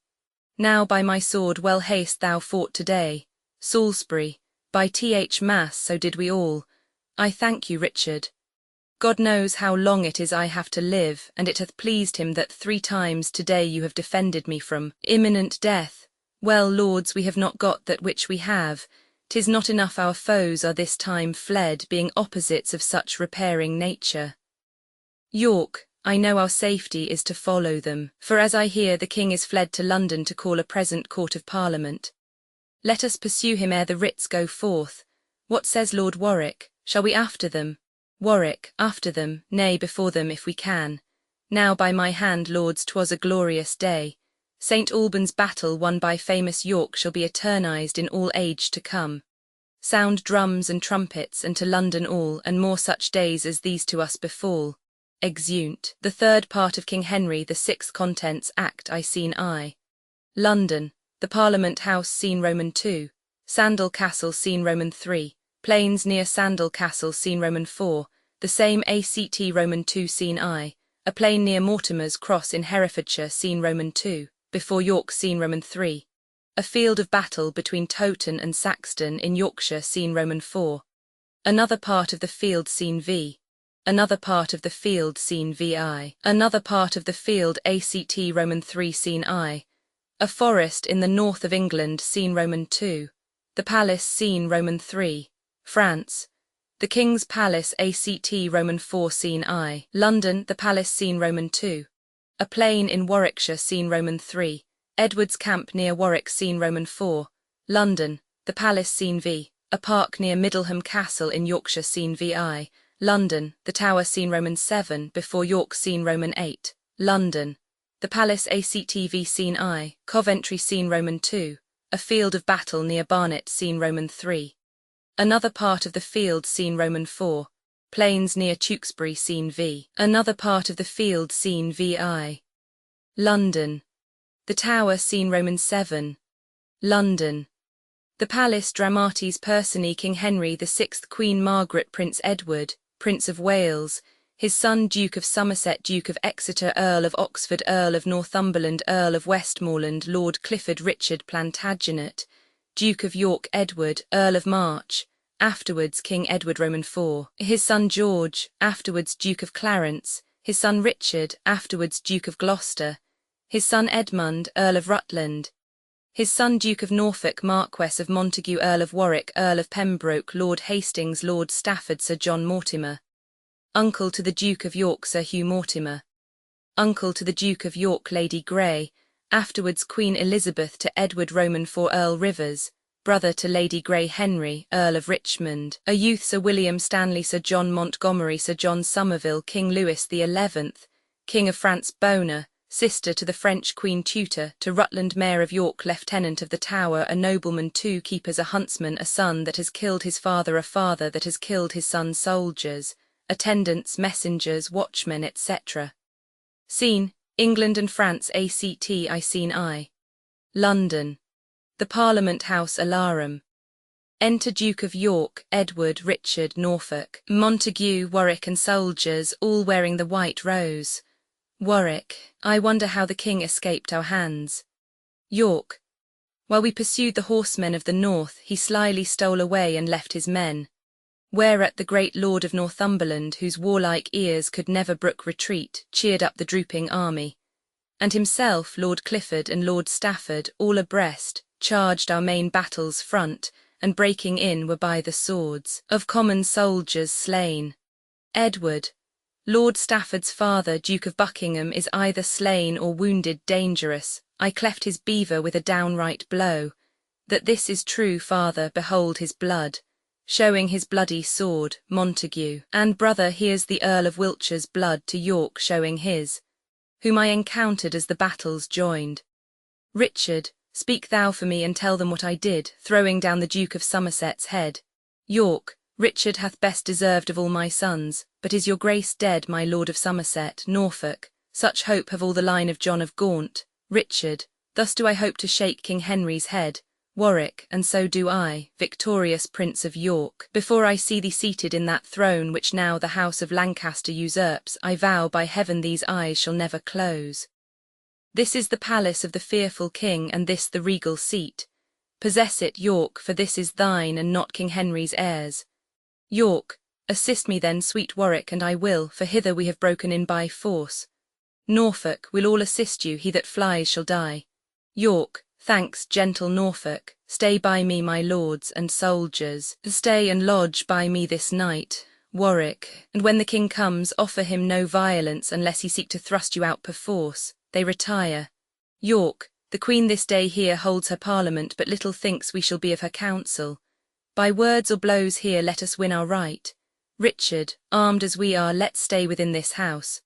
Now by my sword well hast thou fought today. Salisbury, by Mass, so did we all. I thank you, Richard. God knows how long it is I have to live, and it hath pleased him that 3 times today you have defended me from imminent death. Well, lords, we have not got that which we have. 'Tis not enough our foes are this time fled, being opposites of such repairing nature. York, I know our safety is to follow them, for as I hear the king is fled to London to call a present court of Parliament. Let us pursue him ere the writs go forth. What says Lord Warwick? Shall we after them? Warwick, after them, nay, before them if we can. Now by my hand, lords, 'twas a glorious day. St. Albans battle won by famous York shall be eternized in all age to come. Sound drums and trumpets, and to London all, and more such days as these to us befall. Exeunt. The 3rd part of King Henry the 6th contents act I scene I. London, the Parliament House scene Roman 2, Sandal Castle scene Roman 3, Plains near Sandal Castle scene Roman 4, the same ACT Roman 2 scene I, a plain near Mortimer's Cross in Herefordshire scene Roman 2, before York scene Roman 3, a field of battle between Towton and Saxton in Yorkshire scene Roman 4, another part of the field scene V, another part of the field scene VI, another part of the field ACT Roman 3 scene I, a forest in the north of England scene Roman 2, the palace scene Roman 3, France, the King's Palace ACT Roman 4 scene I, London, the palace scene Roman 2, a plain in Warwickshire scene Roman 3, Edward's Camp near Warwick scene Roman 4, London, the palace scene V, a park near Middleham Castle in Yorkshire scene VI, London, the Tower scene Roman 7 before York scene Roman 8, London, the palace ACTV scene I, Coventry scene Roman 2, a field of battle near Barnet scene Roman 3, another part of the field scene Roman 4, Plains near Tewkesbury scene V, another part of the field scene VI, London, the Tower scene Roman 7, London, the Palace Dramatis Personae King Henry VI, Queen Margaret, Prince Edward, Prince of Wales, his son Duke of Somerset, Duke of Exeter, Earl of Oxford, Earl of Northumberland, Earl of Westmoreland, Lord Clifford, Richard Plantagenet, Duke of York, Edward, Earl of March, afterwards King Edward Roman 4, his son George, afterwards Duke of Clarence, his son Richard, afterwards Duke of Gloucester, his son Edmund, Earl of Rutland, his son Duke of Norfolk, Marquess of Montague, Earl of Warwick, Earl of Pembroke, Lord Hastings, Lord Stafford, Sir John Mortimer, uncle to the Duke of York Sir Hugh Mortimer, uncle to the Duke of York Lady Grey, afterwards Queen Elizabeth to Edward Roman IV Earl Rivers, brother to Lady Grey Henry, Earl of Richmond, a youth Sir William Stanley Sir John Montgomery Sir John Somerville King Louis XI, King of France Bona, sister to the French Queen Tutor, to Rutland Mayor of York Lieutenant of the Tower, a nobleman, 2 keepers, a huntsman, a son that has killed his father, a father that has killed his son, soldiers, attendants, messengers, watchmen, etc. Scene, England and France ACT I Scene I. London. The Parliament House Alarum. Enter Duke of York, Edward, Richard, Norfolk, Montague, Warwick and soldiers, all wearing the white rose. Warwick, I wonder how the king escaped our hands. York, while we pursued the horsemen of the north, he slyly stole away and left his men. Whereat the great lord of Northumberland, whose warlike ears could never brook retreat, cheered up the drooping army. And himself, Lord Clifford and Lord Stafford, all abreast, charged our main battle's front, and breaking in were by the swords of common soldiers slain. Edward, Lord Stafford's father, Duke of Buckingham, is either slain or wounded dangerous. I cleft his beaver with a downright blow. That this is true, father, behold his blood, showing his bloody sword, Montague. And brother, here's the Earl of Wiltshire's blood to York showing his, whom I encountered as the battles joined. Richard, speak thou for me and tell them what I did, throwing down the Duke of Somerset's head. York, Richard hath best deserved of all my sons, but is your grace dead, my lord of Somerset? Norfolk, such hope have all the line of John of Gaunt. Richard, thus do I hope to shake King Henry's head. Warwick, and so do I, victorious Prince of York, before I see thee seated in that throne which now the house of Lancaster usurps. I vow by heaven these eyes shall never close. This is the palace of the fearful king, and this the regal seat. Possess it, York, for this is thine and not King Henry's heirs. York, assist me then, sweet Warwick, and I will, for hither we have broken in by force. Norfolk, we'll all assist you, he that flies shall die. York, thanks, gentle Norfolk, stay by me, my lords and soldiers, stay and lodge by me this night. Warwick, and when the king comes, offer him no violence unless he seek to thrust you out perforce. They retire. York, the queen this day here holds her parliament, but little thinks we shall be of her council. By words or blows here let us win our right. Richard, armed as we are, let's stay within this house.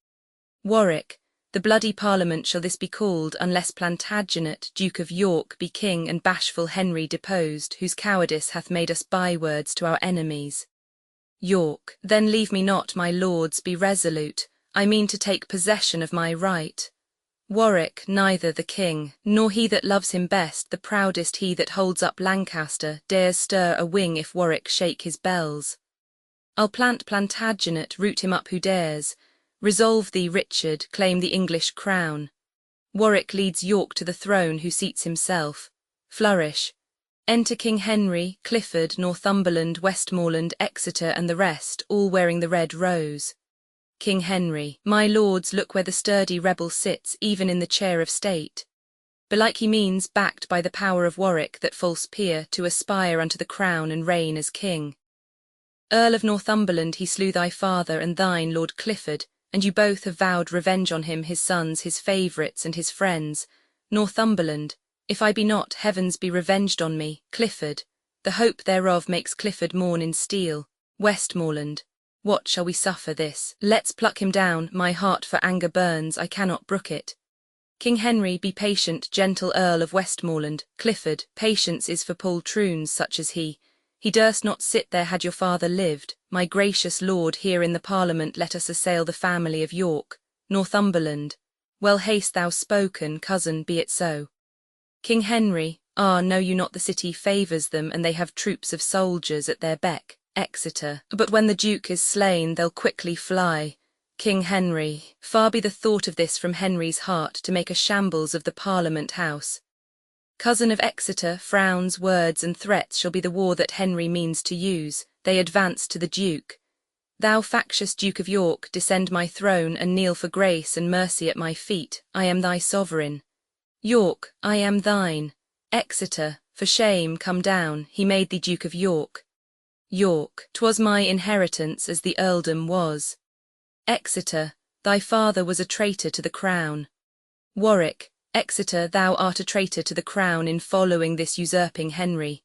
Warwick, the bloody parliament shall this be called, unless Plantagenet, Duke of York, be king, and bashful Henry deposed, whose cowardice hath made us bywords to our enemies. York, then leave me not, my lords, be resolute, I mean to take possession of my right. Warwick, neither the king, nor he that loves him best, the proudest he that holds up Lancaster, dares stir a wing if Warwick shake his bells. I'll plant Plantagenet, root him up who dares. Resolve thee, Richard, claim the English crown. Warwick leads York to the throne, who seats himself. Flourish. Enter King Henry, Clifford, Northumberland, Westmoreland, Exeter, and the rest, all wearing the red rose. King Henry, my lords, look where the sturdy rebel sits, even in the chair of state. Belike he means, backed by the power of Warwick, that false peer, to aspire unto the crown and reign as king. Earl of Northumberland, he slew thy father and thine, Lord Clifford, and you both have vowed revenge on him, his sons, his favourites, and his friends. Northumberland, if I be not, heavens be revenged on me. Clifford, the hope thereof makes Clifford mourn in steel. Westmoreland, what shall we suffer this? Let's pluck him down, my heart for anger burns, I cannot brook it. King Henry, be patient, gentle Earl of Westmoreland. Clifford, patience is for poltroons such as he. He durst not sit there had your father lived. My gracious lord, here in the Parliament let us assail the family of York. Northumberland, well hast thou spoken, cousin, be it so. King Henry, know you not the city favours them, and they have troops of soldiers at their beck. Exeter, but when the Duke is slain, they'll quickly fly. King Henry, far be the thought of this from Henry's heart, to make a shambles of the Parliament House. Cousin of Exeter, frowns, words, and threats shall be the war that Henry means to use. They advance to the Duke. Thou factious Duke of York, descend my throne, and kneel for grace and mercy at my feet. I am thy sovereign. York, I am thine. Exeter, for shame, come down, he made thee Duke of York. York, 'twas my inheritance as the earldom was. Exeter, thy father was a traitor to the crown. Warwick, Exeter, thou art a traitor to the crown in following this usurping Henry.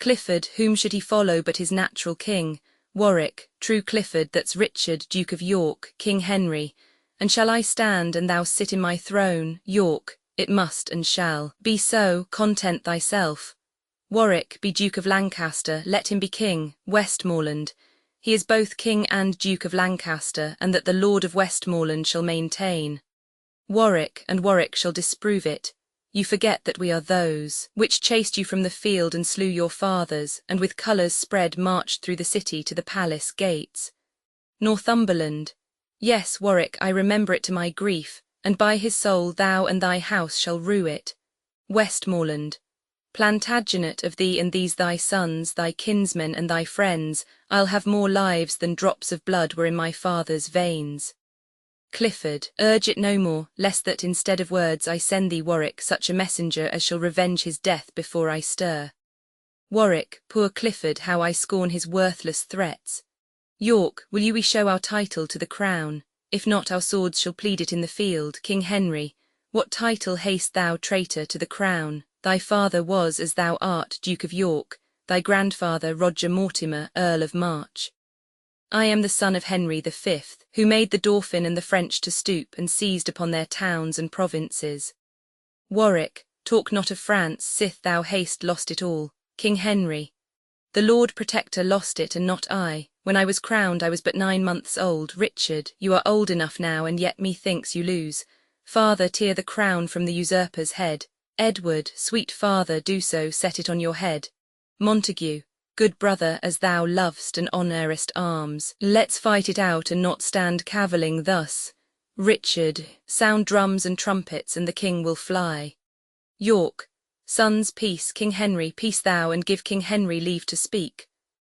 Clifford, whom should he follow but his natural king? Warwick, true Clifford, that's Richard, Duke of York, King Henry. And shall I stand and thou sit in my throne? York, it must and shall be so, content thyself. Warwick, be Duke of Lancaster, let him be king. Westmoreland, he is both king and Duke of Lancaster, and that the Lord of Westmoreland shall maintain. Warwick, and Warwick shall disprove it. You forget that we are those which chased you from the field and slew your fathers, and with colours spread marched through the city to the palace gates. Northumberland, yes, Warwick, I remember it to my grief, and by his soul thou and thy house shall rue it. Westmoreland, Plantagenet, of thee and these thy sons, thy kinsmen and thy friends, I'll have more lives than drops of blood were in my father's veins. Clifford, urge it no more, lest that instead of words I send thee, Warwick, such a messenger as shall revenge his death before I stir. Warwick, poor Clifford, how I scorn his worthless threats. York, will you we show our title to the crown? If not, our swords shall plead it in the field. King Henry, what title hast thou, traitor, to the crown? Thy father was, as thou art, Duke of York, thy grandfather Roger Mortimer, Earl of March. I am the son of Henry V, who made the Dauphin and the French to stoop and seized upon their towns and provinces. Warwick, talk not of France, sith thou hast lost it all. King Henry, the Lord Protector lost it and not I. When I was crowned I was but 9 months old. Richard, you are old enough now, and yet methinks you lose. Father, tear the crown from the usurper's head. Edward, sweet father, do so, set it on your head. Montague, good brother, as thou lovest and honourest arms, let's fight it out and not stand cavilling thus. Richard, sound drums and trumpets and the king will fly. York, sons, peace. King Henry, peace thou, and give King Henry leave to speak.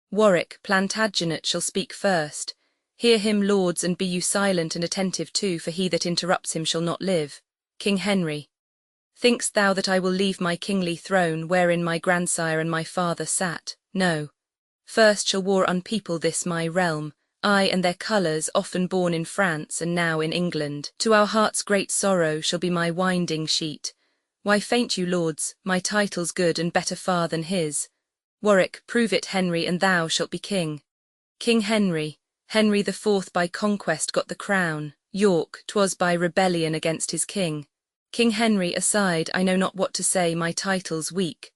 Warwick, Plantagenet shall speak first. Hear him, lords, and be you silent and attentive too, for he that interrupts him shall not live. King Henry, think'st thou that I will leave my kingly throne, wherein my grandsire and my father sat? No. First shall war unpeople this my realm, I and their colours, often born in France and now in England. To our heart's great sorrow shall be my winding sheet. Why faint you, lords? My title's good and better far than his. Warwick, prove it, Henry, and thou shalt be king. King Henry, Henry IV by conquest got the crown. York, 'twas by rebellion against his king. King Henry, aside, I know not what to say, my title's weak.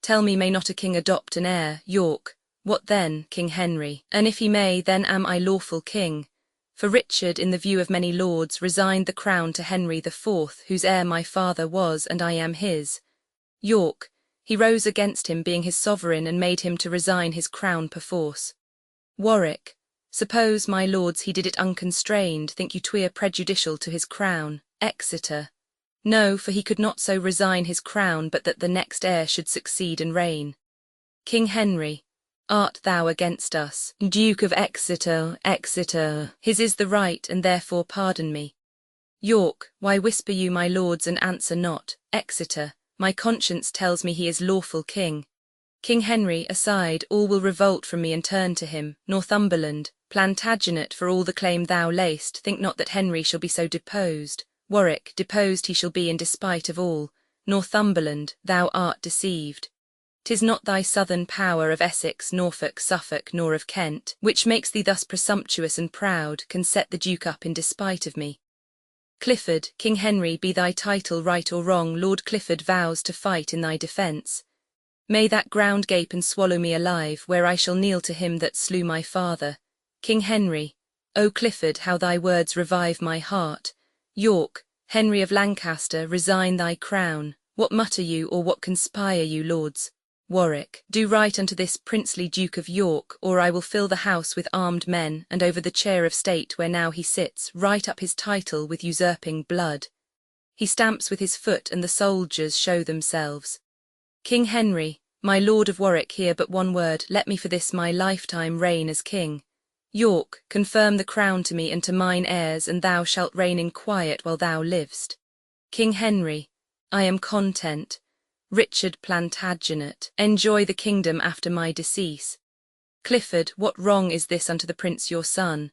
Tell me, may not a king adopt an heir? York, what then, King Henry? And if he may, then am I lawful king. For Richard, in the view of many lords, resigned the crown to Henry IV, whose heir my father was, and I am his. York, he rose against him, being his sovereign, and made him to resign his crown perforce. Warwick, suppose, my lords, he did it unconstrained, think you 'twere prejudicial to his crown? Exeter, no, for he could not so resign his crown but that the next heir should succeed and reign. King Henry, art thou against us? Duke of Exeter, Exeter, his is the right, and therefore pardon me. York, why whisper you, my lords, and answer not? Exeter, my conscience tells me he is lawful king. King Henry, aside, all will revolt from me and turn to him. Northumberland, Plantagenet, for all the claim thou lay'st, think not that Henry shall be so deposed. Warwick, deposed he shall be in despite of all. Northumberland, thou art deceived. 'Tis not thy southern power of Essex, Norfolk, Suffolk, nor of Kent, which makes thee thus presumptuous and proud, can set the Duke up in despite of me. Clifford, King Henry, be thy title right or wrong, Lord Clifford vows to fight in thy defence. May that ground gape and swallow me alive, where I shall kneel to him that slew my father. King Henry, O Clifford, how thy words revive my heart. York, Henry of Lancaster, resign thy crown. What mutter you, or what conspire you, lords? Warwick, do right unto this princely Duke of York, or I will fill the house with armed men, and over the chair of state where now he sits, write up his title with usurping blood. He stamps with his foot, and the soldiers show themselves. King Henry, my lord of Warwick, hear but one word, let me for this my lifetime reign as king. York, confirm the crown to me and to mine heirs, and thou shalt reign in quiet while thou livest. King Henry, I am content. Richard Plantagenet, enjoy the kingdom after my decease. Clifford, what wrong is this unto the prince your son?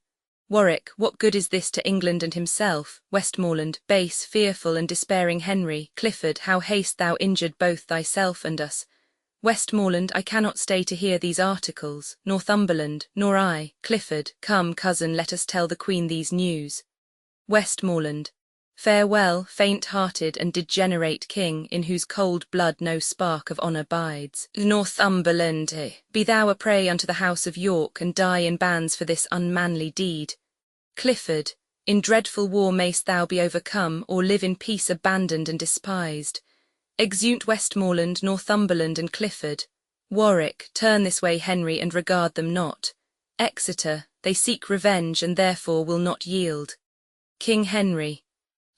Warwick, what good is this to England and himself? Westmoreland, base, fearful and despairing Henry. Clifford, how hast thou injured both thyself and us? Westmoreland, I cannot stay to hear these articles. Northumberland, nor I. Clifford, come, cousin, let us tell the Queen these news. Westmoreland, farewell, faint-hearted and degenerate king, in whose cold blood no spark of honour bides. Northumberland, be thou a prey unto the house of York, and die in bands for this unmanly deed. Clifford, in dreadful war mayst thou be overcome, or live in peace abandoned and despised. Exeunt Westmoreland, Northumberland, and Clifford. Warwick, turn this way, Henry, and regard them not. Exeter, they seek revenge, and therefore will not yield. King Henry.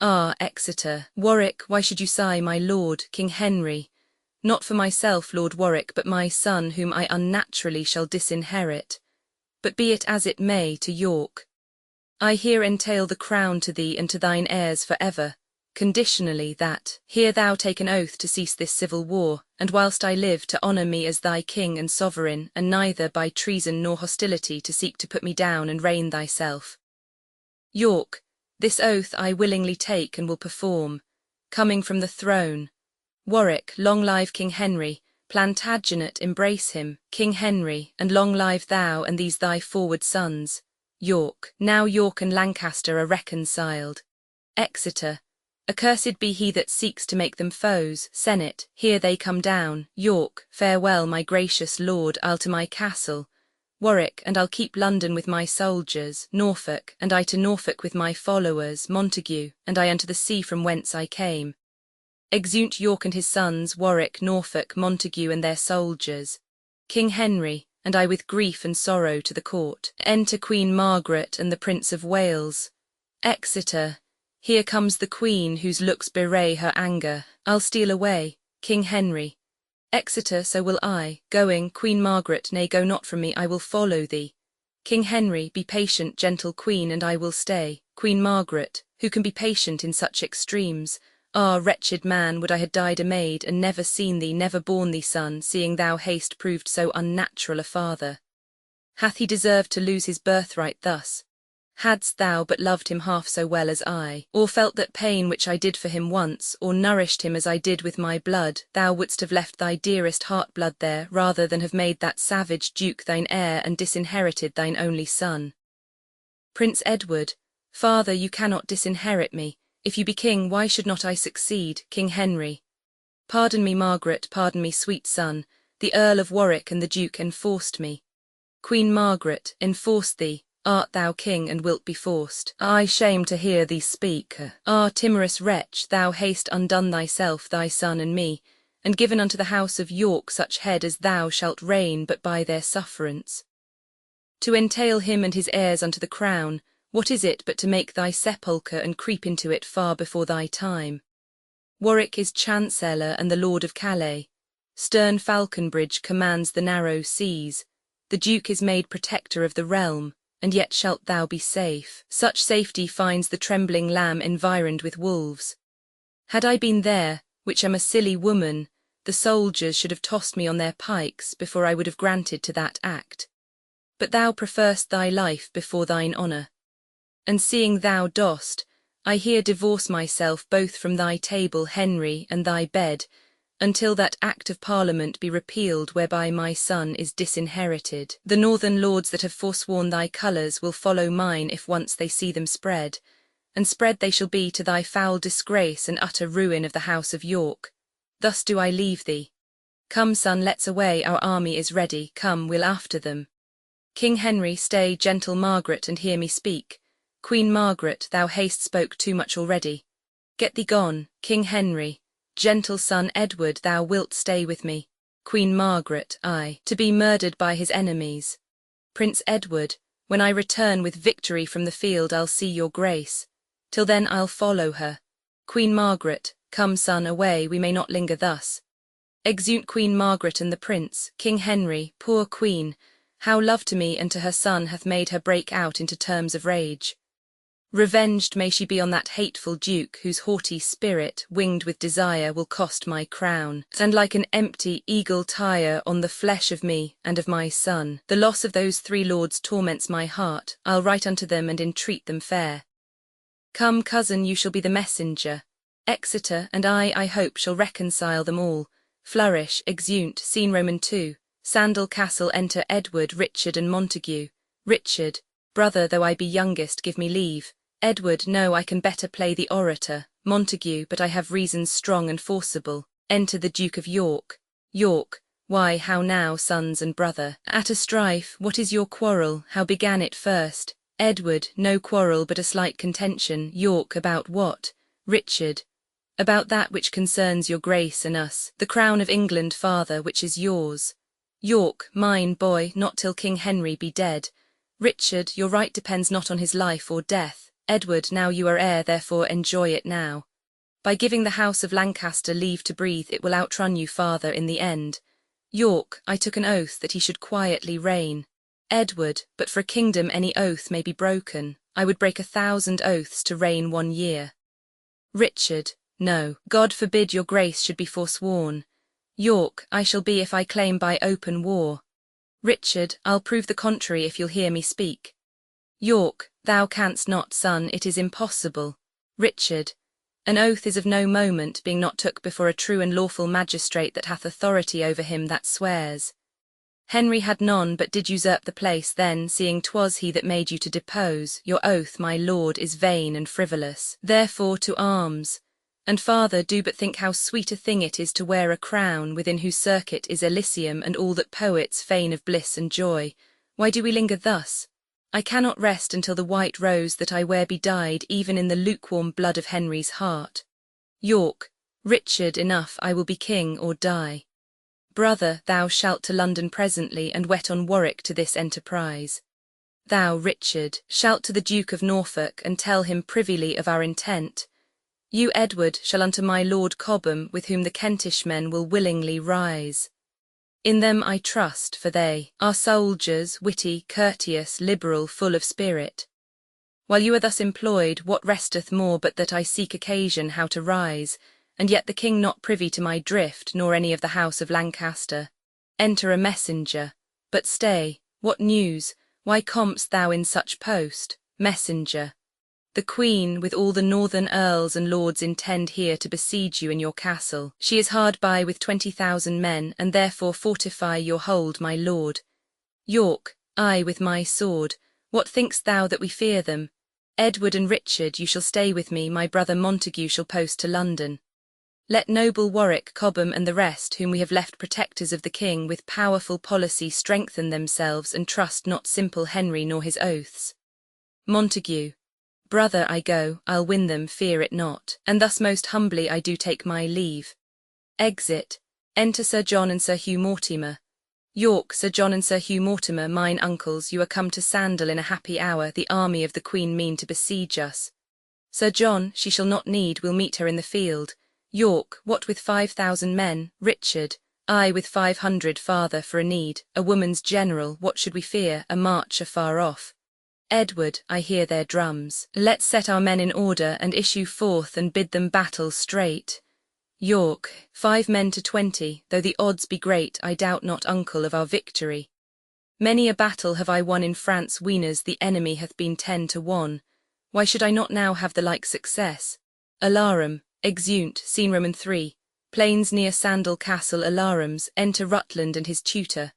Ah, Exeter. Warwick, why should you sigh, my lord? King Henry. Not for myself, Lord Warwick, but my son, whom I unnaturally shall disinherit. But be it as it may, to York I here entail the crown to thee and to thine heirs for ever, conditionally that, here thou take an oath to cease this civil war, and whilst I live to honour me as thy king and sovereign, and neither by treason nor hostility to seek to put me down and reign thyself. York, this oath I willingly take and will perform, coming from the throne. Warwick, long live King Henry. Plantagenet, embrace him, King Henry, and long live thou and these thy forward sons. York, now York and Lancaster are reconciled. Exeter, accursed be he that seeks to make them foes. Senate, here they come down. York, farewell, my gracious lord, I'll to my castle. Warwick, and I'll keep London with my soldiers. Norfolk, and I to Norfolk with my followers. Montague, and I unto the sea from whence I came. Exeunt York and his sons, Warwick, Norfolk, Montague and their soldiers. King Henry, and I with grief and sorrow to the court. Enter Queen Margaret and the Prince of Wales. Exeter, here comes the Queen, whose looks bewray her anger. I'll steal away. King Henry. Exeter, so will I. Going, Queen Margaret, nay, go not from me, I will follow thee. King Henry, be patient, gentle Queen, and I will stay. Queen Margaret, who can be patient in such extremes? Ah, wretched man, would I had died a maid, and never seen thee, never borne thee son, seeing thou hast proved so unnatural a father. Hath he deserved to lose his birthright thus? Hadst thou but loved him half so well as I, or felt that pain which I did for him once, or nourished him as I did with my blood, thou wouldst have left thy dearest heart-blood there, rather than have made that savage duke thine heir and disinherited thine only son. Prince Edward, father, you cannot disinherit me. If you be king, why should not I succeed? King Henry. Pardon me, Margaret, pardon me, sweet son, the Earl of Warwick and the Duke enforced me. Queen Margaret, enforced thee, art thou king and wilt be forced? I shame to hear thee speak. Ah, timorous wretch, thou hast undone thyself, thy son and me, and given unto the house of York such head as thou shalt reign but by their sufferance. To entail him and his heirs unto the crown, what is it but to make thy sepulchre and creep into it far before thy time? Warwick is Chancellor and the Lord of Calais. Stern Falconbridge commands the narrow seas. The Duke is made protector of the realm, and yet shalt thou be safe. Such safety finds the trembling lamb environed with wolves. Had I been there, which am a silly woman, the soldiers should have tossed me on their pikes before I would have granted to that act. But thou preferst thy life before thine honour. And seeing thou dost, I here divorce myself both from thy table, Henry, and thy bed, until that Act of Parliament be repealed whereby my son is disinherited. The northern lords that have forsworn thy colours will follow mine if once they see them spread, and spread they shall be to thy foul disgrace and utter ruin of the house of York. Thus do I leave thee. Come, son, let's away, our army is ready, come, we'll after them. King Henry, stay, gentle Margaret, and hear me speak. Queen Margaret, thou hast spoke too much already. Get thee gone. King Henry, gentle son Edward, thou wilt stay with me. Queen Margaret, I, to be murdered by his enemies. Prince Edward, when I return with victory from the field I'll see your grace. Till then I'll follow her. Queen Margaret, come son, away, we may not linger thus. Exeunt Queen Margaret and the Prince. King Henry, poor Queen, how love to me and to her son hath made her break out into terms of rage. Revenged may she be on that hateful duke whose haughty spirit, winged with desire, will cost my crown, and like an empty eagle tire on the flesh of me and of my son. The loss of those 3 lords torments my heart. I'll write unto them and entreat them fair. Come, cousin, you shall be the messenger. Exeter and I hope, shall reconcile them all. Flourish, exeunt, scene Roman 2. Sandal Castle, enter Edward, Richard and Montague. Richard, brother, though I be youngest, give me leave. Edward, no, I can better play the orator. Montague, but I have reasons strong and forcible. Enter the Duke of York. York, why, how now, sons and brother? At a strife, what is your quarrel? How began it first? Edward, no quarrel, but a slight contention. York, about what? Richard, about that which concerns your grace and us, the crown of England, father, which is yours. York, mine, boy, not till King Henry be dead. Richard, your right depends not on his life or death. Edward, now you are heir, therefore enjoy it now. By giving the house of Lancaster leave to breathe, it will outrun you, father, in the end. York, I took an oath that he should quietly reign. Edward, but for a kingdom any oath may be broken. I would break 1,000 oaths to reign 1 year. Richard, no, God forbid your grace should be forsworn. York, I shall be if I claim by open war. Richard, I'll prove the contrary if you'll hear me speak. York, thou canst not, son, it is impossible. Richard, an oath is of no moment, being not took before a true and lawful magistrate that hath authority over him that swears. Henry had none, but did usurp the place then, seeing 'twas he that made you to depose. Your oath, my lord, is vain and frivolous. Therefore to arms. And father, do but think how sweet a thing it is to wear a crown, within whose circuit is Elysium and all that poets feign of bliss and joy. Why do we linger thus? I cannot rest until the white rose that I wear be dyed even in the lukewarm blood of Henry's heart. York, Richard, enough, I will be king or die. Brother, thou shalt to London presently, and wet on Warwick to this enterprise. Thou, Richard, shalt to the Duke of Norfolk, and tell him privily of our intent. You, Edward, shall unto my Lord Cobham, with whom the Kentish men will willingly rise. In them I trust, for they are soldiers, witty, courteous, liberal, full of spirit. While you are thus employed, what resteth more but that I seek occasion how to rise, and yet the king not privy to my drift, nor any of the house of Lancaster? Enter a messenger. But stay, what news? Why comest thou in such post? Messenger. The Queen, with all the northern earls and lords, intend here to besiege you in your castle. She is hard by with 20,000 men, and therefore fortify your hold, my lord. York, I with my sword. What thinkst thou that we fear them? Edward and Richard, you shall stay with me, my brother Montague shall post to London. Let noble Warwick, Cobham, and the rest, whom we have left protectors of the king, with powerful policy strengthen themselves, and trust not simple Henry nor his oaths. Montague, brother, I go, I'll win them, fear it not, and thus most humbly I do take my leave. Exit. Enter Sir John and Sir Hugh Mortimer. York, Sir John and Sir Hugh Mortimer, mine uncles, you are come to Sandal in a happy hour. The army of the Queen mean to besiege us. Sir John, she shall not need, we'll meet her in the field. York, what with 5,000 men? Richard, I with 500, father, for a need. A woman's general, what should we fear? A march afar off. Edward, I hear their drums. Let's set our men in order, and issue forth, and bid them battle straight. York, 5 men to 20, though the odds be great, I doubt not, uncle, of our victory. Many a battle have I won in France, weeners, the enemy hath been 10 to 1. Why should I not now have the like success? Alarum, exeunt, scene Roman 3. Plains near Sandal Castle. Alarums, enter Rutland and his tutor.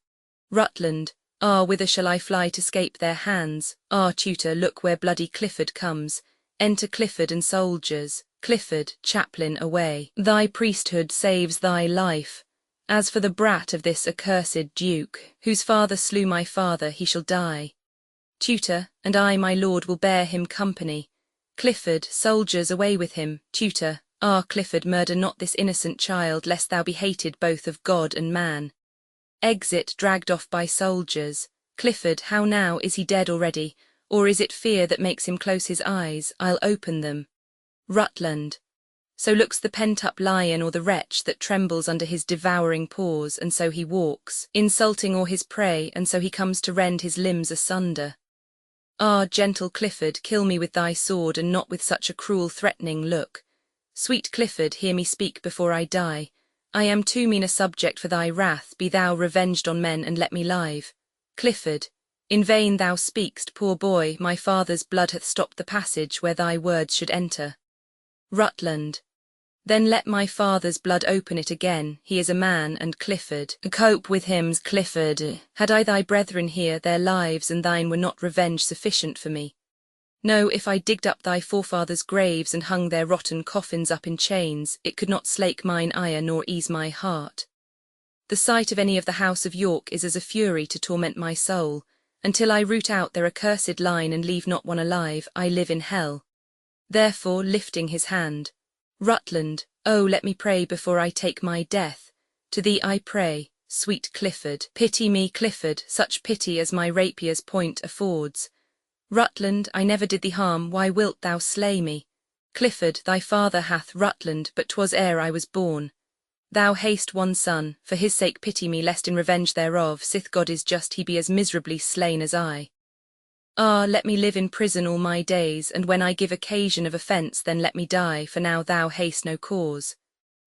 Rutland, ah, whither shall I fly to scape their hands? Ah, tutor, look where bloody Clifford comes. Enter Clifford and soldiers. Clifford, chaplain, away. Thy priesthood saves thy life. As for the brat of this accursed duke, whose father slew my father, he shall die. Tutor, and I, my lord, will bear him company. Clifford, soldiers, away with him. Tutor, ah, Clifford, murder not this innocent child, lest thou be hated both of God and man. Exit, dragged off by soldiers. Clifford, how now, is he dead already? Or is it fear that makes him close his eyes? I'll open them. Rutland. So looks the pent-up lion, or the wretch that trembles under his devouring paws, and so he walks, insulting all his prey, and so he comes to rend his limbs asunder. Ah, gentle Clifford, kill me with thy sword, and not with such a cruel threatening look. Sweet Clifford, hear me speak before I die. I am too mean a subject for thy wrath, be thou revenged on men and let me live. Clifford, in vain thou speak'st, poor boy, my father's blood hath stopped the passage where thy words should enter. Rutland. Then let my father's blood open it again, he is a man, and Clifford. Cope with him, Clifford. Had I thy brethren here, their lives and thine were not revenge sufficient for me. No, if I digged up thy forefathers' graves and hung their rotten coffins up in chains, it could not slake mine ire nor ease my heart. The sight of any of the House of York is as a fury to torment my soul. Until I root out their accursed line and leave not one alive, I live in hell. Therefore, lifting his hand, Rutland, oh, let me pray before I take my death. To thee I pray, sweet Clifford. Pity me, Clifford, such pity as my rapier's point affords. Rutland, I never did thee harm, why wilt thou slay me? Clifford, thy father hath, Rutland, but 'twas ere I was born. Thou hast one son, for his sake pity me, lest in revenge thereof, sith God is just, he be as miserably slain as I. Ah, let me live in prison all my days, and when I give occasion of offence, then let me die, for now thou hast no cause.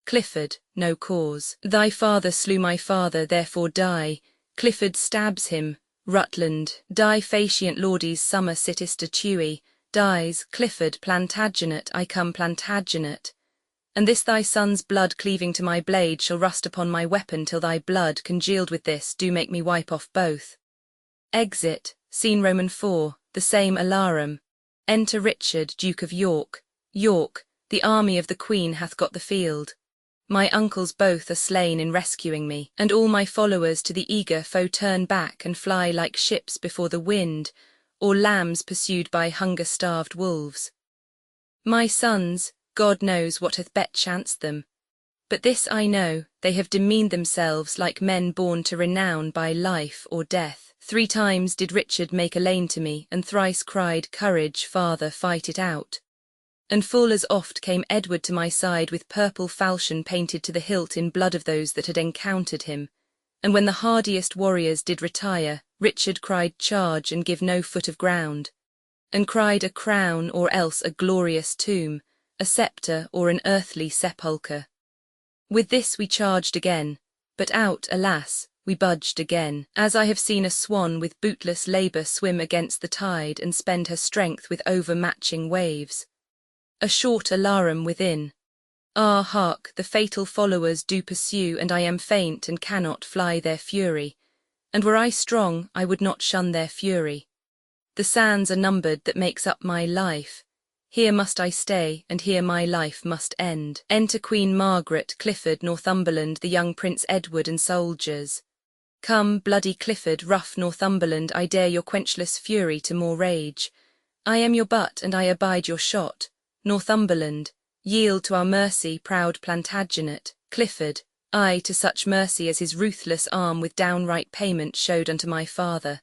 Clifford, no cause. Thy father slew my father, therefore die. Clifford stabs him. Rutland, die facient lordies, summer sittest a chewy. Dies, Clifford, Plantagenet, I come Plantagenet. And this thy son's blood cleaving to my blade shall rust upon my weapon till thy blood, congealed with this, do make me wipe off both. Exit. Scene Roman 4, the same alarum. Enter Richard, Duke of York. York, the army of the Queen hath got the field. My uncles both are slain in rescuing me, and all my followers to the eager foe turn back and fly like ships before the wind, or lambs pursued by hunger-starved wolves. My sons, God knows what hath bet-chanced them. But this I know, they have demeaned themselves like men born to renown by life or death. 3 times did Richard make a lane to me, and thrice cried, Courage, father, fight it out. And full as oft came Edward to my side with purple falchion painted to the hilt in blood of those that had encountered him. And when the hardiest warriors did retire, Richard cried, Charge, and give no foot of ground. And cried a crown, or else a glorious tomb, a sceptre, or an earthly sepulchre. With this we charged again, but out, alas, we budged again, as I have seen a swan with bootless labour swim against the tide and spend her strength with overmatching waves. A short alarum within. Ah, hark, the fatal followers do pursue, and I am faint and cannot fly their fury. And were I strong, I would not shun their fury. The sands are numbered that makes up my life. Here must I stay, and here my life must end. Enter Queen Margaret, Clifford, Northumberland, the young Prince Edward, and soldiers. Come, bloody Clifford, rough Northumberland, I dare your quenchless fury to more rage. I am your butt, and I abide your shot. Northumberland, yield to our mercy, proud Plantagenet. Clifford, I to such mercy as his ruthless arm with downright payment showed unto my father.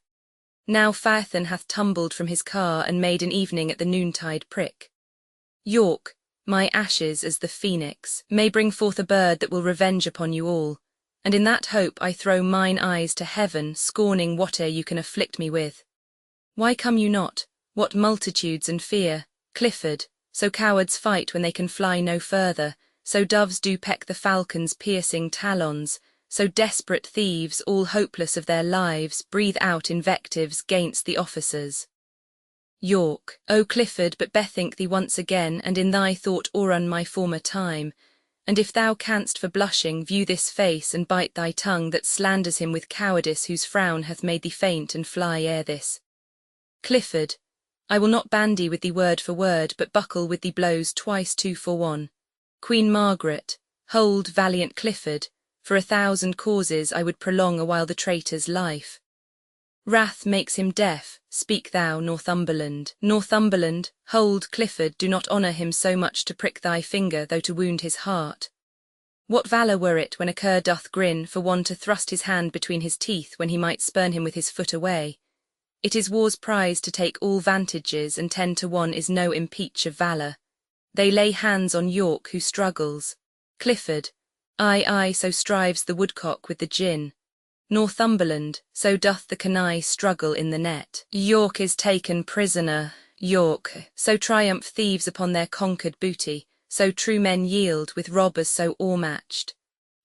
Now Phaethon hath tumbled from his car and made an evening at the noontide prick. York, my ashes as the phoenix, may bring forth a bird that will revenge upon you all. And in that hope I throw mine eyes to heaven, scorning whate'er you can afflict me with. Why come you not? What multitudes and fear? Clifford, so cowards fight when they can fly no further, so doves do peck the falcon's piercing talons, so desperate thieves, all hopeless of their lives, breathe out invectives gainst the officers. York, O Clifford, but bethink thee once again, and in thy thought o'errun my former time. And if thou canst for blushing view this face, and bite thy tongue that slanders him with cowardice, whose frown hath made thee faint and fly ere this. Clifford, I will not bandy with thee word for word, but buckle with thee blows twice 2 for 1. Queen Margaret, hold valiant Clifford, for 1,000 causes I would prolong a while the traitor's life. Wrath makes him deaf, speak thou, Northumberland. Northumberland, hold Clifford, do not honour him so much to prick thy finger, though to wound his heart. What valour were it when a cur doth grin, for one to thrust his hand between his teeth when he might spurn him with his foot away? It is war's prize to take all vantages, and 10 to 1 is no impeach of valour. They lay hands on York who struggles. Clifford, aye, so strives the woodcock with the gin. Northumberland, so doth the canaille struggle in the net. York is taken prisoner, York, so triumph thieves upon their conquered booty, so true men yield with robbers so o'ermatched.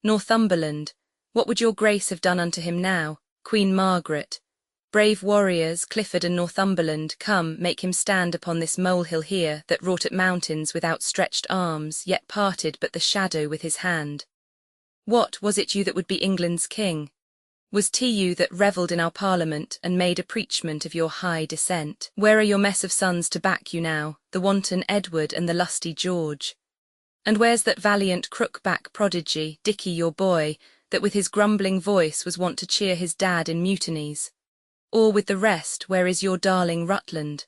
Northumberland, what would your grace have done unto him now, Queen Margaret? Brave warriors, Clifford and Northumberland, come, make him stand upon this molehill here, that wrought at mountains with outstretched arms, yet parted but the shadow with his hand. What, was it you that would be England's king? Was 't you that revelled in our parliament, and made a preachment of your high descent? Where are your mess of sons to back you now, the wanton Edward and the lusty George? And where's that valiant crook-back prodigy, Dicky your boy, that with his grumbling voice was wont to cheer his dad in mutinies? Or with the rest, where is your darling Rutland?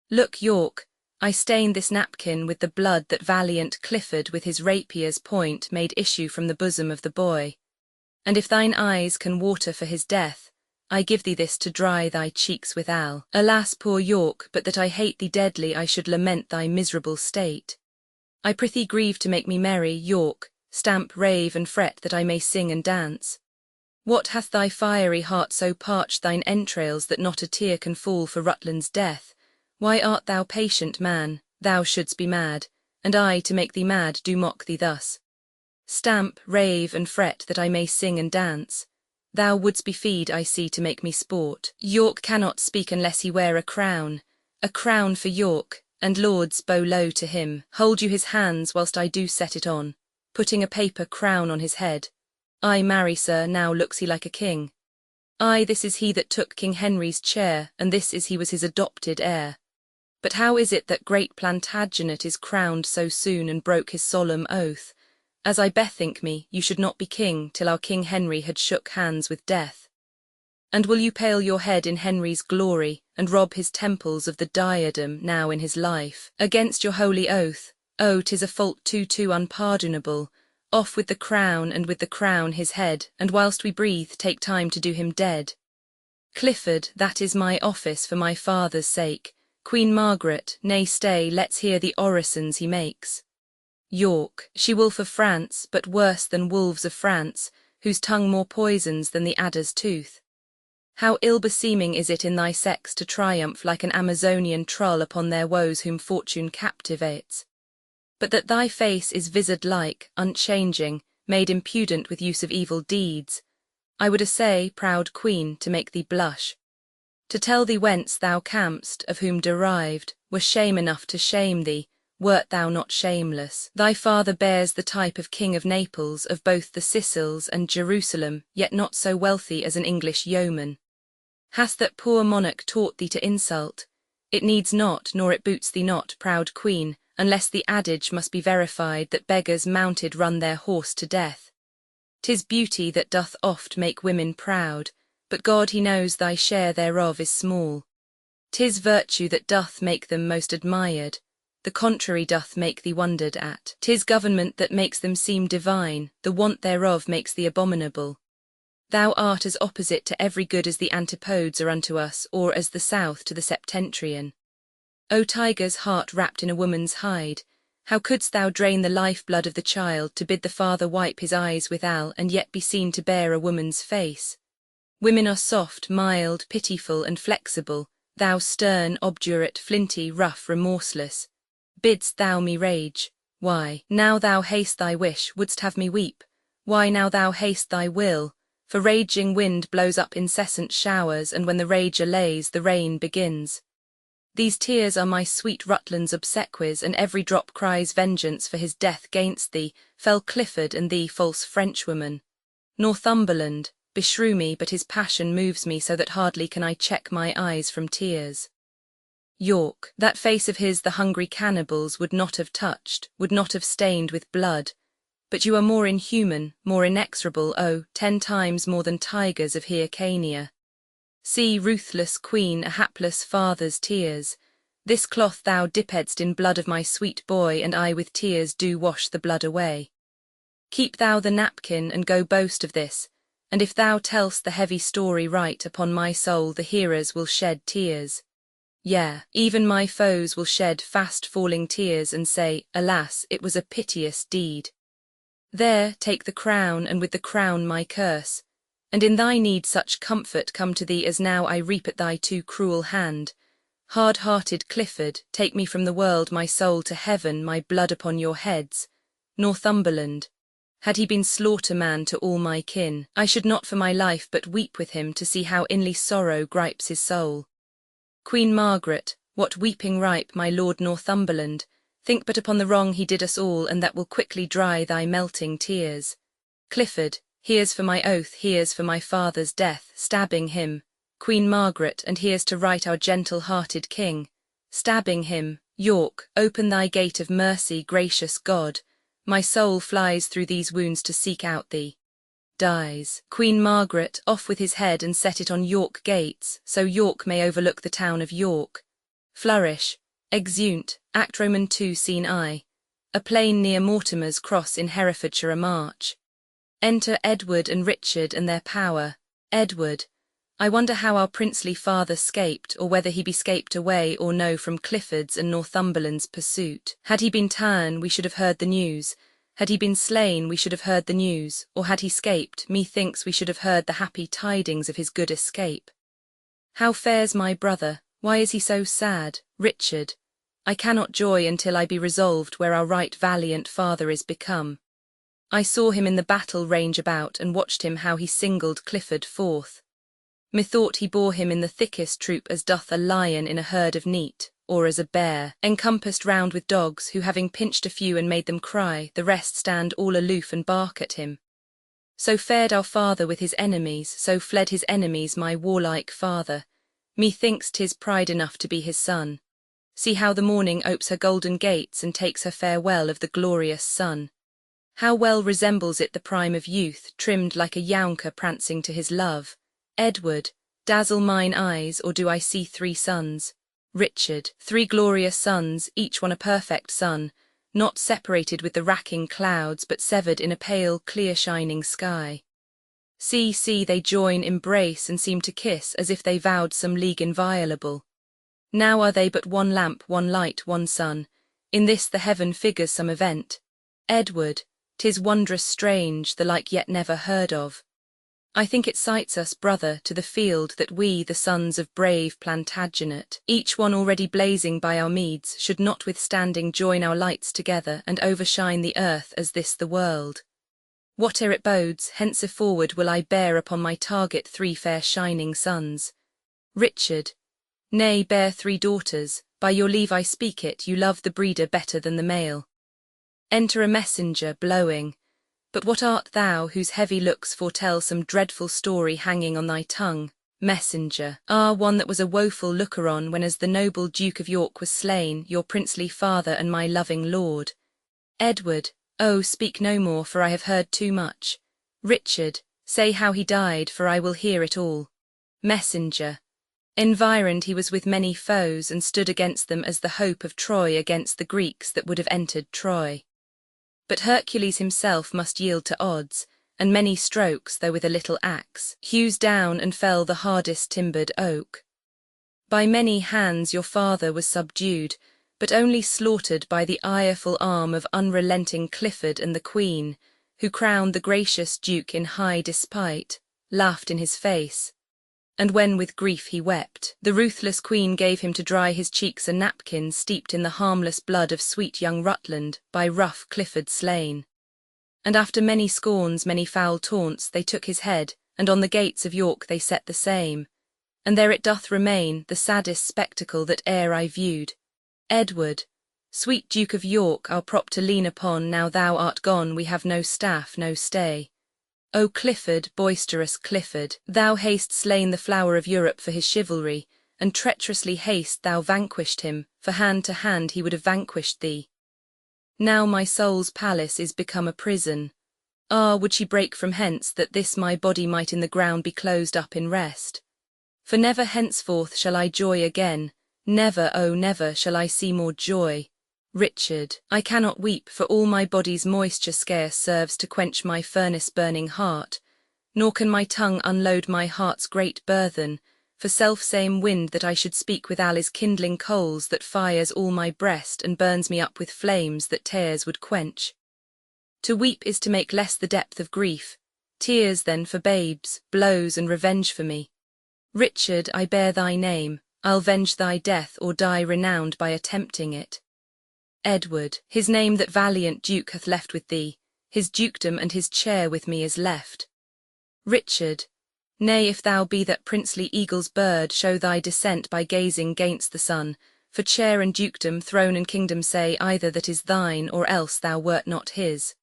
Look, York, I stain this napkin with the blood that valiant Clifford with his rapier's point made issue from the bosom of the boy. And if thine eyes can water for his death, I give thee this to dry thy cheeks withal. Alas, poor York, but that I hate thee deadly I should lament thy miserable state. I prithee grieve to make me merry, York, stamp, rave, and fret that I may sing and dance. What hath thy fiery heart so parched thine entrails that not a tear can fall for Rutland's death? Why art thou patient, man? Thou shouldst be mad, and I, to make thee mad, do mock thee thus. Stamp, rave, and fret that I may sing and dance. Thou wouldst be feed, I see, to make me sport. York cannot speak unless he wear a crown for York, and lords, bow low to him. Hold you his hands whilst I do set it on, putting a paper crown on his head. Ay, marry, sir, now looks he like a king. Ay, this is he that took King Henry's chair, and this is he was his adopted heir. But how is it that great Plantagenet is crowned so soon and broke his solemn oath? As I bethink me, you should not be king till our King Henry had shook hands with death. And will you pale your head in Henry's glory, and rob his temples of the diadem now in his life? Against your holy oath, oh, 'tis a fault too unpardonable. Off with the crown, and with the crown his head, and whilst we breathe take time to do him dead. Clifford, that is my office for my father's sake. Queen Margaret, nay stay, let's hear the orisons he makes. York, she wolf of France, but worse than wolves of France, whose tongue more poisons than the adder's tooth. How ill-beseeming is it in thy sex to triumph like an Amazonian trull upon their woes whom fortune captivates. But that thy face is vizard-like, unchanging, made impudent with use of evil deeds, I would essay, proud queen, to make thee blush. To tell thee whence thou cam'st, of whom derived, were shame enough to shame thee, wert thou not shameless. Thy father bears the type of King of Naples, of both the Sicils and Jerusalem, yet not so wealthy as an English yeoman. Hast that poor monarch taught thee to insult? It needs not, nor it boots thee not, proud queen, unless the adage must be verified that beggars mounted run their horse to death. 'Tis beauty that doth oft make women proud, but God he knows thy share thereof is small. 'Tis virtue that doth make them most admired, the contrary doth make thee wondered at. 'Tis government that makes them seem divine, the want thereof makes thee abominable. Thou art as opposite to every good as the antipodes are unto us, or as the south to the septentrion. O tiger's heart wrapped in a woman's hide, how couldst thou drain the life-blood of the child to bid the father wipe his eyes withal, and yet be seen to bear a woman's face? Women are soft, mild, pitiful, and flexible, thou stern, obdurate, flinty, rough, remorseless. Bidst thou me rage? Why, now thou haste thy wish, wouldst have me weep? Why now thou haste thy will? For raging wind blows up incessant showers, and when the rage allays, the rain begins. These tears are my sweet Rutland's obsequies, and every drop cries vengeance for his death gainst thee, fell Clifford, and thee, false Frenchwoman. Northumberland, beshrew me, but his passion moves me so that hardly can I check my eyes from tears. York, that face of his the hungry cannibals would not have touched, would not have stained with blood. But you are more inhuman, more inexorable, oh, 10 times more than tigers of Hyrcania. See, ruthless queen, a hapless father's tears. This cloth thou dippedst in blood of my sweet boy, and I with tears do wash the blood away. Keep thou the napkin, and go boast of this, and if thou tell'st the heavy story right, upon my soul the hearers will shed tears. Yea, even my foes will shed fast-falling tears, and say, alas, it was a piteous deed. There, take the crown, and with the crown my curse. And in thy need such comfort come to thee as now I reap at thy too cruel hand. Hard-hearted Clifford, take me from the world, my soul to heaven, my blood upon your heads. Northumberland, had he been slaughter-man to all my kin, I should not for my life but weep with him to see how inly sorrow gripes his soul. Queen Margaret, what weeping ripe, my Lord Northumberland, think but upon the wrong he did us all, and that will quickly dry thy melting tears. Clifford, here's for my oath, here's for my father's death, stabbing him. Queen Margaret, and here's to right our gentle-hearted king. Stabbing him. York, open thy gate of mercy, gracious God. My soul flies through these wounds to seek out thee. Dies. Queen Margaret, off with his head and set it on York gates, so York may overlook the town of York. Flourish. Exeunt. Act Roman 2 Scene I. A plain near Mortimer's Cross in Herefordshire, a march. Enter Edward and Richard and their power. Edward. I wonder how our princely father scaped, or whether he be scaped away or no from Clifford's and Northumberland's pursuit. Had he been ta'en, we should have heard the news. Had he been slain, we should have heard the news, or had he scaped, methinks we should have heard the happy tidings of his good escape. How fares my brother? Why is he so sad? Richard. I cannot joy until I be resolved where our right valiant father is become. I saw him in the battle range about, and watched him how he singled Clifford forth. Methought he bore him in the thickest troop as doth a lion in a herd of neat, or as a bear, encompassed round with dogs, who having pinched a few and made them cry, the rest stand all aloof and bark at him. So fared our father with his enemies, so fled his enemies my warlike father. Methinks 'tis pride enough to be his son. See how the morning opes her golden gates and takes her farewell of the glorious sun. How well resembles it the prime of youth, trimmed like a younker prancing to his love. Edward, dazzle mine eyes, or do I see 3 sons? Richard, 3 glorious sons, each one a perfect son, not separated with the racking clouds, but severed in a pale, clear-shining sky. See, they join, embrace, and seem to kiss, as if they vowed some league inviolable. Now are they but one lamp, one light, one sun. In this the heaven figures some event. Edward, 'tis wondrous strange, the like yet never heard of. I think it cites us, brother, to the field, that we, the sons of brave Plantagenet, each one already blazing by our meads, should notwithstanding join our lights together, and overshine the earth as this the world. Whate'er it bodes, henceforward will I bear upon my target 3 fair shining sons. Richard. Nay, bear 3 daughters, by your leave I speak it, you love the breeder better than the male. Enter a messenger, blowing. But what art thou, whose heavy looks foretell some dreadful story hanging on thy tongue? Messenger. Ah, one that was a woeful looker-on when as the noble Duke of York was slain, your princely father and my loving lord. Edward. Oh, speak no more, for I have heard too much. Richard. Say how he died, for I will hear it all. Messenger. Environed he was with many foes, and stood against them as the hope of Troy against the Greeks that would have entered Troy. But Hercules himself must yield to odds, and many strokes, though with a little axe, hews down and fell the hardest timbered oak. By many hands your father was subdued, but only slaughtered by the ireful arm of unrelenting Clifford and the Queen, who crowned the gracious Duke in high despite, laughed in his face. And when with grief he wept, the ruthless Queen gave him to dry his cheeks a napkin steeped in the harmless blood of sweet young Rutland, by rough Clifford slain. And after many scorns, many foul taunts, they took his head, and on the gates of York they set the same. And there it doth remain, the saddest spectacle that e'er I viewed. Edward, sweet Duke of York, our prop to lean upon, now thou art gone, we have no staff, no stay. O Clifford, boisterous Clifford, thou hast slain the flower of Europe for his chivalry, and treacherously hast thou vanquished him, for hand to hand he would have vanquished thee. Now my soul's palace is become a prison. Ah, would she break from hence, that this my body might in the ground be closed up in rest. For never henceforth shall I joy again, never, oh never, shall I see more joy. Richard, I cannot weep, for all my body's moisture scarce serves to quench my furnace-burning heart, nor can my tongue unload my heart's great burthen, for self-same wind that I should speak withal is kindling coals that fires all my breast and burns me up with flames that tears would quench. To weep is to make less the depth of grief, Tears then for babes, blows and revenge for me. Richard, I bear thy name, I'll venge thy death or die renowned by attempting it. Edward, his name that valiant duke hath left with thee, his dukedom and his chair with me is left. Richard, nay, if thou be that princely eagle's bird, show thy descent by gazing gainst the sun, for chair and dukedom, throne and kingdom say either that is thine or else thou wert not his.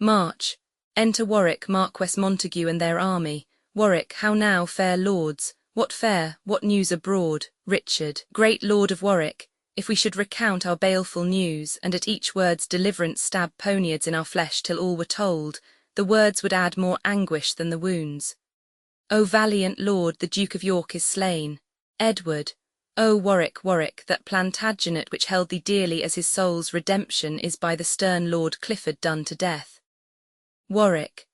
March, enter Warwick, Marquess Montague and their army. Warwick, how now, fair lords, what fare, what news abroad? Richard, great lord of Warwick, if we should recount our baleful news, and at each word's deliverance stab poniards in our flesh till all were told, the words would add more anguish than the wounds. O valiant lord, the Duke of York is slain. Edward, O Warwick, Warwick, that Plantagenet which held thee dearly as his soul's redemption is by the stern Lord Clifford done to death. Warwick,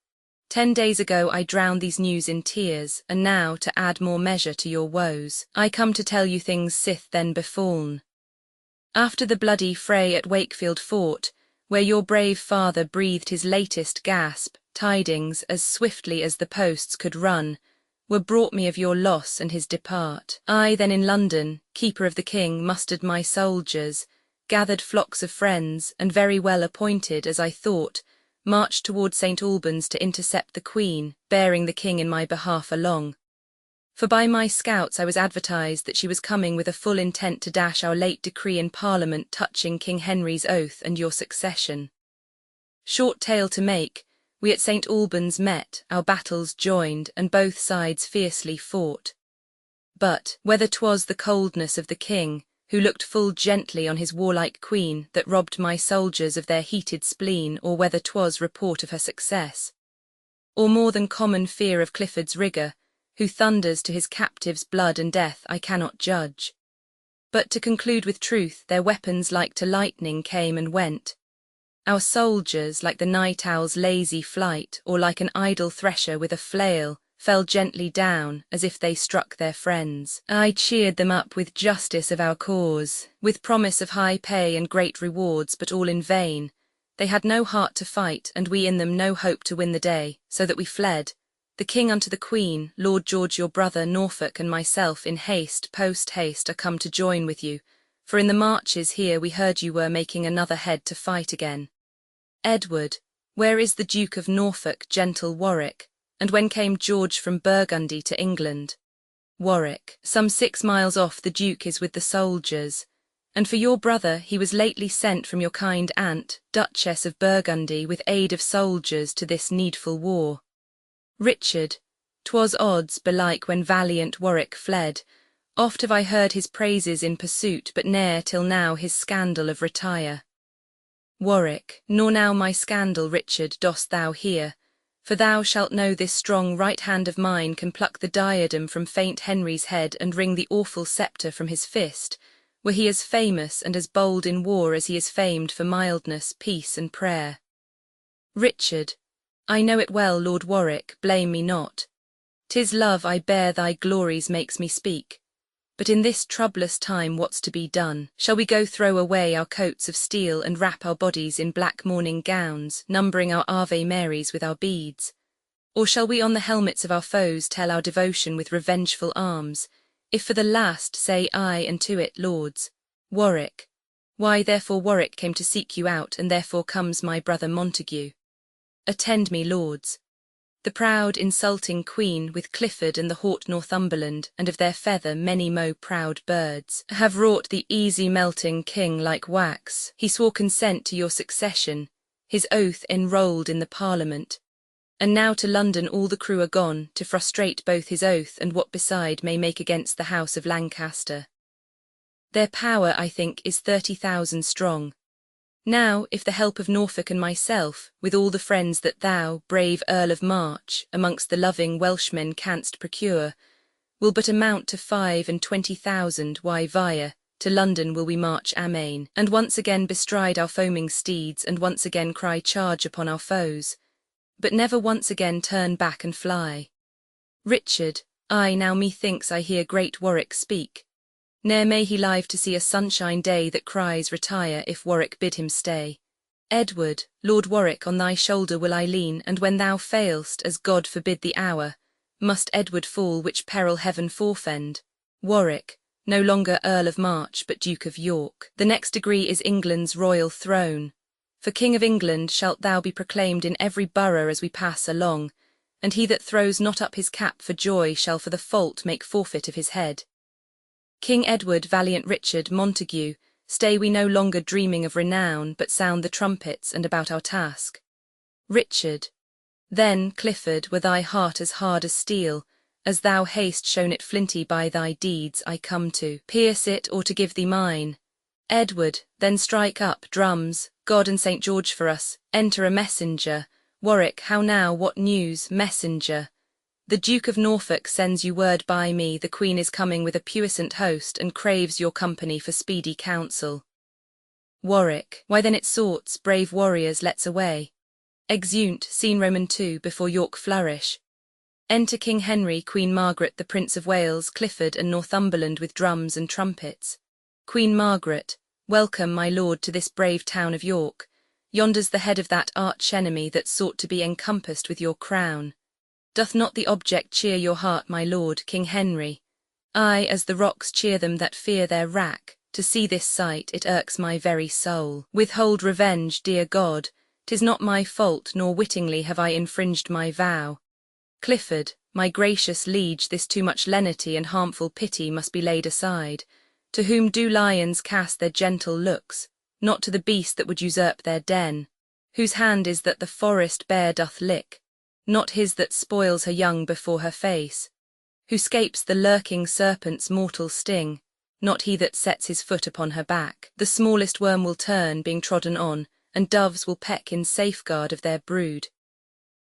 10 days ago I drowned these news in tears, and now, to add more measure to your woes, I come to tell you things sith then befallen. After the bloody fray at Wakefield Fort, where your brave father breathed his latest gasp, tidings, as swiftly as the posts could run, were brought me of your loss and his depart. I then in London, keeper of the king, mustered my soldiers, gathered flocks of friends, and very well appointed, as I thought, marched toward St. Albans to intercept the Queen, bearing the king in my behalf along. For by my scouts I was advertised that she was coming with a full intent to dash our late decree in Parliament touching King Henry's oath and your succession. Short tale to make, we at St. Albans met, our battles joined, and both sides fiercely fought. But, whether 'twas the coldness of the king, who looked full gently on his warlike queen, that robbed my soldiers of their heated spleen, or whether 'twas report of her success, or more than common fear of Clifford's rigour, who thunders to his captives' blood and death, I cannot judge. But to conclude with truth, their weapons like to lightning came and went. Our soldiers, like the night owl's lazy flight, or like an idle thresher with a flail, fell gently down, as if they struck their friends. I cheered them up with justice of our cause, with promise of high pay and great rewards, but all in vain. They had no heart to fight, and we in them no hope to win the day, so that we fled. The king unto the queen, Lord George your brother, Norfolk and myself in haste, post-haste, are come to join with you, for in the marches here we heard you were making another head to fight again. Edward, where is the Duke of Norfolk, gentle Warwick? And when came George from Burgundy to England? Warwick, some 6 miles off the Duke is with the soldiers, and for your brother he was lately sent from your kind aunt, Duchess of Burgundy, with aid of soldiers to this needful war. Richard, 'twas odds, belike, when valiant Warwick fled. Oft have I heard his praises in pursuit, but ne'er till now his scandal of retire. Warwick, nor now my scandal, Richard, dost thou hear, for thou shalt know this strong right hand of mine can pluck the diadem from faint Henry's head and wring the awful sceptre from his fist, were he as famous and as bold in war as he is famed for mildness, peace and prayer. Richard, I know it well, Lord Warwick, blame me not. 'Tis love I bear thy glories makes me speak. But in this troublous time what's to be done? Shall we go throw away our coats of steel and wrap our bodies in black mourning gowns, numbering our Ave Marys with our beads? Or shall we on the helmets of our foes tell our devotion with revengeful arms? If for the last, say aye and to it, lords. Warwick, why therefore Warwick came to seek you out, and therefore comes my brother Montague. Attend me, lords. The proud insulting Queen, with Clifford and the haught Northumberland, and of their feather many mo proud birds, have wrought the easy melting king like wax. He swore consent to your succession, his oath enrolled in the Parliament. And now to London all the crew are gone, to frustrate both his oath and what beside may make against the house of Lancaster. Their power, I think, is 30,000 strong. Now, if the help of Norfolk and myself, with all the friends that thou, brave Earl of March, amongst the loving Welshmen canst procure, will but amount to 25,000, why via, to London will we march amain, and once again bestride our foaming steeds, and once again cry charge upon our foes, but never once again turn back and fly. Richard, I now methinks I hear great Warwick speak. Ne'er may he live to see a sunshine day that cries retire if Warwick bid him stay. Edward, Lord Warwick, on thy shoulder will I lean, and when thou failst, as God forbid the hour, must Edward fall, which peril heaven forfend. Warwick, no longer Earl of March, but Duke of York. The next degree is England's royal throne. For King of England shalt thou be proclaimed in every borough as we pass along, and he that throws not up his cap for joy shall for the fault make forfeit of his head. King Edward, valiant Richard, Montague, stay we no longer dreaming of renown, but sound the trumpets and about our task. Richard, then, Clifford, were thy heart as hard as steel, as thou hast shown it flinty by thy deeds, I come to pierce it or to give thee mine. Edward, then strike up, drums, God and St. George for us, enter a messenger. Warwick, how now, what news, messenger? The Duke of Norfolk sends you word by me, the Queen is coming with a puissant host, and craves your company for speedy counsel. Warwick, why then it sorts, brave warriors, let's away. Exeunt, scene Roman II, before York flourish. Enter King Henry, Queen Margaret, the Prince of Wales, Clifford and Northumberland with drums and trumpets. Queen Margaret, welcome, my lord, to this brave town of York. Yonder's the head of that arch-enemy that sought to be encompassed with your crown. Doth not the object cheer your heart, my lord, King Henry? Ay, as the rocks cheer them that fear their wrack. To see this sight, it irks my very soul. Withhold revenge, dear God. 'Tis not my fault, nor wittingly have I infringed my vow. Clifford, my gracious liege, this too much lenity and harmful pity must be laid aside. To whom do lions cast their gentle looks? Not to the beast that would usurp their den. Whose hand is that the forest bear doth lick? Not his that spoils her young before her face. Who scapes the lurking serpent's mortal sting? Not he that sets his foot upon her back. The smallest worm will turn, being trodden on, and doves will peck in safeguard of their brood.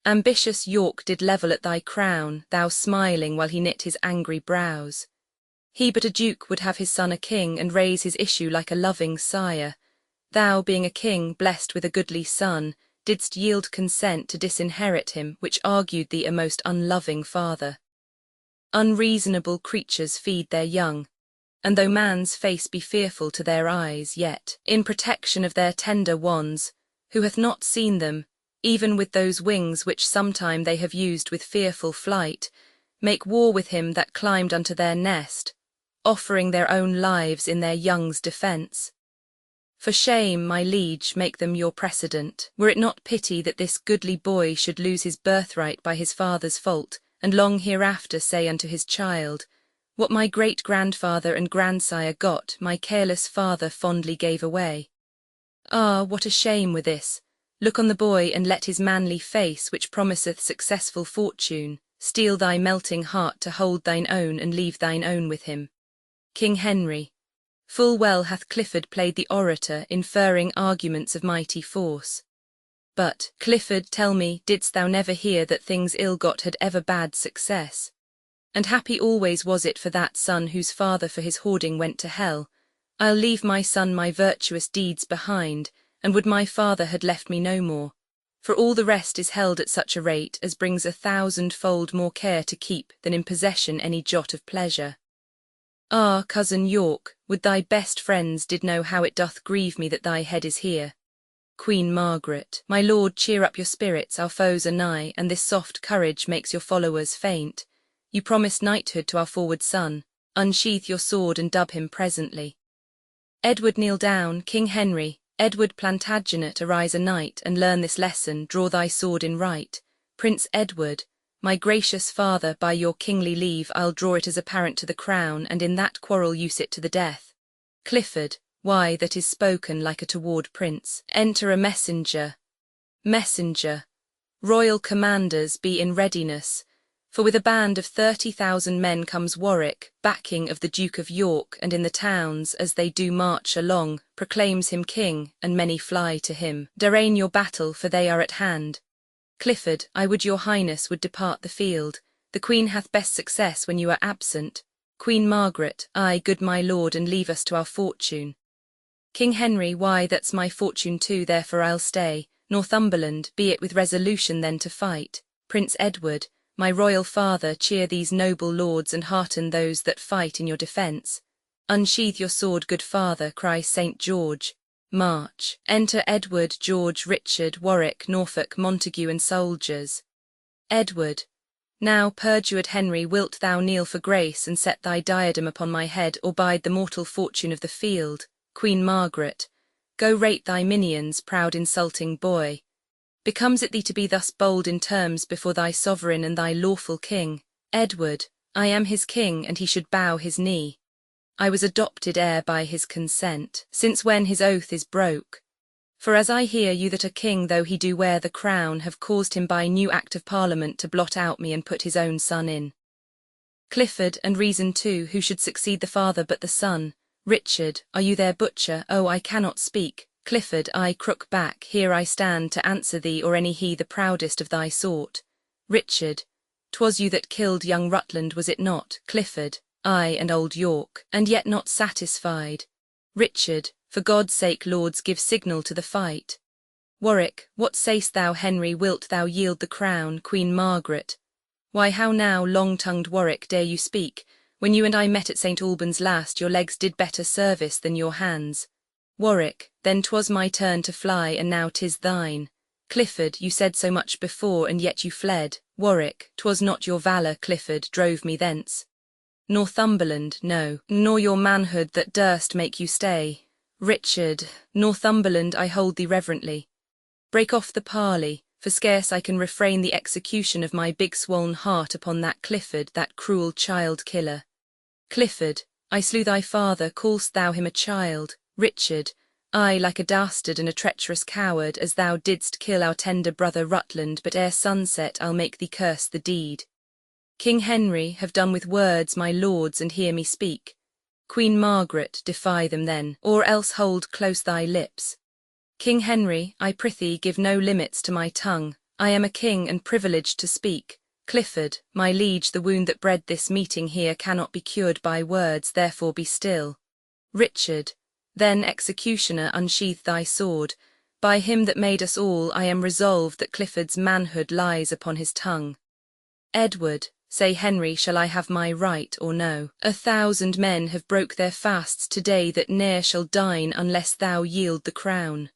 Ambitious York did level at thy crown, thou smiling while he knit his angry brows. He but a duke would have his son a king, and raise his issue like a loving sire. Thou, being a king, blessed with a goodly son, didst yield consent to disinherit him, which argued thee a most unloving father. Unreasonable creatures feed their young, and though man's face be fearful to their eyes, yet, in protection of their tender wands, who hath not seen them, even with those wings which sometime they have used with fearful flight, make war with him that climbed unto their nest, offering their own lives in their young's defence. For shame, my liege, make them your precedent. Were it not pity that this goodly boy should lose his birthright by his father's fault, and long hereafter say unto his child, what my great-grandfather and grandsire got, my careless father fondly gave away. Ah, what a shame were this! Look on the boy, and let his manly face, which promiseth successful fortune, steel thy melting heart to hold thine own and leave thine own with him. King Henry, full well hath Clifford played the orator, inferring arguments of mighty force. But, Clifford, tell me, didst thou never hear that things ill-got had ever bad success? And happy always was it for that son whose father for his hoarding went to hell. I'll leave my son my virtuous deeds behind, and would my father had left me no more. For all the rest is held at such a rate as brings 1,000-fold more care to keep than in possession any jot of pleasure. Ah, cousin York, would thy best friends did know how it doth grieve me that thy head is here. Queen Margaret, my lord, cheer up your spirits, our foes are nigh, and this soft courage makes your followers faint. You promised knighthood to our forward son, unsheath your sword and dub him presently. Edward, kneel down, King Henry, Edward Plantagenet, arise a knight, and learn this lesson, draw thy sword in right. Prince Edward, my gracious father, by your kingly leave I'll draw it as a parent to the crown, and in that quarrel use it to the death. Clifford, why, that is spoken like a toward prince. Enter a messenger. Messenger, royal commanders, be in readiness, for with a band of 30,000 men comes Warwick, backing of the Duke of York, and in the towns, as they do march along, proclaims him king, and many fly to him. Darraign your battle, for they are at hand. Clifford, I would your highness would depart the field. The Queen hath best success when you are absent. Queen Margaret, ay, good my lord, and leave us to our fortune. King Henry, why, that's my fortune too, therefore I'll stay. Northumberland, be it with resolution then to fight. Prince Edward, my royal father, cheer these noble lords and hearten those that fight in your defence. Unsheathe your sword, good father, cries St. George. March. Enter Edward, George, Richard, Warwick, Norfolk, Montague, and soldiers. Edward. Now, perjured Henry, wilt thou kneel for grace, and set thy diadem upon my head, or bide the mortal fortune of the field? Queen Margaret. Go rate thy minions, proud insulting boy. Becomes it thee to be thus bold in terms before thy sovereign and thy lawful king? Edward. I am his king, and he should bow his knee. I was adopted heir by his consent, since when his oath is broke. For as I hear you that a king, though he do wear the crown, have caused him by new act of parliament to blot out me and put his own son in. Clifford, and reason too, who should succeed the father but the son? Richard, are you there, butcher? Oh, I cannot speak. Clifford, I crook back, here I stand to answer thee or any he the proudest of thy sort. Richard, 'twas you that killed young Rutland, was it not? Clifford, I and old York, and yet not satisfied. Richard, for God's sake, lords, give signal to the fight. Warwick, what say'st thou, Henry, wilt thou yield the crown? Queen Margaret. Why, how now, long-tongued Warwick, dare you speak? When you and I met at St. Albans last, your legs did better service than your hands. Warwick, then 'twas my turn to fly, and now 'tis thine. Clifford, you said so much before, and yet you fled. Warwick, 'twas not your valour, Clifford, drove me thence. Northumberland, no, nor your manhood that durst make you stay. Richard, Northumberland, I hold thee reverently. Break off the parley, for scarce I can refrain the execution of my big swollen heart upon that Clifford, that cruel child-killer. Clifford, I slew thy father, call'st thou him a child? Richard, I, like a dastard and a treacherous coward, as thou didst kill our tender brother Rutland, but ere sunset I'll make thee curse the deed. King Henry, have done with words, my lords, and hear me speak. Queen Margaret, defy them then, or else hold close thy lips. King Henry, I prithee, give no limits to my tongue. I am a king and privileged to speak. Clifford, my liege, the wound that bred this meeting here cannot be cured by words, therefore be still. Richard, then, executioner, unsheath thy sword. By him that made us all, I am resolved that Clifford's manhood lies upon his tongue. Edward, say Henry, shall I have my right or no? 1,000 men have broke their fasts today that ne'er shall dine unless thou yield the crown.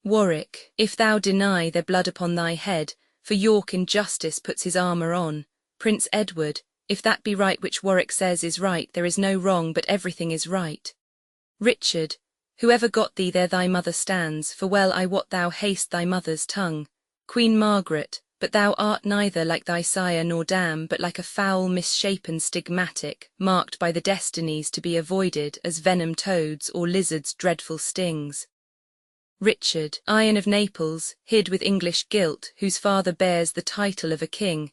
Warwick, if thou deny, their blood upon thy head, for York in justice puts his armour on. Prince Edward, if that be right which Warwick says is right, there is no wrong but everything is right. Richard, whoever got thee, there thy mother stands, for well I wot thou hast thy mother's tongue. Queen Margaret, but thou art neither like thy sire nor dam, but like a foul misshapen stigmatic, marked by the destinies to be avoided, as venom toads or lizards' dreadful stings. Richard, Iron of Naples, hid with English guilt, whose father bears the title of a king,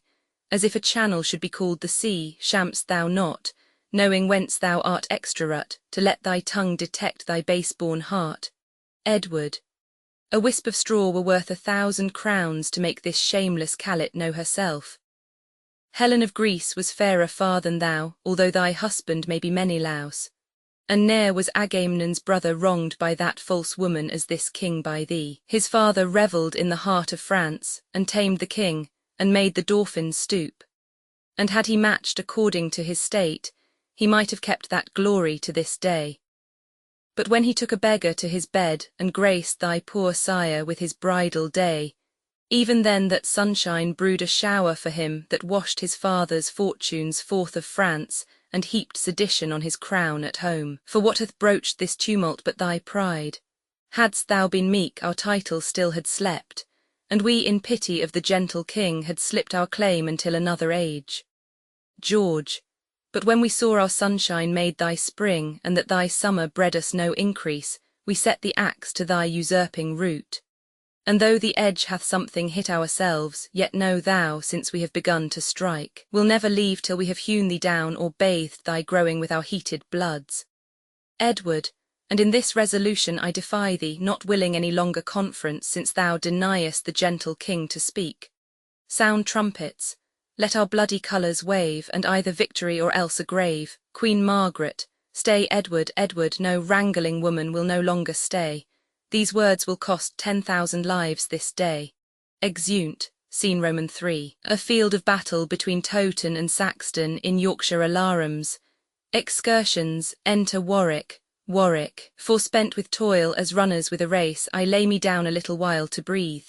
as if a channel should be called the sea, sham'st thou not, knowing whence thou art extrarut, to let thy tongue detect thy base-born heart. Edward, a wisp of straw were worth 1,000 crowns to make this shameless callet know herself. Helen of Greece was fairer far than thou, although thy husband may be Menelaus. And ne'er was Agamemnon's brother wronged by that false woman as this king by thee. His father revelled in the heart of France, and tamed the king, and made the Dauphin stoop. And had he matched according to his state, he might have kept that glory to this day. But when he took a beggar to his bed, and graced thy poor sire with his bridal day, even then that sunshine brewed a shower for him that washed his father's fortunes forth of France, and heaped sedition on his crown at home. For what hath broached this tumult but thy pride? Hadst thou been meek, our title still had slept, and we in pity of the gentle king had slipped our claim until another age. George, but when we saw our sunshine made thy spring, and that thy summer bred us no increase, we set the axe to thy usurping root. And though the edge hath something hit ourselves, yet know thou, since we have begun to strike, we'll never leave till we have hewn thee down or bathed thy growing with our heated bloods. Edward, and in this resolution I defy thee, not willing any longer conference, since thou deniest the gentle king to speak. Sound trumpets, let our bloody colours wave, and either victory or else a grave. Queen Margaret, stay Edward, Edward, no wrangling woman will no longer stay. These words will cost 10,000 lives this day. Exeunt, scene Roman 3. A field of battle between Towton and Saxton in Yorkshire alarums. Excursions, enter Warwick, Warwick, forespent with toil as runners with a race, I lay me down a little while to breathe.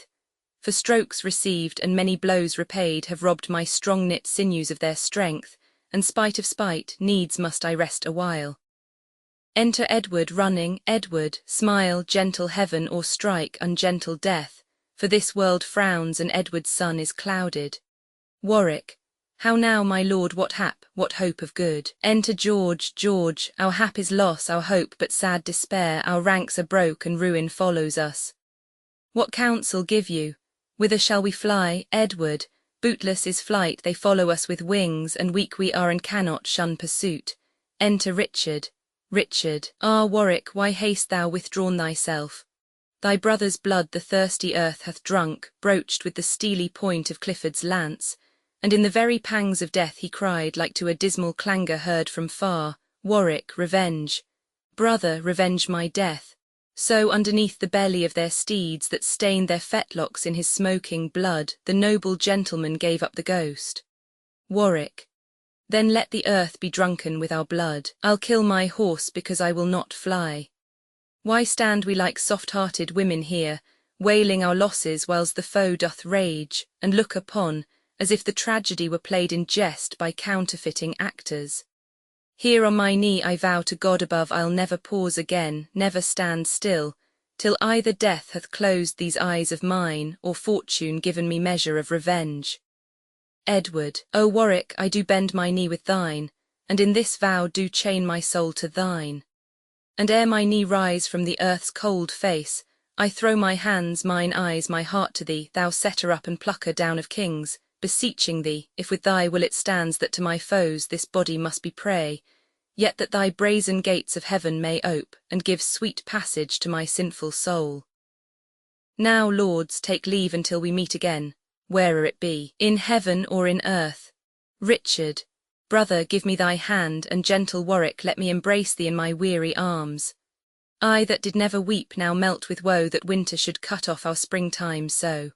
For strokes received and many blows repaid have robbed my strong-knit sinews of their strength, and spite of spite, needs must I rest a while. Enter Edward running, Edward, smile, gentle heaven, or strike, ungentle death, for this world frowns and Edward's sun is clouded. Warwick, how now, my lord, what hap, what hope of good? Enter George, George, our hap is loss, our hope but sad despair, our ranks are broke and ruin follows us. What counsel give you? Whither shall we fly? Edward, bootless is flight, they follow us with wings, and weak we are and cannot shun pursuit. Enter Richard. Richard, ah Warwick, why hast thou withdrawn thyself? Thy brother's blood the thirsty earth hath drunk, broached with the steely point of Clifford's lance, and in the very pangs of death he cried like to a dismal clangour heard from far, Warwick, revenge. Brother, revenge my death. So underneath the belly of their steeds that stained their fetlocks in his smoking blood, the noble gentleman gave up the ghost. Warwick, then let the earth be drunken with our blood. I'll kill my horse because I will not fly. Why stand we like soft-hearted women here, wailing our losses whilst the foe doth rage, and look upon, as if the tragedy were played in jest by counterfeiting actors? Here on my knee I vow to God above I'll never pause again, never stand still, till either death hath closed these eyes of mine, or fortune given me measure of revenge. Edward, O Warwick, I do bend my knee with thine, and in this vow do chain my soul to thine. And ere my knee rise from the earth's cold face, I throw my hands, mine eyes, my heart to thee, thou setter up and plucker down of kings, beseeching thee, if with thy will it stands that to my foes this body must be prey, yet that thy brazen gates of heaven may ope, and give sweet passage to my sinful soul. Now, lords, take leave until we meet again, where'er it be, in heaven or in earth. Richard, brother, give me thy hand, and gentle Warwick, let me embrace thee in my weary arms. I that did never weep now melt with woe that winter should cut off our springtime so.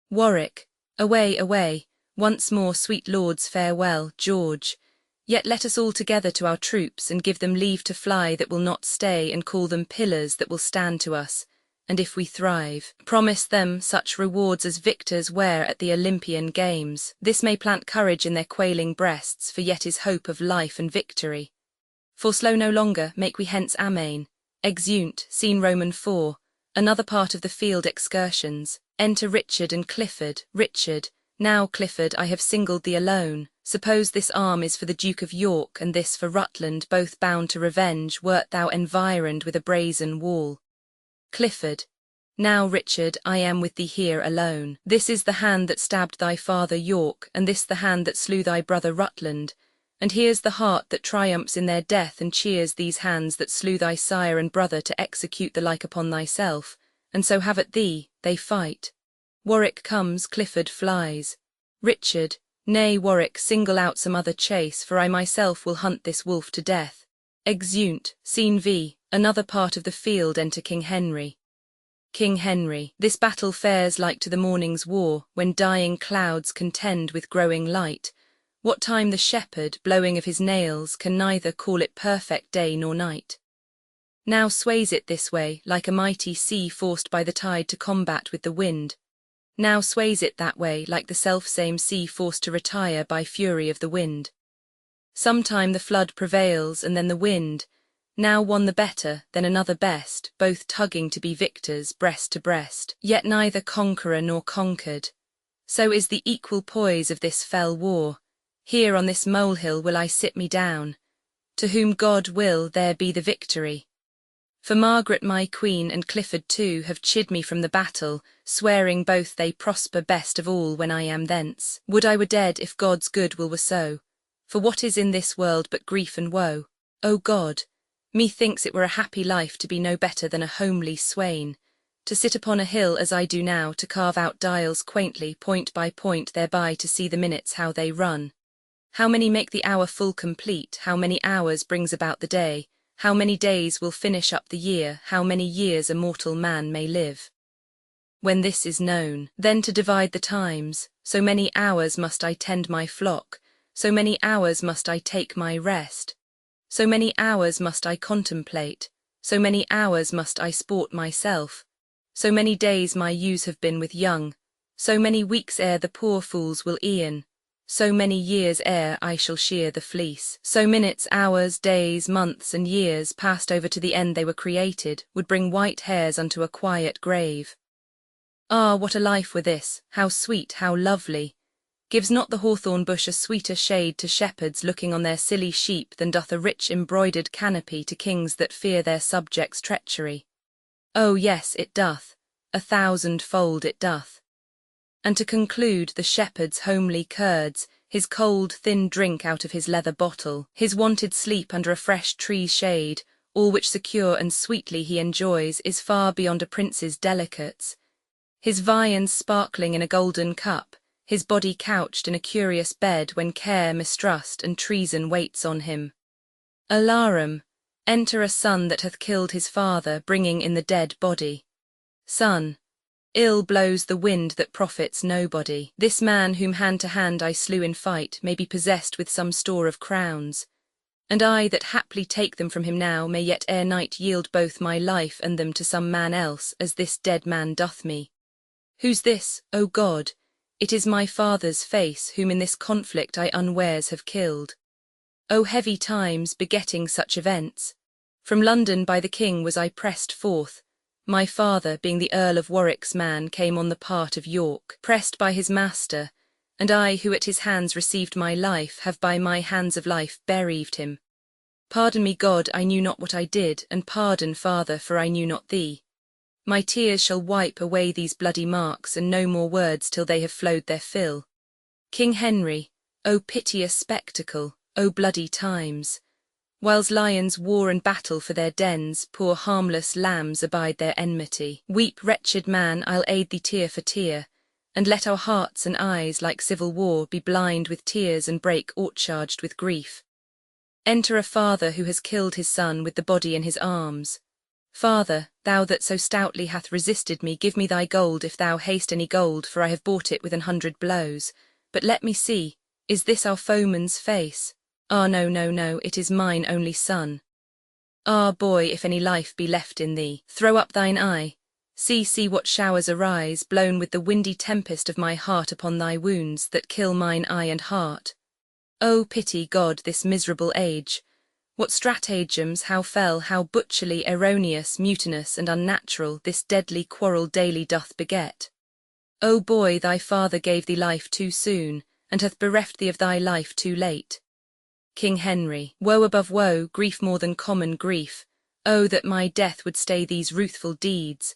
Warwick, away, away, once more, sweet lords, farewell. George, yet let us all together to our troops, and give them leave to fly that will not stay, and call them pillars that will stand to us, and if we thrive, promise them such rewards as victors wear at the Olympian games. This may plant courage in their quailing breasts, for yet is hope of life and victory. For slow no longer, make we hence amain. Exeunt, scene Roman 4, another part of the field excursions. Enter Richard and Clifford. Richard, now Clifford, I have singled thee alone. Suppose this arm is for the Duke of York, and this for Rutland, both bound to revenge, wert thou environed with a brazen wall. Clifford, now Richard, I am with thee here alone. This is the hand that stabbed thy father York, and this the hand that slew thy brother Rutland, and here's the heart that triumphs in their death, and cheers these hands that slew thy sire and brother to execute the like upon thyself, and so have at thee, they fight. Warwick comes, Clifford flies. Richard, nay Warwick, single out some other chase, for I myself will hunt this wolf to death. Exeunt, scene V, another part of the field. Enter King Henry. King Henry, this battle fares like to the morning's war, when dying clouds contend with growing light. What time the shepherd, blowing of his nails, can neither call it perfect day nor night. Now sways it this way, like a mighty sea forced by the tide to combat with the wind. Now sways it that way, like the selfsame sea forced to retire by fury of the wind. Sometime the flood prevails, and then the wind, now one the better, then another best, both tugging to be victors breast to breast, yet neither conqueror nor conquered. So is the equal poise of this fell war. Here on this molehill will I sit me down. To whom God will, there be the victory. For Margaret my queen and Clifford too have chid me from the battle, swearing both they prosper best of all when I am thence. Would I were dead if God's good will were so. For what is in this world but grief and woe? O God, methinks it were a happy life to be no better than a homely swain, to sit upon a hill as I do now, to carve out dials quaintly, point by point, thereby to see the minutes how they run. How many make the hour full complete, how many hours brings about the day, how many days will finish up the year, how many years a mortal man may live. When this is known, then to divide the times, so many hours must I tend my flock, so many hours must I take my rest, So many hours must I contemplate, so many hours must I sport myself, so many days my ewes have been with young, so many weeks ere the poor fools will e'en, so many years ere I shall shear the fleece. So minutes, hours, days, months, and years passed over to the end they were created, would bring white hairs unto a quiet grave. Ah, what a life were this, how sweet, how lovely! Gives not the hawthorn bush a sweeter shade to shepherds looking on their silly sheep than doth a rich embroidered canopy to kings that fear their subjects' treachery? Oh yes, it doth, 1,000-fold it doth. And to conclude, the shepherd's homely curds, his cold, thin drink out of his leather bottle, his wonted sleep under a fresh tree's shade, all which secure and sweetly he enjoys, is far beyond a prince's delicates. His viands sparkling in a golden cup, his body couched in a curious bed when care, mistrust, and treason waits on him. Alarum, enter a son that hath killed his father, bringing in the dead body. Son, ill blows the wind that profits nobody. This man whom hand to hand I slew in fight may be possessed with some store of crowns, and I that haply take them from him now may yet ere night yield both my life and them to some man else, as this dead man doth me. Who's this, O God? It is my father's face, whom in this conflict I unwares have killed. O heavy times, begetting such events! From London by the king was I pressed forth. My father, being the Earl of Warwick's man, came on the part of York, pressed by his master, and I, who at his hands received my life, have by my hands of life bereaved him. Pardon me, God, I knew not what I did, and pardon, Father, for I knew not thee. My tears shall wipe away these bloody marks, and no more words till they have flowed their fill. King Henry, O piteous spectacle, O bloody times! Whiles lions war and battle for their dens, poor harmless lambs abide their enmity. Weep, wretched man, I'll aid thee tear for tear, and let our hearts and eyes, like civil war, be blind with tears and break o'ercharged with grief. Enter a father who has killed his son with the body in his arms. Father, thou that so stoutly hath resisted me, give me thy gold if thou hast any gold, for I have bought it with 100 blows. But let me see, is this our foeman's face? Ah, no, no, no, it is mine only son. Ah, boy, if any life be left in thee, throw up thine eye. See, see what showers arise, blown with the windy tempest of my heart upon thy wounds, that kill mine eye and heart. Oh, pity, God, this miserable age! What stratagems, how fell, how butcherly erroneous, mutinous, and unnatural, this deadly quarrel daily doth beget. O boy, thy father gave thee life too soon, and hath bereft thee of thy life too late. King Henry, woe above woe, grief more than common grief. Oh, that my death would stay these ruthful deeds.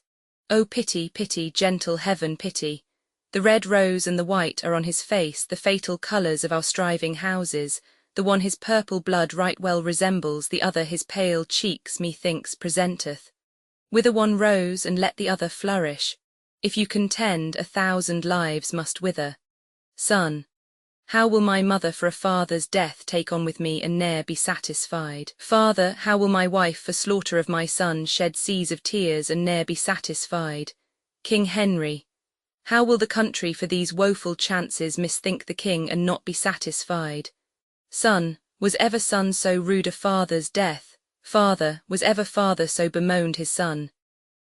O pity, pity, gentle heaven, pity. The red rose and the white are on his face, the fatal colours of our striving houses. The one his purple blood right well resembles, the other his pale cheeks methinks presenteth. Wither one rose, and let the other flourish. If you contend, 1,000 lives must wither. Son, how will my mother for a father's death take on with me and ne'er be satisfied? Father, how will my wife for slaughter of my son shed seas of tears and ne'er be satisfied? King Henry, how will the country for these woeful chances misthink the king and not be satisfied? Son, was ever son so rued a father's death? Father, was ever father so bemoaned his son?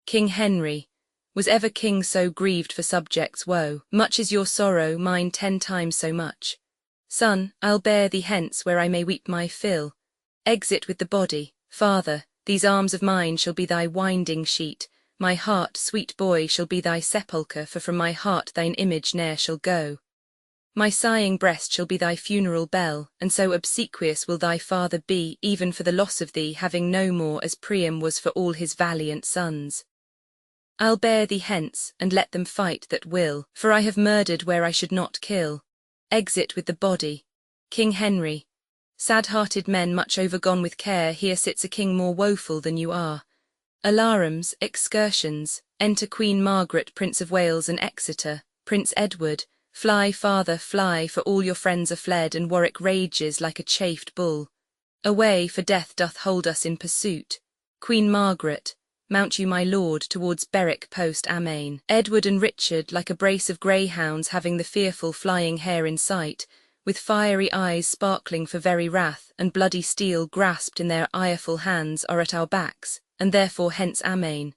King Henry, was ever king so grieved for subjects' woe? Much is your sorrow, mine 10 times so much. Son, I'll bear thee hence where I may weep my fill. Exit with the body. Father, these arms of mine shall be thy winding sheet. My heart, sweet boy, shall be thy sepulchre, for from my heart thine image ne'er shall go. My sighing breast shall be thy funeral bell, and so obsequious will thy father be, even for the loss of thee, having no more as Priam was for all his valiant sons. I'll bear thee hence, and let them fight that will, for I have murdered where I should not kill. Exit with the body. King Henry, sad-hearted men much overgone with care, here sits a king more woeful than you are. Alarums, excursions, enter Queen Margaret, Prince of Wales and Exeter, Prince Edward. Fly, father, fly, for all your friends are fled, and Warwick rages like a chafed bull. Away, for death doth hold us in pursuit. Queen Margaret, mount you, my lord, towards Berwick post amain. Edward and Richard, like a brace of greyhounds having the fearful flying hare in sight, with fiery eyes sparkling for very wrath, and bloody steel grasped in their ireful hands, are at our backs, and therefore hence amain.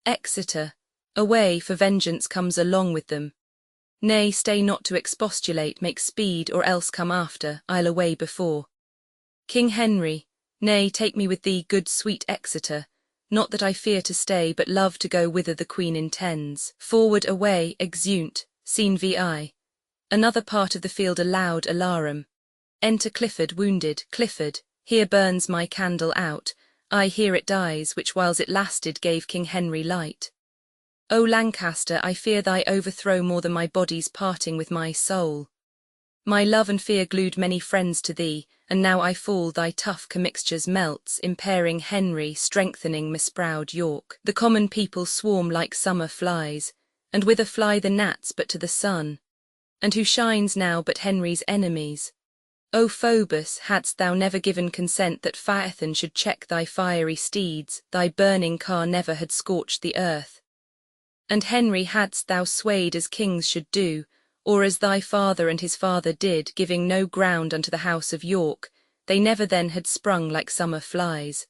Exeter, away, for vengeance comes along with them. Nay, stay not to expostulate, make speed, or else come after, I'll away before. King Henry, nay, take me with thee, good sweet Exeter, not that I fear to stay, but love to go whither the Queen intends. Forward away, exeunt, scene vi. Another part of the field, a loud alarum. Enter Clifford wounded. Clifford, here burns my candle out, I here it dies, which whiles it lasted gave King Henry light. O Lancaster, I fear thy overthrow more than my body's parting with my soul. My love and fear glued many friends to thee, and now I fall, thy tough commixtures melts, impairing Henry, strengthening misproud York. The common people swarm like summer flies, and whither fly the gnats but to the sun? And who shines now but Henry's enemies? O Phoebus, hadst thou never given consent that Phaethon should check thy fiery steeds, thy burning car never had scorched the earth. And Henry hadst thou swayed as kings should do, or as thy father and his father did, giving no ground unto the house of York, they never then had sprung like summer flies.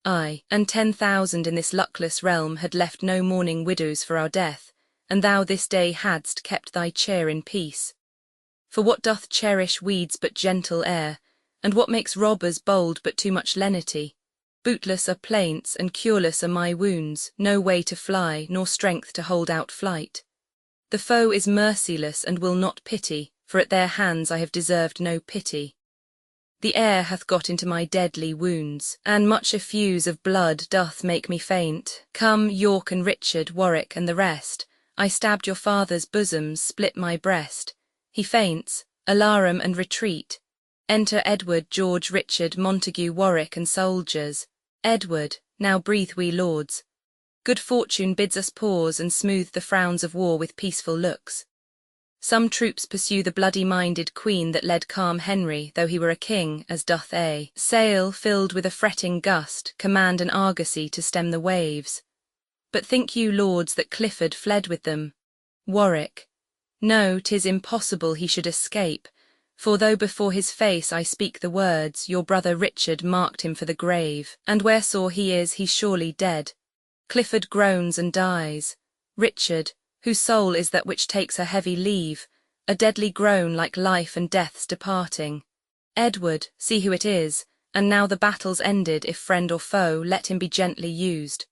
Ay, and 10,000 in this luckless realm had left no mourning widows for our death, and thou this day hadst kept thy chair in peace. For what doth cherish weeds but gentle air, and what makes robbers bold but too much lenity? Bootless are plaints, and cureless are my wounds, no way to fly, nor strength to hold out flight. The foe is merciless and will not pity, for at their hands I have deserved no pity. The air hath got into my deadly wounds, and much effuse of blood doth make me faint. Come, York and Richard, Warwick and the rest, I stabbed your father's bosoms, split my breast. He faints, alarum and retreat. Enter Edward, George, Richard, Montague, Warwick, and soldiers. Edward, now breathe we lords. Good fortune bids us pause and smooth the frowns of war with peaceful looks. Some troops pursue the bloody-minded queen that led calm Henry, though he were a king, as doth a sail filled with a fretting gust, command an argosy to stem the waves. But think you, lords, that Clifford fled with them? Warwick, no, 'tis impossible he should escape, for though before his face I speak the words, your brother Richard marked him for the grave, and wheresoe'er he is, he's surely dead. Clifford groans and dies. Richard, whose soul is that which takes a heavy leave, a deadly groan like life and death's departing. Edward, see who it is, and now the battle's ended, if friend or foe, let him be gently used.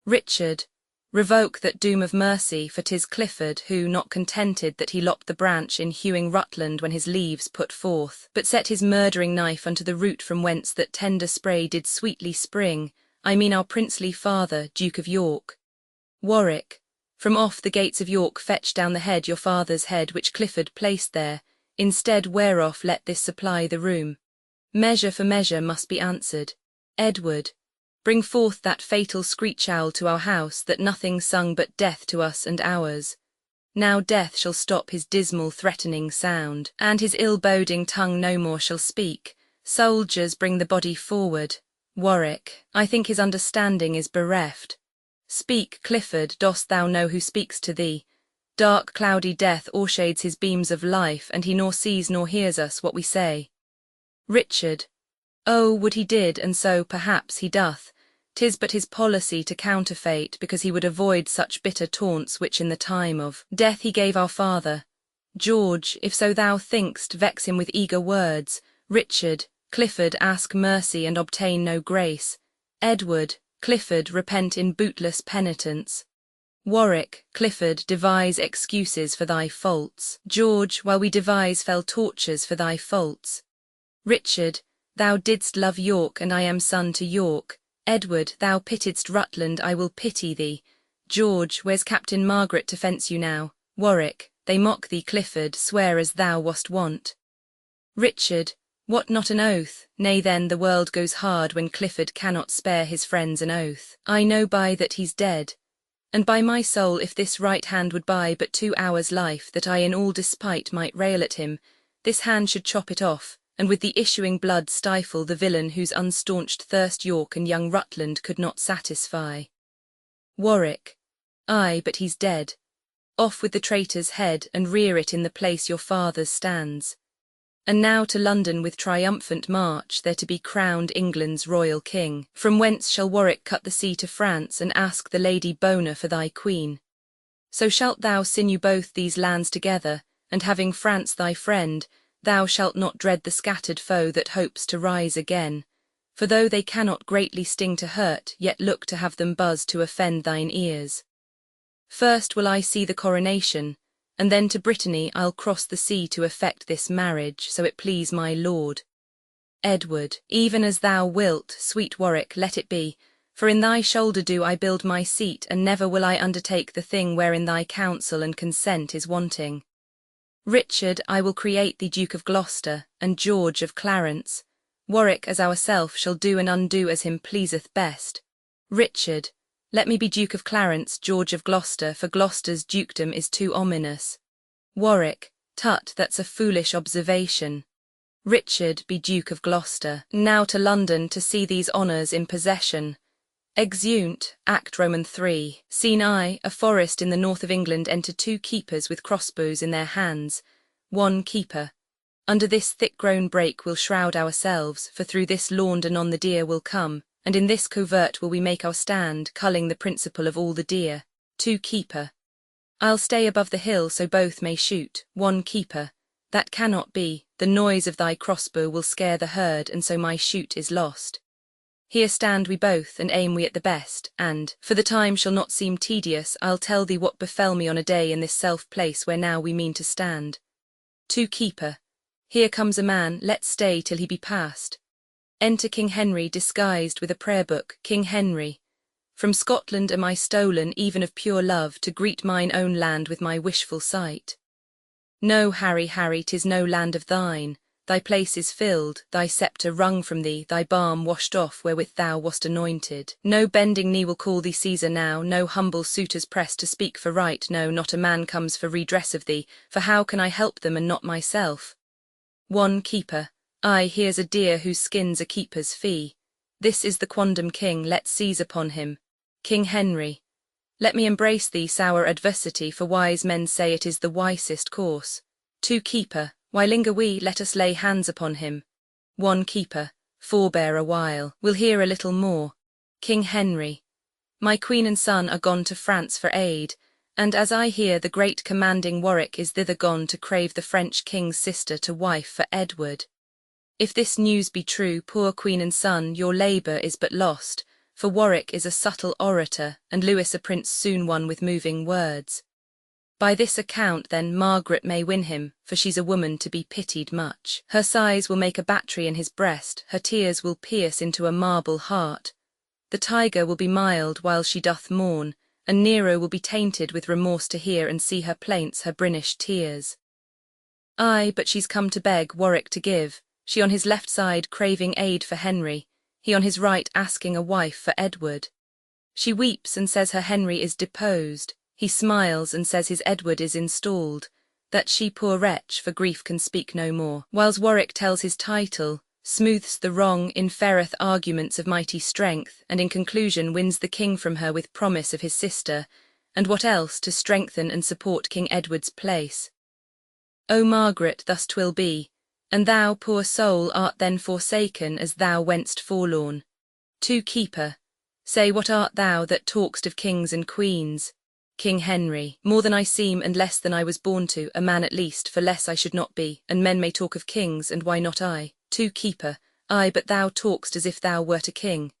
Richard, revoke that doom of mercy, for 'tis Clifford who, not contented that he lopped the branch in hewing Rutland when his leaves put forth, but set his murdering knife unto the root from whence that tender spray did sweetly spring, I mean our princely father, Duke of York. Warwick, from off the gates of York fetch down the head, your father's head, which Clifford placed there, instead whereof let this supply the room. Measure for measure must be answered. Edward, bring forth that fatal screech-owl to our house, that nothing sung but death to us and ours. Now death shall stop his dismal threatening sound, and his ill-boding tongue no more shall speak. Soldiers, bring the body forward. Warwick, I think his understanding is bereft. Speak, Clifford, dost thou know who speaks to thee? Dark cloudy death o'ershades his beams of life, and he nor sees nor hears us what we say. Richard, oh, would he did, and so perhaps he doth. 'Tis but his policy to counterfeit, because he would avoid such bitter taunts which in the time of death he gave our father. George, if so thou think'st, vex him with eager words. Richard, Clifford, ask mercy and obtain no grace. Edward, Clifford, repent in bootless penitence. Warwick, Clifford, devise excuses for thy faults. George, while we devise fell tortures for thy faults. Richard, thou didst love York, and I am son to York. Edward, thou pittiedst Rutland, I will pity thee. George, where's Captain Margaret to fence you now? Warwick, they mock thee. Clifford, swear as thou wast wont. Richard, what, not an oath? Nay then, the world goes hard when Clifford cannot spare his friends an oath. I know by that he's dead. And by my soul, if this right hand would buy but 2 hours' life, that I in all despite might rail at him, this hand should chop it off, and with the issuing blood stifle the villain whose unstaunched thirst York and young Rutland could not satisfy. Warwick, ay, but he's dead. Off with the traitor's head, and rear it in the place your father's stands. And now to London with triumphant march, there to be crowned England's royal king. From whence shall Warwick cut the sea to France, and ask the Lady Bona for thy queen. So shalt thou sinew both these lands together, and having France thy friend, thou shalt not dread the scattered foe that hopes to rise again. For though they cannot greatly sting to hurt, yet look to have them buzz to offend thine ears. First will I see the coronation, and then to Brittany I'll cross the sea to effect this marriage, so it please my lord. Edward, even as thou wilt, sweet Warwick, let it be, for in thy shoulder do I build my seat, and never will I undertake the thing wherein thy counsel and consent is wanting. Richard, I will create thee Duke of Gloucester, and George of Clarence. Warwick as ourself shall do and undo as him pleaseth best. Richard, let me be Duke of Clarence, George of Gloucester, for Gloucester's dukedom is too ominous. Warwick, tut, that's a foolish observation. Richard be Duke of Gloucester. Now to London to see these honours in possession. Exeunt, Act Roman 3. Scene I, a forest in the north of England, enter 2 keepers with crossbows in their hands. 1 keeper. Under this thick-grown brake we'll shroud ourselves, for through this lawn anon the deer will come, and in this covert will we make our stand, culling the principal of all the deer. 2 keeper. I'll stay above the hill so both may shoot. 1 keeper. That cannot be, the noise of thy crossbow will scare the herd, and so my shoot is lost. Here stand we both, and aim we at the best, and, for the time shall not seem tedious, I'll tell thee what befell me on a day in this self-place where now we mean to stand. 2 keeper. Here comes a man, let's stay till he be past. Enter King Henry disguised with a prayer-book. King Henry. From Scotland am I stolen, even of pure love, to greet mine own land with my wishful sight. No, Harry, Harry, 'tis no land of thine. Thy place is filled, thy sceptre wrung from thee, thy balm washed off wherewith thou wast anointed. No bending knee will call thee Caesar now, no humble suitors press to speak for right, no, not a man comes for redress of thee, for how can I help them and not myself? 1 keeper. Aye, here's a deer whose skin's a keeper's fee. This is the quondam king, let's seize upon him. King Henry. Let me embrace thee, sour adversity, for wise men say it is the wisest course. 2 keeper. Why linger we, let us lay hands upon him. 1 keeper. Forbear a while, we'll hear a little more. King Henry. My queen and son are gone to France for aid, and as I hear the great commanding Warwick is thither gone to crave the French king's sister to wife for Edward. If this news be true, poor queen and son, your labour is but lost, for Warwick is a subtle orator, and Lewis a prince soon won with moving words. By this account, then, Margaret may win him, for she's a woman to be pitied much. Her sighs will make a battery in his breast, her tears will pierce into a marble heart. The tiger will be mild while she doth mourn, and Nero will be tainted with remorse to hear and see her plaints, her brinished tears. Aye, but she's come to beg Warwick to give, she on his left side craving aid for Henry, he on his right asking a wife for Edward. She weeps and says her Henry is deposed, he smiles and says his Edward is installed, that she, poor wretch, for grief can speak no more, whiles Warwick tells his title, smooths the wrong, inferreth arguments of mighty strength, and in conclusion wins the king from her with promise of his sister, and what else to strengthen and support King Edward's place. O Margaret, thus 'twill be, and thou, poor soul, art then forsaken as thou wentst forlorn. 2 keeper. Say, what art thou that talk'st of kings and queens? King Henry. More than I seem and less than I was born to, a man at least, for less I should not be, and men may talk of kings, and why not I? 2 keeper. Aye, but thou talk'st as if thou wert a king.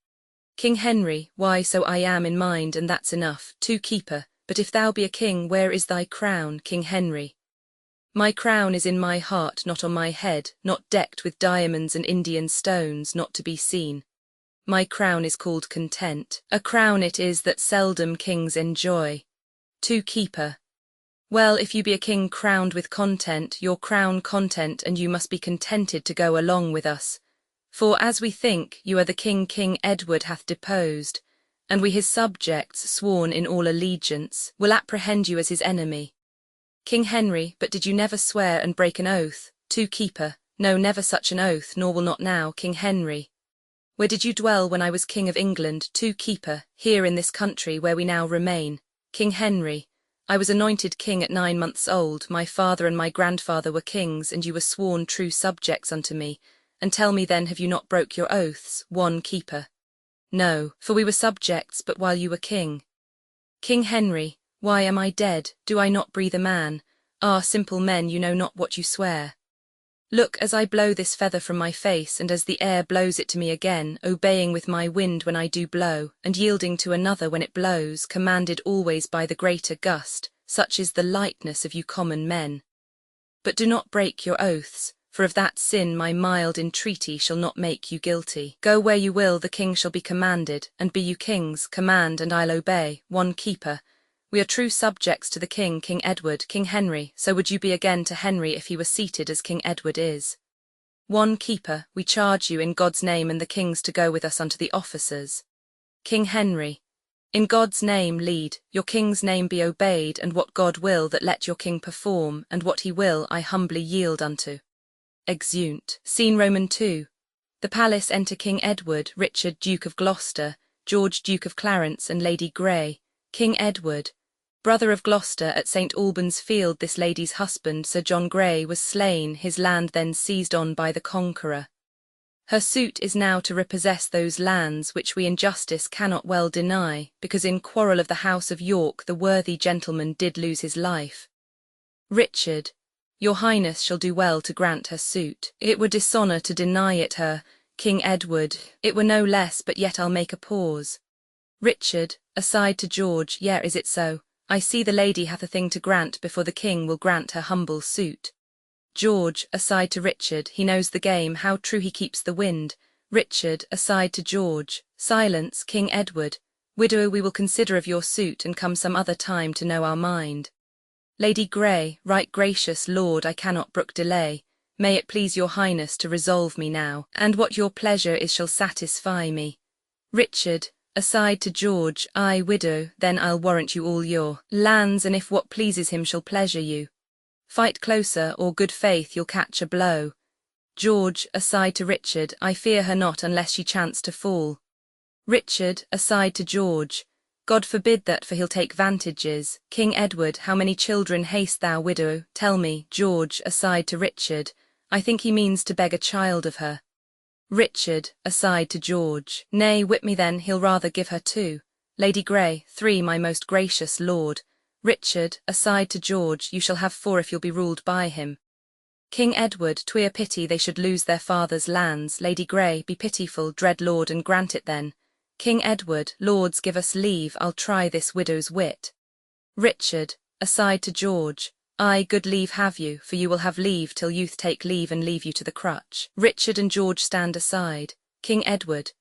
King Henry. Why, so I am in mind, and that's enough. 2 keeper. But if thou be a king, where is thy crown, King Henry? My crown is in my heart, not on my head, not decked with diamonds and Indian stones, not to be seen. My crown is called content. A crown it is that seldom kings enjoy. 2 keeper. Well, if you be a king crowned with content, your crown content, and you must be contented to go along with us. For, as we think, you are the king King Edward hath deposed, and we his subjects, sworn in all allegiance, will apprehend you as his enemy. King Henry, but did you never swear and break an oath? 2 keeper. No, never such an oath, nor will not now, King Henry. Where did you dwell when I was king of England? 2 keeper. Here in this country where we now remain. King Henry. I was anointed king at 9 months old, my father and my grandfather were kings, and you were sworn true subjects unto me. And tell me then, have you not broke your oaths, one keeper? No, for we were subjects, but while you were king. King Henry, why am I dead? Do I not breathe a man? Ah, simple men, you know not what you swear. Look, as I blow this feather from my face, and as the air blows it to me again, obeying with my wind when I do blow, and yielding to another when it blows, commanded always by the greater gust, such is the lightness of you common men. But do not break your oaths, for of that sin my mild entreaty shall not make you guilty. Go where you will, the king shall be commanded, and be you kings, command and I'll obey, one keeper. We are true subjects to the king, King Edward, King Henry, so would you be again to Henry if he were seated as King Edward is. One keeper, we charge you in God's name and the king's to go with us unto the officers. King Henry, in God's name lead, your king's name be obeyed, and what God will that let your king perform, and what he will I humbly yield unto. Exeunt. Scene Roman 2. The palace enter King Edward, Richard Duke of Gloucester, George Duke of Clarence and Lady Grey. King Edward, brother of Gloucester, at St. Albans Field this lady's husband Sir John Grey was slain, his land then seized on by the Conqueror. Her suit is now to repossess those lands which we in justice cannot well deny, because in quarrel of the House of York the worthy gentleman did lose his life. Richard, your highness shall do well to grant her suit. It were dishonour to deny it her. King Edward, it were no less, but yet I'll make a pause. Richard, aside to George, yea, is it so? I see the lady hath a thing to grant before the king will grant her humble suit. George, aside to Richard, he knows the game, how true he keeps the wind. Richard, aside to George, silence, King Edward. Widow, we will consider of your suit, and come some other time to know our mind. Lady Grey, right gracious lord, I cannot brook delay. May it please your highness to resolve me now, and what your pleasure is shall satisfy me. Richard, aside to George, I, widow, then I'll warrant you all your lands, and if what pleases him shall pleasure you. Fight closer, or good faith you'll catch a blow. George, aside to Richard, I fear her not unless she chance to fall. Richard, aside to George, God forbid that, for he'll take vantages. King Edward, how many children hast thou, widow? Tell me. George, aside to Richard, I think he means to beg a child of her. Richard, aside to George, nay, whip me then, he'll rather give her 2. Lady Grey, 3, my most gracious lord. Richard, aside to George, you shall have 4 if you'll be ruled by him. King Edward, 'twere pity they should lose their father's lands. Lady Grey, be pitiful, dread lord, and grant it then. King Edward, lords, give us leave, I'll try this widow's wit. Richard, aside to George, I, good leave have you, for you will have leave till youth take leave and leave you to the crutch. Richard and George stand aside. King Edward,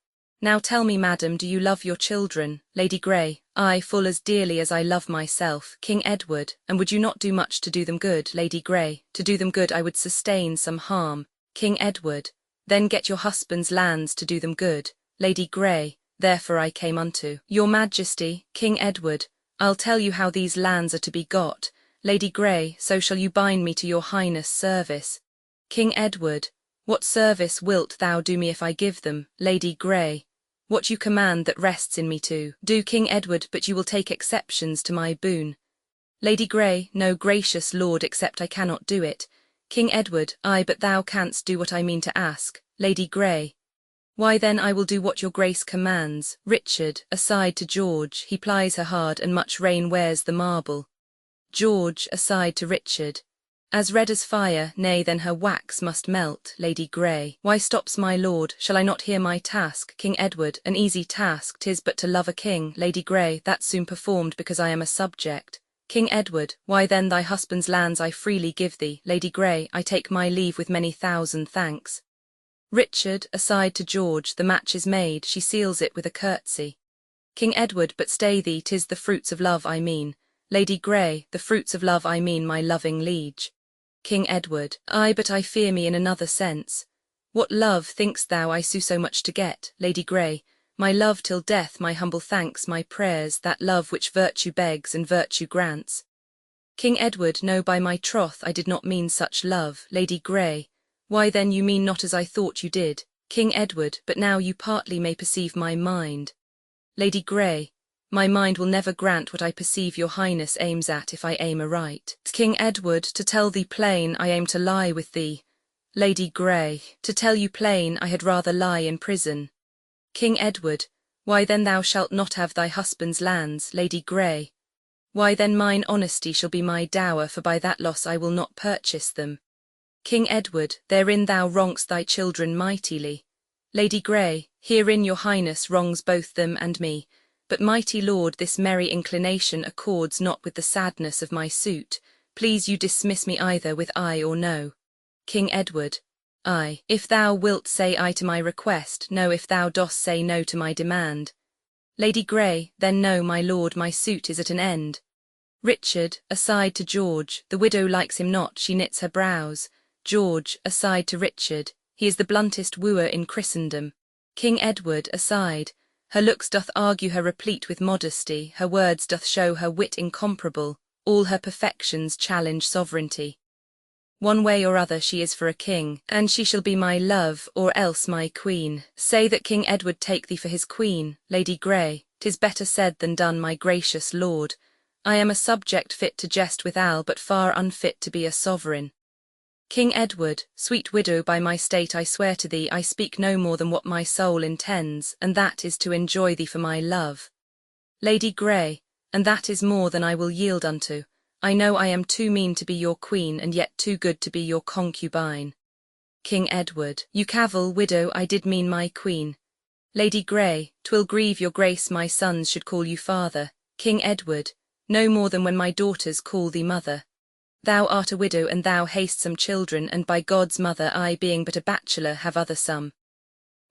now tell me, madam, do you love your children? Lady Grey, I, full as dearly as I love myself. King Edward, and would you not do much to do them good? Lady Grey, to do them good I would sustain some harm. King Edward, then get your husband's lands to do them good. Lady Grey, therefore I came unto your majesty. King Edward, I'll tell you how these lands are to be got. Lady Grey, so shall you bind me to your highness' service. King Edward, what service wilt thou do me if I give them? Lady Grey, what you command that rests in me to do. King Edward, but you will take exceptions to my boon. Lady Grey, no, gracious lord, except I cannot do it. King Edward, I, but thou canst do what I mean to ask. Lady Grey, why then I will do what your grace commands. Richard, aside to George, he plies her hard, and much rain wears the marble. George, aside to Richard, as red as fire, nay, then her wax must melt. Lady Grey, why stops my lord? Shall I not hear my task? King Edward, an easy task 'tis but to love a king. Lady Grey, that's soon performed because I am a subject. King Edward, why then thy husband's lands I freely give thee. Lady Grey, I take my leave with many thousand thanks. Richard, aside to George, the match is made, she seals it with a curtsy. King Edward, but stay thee, 'tis the fruits of love I mean. Lady Grey, the fruits of love I mean, my loving liege. King Edward, ay, but I fear me in another sense. What love thinkst thou I sue so much to get? Lady Grey, my love till death, my humble thanks, my prayers, that love which virtue begs and virtue grants. King Edward, no, by my troth, I did not mean such love. Lady Grey, why then you mean not as I thought you did. King Edward, but now you partly may perceive my mind. Lady Grey, my mind will never grant what I perceive your highness aims at if I aim aright. King Edward, to tell thee plain, I aim to lie with thee. Lady Grey, to tell you plain, I had rather lie in prison. King Edward, why then thou shalt not have thy husband's lands, Lady Grey. Why then mine honesty shall be my dower, for by that loss I will not purchase them. King Edward, therein thou wrong'st thy children mightily. Lady Grey, herein your highness wrongs both them and me. But mighty lord, this merry inclination accords not with the sadness of my suit. Please you dismiss me either with aye or no. King Edward, aye, if thou wilt say aye to my request, no if thou dost say no to my demand. Lady Grey, then no, my lord, my suit is at an end. Richard, aside to George, the widow likes him not, she knits her brows. George, aside to Richard, he is the bluntest wooer in Christendom. King Edward, aside, her looks doth argue her replete with modesty, her words doth show her wit incomparable, all her perfections challenge sovereignty. One way or other she is for a king, and she shall be my love, or else my queen. Say that King Edward take thee for his queen, Lady Grey, 'tis better said than done, my gracious lord. I am a subject fit to jest withal, but far unfit to be a sovereign. King Edward, sweet widow, by my state I swear to thee, I speak no more than what my soul intends, and that is to enjoy thee for my love. Lady Grey, and that is more than I will yield unto. I know I am too mean to be your queen, and yet too good to be your concubine. King Edward, you cavil, widow, I did mean my queen. Lady Grey, 'twill grieve your grace my sons should call you father. King Edward, no more than when my daughters call thee mother. Thou art a widow, and thou hast some children, and by God's mother, I being but a bachelor, have other some.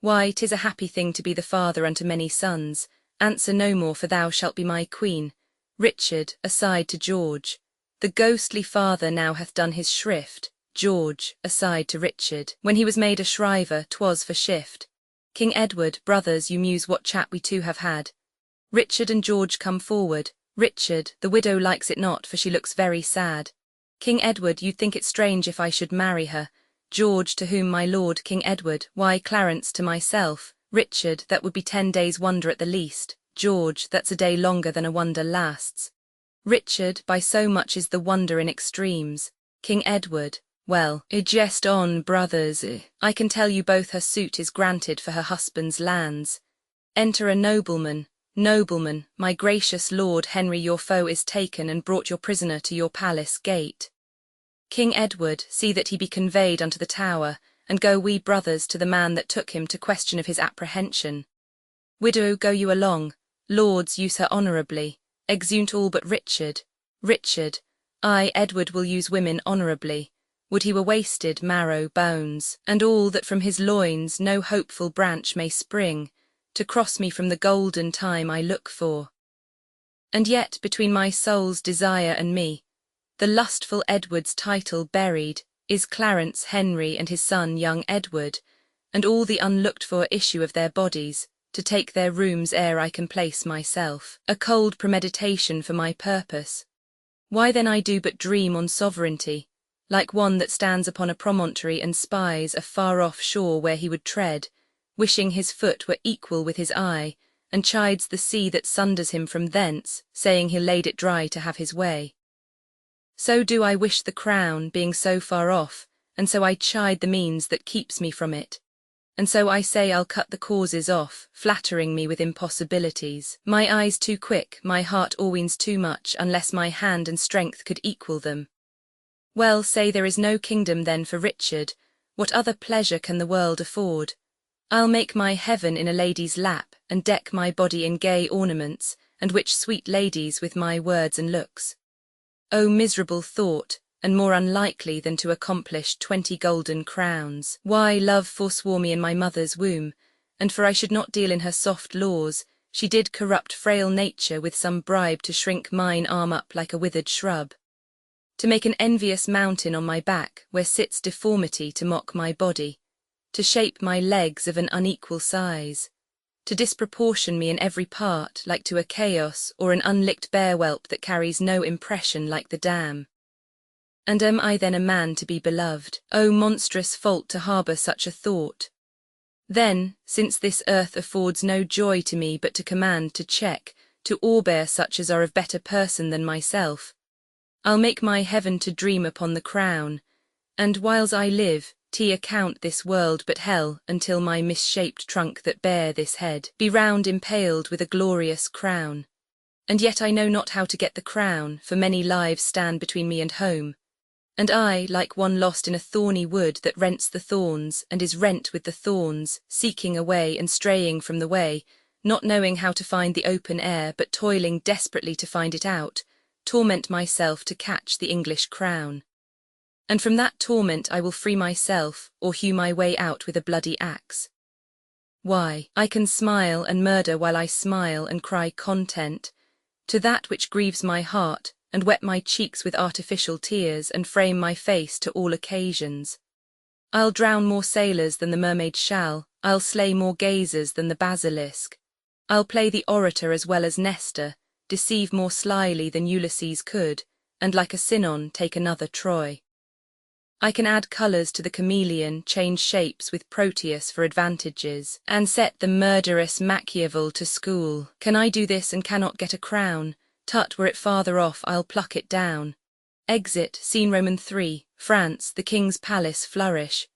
Why, 'tis a happy thing to be the father unto many sons. Answer no more, for thou shalt be my queen. Richard, aside to George, the ghostly father now hath done his shrift. George, aside to Richard, when he was made a shriver, 'twas for shift. King Edward, brothers, you muse what chat we two have had. Richard and George come forward. Richard, the widow likes it not, for she looks very sad. King Edward, you'd think it strange if I should marry her. George, to whom, my lord? King Edward, why, Clarence, to myself. Richard, that would be 10 days' wonder at the least. George, that's a day longer than a wonder lasts. Richard, by so much is the wonder in extremes. King Edward, well, jest on, brothers, I can tell you both her suit is granted for her husband's lands. Enter a nobleman. Nobleman, my gracious lord Henry, your foe is taken and brought your prisoner to your palace gate. King Edward, see that he be conveyed unto the Tower, and go we brothers to the man that took him to question of his apprehension. Widow, go you along. Lords, use her honourably. Exeunt all but Richard. Richard, I, Edward, will use women honourably. Would he were wasted, marrow, bones, and all that from his loins no hopeful branch may spring, to cross me from the golden time I look for. And yet, between my soul's desire and me, the lustful Edward's title buried, is Clarence, Henry, and his son young Edward, and all the unlooked-for issue of their bodies, to take their rooms ere I can place myself, a cold premeditation for my purpose. Why then I do but dream on sovereignty, like one that stands upon a promontory and spies a far-off shore where he would tread, wishing his foot were equal with his eye, and chides the sea that sunders him from thence, saying he'll laid it dry to have his way. So do I wish the crown, being so far off, and so I chide the means that keeps me from it. And so I say I'll cut the causes off, flattering me with impossibilities. My eyes too quick, my heart always too much, unless my hand and strength could equal them. Well, say there is no kingdom then for Richard, what other pleasure can the world afford? I'll make my heaven in a lady's lap, and deck my body in gay ornaments, and witch sweet ladies with my words and looks. O miserable thought, and more unlikely than to accomplish 20 golden crowns. Why, love forswore me in my mother's womb, and for I should not deal in her soft laws, she did corrupt frail nature with some bribe to shrink mine arm up like a withered shrub. To make an envious mountain on my back, where sits deformity to mock my body, to shape my legs of an unequal size, to disproportion me in every part like to a chaos or an unlicked bear whelp that carries no impression like the dam. And am I then a man to be beloved? O monstrous fault to harbour such a thought! Then, since this earth affords no joy to me but to command, to check, to o'erbear such as are of better person than myself. I'll make my heaven to dream upon the crown, and whiles I live, account this world but hell, until my misshaped trunk that bear this head be round impaled with a glorious crown. And yet I know not how to get the crown, for many lives stand between me and home. And I, like one lost in a thorny wood that rents the thorns, and is rent with the thorns, seeking a way and straying from the way, not knowing how to find the open air, but toiling desperately to find it out, torment myself to catch the English crown. And from that torment I will free myself, or hew my way out with a bloody axe. Why, I can smile and murder while I smile and cry content, to that which grieves my heart, and wet my cheeks with artificial tears, and frame my face to all occasions. I'll drown more sailors than the mermaid shall, I'll slay more gazers than the basilisk. I'll play the orator as well as Nestor, deceive more slyly than Ulysses could, and like a Sinon take another Troy. I can add colours to the chameleon, change shapes with Proteus for advantages, and set the murderous Machiavel to school. Can I do this and cannot get a crown? Tut, were it farther off, I'll pluck it down. Exit, scene Roman 3, France, the king's palace flourish.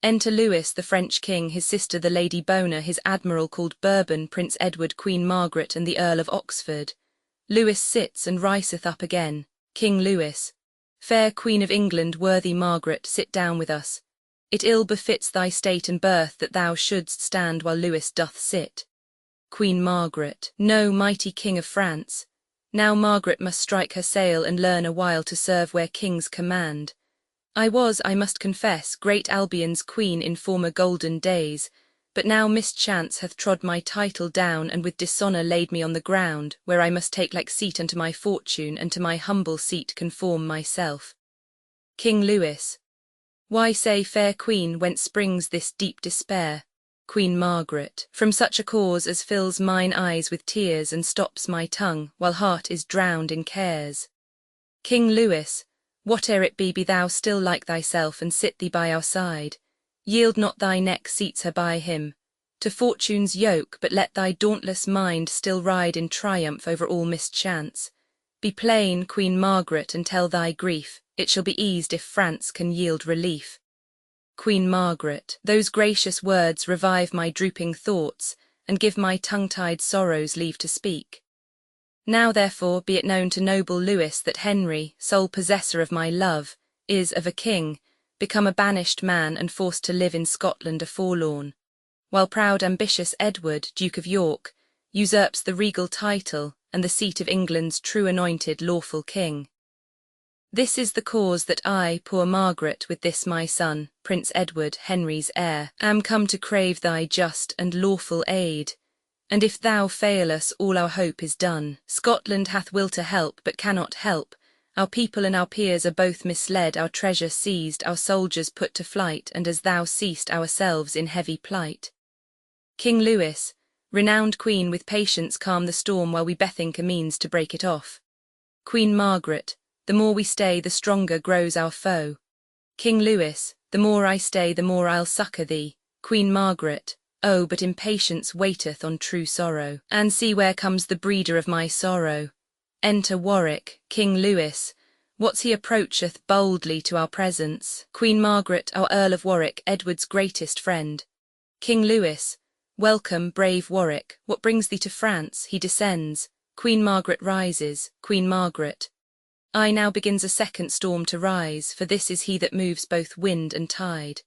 Enter Louis, the French king, his sister the Lady Bona, his admiral called Bourbon, Prince Edward, Queen Margaret, and the Earl of Oxford. Louis sits and riseth up again. King Louis: fair Queen of England, worthy Margaret, sit down with us. It ill befits thy state and birth that thou shouldst stand while Louis doth sit. Queen Margaret: no, mighty King of France. Now Margaret must strike her sail and learn a while to serve where kings command. I was, I must confess, great Albion's queen in former golden days, but now mischance hath trod my title down and with dishonour laid me on the ground, where I must take like seat unto my fortune, and to my humble seat conform myself. King Louis: why, say, fair queen, whence springs this deep despair? Queen Margaret: from such a cause as fills mine eyes with tears and stops my tongue, while heart is drowned in cares. King Louis: whate'er it be thou still like thyself, and sit thee by our side. Yield not thy neck, seats her by him, to fortune's yoke, but let thy dauntless mind still ride in triumph over all mischance. Be plain, Queen Margaret, and tell thy grief, it shall be eased if France can yield relief. Queen Margaret: those gracious words revive my drooping thoughts, and give my tongue-tied sorrows leave to speak. Now therefore be it known to noble Louis that Henry, sole possessor of my love, is of a king, become a banished man and forced to live in Scotland a forlorn, while proud ambitious Edward, Duke of York, usurps the regal title and the seat of England's true anointed lawful king. This is the cause that I, poor Margaret, with this my son, Prince Edward, Henry's heir, am come to crave thy just and lawful aid. And if thou fail us, all our hope is done. Scotland hath will to help, but cannot help. Our people and our peers are both misled, our treasure seized, our soldiers put to flight, and as thou seest ourselves in heavy plight. King Louis: renowned queen, with patience calm the storm, while we bethink a means to break it off. Queen Margaret: the more we stay, the stronger grows our foe. King Louis: the more I stay, the more I'll succour thee. Queen Margaret: oh, but impatience waiteth on true sorrow, and see where comes the breeder of my sorrow. Enter Warwick. King Louis: what's he approacheth boldly to our presence? Queen Margaret: our Earl of Warwick, Edward's greatest friend. King Louis: welcome, brave Warwick, what brings thee to France? He descends. Queen Margaret rises. Queen Margaret: I now begins a second storm to rise, for this is he that moves both wind and tide.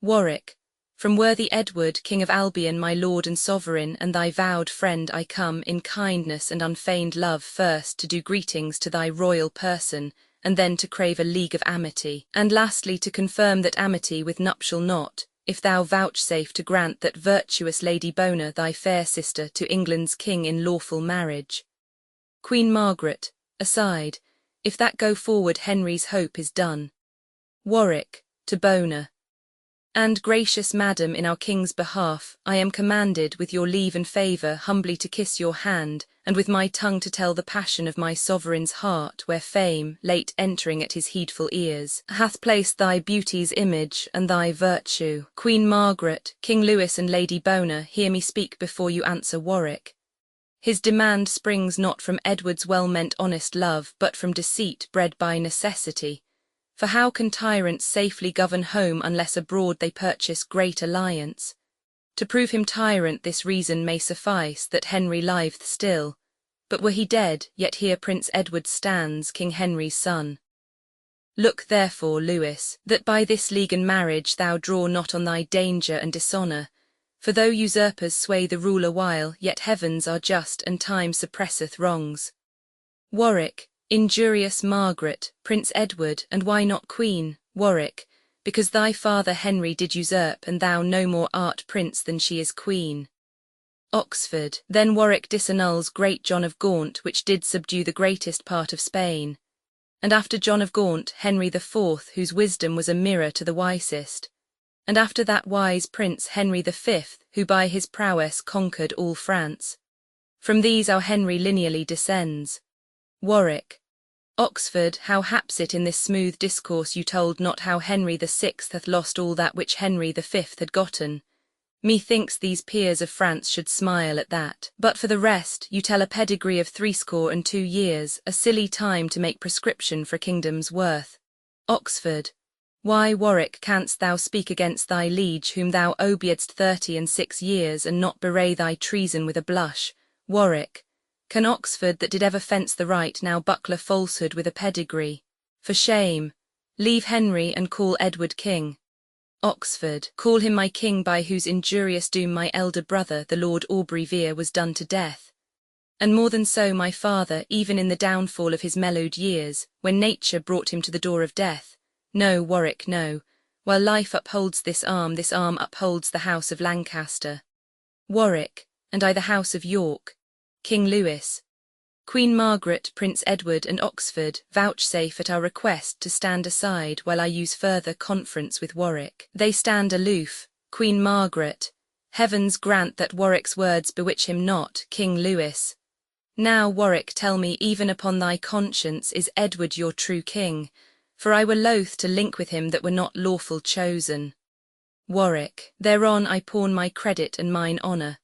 Warwick: from worthy Edward, King of Albion, my lord and sovereign, and thy vowed friend, I come in kindness and unfeigned love, first to do greetings to thy royal person, and then to crave a league of amity, and lastly to confirm that amity with nuptial knot, if thou vouchsafe to grant that virtuous Lady Bona, thy fair sister, to England's king in lawful marriage. Queen Margaret: aside, if that go forward, Henry's hope is done. Warwick: to Bona: and, gracious madam, in our king's behalf, I am commanded, with your leave and favour, humbly to kiss your hand, and with my tongue to tell the passion of my sovereign's heart, where fame, late entering at his heedful ears, hath placed thy beauty's image and thy virtue. Queen Margaret: King Louis and Lady Bona, hear me speak before you answer Warwick. His demand springs not from Edward's well-meant honest love, but from deceit bred by necessity. For how can tyrants safely govern home unless abroad they purchase great alliance? To prove him tyrant this reason may suffice, that Henry liveth still. But were he dead, yet here Prince Edward stands, King Henry's son. Look therefore, Lewis, that by this league and marriage thou draw not on thy danger and dishonour. For though usurpers sway the rule awhile, yet heavens are just, and time suppresseth wrongs. Warwick, injurious Margaret, Prince Edward, and why not Queen? Warwick, because thy father Henry did usurp, and thou no more art prince than she is queen. Oxford, then Warwick disannuls great John of Gaunt, which did subdue the greatest part of Spain. And after John of Gaunt, Henry the Fourth, whose wisdom was a mirror to the wisest. And after that wise prince Henry the Fifth, who by his prowess conquered all France. From these our Henry lineally descends. Warwick. Oxford, how haps it in this smooth discourse you told not how Henry the Sixth hath lost all that which Henry the Fifth had gotten. Methinks these peers of France should smile at that. But for the rest, you tell a pedigree of 62 years, a silly time to make prescription for a kingdom's worth. Oxford. Why, Warwick, canst thou speak against thy liege, whom thou obeyedst 36 years, and not bewray thy treason with a blush? Warwick. Can Oxford, that did ever fence the right, now buckler falsehood with a pedigree? For shame. Leave Henry, and call Edward king. Oxford. Call him my king, by whose injurious doom my elder brother, the Lord Aubrey Vere, was done to death. And more than so my father, even in the downfall of his mellowed years, when nature brought him to the door of death. No, Warwick, no. While life upholds this arm upholds the house of Lancaster. Warwick, and I the house of York. King Lewis. Queen Margaret, Prince Edward, and Oxford vouchsafe at our request to stand aside while I use further conference with Warwick. They stand aloof. Queen Margaret. Heavens grant that Warwick's words bewitch him not, King Lewis. Now, Warwick, tell me, even upon thy conscience, is Edward your true king? For I were loath to link with him that were not lawful chosen. Warwick. Thereon I pawn my credit and mine honour.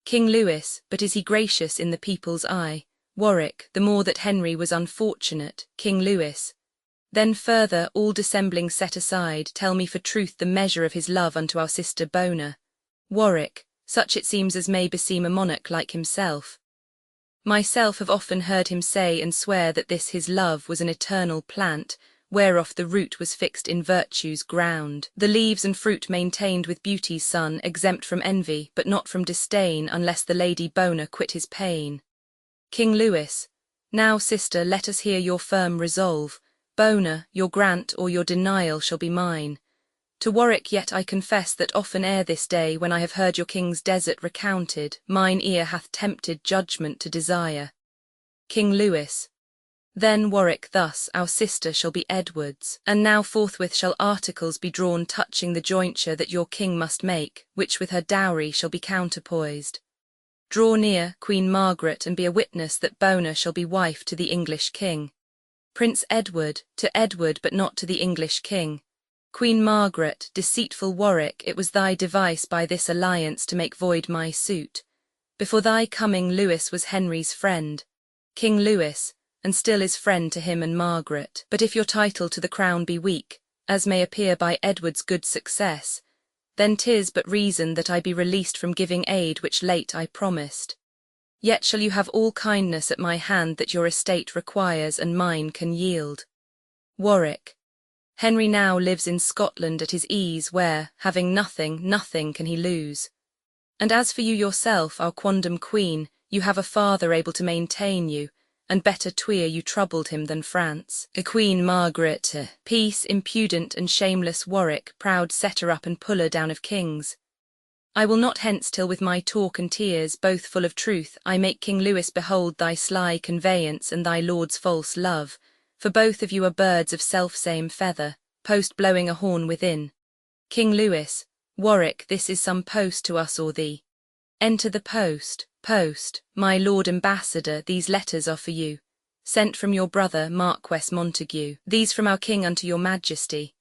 King Lewis. But is he gracious in the people's eye? Warwick. The more that Henry was unfortunate. King Lewis. Then further, all dissembling set aside, tell me for truth the measure of his love unto our sister Bona. Warwick. Such it seems as may beseem a monarch like himself. Myself have often heard him say and swear that this his love was an eternal plant, whereof the root was fixed in virtue's ground, the leaves and fruit maintained with beauty's sun, exempt from envy, but not from disdain, unless the Lady Bona quit his pain. King Lewis. Now, sister, let us hear your firm resolve. Bona, your grant or your denial shall be mine. To Warwick yet I confess that often ere this day, when I have heard your king's desert recounted, mine ear hath tempted judgment to desire. King Lewis. Then, Warwick, thus our sister shall be Edward's, and now forthwith shall articles be drawn touching the jointure that your king must make, which with her dowry shall be counterpoised. Draw near, Queen Margaret, and be a witness that Bona shall be wife to the English king. Prince Edward, to Edward, but not to the English king. Queen Margaret, deceitful Warwick, it was thy device by this alliance to make void my suit. Before thy coming Lewis was Henry's friend. King Lewis, and still is friend to him and Margaret. But if your title to the crown be weak, as may appear by Edward's good success, then 'tis but reason that I be released from giving aid which late I promised. Yet shall you have all kindness at my hand that your estate requires and mine can yield. Warwick. Henry now lives in Scotland at his ease, where, having nothing can he lose. And as for you yourself, our quondam queen, you have a father able to maintain you, and better twere you troubled him than France. Queen Margaret, peace, impudent and shameless Warwick, proud setter up and puller down of kings. I will not hence till with my talk and tears, both full of truth, I make King Lewis behold thy sly conveyance and thy lord's false love, for both of you are birds of self-same feather, post blowing a horn within. King Lewis. Warwick, this is some post to us or thee. Enter the post. Post, my Lord Ambassador, these letters are for you, sent from your brother Marquess Montague, these from our king unto your majesty.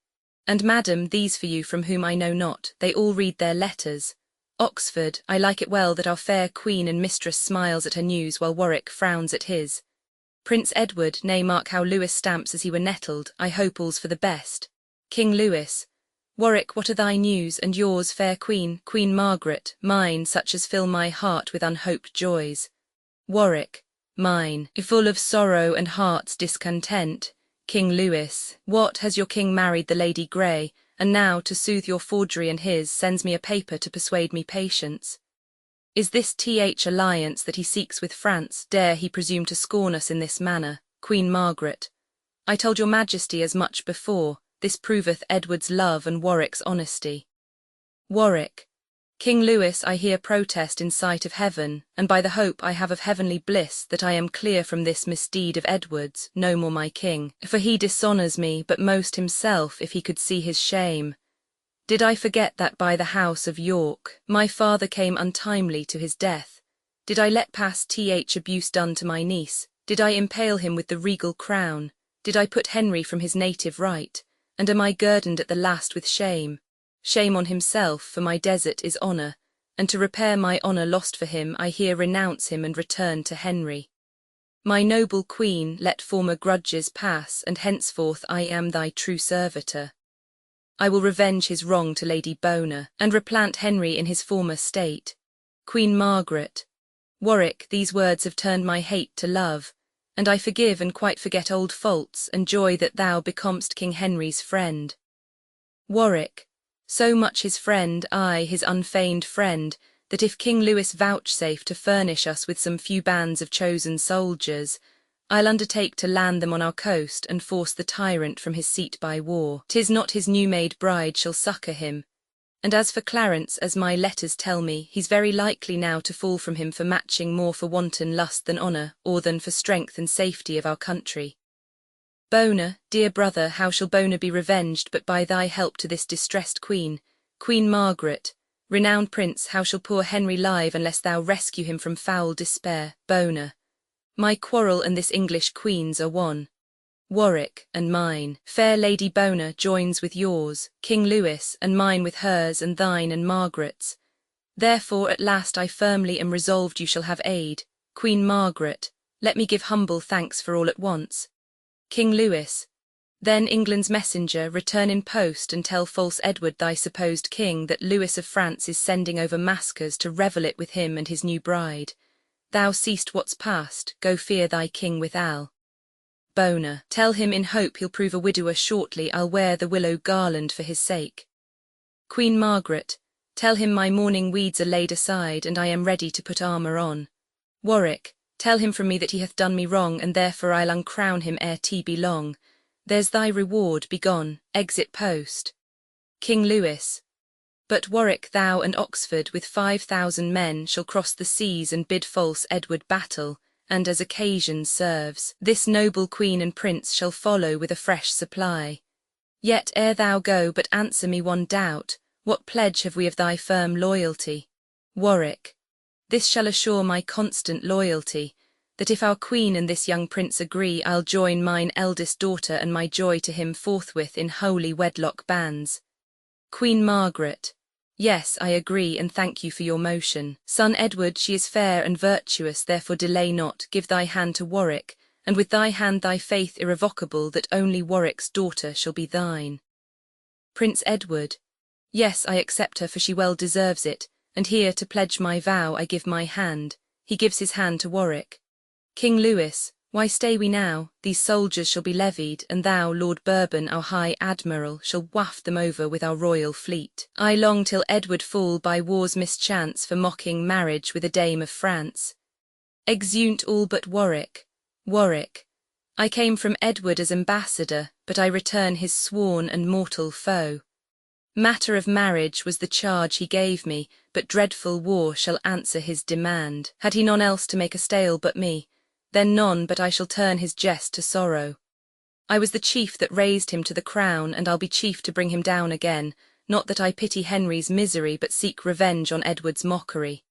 And madam, these for you from whom I know not, they all read their letters. Oxford, I like it well that our fair queen and mistress smiles at her news while Warwick frowns at his. Prince Edward, nay mark how Lewis stamps as he were nettled, I hope all's for the best. King Lewis. Warwick, what are thy news, and yours, fair queen, Queen Margaret, mine, such as fill my heart with unhoped joys. Warwick. Mine, full of sorrow and heart's discontent. King Lewis. What, has your king married the Lady Grey, and now, to soothe your forgery and his, sends me a paper to persuade me patience? Is this alliance that he seeks with France? Dare he presume to scorn us in this manner? Queen Margaret. I told your majesty as much before, this proveth Edward's love and Warwick's honesty. Warwick. King Lewis, I here protest in sight of heaven, and by the hope I have of heavenly bliss, that I am clear from this misdeed of Edward's, no more my king, for he dishonours me, but most himself, if he could see his shame. Did I forget that by the house of York, my father came untimely to his death? Did I let pass abuse done to my niece? Did I impale him with the regal crown? Did I put Henry from his native right? And am I guerdoned at the last with shame? Shame on himself, for my desert is honour, and to repair my honour lost for him, I here renounce him and return to Henry. My noble queen, let former grudges pass, and henceforth I am thy true servitor. I will revenge his wrong to Lady Bona, and replant Henry in his former state. Queen Margaret. Warwick, these words have turned my hate to love, and I forgive and quite forget old faults, and joy that thou becomest King Henry's friend. Warwick. So much his friend, I, his unfeigned friend, that if King Lewis vouchsafe to furnish us with some few bands of chosen soldiers, I'll undertake to land them on our coast and force the tyrant from his seat by war. 'Tis not his new-made bride shall succour him. And as for Clarence, as my letters tell me, he's very likely now to fall from him for matching more for wanton lust than honour, or than for strength and safety of our country. Bona, dear brother, how shall Bona be revenged but by thy help to this distressed queen? Queen Margaret. Renowned prince, how shall poor Henry live unless thou rescue him from foul despair? Bona. My quarrel and this English queen's are one. Warwick, and mine, fair Lady Bona, joins with yours, King Lewis, and mine with hers, and thine and Margaret's. Therefore at last I firmly am resolved you shall have aid. Queen Margaret. Let me give humble thanks for all at once. King Lewis. Then England's messenger, return in post and tell false Edward thy supposed king that Lewis of France is sending over maskers to revel it with him and his new bride. Thou seest what's past, go fear thy king withal. Bona. Tell him in hope he'll prove a widower shortly, I'll wear the willow garland for his sake. Queen Margaret. Tell him my mourning weeds are laid aside, and I am ready to put armour on. Warwick. Tell him from me that he hath done me wrong, and therefore I'll uncrown him ere tea be long. There's thy reward, begone, exit post. King Lewis. But Warwick, thou and Oxford with 5,000 men shall cross the seas and bid false Edward battle, and as occasion serves, this noble queen and prince shall follow with a fresh supply. Yet ere thou go, but answer me one doubt, what pledge have we of thy firm loyalty? Warwick. This shall assure my constant loyalty, that if our queen and this young prince agree, I'll join mine eldest daughter and my joy to him forthwith in holy wedlock bands. Queen Margaret. Yes, I agree, and thank you for your motion. Son Edward, she is fair and virtuous, therefore delay not, give thy hand to Warwick, and with thy hand thy faith irrevocable that only Warwick's daughter shall be thine. Prince Edward. Yes, I accept her, for she well deserves it, and here to pledge my vow I give my hand. He gives his hand to Warwick. King Lewis. Why stay we now? These soldiers shall be levied, and thou, Lord Bourbon, our High Admiral, shall waft them over with our royal fleet. I long till Edward fall by war's mischance for mocking marriage with a dame of France. Exeunt all but Warwick. Warwick. I came from Edward as ambassador, but I return his sworn and mortal foe. Matter of marriage was the charge he gave me, but dreadful war shall answer his demand. Had he none else to make a stale but me, then none, but I shall turn his jest to sorrow. I was the chief that raised him to the crown, and I'll be chief to bring him down again, not that I pity Henry's misery, but seek revenge on Edward's mockery.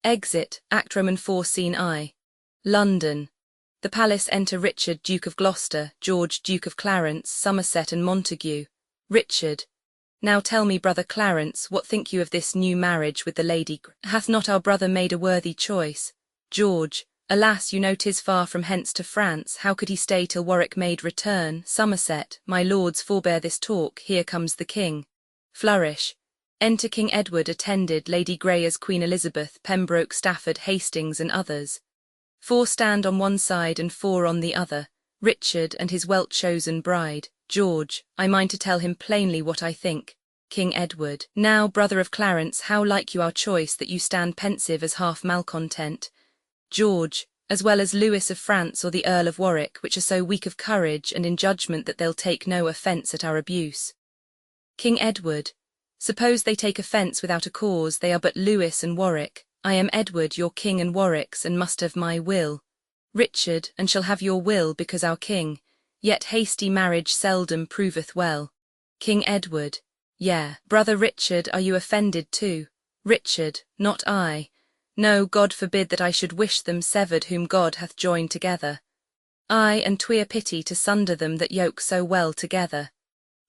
Exit, Act Roman 4 Scene I. London. The palace enter Richard, Duke of Gloucester, George, Duke of Clarence, Somerset and Montague. Richard. Now tell me, brother Clarence, what think you of this new marriage with the lady? Hath not our brother made a worthy choice? George, alas, you know 'tis far from hence to France, how could he stay till Warwick made return? Somerset, my lords, forbear this talk, here comes the king. Flourish. Enter King Edward, attended Lady Grey as Queen Elizabeth, Pembroke, Stafford, Hastings, and others. 4 stand on one side and 4 on the other, Richard and his well-chosen bride. George, I mind to tell him plainly what I think. King Edward, now, brother of Clarence, how like you our choice, that you stand pensive as half malcontent? George, as well as Lewis of France or the Earl of Warwick, which are so weak of courage and in judgment that they'll take no offence at our abuse. King Edward, suppose they take offence without a cause, they are but Lewis and Warwick. I am Edward, your king and Warwick's, and must have my will. Richard, and shall have your will, because our king. Yet hasty marriage seldom proveth well. King Edward, yea. Brother Richard, are you offended too? Richard, not I. No, God forbid that I should wish them severed whom God hath joined together. Ay, and 'twere pity to sunder them that yoke so well together.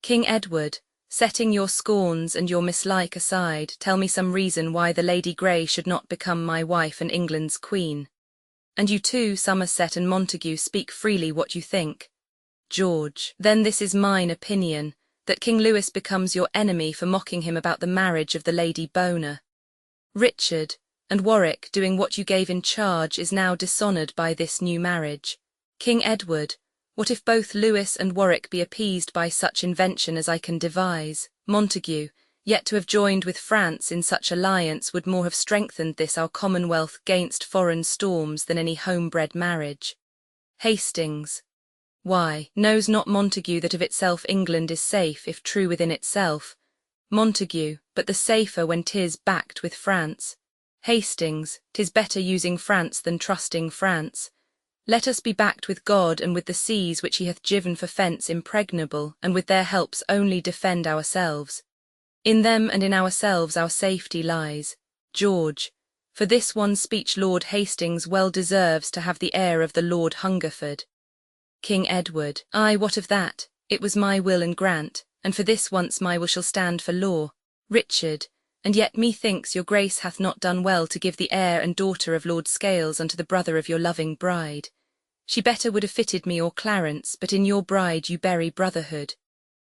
King Edward, setting your scorns and your mislike aside, tell me some reason why the Lady Grey should not become my wife and England's queen. And you too, Somerset and Montague, speak freely what you think. George, then this is mine opinion, that King Lewis becomes your enemy for mocking him about the marriage of the Lady Bona. Richard, and Warwick, doing what you gave in charge, is now dishonoured by this new marriage. King Edward, what if both Lewis and Warwick be appeased by such invention as I can devise? Montague, yet to have joined with France in such alliance would more have strengthened this our commonwealth gainst foreign storms than any home-bred marriage. Hastings, why, knows not Montague that of itself England is safe if true within itself? Montague, but the safer when 'tis backed with France. Hastings, 'tis better using France than trusting France. Let us be backed with God and with the seas which he hath given for fence impregnable, and with their helps only defend ourselves. In them and in ourselves our safety lies. George, for this one speech Lord Hastings well deserves to have the air of the Lord Hungerford. King Edward, ay, what of that? It was my will and grant, and for this once my will shall stand for law. Richard, and yet methinks your grace hath not done well to give the heir and daughter of Lord Scales unto the brother of your loving bride. She better would have fitted me or Clarence, but in your bride you bury brotherhood.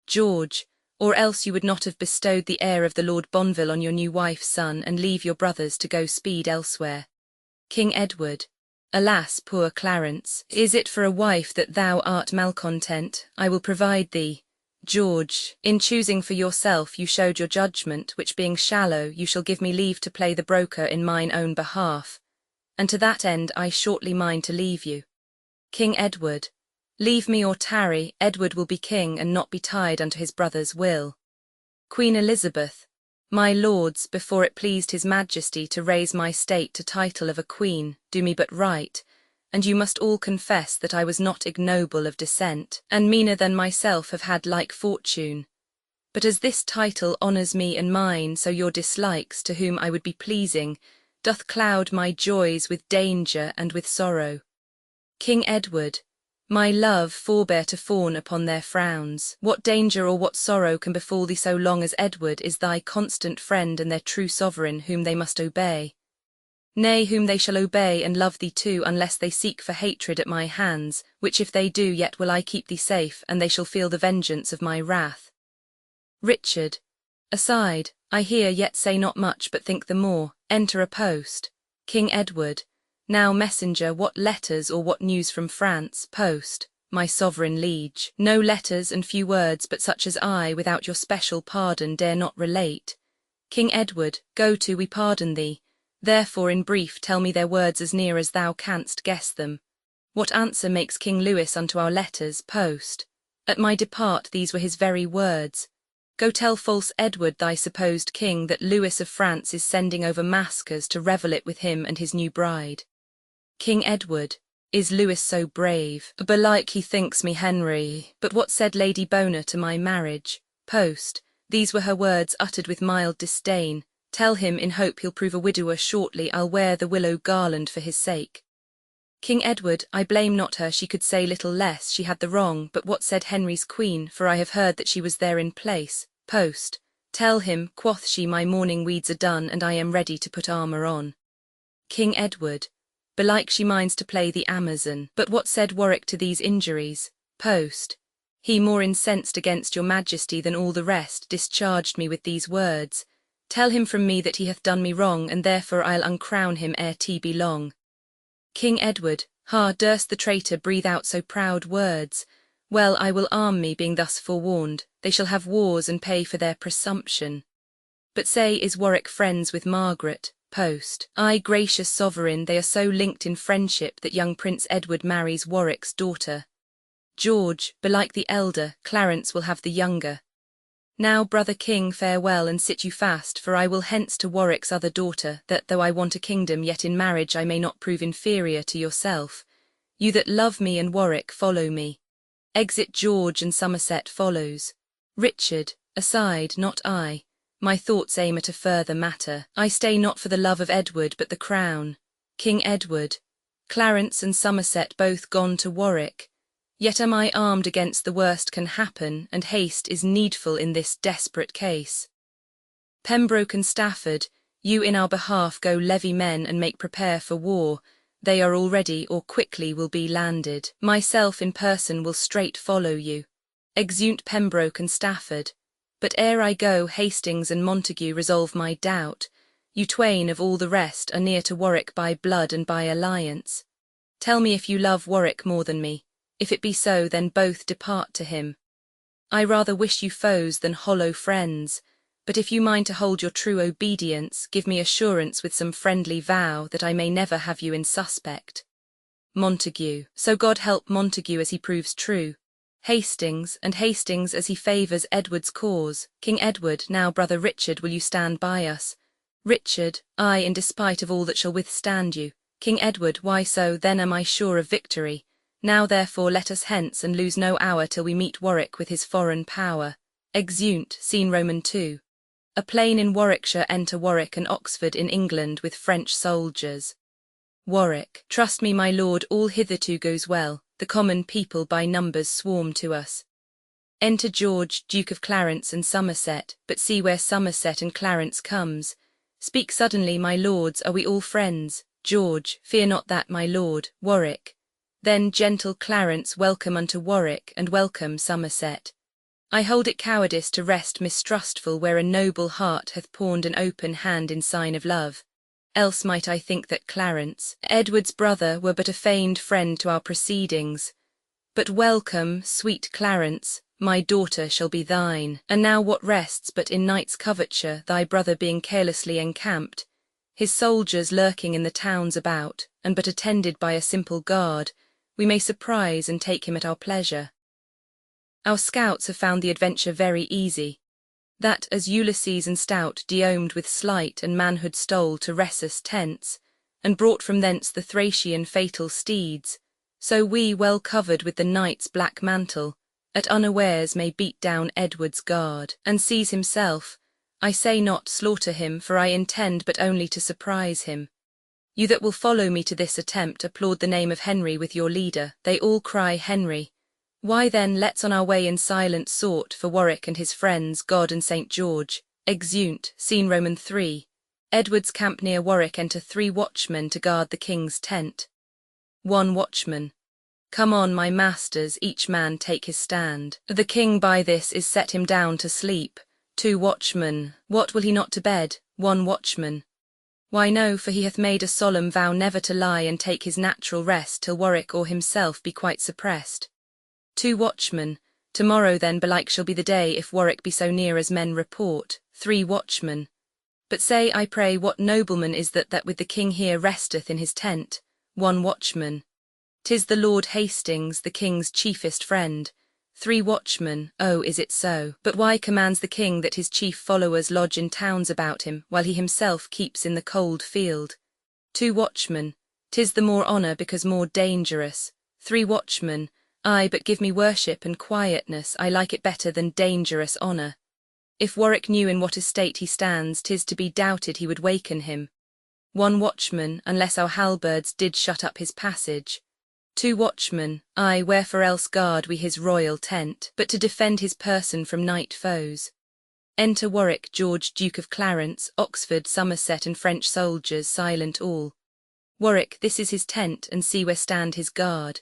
George, or else you would not have bestowed the heir of the Lord Bonville on your new wife's son, and leave your brothers to go speed elsewhere. King Edward, alas, poor Clarence, is it for a wife that thou art malcontent? I will provide thee. George, in choosing for yourself you showed your judgment, which being shallow you shall give me leave to play the broker in mine own behalf, and to that end I shortly mind to leave you. King Edward, leave me or tarry, Edward will be king and not be tied unto his brother's will. Queen Elizabeth, my lords, before it pleased his majesty to raise my state to title of a queen, do me but right, and you must all confess that I was not ignoble of descent, and meaner than myself have had like fortune. But as this title honours me and mine, so your dislikes, to whom I would be pleasing, doth cloud my joys with danger and with sorrow. King Edward, my love, forbear to fawn upon their frowns. What danger or what sorrow can befall thee so long as Edward is thy constant friend and their true sovereign, whom they must obey? Nay, whom they shall obey and love thee too, unless they seek for hatred at my hands, which if they do, yet will I keep thee safe, and they shall feel the vengeance of my wrath. Richard, aside, I hear, yet say not much, but think the more. Enter a post. King Edward, now messenger, what letters or what news from France? Post, my sovereign liege. No letters and few words, but such as I, without your special pardon, dare not relate. King Edward, go to, we pardon thee. Therefore in brief tell me their words as near as thou canst guess them. What answer makes King Lewis unto our letters? Post, at my depart these were his very words. Go tell false Edward, thy supposed king, that Lewis of France is sending over maskers to revel it with him and his new bride. King Edward, is Lewis so brave? Belike he thinks me Henry. But what said Lady Bona to my marriage? Post, these were her words uttered with mild disdain. Tell him, in hope he'll prove a widower shortly, I'll wear the willow garland for his sake. King Edward, I blame not her, she could say little less, she had the wrong, but what said Henry's queen, for I have heard that she was there in place? Post, Tell him, quoth she, my morning weeds are done, and I am ready to put armour on. King Edward, belike she minds to play the Amazon. But what said Warwick to these injuries? Post. He, more incensed against your majesty than all the rest, discharged me with these words. Tell him from me that he hath done me wrong, and therefore I'll uncrown him ere tea be long. King Edward, ha, durst the traitor breathe out so proud words? Well, I will arm me, being thus forewarned. They shall have wars and pay for their presumption. But say, is Warwick friends with Margaret? Post. Ay, gracious sovereign, they are so linked in friendship that young Prince Edward marries Warwick's daughter. George, belike the elder, Clarence will have the younger. Now, brother king, farewell, and sit you fast, for I will hence to Warwick's other daughter, that though I want a kingdom, yet in marriage I may not prove inferior to yourself. You that love me and Warwick, follow me. Exit George, and Somerset follows. Richard, aside, not I. My thoughts aim at a further matter. I stay not for the love of Edward, but the crown. King Edward, Clarence and Somerset both gone to Warwick. Yet am I armed against the worst can happen, and haste is needful in this desperate case. Pembroke and Stafford, you in our behalf go levy men and make prepare for war. They are already or quickly will be landed. Myself in person will straight follow you. Exeunt Pembroke and Stafford. But ere I go, Hastings and Montague resolve my doubt. You twain of all the rest are near to Warwick by blood and by alliance. Tell me if you love Warwick more than me. If it be so, then both depart to him. I rather wish you foes than hollow friends, but if you mind to hold your true obedience, give me assurance with some friendly vow that I may never have you in suspect. Montague, so God help Montague as he proves true. Hastings, and Hastings as he favours Edward's cause. King Edward, now brother Richard, will you stand by us? Richard, I, in despite of all that shall withstand you. King Edward, why so, then am I sure of victory. Now therefore let us hence, and lose no hour till we meet Warwick with his foreign power. Exeunt, scene Roman 2. A plain in Warwickshire, enter Warwick and Oxford in England with French soldiers. Warwick, trust me, my lord, all hitherto goes well, the common people by numbers swarm to us. Enter George, Duke of Clarence and Somerset, but see where Somerset and Clarence comes. Speak suddenly, my lords, are we all friends? George, fear not that, my lord. Warwick, then, gentle Clarence, welcome unto Warwick, and welcome Somerset. I hold it cowardice to rest mistrustful where a noble heart hath pawned an open hand in sign of love. Else might I think that Clarence, Edward's brother, were but a feigned friend to our proceedings. But welcome, sweet Clarence, my daughter shall be thine. And now what rests but in night's coverture, thy brother being carelessly encamped, his soldiers lurking in the towns about, and but attended by a simple guard, we may surprise and take him at our pleasure. Our scouts have found the adventure very easy, that as Ulysses and stout Diomed with sleight and manhood stole to Rhesus tents, and brought from thence the Thracian fatal steeds, so we, well covered with the knight's black mantle, at unawares may beat down Edward's guard, and seize himself. I say not slaughter him, for I intend but only to surprise him. You that will follow me to this attempt, applaud the name of Henry with your leader. They all cry Henry. Why then, let's on our way in silent sort for Warwick and his friends, God and St. George. Exeunt, scene Roman 3. Edward's camp near Warwick, enter 3 watchmen to guard the king's tent. 1 watchman. Come on, my masters, each man take his stand. The king by this is set him down to sleep. 2 watchmen. What, will he not to bed? 1 watchman. Why no, for he hath made a solemn vow never to lie and take his natural rest till Warwick or himself be quite suppressed. 2 watchmen. Tomorrow then belike shall be the day, if Warwick be so near as men report. 3 watchmen. But say, I pray, what nobleman is that with the king here resteth in his tent? 1 watchman. 'Tis the Lord Hastings, the king's chiefest friend. 3 watchmen. Oh, is it so? But why commands the king that his chief followers lodge in towns about him, while he himself keeps in the cold field? 2 watchmen. 'Tis the more honour because more dangerous. 3 watchmen. Ay, but give me worship and quietness, I like it better than dangerous honour. If Warwick knew in what estate he stands, 'tis to be doubted he would waken him. 1 watchman, unless our halberds did shut up his passage. 2 watchmen. Ay, wherefore else guard we his royal tent, but to defend his person from night foes? Enter Warwick, George, Duke of Clarence, Oxford, Somerset, and French soldiers, silent all. Warwick, this is his tent, and see where stand his guard.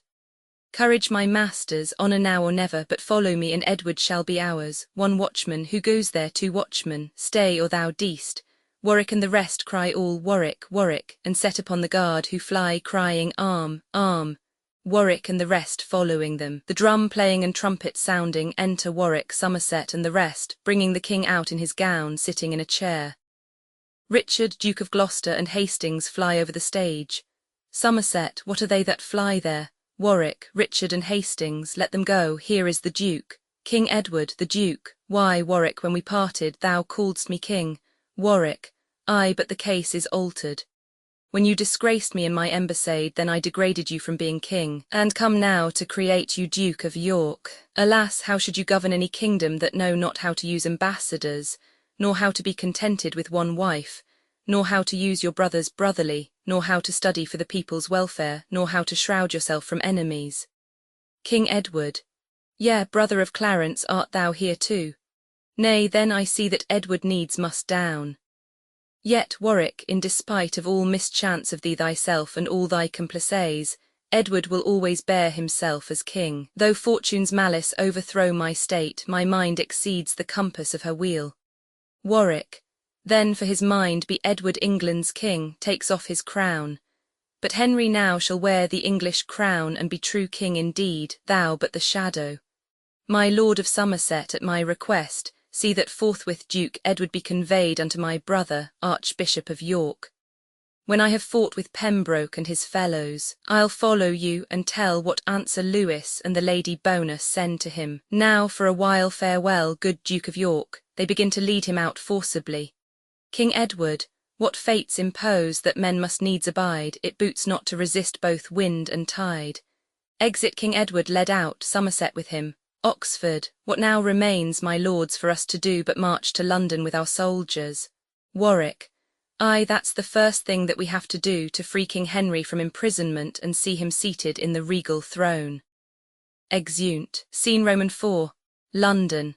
Courage, my masters, honour now or never, but follow me, and Edward shall be ours. One watchman, who goes there? Two watchmen, stay or thou deest. Warwick and the rest cry all, Warwick, Warwick, and set upon the guard, who fly, crying, arm, arm. Warwick and the rest following them, the drum playing and trumpet sounding. Enter Warwick, Somerset, and the rest, bringing the king out in his gown, sitting in a chair. Richard, Duke of Gloucester, and Hastings fly over the stage. Somerset, what are they that fly there? Warwick, Richard, and Hastings, let them go, here is the Duke. King Edward, the Duke. Why, Warwick, when we parted, thou calledst me king. Warwick, aye, but the case is altered. When you disgraced me in my embassade, then I degraded you from being king, and come now to create you Duke of York. Alas, how should you govern any kingdom that know not how to use ambassadors, nor how to be contented with one wife, nor how to use your brothers brotherly, nor how to study for the people's welfare, nor how to shroud yourself from enemies? King Edward, yea, brother of Clarence, art thou here too? Nay, then I see that Edward needs must down. Yet, Warwick, in despite of all mischance of thee thyself and all thy complices, Edward will always bear himself as king. Though fortune's malice overthrow my state, my mind exceeds the compass of her wheel. Warwick, then for his mind be Edward England's king, takes off his crown. But Henry now shall wear the English crown, and be true king indeed, thou but the shadow. My Lord of Somerset, at my request, see that forthwith Duke Edward be conveyed unto my brother, Archbishop of York. When I have fought with Pembroke and his fellows, I'll follow you and tell what answer Lewis and the Lady Bona send to him. Now for a while farewell, good Duke of York. They begin to lead him out forcibly. King Edward, what fates impose that men must needs abide, it boots not to resist both wind and tide. Exit King Edward led out, Somerset with him. Oxford, what now remains, my lords, for us to do but march to London with our soldiers? Warwick, aye, that's the first thing that we have to do, to free King Henry from imprisonment and see him seated in the regal throne. Exeunt. Scene Roman 4. London.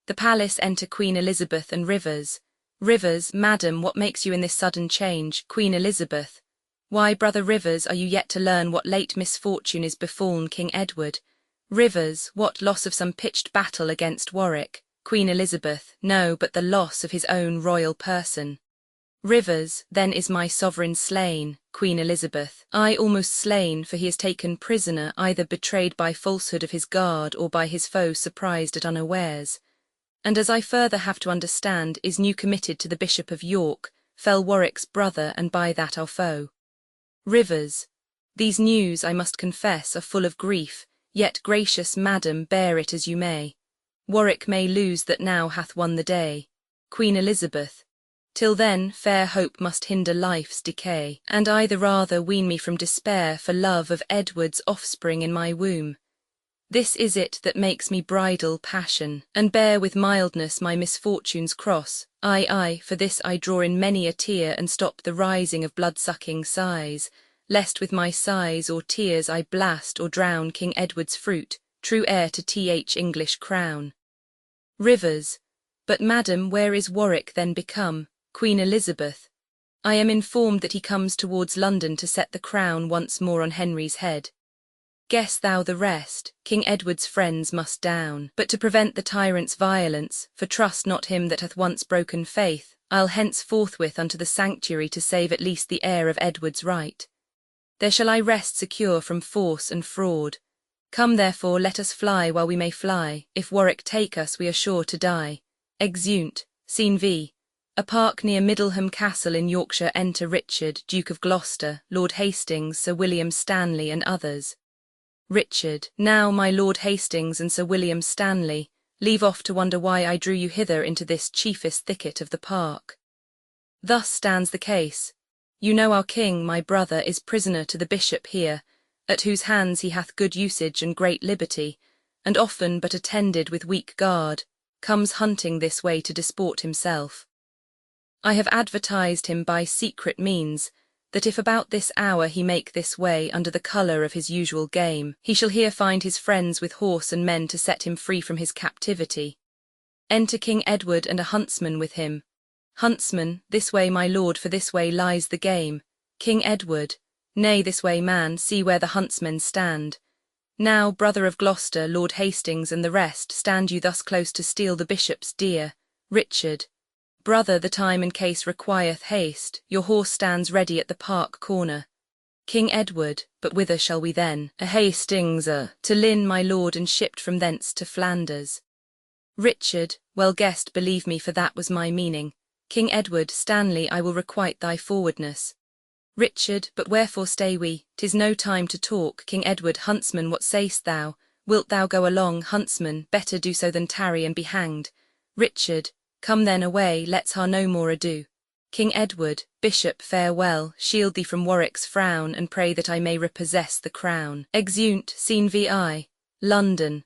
The palace enter Queen Elizabeth and Rivers. Rivers, madam, what makes you in this sudden change? Queen Elizabeth, why, brother Rivers, are you yet to learn what late misfortune is befallen King Edward? Rivers, what loss of some pitched battle against Warwick? Queen Elizabeth, no, but the loss of his own royal person. Rivers, then is my sovereign slain? Queen Elizabeth, I almost slain, for he is taken prisoner, either betrayed by falsehood of his guard, or by his foe surprised at unawares. And as I further have to understand, is new committed to the Bishop of York, fell Warwick's brother, and by that our foe. Rivers, these news, I must confess, are full of grief, yet, gracious madam, bear it as you may. Warwick may lose that now hath won the day. Queen Elizabeth, till then, fair hope must hinder life's decay, and I the rather wean me from despair for love of Edward's offspring in my womb. This is it that makes me bridle passion, and bear with mildness my misfortune's cross. Aye, for this I draw in many a tear, and stop the rising of blood-sucking sighs, lest with my sighs or tears I blast or drown King Edward's fruit, true heir to English crown. Rivers, but madam, where is Warwick then become? Queen Elizabeth, I am informed that he comes towards London to set the crown once more on Henry's head. Guess thou the rest, King Edward's friends must down, but to prevent the tyrant's violence, for trust not him that hath once broken faith, I'll hence forthwith unto the sanctuary to save at least the heir of Edward's right. There shall I rest secure from force and fraud. Come therefore, let us fly while we may fly, if Warwick take us we are sure to die. Exeunt. Scene V. A park near Middleham Castle in Yorkshire. Enter Richard, Duke of Gloucester, Lord Hastings, Sir William Stanley, and others. Richard, now my Lord Hastings and Sir William Stanley, leave off to wonder why I drew you hither into this chiefest thicket of the park. Thus stands the case. You know our king, my brother, is prisoner to the bishop here, at whose hands he hath good usage and great liberty, and often but attended with weak guard, comes hunting this way to disport himself. I have advertised him by secret means, that if about this hour he make this way under the colour of his usual game, he shall here find his friends with horse and men to set him free from his captivity. Enter King Edward and a huntsman with him. Huntsman, this way my lord, for this way lies the game. King Edward, nay, this way man, see where the huntsmen stand. Now, brother of Gloucester, Lord Hastings and the rest, stand you thus close to steal the bishop's deer. Richard, brother, the time and case requireth haste, your horse stands ready at the park corner. King Edward, but whither shall we then? A Hastings, to Lynn, my lord, and shipped from thence to Flanders. Richard, well guessed, believe me, for that was my meaning. King Edward, Stanley, I will requite thy forwardness. Richard, but wherefore stay we? 'Tis no time to talk. King Edward, huntsman, what say'st thou? Wilt thou go along? Huntsman, better do so than tarry and be hanged. Richard, come then away, let's ha no more ado. King Edward, bishop, farewell, shield thee from Warwick's frown, and pray that I may repossess the crown. Exeunt, scene vi. London.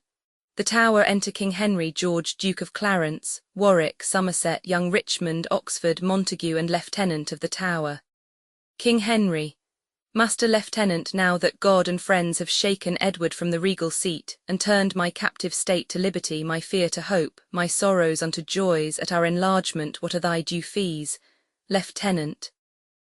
The Tower. Enter King Henry, George, Duke of Clarence, Warwick, Somerset, young Richmond, Oxford, Montague, and Lieutenant of the Tower. King Henry. Master Lieutenant, now that God and friends have shaken Edward from the regal seat, and turned my captive state to liberty, my fear to hope, my sorrows unto joys, at our enlargement what are thy due fees? Lieutenant.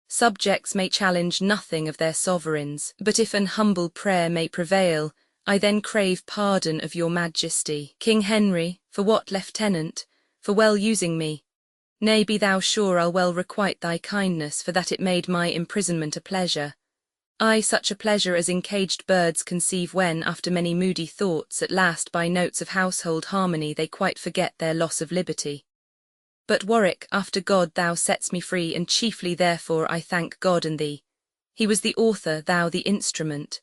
Subjects may challenge nothing of their sovereigns, but if an humble prayer may prevail, I then crave pardon of your majesty. King Henry, for what, Lieutenant? For well using me. Nay, be thou sure I'll well requite thy kindness, for that it made my imprisonment a pleasure. Ay, such a pleasure as encaged birds conceive when, after many moody thoughts, at last by notes of household harmony they quite forget their loss of liberty. But Warwick, after God thou set's me free, and chiefly therefore I thank God and thee. He was the author, thou the instrument.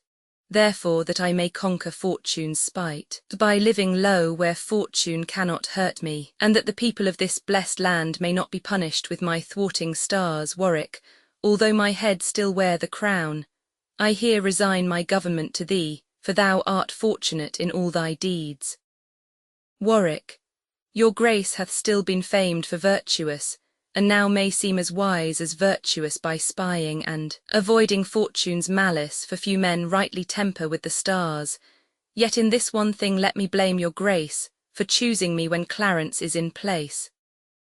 Therefore that I may conquer fortune's spite, by living low where fortune cannot hurt me, and that the people of this blessed land may not be punished with my thwarting stars, Warwick, although my head still wear the crown, I here resign my government to thee, for thou art fortunate in all thy deeds. Warwick, your grace hath still been famed for virtuous, and now may seem as wise as virtuous by spying and avoiding fortune's malice, for few men rightly temper with the stars. Yet in this one thing let me blame your grace, for choosing me when Clarence is in place.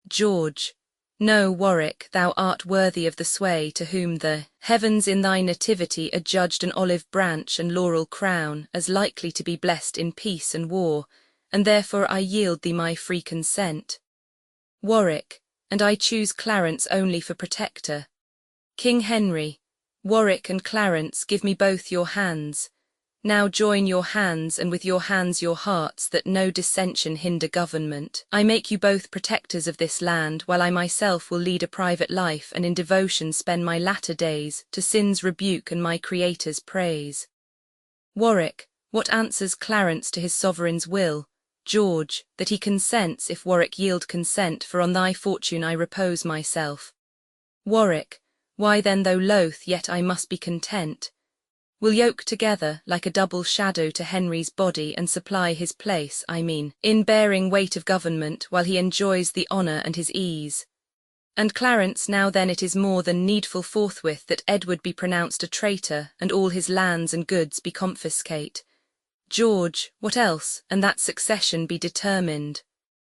George. No, Warwick, thou art worthy of the sway to whom the heavens in thy nativity adjudged an olive branch and laurel crown, as likely to be blessed in peace and war, and therefore I yield thee my free consent. Warwick, and I choose Clarence only for protector. King Henry, Warwick and Clarence, give me both your hands. Now join your hands, and with your hands your hearts, that no dissension hinder government. I make you both protectors of this land, while I myself will lead a private life, and in devotion spend my latter days, to sin's rebuke and my Creator's praise. Warwick, what answers Clarence to his sovereign's will? George, that he consents if Warwick yield consent, for on thy fortune I repose myself. Warwick, why then though loath, yet I must be content. We'll yoke together, like a double shadow to Henry's body, and supply his place, I mean, in bearing weight of government, while he enjoys the honour and his ease. And Clarence, now then it is more than needful forthwith that Edward be pronounced a traitor, and all his lands and goods be confiscate. George, what else, and that succession be determined.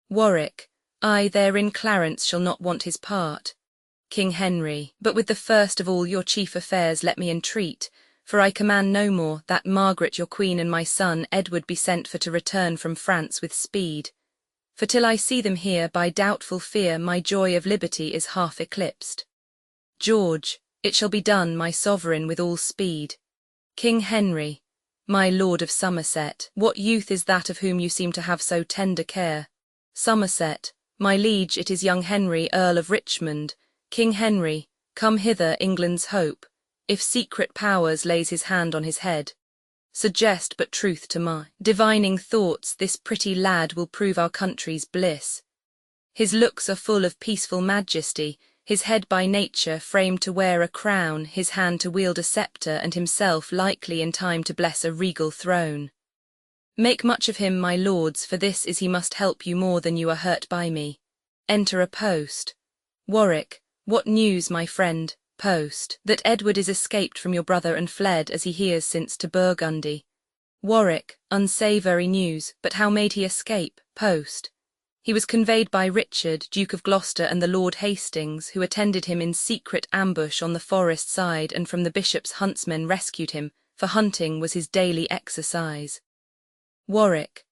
Warwick, I therein Clarence shall not want his part. King Henry, but with the first of all your chief affairs let me entreat, for I command no more, that Margaret your queen and my son Edward be sent for to return from France with speed. For till I see them here, by doubtful fear my joy of liberty is half eclipsed. George, it shall be done, my sovereign, with all speed. King Henry, my lord of Somerset, what youth is that of whom you seem to have so tender care? Somerset, my liege, it is young Henry, Earl of Richmond. King Henry, come hither, England's hope. If secret powers lays his hand on his head, suggest but truth to my divining thoughts, this pretty lad will prove our country's bliss. His looks are full of peaceful majesty, his head by nature framed to wear a crown, his hand to wield a sceptre, and himself likely in time to bless a regal throne. Make much of him, my lords, for this is he must help you more than you are hurt by me. Enter a post. Warwick, what news, my friend? Post, that Edward is escaped from your brother and fled, as he hears, since to Burgundy. Warwick, unsavoury news, but how made he escape? Post, He was conveyed by Richard, Duke of Gloucester, and the Lord Hastings, who attended him in secret ambush on the forest side, and from the bishop's huntsmen rescued him, for hunting was his daily exercise. Warwick.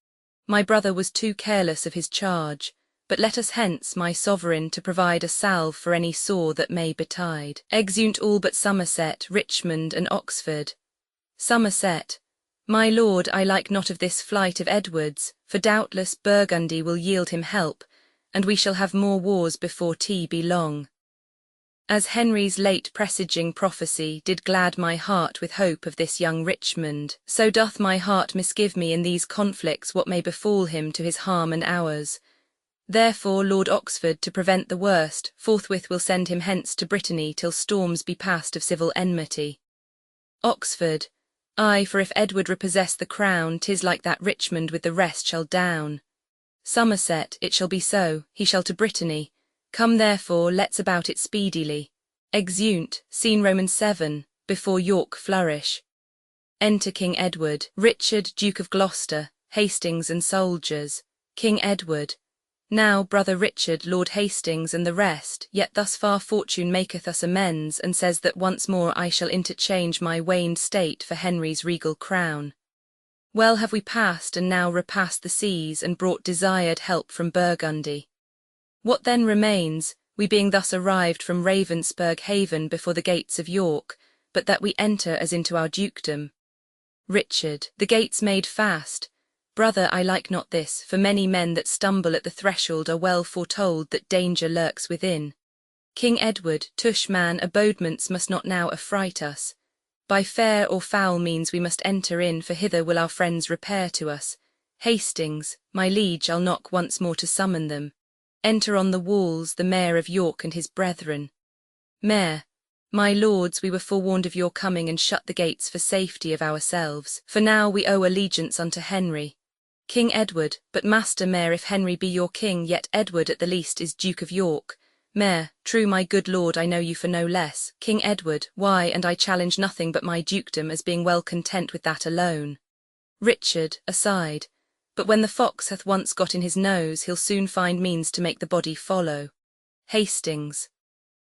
My brother was too careless of his charge, but let us hence, my sovereign, to provide a salve for any sore that may betide. Exeunt all but Somerset, Richmond, and Oxford. Somerset. My lord, I like not of this flight of Edward's, for doubtless Burgundy will yield him help, and we shall have more wars before tea be long. As Henry's late presaging prophecy did glad my heart with hope of this young Richmond, so doth my heart misgive me in these conflicts what may befall him to his harm and ours. Therefore Lord Oxford, to prevent the worst, forthwith will send him hence to Brittany till storms be past of civil enmity. Oxford. Ay, for if Edward repossess the crown, 'tis like that Richmond with the rest shall down. Somerset. It shall be so, he shall to Brittany. Come therefore, let's about it speedily. Exeunt, scene Roman 7, before York flourish. Enter King Edward, Richard, Duke of Gloucester, Hastings and soldiers. King Edward. Now, brother Richard, Lord Hastings, and the rest, yet thus far fortune maketh us amends, and says that once more I shall interchange my waned state for Henry's regal crown. Well have we passed and now repassed the seas, and brought desired help from Burgundy. What then remains, we being thus arrived from Ravensburg haven before the gates of York, but that we enter as into our dukedom? Richard. The gates made fast. Brother, I like not this, for many men that stumble at the threshold are well foretold that danger lurks within. King Edward. Tush, man, abodements must not now affright us. By fair or foul means we must enter in, for hither will our friends repair to us. Hastings. My liege, I'll knock once more to summon them. Enter on the walls the Mayor of York and his brethren. Mayor. My lords, we were forewarned of your coming, and shut the gates for safety of ourselves, for now we owe allegiance unto Henry. King Edward. But master Mayor, if Henry be your king, yet Edward at the least is Duke of York. Mayor. True, my good lord, I know you for no less. King Edward. Why, and I challenge nothing but my dukedom, as being well content with that alone. Richard, aside. But when the fox hath once got in his nose, he'll soon find means to make the body follow. Hastings.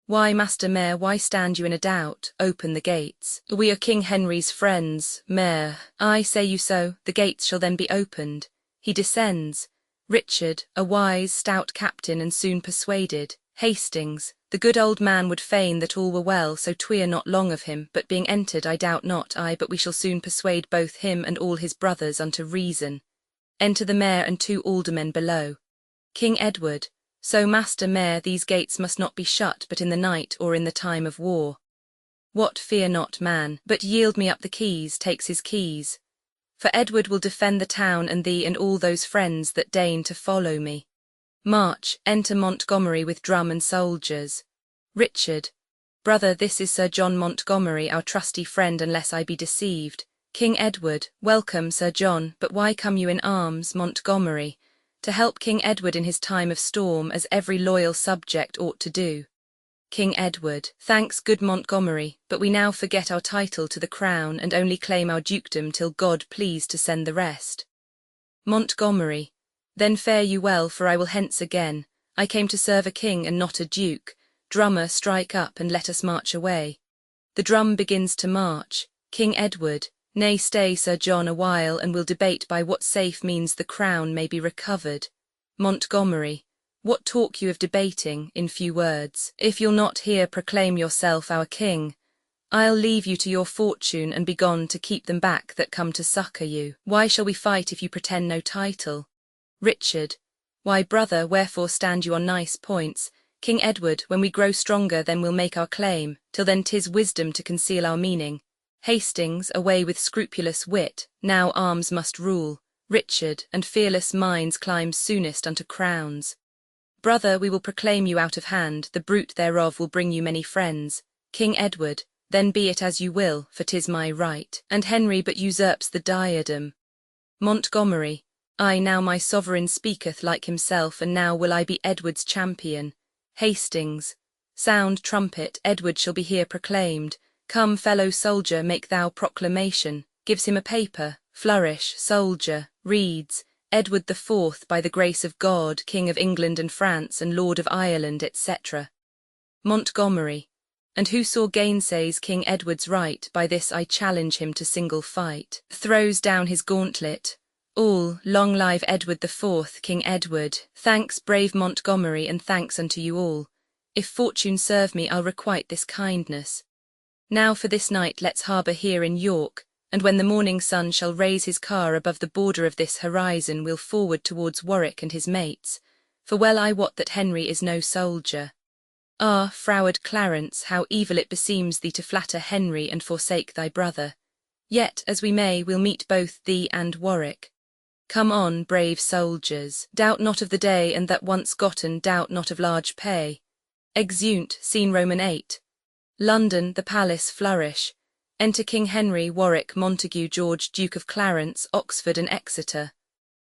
Why, master Mayor, why stand you in a doubt? Open the gates. We are King Henry's friends, Mayor. Ay, say you so, the gates shall then be opened. He descends. Richard, a wise, stout captain, and soon persuaded. Hastings. The good old man would fain that all were well, so tweer not long of him, but being entered I doubt not, but we shall soon persuade both him and all his brothers unto reason. Enter the Mayor and 2 aldermen below. King Edward. So, master Mayor, these gates must not be shut but in the night or in the time of war. What, fear not, man, but yield me up the keys, takes his keys. For Edward will defend the town and thee and all those friends that deign to follow me. March, enter Montgomery with drum and soldiers. Richard. Brother, this is Sir John Montgomery, our trusty friend, unless I be deceived. King Edward. Welcome, Sir John, but why come you in arms, Montgomery? To help King Edward in his time of storm, as every loyal subject ought to do. King Edward. Thanks, good Montgomery, but we now forget our title to the crown, and only claim our dukedom till God please to send the rest. Montgomery. Then fare you well, for I will hence again. I came to serve a king and not a duke. Drummer, strike up and let us march away. The drum begins to march. King Edward. Nay, stay, Sir John, a while, and we'll debate by what safe means the crown may be recovered. Montgomery. What talk you of debating, in few words? If you'll not here proclaim yourself our king, I'll leave you to your fortune and be gone to keep them back that come to succour you. Why shall we fight if you pretend no title? Richard. Why, brother, wherefore stand you on nice points? King Edward, when we grow stronger then we'll make our claim, till then 'tis wisdom to conceal our meaning. Hastings, away with scrupulous wit, now arms must rule. Richard, and fearless minds climb soonest unto crowns. Brother, we will proclaim you out of hand, the bruit thereof will bring you many friends. King Edward. Then be it as you will, for 'tis my right, and Henry but usurps the diadem. Montgomery. Ay, now my sovereign speaketh like himself, and now will I be Edward's champion. Hastings. Sound trumpet, Edward shall be here proclaimed. Come, fellow soldier, make thou proclamation. Gives him a paper. Flourish, soldier, reads. Edward the Fourth, by the grace of God, King of England and France and Lord of Ireland, etc. Montgomery. And whoso gainsays King Edward's right, by this I challenge him to single fight. Throws down his gauntlet. All, long live Edward the Fourth, King Edward. Thanks, brave Montgomery, and thanks unto you all. If fortune serve me, I'll requite this kindness. Now for this night let's harbour here in York, and when the morning sun shall raise his car above the border of this horizon, we'll forward towards Warwick and his mates, for well I wot that Henry is no soldier. Ah, froward Clarence, how evil it beseems thee to flatter Henry and forsake thy brother. Yet, as we may, we'll meet both thee and Warwick. Come on, brave soldiers, doubt not of the day, and that once gotten, doubt not of large pay. Exeunt, scene Roman 8. London, the palace flourish. Enter King Henry, Warwick, Montague, George, Duke of Clarence, Oxford and Exeter.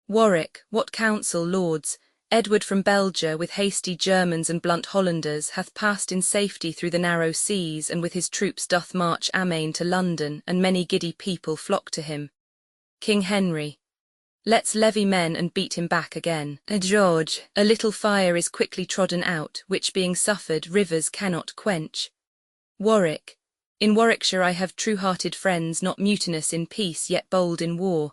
Warwick, what counsel, lords? Edward from Belgia, with hasty Germans and blunt Hollanders, hath passed in safety through the narrow seas, and with his troops doth march amain to London, and many giddy people flock to him. King Henry. Let's levy men and beat him back again. George, a little fire is quickly trodden out, which being suffered, rivers cannot quench. Warwick. In Warwickshire I have true-hearted friends, not mutinous in peace, yet bold in war.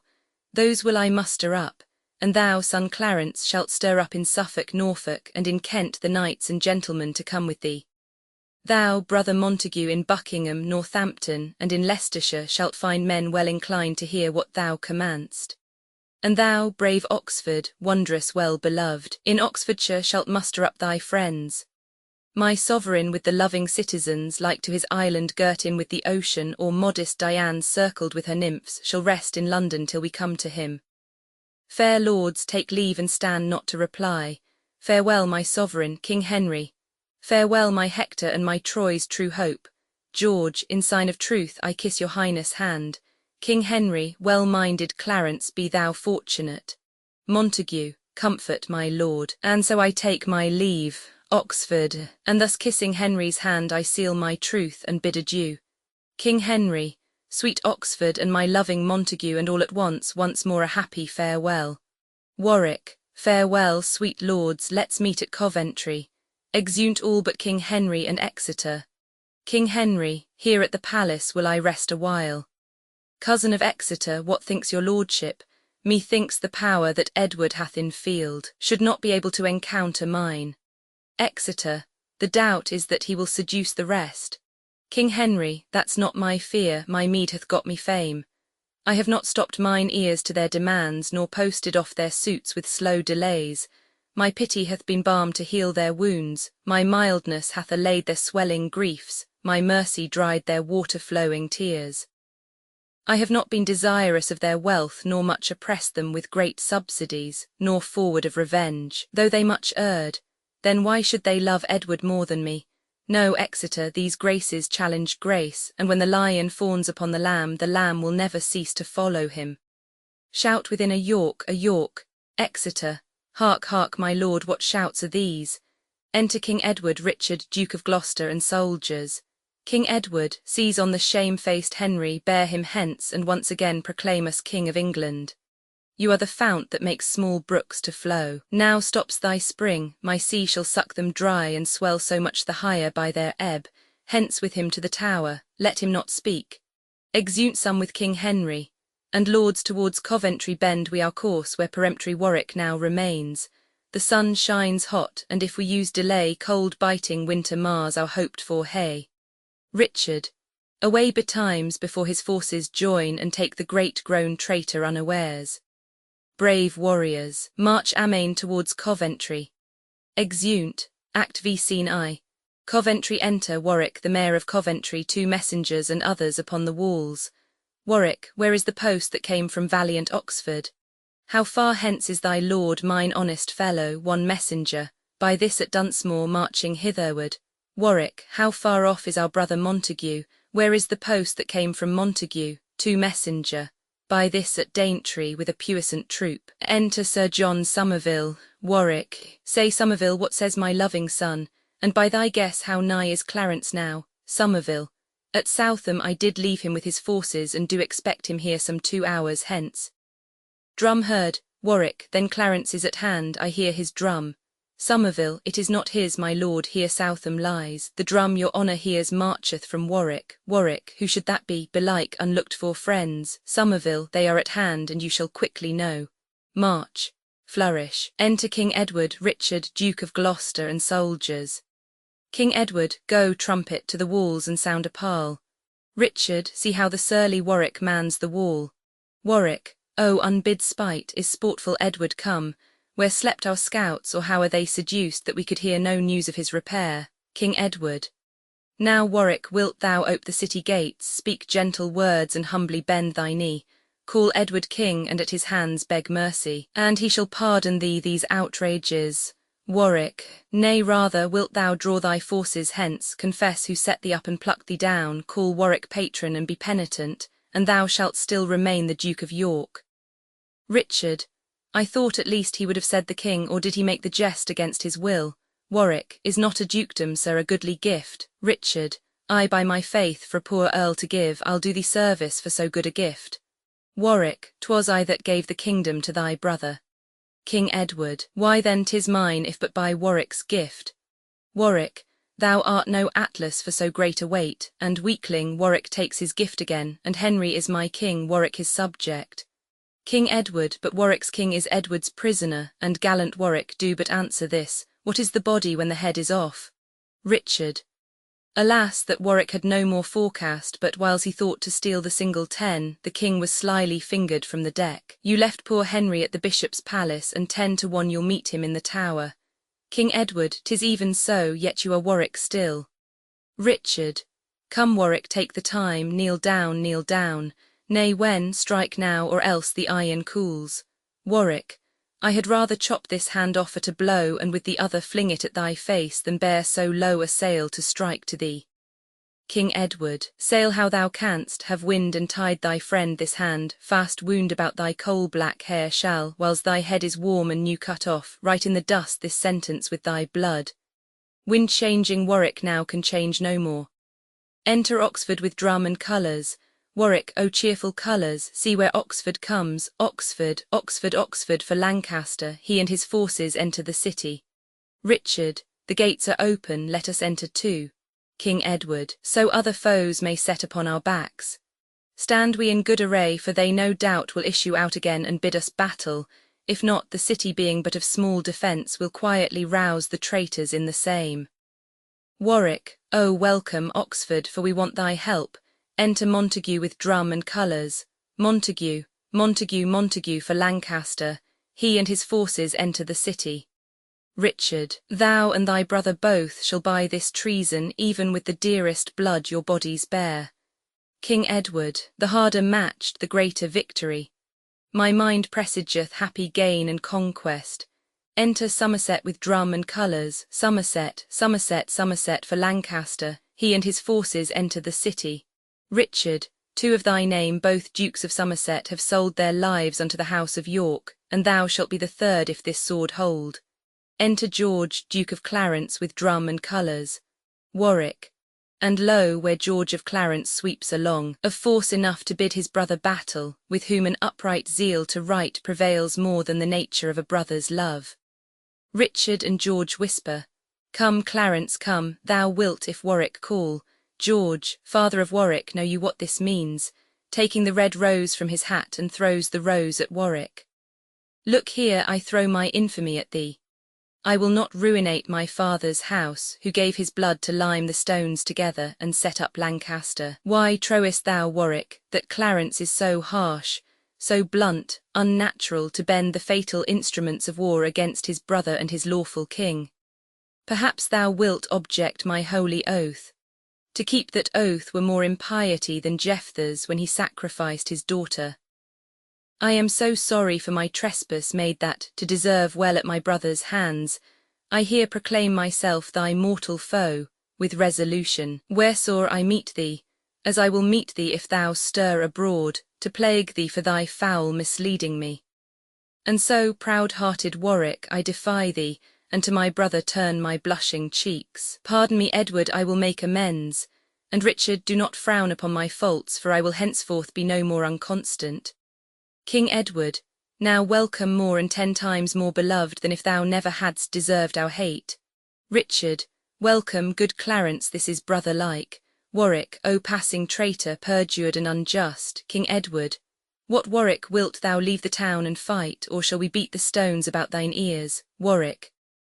Those will I muster up, and thou, son Clarence, shalt stir up in Suffolk, Norfolk, and in Kent the knights and gentlemen to come with thee. Thou, brother Montague, in Buckingham, Northampton, and in Leicestershire shalt find men well inclined to hear what thou commandst. And thou, brave Oxford, wondrous well beloved, in Oxfordshire shalt muster up thy friends. My sovereign with the loving citizens, like to his island girt in with the ocean, or modest Diane circled with her nymphs, shall rest in London till we come to him. Fair lords, take leave and stand not to reply. Farewell, my sovereign, King Henry. Farewell, my Hector and my Troy's true hope. George, in sign of truth, I kiss your highness' hand. King Henry, well-minded Clarence, be thou fortunate. Montague, comfort my lord, and so I take my leave. Oxford, and thus kissing Henry's hand I seal my truth and bid adieu. King Henry, sweet Oxford and my loving Montague, and all at once more a happy farewell. Warwick, farewell, sweet lords, let's meet at Coventry. Exeunt all but King Henry and Exeter. King Henry, here at the palace will I rest a while. Cousin of Exeter, what thinks your lordship? Methinks the power that Edward hath in field should not be able to encounter mine. Exeter, the doubt is that he will seduce the rest. King Henry, that's not my fear, my meed hath got me fame. I have not stopped mine ears to their demands, nor posted off their suits with slow delays. My pity hath been balm to heal their wounds, my mildness hath allayed their swelling griefs, my mercy dried their water-flowing tears. I have not been desirous of their wealth, nor much oppressed them with great subsidies, nor forward of revenge, though they much erred. Then why should they love Edward more than me? No, Exeter, these graces challenge grace, and when the lion fawns upon the lamb will never cease to follow him. Shout within a York, Exeter. Hark, hark, my lord, what shouts are these? Enter King Edward, Richard, Duke of Gloucester, and soldiers. King Edward, seize on the shame-faced Henry, bear him hence, and once again proclaim us King of England. You are the fount that makes small brooks to flow. Now stops thy spring, my sea shall suck them dry, and swell so much the higher by their ebb. Hence with him to the Tower, let him not speak. Exeunt some with King Henry. And lords, towards Coventry bend we our course, where peremptory Warwick now remains. The sun shines hot, and if we use delay, cold biting winter mars our hoped-for hay. Richard, away betimes before his forces join, and take the great-grown traitor unawares. Brave warriors, march amain towards Coventry. Exeunt, Act V Scene I. Coventry enter Warwick, the mayor of Coventry, 2 messengers and others upon the walls. Warwick, where is the post that came from valiant Oxford? How far hence is thy lord, mine honest fellow? 1 messenger, by this at Dunsmore marching hitherward. Warwick, how far off is our brother Montague? Where is the post that came from Montague? 2 messenger, by this at Daintree with a puissant troop. Enter Sir John Somerville. Warwick, say Somerville, what says my loving son? And by thy guess how nigh is Clarence now? Somerville, at Southam I did leave him with his forces, and do expect him here some 2 hours hence. Drum heard, Warwick, then Clarence is at hand, I hear his drum. Somerville, it is not his, my lord, here Southam lies, the drum your honour hears marcheth from Warwick. Warwick, who should that be, belike unlooked for friends? Somerville, they are at hand, and you shall quickly know. March. Flourish. Enter King Edward, Richard, Duke of Gloucester, and soldiers. King Edward, go, trumpet, to the walls and sound a parle. Richard, see how the surly Warwick mans the wall. Warwick, oh, unbid spite, is sportful Edward come? Where slept our scouts, or how are they seduced that we could hear no news of his repair? King Edward. Now, Warwick, wilt thou ope the city gates, speak gentle words and humbly bend thy knee? Call Edward king, and at his hands beg mercy, and he shall pardon thee these outrages. Warwick, nay rather, wilt thou draw thy forces hence, confess who set thee up and pluck thee down, call Warwick patron and be penitent, and thou shalt still remain the Duke of York. Richard, I thought at least he would have said the king, or did he make the jest against his will? Warwick, is not a dukedom, sir, a goodly gift? Richard, I by my faith, for a poor earl to give, I'll do thee service for so good a gift. Warwick, 'twas I that gave the kingdom to thy brother. King Edward, why then 'tis mine, if but by Warwick's gift. Warwick, thou art no Atlas for so great a weight, and weakling Warwick takes his gift again, and Henry is my king, Warwick his subject. King Edward, but Warwick's king is Edward's prisoner, and gallant Warwick, do but answer this, what is the body when the head is off? Richard. Alas, that Warwick had no more forecast, but whiles he thought to steal the single 10, the king was slyly fingered from the deck. You left poor Henry at the bishop's palace, and 10 to 1 you'll meet him in the Tower. King Edward, 'tis even so, yet you are Warwick still. Richard. Come, Warwick, take the time, kneel down, kneel down. Nay, when, strike now, or else the iron cools. Warwick, I had rather chop this hand off at a blow, and with the other fling it at thy face, than bear so low a sail to strike to thee. King Edward, sail how thou canst, have wind and tide thy friend this hand, fast wound about thy coal-black hair shall, whiles thy head is warm and new cut off, write in the dust this sentence with thy blood. Wind-changing Warwick now can change no more. Enter Oxford with drum and colours. Warwick, O cheerful colours, see where Oxford comes, Oxford, Oxford, Oxford for Lancaster, he and his forces enter the city. Richard, the gates are open, let us enter too. King Edward, so other foes may set upon our backs. Stand we in good array, for they no doubt will issue out again and bid us battle, if not, the city being but of small defence, will quietly rouse the traitors in the same. Warwick, O welcome, Oxford, for we want thy help. Enter Montague with drum and colours. Montague, Montague, Montague for Lancaster, he and his forces enter the city. Richard, thou and thy brother both shall by this treason even with the dearest blood your bodies bear. King Edward, the harder matched, the greater victory. My mind presageth happy gain and conquest. Enter Somerset with drum and colours. Somerset, Somerset, Somerset for Lancaster, he and his forces enter the city. Richard, 2 of thy name, both Dukes of Somerset, have sold their lives unto the house of York, and thou shalt be the 3rd if this sword hold. Enter George, Duke of Clarence, with drum and colours. Warwick. And lo, where George of Clarence sweeps along, of force enough to bid his brother battle, with whom an upright zeal to right prevails more than the nature of a brother's love. Richard and George whisper, Come, Clarence, come, thou wilt if Warwick call. George, father of Warwick, know you what this means? Taking the red rose from his hat and throws the rose at Warwick. Look here, I throw my infamy at thee. I will not ruinate my father's house, who gave his blood to lime the stones together and set up Lancaster. Why trowest thou, Warwick, that Clarence is so harsh, so blunt, unnatural to bend the fatal instruments of war against his brother and his lawful king? Perhaps thou wilt object my holy oath. To keep that oath were more impiety than Jephthah's when he sacrificed his daughter. I am so sorry for my trespass made that, to deserve well at my brother's hands, I here proclaim myself thy mortal foe, with resolution, wheresoe'er I meet thee, as I will meet thee if thou stir abroad, to plague thee for thy foul misleading me. And so, proud-hearted Warwick, I defy thee, and to my brother turn my blushing cheeks. Pardon me, Edward, I will make amends, and Richard, do not frown upon my faults, for I will henceforth be no more unconstant. King Edward, Now welcome more and 10 times more beloved than if thou never hadst deserved our hate. Richard, welcome, good Clarence, this is brother-like. Warwick, O passing traitor, perjured and unjust. King Edward, what, Warwick, wilt thou leave the town and fight, or shall we beat the stones about thine ears? Warwick,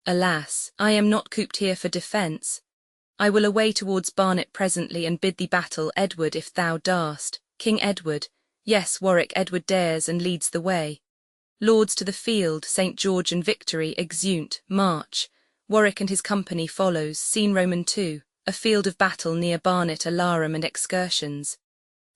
alas, I am not cooped here for defence. I will away towards Barnet presently and bid thee battle, Edward, if thou darst. King Edward, yes, Warwick, Edward dares and leads the way. Lords to the field, St. George and victory, exeunt, march. Warwick and his company follows, scene Roman 2, a field of battle near Barnet, alarum and excursions.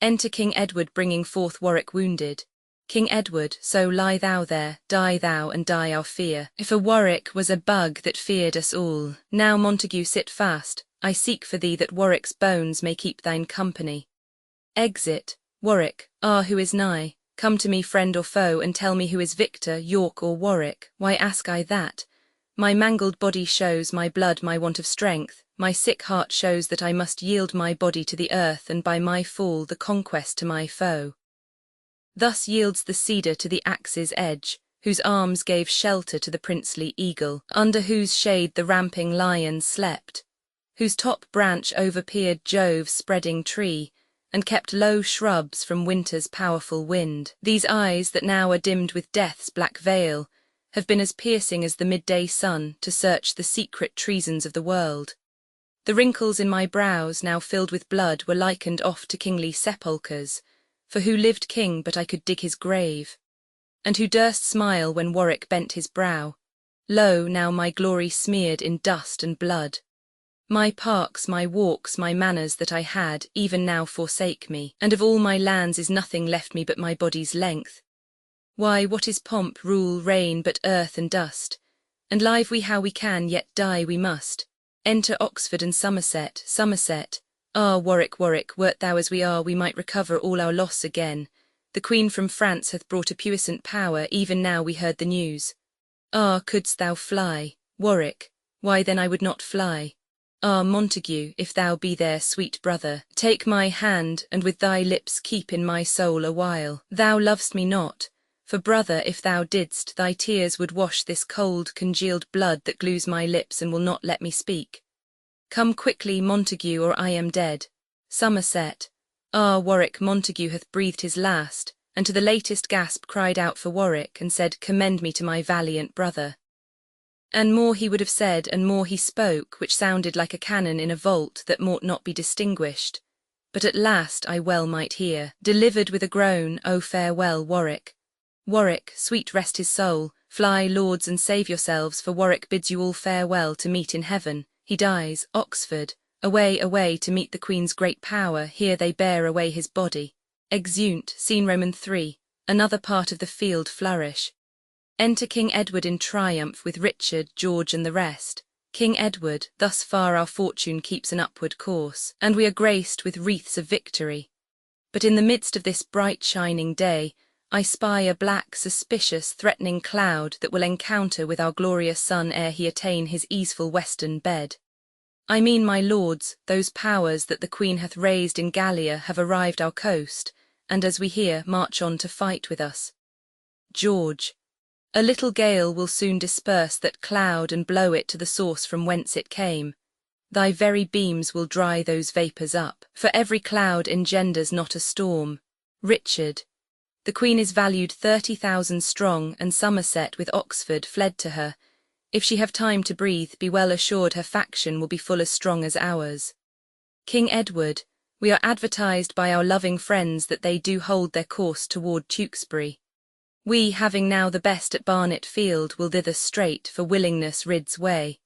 Enter King Edward bringing forth Warwick wounded. King Edward, so lie thou there, die thou and die our fear. If a Warwick was a bug that feared us all, now Montague sit fast, I seek for thee that Warwick's bones may keep thine company. Exit. Warwick, who is nigh? Come to me, friend or foe, and tell me who is victor, York or Warwick. Why ask I that? My mangled body shows my blood my want of strength, my sick heart shows that I must yield my body to the earth and by my fall the conquest to my foe. Thus yields the cedar to the axe's edge, whose arms gave shelter to the princely eagle, under whose shade the ramping lion slept, whose top branch overpeered Jove's spreading tree, and kept low shrubs from winter's powerful wind. These eyes that now are dimmed with death's black veil have been as piercing as the midday sun to search the secret treasons of the world. The wrinkles in my brows, now filled with blood, were likened oft to kingly sepulchres, for who lived king but I could dig his grave? And who durst smile when Warwick bent his brow? Lo, now my glory smeared in dust and blood. My parks, my walks, my manners that I had, even now forsake me, and of all my lands is nothing left me but my body's length. Why, what is pomp, rule, reign, but earth and dust? And live we how we can, yet die we must. Enter Oxford and Somerset, Somerset. Warwick, Warwick, wert thou as we are, we might recover all our loss again. The Queen from France hath brought a puissant power, even now we heard the news. Couldst thou fly, Warwick? Why then I would not fly. Montague, if thou be there, sweet brother, take my hand, and with thy lips keep in my soul a while. Thou lovest me not, for brother, if thou didst, thy tears would wash this cold, congealed blood that glues my lips and will not let me speak. Come quickly, Montague, or I am dead. Somerset. Warwick, Montague hath breathed his last, and to the latest gasp cried out for Warwick, and said, Commend me to my valiant brother. And more he would have said, and more he spoke, which sounded like a cannon in a vault that mought not be distinguished. But at last I well might hear, delivered with a groan, O farewell, Warwick. Warwick, sweet rest his soul, fly, lords, and save yourselves, for Warwick bids you all farewell to meet in heaven. He dies, Oxford, away, away, to meet the Queen's great power, here they bear away his body. Exeunt, scene Roman 3, another part of the field flourish. Enter King Edward in triumph with Richard, George and the rest. King Edward, thus far our fortune keeps an upward course, and we are graced with wreaths of victory. But in the midst of this bright shining day, I spy a black, suspicious, threatening cloud that will encounter with our glorious son ere he attain his easeful western bed. I mean, my lords, those powers that the Queen hath raised in Gallia have arrived our coast, and as we hear, march on to fight with us. George. A little gale will soon disperse that cloud and blow it to the source from whence it came. Thy very beams will dry those vapours up, for every cloud engenders not a storm. Richard. The Queen is valued 30,000 strong, and Somerset with Oxford fled to her. If she have time to breathe, be well assured her faction will be full as strong as ours. King Edward, we are advertised by our loving friends that they do hold their course toward Tewkesbury. We, having now the best at Barnet field, will thither straight, for willingness rids way.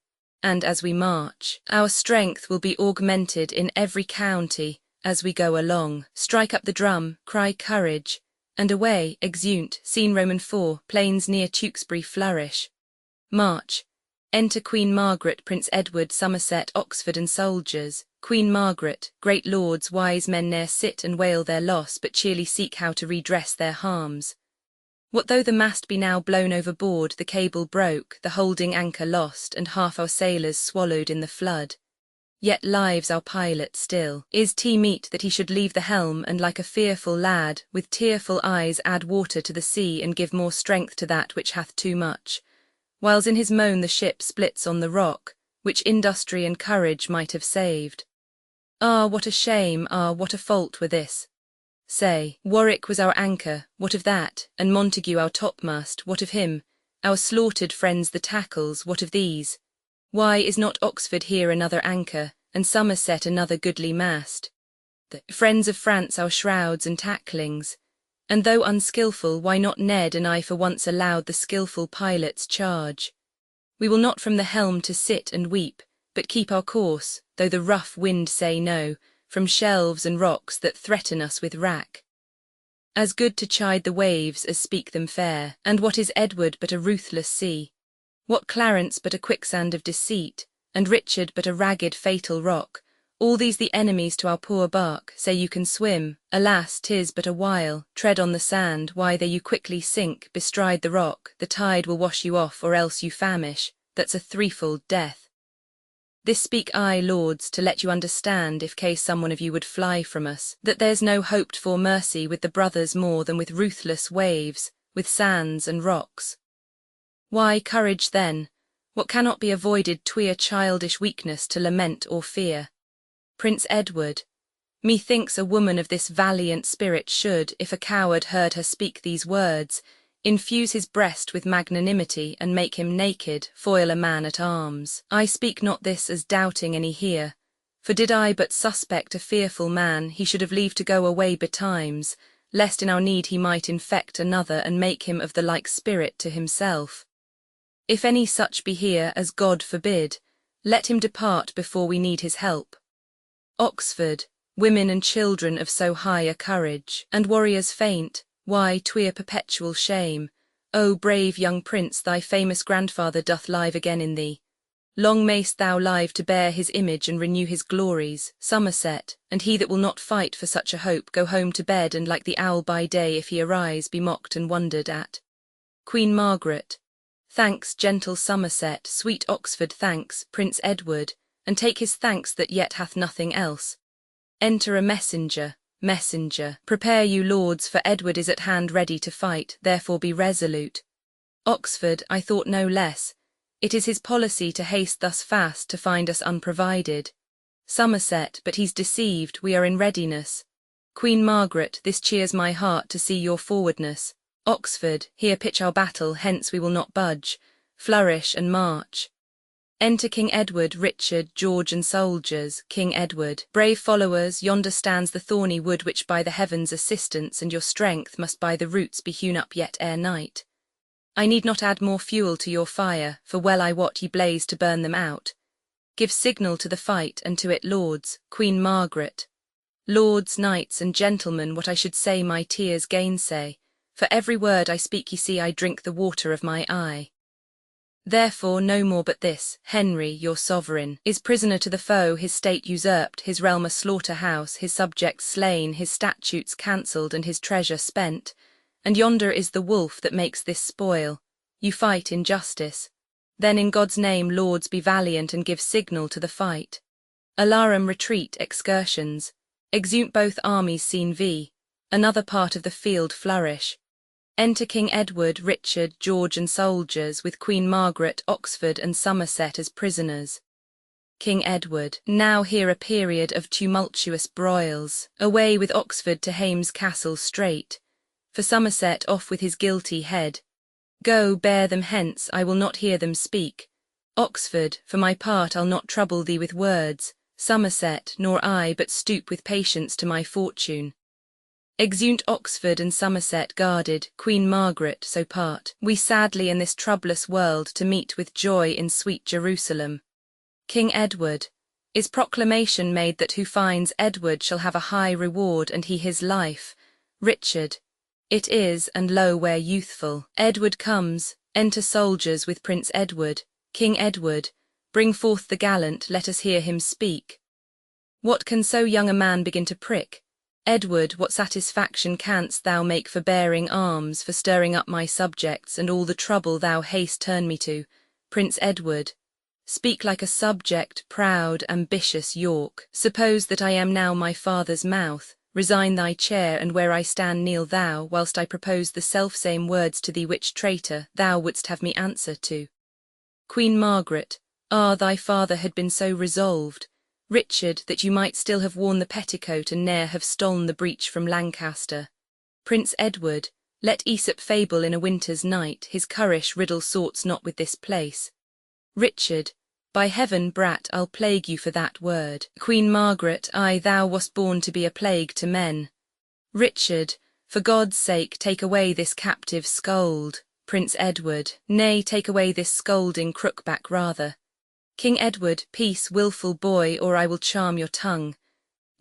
And as we march, our strength will be augmented in every county, as we go along. Strike up the drum, cry courage, and away, exeunt, scene Roman 4, plains near Tewkesbury flourish. March. Enter Queen Margaret, Prince Edward, Somerset, Oxford and soldiers. Queen Margaret, great lords, wise men ne'er sit and wail their loss, but cheerly seek how to redress their harms. What though the mast be now blown overboard, the cable broke, the holding anchor lost, and half our sailors swallowed in the flood? yet lives our pilot still. Is 't meet that he should leave the helm and like a fearful lad, with tearful eyes add water to the sea and give more strength to that which hath too much, whiles in his moan the ship splits on the rock, which industry and courage might have saved? Ah, what a shame, ah, what a fault were this! Say, Warwick was our anchor, what of that? And Montague our topmast, what of him? Our slaughtered friends the tackles, what of these? Why is not Oxford here another anchor, and Somerset another goodly mast? The friends of France our shrouds and tacklings, and though unskilful, why not Ned and I for once allowed the skilful pilot's charge? We will not from the helm to sit and weep, but keep our course, though the rough wind say no, from shelves and rocks that threaten us with wrack. As good to chide the waves as speak them fair, and what is Edward but a ruthless sea? What Clarence but a quicksand of deceit, and Richard but a ragged fatal rock? All these the enemies to our poor bark, say you can swim, alas 'tis but a while, tread on the sand, why there you quickly sink, bestride the rock, the tide will wash you off or else you famish, that's a threefold death. This speak I, lords, to let you understand, if case some one of you would fly from us, that there's no hoped for mercy with the brothers more than with ruthless waves, with sands and rocks. Why courage then? What cannot be avoided 'twere childish weakness to lament or fear. Prince Edward, methinks a woman of this valiant spirit should, if a coward heard her speak these words, infuse his breast with magnanimity and make him naked, foil a man at arms. I speak not this as doubting any here, for did I but suspect a fearful man, he should have leave to go away betimes, lest in our need he might infect another and make him of the like spirit to himself. If any such be here, as God forbid, let him depart before we need his help. Oxford, women and children of so high a courage, and warriors faint, why 'twere perpetual shame. O brave young prince, thy famous grandfather doth live again in thee. Long mayst thou live to bear his image and renew his glories, Somerset, and he that will not fight for such a hope go home to bed and like the owl by day if he arise be mocked and wondered at. Queen Margaret, thanks gentle Somerset, sweet Oxford thanks, Prince Edward, and take his thanks that yet hath nothing else. Enter a messenger. Messenger, prepare you lords, for Edward is at hand ready to fight, therefore be resolute. Oxford, I thought no less. It is his policy to haste thus fast to find us unprovided. Somerset, but he's deceived, we are in readiness. Queen Margaret, this cheers my heart to see your forwardness. Oxford, here pitch our battle, hence we will not budge. Flourish and march. Enter King Edward, Richard, George and soldiers. King Edward, brave followers, yonder stands the thorny wood which by the heavens' assistance and your strength must by the roots be hewn up yet ere night. I need not add more fuel to your fire, for well I wot ye blaze to burn them out. Give signal to the fight, and to it lords, Queen Margaret. Lords, knights and gentlemen, what I should say my tears gainsay, for every word I speak ye see I drink the water of my eye. Therefore no more but this, Henry, your sovereign, is prisoner to the foe, his state usurped, his realm a slaughter-house, his subjects slain, his statutes cancelled and his treasure spent, and yonder is the wolf that makes this spoil. You fight injustice. Then in God's name, lords, be valiant and give signal to the fight. Alarum, retreat, excursions. Exeunt both armies scene V. Another part of the field flourish. Enter King Edward, Richard, George and soldiers, with Queen Margaret, Oxford and Somerset as prisoners. King Edward, now here a period of tumultuous broils. Away with Oxford to Hames Castle straight. For Somerset off with his guilty head. Go, bear them hence, I will not hear them speak. Oxford, for my part I'll not trouble thee with words. Somerset, nor I, but stoop with patience to my fortune. Exeunt Oxford and Somerset guarded, Queen Margaret, so part we sadly in this troublous world to meet with joy in sweet Jerusalem. King Edward, is proclamation made that who finds Edward shall have a high reward and he his life. Richard, it is, and lo where youthful Edward comes, enter soldiers with Prince Edward. King Edward, bring forth the gallant, let us hear him speak. What can so young a man begin to prick? Edward, what satisfaction canst thou make for bearing arms, for stirring up my subjects, and all the trouble thou haste turn me to? Prince Edward, Speak like a subject, proud, ambitious York. Suppose that I am now my father's mouth, resign thy chair, and where I stand kneel thou, whilst I propose the selfsame words to thee which, traitor, thou wouldst have me answer to. Queen Margaret, thy father had been so resolved, Richard, that you might still have worn the petticoat and ne'er have stolen the breech from Lancaster. Prince Edward, let Aesop fable in a winter's night, his currish riddle sorts not with this place. Richard, by heaven, brat, I'll plague you for that word. Queen Margaret, thou wast born to be a plague to men. Richard, for God's sake, take away this captive scold. Prince Edward, nay, take away this scolding crookback rather. King Edward, peace, wilful boy, or I will charm your tongue.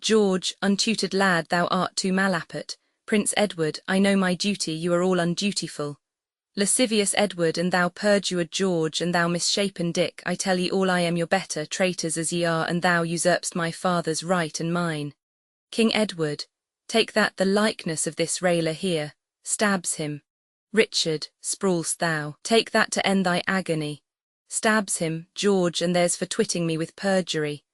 George, untutored lad, thou art too malappert. Prince Edward, I know my duty, you are all undutiful. Lascivious Edward, and thou perjured George, and thou misshapen Dick, I tell ye all I am your better, traitors as ye are, and thou usurpst my father's right and mine. King Edward, take that the likeness of this railer here, stabs him. Richard, sprawlst thou, take that to end thy agony. Stabs him, George, and there's for twitting me with perjury.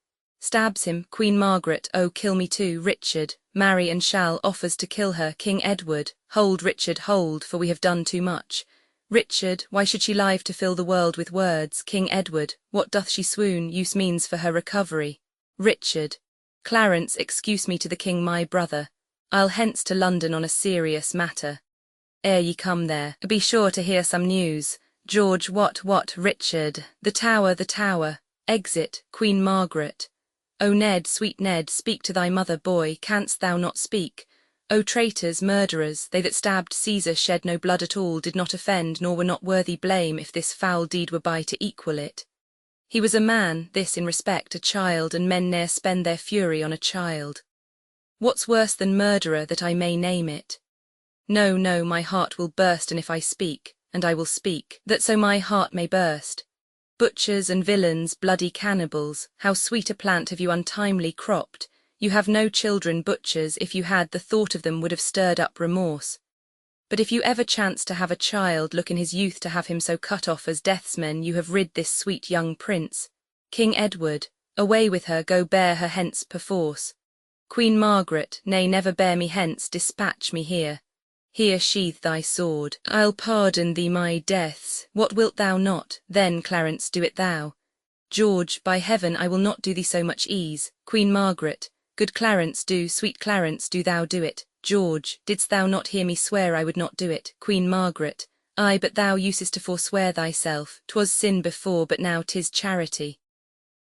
Stabs him, Queen Margaret, oh kill me too. Richard, marry and shall, offers to kill her. King Edward, hold Richard, hold, for we have done too much. Richard, why should she live to fill the world with words? King Edward, what doth she swoon? Use means for her recovery. Richard, Clarence, excuse me to the king my brother. I'll hence to London on a serious matter. Ere ye come there, be sure to hear some news. George, what, Richard, the tower, exit, Queen Margaret. O Ned, sweet Ned, speak to thy mother, boy, canst thou not speak? O traitors, murderers, they that stabbed Caesar shed no blood at all, did not offend, nor were not worthy blame, if this foul deed were by to equal it. He was a man, this in respect a child, and men ne'er spend their fury on a child. What's worse than murderer, that I may name it? No, my heart will burst, and if I speak, and I will speak, that so my heart may burst. Butchers and villains, bloody cannibals, how sweet a plant have you untimely cropped. You have no children, butchers, if you had, the thought of them would have stirred up remorse. But if you ever chance to have a child, look in his youth to have him so cut off as death's men, you have rid this sweet young prince. King Edward, away with her, go bear her hence perforce. Queen Margaret, nay, never bear me hence, dispatch me here. Here sheathe thy sword. I'll pardon thee my deaths. What wilt thou not? Then, Clarence, do it thou. George, by heaven, I will not do thee so much ease. Queen Margaret, good Clarence, do, sweet Clarence, do thou do it. George, didst thou not hear me swear I would not do it? Queen Margaret, ay, but thou usest to forswear thyself. 'Twas sin before, but now 'tis charity.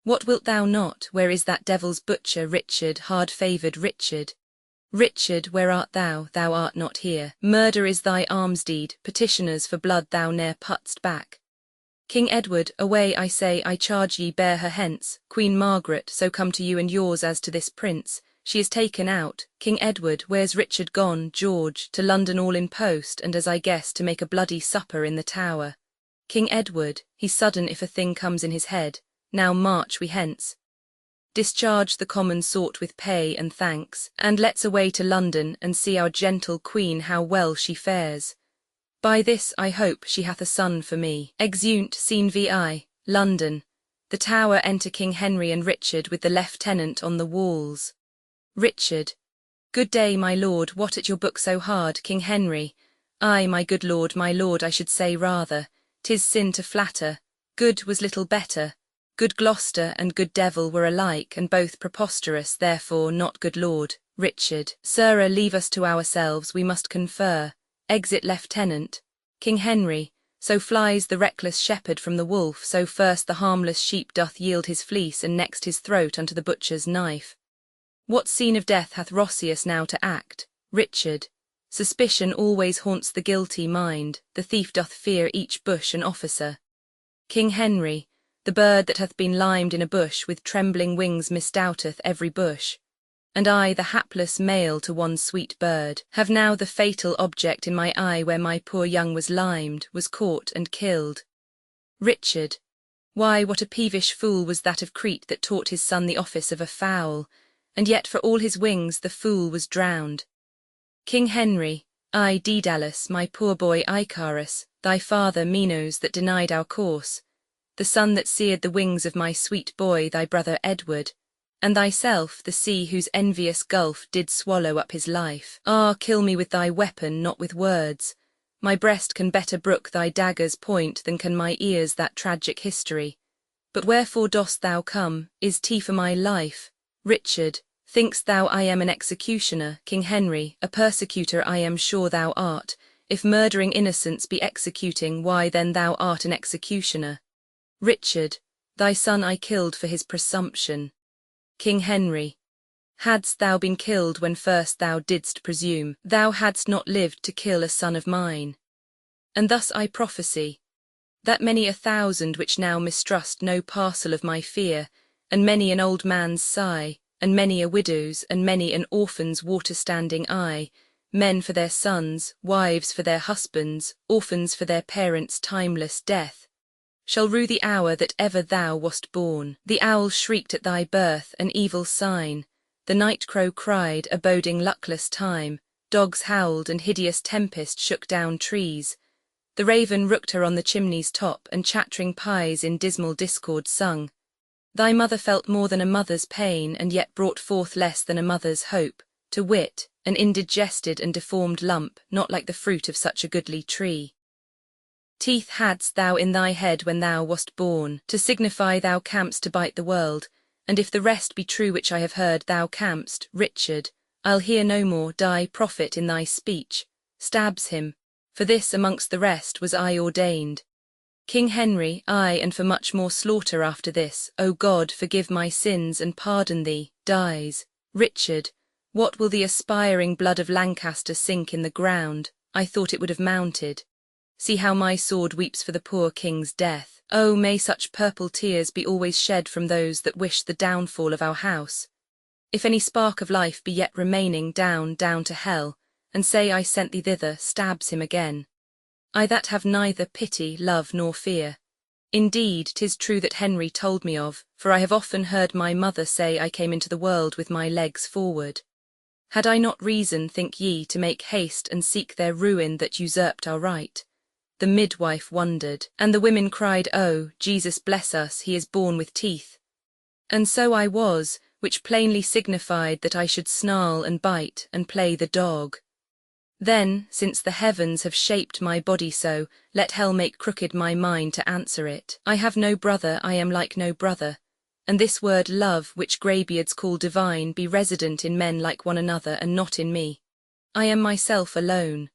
What wilt thou not? Where is that devil's butcher, Richard, hard-favoured Richard? Richard, where art thou? Thou art not here. Murder is thy almsdeed, petitioners for blood thou ne'er put'st back. King Edward, away, I say, I charge ye bear her hence. Queen Margaret, so come to you and yours as to this prince. She is taken out. King Edward, where's Richard gone? George, to London all in post, and as I guess, to make a bloody supper in the Tower. King Edward, he's sudden if a thing comes in his head. Now march we hence. Discharge the common sort with pay and thanks, and let's away to London, and see our gentle queen how well she fares. By this, I hope, she hath a son for me. Exeunt scene vi, London. The Tower, enter King Henry and Richard with the lieutenant on the walls. Richard, good day, my lord, what at your book so hard? King Henry, ay, my good lord, my lord, I should say rather. 'Tis sin to flatter. Good was little better. Good Gloucester and good devil were alike, and both preposterous, therefore not good lord. Richard, sirrah, leave us to ourselves, we must confer. Exit lieutenant. King Henry, so flies the reckless shepherd from the wolf, so first the harmless sheep doth yield his fleece, and next his throat unto the butcher's knife. What scene of death hath Rossius now to act? Richard, suspicion always haunts the guilty mind, the thief doth fear each bush and officer. King Henry, the bird that hath been limed in a bush with trembling wings misdoubteth every bush. And I, the hapless male to one sweet bird, have now the fatal object in my eye where my poor young was limed, was caught and killed. Richard, why, what a peevish fool was that of Crete that taught his son the office of a fowl, and yet for all his wings the fool was drowned. King Henry, I, Daedalus, my poor boy Icarus, thy father Minos that denied our course. the sun that seared the wings of my sweet boy, thy brother Edward, and thyself the sea whose envious gulf did swallow up his life. Ah, kill me with thy weapon, not with words. My breast can better brook thy dagger's point than can my ears that tragic history. But wherefore dost thou come? Is 'tis for my life? Richard, think'st thou I am an executioner? King Henry, a persecutor I am sure thou art. If murdering innocents be executing, why then thou art an executioner. Richard, thy son I killed for his presumption. King Henry, hadst thou been killed when first thou didst presume, thou hadst not lived to kill a son of mine. And thus I prophesy, that many a thousand which now mistrust no parcel of my fear, and many an old man's sigh, and many a widow's, and many an orphan's water-standing eye, men for their sons, wives for their husbands, orphans for their parents' timeless death, shall rue the hour that ever thou wast born. The owl shrieked at thy birth, an evil sign. The night-crow cried, a boding luckless time. Dogs howled, and hideous tempest shook down trees. The raven rooked her on the chimney's top, and chattering pies in dismal discord sung. Thy mother felt more than a mother's pain, and yet brought forth less than a mother's hope, to wit, an indigested and deformed lump, not like the fruit of such a goodly tree. Teeth hadst thou in thy head when thou wast born, to signify thou cam'st to bite the world, and if the rest be true which I have heard, thou cam'st, Richard, I'll hear no more, die prophet in thy speech, stabs him, for this amongst the rest was I ordained. King Henry, I, and for much more slaughter after this, O God, forgive my sins and pardon thee, dies. Richard, what will the aspiring blood of Lancaster sink in the ground? I thought it would have mounted. See how my sword weeps for the poor king's death. Oh, may such purple tears be always shed from those that wish the downfall of our house. If any spark of life be yet remaining, down to hell, and say I sent thee thither, stabs him again. I that have neither pity, love, nor fear. Indeed, 'tis true that Henry told me of, for I have often heard my mother say I came into the world with my legs forward. Had I not reason, think ye, to make haste and seek their ruin that usurped our right? The midwife wondered, and the women cried, Oh, Jesus bless us, he is born with teeth. And so I was, which plainly signified that I should snarl and bite and play the dog. Then, since the heavens have shaped my body so, let hell make crooked my mind to answer it. I have no brother, I am like no brother, and this word love, which greybeards call divine, be resident in men like one another and not in me. I am myself alone.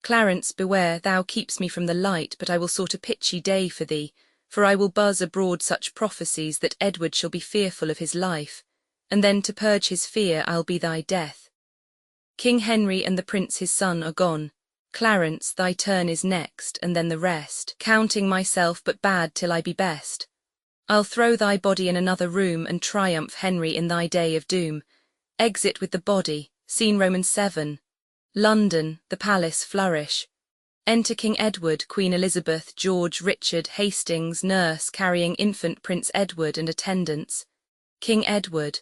Clarence, beware, thou keeps me from the light, but I will sort a pitchy day for thee, for I will buzz abroad such prophecies that Edward shall be fearful of his life, and then to purge his fear I'll be thy death. King Henry and the prince his son are gone. Clarence, thy turn is next, and then the rest, counting myself but bad till I be best. I'll throw thy body in another room, and triumph, Henry, in thy day of doom. Exit with the body, scene Romans 7. London, the palace flourish. Enter King Edward, Queen Elizabeth, George, Richard, Hastings, nurse carrying infant Prince Edward and attendants. King Edward.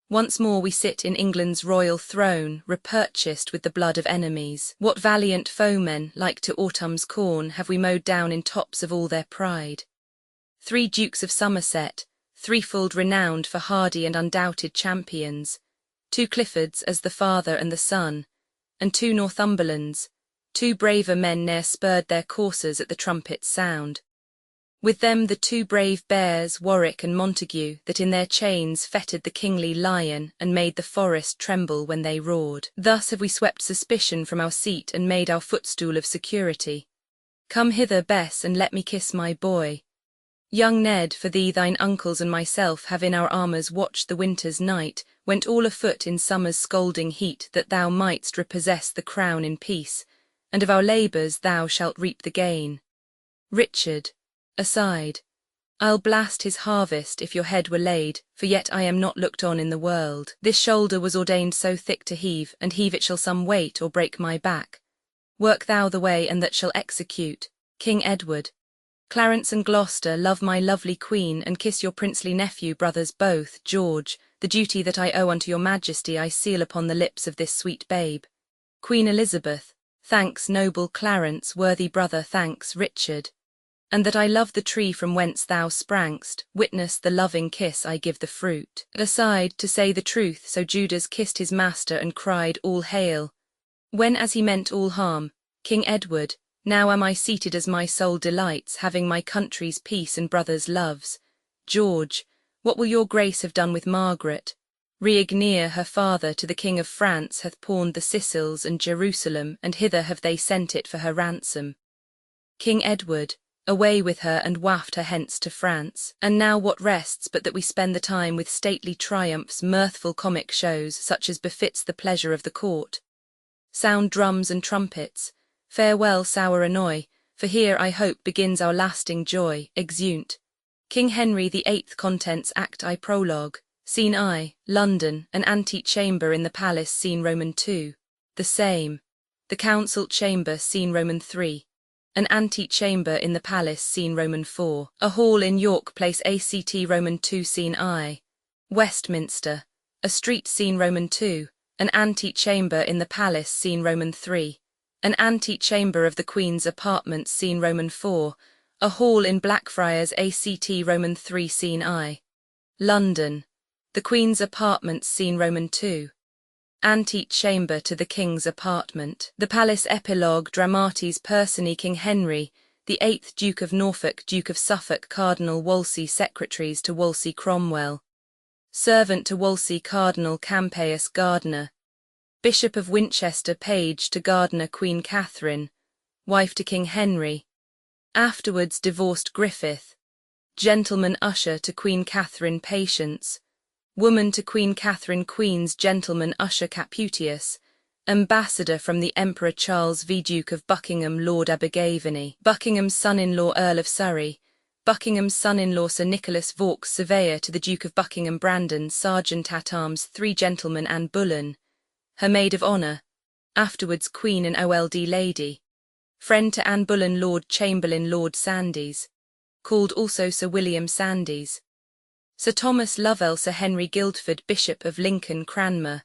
Once more we sit in England's royal throne, repurchased with the blood of enemies. What valiant foemen, like to autumn's corn, have we mowed down in tops of all their pride. 3 Dukes of Somerset, threefold renowned for hardy and undoubted champions. 2 Cliffords as the father and the son, and 2 Northumberlands, 2 braver men ne'er spurred their coursers at the trumpet's sound. With them the 2 brave bears, Warwick and Montague, that in their chains fettered the kingly lion and made the forest tremble when they roared. Thus have we swept suspicion from our seat and made our footstool of security. Come hither, Bess, and let me kiss my boy. Young Ned, for thee, thine uncles and myself have in our armours watched the winter's night, went all afoot in summer's scalding heat, that thou mightst repossess the crown in peace, and of our labours thou shalt reap the gain. Richard, aside, I'll blast his harvest if your head were laid, for yet I am not looked on in the world. This shoulder was ordained so thick to heave, and heave it shall some weight or break my back. Work thou the way, and that shall execute. King Edward. Clarence and Gloucester, love my lovely queen, and kiss your princely nephew, brothers both. George, the duty that I owe unto your majesty I seal upon the lips of this sweet babe. Queen Elizabeth, thanks, noble Clarence, worthy brother, thanks, Richard. And that I love the tree from whence thou sprangst, witness the loving kiss I give the fruit. Aside, to say the truth, so Judas kissed his master and cried, All hail. When as he meant all harm, King Edward, now am I seated as my soul delights, having my country's peace and brother's loves. George, what will your grace have done with Margaret? Reignier, her father, to the King of France hath pawned the Sicils and Jerusalem, and hither have they sent it for her ransom. King Edward, away with her and waft her hence to France. And now what rests but that we spend the time with stately triumphs, mirthful comic shows, such as befits the pleasure of the court. Sound drums and trumpets, farewell sour annoy, for here I hope begins our lasting joy. Exeunt. King Henry the Eighth. Contents. Act I. Prologue. Scene I. London, an antechamber in the palace. Scene Roman II. The same. The council chamber. Scene Roman III. An antechamber in the palace. Scene Roman IV. A hall in York Place. ACT Roman II. Scene I. Westminster. A street. Scene Roman II. An antechamber in the palace. Scene Roman III. An antechamber of the Queen's apartments. Scene Roman IV. A hall in Blackfriars. ACT Roman III. Scene I. London. The Queen's apartments. Scene Roman II. Antechamber to the King's apartment. The palace. Epilogue. Dramatis Personae. King Henry the Eighth, Duke of Norfolk, Duke of Suffolk, Cardinal Wolsey. Secretaries to Wolsey Cromwell. Servant to Wolsey, Cardinal Campeius Gardiner. Bishop of Winchester, page to Gardiner. Queen Catherine, wife to King Henry. Afterwards divorced Griffith. Gentleman usher to Queen Catherine. Patience. Woman to Queen Catherine. Queen's gentleman usher Caputius. Ambassador from the Emperor Charles v. Duke of Buckingham. Lord Abergavenny. Buckingham's son-in-law Earl of Surrey. Buckingham's son-in-law Sir Nicholas Vaux, surveyor to the Duke of Buckingham. Brandon, sergeant at arms. 3 gentlemen. Anne Boleyn, her maid of honour, afterwards Queen and Old Lady. Friend to Anne Boleyn. Lord Chamberlain. Lord Sandys, called also Sir William Sandys. Sir Thomas Lovell. Sir Henry Guildford, Bishop of Lincoln. Cranmer,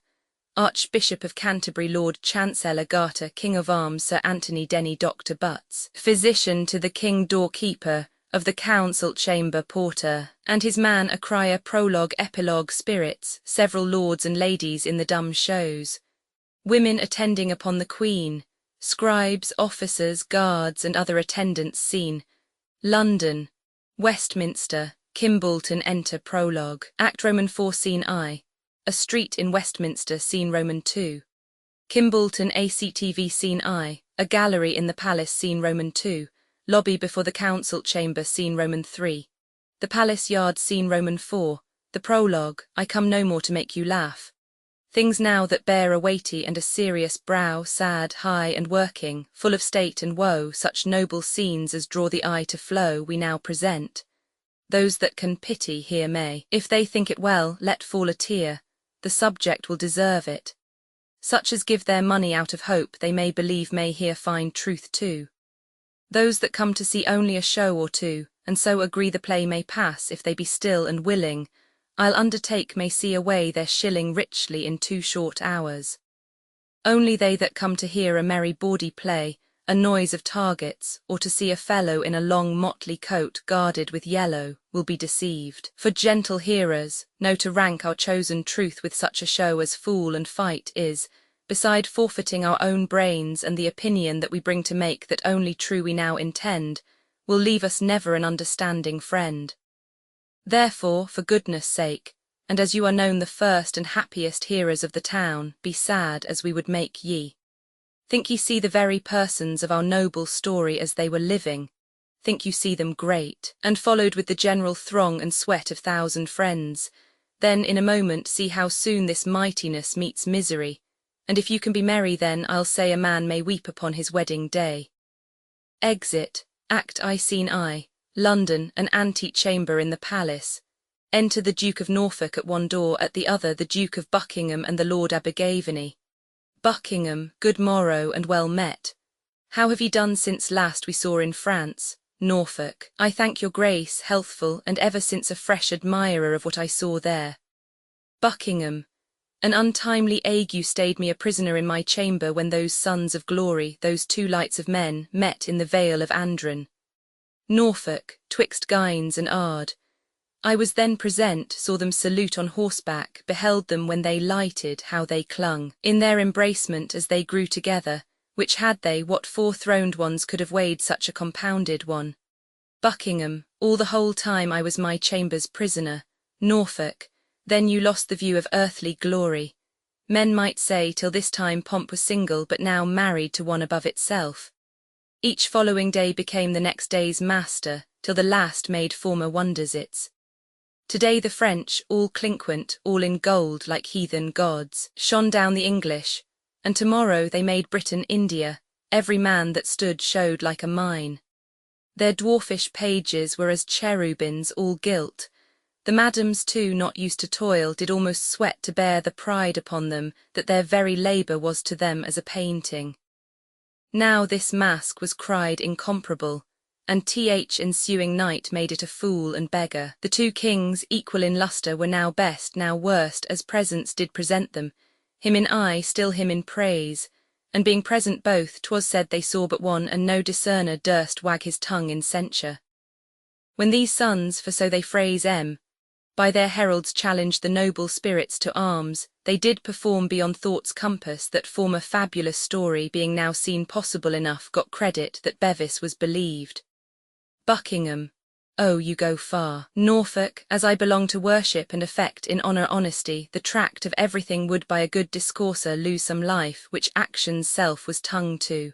Archbishop of Canterbury. Lord Chancellor Garter, King of Arms. Sir Anthony Denny. Dr. Butts, physician to the King. Doorkeeper of the Council Chamber. Porter, and his man a crier. Prologue. Epilogue. Spirits, several lords and ladies in the dumb shows. Women attending upon the Queen. Scribes, officers, guards, and other attendants. Scene London. Westminster. Kimbolton. Enter. Prologue. Act Roman IV. Scene I. A street in Westminster. Scene Roman II. Kimbolton. ACTV. Scene I. A gallery in the palace. Scene Roman II. Lobby before the council chamber. Scene Roman III. The palace yard. Scene Roman IV. The prologue. I come no more to make you laugh. Things now that bear a weighty and a serious brow, sad, high, and working, full of state and woe, such noble scenes as draw the eye to flow, we now present. Those that can pity here may, if they think it well, let fall a tear. The subject will deserve it. Such as give their money out of hope they may believe may here find truth too. Those that come to see only a show or two, and so agree the play may pass if they be still and willing, I'll undertake may see away their shilling richly in 2 short hours. Only they that come to hear a merry bawdy play, a noise of targets, or to see a fellow in a long motley coat guarded with yellow, will be deceived. For gentle hearers, know to rank our chosen truth with such a show as fool and fight is, beside forfeiting our own brains and the opinion that we bring to make that only true we now intend, will leave us never an understanding friend. Therefore, for goodness' sake, and as you are known the first and happiest hearers of the town, be sad as we would make ye. Think ye see the very persons of our noble story as they were living, think you see them great, and followed with the general throng and sweat of 1,000 friends, then in a moment see how soon this mightiness meets misery, and if you can be merry then I'll say a man may weep upon his wedding day. Exit, Act I. Scene I. London, an antechamber in the palace. Enter the Duke of Norfolk at one door, at the other the Duke of Buckingham and the Lord Abergavenny. Buckingham, good morrow and well met. How have ye done since last we saw in France? Norfolk, I thank your grace, healthful, and ever since a fresh admirer of what I saw there. Buckingham, an untimely ague stayed me a prisoner in my chamber when those sons of glory, those 2 lights of men, met in the vale of Andren. Norfolk, twixt Guynes and Ard. I was then present, saw them salute on horseback, beheld them when they lighted, how they clung in their embracement as they grew together, which had they, what four-throned ones could have weighed such a compounded one? Buckingham, all the whole time I was my chamber's prisoner. Norfolk, then you lost the view of earthly glory. Men might say till this time pomp was single, but now married to one above itself. Each following day became the next day's master, till the last made former wonders its. Today the French, all clinquant, all in gold like heathen gods, shone down the English, and tomorrow they made Britain India, every man that stood showed like a mine. Their dwarfish pages were as cherubins all gilt. The madams too, not used to toil, did almost sweat to bear the pride upon them that their very labour was to them as a painting. Now this mask was cried incomparable, and ensuing night made it a fool and beggar. The two kings, equal in lustre, were now best, now worst, as presents did present them, him in eye, still him in praise, and being present both, 'twas said they saw but one, and no discerner durst wag his tongue in censure. When these sons, for so they phrase by their heralds challenged the noble spirits to arms, they did perform beyond thought's compass that former fabulous story being now seen possible enough got credit that Bevis was believed. Buckingham, oh, you go far. Norfolk, as I belong to worship and affect in honour honesty, the tract of everything would by a good discourser lose some life, which action's self was tongue to.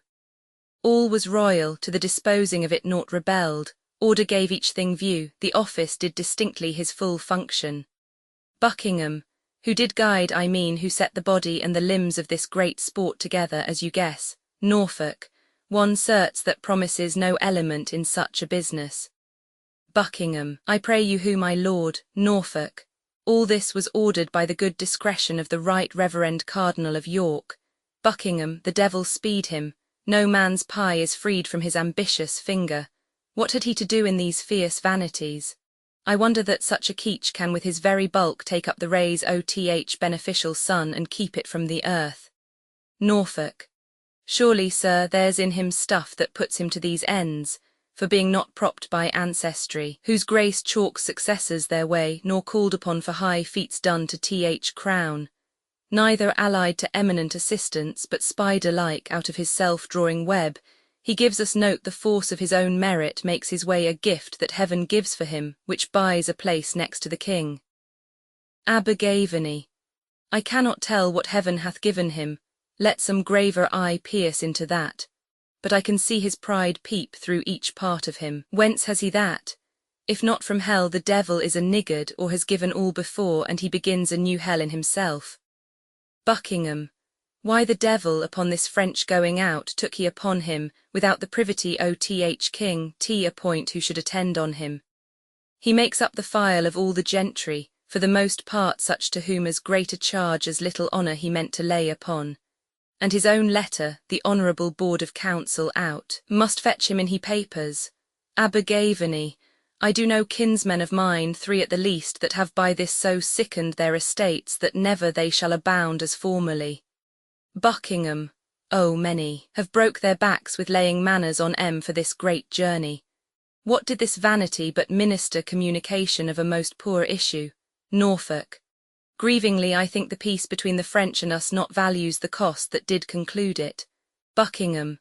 All was royal, to the disposing of it naught rebelled, order gave each thing view, the office did distinctly his full function. Buckingham, who did guide, I mean, who set the body and the limbs of this great sport together, as you guess, Norfolk, one certs that promises no element in such a business. Buckingham, I pray you who, my lord, Norfolk, all this was ordered by the good discretion of the right reverend Cardinal of York. Buckingham, the devil speed him, no man's pie is freed from his ambitious finger. What had he to do in these fierce vanities? I wonder that such a keech can with his very bulk take up the rays beneficial sun and keep it from the earth. Norfolk, surely, sir, there's in him stuff that puts him to these ends, for being not propped by ancestry, whose grace chalks successors their way, nor called upon for high feats done to crown, neither allied to eminent assistance, but spider-like out of his self-drawing web, he gives us note the force of his own merit makes his way a gift that heaven gives for him, which buys a place next to the king. Abergavenny, I cannot tell what heaven hath given him, let some graver eye pierce into that, but I can see his pride peep through each part of him. Whence has he that? If not from hell, the devil is a niggard, or has given all before, and he begins a new hell in himself. Buckingham, why the devil upon this French going out took he upon him, without the privity king, appoint who should attend on him. He makes up the file of all the gentry, for the most part such to whom as great a charge as little honour he meant to lay upon. And his own letter, the honourable board of council out, must fetch him in he papers. Abergavenny, I do know kinsmen of mine, 3 at the least, that have by this so sickened their estates that never they shall abound as formerly. Buckingham, oh many, have broke their backs with laying manners on for this great journey. What did this vanity but minister communication of a most poor issue? Norfolk, grievingly I think the peace between the French and us not values the cost that did conclude it. Buckingham,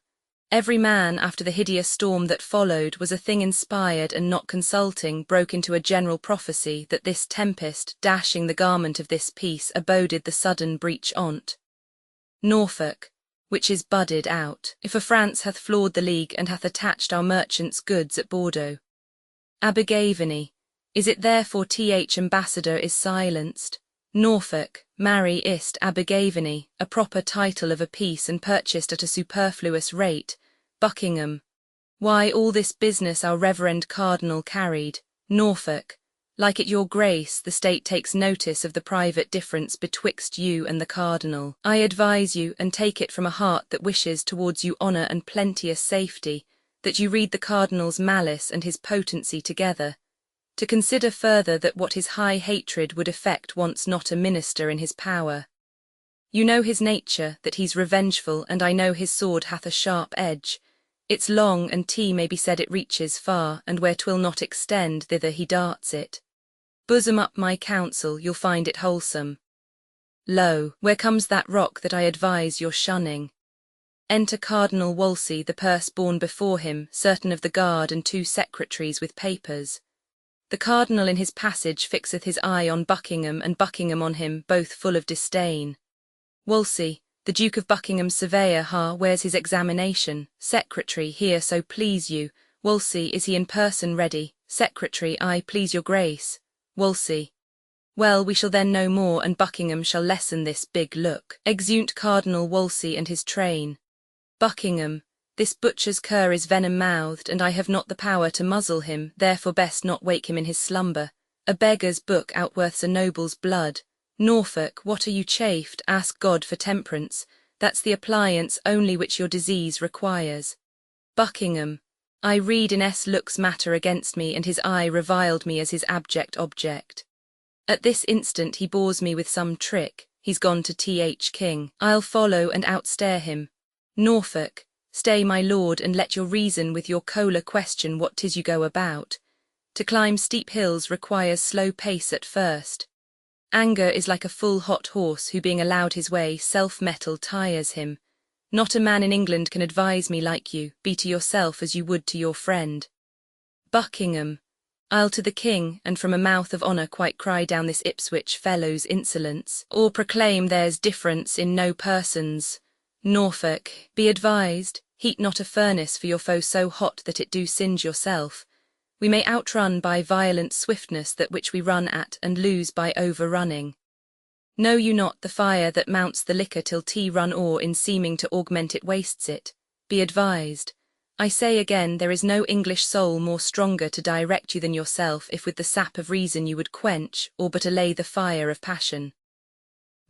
every man after the hideous storm that followed was a thing inspired and not consulting broke into a general prophecy that this tempest, dashing the garment of this peace, aboded the sudden breach on't. Norfolk, which is budded out, if a France hath flawed the league and hath attached our merchants' goods at Bordeaux. Abergavenny, is it therefore ambassador is silenced? Norfolk, marry ist Abergavenny, a proper title of a peace and purchased at a superfluous rate. Buckingham, why all this business our reverend cardinal carried. Norfolk, like it your grace, the state takes notice of the private difference betwixt you and the cardinal. I advise you, and take it from a heart that wishes towards you honour and plenteous safety, that you read the cardinal's malice and his potency together, to consider further that what his high hatred would effect wants not a minister in his power. You know his nature, that he's revengeful, and I know his sword hath a sharp edge. It's long, and may be said it reaches far, and where 'twill not extend, thither he darts it. Bosom up my counsel, you'll find it wholesome. Lo, where comes that rock that I advise your shunning? Enter Cardinal Wolsey, the purse borne before him, certain of the guard and 2 secretaries with papers. The cardinal in his passage fixeth his eye on Buckingham, and Buckingham on him, both full of disdain. Wolsey, the Duke of Buckingham's surveyor, where's his examination? Secretary, here, so please you. Wolsey, is he in person ready? Secretary, I please your grace. Wolsey, well, we shall then know more, and Buckingham shall lessen this big look. Exeunt Cardinal Wolsey and his train. Buckingham, this butcher's cur is venom-mouthed, and I have not the power to muzzle him, therefore best not wake him in his slumber. A beggar's book outworths a noble's blood. Norfolk, what are you chafed? Ask God for temperance, that's the appliance only which your disease requires. Buckingham, I read in looks matter against me, and his eye reviled me as his abject object. At this instant he bores me with some trick, he's gone to King. I'll follow and outstare him. Norfolk, stay my lord, and let your reason with your choler question what 'tis you go about. To climb steep hills requires slow pace at first. Anger is like a full hot horse who, being allowed his way, self-mettle tires him. Not a man in England can advise me like you, be to yourself as you would to your friend. Buckingham, I'll to the king, and from a mouth of honour quite cry down this Ipswich fellow's insolence, or proclaim there's difference in no persons. Norfolk, be advised, heat not a furnace for your foe so hot that it do singe yourself. We may outrun by violent swiftness that which we run at, and lose by overrunning. Know you not the fire that mounts the liquor till tea run o'er, in seeming to augment it wastes it? Be advised. I say again, there is no English soul more stronger to direct you than yourself, if with the sap of reason you would quench, or but allay the fire of passion.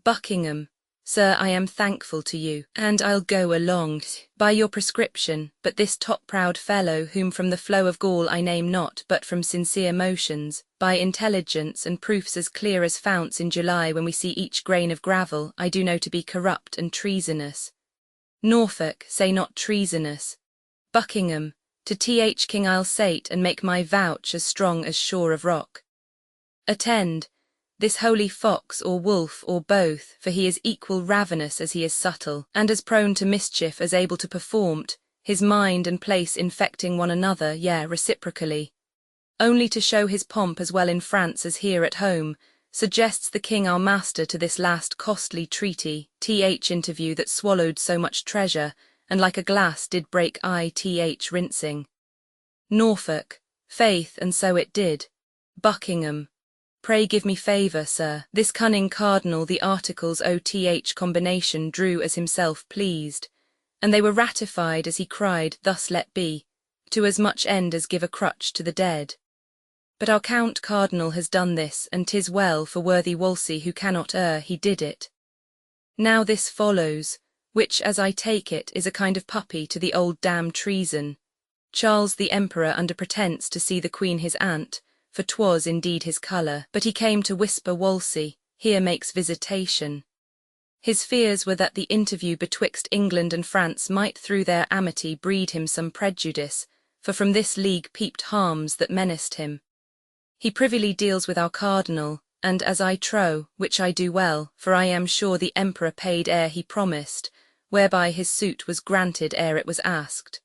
Buckingham, sir, I am thankful to you, and I'll go along by your prescription, but this top-proud fellow, whom from the flow of gall I name not, but from sincere motions, by intelligence and proofs as clear as founts in July when we see each grain of gravel, I do know to be corrupt and treasonous. Norfolk, say not treasonous. Buckingham, to King I'll sate, and make my vouch as strong as shore of rock. Attend, this holy fox or wolf or both, for he is equal ravenous as he is subtle, and as prone to mischief as able to perform't, his mind and place infecting one another, yea, reciprocally. Only to show his pomp as well in France as here at home, suggests the king our master to this last costly treaty, interview that swallowed so much treasure, and like a glass did break rinsing. Norfolk, faith, and so it did. Buckingham, pray give me favour, sir. This cunning cardinal the articles combination drew as himself pleased, and they were ratified as he cried, thus let be, to as much end as give a crutch to the dead. But our Count Cardinal has done this, and 'tis well, for worthy Wolsey who cannot err, he did it. Now this follows, which, as I take it, is a kind of puppy to the old damned treason. Charles the Emperor, under pretence to see the Queen his aunt, for 'twas indeed his colour, but he came to whisper Wolsey, here makes visitation. His fears were that the interview betwixt England and France might through their amity breed him some prejudice, for from this league peeped harms that menaced him. He privily deals with our cardinal, and as I trow, which I do well, for I am sure the Emperor paid ere he promised, whereby his suit was granted ere it was asked.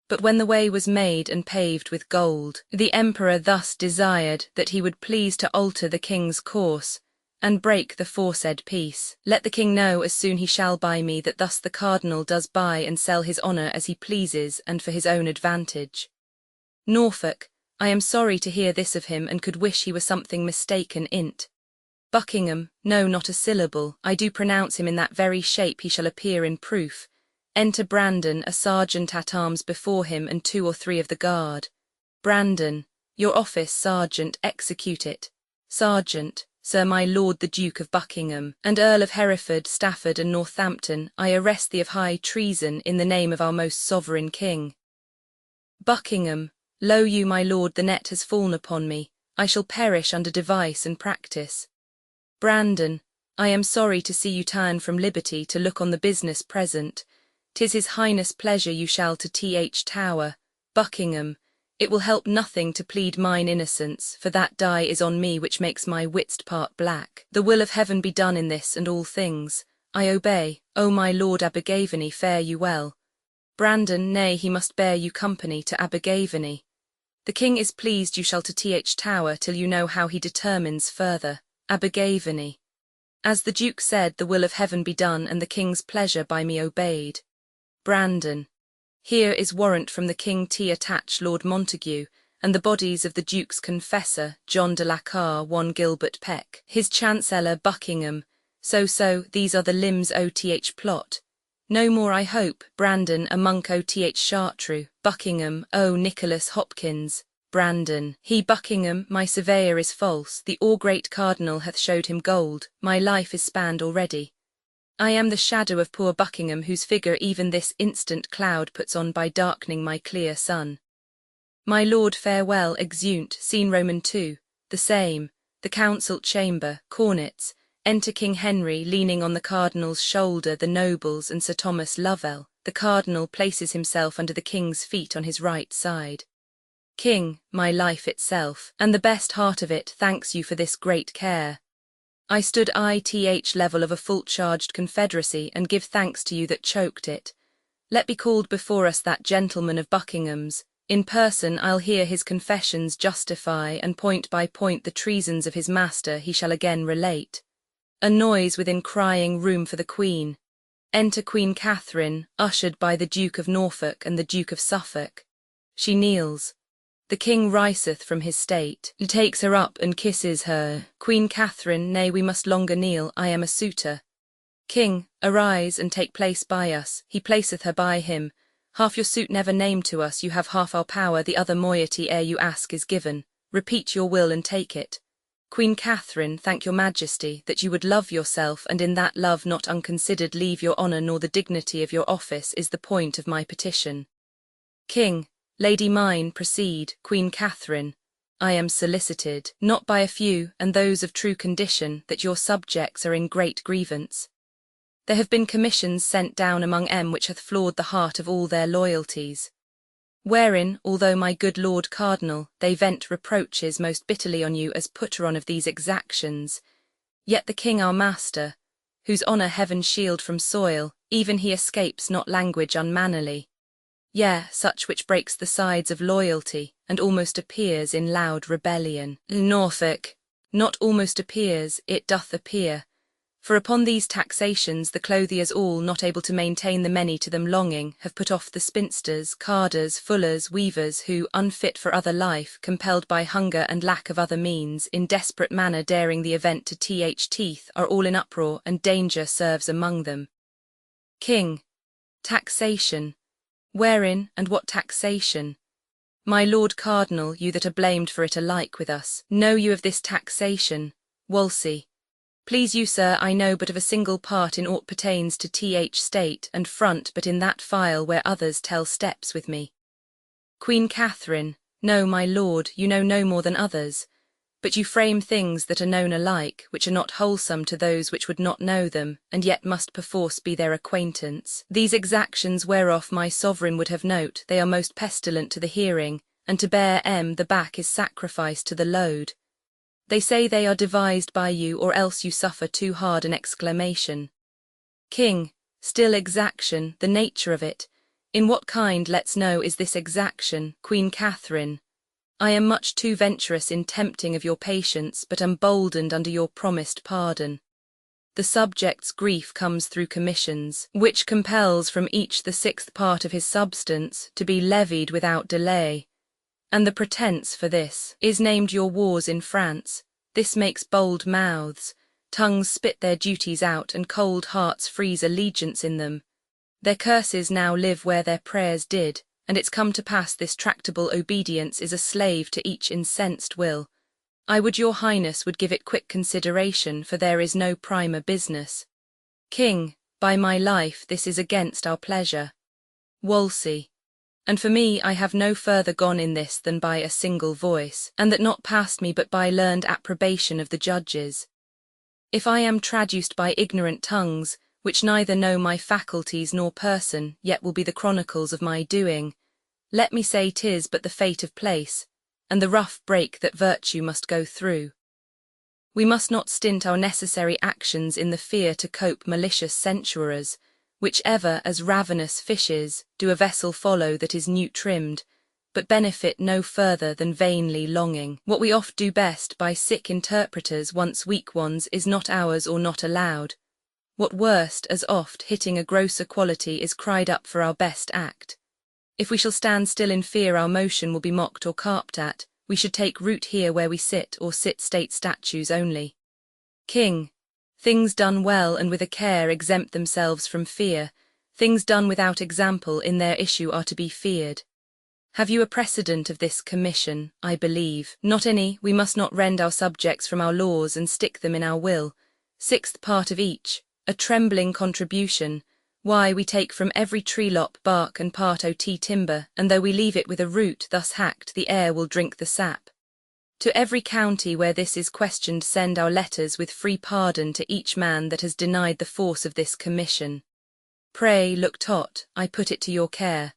But when the way was made and paved with gold, the Emperor thus desired that he would please to alter the king's course, and break the foresaid peace. Let the king know as soon he shall by me that thus the cardinal does buy and sell his honour as he pleases and for his own advantage. Norfolk, I am sorry to hear this of him, and could wish he were something mistaken in't. Buckingham, no, not a syllable, I do pronounce him in that very shape he shall appear in proof. Enter Brandon, a sergeant at arms before him, and 2 or 3 of the guard. Brandon, your office, sergeant, execute it. Sergeant, Sir my lord the Duke of Buckingham, and Earl of Hereford, Stafford and Northampton, I arrest thee of high treason in the name of our most sovereign king. Buckingham, lo you my lord, the net has fallen upon me, I shall perish under device and practice. Brandon, I am sorry to see you turn from liberty to look on the business present. 'Tis his highness' pleasure you shall to Th Tower, Buckingham. It will help nothing to plead mine innocence, for that dye is on me which makes my wits part black. The will of heaven be done in this and all things. I obey. O my lord Abergavenny, fare you well. Brandon, nay, he must bear you company to Abergavenny. The king is pleased you shall to Th Tower till you know how he determines further. Abergavenny. As the duke said, the will of heaven be done and the king's pleasure by me obeyed. Brandon. Here is warrant from the king to attach Lord Montague, and the bodies of the duke's confessor, John de la Carr, one Gilbert Peck, his chancellor Buckingham. So, these are the limbs O.Th. plot. No more I hope, Brandon, a monk O.Th. Chartreux, Buckingham, O. Nicholas Hopkins. Brandon. He Buckingham, my surveyor is false, the all-great cardinal hath showed him gold, my life is spanned already. I am the shadow of poor Buckingham, whose figure even this instant cloud puts on by darkening my clear sun. My lord, farewell, exeunt, scene Roman II, the same, the council chamber, cornets, enter King Henry leaning on the cardinal's shoulder, the nobles and Sir Thomas Lovell. The cardinal places himself under the king's feet on his right side. King, my life itself, and the best heart of it, thanks you for this great care. I stood ITH level of a full-charged confederacy, and give thanks to you that choked it. Let be called before us that gentleman of Buckingham's. In person I'll hear his confessions justify, and point by point the treasons of his master he shall again relate. A noise within crying room for the Queen. Enter Queen Catherine, ushered by the Duke of Norfolk and the Duke of Suffolk. She kneels. The king riseth from his state, takes her up and kisses her. Queen Catherine, nay, we must longer kneel, I am a suitor. King, arise and take place by us, he placeth her by him. Half your suit never named to us, you have half our power, the other moiety ere you ask is given. Repeat your will and take it. Queen Catherine, thank your majesty, that you would love yourself, and in that love not unconsidered leave your honour nor the dignity of your office, is the point of my petition. King, Lady mine, proceed. Queen Catherine, I am solicited, not by a few, and those of true condition, that your subjects are in great grievance. There have been commissions sent down among which hath flawed the heart of all their loyalties. Wherein, although my good Lord Cardinal, they vent reproaches most bitterly on you as putter on of these exactions, yet the king our master, whose honour heaven shield from soil, even he escapes not language unmannerly. Yea, such which breaks the sides of loyalty, and almost appears in loud rebellion. Norfolk, not almost appears, it doth appear. For upon these taxations the clothiers all, not able to maintain the many to them longing, have put off the spinsters, carders, fullers, weavers, who, unfit for other life, compelled by hunger and lack of other means, in desperate manner daring the event to teeth, are all in uproar, and danger serves among them. King, taxation. Wherein, and what taxation? My Lord Cardinal, you that are blamed for it alike with us, know you of this taxation? Wolsey. Please you, sir, I know but of a single part in aught pertains to state and front, but in that file where others tell steps with me. Queen Catherine, no, my lord, you know no more than others, but you frame things that are known alike, which are not wholesome to those which would not know them, and yet must perforce be their acquaintance. These exactions whereof my sovereign would have note, they are most pestilent to the hearing, and to bear the back is sacrifice to the load. They say they are devised by you, or else you suffer too hard an exclamation. King, still exaction, the nature of it. In what kind, let's know, is this exaction, Queen Catherine? I am much too venturous in tempting of your patience, but am boldened under your promised pardon. The subject's grief comes through commissions, which compels from each the 6th part of his substance to be levied without delay. And the pretence for this is named your wars in France. This makes bold mouths, tongues spit their duties out, and cold hearts freeze allegiance in them. Their curses now live where their prayers did, and it's come to pass this tractable obedience is a slave to each incensed will. I would your highness would give it quick consideration, for there is no primer business. King, by my life this is against our pleasure. Wolsey. And for me I have no further gone in this than by a single voice, and that not past me but by learned approbation of the judges. If I am traduced by ignorant tongues, which neither know my faculties nor person, yet will be the chronicles of my doing. Let me say 'tis but the fate of place, and the rough break that virtue must go through. We must not stint our necessary actions in the fear to cope malicious censurers, which ever, as ravenous fishes, do a vessel follow that is new trimmed, but benefit no further than vainly longing. What we oft do best by sick interpreters once weak ones is not ours or not allowed. What worst, as oft hitting a grosser quality is cried up for our best act. If we shall stand still in fear our motion will be mocked or carped at, we should take root here where we sit or sit state statues only. King, things done well and with a care exempt themselves from fear, things done without example in their issue are to be feared. Have you a precedent of this commission? I believe not any. We must not rend our subjects from our laws and stick them in our will. 6th part of each, a trembling contribution. Why, we take from every tree lop bark and part ot timber, and though we leave it with a root thus hacked, the air will drink the sap. To every county where this is questioned send our letters with free pardon to each man that has denied the force of this commission. Pray look tot, I put it to your care.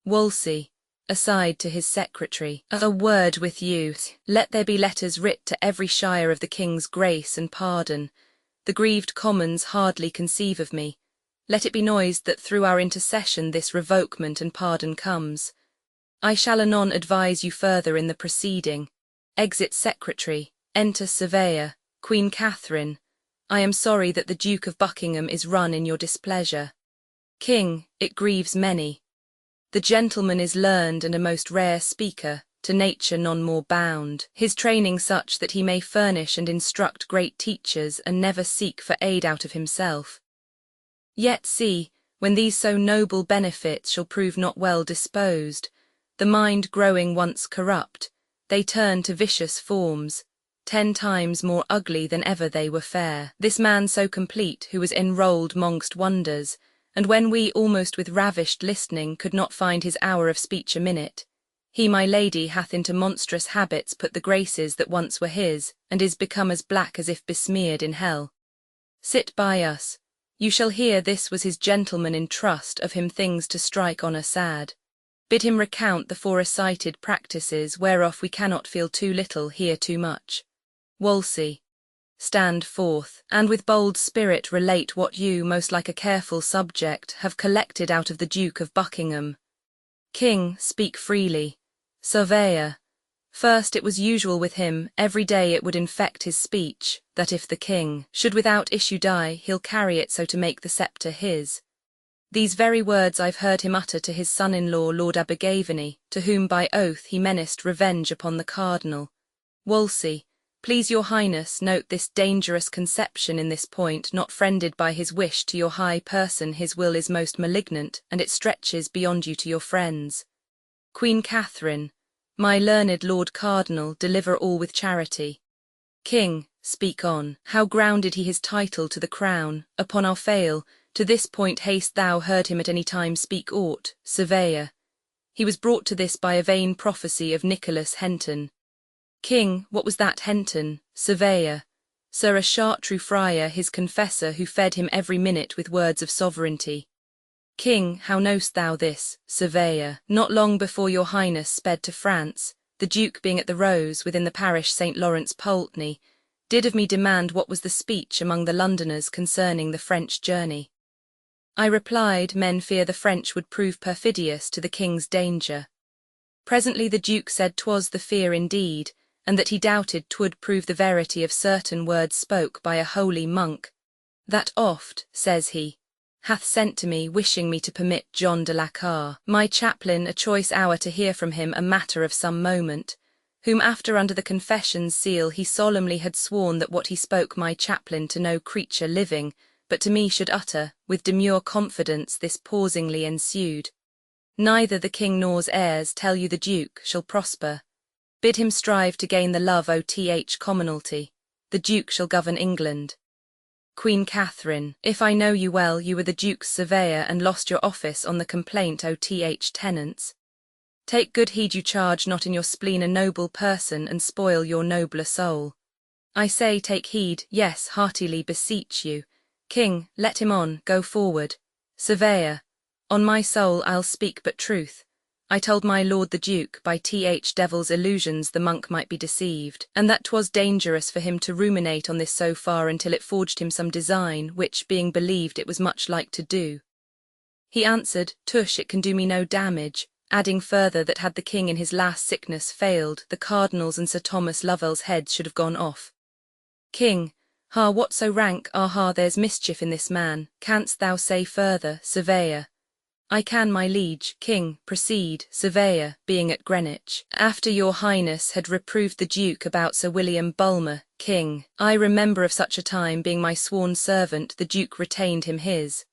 Wolsey, aside to his secretary, a word with you. Let there be letters writ to every shire of the king's grace and pardon. The grieved commons hardly conceive of me. Let it be noised that through our intercession this revokement and pardon comes. I shall anon advise you further in the proceeding. Exit Secretary, enter Surveyor, Queen Catherine. I am sorry that the Duke of Buckingham is run in your displeasure. King, it grieves many. The gentleman is learned and a most rare speaker, to nature none more bound, his training such that he may furnish and instruct great teachers and never seek for aid out of himself. Yet see, when these so noble benefits shall prove not well disposed, the mind growing once corrupt, they turn to vicious forms, 10 times more ugly than ever they were fair. This man so complete, who was enrolled mongst wonders, and when we almost with ravished listening could not find his hour of speech a minute, he my lady hath into monstrous habits put the graces that once were his, and is become as black as if besmeared in hell. Sit by us, you shall hear this was his gentleman in trust of him things to strike honour sad. Bid him recount the forecited practices whereof we cannot feel too little, hear too much. Wolsey, stand forth, and with bold spirit relate what you, most like a careful subject, have collected out of the Duke of Buckingham. King, speak freely. Surveyor, first it was usual with him, every day it would infect his speech, that if the king should without issue die, he'll carry it so to make the sceptre his. These very words I've heard him utter to his son-in-law Lord Abergavenny, to whom by oath he menaced revenge upon the cardinal. Wolsey, please your highness note this dangerous conception in this point, not friended by his wish to your high person his will is most malignant, and it stretches beyond you to your friends. Queen Catherine, my learned Lord Cardinal, deliver all with charity. King, speak on. How grounded he his title to the crown? Upon our fail, to this point hast thou heard him at any time speak aught? Surveyor, he was brought to this by a vain prophecy of Nicholas Henton. King, what was that Henton? Surveyor, sir, a Chartreux friar, his confessor, who fed him every minute with words of sovereignty. King, how knowst thou this? Surveyor, not long before your highness sped to France, the Duke being at the Rose within the parish St. Lawrence Poultney, did of me demand what was the speech among the Londoners concerning the French journey. I replied, men fear the French would prove perfidious to the king's danger. Presently the Duke said 'twas the fear indeed, and that he doubted 'twould prove the verity of certain words spoke by a holy monk. That oft, says he, hath sent to me, wishing me to permit John de la Carre, my chaplain, a choice hour to hear from him a matter of some moment, whom after under the confession's seal he solemnly had sworn that what he spoke my chaplain to no creature living, but to me should utter, with demure confidence this pausingly ensued. Neither the king nor's heirs, tell you the Duke, shall prosper. Bid him strive to gain the love o.th commonalty. The Duke shall govern England. Queen Catherine, if I know you well, you were the Duke's surveyor and lost your office on the complaint o.th tenants. Take good heed you charge not in your spleen a noble person and spoil your nobler soul. I say take heed, yes, heartily beseech you. King, let him on, go forward. Surveyor, on my soul I'll speak but truth. I told my lord the duke by devil's illusions the monk might be deceived, and that 'twas dangerous for him to ruminate on this so far until it forged him some design, which, being believed, it was much like to do. He answered, Tush, it can do me no damage, adding further that had the king in his last sickness failed, the cardinal's and Sir Thomas Lovell's heads should have gone off. King, ha, what so rank, there's mischief in this man, canst thou say further, surveyor? I can, my liege. King, proceed. Surveyor, being at Greenwich, after your highness had reproved the duke about Sir William Bulmer. King, I remember of such a time, being my sworn servant, the duke retained him his.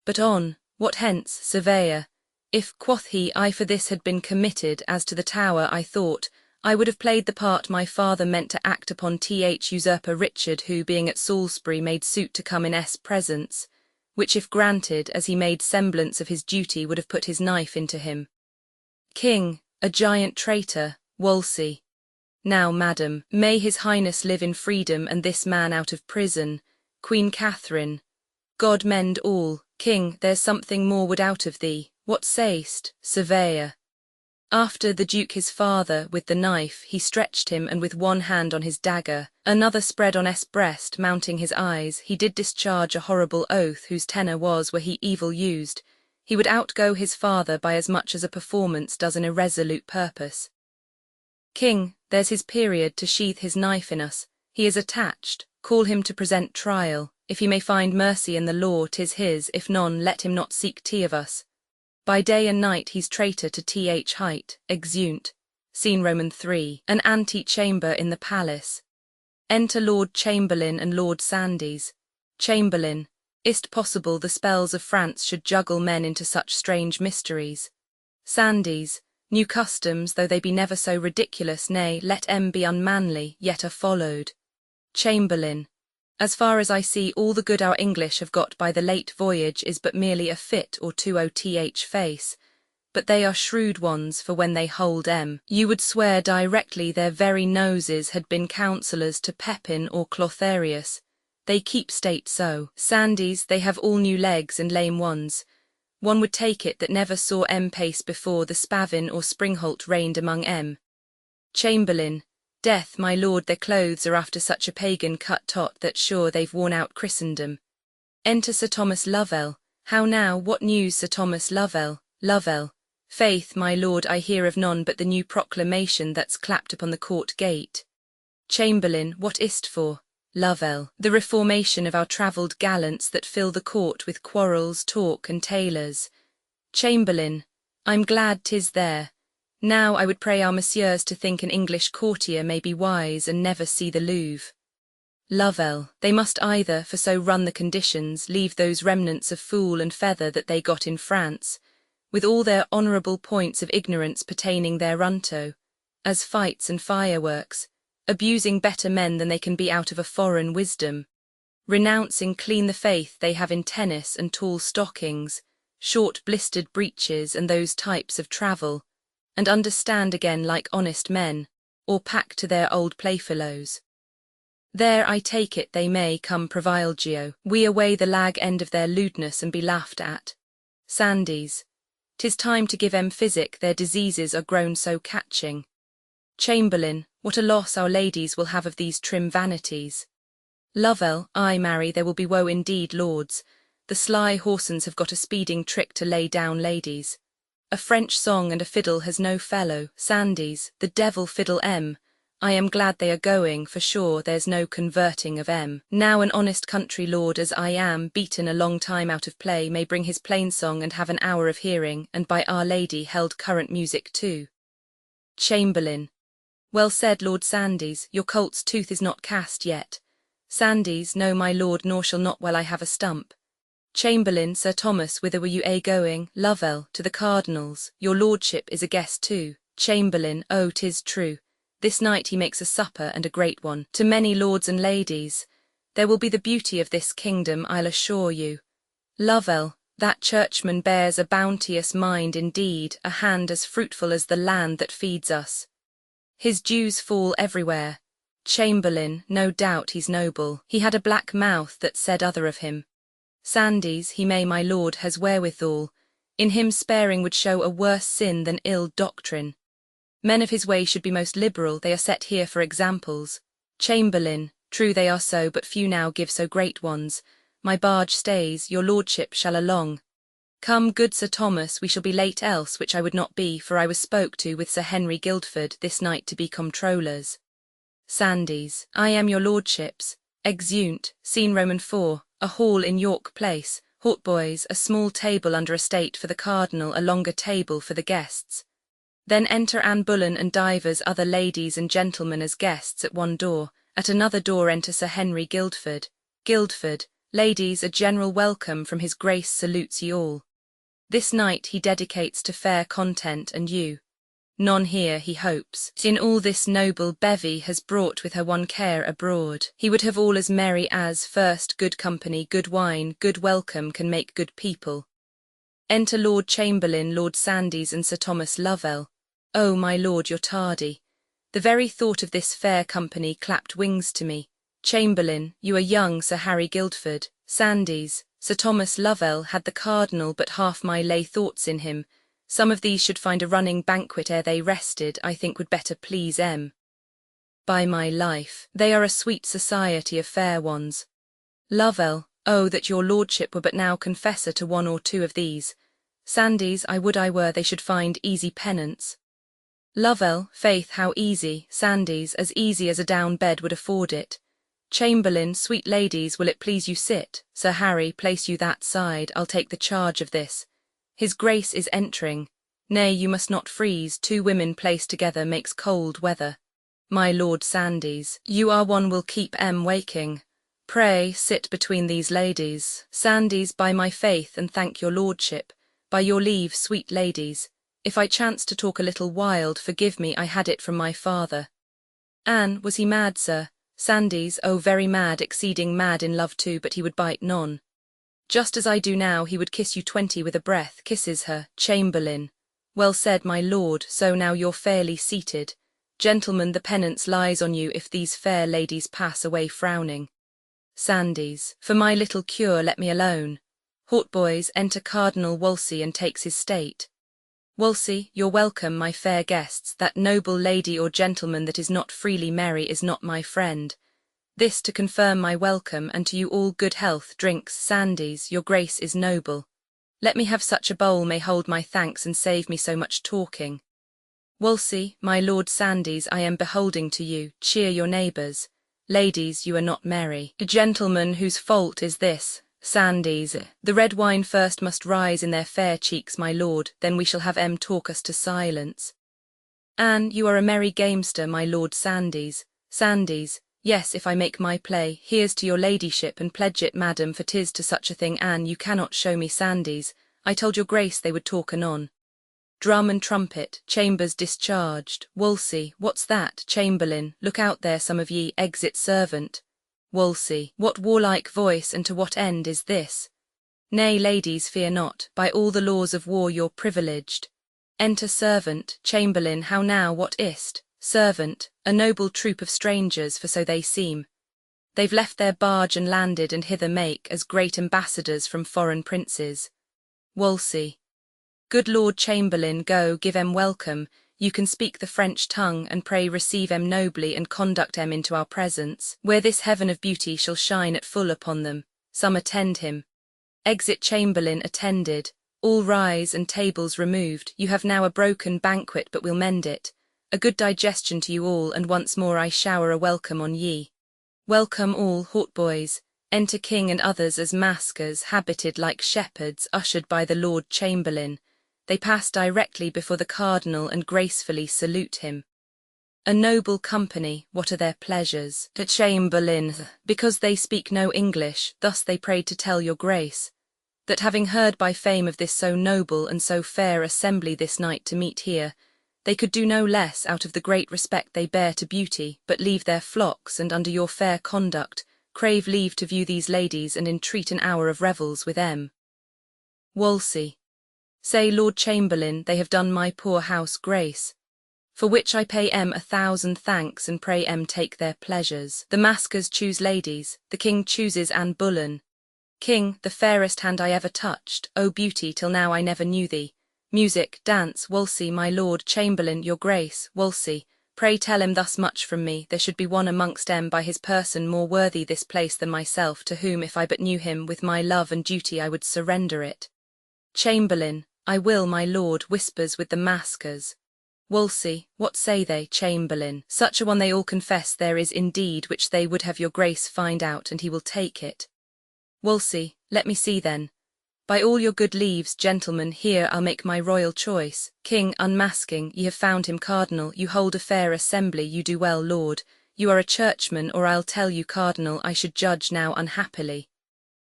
But on, what hence, surveyor? If, quoth he, I for this had been committed, as to the Tower I thought, I would have played the part my father meant to act upon usurper Richard, who, being at Salisbury, made suit to come in presence, which if granted, as he made semblance of his duty, would have put his knife into him. King, a giant traitor, Wolsey. Now, madam, may his highness live in freedom, and this man out of prison. Queen Catherine. God mend all. King, there's something more would out of thee. What say'st, surveyor? After the duke his father, with the knife, he stretched him, and with one hand on his dagger, another spread on breast, mounting his eyes, he did discharge a horrible oath, whose tenor was, were he evil used, he would outgo his father by as much as a performance does an irresolute purpose. King, there's his period to sheathe his knife in us, he is attached, call him to present trial, if he may find mercy in the law 'tis his, if none let him not seek tea of us. By day and night he's traitor to height, exeunt. Scene Roman 3, an ante-chamber in the palace. Enter Lord Chamberlain and Lord Sandys. Chamberlain, is't possible the spells of France should juggle men into such strange mysteries? Sandys, new customs, though they be never so ridiculous, nay, let be unmanly, yet are followed. Chamberlain, as far as I see, all the good our English have got by the late voyage is but merely a fit or two face, but they are shrewd ones, for when they hold you would swear directly their very noses had been counsellors to Pepin or Clotharius. They keep state so. Sandys, they have all new legs and lame ones. One would take it that never saw pace before the Spavin or Springholt reigned among Chamberlain, death, my lord, their clothes are after such a pagan cut-tot that sure they've worn out Christendom. Enter Sir Thomas Lovell. How now, what news, Sir Thomas Lovell? Lovell, faith, my lord, I hear of none but the new proclamation that's clapped upon the court gate. Chamberlain, what is't for? Lovell, the reformation of our travelled gallants that fill the court with quarrels, talk, and tailors. Chamberlain, I'm glad 'tis there. Now I would pray our messieurs to think an English courtier may be wise and never see the Louvre. Lovell, they must either, for so run the conditions, leave those remnants of fool and feather that they got in France, with all their honourable points of ignorance pertaining thereunto, as fights and fireworks, abusing better men than they can be out of a foreign wisdom, renouncing clean the faith they have in tennis and tall stockings, short blistered breeches and those types of travel, and understand again like honest men, or pack to their old playfellows. There I take it they may come provilegio, we away the lag end of their lewdness and be laughed at. Sandys, 'tis time to give physic, their diseases are grown so catching. Chamberlain, what a loss our ladies will have of these trim vanities. Lovell, ay marry, there will be woe indeed, lords. The sly whoresons have got a speeding trick to lay down ladies. A French song and a fiddle has no fellow. Sandys, the devil fiddle I am glad they are going, for sure there's no converting of Now an honest country lord as I am, beaten a long time out of play, may bring his plain song and have an hour of hearing, and by Our Lady held current music too. Chamberlain, well said, Lord Sandys, your colt's tooth is not cast yet. Sandys, no my lord, nor shall not while I have a stump. Chamberlain, Sir Thomas, whither were you going? Lovell, to the cardinal's. Your lordship is a guest too. Chamberlain, oh, 'tis true. This night he makes a supper, and a great one, to many lords and ladies. There will be the beauty of this kingdom, I'll assure you. Lovell, that churchman bears a bounteous mind indeed, a hand as fruitful as the land that feeds us. His dews fall everywhere. Chamberlain, no doubt he's noble. He had a black mouth that said other of him. Sandys, he may my lord has wherewithal, in him sparing would show a worse sin than ill doctrine. Men of his way should be most liberal, they are set here for examples. Chamberlain, true they are so, but few now give so great ones. My barge stays, your lordship shall along. Come, good Sir Thomas, we shall be late else, which I would not be, for I was spoke to with Sir Henry Guildford this night to be comptrollers. Sandys, I am your lordship's. Exeunt, scene Roman 4, a hall in York Place, hautboys, a small table under a state for the cardinal, a longer table for the guests. Then enter Anne Bullen and divers other ladies and gentlemen as guests at one door, at another door enter Sir Henry Guildford. Guildford, ladies, a general welcome from his grace salutes ye all. This night he dedicates to fair content and you. None here, he hopes, in all this noble bevy has brought with her one care abroad. He would have all as merry as, first, good company, good wine, good welcome can make good people. Enter Lord Chamberlain, Lord Sandys, and Sir Thomas Lovell. Oh, my lord, you're tardy. The very thought of this fair company clapped wings to me. Chamberlain, you are young, Sir Harry Guildford. Sandys, Sir Thomas Lovell had the cardinal but half my lay thoughts in him. Some of these should find a running banquet ere they rested, I think would better please By my life, they are a sweet society of fair ones. Lovell, oh, that your lordship were but now confessor to one or two of these. Sandys, I would I were, they should find easy penance. Lovell, faith, how easy. Sandys, as easy as a down bed would afford it. Chamberlain, sweet ladies, will it please you sit? Sir Harry, place you that side, I'll take the charge of this. His grace is entering. Nay, you must not freeze, 2 women placed together makes cold weather. My lord Sandys, you are one will keep waking. Pray, sit between these ladies. Sandys, by my faith, and thank your lordship. By your leave, sweet ladies. If I chanced to talk a little wild, forgive me, I had it from my father. Anne, was he mad, sir? Sandys, oh, very mad, exceeding mad in love too, but he would bite none. Just as I do now, he would kiss you 20 with a breath, kisses her. Chamberlain. Well said, my lord, so now you're fairly seated. Gentlemen, the penance lies on you if these fair ladies pass away frowning. Sandys, for my little cure let me alone. Hautboys, enter Cardinal Wolsey and takes his state. Wolsey, you're welcome, my fair guests, that noble lady or gentleman that is not freely merry is not my friend. This to confirm my welcome, and to you all good health drinks. Sandys, your grace is noble. Let me have such a bowl may hold my thanks and save me so much talking. Wolsey, my lord Sandys, I am beholding to you, cheer your neighbours. Ladies, you are not merry. Gentlemen, whose fault is this? Sandys, the red wine first must rise in their fair cheeks, my lord, then we shall have talk us to silence. Anne, you are a merry gamester, my lord Sandys. Sandys, yes, if I make my play, here's to your ladyship, and pledge it, madam, for 'tis to such a thing. Anne, you cannot show me. Sandys, I told your grace they would talk anon. Drum and trumpet, chambers discharged. Wolsey, what's that? Chamberlain, look out there, some of ye. Exit servant. Wolsey, what warlike voice, and to what end is this? Nay, ladies, fear not, by all the laws of war you're privileged. Enter servant. Chamberlain, how now, what is't? Servant, a noble troop of strangers, for so they seem. They've left their barge and landed, and hither make as great ambassadors from foreign princes. Wolsey, good Lord Chamberlain, go, give welcome. You can speak the French tongue, and pray receive nobly, and conduct into our presence, where this heaven of beauty shall shine at full upon them. Some attend him. Exit Chamberlain attended. All rise, and tables removed. You have now a broken banquet, but we'll mend it. A good digestion to you all, and once more I shower a welcome on ye. Welcome all, hautboys. Enter king and others as maskers, habited like shepherds, ushered by the Lord Chamberlain. They pass directly before the cardinal and gracefully salute him. A noble company, what are their pleasures? To Chamberlain, because they speak no English, thus they prayed to tell your grace, that having heard by fame of this so noble and so fair assembly this night to meet here, they could do no less out of the great respect they bear to beauty, but leave their flocks, and under your fair conduct, crave leave to view these ladies and entreat an hour of revels with Wolsey, say, Lord Chamberlain, they have done my poor house grace, for which I pay 1,000 thanks, and pray take their pleasures. The maskers choose ladies, the king chooses Anne Bullen. King, the fairest hand I ever touched, O beauty, till now I never knew thee. Music, dance, Wolsey, my lord chamberlain, your grace, Wolsey, pray tell him thus much from me, there should be one amongst em by his person more worthy this place than myself, to whom if I but knew him, with my love and duty I would surrender it. Chamberlain, I will, my lord, whispers with the maskers. Wolsey, what say they, Chamberlain? Such a one they all confess there is indeed, which they would have your grace find out, and he will take it. Wolsey, let me see then. By all your good leaves, gentlemen, here I'll make my royal choice. King, unmasking, ye have found him cardinal, you hold a fair assembly, you do well, lord. You are a churchman, or I'll tell you, cardinal, I should judge now unhappily.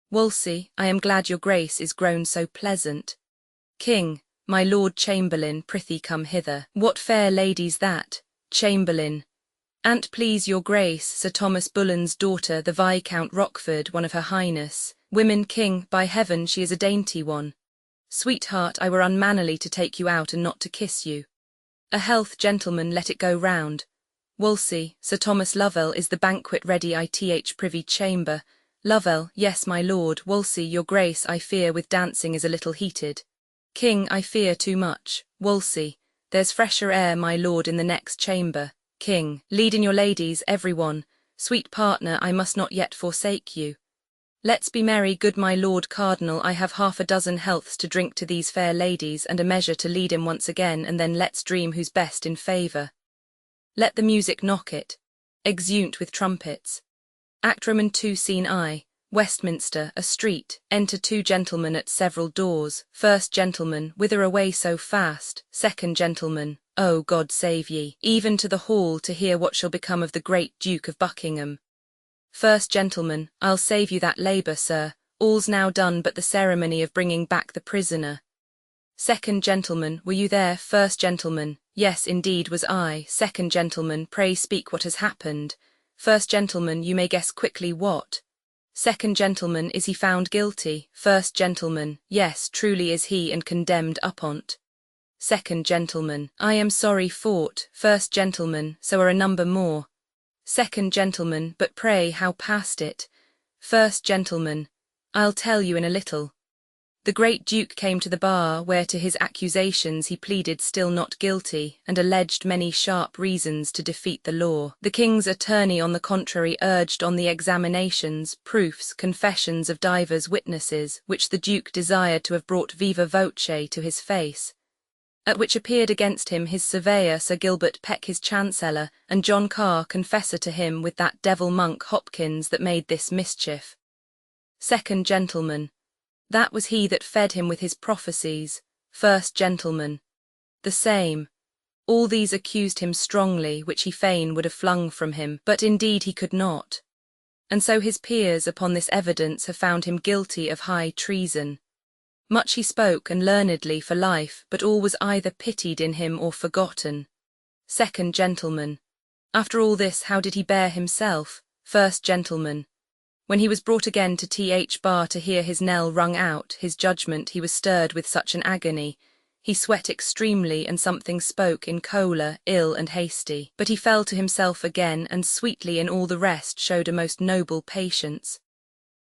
Wolsey, I am glad your grace is grown so pleasant. King, my lord chamberlain, prithee come hither. What fair lady's that? Chamberlain, an't please your grace, Sir Thomas Bullen's daughter, the Viscount Rochford, one of her highness. Women, king, by heaven she is a dainty one. Sweetheart, I were unmannerly to take you out and not to kiss you. A health, gentlemen, let it go round. Wolsey, Sir Thomas Lovell, is the banquet ready, ith privy chamber. Lovell, yes, my lord. Wolsey, your grace, I fear with dancing is a little heated. King, I fear too much. Wolsey, there's fresher air, my lord, in the next chamber. King, lead in your ladies, every one. Sweet partner, I must not yet forsake you. Let's be merry, good my lord cardinal, I have half a dozen healths to drink to these fair ladies, and a measure to lead him once again, and then let's dream who's best in favour. Let the music knock it. Exeunt with trumpets. Act Roman 2, Scene I. Westminster, a street, enter two gentlemen at several doors. First gentleman, whither away so fast? Second gentleman, O God save ye, even to the hall to hear what shall become of the great Duke of Buckingham. First gentleman, I'll save you that labour, sir, all's now done but the ceremony of bringing back the prisoner. Second gentleman, were you there? First gentleman, yes, indeed was I. Second gentleman, pray speak what has happened. First gentleman, you may guess quickly what. Second gentleman, is he found guilty? First gentleman, yes, truly is he, and condemned upon't. Second gentleman, I am sorry fought. First gentleman, so are a number more. Second gentleman, but pray how passed it? First gentleman, I'll tell you in a little. The great Duke came to the bar, where to his accusations he pleaded still not guilty, and alleged many sharp reasons to defeat the law. The king's attorney on the contrary urged on the examinations, proofs, confessions of divers witnesses, which the Duke desired to have brought viva voce to his face. At which appeared against him his surveyor Sir Gilbert Peck his chancellor, and John Carr confessor to him with that devil monk Hopkins that made this mischief. Second gentleman, that was he that fed him with his prophecies. First gentleman, the same. All these accused him strongly, which he fain would have flung from him, but indeed he could not. And so his peers upon this evidence have found him guilty of high treason. Much he spoke and learnedly for life, but all was either pitied in him or forgotten. Second gentleman, after all this how did he bear himself? First gentleman, when he was brought again to Th Bar to hear his knell rung out, his judgment, he was stirred with such an agony. He sweat extremely, and something spoke in choler, ill and hasty. But he fell to himself again, and sweetly in all the rest showed a most noble patience.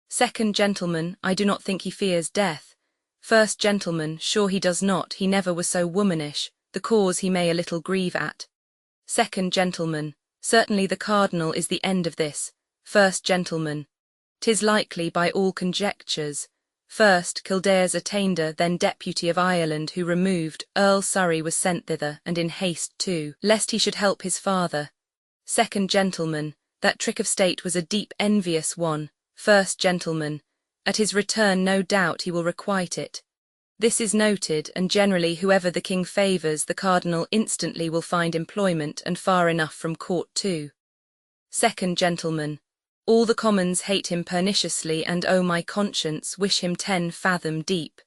Second gentleman, I do not think he fears death. First gentleman, sure he does not, he never was so womanish, the cause he may a little grieve at. Second gentleman, certainly the cardinal is the end of this. First gentleman, 'tis likely by all conjectures. First Kildare's attainder, then deputy of Ireland, who removed, Earl Surrey was sent thither, and in haste too, lest he should help his father. Second gentleman, that trick of state was a deep envious one. First gentleman, at his return no doubt he will requite it. This is noted, and generally whoever the king favours, the cardinal instantly will find employment, and far enough from court too. Second gentleman, all the commons hate him perniciously, and oh my conscience, wish him 10 fathom deep.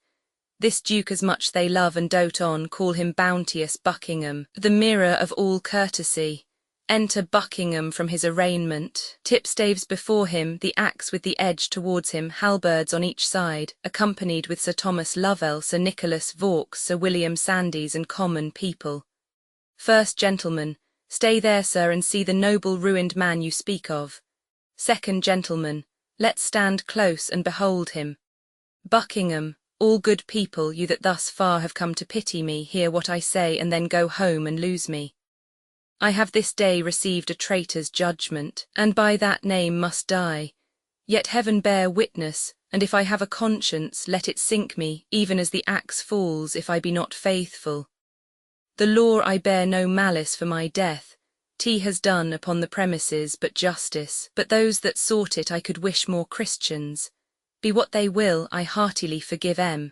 This duke as much they love and dote on, call him bounteous Buckingham, the mirror of all courtesy. Enter Buckingham from his arraignment, tipstaves before him, the axe with the edge towards him, halberds on each side, accompanied with Sir Thomas Lovell, Sir Nicholas Vaux, Sir William Sandys, and common people. First gentleman, stay there, sir, and see the noble ruined man you speak of. Second gentleman, Let's stand close and behold him. Buckingham, all good people, you that thus far have come to pity me, hear what I say and then go home and lose me. I have this day received a traitor's judgment, and by that name must die. Yet heaven bear witness, and if I have a conscience, let it sink me, even as the axe falls, if I be not faithful. The law I bear no malice for my death. T has done upon the premises but justice, but those that sought it I could wish more Christians. Be what they will, I heartily forgive M.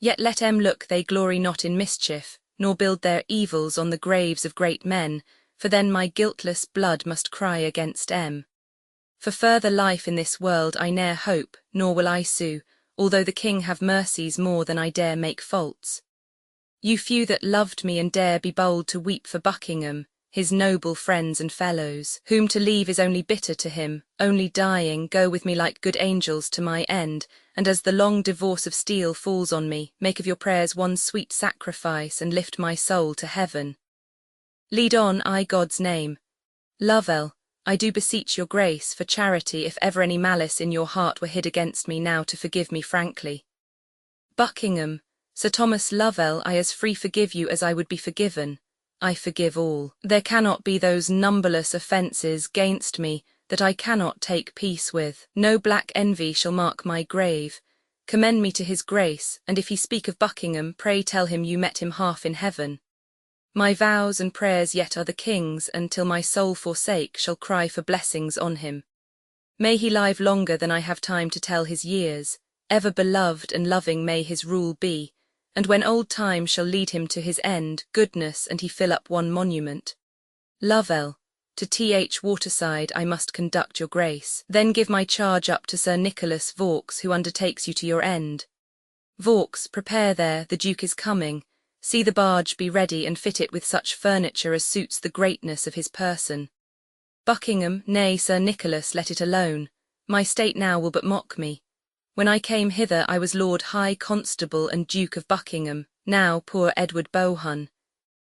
Yet let M look they glory not in mischief, nor build their evils on the graves of great men, for then my guiltless blood must cry against M. For further life in this world I ne'er hope, nor will I sue, although the king have mercies more than I dare make faults. You few that loved me and dare be bold to weep for Buckingham, his noble friends and fellows, whom to leave is only bitter to him, only dying, go with me like good angels to my end, and as the long divorce of steel falls on me, make of your prayers one sweet sacrifice and lift my soul to heaven. Lead on, I God's name. Lovell, I do beseech your grace, for charity, if ever any malice in your heart were hid against me, now to forgive me frankly. Buckingham, Sir Thomas Lovell, I as free forgive you as I would be forgiven. I forgive all. There cannot be those numberless offences gainst me that I cannot take peace with. No black envy shall mark my grave. Commend me to his grace, and if he speak of Buckingham, pray tell him you met him half in heaven. My vows and prayers yet are the king's, and till my soul forsake shall cry for blessings on him. May he live longer than I have time to tell his years, ever beloved and loving may his rule be, and when old time shall lead him to his end, goodness and he fill up one monument. Lovell, to Th Waterside I must conduct your grace, then give my charge up to Sir Nicholas Vaux, who undertakes you to your end. Vaux, prepare there, the Duke is coming. See the barge be ready, and fit it with such furniture as suits the greatness of his person. Buckingham, nay, Sir Nicholas, let it alone. My state now will but mock me. When I came hither I was Lord High Constable and Duke of Buckingham, now poor Edward Bohun.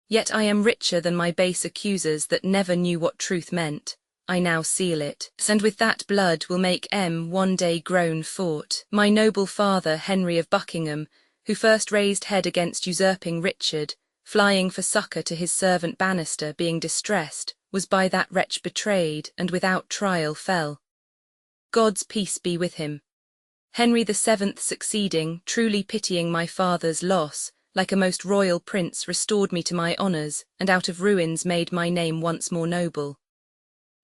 Yet I am richer than my base accusers that never knew what truth meant. I now seal it, and with that blood will make M one day grown fort. My noble father Henry of Buckingham, who first raised head against usurping Richard, flying for succour to his servant Bannister, being distressed, was by that wretch betrayed, and without trial fell. God's peace be with him. Henry VII succeeding, truly pitying my father's loss, like a most royal prince restored me to my honours, and out of ruins made my name once more noble.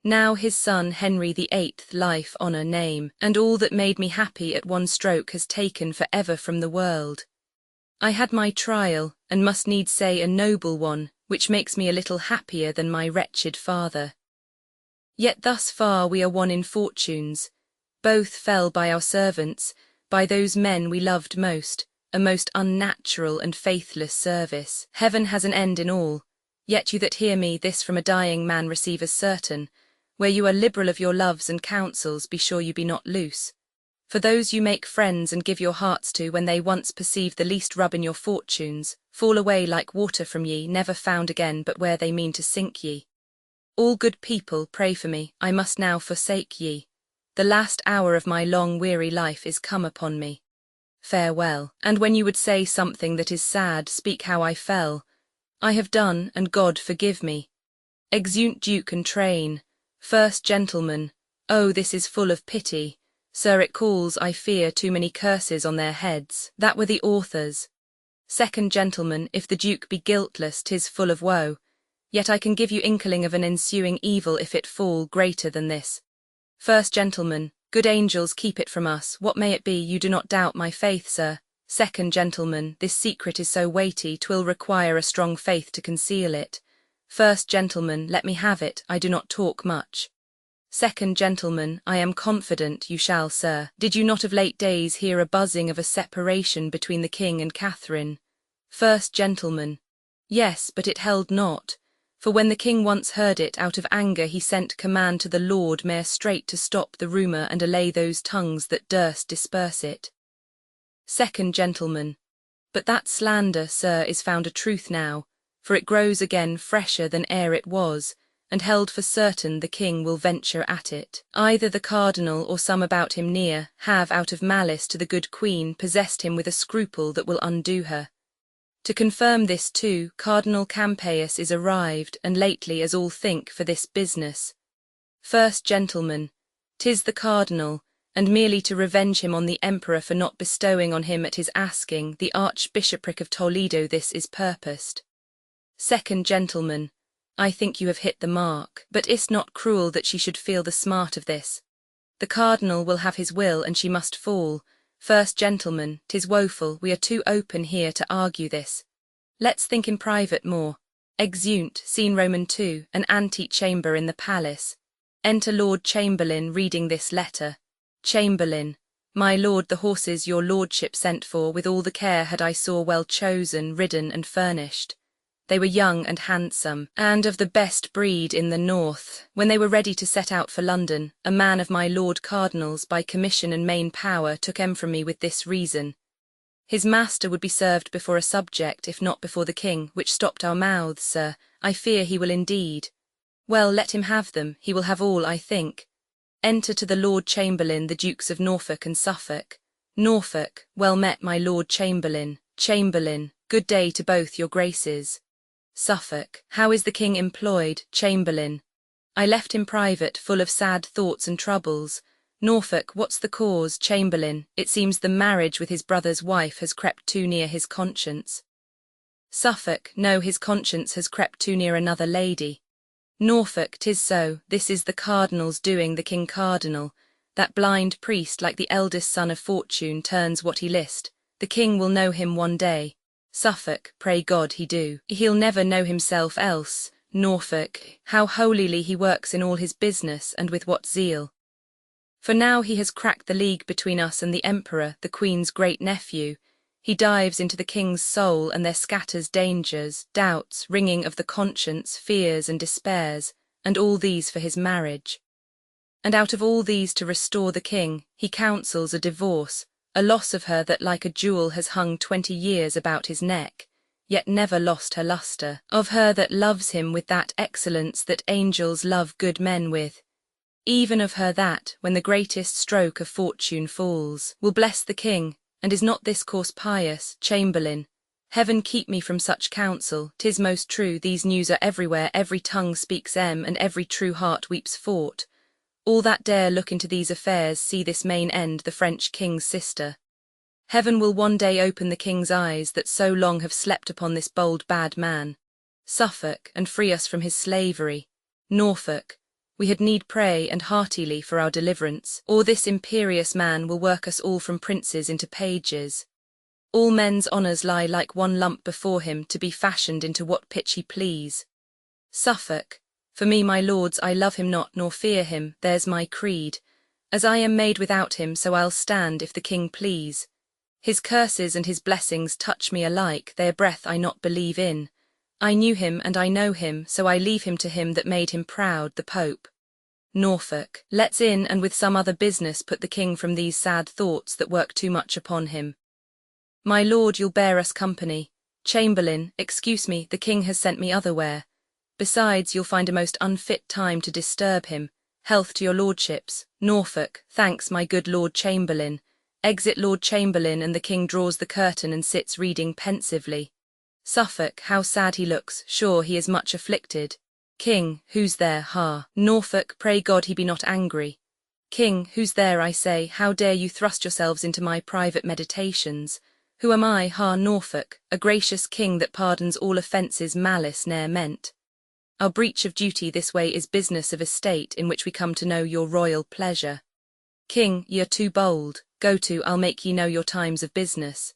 Now his son Henry VIII life, honour, name, and all that made me happy at one stroke has taken for ever from the world. I had my trial, and must needs say a noble one, which makes me a little happier than my wretched father. Yet thus far we are one in fortunes. Both fell by our servants, by those men we loved most, a most unnatural and faithless service. Heaven has an end in all, yet you that hear me this from a dying man receive as certain. Where you are liberal of your loves and counsels, be sure you be not loose. For those you make friends and give your hearts to, when they once perceive the least rub in your fortunes, fall away like water from ye, never found again but where they mean to sink ye. All good people, pray for me, I must now forsake ye. The last hour of my long weary life is come upon me. Farewell, and when you would say something that is sad, speak how I fell. I have done, and God forgive me. Exeunt Duke and train. First Gentleman, oh, this is full of pity. Sir, it calls, I fear, too many curses on their heads, that were the authors. Second Gentleman, if the Duke be guiltless, 'tis full of woe. Yet I can give you inkling of an ensuing evil if it fall greater than this. First Gentleman, good angels keep it from us, what may it be, you do not doubt my faith, sir. Second Gentleman, this secret is so weighty, 'twill require a strong faith to conceal it. First Gentleman, let me have it, I do not talk much. Second Gentleman, I am confident you shall, sir. Did you not of late days hear a buzzing of a separation between the King and Catherine? First Gentleman, yes, but it held not. For when the King once heard it, out of anger he sent command to the Lord Mayor straight to stop the rumour and allay those tongues that durst disperse it. Second Gentleman, but that slander, sir, is found a truth now, for it grows again fresher than ere it was, and held for certain the king will venture at it. Either the cardinal or some about him near have, out of malice to the good queen, possessed him with a scruple that will undo her. To confirm this too, Cardinal Campeius is arrived, and lately, as all think, for this business. First gentleman, 'tis the cardinal, and merely to revenge him on the emperor for not bestowing on him at his asking the archbishopric of Toledo, this is purposed. Second gentleman, I think you have hit the mark, but is't not cruel that she should feel the smart of this? The cardinal will have his will, and she must fall. First gentleman, 'tis woeful, we are too open here to argue this. Let's think in private more. Exeunt, scene Roman 2, an ante-chamber in the palace. Enter Lord Chamberlain reading this letter. Chamberlain, my lord, the horses your lordship sent for with all the care had I saw well chosen, ridden and furnished. They were young and handsome, and of the best breed in the north. When they were ready to set out for London, a man of my Lord Cardinal's by commission and main power took 'em from me with this reason. His master would be served before a subject, if not before the king, which stopped our mouths, sir. I fear he will indeed. Well, let him have them, he will have all, I think. Enter to the Lord Chamberlain the Dukes of Norfolk and Suffolk. Norfolk, well met my Lord Chamberlain. Chamberlain, good day to both your graces. Suffolk, how is the king employed? Chamberlain, I left him private, full of sad thoughts and troubles. Norfolk, what's the cause? Chamberlain, it seems the marriage with his brother's wife has crept too near his conscience. Suffolk, no, his conscience has crept too near another lady. Norfolk, 'tis so, this is the cardinal's doing, the king cardinal. That blind priest, like the eldest son of fortune, turns what he list. The king will know him one day. Suffolk, pray God he do. He'll never know himself else. Norfolk, how holily he works in all his business, and with what zeal. For now he has cracked the league between us and the emperor, the queen's great nephew. He dives into the king's soul, and there scatters dangers, doubts, wringing of the conscience, fears and despairs, and all these for his marriage. And out of all these to restore the king, he counsels a divorce, a loss of her that like a jewel has hung 20 years about his neck, yet never lost her lustre, of her that loves him with that excellence that angels love good men with, even of her that, when the greatest stroke of fortune falls, will bless the king. And is not this course pious? Chamberlain, heaven keep me from such counsel. 'Tis most true, these news are everywhere, every tongue speaks and every true heart weeps fort. All that dare look into these affairs see this main end, the French king's sister. Heaven will one day open the king's eyes that so long have slept upon this bold bad man. Suffolk, and free us from his slavery. Norfolk, we had need pray and heartily for our deliverance, or this imperious man will work us all from princes into pages. All men's honours lie like one lump before him, to be fashioned into what pitch he please. Suffolk, for me, my lords, I love him not nor fear him, there's my creed. As I am made without him, so I'll stand if the king please. His curses and his blessings touch me alike, their breath I not believe in. I knew him and I know him, so I leave him to him that made him proud, the Pope. Norfolk, let's in and with some other business put the king from these sad thoughts that work too much upon him. My lord, you'll bear us company. Chamberlain, excuse me, the king has sent me otherwhere. Besides, you'll find a most unfit time to disturb him. Health to your lordships. Norfolk, thanks, my good Lord Chamberlain. Exit Lord Chamberlain, and the king draws the curtain and sits reading pensively. Suffolk, how sad he looks, sure he is much afflicted. King, who's there, ha? Norfolk, pray God he be not angry. King, who's there, I say, how dare you thrust yourselves into my private meditations? Who am I, ha? Norfolk, a gracious king that pardons all offences malice ne'er meant. Our breach of duty this way is business of estate, in which we come to know your royal pleasure. King, ye are too bold, go to, I'll make ye know your times of business.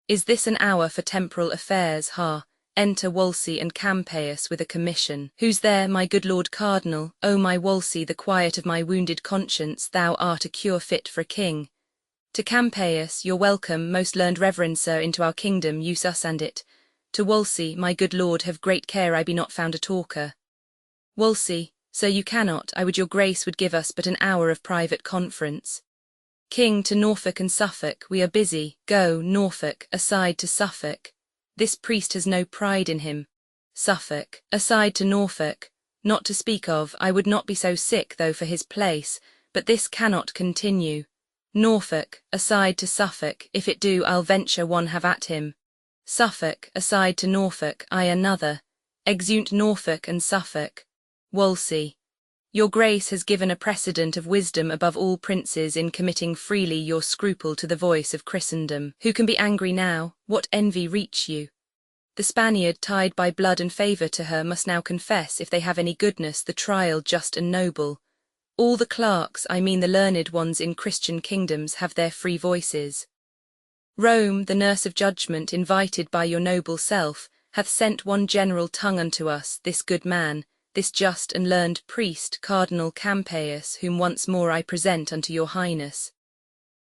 Is this an hour for temporal affairs, ha? Enter Wolsey and Campeius with a commission. Who's there, my good Lord Cardinal? O my Wolsey, the quiet of my wounded conscience, thou art a cure fit for a king. To Campeius, you're welcome, most learned reverend sir, into our kingdom, use us and it. To Wolsey, my good lord, have great care I be not found a talker. Wolsey, sir, you cannot, I would your grace would give us but an hour of private conference. King, to Norfolk and Suffolk, we are busy. Go, Norfolk, aside to Suffolk. This priest has no pride in him. Suffolk, aside to Norfolk. not to speak of, I would not be so sick though for his place, but this cannot continue. Norfolk, aside to Suffolk, if it do I'll venture one have at him. Suffolk, aside to Norfolk, I another. Exeunt Norfolk and Suffolk. Wolsey. Your grace has given a precedent of wisdom above all princes in committing freely your scruple to the voice of Christendom. Who can be angry now? What envy reach you? The Spaniard tied by blood and favour to her must now confess, if they have any goodness, the trial just and noble. All the clerks, I mean the learned ones in Christian kingdoms, have their free voices. Rome, the nurse of judgment, invited by your noble self, hath sent one general tongue unto us, this good man, this just and learned priest, Cardinal Campeius, whom once more I present unto your highness.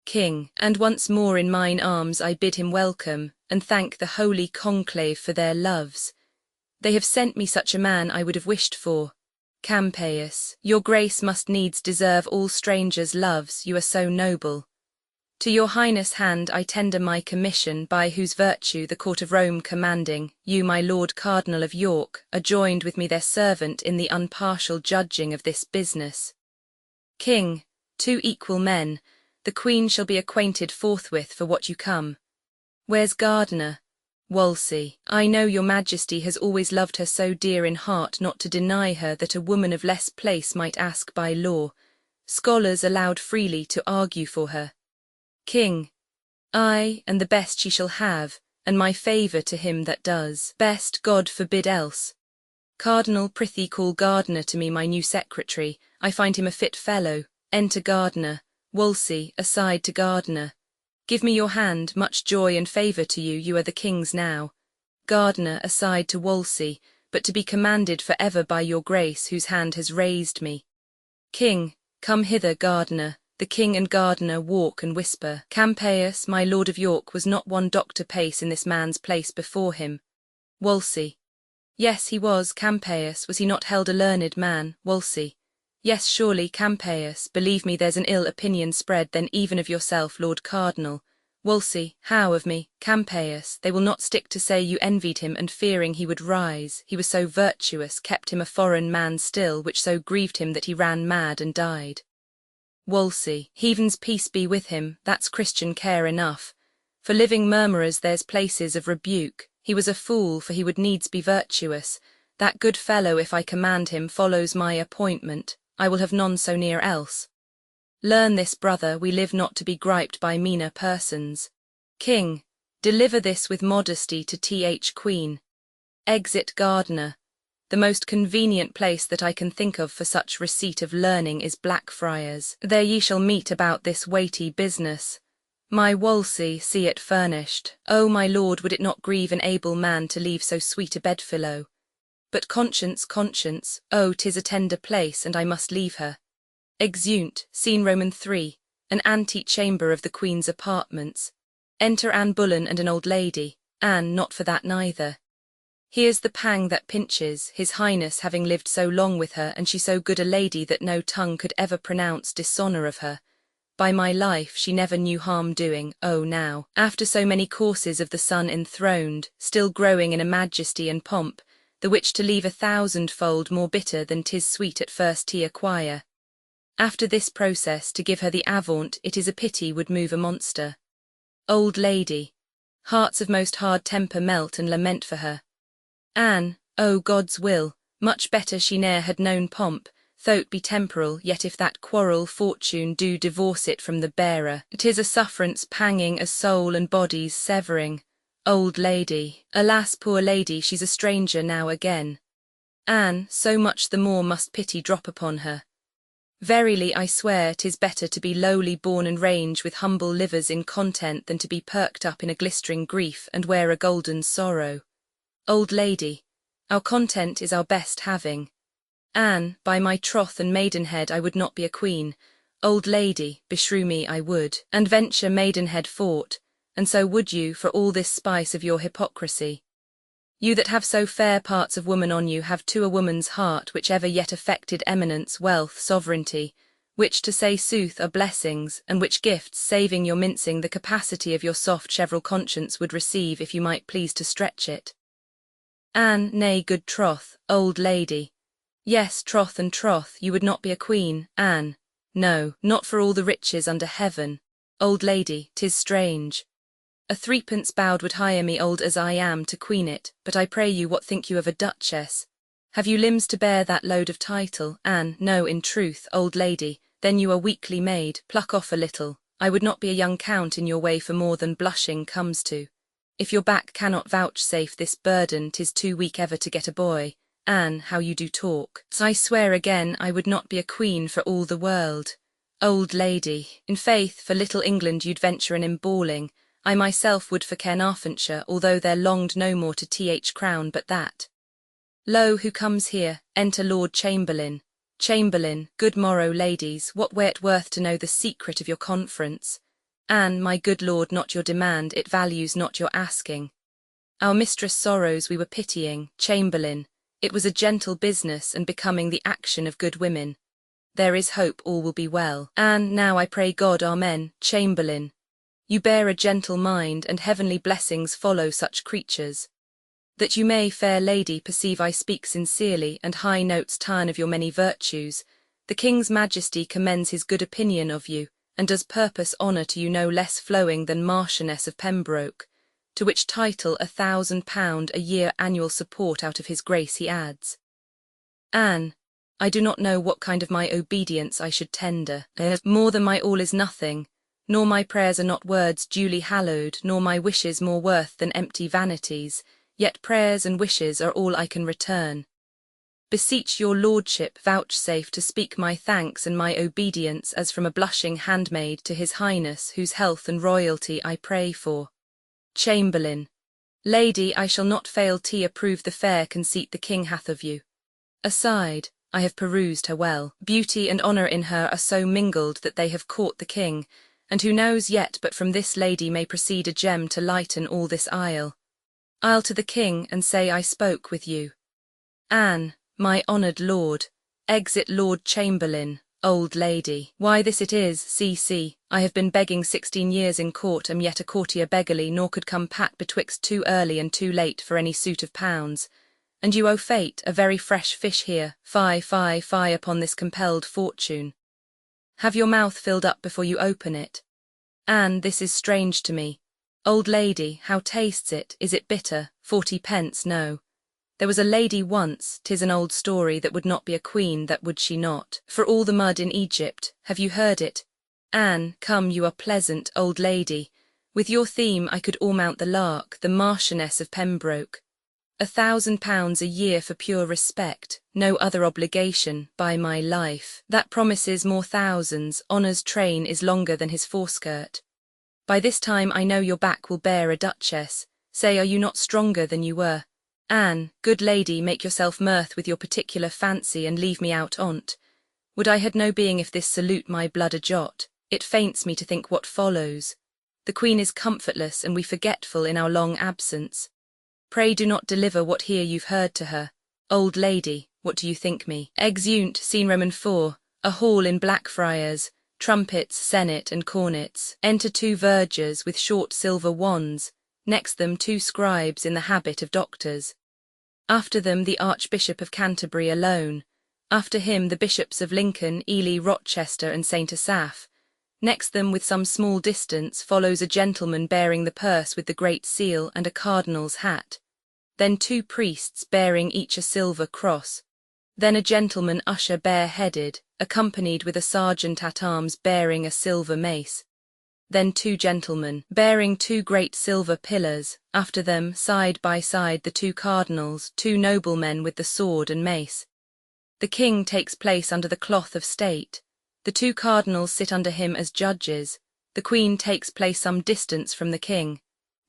King, and once more in mine arms I bid him welcome, and thank the holy conclave for their loves. They have sent me such a man I would have wished for. Campeius, your grace must needs deserve all strangers' loves, you are so noble. To your highness' hand I tender my commission, by whose virtue the court of Rome commanding, you, my lord Cardinal of York, are joined with me their servant in the unpartial judging of this business. King, two equal men, the Queen shall be acquainted forthwith for what you come. Where's Gardiner? Wolsey, I know your majesty has always loved her so dear in heart not to deny her that a woman of less place might ask by law. Scholars allowed freely to argue for her. King, I, and the best she shall have, and my favour to him that does. Best, God forbid else. Cardinal, prithee call Gardiner to me, my new secretary. I find him a fit fellow. Enter Gardiner. Wolsey, aside to Gardiner. Give me your hand, much joy and favour to you, you are the king's now. Gardiner, aside to Wolsey, but to be commanded for ever by your grace, whose hand has raised me. King, come hither, Gardiner. The king and Gardiner walk and whisper. Campeius, my lord of York, was not one doctor pace in this man's place before him. Wolsey. Yes, he was, Campeius, was he not held a learned man? Wolsey. Yes, surely, Campeius, believe me there's an ill opinion spread then even of yourself, Lord Cardinal. Wolsey, how of me? Campeius, they will not stick to say you envied him, and fearing he would rise, he was so virtuous, kept him a foreign man still, which so grieved him that he ran mad and died. Wolsey, heaven's peace be with him, that's Christian care enough. For living murmurers there's places of rebuke. He was a fool, for he would needs be virtuous. That good fellow, if I command him, follows my appointment. I will have none so near else. Learn this, brother, we live not to be griped by meaner persons. King, deliver this with modesty to Th Queen. Exit Gardiner. The most convenient place that I can think of for such receipt of learning is Blackfriars. There ye shall meet about this weighty business. My Wolsey, see it furnished. O my lord, would it not grieve an able man to leave so sweet a bedfellow? But conscience, conscience, oh, 'tis a tender place, and I must leave her. Exeunt, scene Roman 3, an ante-chamber of the Queen's apartments. Enter Anne Bullen and an old lady. Anne, not for that neither. Here's the pang that pinches, his highness having lived so long with her, and she so good a lady that no tongue could ever pronounce dishonour of her. By my life, she never knew harm doing. Oh now, after so many courses of the sun enthroned, still growing in a majesty and pomp, the which to leave 1,000-fold more bitter than 'tis sweet at first to acquire. After this process, to give her the avaunt, it is a pity would move a monster. Old lady, hearts of most hard temper melt and lament for her. Anne, oh God's will, much better she ne'er had known pomp, though it be temporal, yet if that quarrel fortune do divorce it from the bearer, 'tis a sufferance panging as soul and body's severing. Old lady, alas poor lady, she's a stranger now again. Anne, so much the more must pity drop upon her. Verily I swear 'tis better to be lowly born and range with humble livers in content than to be perked up in a glistering grief and wear a golden sorrow. Old lady, our content is our best having. Anne, by my troth and maidenhead I would not be a queen. Old lady, beshrew me I would, and venture maidenhead fought, and so would you for all this spice of your hypocrisy. You that have so fair parts of woman on you have to a woman's heart which ever yet affected eminence, wealth, sovereignty, which to say sooth are blessings, and which gifts, saving your mincing, the capacity of your soft cheverel conscience would receive if you might please to stretch it. Anne, nay, good troth, old lady, Yes, troth and troth, you would not be a queen, Anne. No, not for all the riches under heaven. Old lady, 'tis strange. A threepence bowed would hire me, old as I am, to queen it, but I pray you, what think you of a duchess? Have you limbs to bear that load of title, Anne? No, in truth, old lady, then you are weakly made, pluck off a little. I would not be a young count in your way for more than blushing comes to. If your back cannot vouchsafe this burden, 'tis too weak ever to get a boy. Anne, how you do talk. I swear again I would not be a queen for all the world. Old lady, in faith, for little England you'd venture an emballing. I myself would for Caernarfonshire, although there longed no more to th crown but that. Lo, who comes here? Enter Lord Chamberlain. Chamberlain, good morrow, ladies, what way it worth to know the secret of your conference? Anne, my good lord, not your demand, it values not your asking. Our mistress' sorrows we were pitying, Chamberlain. It was a gentle business and becoming the action of good women. There is hope all will be well. Anne, now I pray God, amen, Chamberlain. You bear a gentle mind, and heavenly blessings follow such creatures. That you may, fair lady, perceive I speak sincerely, and high notes turn of your many virtues, the King's Majesty commends his good opinion of you, and does purpose honour to you no less flowing than Marchioness of Pembroke, to which title £1,000 a year annual support out of his grace he adds. Anne, I do not know what kind of my obedience I should tender. More than my all is nothing, nor my prayers are not words duly hallowed, nor my wishes more worth than empty vanities, yet prayers and wishes are all I can return. Beseech your lordship vouchsafe to speak my thanks and my obedience as from a blushing handmaid to his highness, whose health and royalty I pray for. Chamberlain. Lady, I shall not fail to approve the fair conceit the king hath of you. Aside, I have perused her well. Beauty and honour in her are so mingled that they have caught the king, and who knows yet but from this lady may proceed a gem to lighten all this isle. I'll to the king and say I spoke with you. Anne, my honoured lord, exit Lord Chamberlain. Old lady, why this it is, see, I have been begging 16 years in court, am yet a courtier beggarly, nor could come pat betwixt too early and too late for any suit of pounds. And you, O fate, a very fresh fish here, fie upon this compelled fortune. Have your mouth filled up before you open it. Anne, this is strange to me. Old lady, how tastes it? Is it bitter? 40 pence, no. There was a lady once, 'tis an old story, that would not be a queen, that would she not, for all the mud in Egypt. Have you heard it? Anne, come, you are pleasant, old lady. With your theme I could all-mount the lark, the Marchioness of Pembroke. £1,000 a year for pure respect, no other obligation, by my life. That promises more thousands, honour's train is longer than his foreskirt. By this time I know your back will bear a duchess. Say, are you not stronger than you were? Anne, good lady, make yourself mirth with your particular fancy, and leave me out on't. Would I had no being if this salute my blood a jot. It faints me to think what follows. The queen is comfortless, and we forgetful in our long absence. Pray do not deliver what here you've heard to her. Old lady, what do you think me? Exeunt, scene Roman 4, a hall in Blackfriars, trumpets, senate, and cornets. Enter 2 vergers with short silver wands, next them 2 scribes in the habit of doctors. After them the Archbishop of Canterbury alone, after him the Bishops of Lincoln, Ely, Rochester, and St. Asaph. Next them with some small distance follows a gentleman bearing the purse with the great seal and a cardinal's hat. Then 2 priests bearing each a silver cross. Then a gentleman usher bare-headed, accompanied with a sergeant at arms bearing a silver mace. Then 2 gentlemen, bearing 2 great silver pillars, after them, side by side, the 2 cardinals, 2 noblemen with the sword and mace. The king takes place under the cloth of state. The 2 cardinals sit under him as judges. The queen takes place some distance from the king.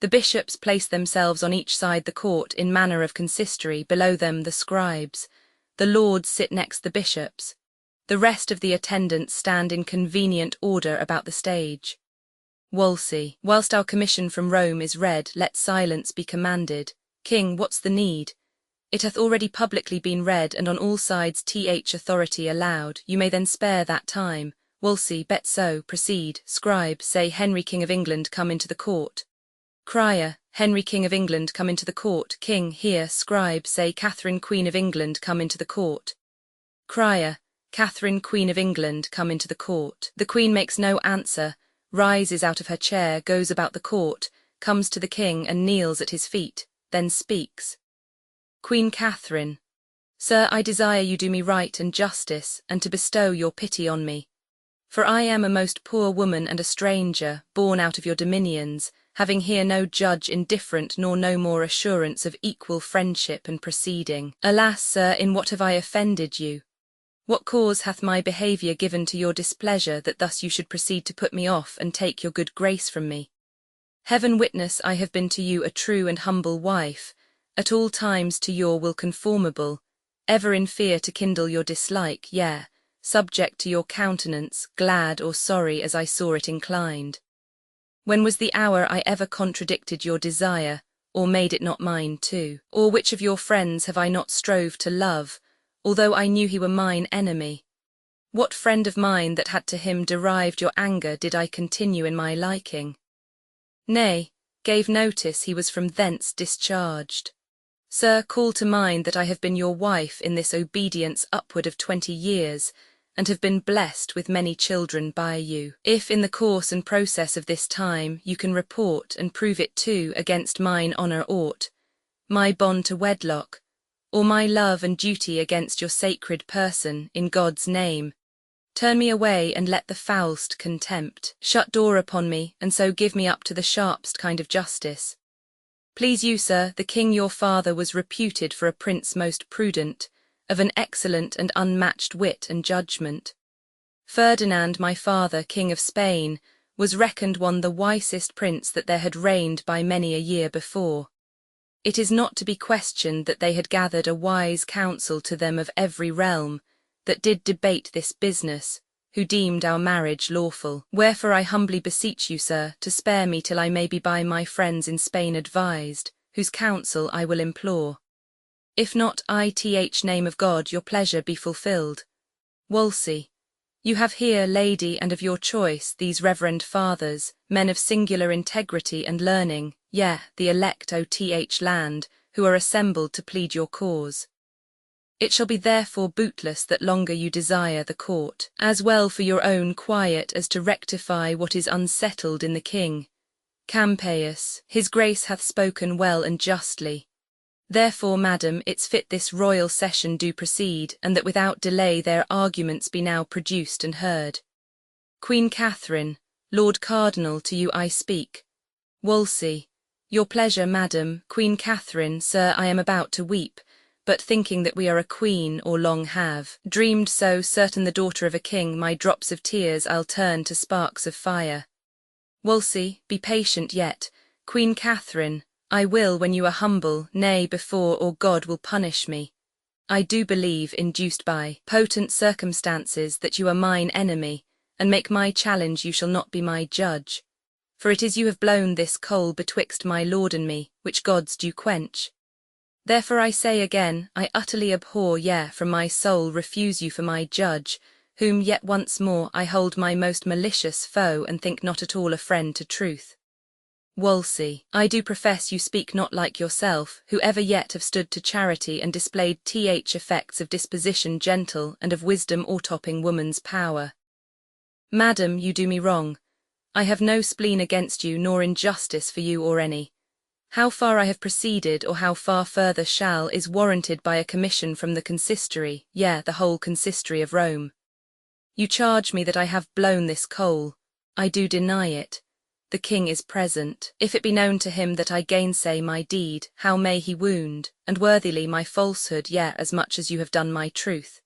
The bishops place themselves on each side the court in manner of consistory, below them the scribes. The lords sit next the bishops. The rest of the attendants stand in convenient order about the stage. Wolsey, whilst our commission from Rome is read, let silence be commanded. King, what's the need? It hath already publicly been read, and on all sides authority allowed. You may then spare that time. Wolsey, bet so, proceed. Scribe, say Henry King of England come into the court. Crier, Henry King of England come into the court. King, here. Scribe, say Catherine Queen of England come into the court. Crier, Catherine, Queen of England, come into the court. The Queen makes no answer, rises out of her chair, goes about the court, comes to the King and kneels at his feet, then speaks. Queen Catherine, Sir, I desire you do me right and justice, and to bestow your pity on me. For I am a most poor woman and a stranger, born out of your dominions, having here no judge indifferent nor no more assurance of equal friendship and proceeding. Alas, sir, in what have I offended you? What cause hath my behaviour given to your displeasure that thus you should proceed to put me off and take your good grace from me? Heaven witness I have been to you a true and humble wife, at all times to your will conformable, ever in fear to kindle your dislike, yea, subject to your countenance, glad or sorry as I saw it inclined. When was the hour I ever contradicted your desire, or made it not mine too? Or which of your friends have I not strove to love, although I knew he were mine enemy? What friend of mine that had to him derived your anger did I continue in my liking? Nay, gave notice he was from thence discharged. Sir, call to mind that I have been your wife in this obedience upward of 20 years, and have been blessed with many children by you. If in the course and process of this time you can report and prove it too against mine honour aught, my bond to wedlock, or my love and duty against your sacred person, in God's name, turn me away and let the foulest contempt shut door upon me, and so give me up to the sharpest kind of justice. Please you, sir, the king your father was reputed for a prince most prudent, of an excellent and unmatched wit and judgment. Ferdinand, my father, king of Spain, was reckoned one the wisest prince that there had reigned by many a year before. It is not to be questioned that they had gathered a wise council to them of every realm, that did debate this business, who deemed our marriage lawful. Wherefore I humbly beseech you, sir, to spare me till I may be by my friends in Spain advised, whose counsel I will implore. If not, I.th name of God, your pleasure be fulfilled. Wolsey, you have here, lady, and of your choice, these reverend fathers, men of singular integrity and learning, yea, the elect O.th land, who are assembled to plead your cause. It shall be therefore bootless that longer you desire the court, as well for your own quiet as to rectify what is unsettled in the king. Campeius, his grace hath spoken well and justly. Therefore, madam, it's fit this royal session do proceed, and that without delay their arguments be now produced and heard. Queen Catherine, Lord Cardinal, to you I speak. Wolsey, your pleasure, madam. Queen Catherine, sir, I am about to weep, but thinking that we are a queen, or long have dreamed so certain the daughter of a king, my drops of tears I'll turn to sparks of fire. Wolsey, be patient yet. Queen Catherine, I will when you are humble, nay, before or God will punish me. I do believe, induced by potent circumstances, that you are mine enemy, and make my challenge you shall not be my judge. For it is you have blown this coal betwixt my lord and me, which gods do quench. Therefore I say again, I utterly abhor, yea, from my soul refuse you for my judge, whom yet once more I hold my most malicious foe and think not at all a friend to truth. Wolsey, I do profess you speak not like yourself, who ever yet have stood to charity and displayed effects of disposition gentle and of wisdom o'ertopping woman's power. Madam, you do me wrong. I have no spleen against you, nor injustice for you or any. How far I have proceeded, or how far further shall, is warranted by a commission from the consistory, yea, the whole consistory of Rome. You charge me that I have blown this coal. I do deny it. The king is present. If it be known to him that I gainsay my deed, how may he wound, and worthily, my falsehood, yea, as much as you have done my truth?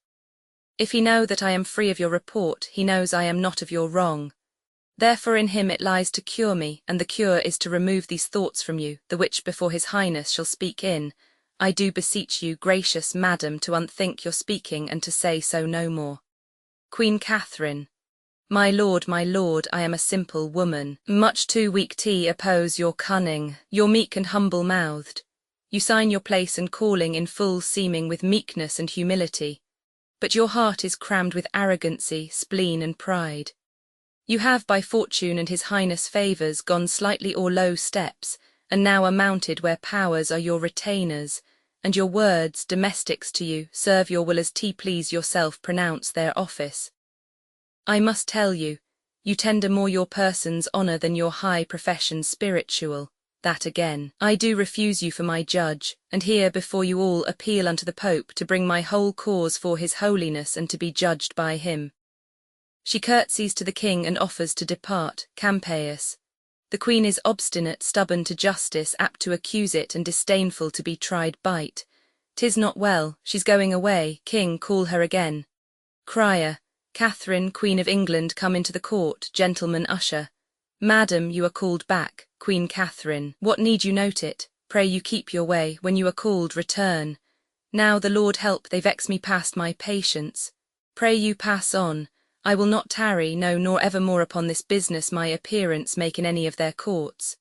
If he know that I am free of your report, he knows I am not of your wrong. Therefore in him it lies to cure me, and the cure is to remove these thoughts from you, the which before his highness shall speak in. I do beseech you, gracious madam, to unthink your speaking and to say so no more. Queen Catherine, my lord, I am a simple woman, much too weak to oppose your cunning, your meek and humble-mouthed. You sign your place and calling in full seeming with meekness and humility, but your heart is crammed with arrogancy, spleen and pride. You have by fortune and his highness' favours gone slightly o'er low steps, and now are mounted where powers are your retainers, and your words, domestics to you, serve your will as please yourself pronounce their office. I must tell you, you tender more your person's honour than your high profession spiritual, that again, I do refuse you for my judge, and here before you all appeal unto the Pope to bring my whole cause for his holiness and to be judged by him. She curtsies to the king and offers to depart, Campeius. The queen is obstinate, stubborn to justice, apt to accuse it, and disdainful to be tried by't. 'Tis not well, she's going away, king, call her again. Crier, Catherine, Queen of England, come into the court, gentleman usher. Madam, you are called back, Queen Catherine. What need you note it? Pray you keep your way, when you are called return. Now the Lord help, they vex me past my patience. Pray you pass on. I will not tarry, no, nor evermore upon this business my appearance make in any of their courts.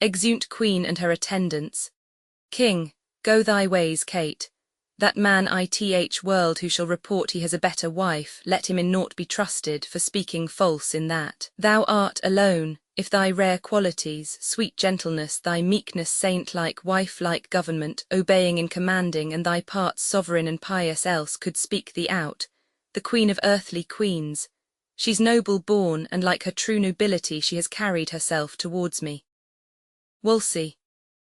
Exeunt Queen and her attendants. King, go thy ways, Kate. That man ith world who shall report he has a better wife, let him in naught be trusted for speaking false in that. Thou art alone, if thy rare qualities, sweet gentleness, thy meekness, saint-like, wife-like government, obeying in commanding, and thy parts sovereign and pious else could speak thee out, the queen of earthly queens. She's noble born, and like her true nobility she has carried herself towards me. Wolsey.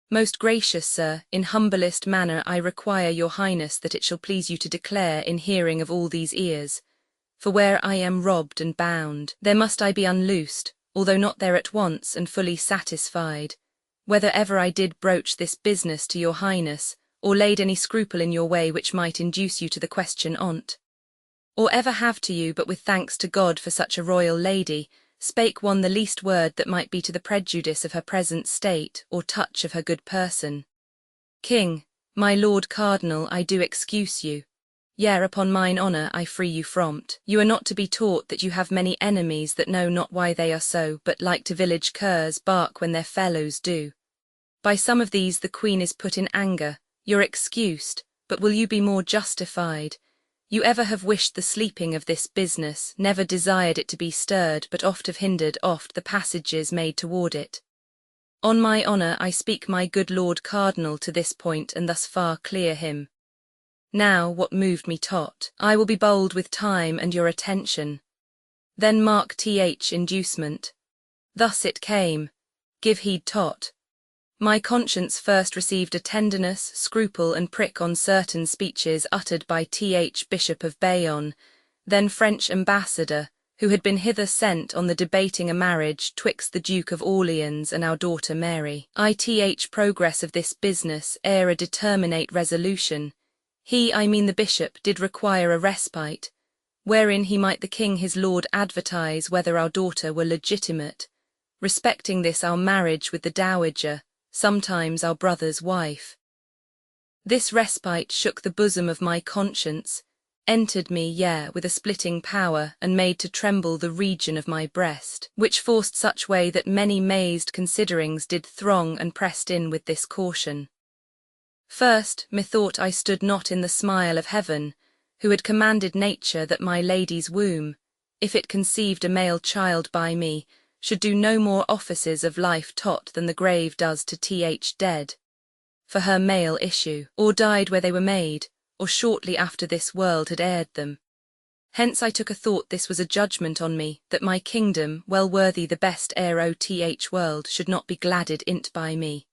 Most gracious sir, in humblest manner I require your highness that it shall please you to declare in hearing of all these ears. For where I am robbed and bound, there must I be unloosed, although not there at once and fully satisfied. Whether ever I did broach this business to your highness, or laid any scruple in your way which might induce you to the question on't. Or ever have to you, but with thanks to God for such a royal lady, spake one the least word that might be to the prejudice of her present state, or touch of her good person. King, my Lord Cardinal, I do excuse you. Yea, upon mine honour I free you from't. You are not to be taught that you have many enemies that know not why they are so, but like to village curs bark when their fellows do. By some of these the queen is put in anger, you're excused, but will you be more justified? You ever have wished the sleeping of this business, never desired it to be stirred, but oft have hindered oft the passages made toward it. On my honour I speak my good Lord Cardinal to this point, and thus far clear him. Now what moved me tot, I will be bold with time and your attention. Then mark inducement. Thus it came, give heed tot. My conscience first received a tenderness, scruple and prick on certain speeches uttered by Bishop of Bayonne, then French ambassador, who had been hither sent on the debating a marriage twixt the Duke of Orleans and our daughter Mary. Progress of this business, ere a determinate resolution. He, I mean the bishop, did require a respite, wherein he might the king his lord advertise whether our daughter were legitimate, respecting this our marriage with the dowager, sometimes our brother's wife. This respite shook the bosom of my conscience, entered me, yea, with a splitting power, and made to tremble the region of my breast, which forced such way that many mazed considerings did throng and pressed in with this caution. First, methought I stood not in the smile of heaven, who had commanded nature that my lady's womb, if it conceived a male child by me, should do no more offices of life tot than the grave does to dead, for her male issue, or died where they were made, or shortly after this world had aired them. Hence I took a thought this was a judgment on me, that my kingdom, well worthy the best heir world, should not be gladded in't by me.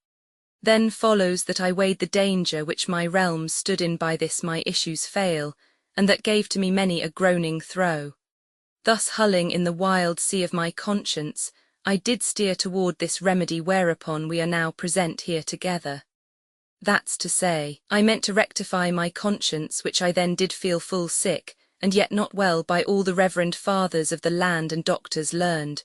Then follows that I weighed the danger which my realms stood in by this my issue's fail, and that gave to me many a groaning throe. Thus hulling in the wild sea of my conscience, I did steer toward this remedy whereupon we are now present here together. That's to say, I meant to rectify my conscience, which I then did feel full sick, and yet not well by all the reverend fathers of the land and doctors learned.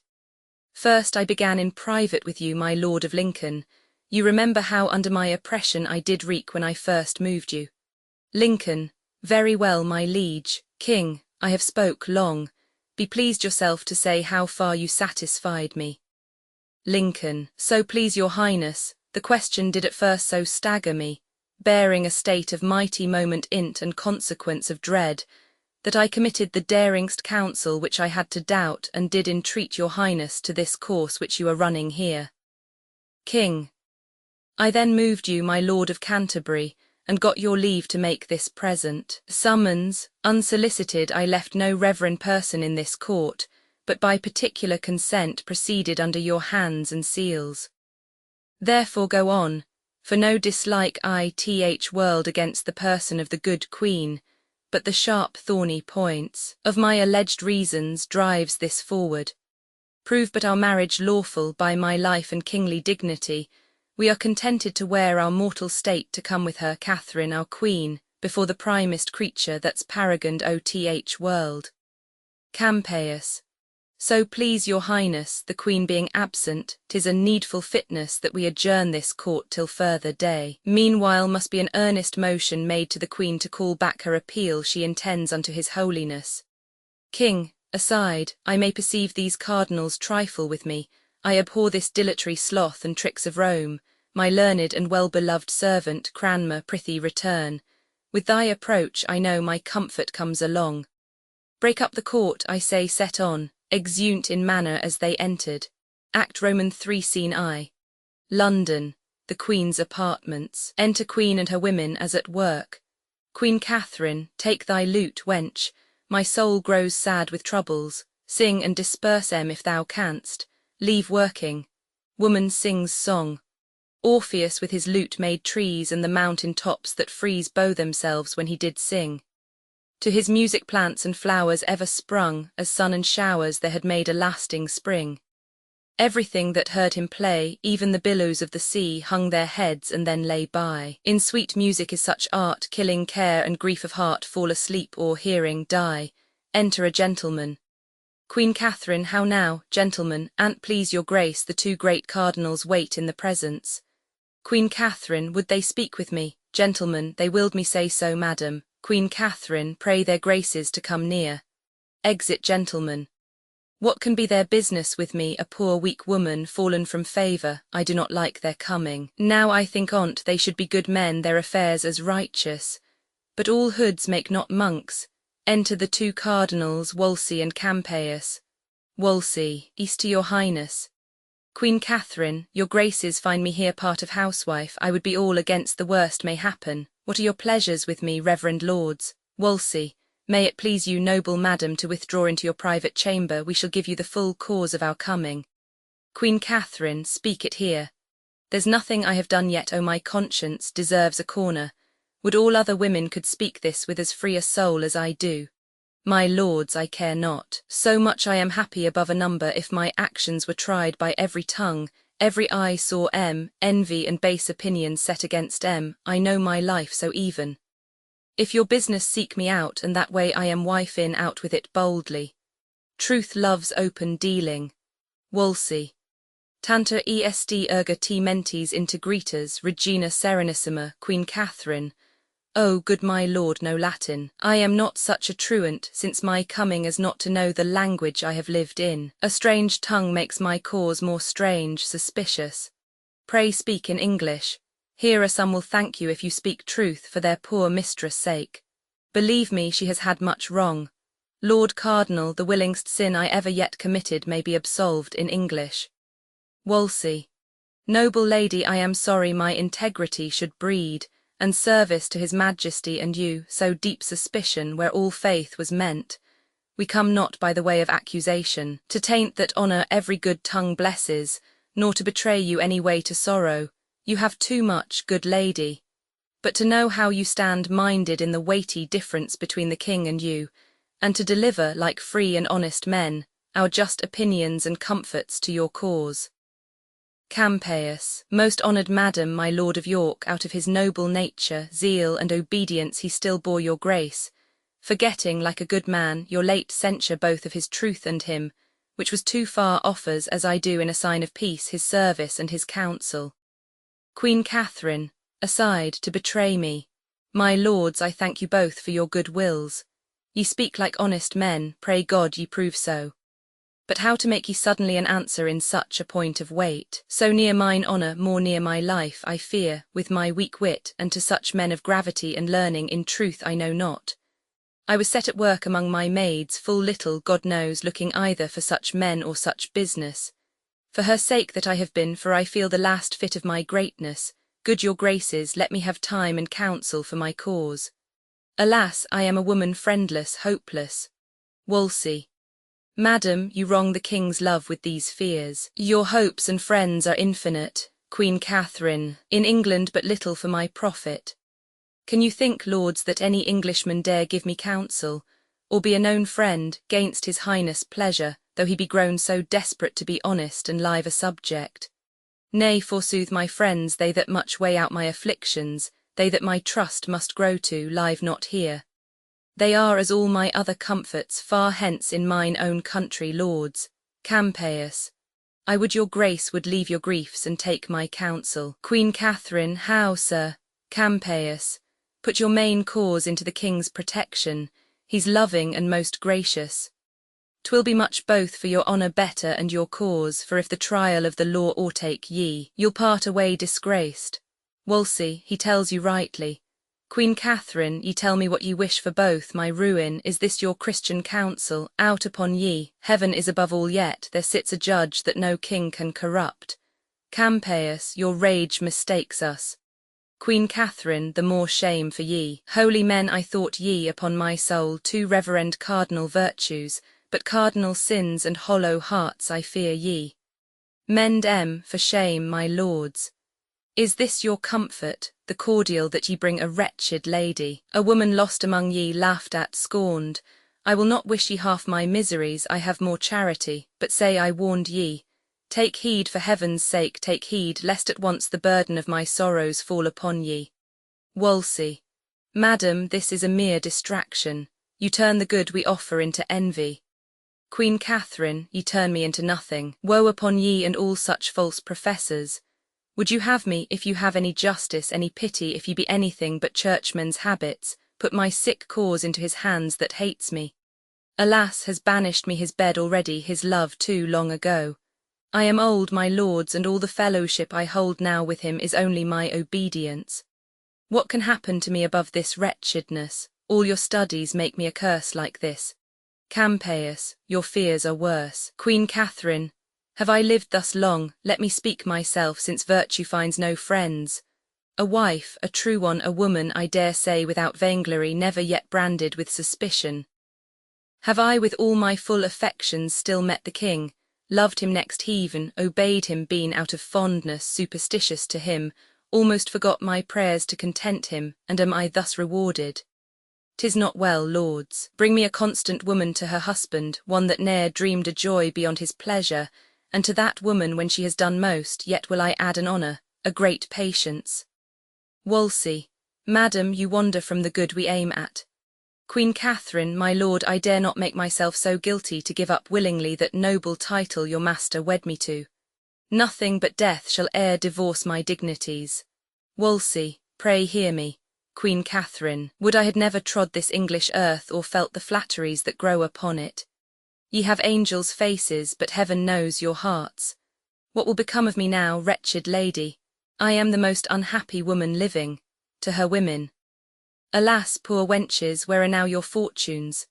First I began in private with you, my Lord of Lincoln. You remember how under my oppression I did wreak when I first moved you. Lincoln, very well, my liege. King, I have spoke long. Be pleased yourself to say how far you satisfied me. Lincoln, so please your highness, the question did at first so stagger me, bearing a state of mighty moment in't and consequence of dread, that I committed the daringst counsel which I had to doubt, and did entreat your highness to this course which you are running here. King, I then moved you, my Lord of Canterbury, and got your leave to make this present. Summons, unsolicited, I left no reverend person in this court, but by particular consent proceeded under your hands and seals. Therefore go on, for no dislike world against the person of the good queen, but the sharp thorny points of my alleged reasons drives this forward. Prove but our marriage lawful by my life and kingly dignity, we are contented to wear our mortal state to come with her Catherine our queen, before the primest creature that's paragoned world. Campaius. So please your highness, the queen being absent, 'tis a needful fitness that we adjourn this court till further day. Meanwhile must be an earnest motion made to the queen to call back her appeal she intends unto his holiness. King, aside, I may perceive these cardinals trifle with me. I abhor this dilatory sloth and tricks of Rome. My learned and well-beloved servant Cranmer, prithee return. With thy approach I know my comfort comes along. Break up the court, I say, set on, exeunt in manner as they entered. Act Roman 3 Scene I. London, the Queen's apartments. Enter Queen and her women as at work. Queen Catherine, take thy lute, wench. My soul grows sad with troubles. Sing and disperse if thou canst. Leave working. Woman sings song. Orpheus with his lute made trees and the mountain tops that freeze bow themselves when he did sing. To his music plants and flowers ever sprung, as sun and showers there had made a lasting spring. Everything that heard him play, even the billows of the sea, hung their heads and then lay by. In sweet music is such art, killing care and grief of heart fall asleep or hearing die. Enter a gentleman. Queen Catherine, how now, gentlemen, an't please your grace, the 2 great cardinals wait in the presence. Queen Catherine, would they speak with me? Gentlemen, they willed me say so, madam. Queen Catherine, pray their graces to come near. Exit gentlemen. What can be their business with me, a poor weak woman fallen from favour? I do not like their coming. Now I think on't they should be good men, their affairs as righteous. But all hoods make not monks. Enter the 2 cardinals, Wolsey and Campaius. Wolsey, east to your highness. Queen Catherine, your graces find me here part of housewife. I would be all against the worst may happen. What are your pleasures with me, reverend lords? Wolsey, may it please you, noble madam, to withdraw into your private chamber. We shall give you the full cause of our coming. Queen Catherine, speak it here. There's nothing I have done yet, my conscience deserves a corner. Would all other women could speak this with as free a soul as I do. My lords, I care not. So much I am happy above a number if my actions were tried by every tongue, every eye saw envy and base opinions set against I know my life so even. If your business seek me out, and that way I am wife in, out with it boldly. Truth loves open dealing. Wolsey. Tantor est erga te mentes integritas, Regina Serenissima, Queen Catherine. Oh, good my lord, no Latin. I am not such a truant, since my coming as not to know the language I have lived in. A strange tongue makes my cause more strange, suspicious. Pray speak in English. Here are some will thank you if you speak truth for their poor mistress' sake. Believe me, she has had much wrong. Lord Cardinal, the willingst sin I ever yet committed may be absolved in English. Wolsey. Noble lady, I am sorry my integrity should breed, and service to his majesty and you, so deep suspicion where all faith was meant. We come not by the way of accusation, to taint that honour every good tongue blesses, nor to betray you any way to sorrow. You have too much, good lady. But to know how you stand minded in the weighty difference between the king and you, and to deliver, like free and honest men, our just opinions and comforts to your cause. Campaius, most honoured madam, my lord of York, out of his noble nature, zeal, and obedience he still bore your grace, forgetting, like a good man, your late censure both of his truth and him, which was too far offers, as I do in a sign of peace, his service and his counsel. Queen Catherine, aside, to betray me. My lords, I thank you both for your good wills. Ye speak like honest men, pray God ye prove so. But how to make ye suddenly an answer in such a point of weight, so near mine honour, more near my life, I fear, with my weak wit, and to such men of gravity and learning in truth I know not. I was set at work among my maids, full little, God knows, looking either for such men or such business. For her sake that I have been, for I feel the last fit of my greatness, Good your graces, let me have time and counsel for my cause. Alas, I am a woman friendless, hopeless. Wolsey. Madam, you wrong the king's love with these fears. Your hopes and friends are infinite, Queen Catherine, in England but little for my profit. Can you think, lords, that any Englishman dare give me counsel, or be a known friend, gainst his highness' pleasure, though he be grown so desperate to be honest and live a subject? Nay, forsooth, my friends, they that much weigh out my afflictions, they that my trust must grow to, live not here. They are as all my other comforts far hence in mine own country, lords. Campaius. I would your grace would leave your griefs and take my counsel. Queen Catherine. How, sir? Campaius. Put your main cause into the king's protection. He's loving and most gracious. 'Twill be much both for your honour better and your cause, for if the trial of the law o'ertake ye, you'll part away disgraced. Wolsey, he tells you rightly. Queen Catherine, ye tell me what ye wish for both my ruin. Is this your Christian counsel? Out upon ye, heaven is above all yet, there sits a judge that no king can corrupt. Campaius, your rage mistakes us. Queen Catherine, the more shame for ye. Holy men, I thought ye, upon my soul, two reverend cardinal virtues, but cardinal sins and hollow hearts I fear ye. Mend for shame, my lords. Is this your comfort, the cordial that ye bring a wretched lady, a woman lost among ye, laughed at, scorned? I will not wish ye half my miseries, I have more charity, but say I warned ye. Take heed, for heaven's sake, take heed, lest at once the burden of my sorrows fall upon ye. Wolsey. Madam, this is a mere distraction. You turn the good we offer into envy. Queen Catherine, ye turn me into nothing. Woe upon ye and all such false professors. Would you have me, if you have any justice, any pity, if ye be anything but churchmen's habits, put my sick cause into his hands that hates me? Alas, has banished me his bed already, his love too long ago. I am old, my lords, and all the fellowship I hold now with him is only my obedience. What can happen to me above this wretchedness? All your studies make me a curse like this. Campaius, your fears are worse. Queen Catherine, have I lived thus long? Let me speak myself, since virtue finds no friends. A wife, a true one, a woman, I dare say without vainglory, never yet branded with suspicion. Have I with all my full affections still met the king, loved him next heaven, obeyed him, been out of fondness superstitious to him, almost forgot my prayers to content him, and am I thus rewarded? 'Tis not well, lords. Bring me a constant woman to her husband, one that ne'er dreamed a joy beyond his pleasure, and to that woman when she has done most, yet will I add an honour, a great patience. Wolsey. Madam, you wander from the good we aim at. Queen Catherine, my lord, I dare not make myself so guilty to give up willingly that noble title your master wed me to. Nothing but death shall e'er divorce my dignities. Wolsey, pray hear me. Queen Catherine, would I had never trod this English earth or felt the flatteries that grow upon it. Ye have angels' faces, but heaven knows your hearts. What will become of me now, wretched lady? I am the most unhappy woman living, to her women. Alas, poor wenches, where are now your fortunes?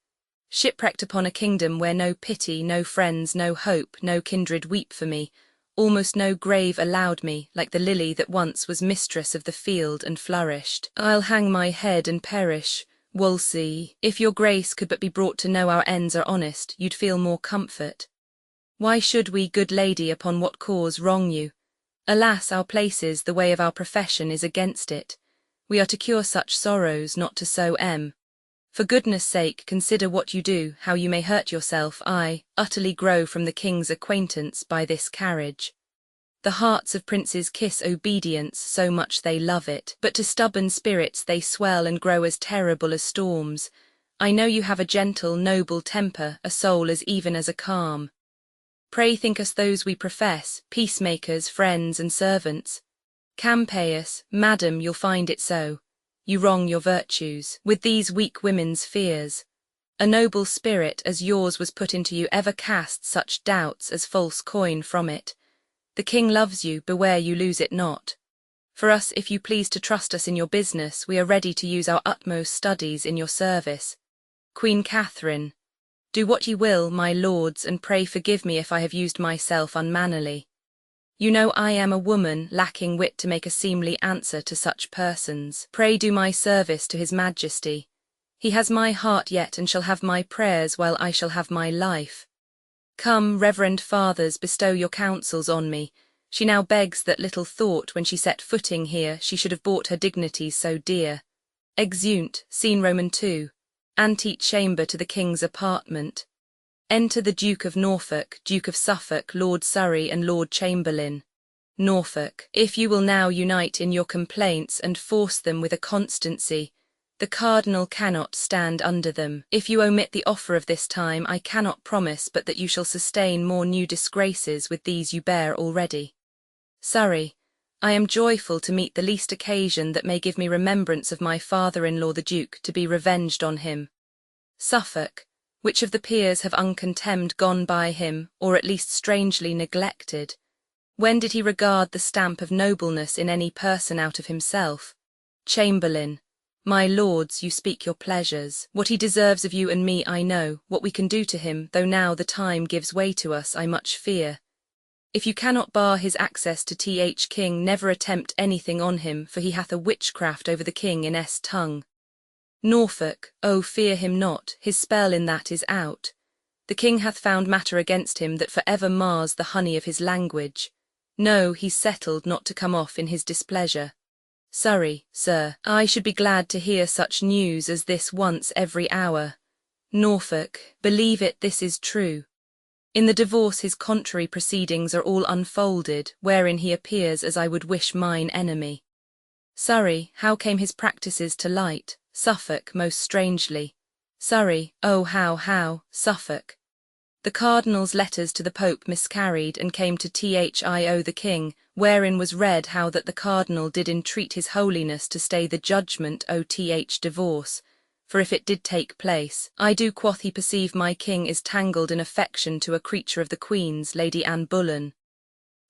Shipwrecked upon a kingdom where no pity, no friends, no hope, no kindred weep for me, almost no grave allowed me, like the lily that once was mistress of the field and flourished. I'll hang my head and perish. Wolsey, if your grace could but be brought to know our ends are honest, you'd feel more comfort. Why should we, good lady, upon what cause wrong you? Alas, our places, the way of our profession is against it. We are to cure such sorrows, not to sow em. For goodness' sake, consider what you do, how you may hurt yourself, aye, utterly grow from the king's acquaintance by this carriage. The hearts of princes kiss obedience, so much they love it, but to stubborn spirits they swell and grow as terrible as storms. I know you have a gentle, noble temper, a soul as even as a calm. Pray think us those we profess, peacemakers, friends and servants. Campaius, madam, you'll find it so. You wrong your virtues, with these weak women's fears. A noble spirit as yours was put into you ever cast such doubts as false coin from it. The king loves you, beware you lose it not. For us, if you please to trust us in your business, we are ready to use our utmost studies in your service. Queen Catherine. Do what ye will, my lords, and pray forgive me if I have used myself unmannerly. You know I am a woman, lacking wit to make a seemly answer to such persons. Pray do my service to his majesty. He has my heart yet, and shall have my prayers while I shall have my life. Come, reverend fathers, bestow your counsels on me. She now begs that little thought when she set footing here she should have bought her dignities so dear. Exeunt, scene Roman 2. Ante-chamber to the king's apartment. Enter the Duke of Norfolk, Duke of Suffolk, Lord Surrey and Lord Chamberlain. Norfolk, if you will now unite in your complaints and force them with a constancy, the cardinal cannot stand under them. If you omit the offer of this time, I cannot promise but that you shall sustain more new disgraces with these you bear already. Surrey, I am joyful to meet the least occasion that may give me remembrance of my father-in-law the Duke, to be revenged on him. Suffolk, which of the peers have uncontemned gone by him, or at least strangely neglected? When did he regard the stamp of nobleness in any person out of himself? Chamberlain, my lords, you speak your pleasures. What he deserves of you and me I know, what we can do to him, though now the time gives way to us, I much fear. If you cannot bar his access to King, never attempt anything on him, for he hath a witchcraft over the king in tongue. Norfolk, oh fear him not, his spell in that is out. The king hath found matter against him that for ever mars the honey of his language. No, he's settled not to come off in his displeasure. Surrey, sir, I should be glad to hear such news as this once every hour. Norfolk, believe it, this is true. In the divorce his contrary proceedings are all unfolded, wherein he appears as I would wish mine enemy. Surrey, how came his practices to light? Suffolk, most strangely. Surrey, oh how, Suffolk. The cardinal's letters to the Pope miscarried and came to Thio the king, wherein was read how that the cardinal did entreat his holiness to stay the judgment o divorce, for if it did take place, I do quoth he perceive my king is tangled in affection to a creature of the Queen's, Lady Anne Boleyn.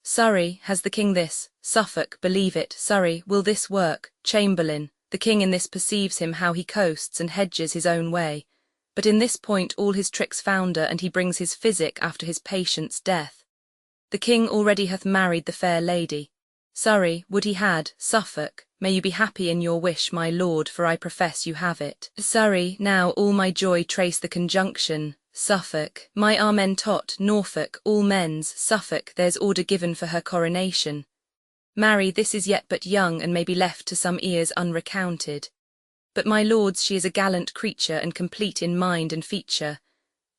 Surrey, has the king this? Suffolk, believe it. Surrey, will this work? Chamberlain, the king in this perceives him how he coasts and hedges his own way, but in this point all his tricks founder, and he brings his physic after his patient's death. The king already hath married the fair lady. Surrey, would he had. Suffolk, may you be happy in your wish, my lord, for I profess you have it. Surrey, now all my joy trace the conjunction. Suffolk, my amen tot. Norfolk, all men's. Suffolk, there's order given for her coronation. Marry, this is yet but young, and may be left to some ears unrecounted. But my lords, she is a gallant creature, and complete in mind and feature.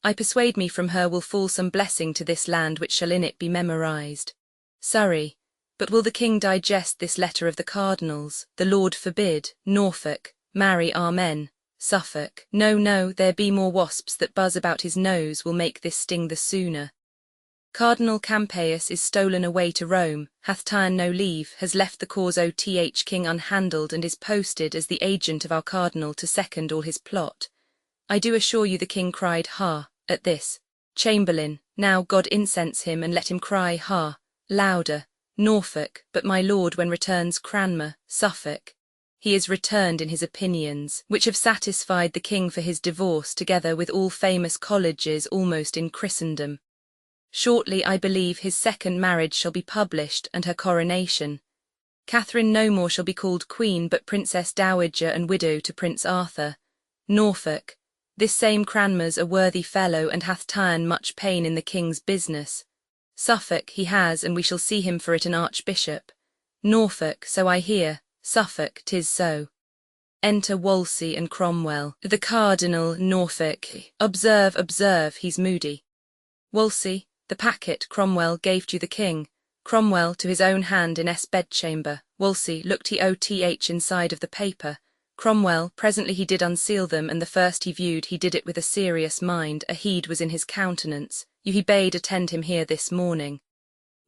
I persuade me from her will fall some blessing to this land which shall in it be memorized. Surrey, but will the king digest this letter of the cardinal's? The Lord forbid. Norfolk, marry, amen. Suffolk, no, there be more wasps that buzz about his nose will make this sting the sooner. Cardinal Campeius is stolen away to Rome, hath ta'en no leave, has left the cause o king unhandled, and is posted as the agent of our cardinal to second all his plot. I do assure you the king cried ha, at this. Chamberlain, now God incense him, and let him cry ha, louder. Norfolk, but my lord, when returns Cranmer? Suffolk, he is returned in his opinions, which have satisfied the king for his divorce, together with all famous colleges almost in Christendom. Shortly, I believe, his second marriage shall be published, and her coronation. Catherine no more shall be called queen, but princess dowager and widow to Prince Arthur. Norfolk, this same Cranmer's a worthy fellow, and hath ta'en much pain in the king's business. Suffolk, he has, and we shall see him for it an archbishop. Norfolk, so I hear. Suffolk, 'tis so. Enter Wolsey and Cromwell. The cardinal. Norfolk, observe, he's moody. Wolsey, the packet Cromwell gave to the king. Cromwell to his own hand in bedchamber. Wolsey, looked he inside of the paper. Cromwell, presently he did unseal them, and the first he viewed he did it with a serious mind, a heed was in his countenance. You he bade attend him here this morning.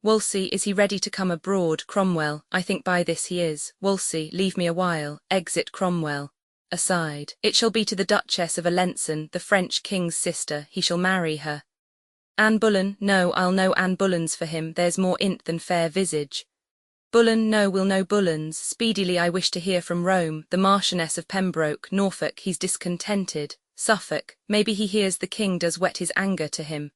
Wolsey, is he ready to come abroad? Cromwell, I think by this he is. Wolsey, leave me a while. Exit Cromwell. Aside, it shall be to the Duchess of Alençon, the French king's sister, he shall marry her. Anne Boleyn, no, I'll know Anne Boleyn's for him, there's more in't than fair visage. Boleyn, no, we'll know Boleyn's. Speedily I wish to hear from Rome, the Marchioness of Pembroke. Norfolk, he's discontented. Suffolk, maybe he hears the king does whet his anger to him.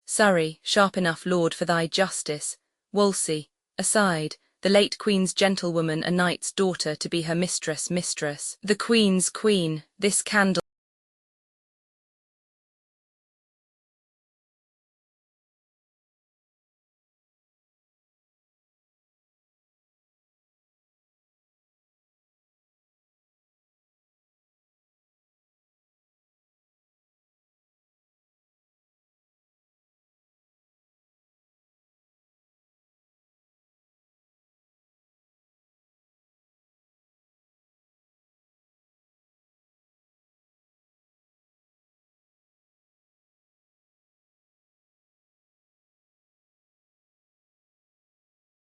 Surrey, sharp enough, lord, for thy justice. Wolsey, Aside, the late queen's gentlewoman, a knight's daughter, to be her mistress. The queen's queen, this candle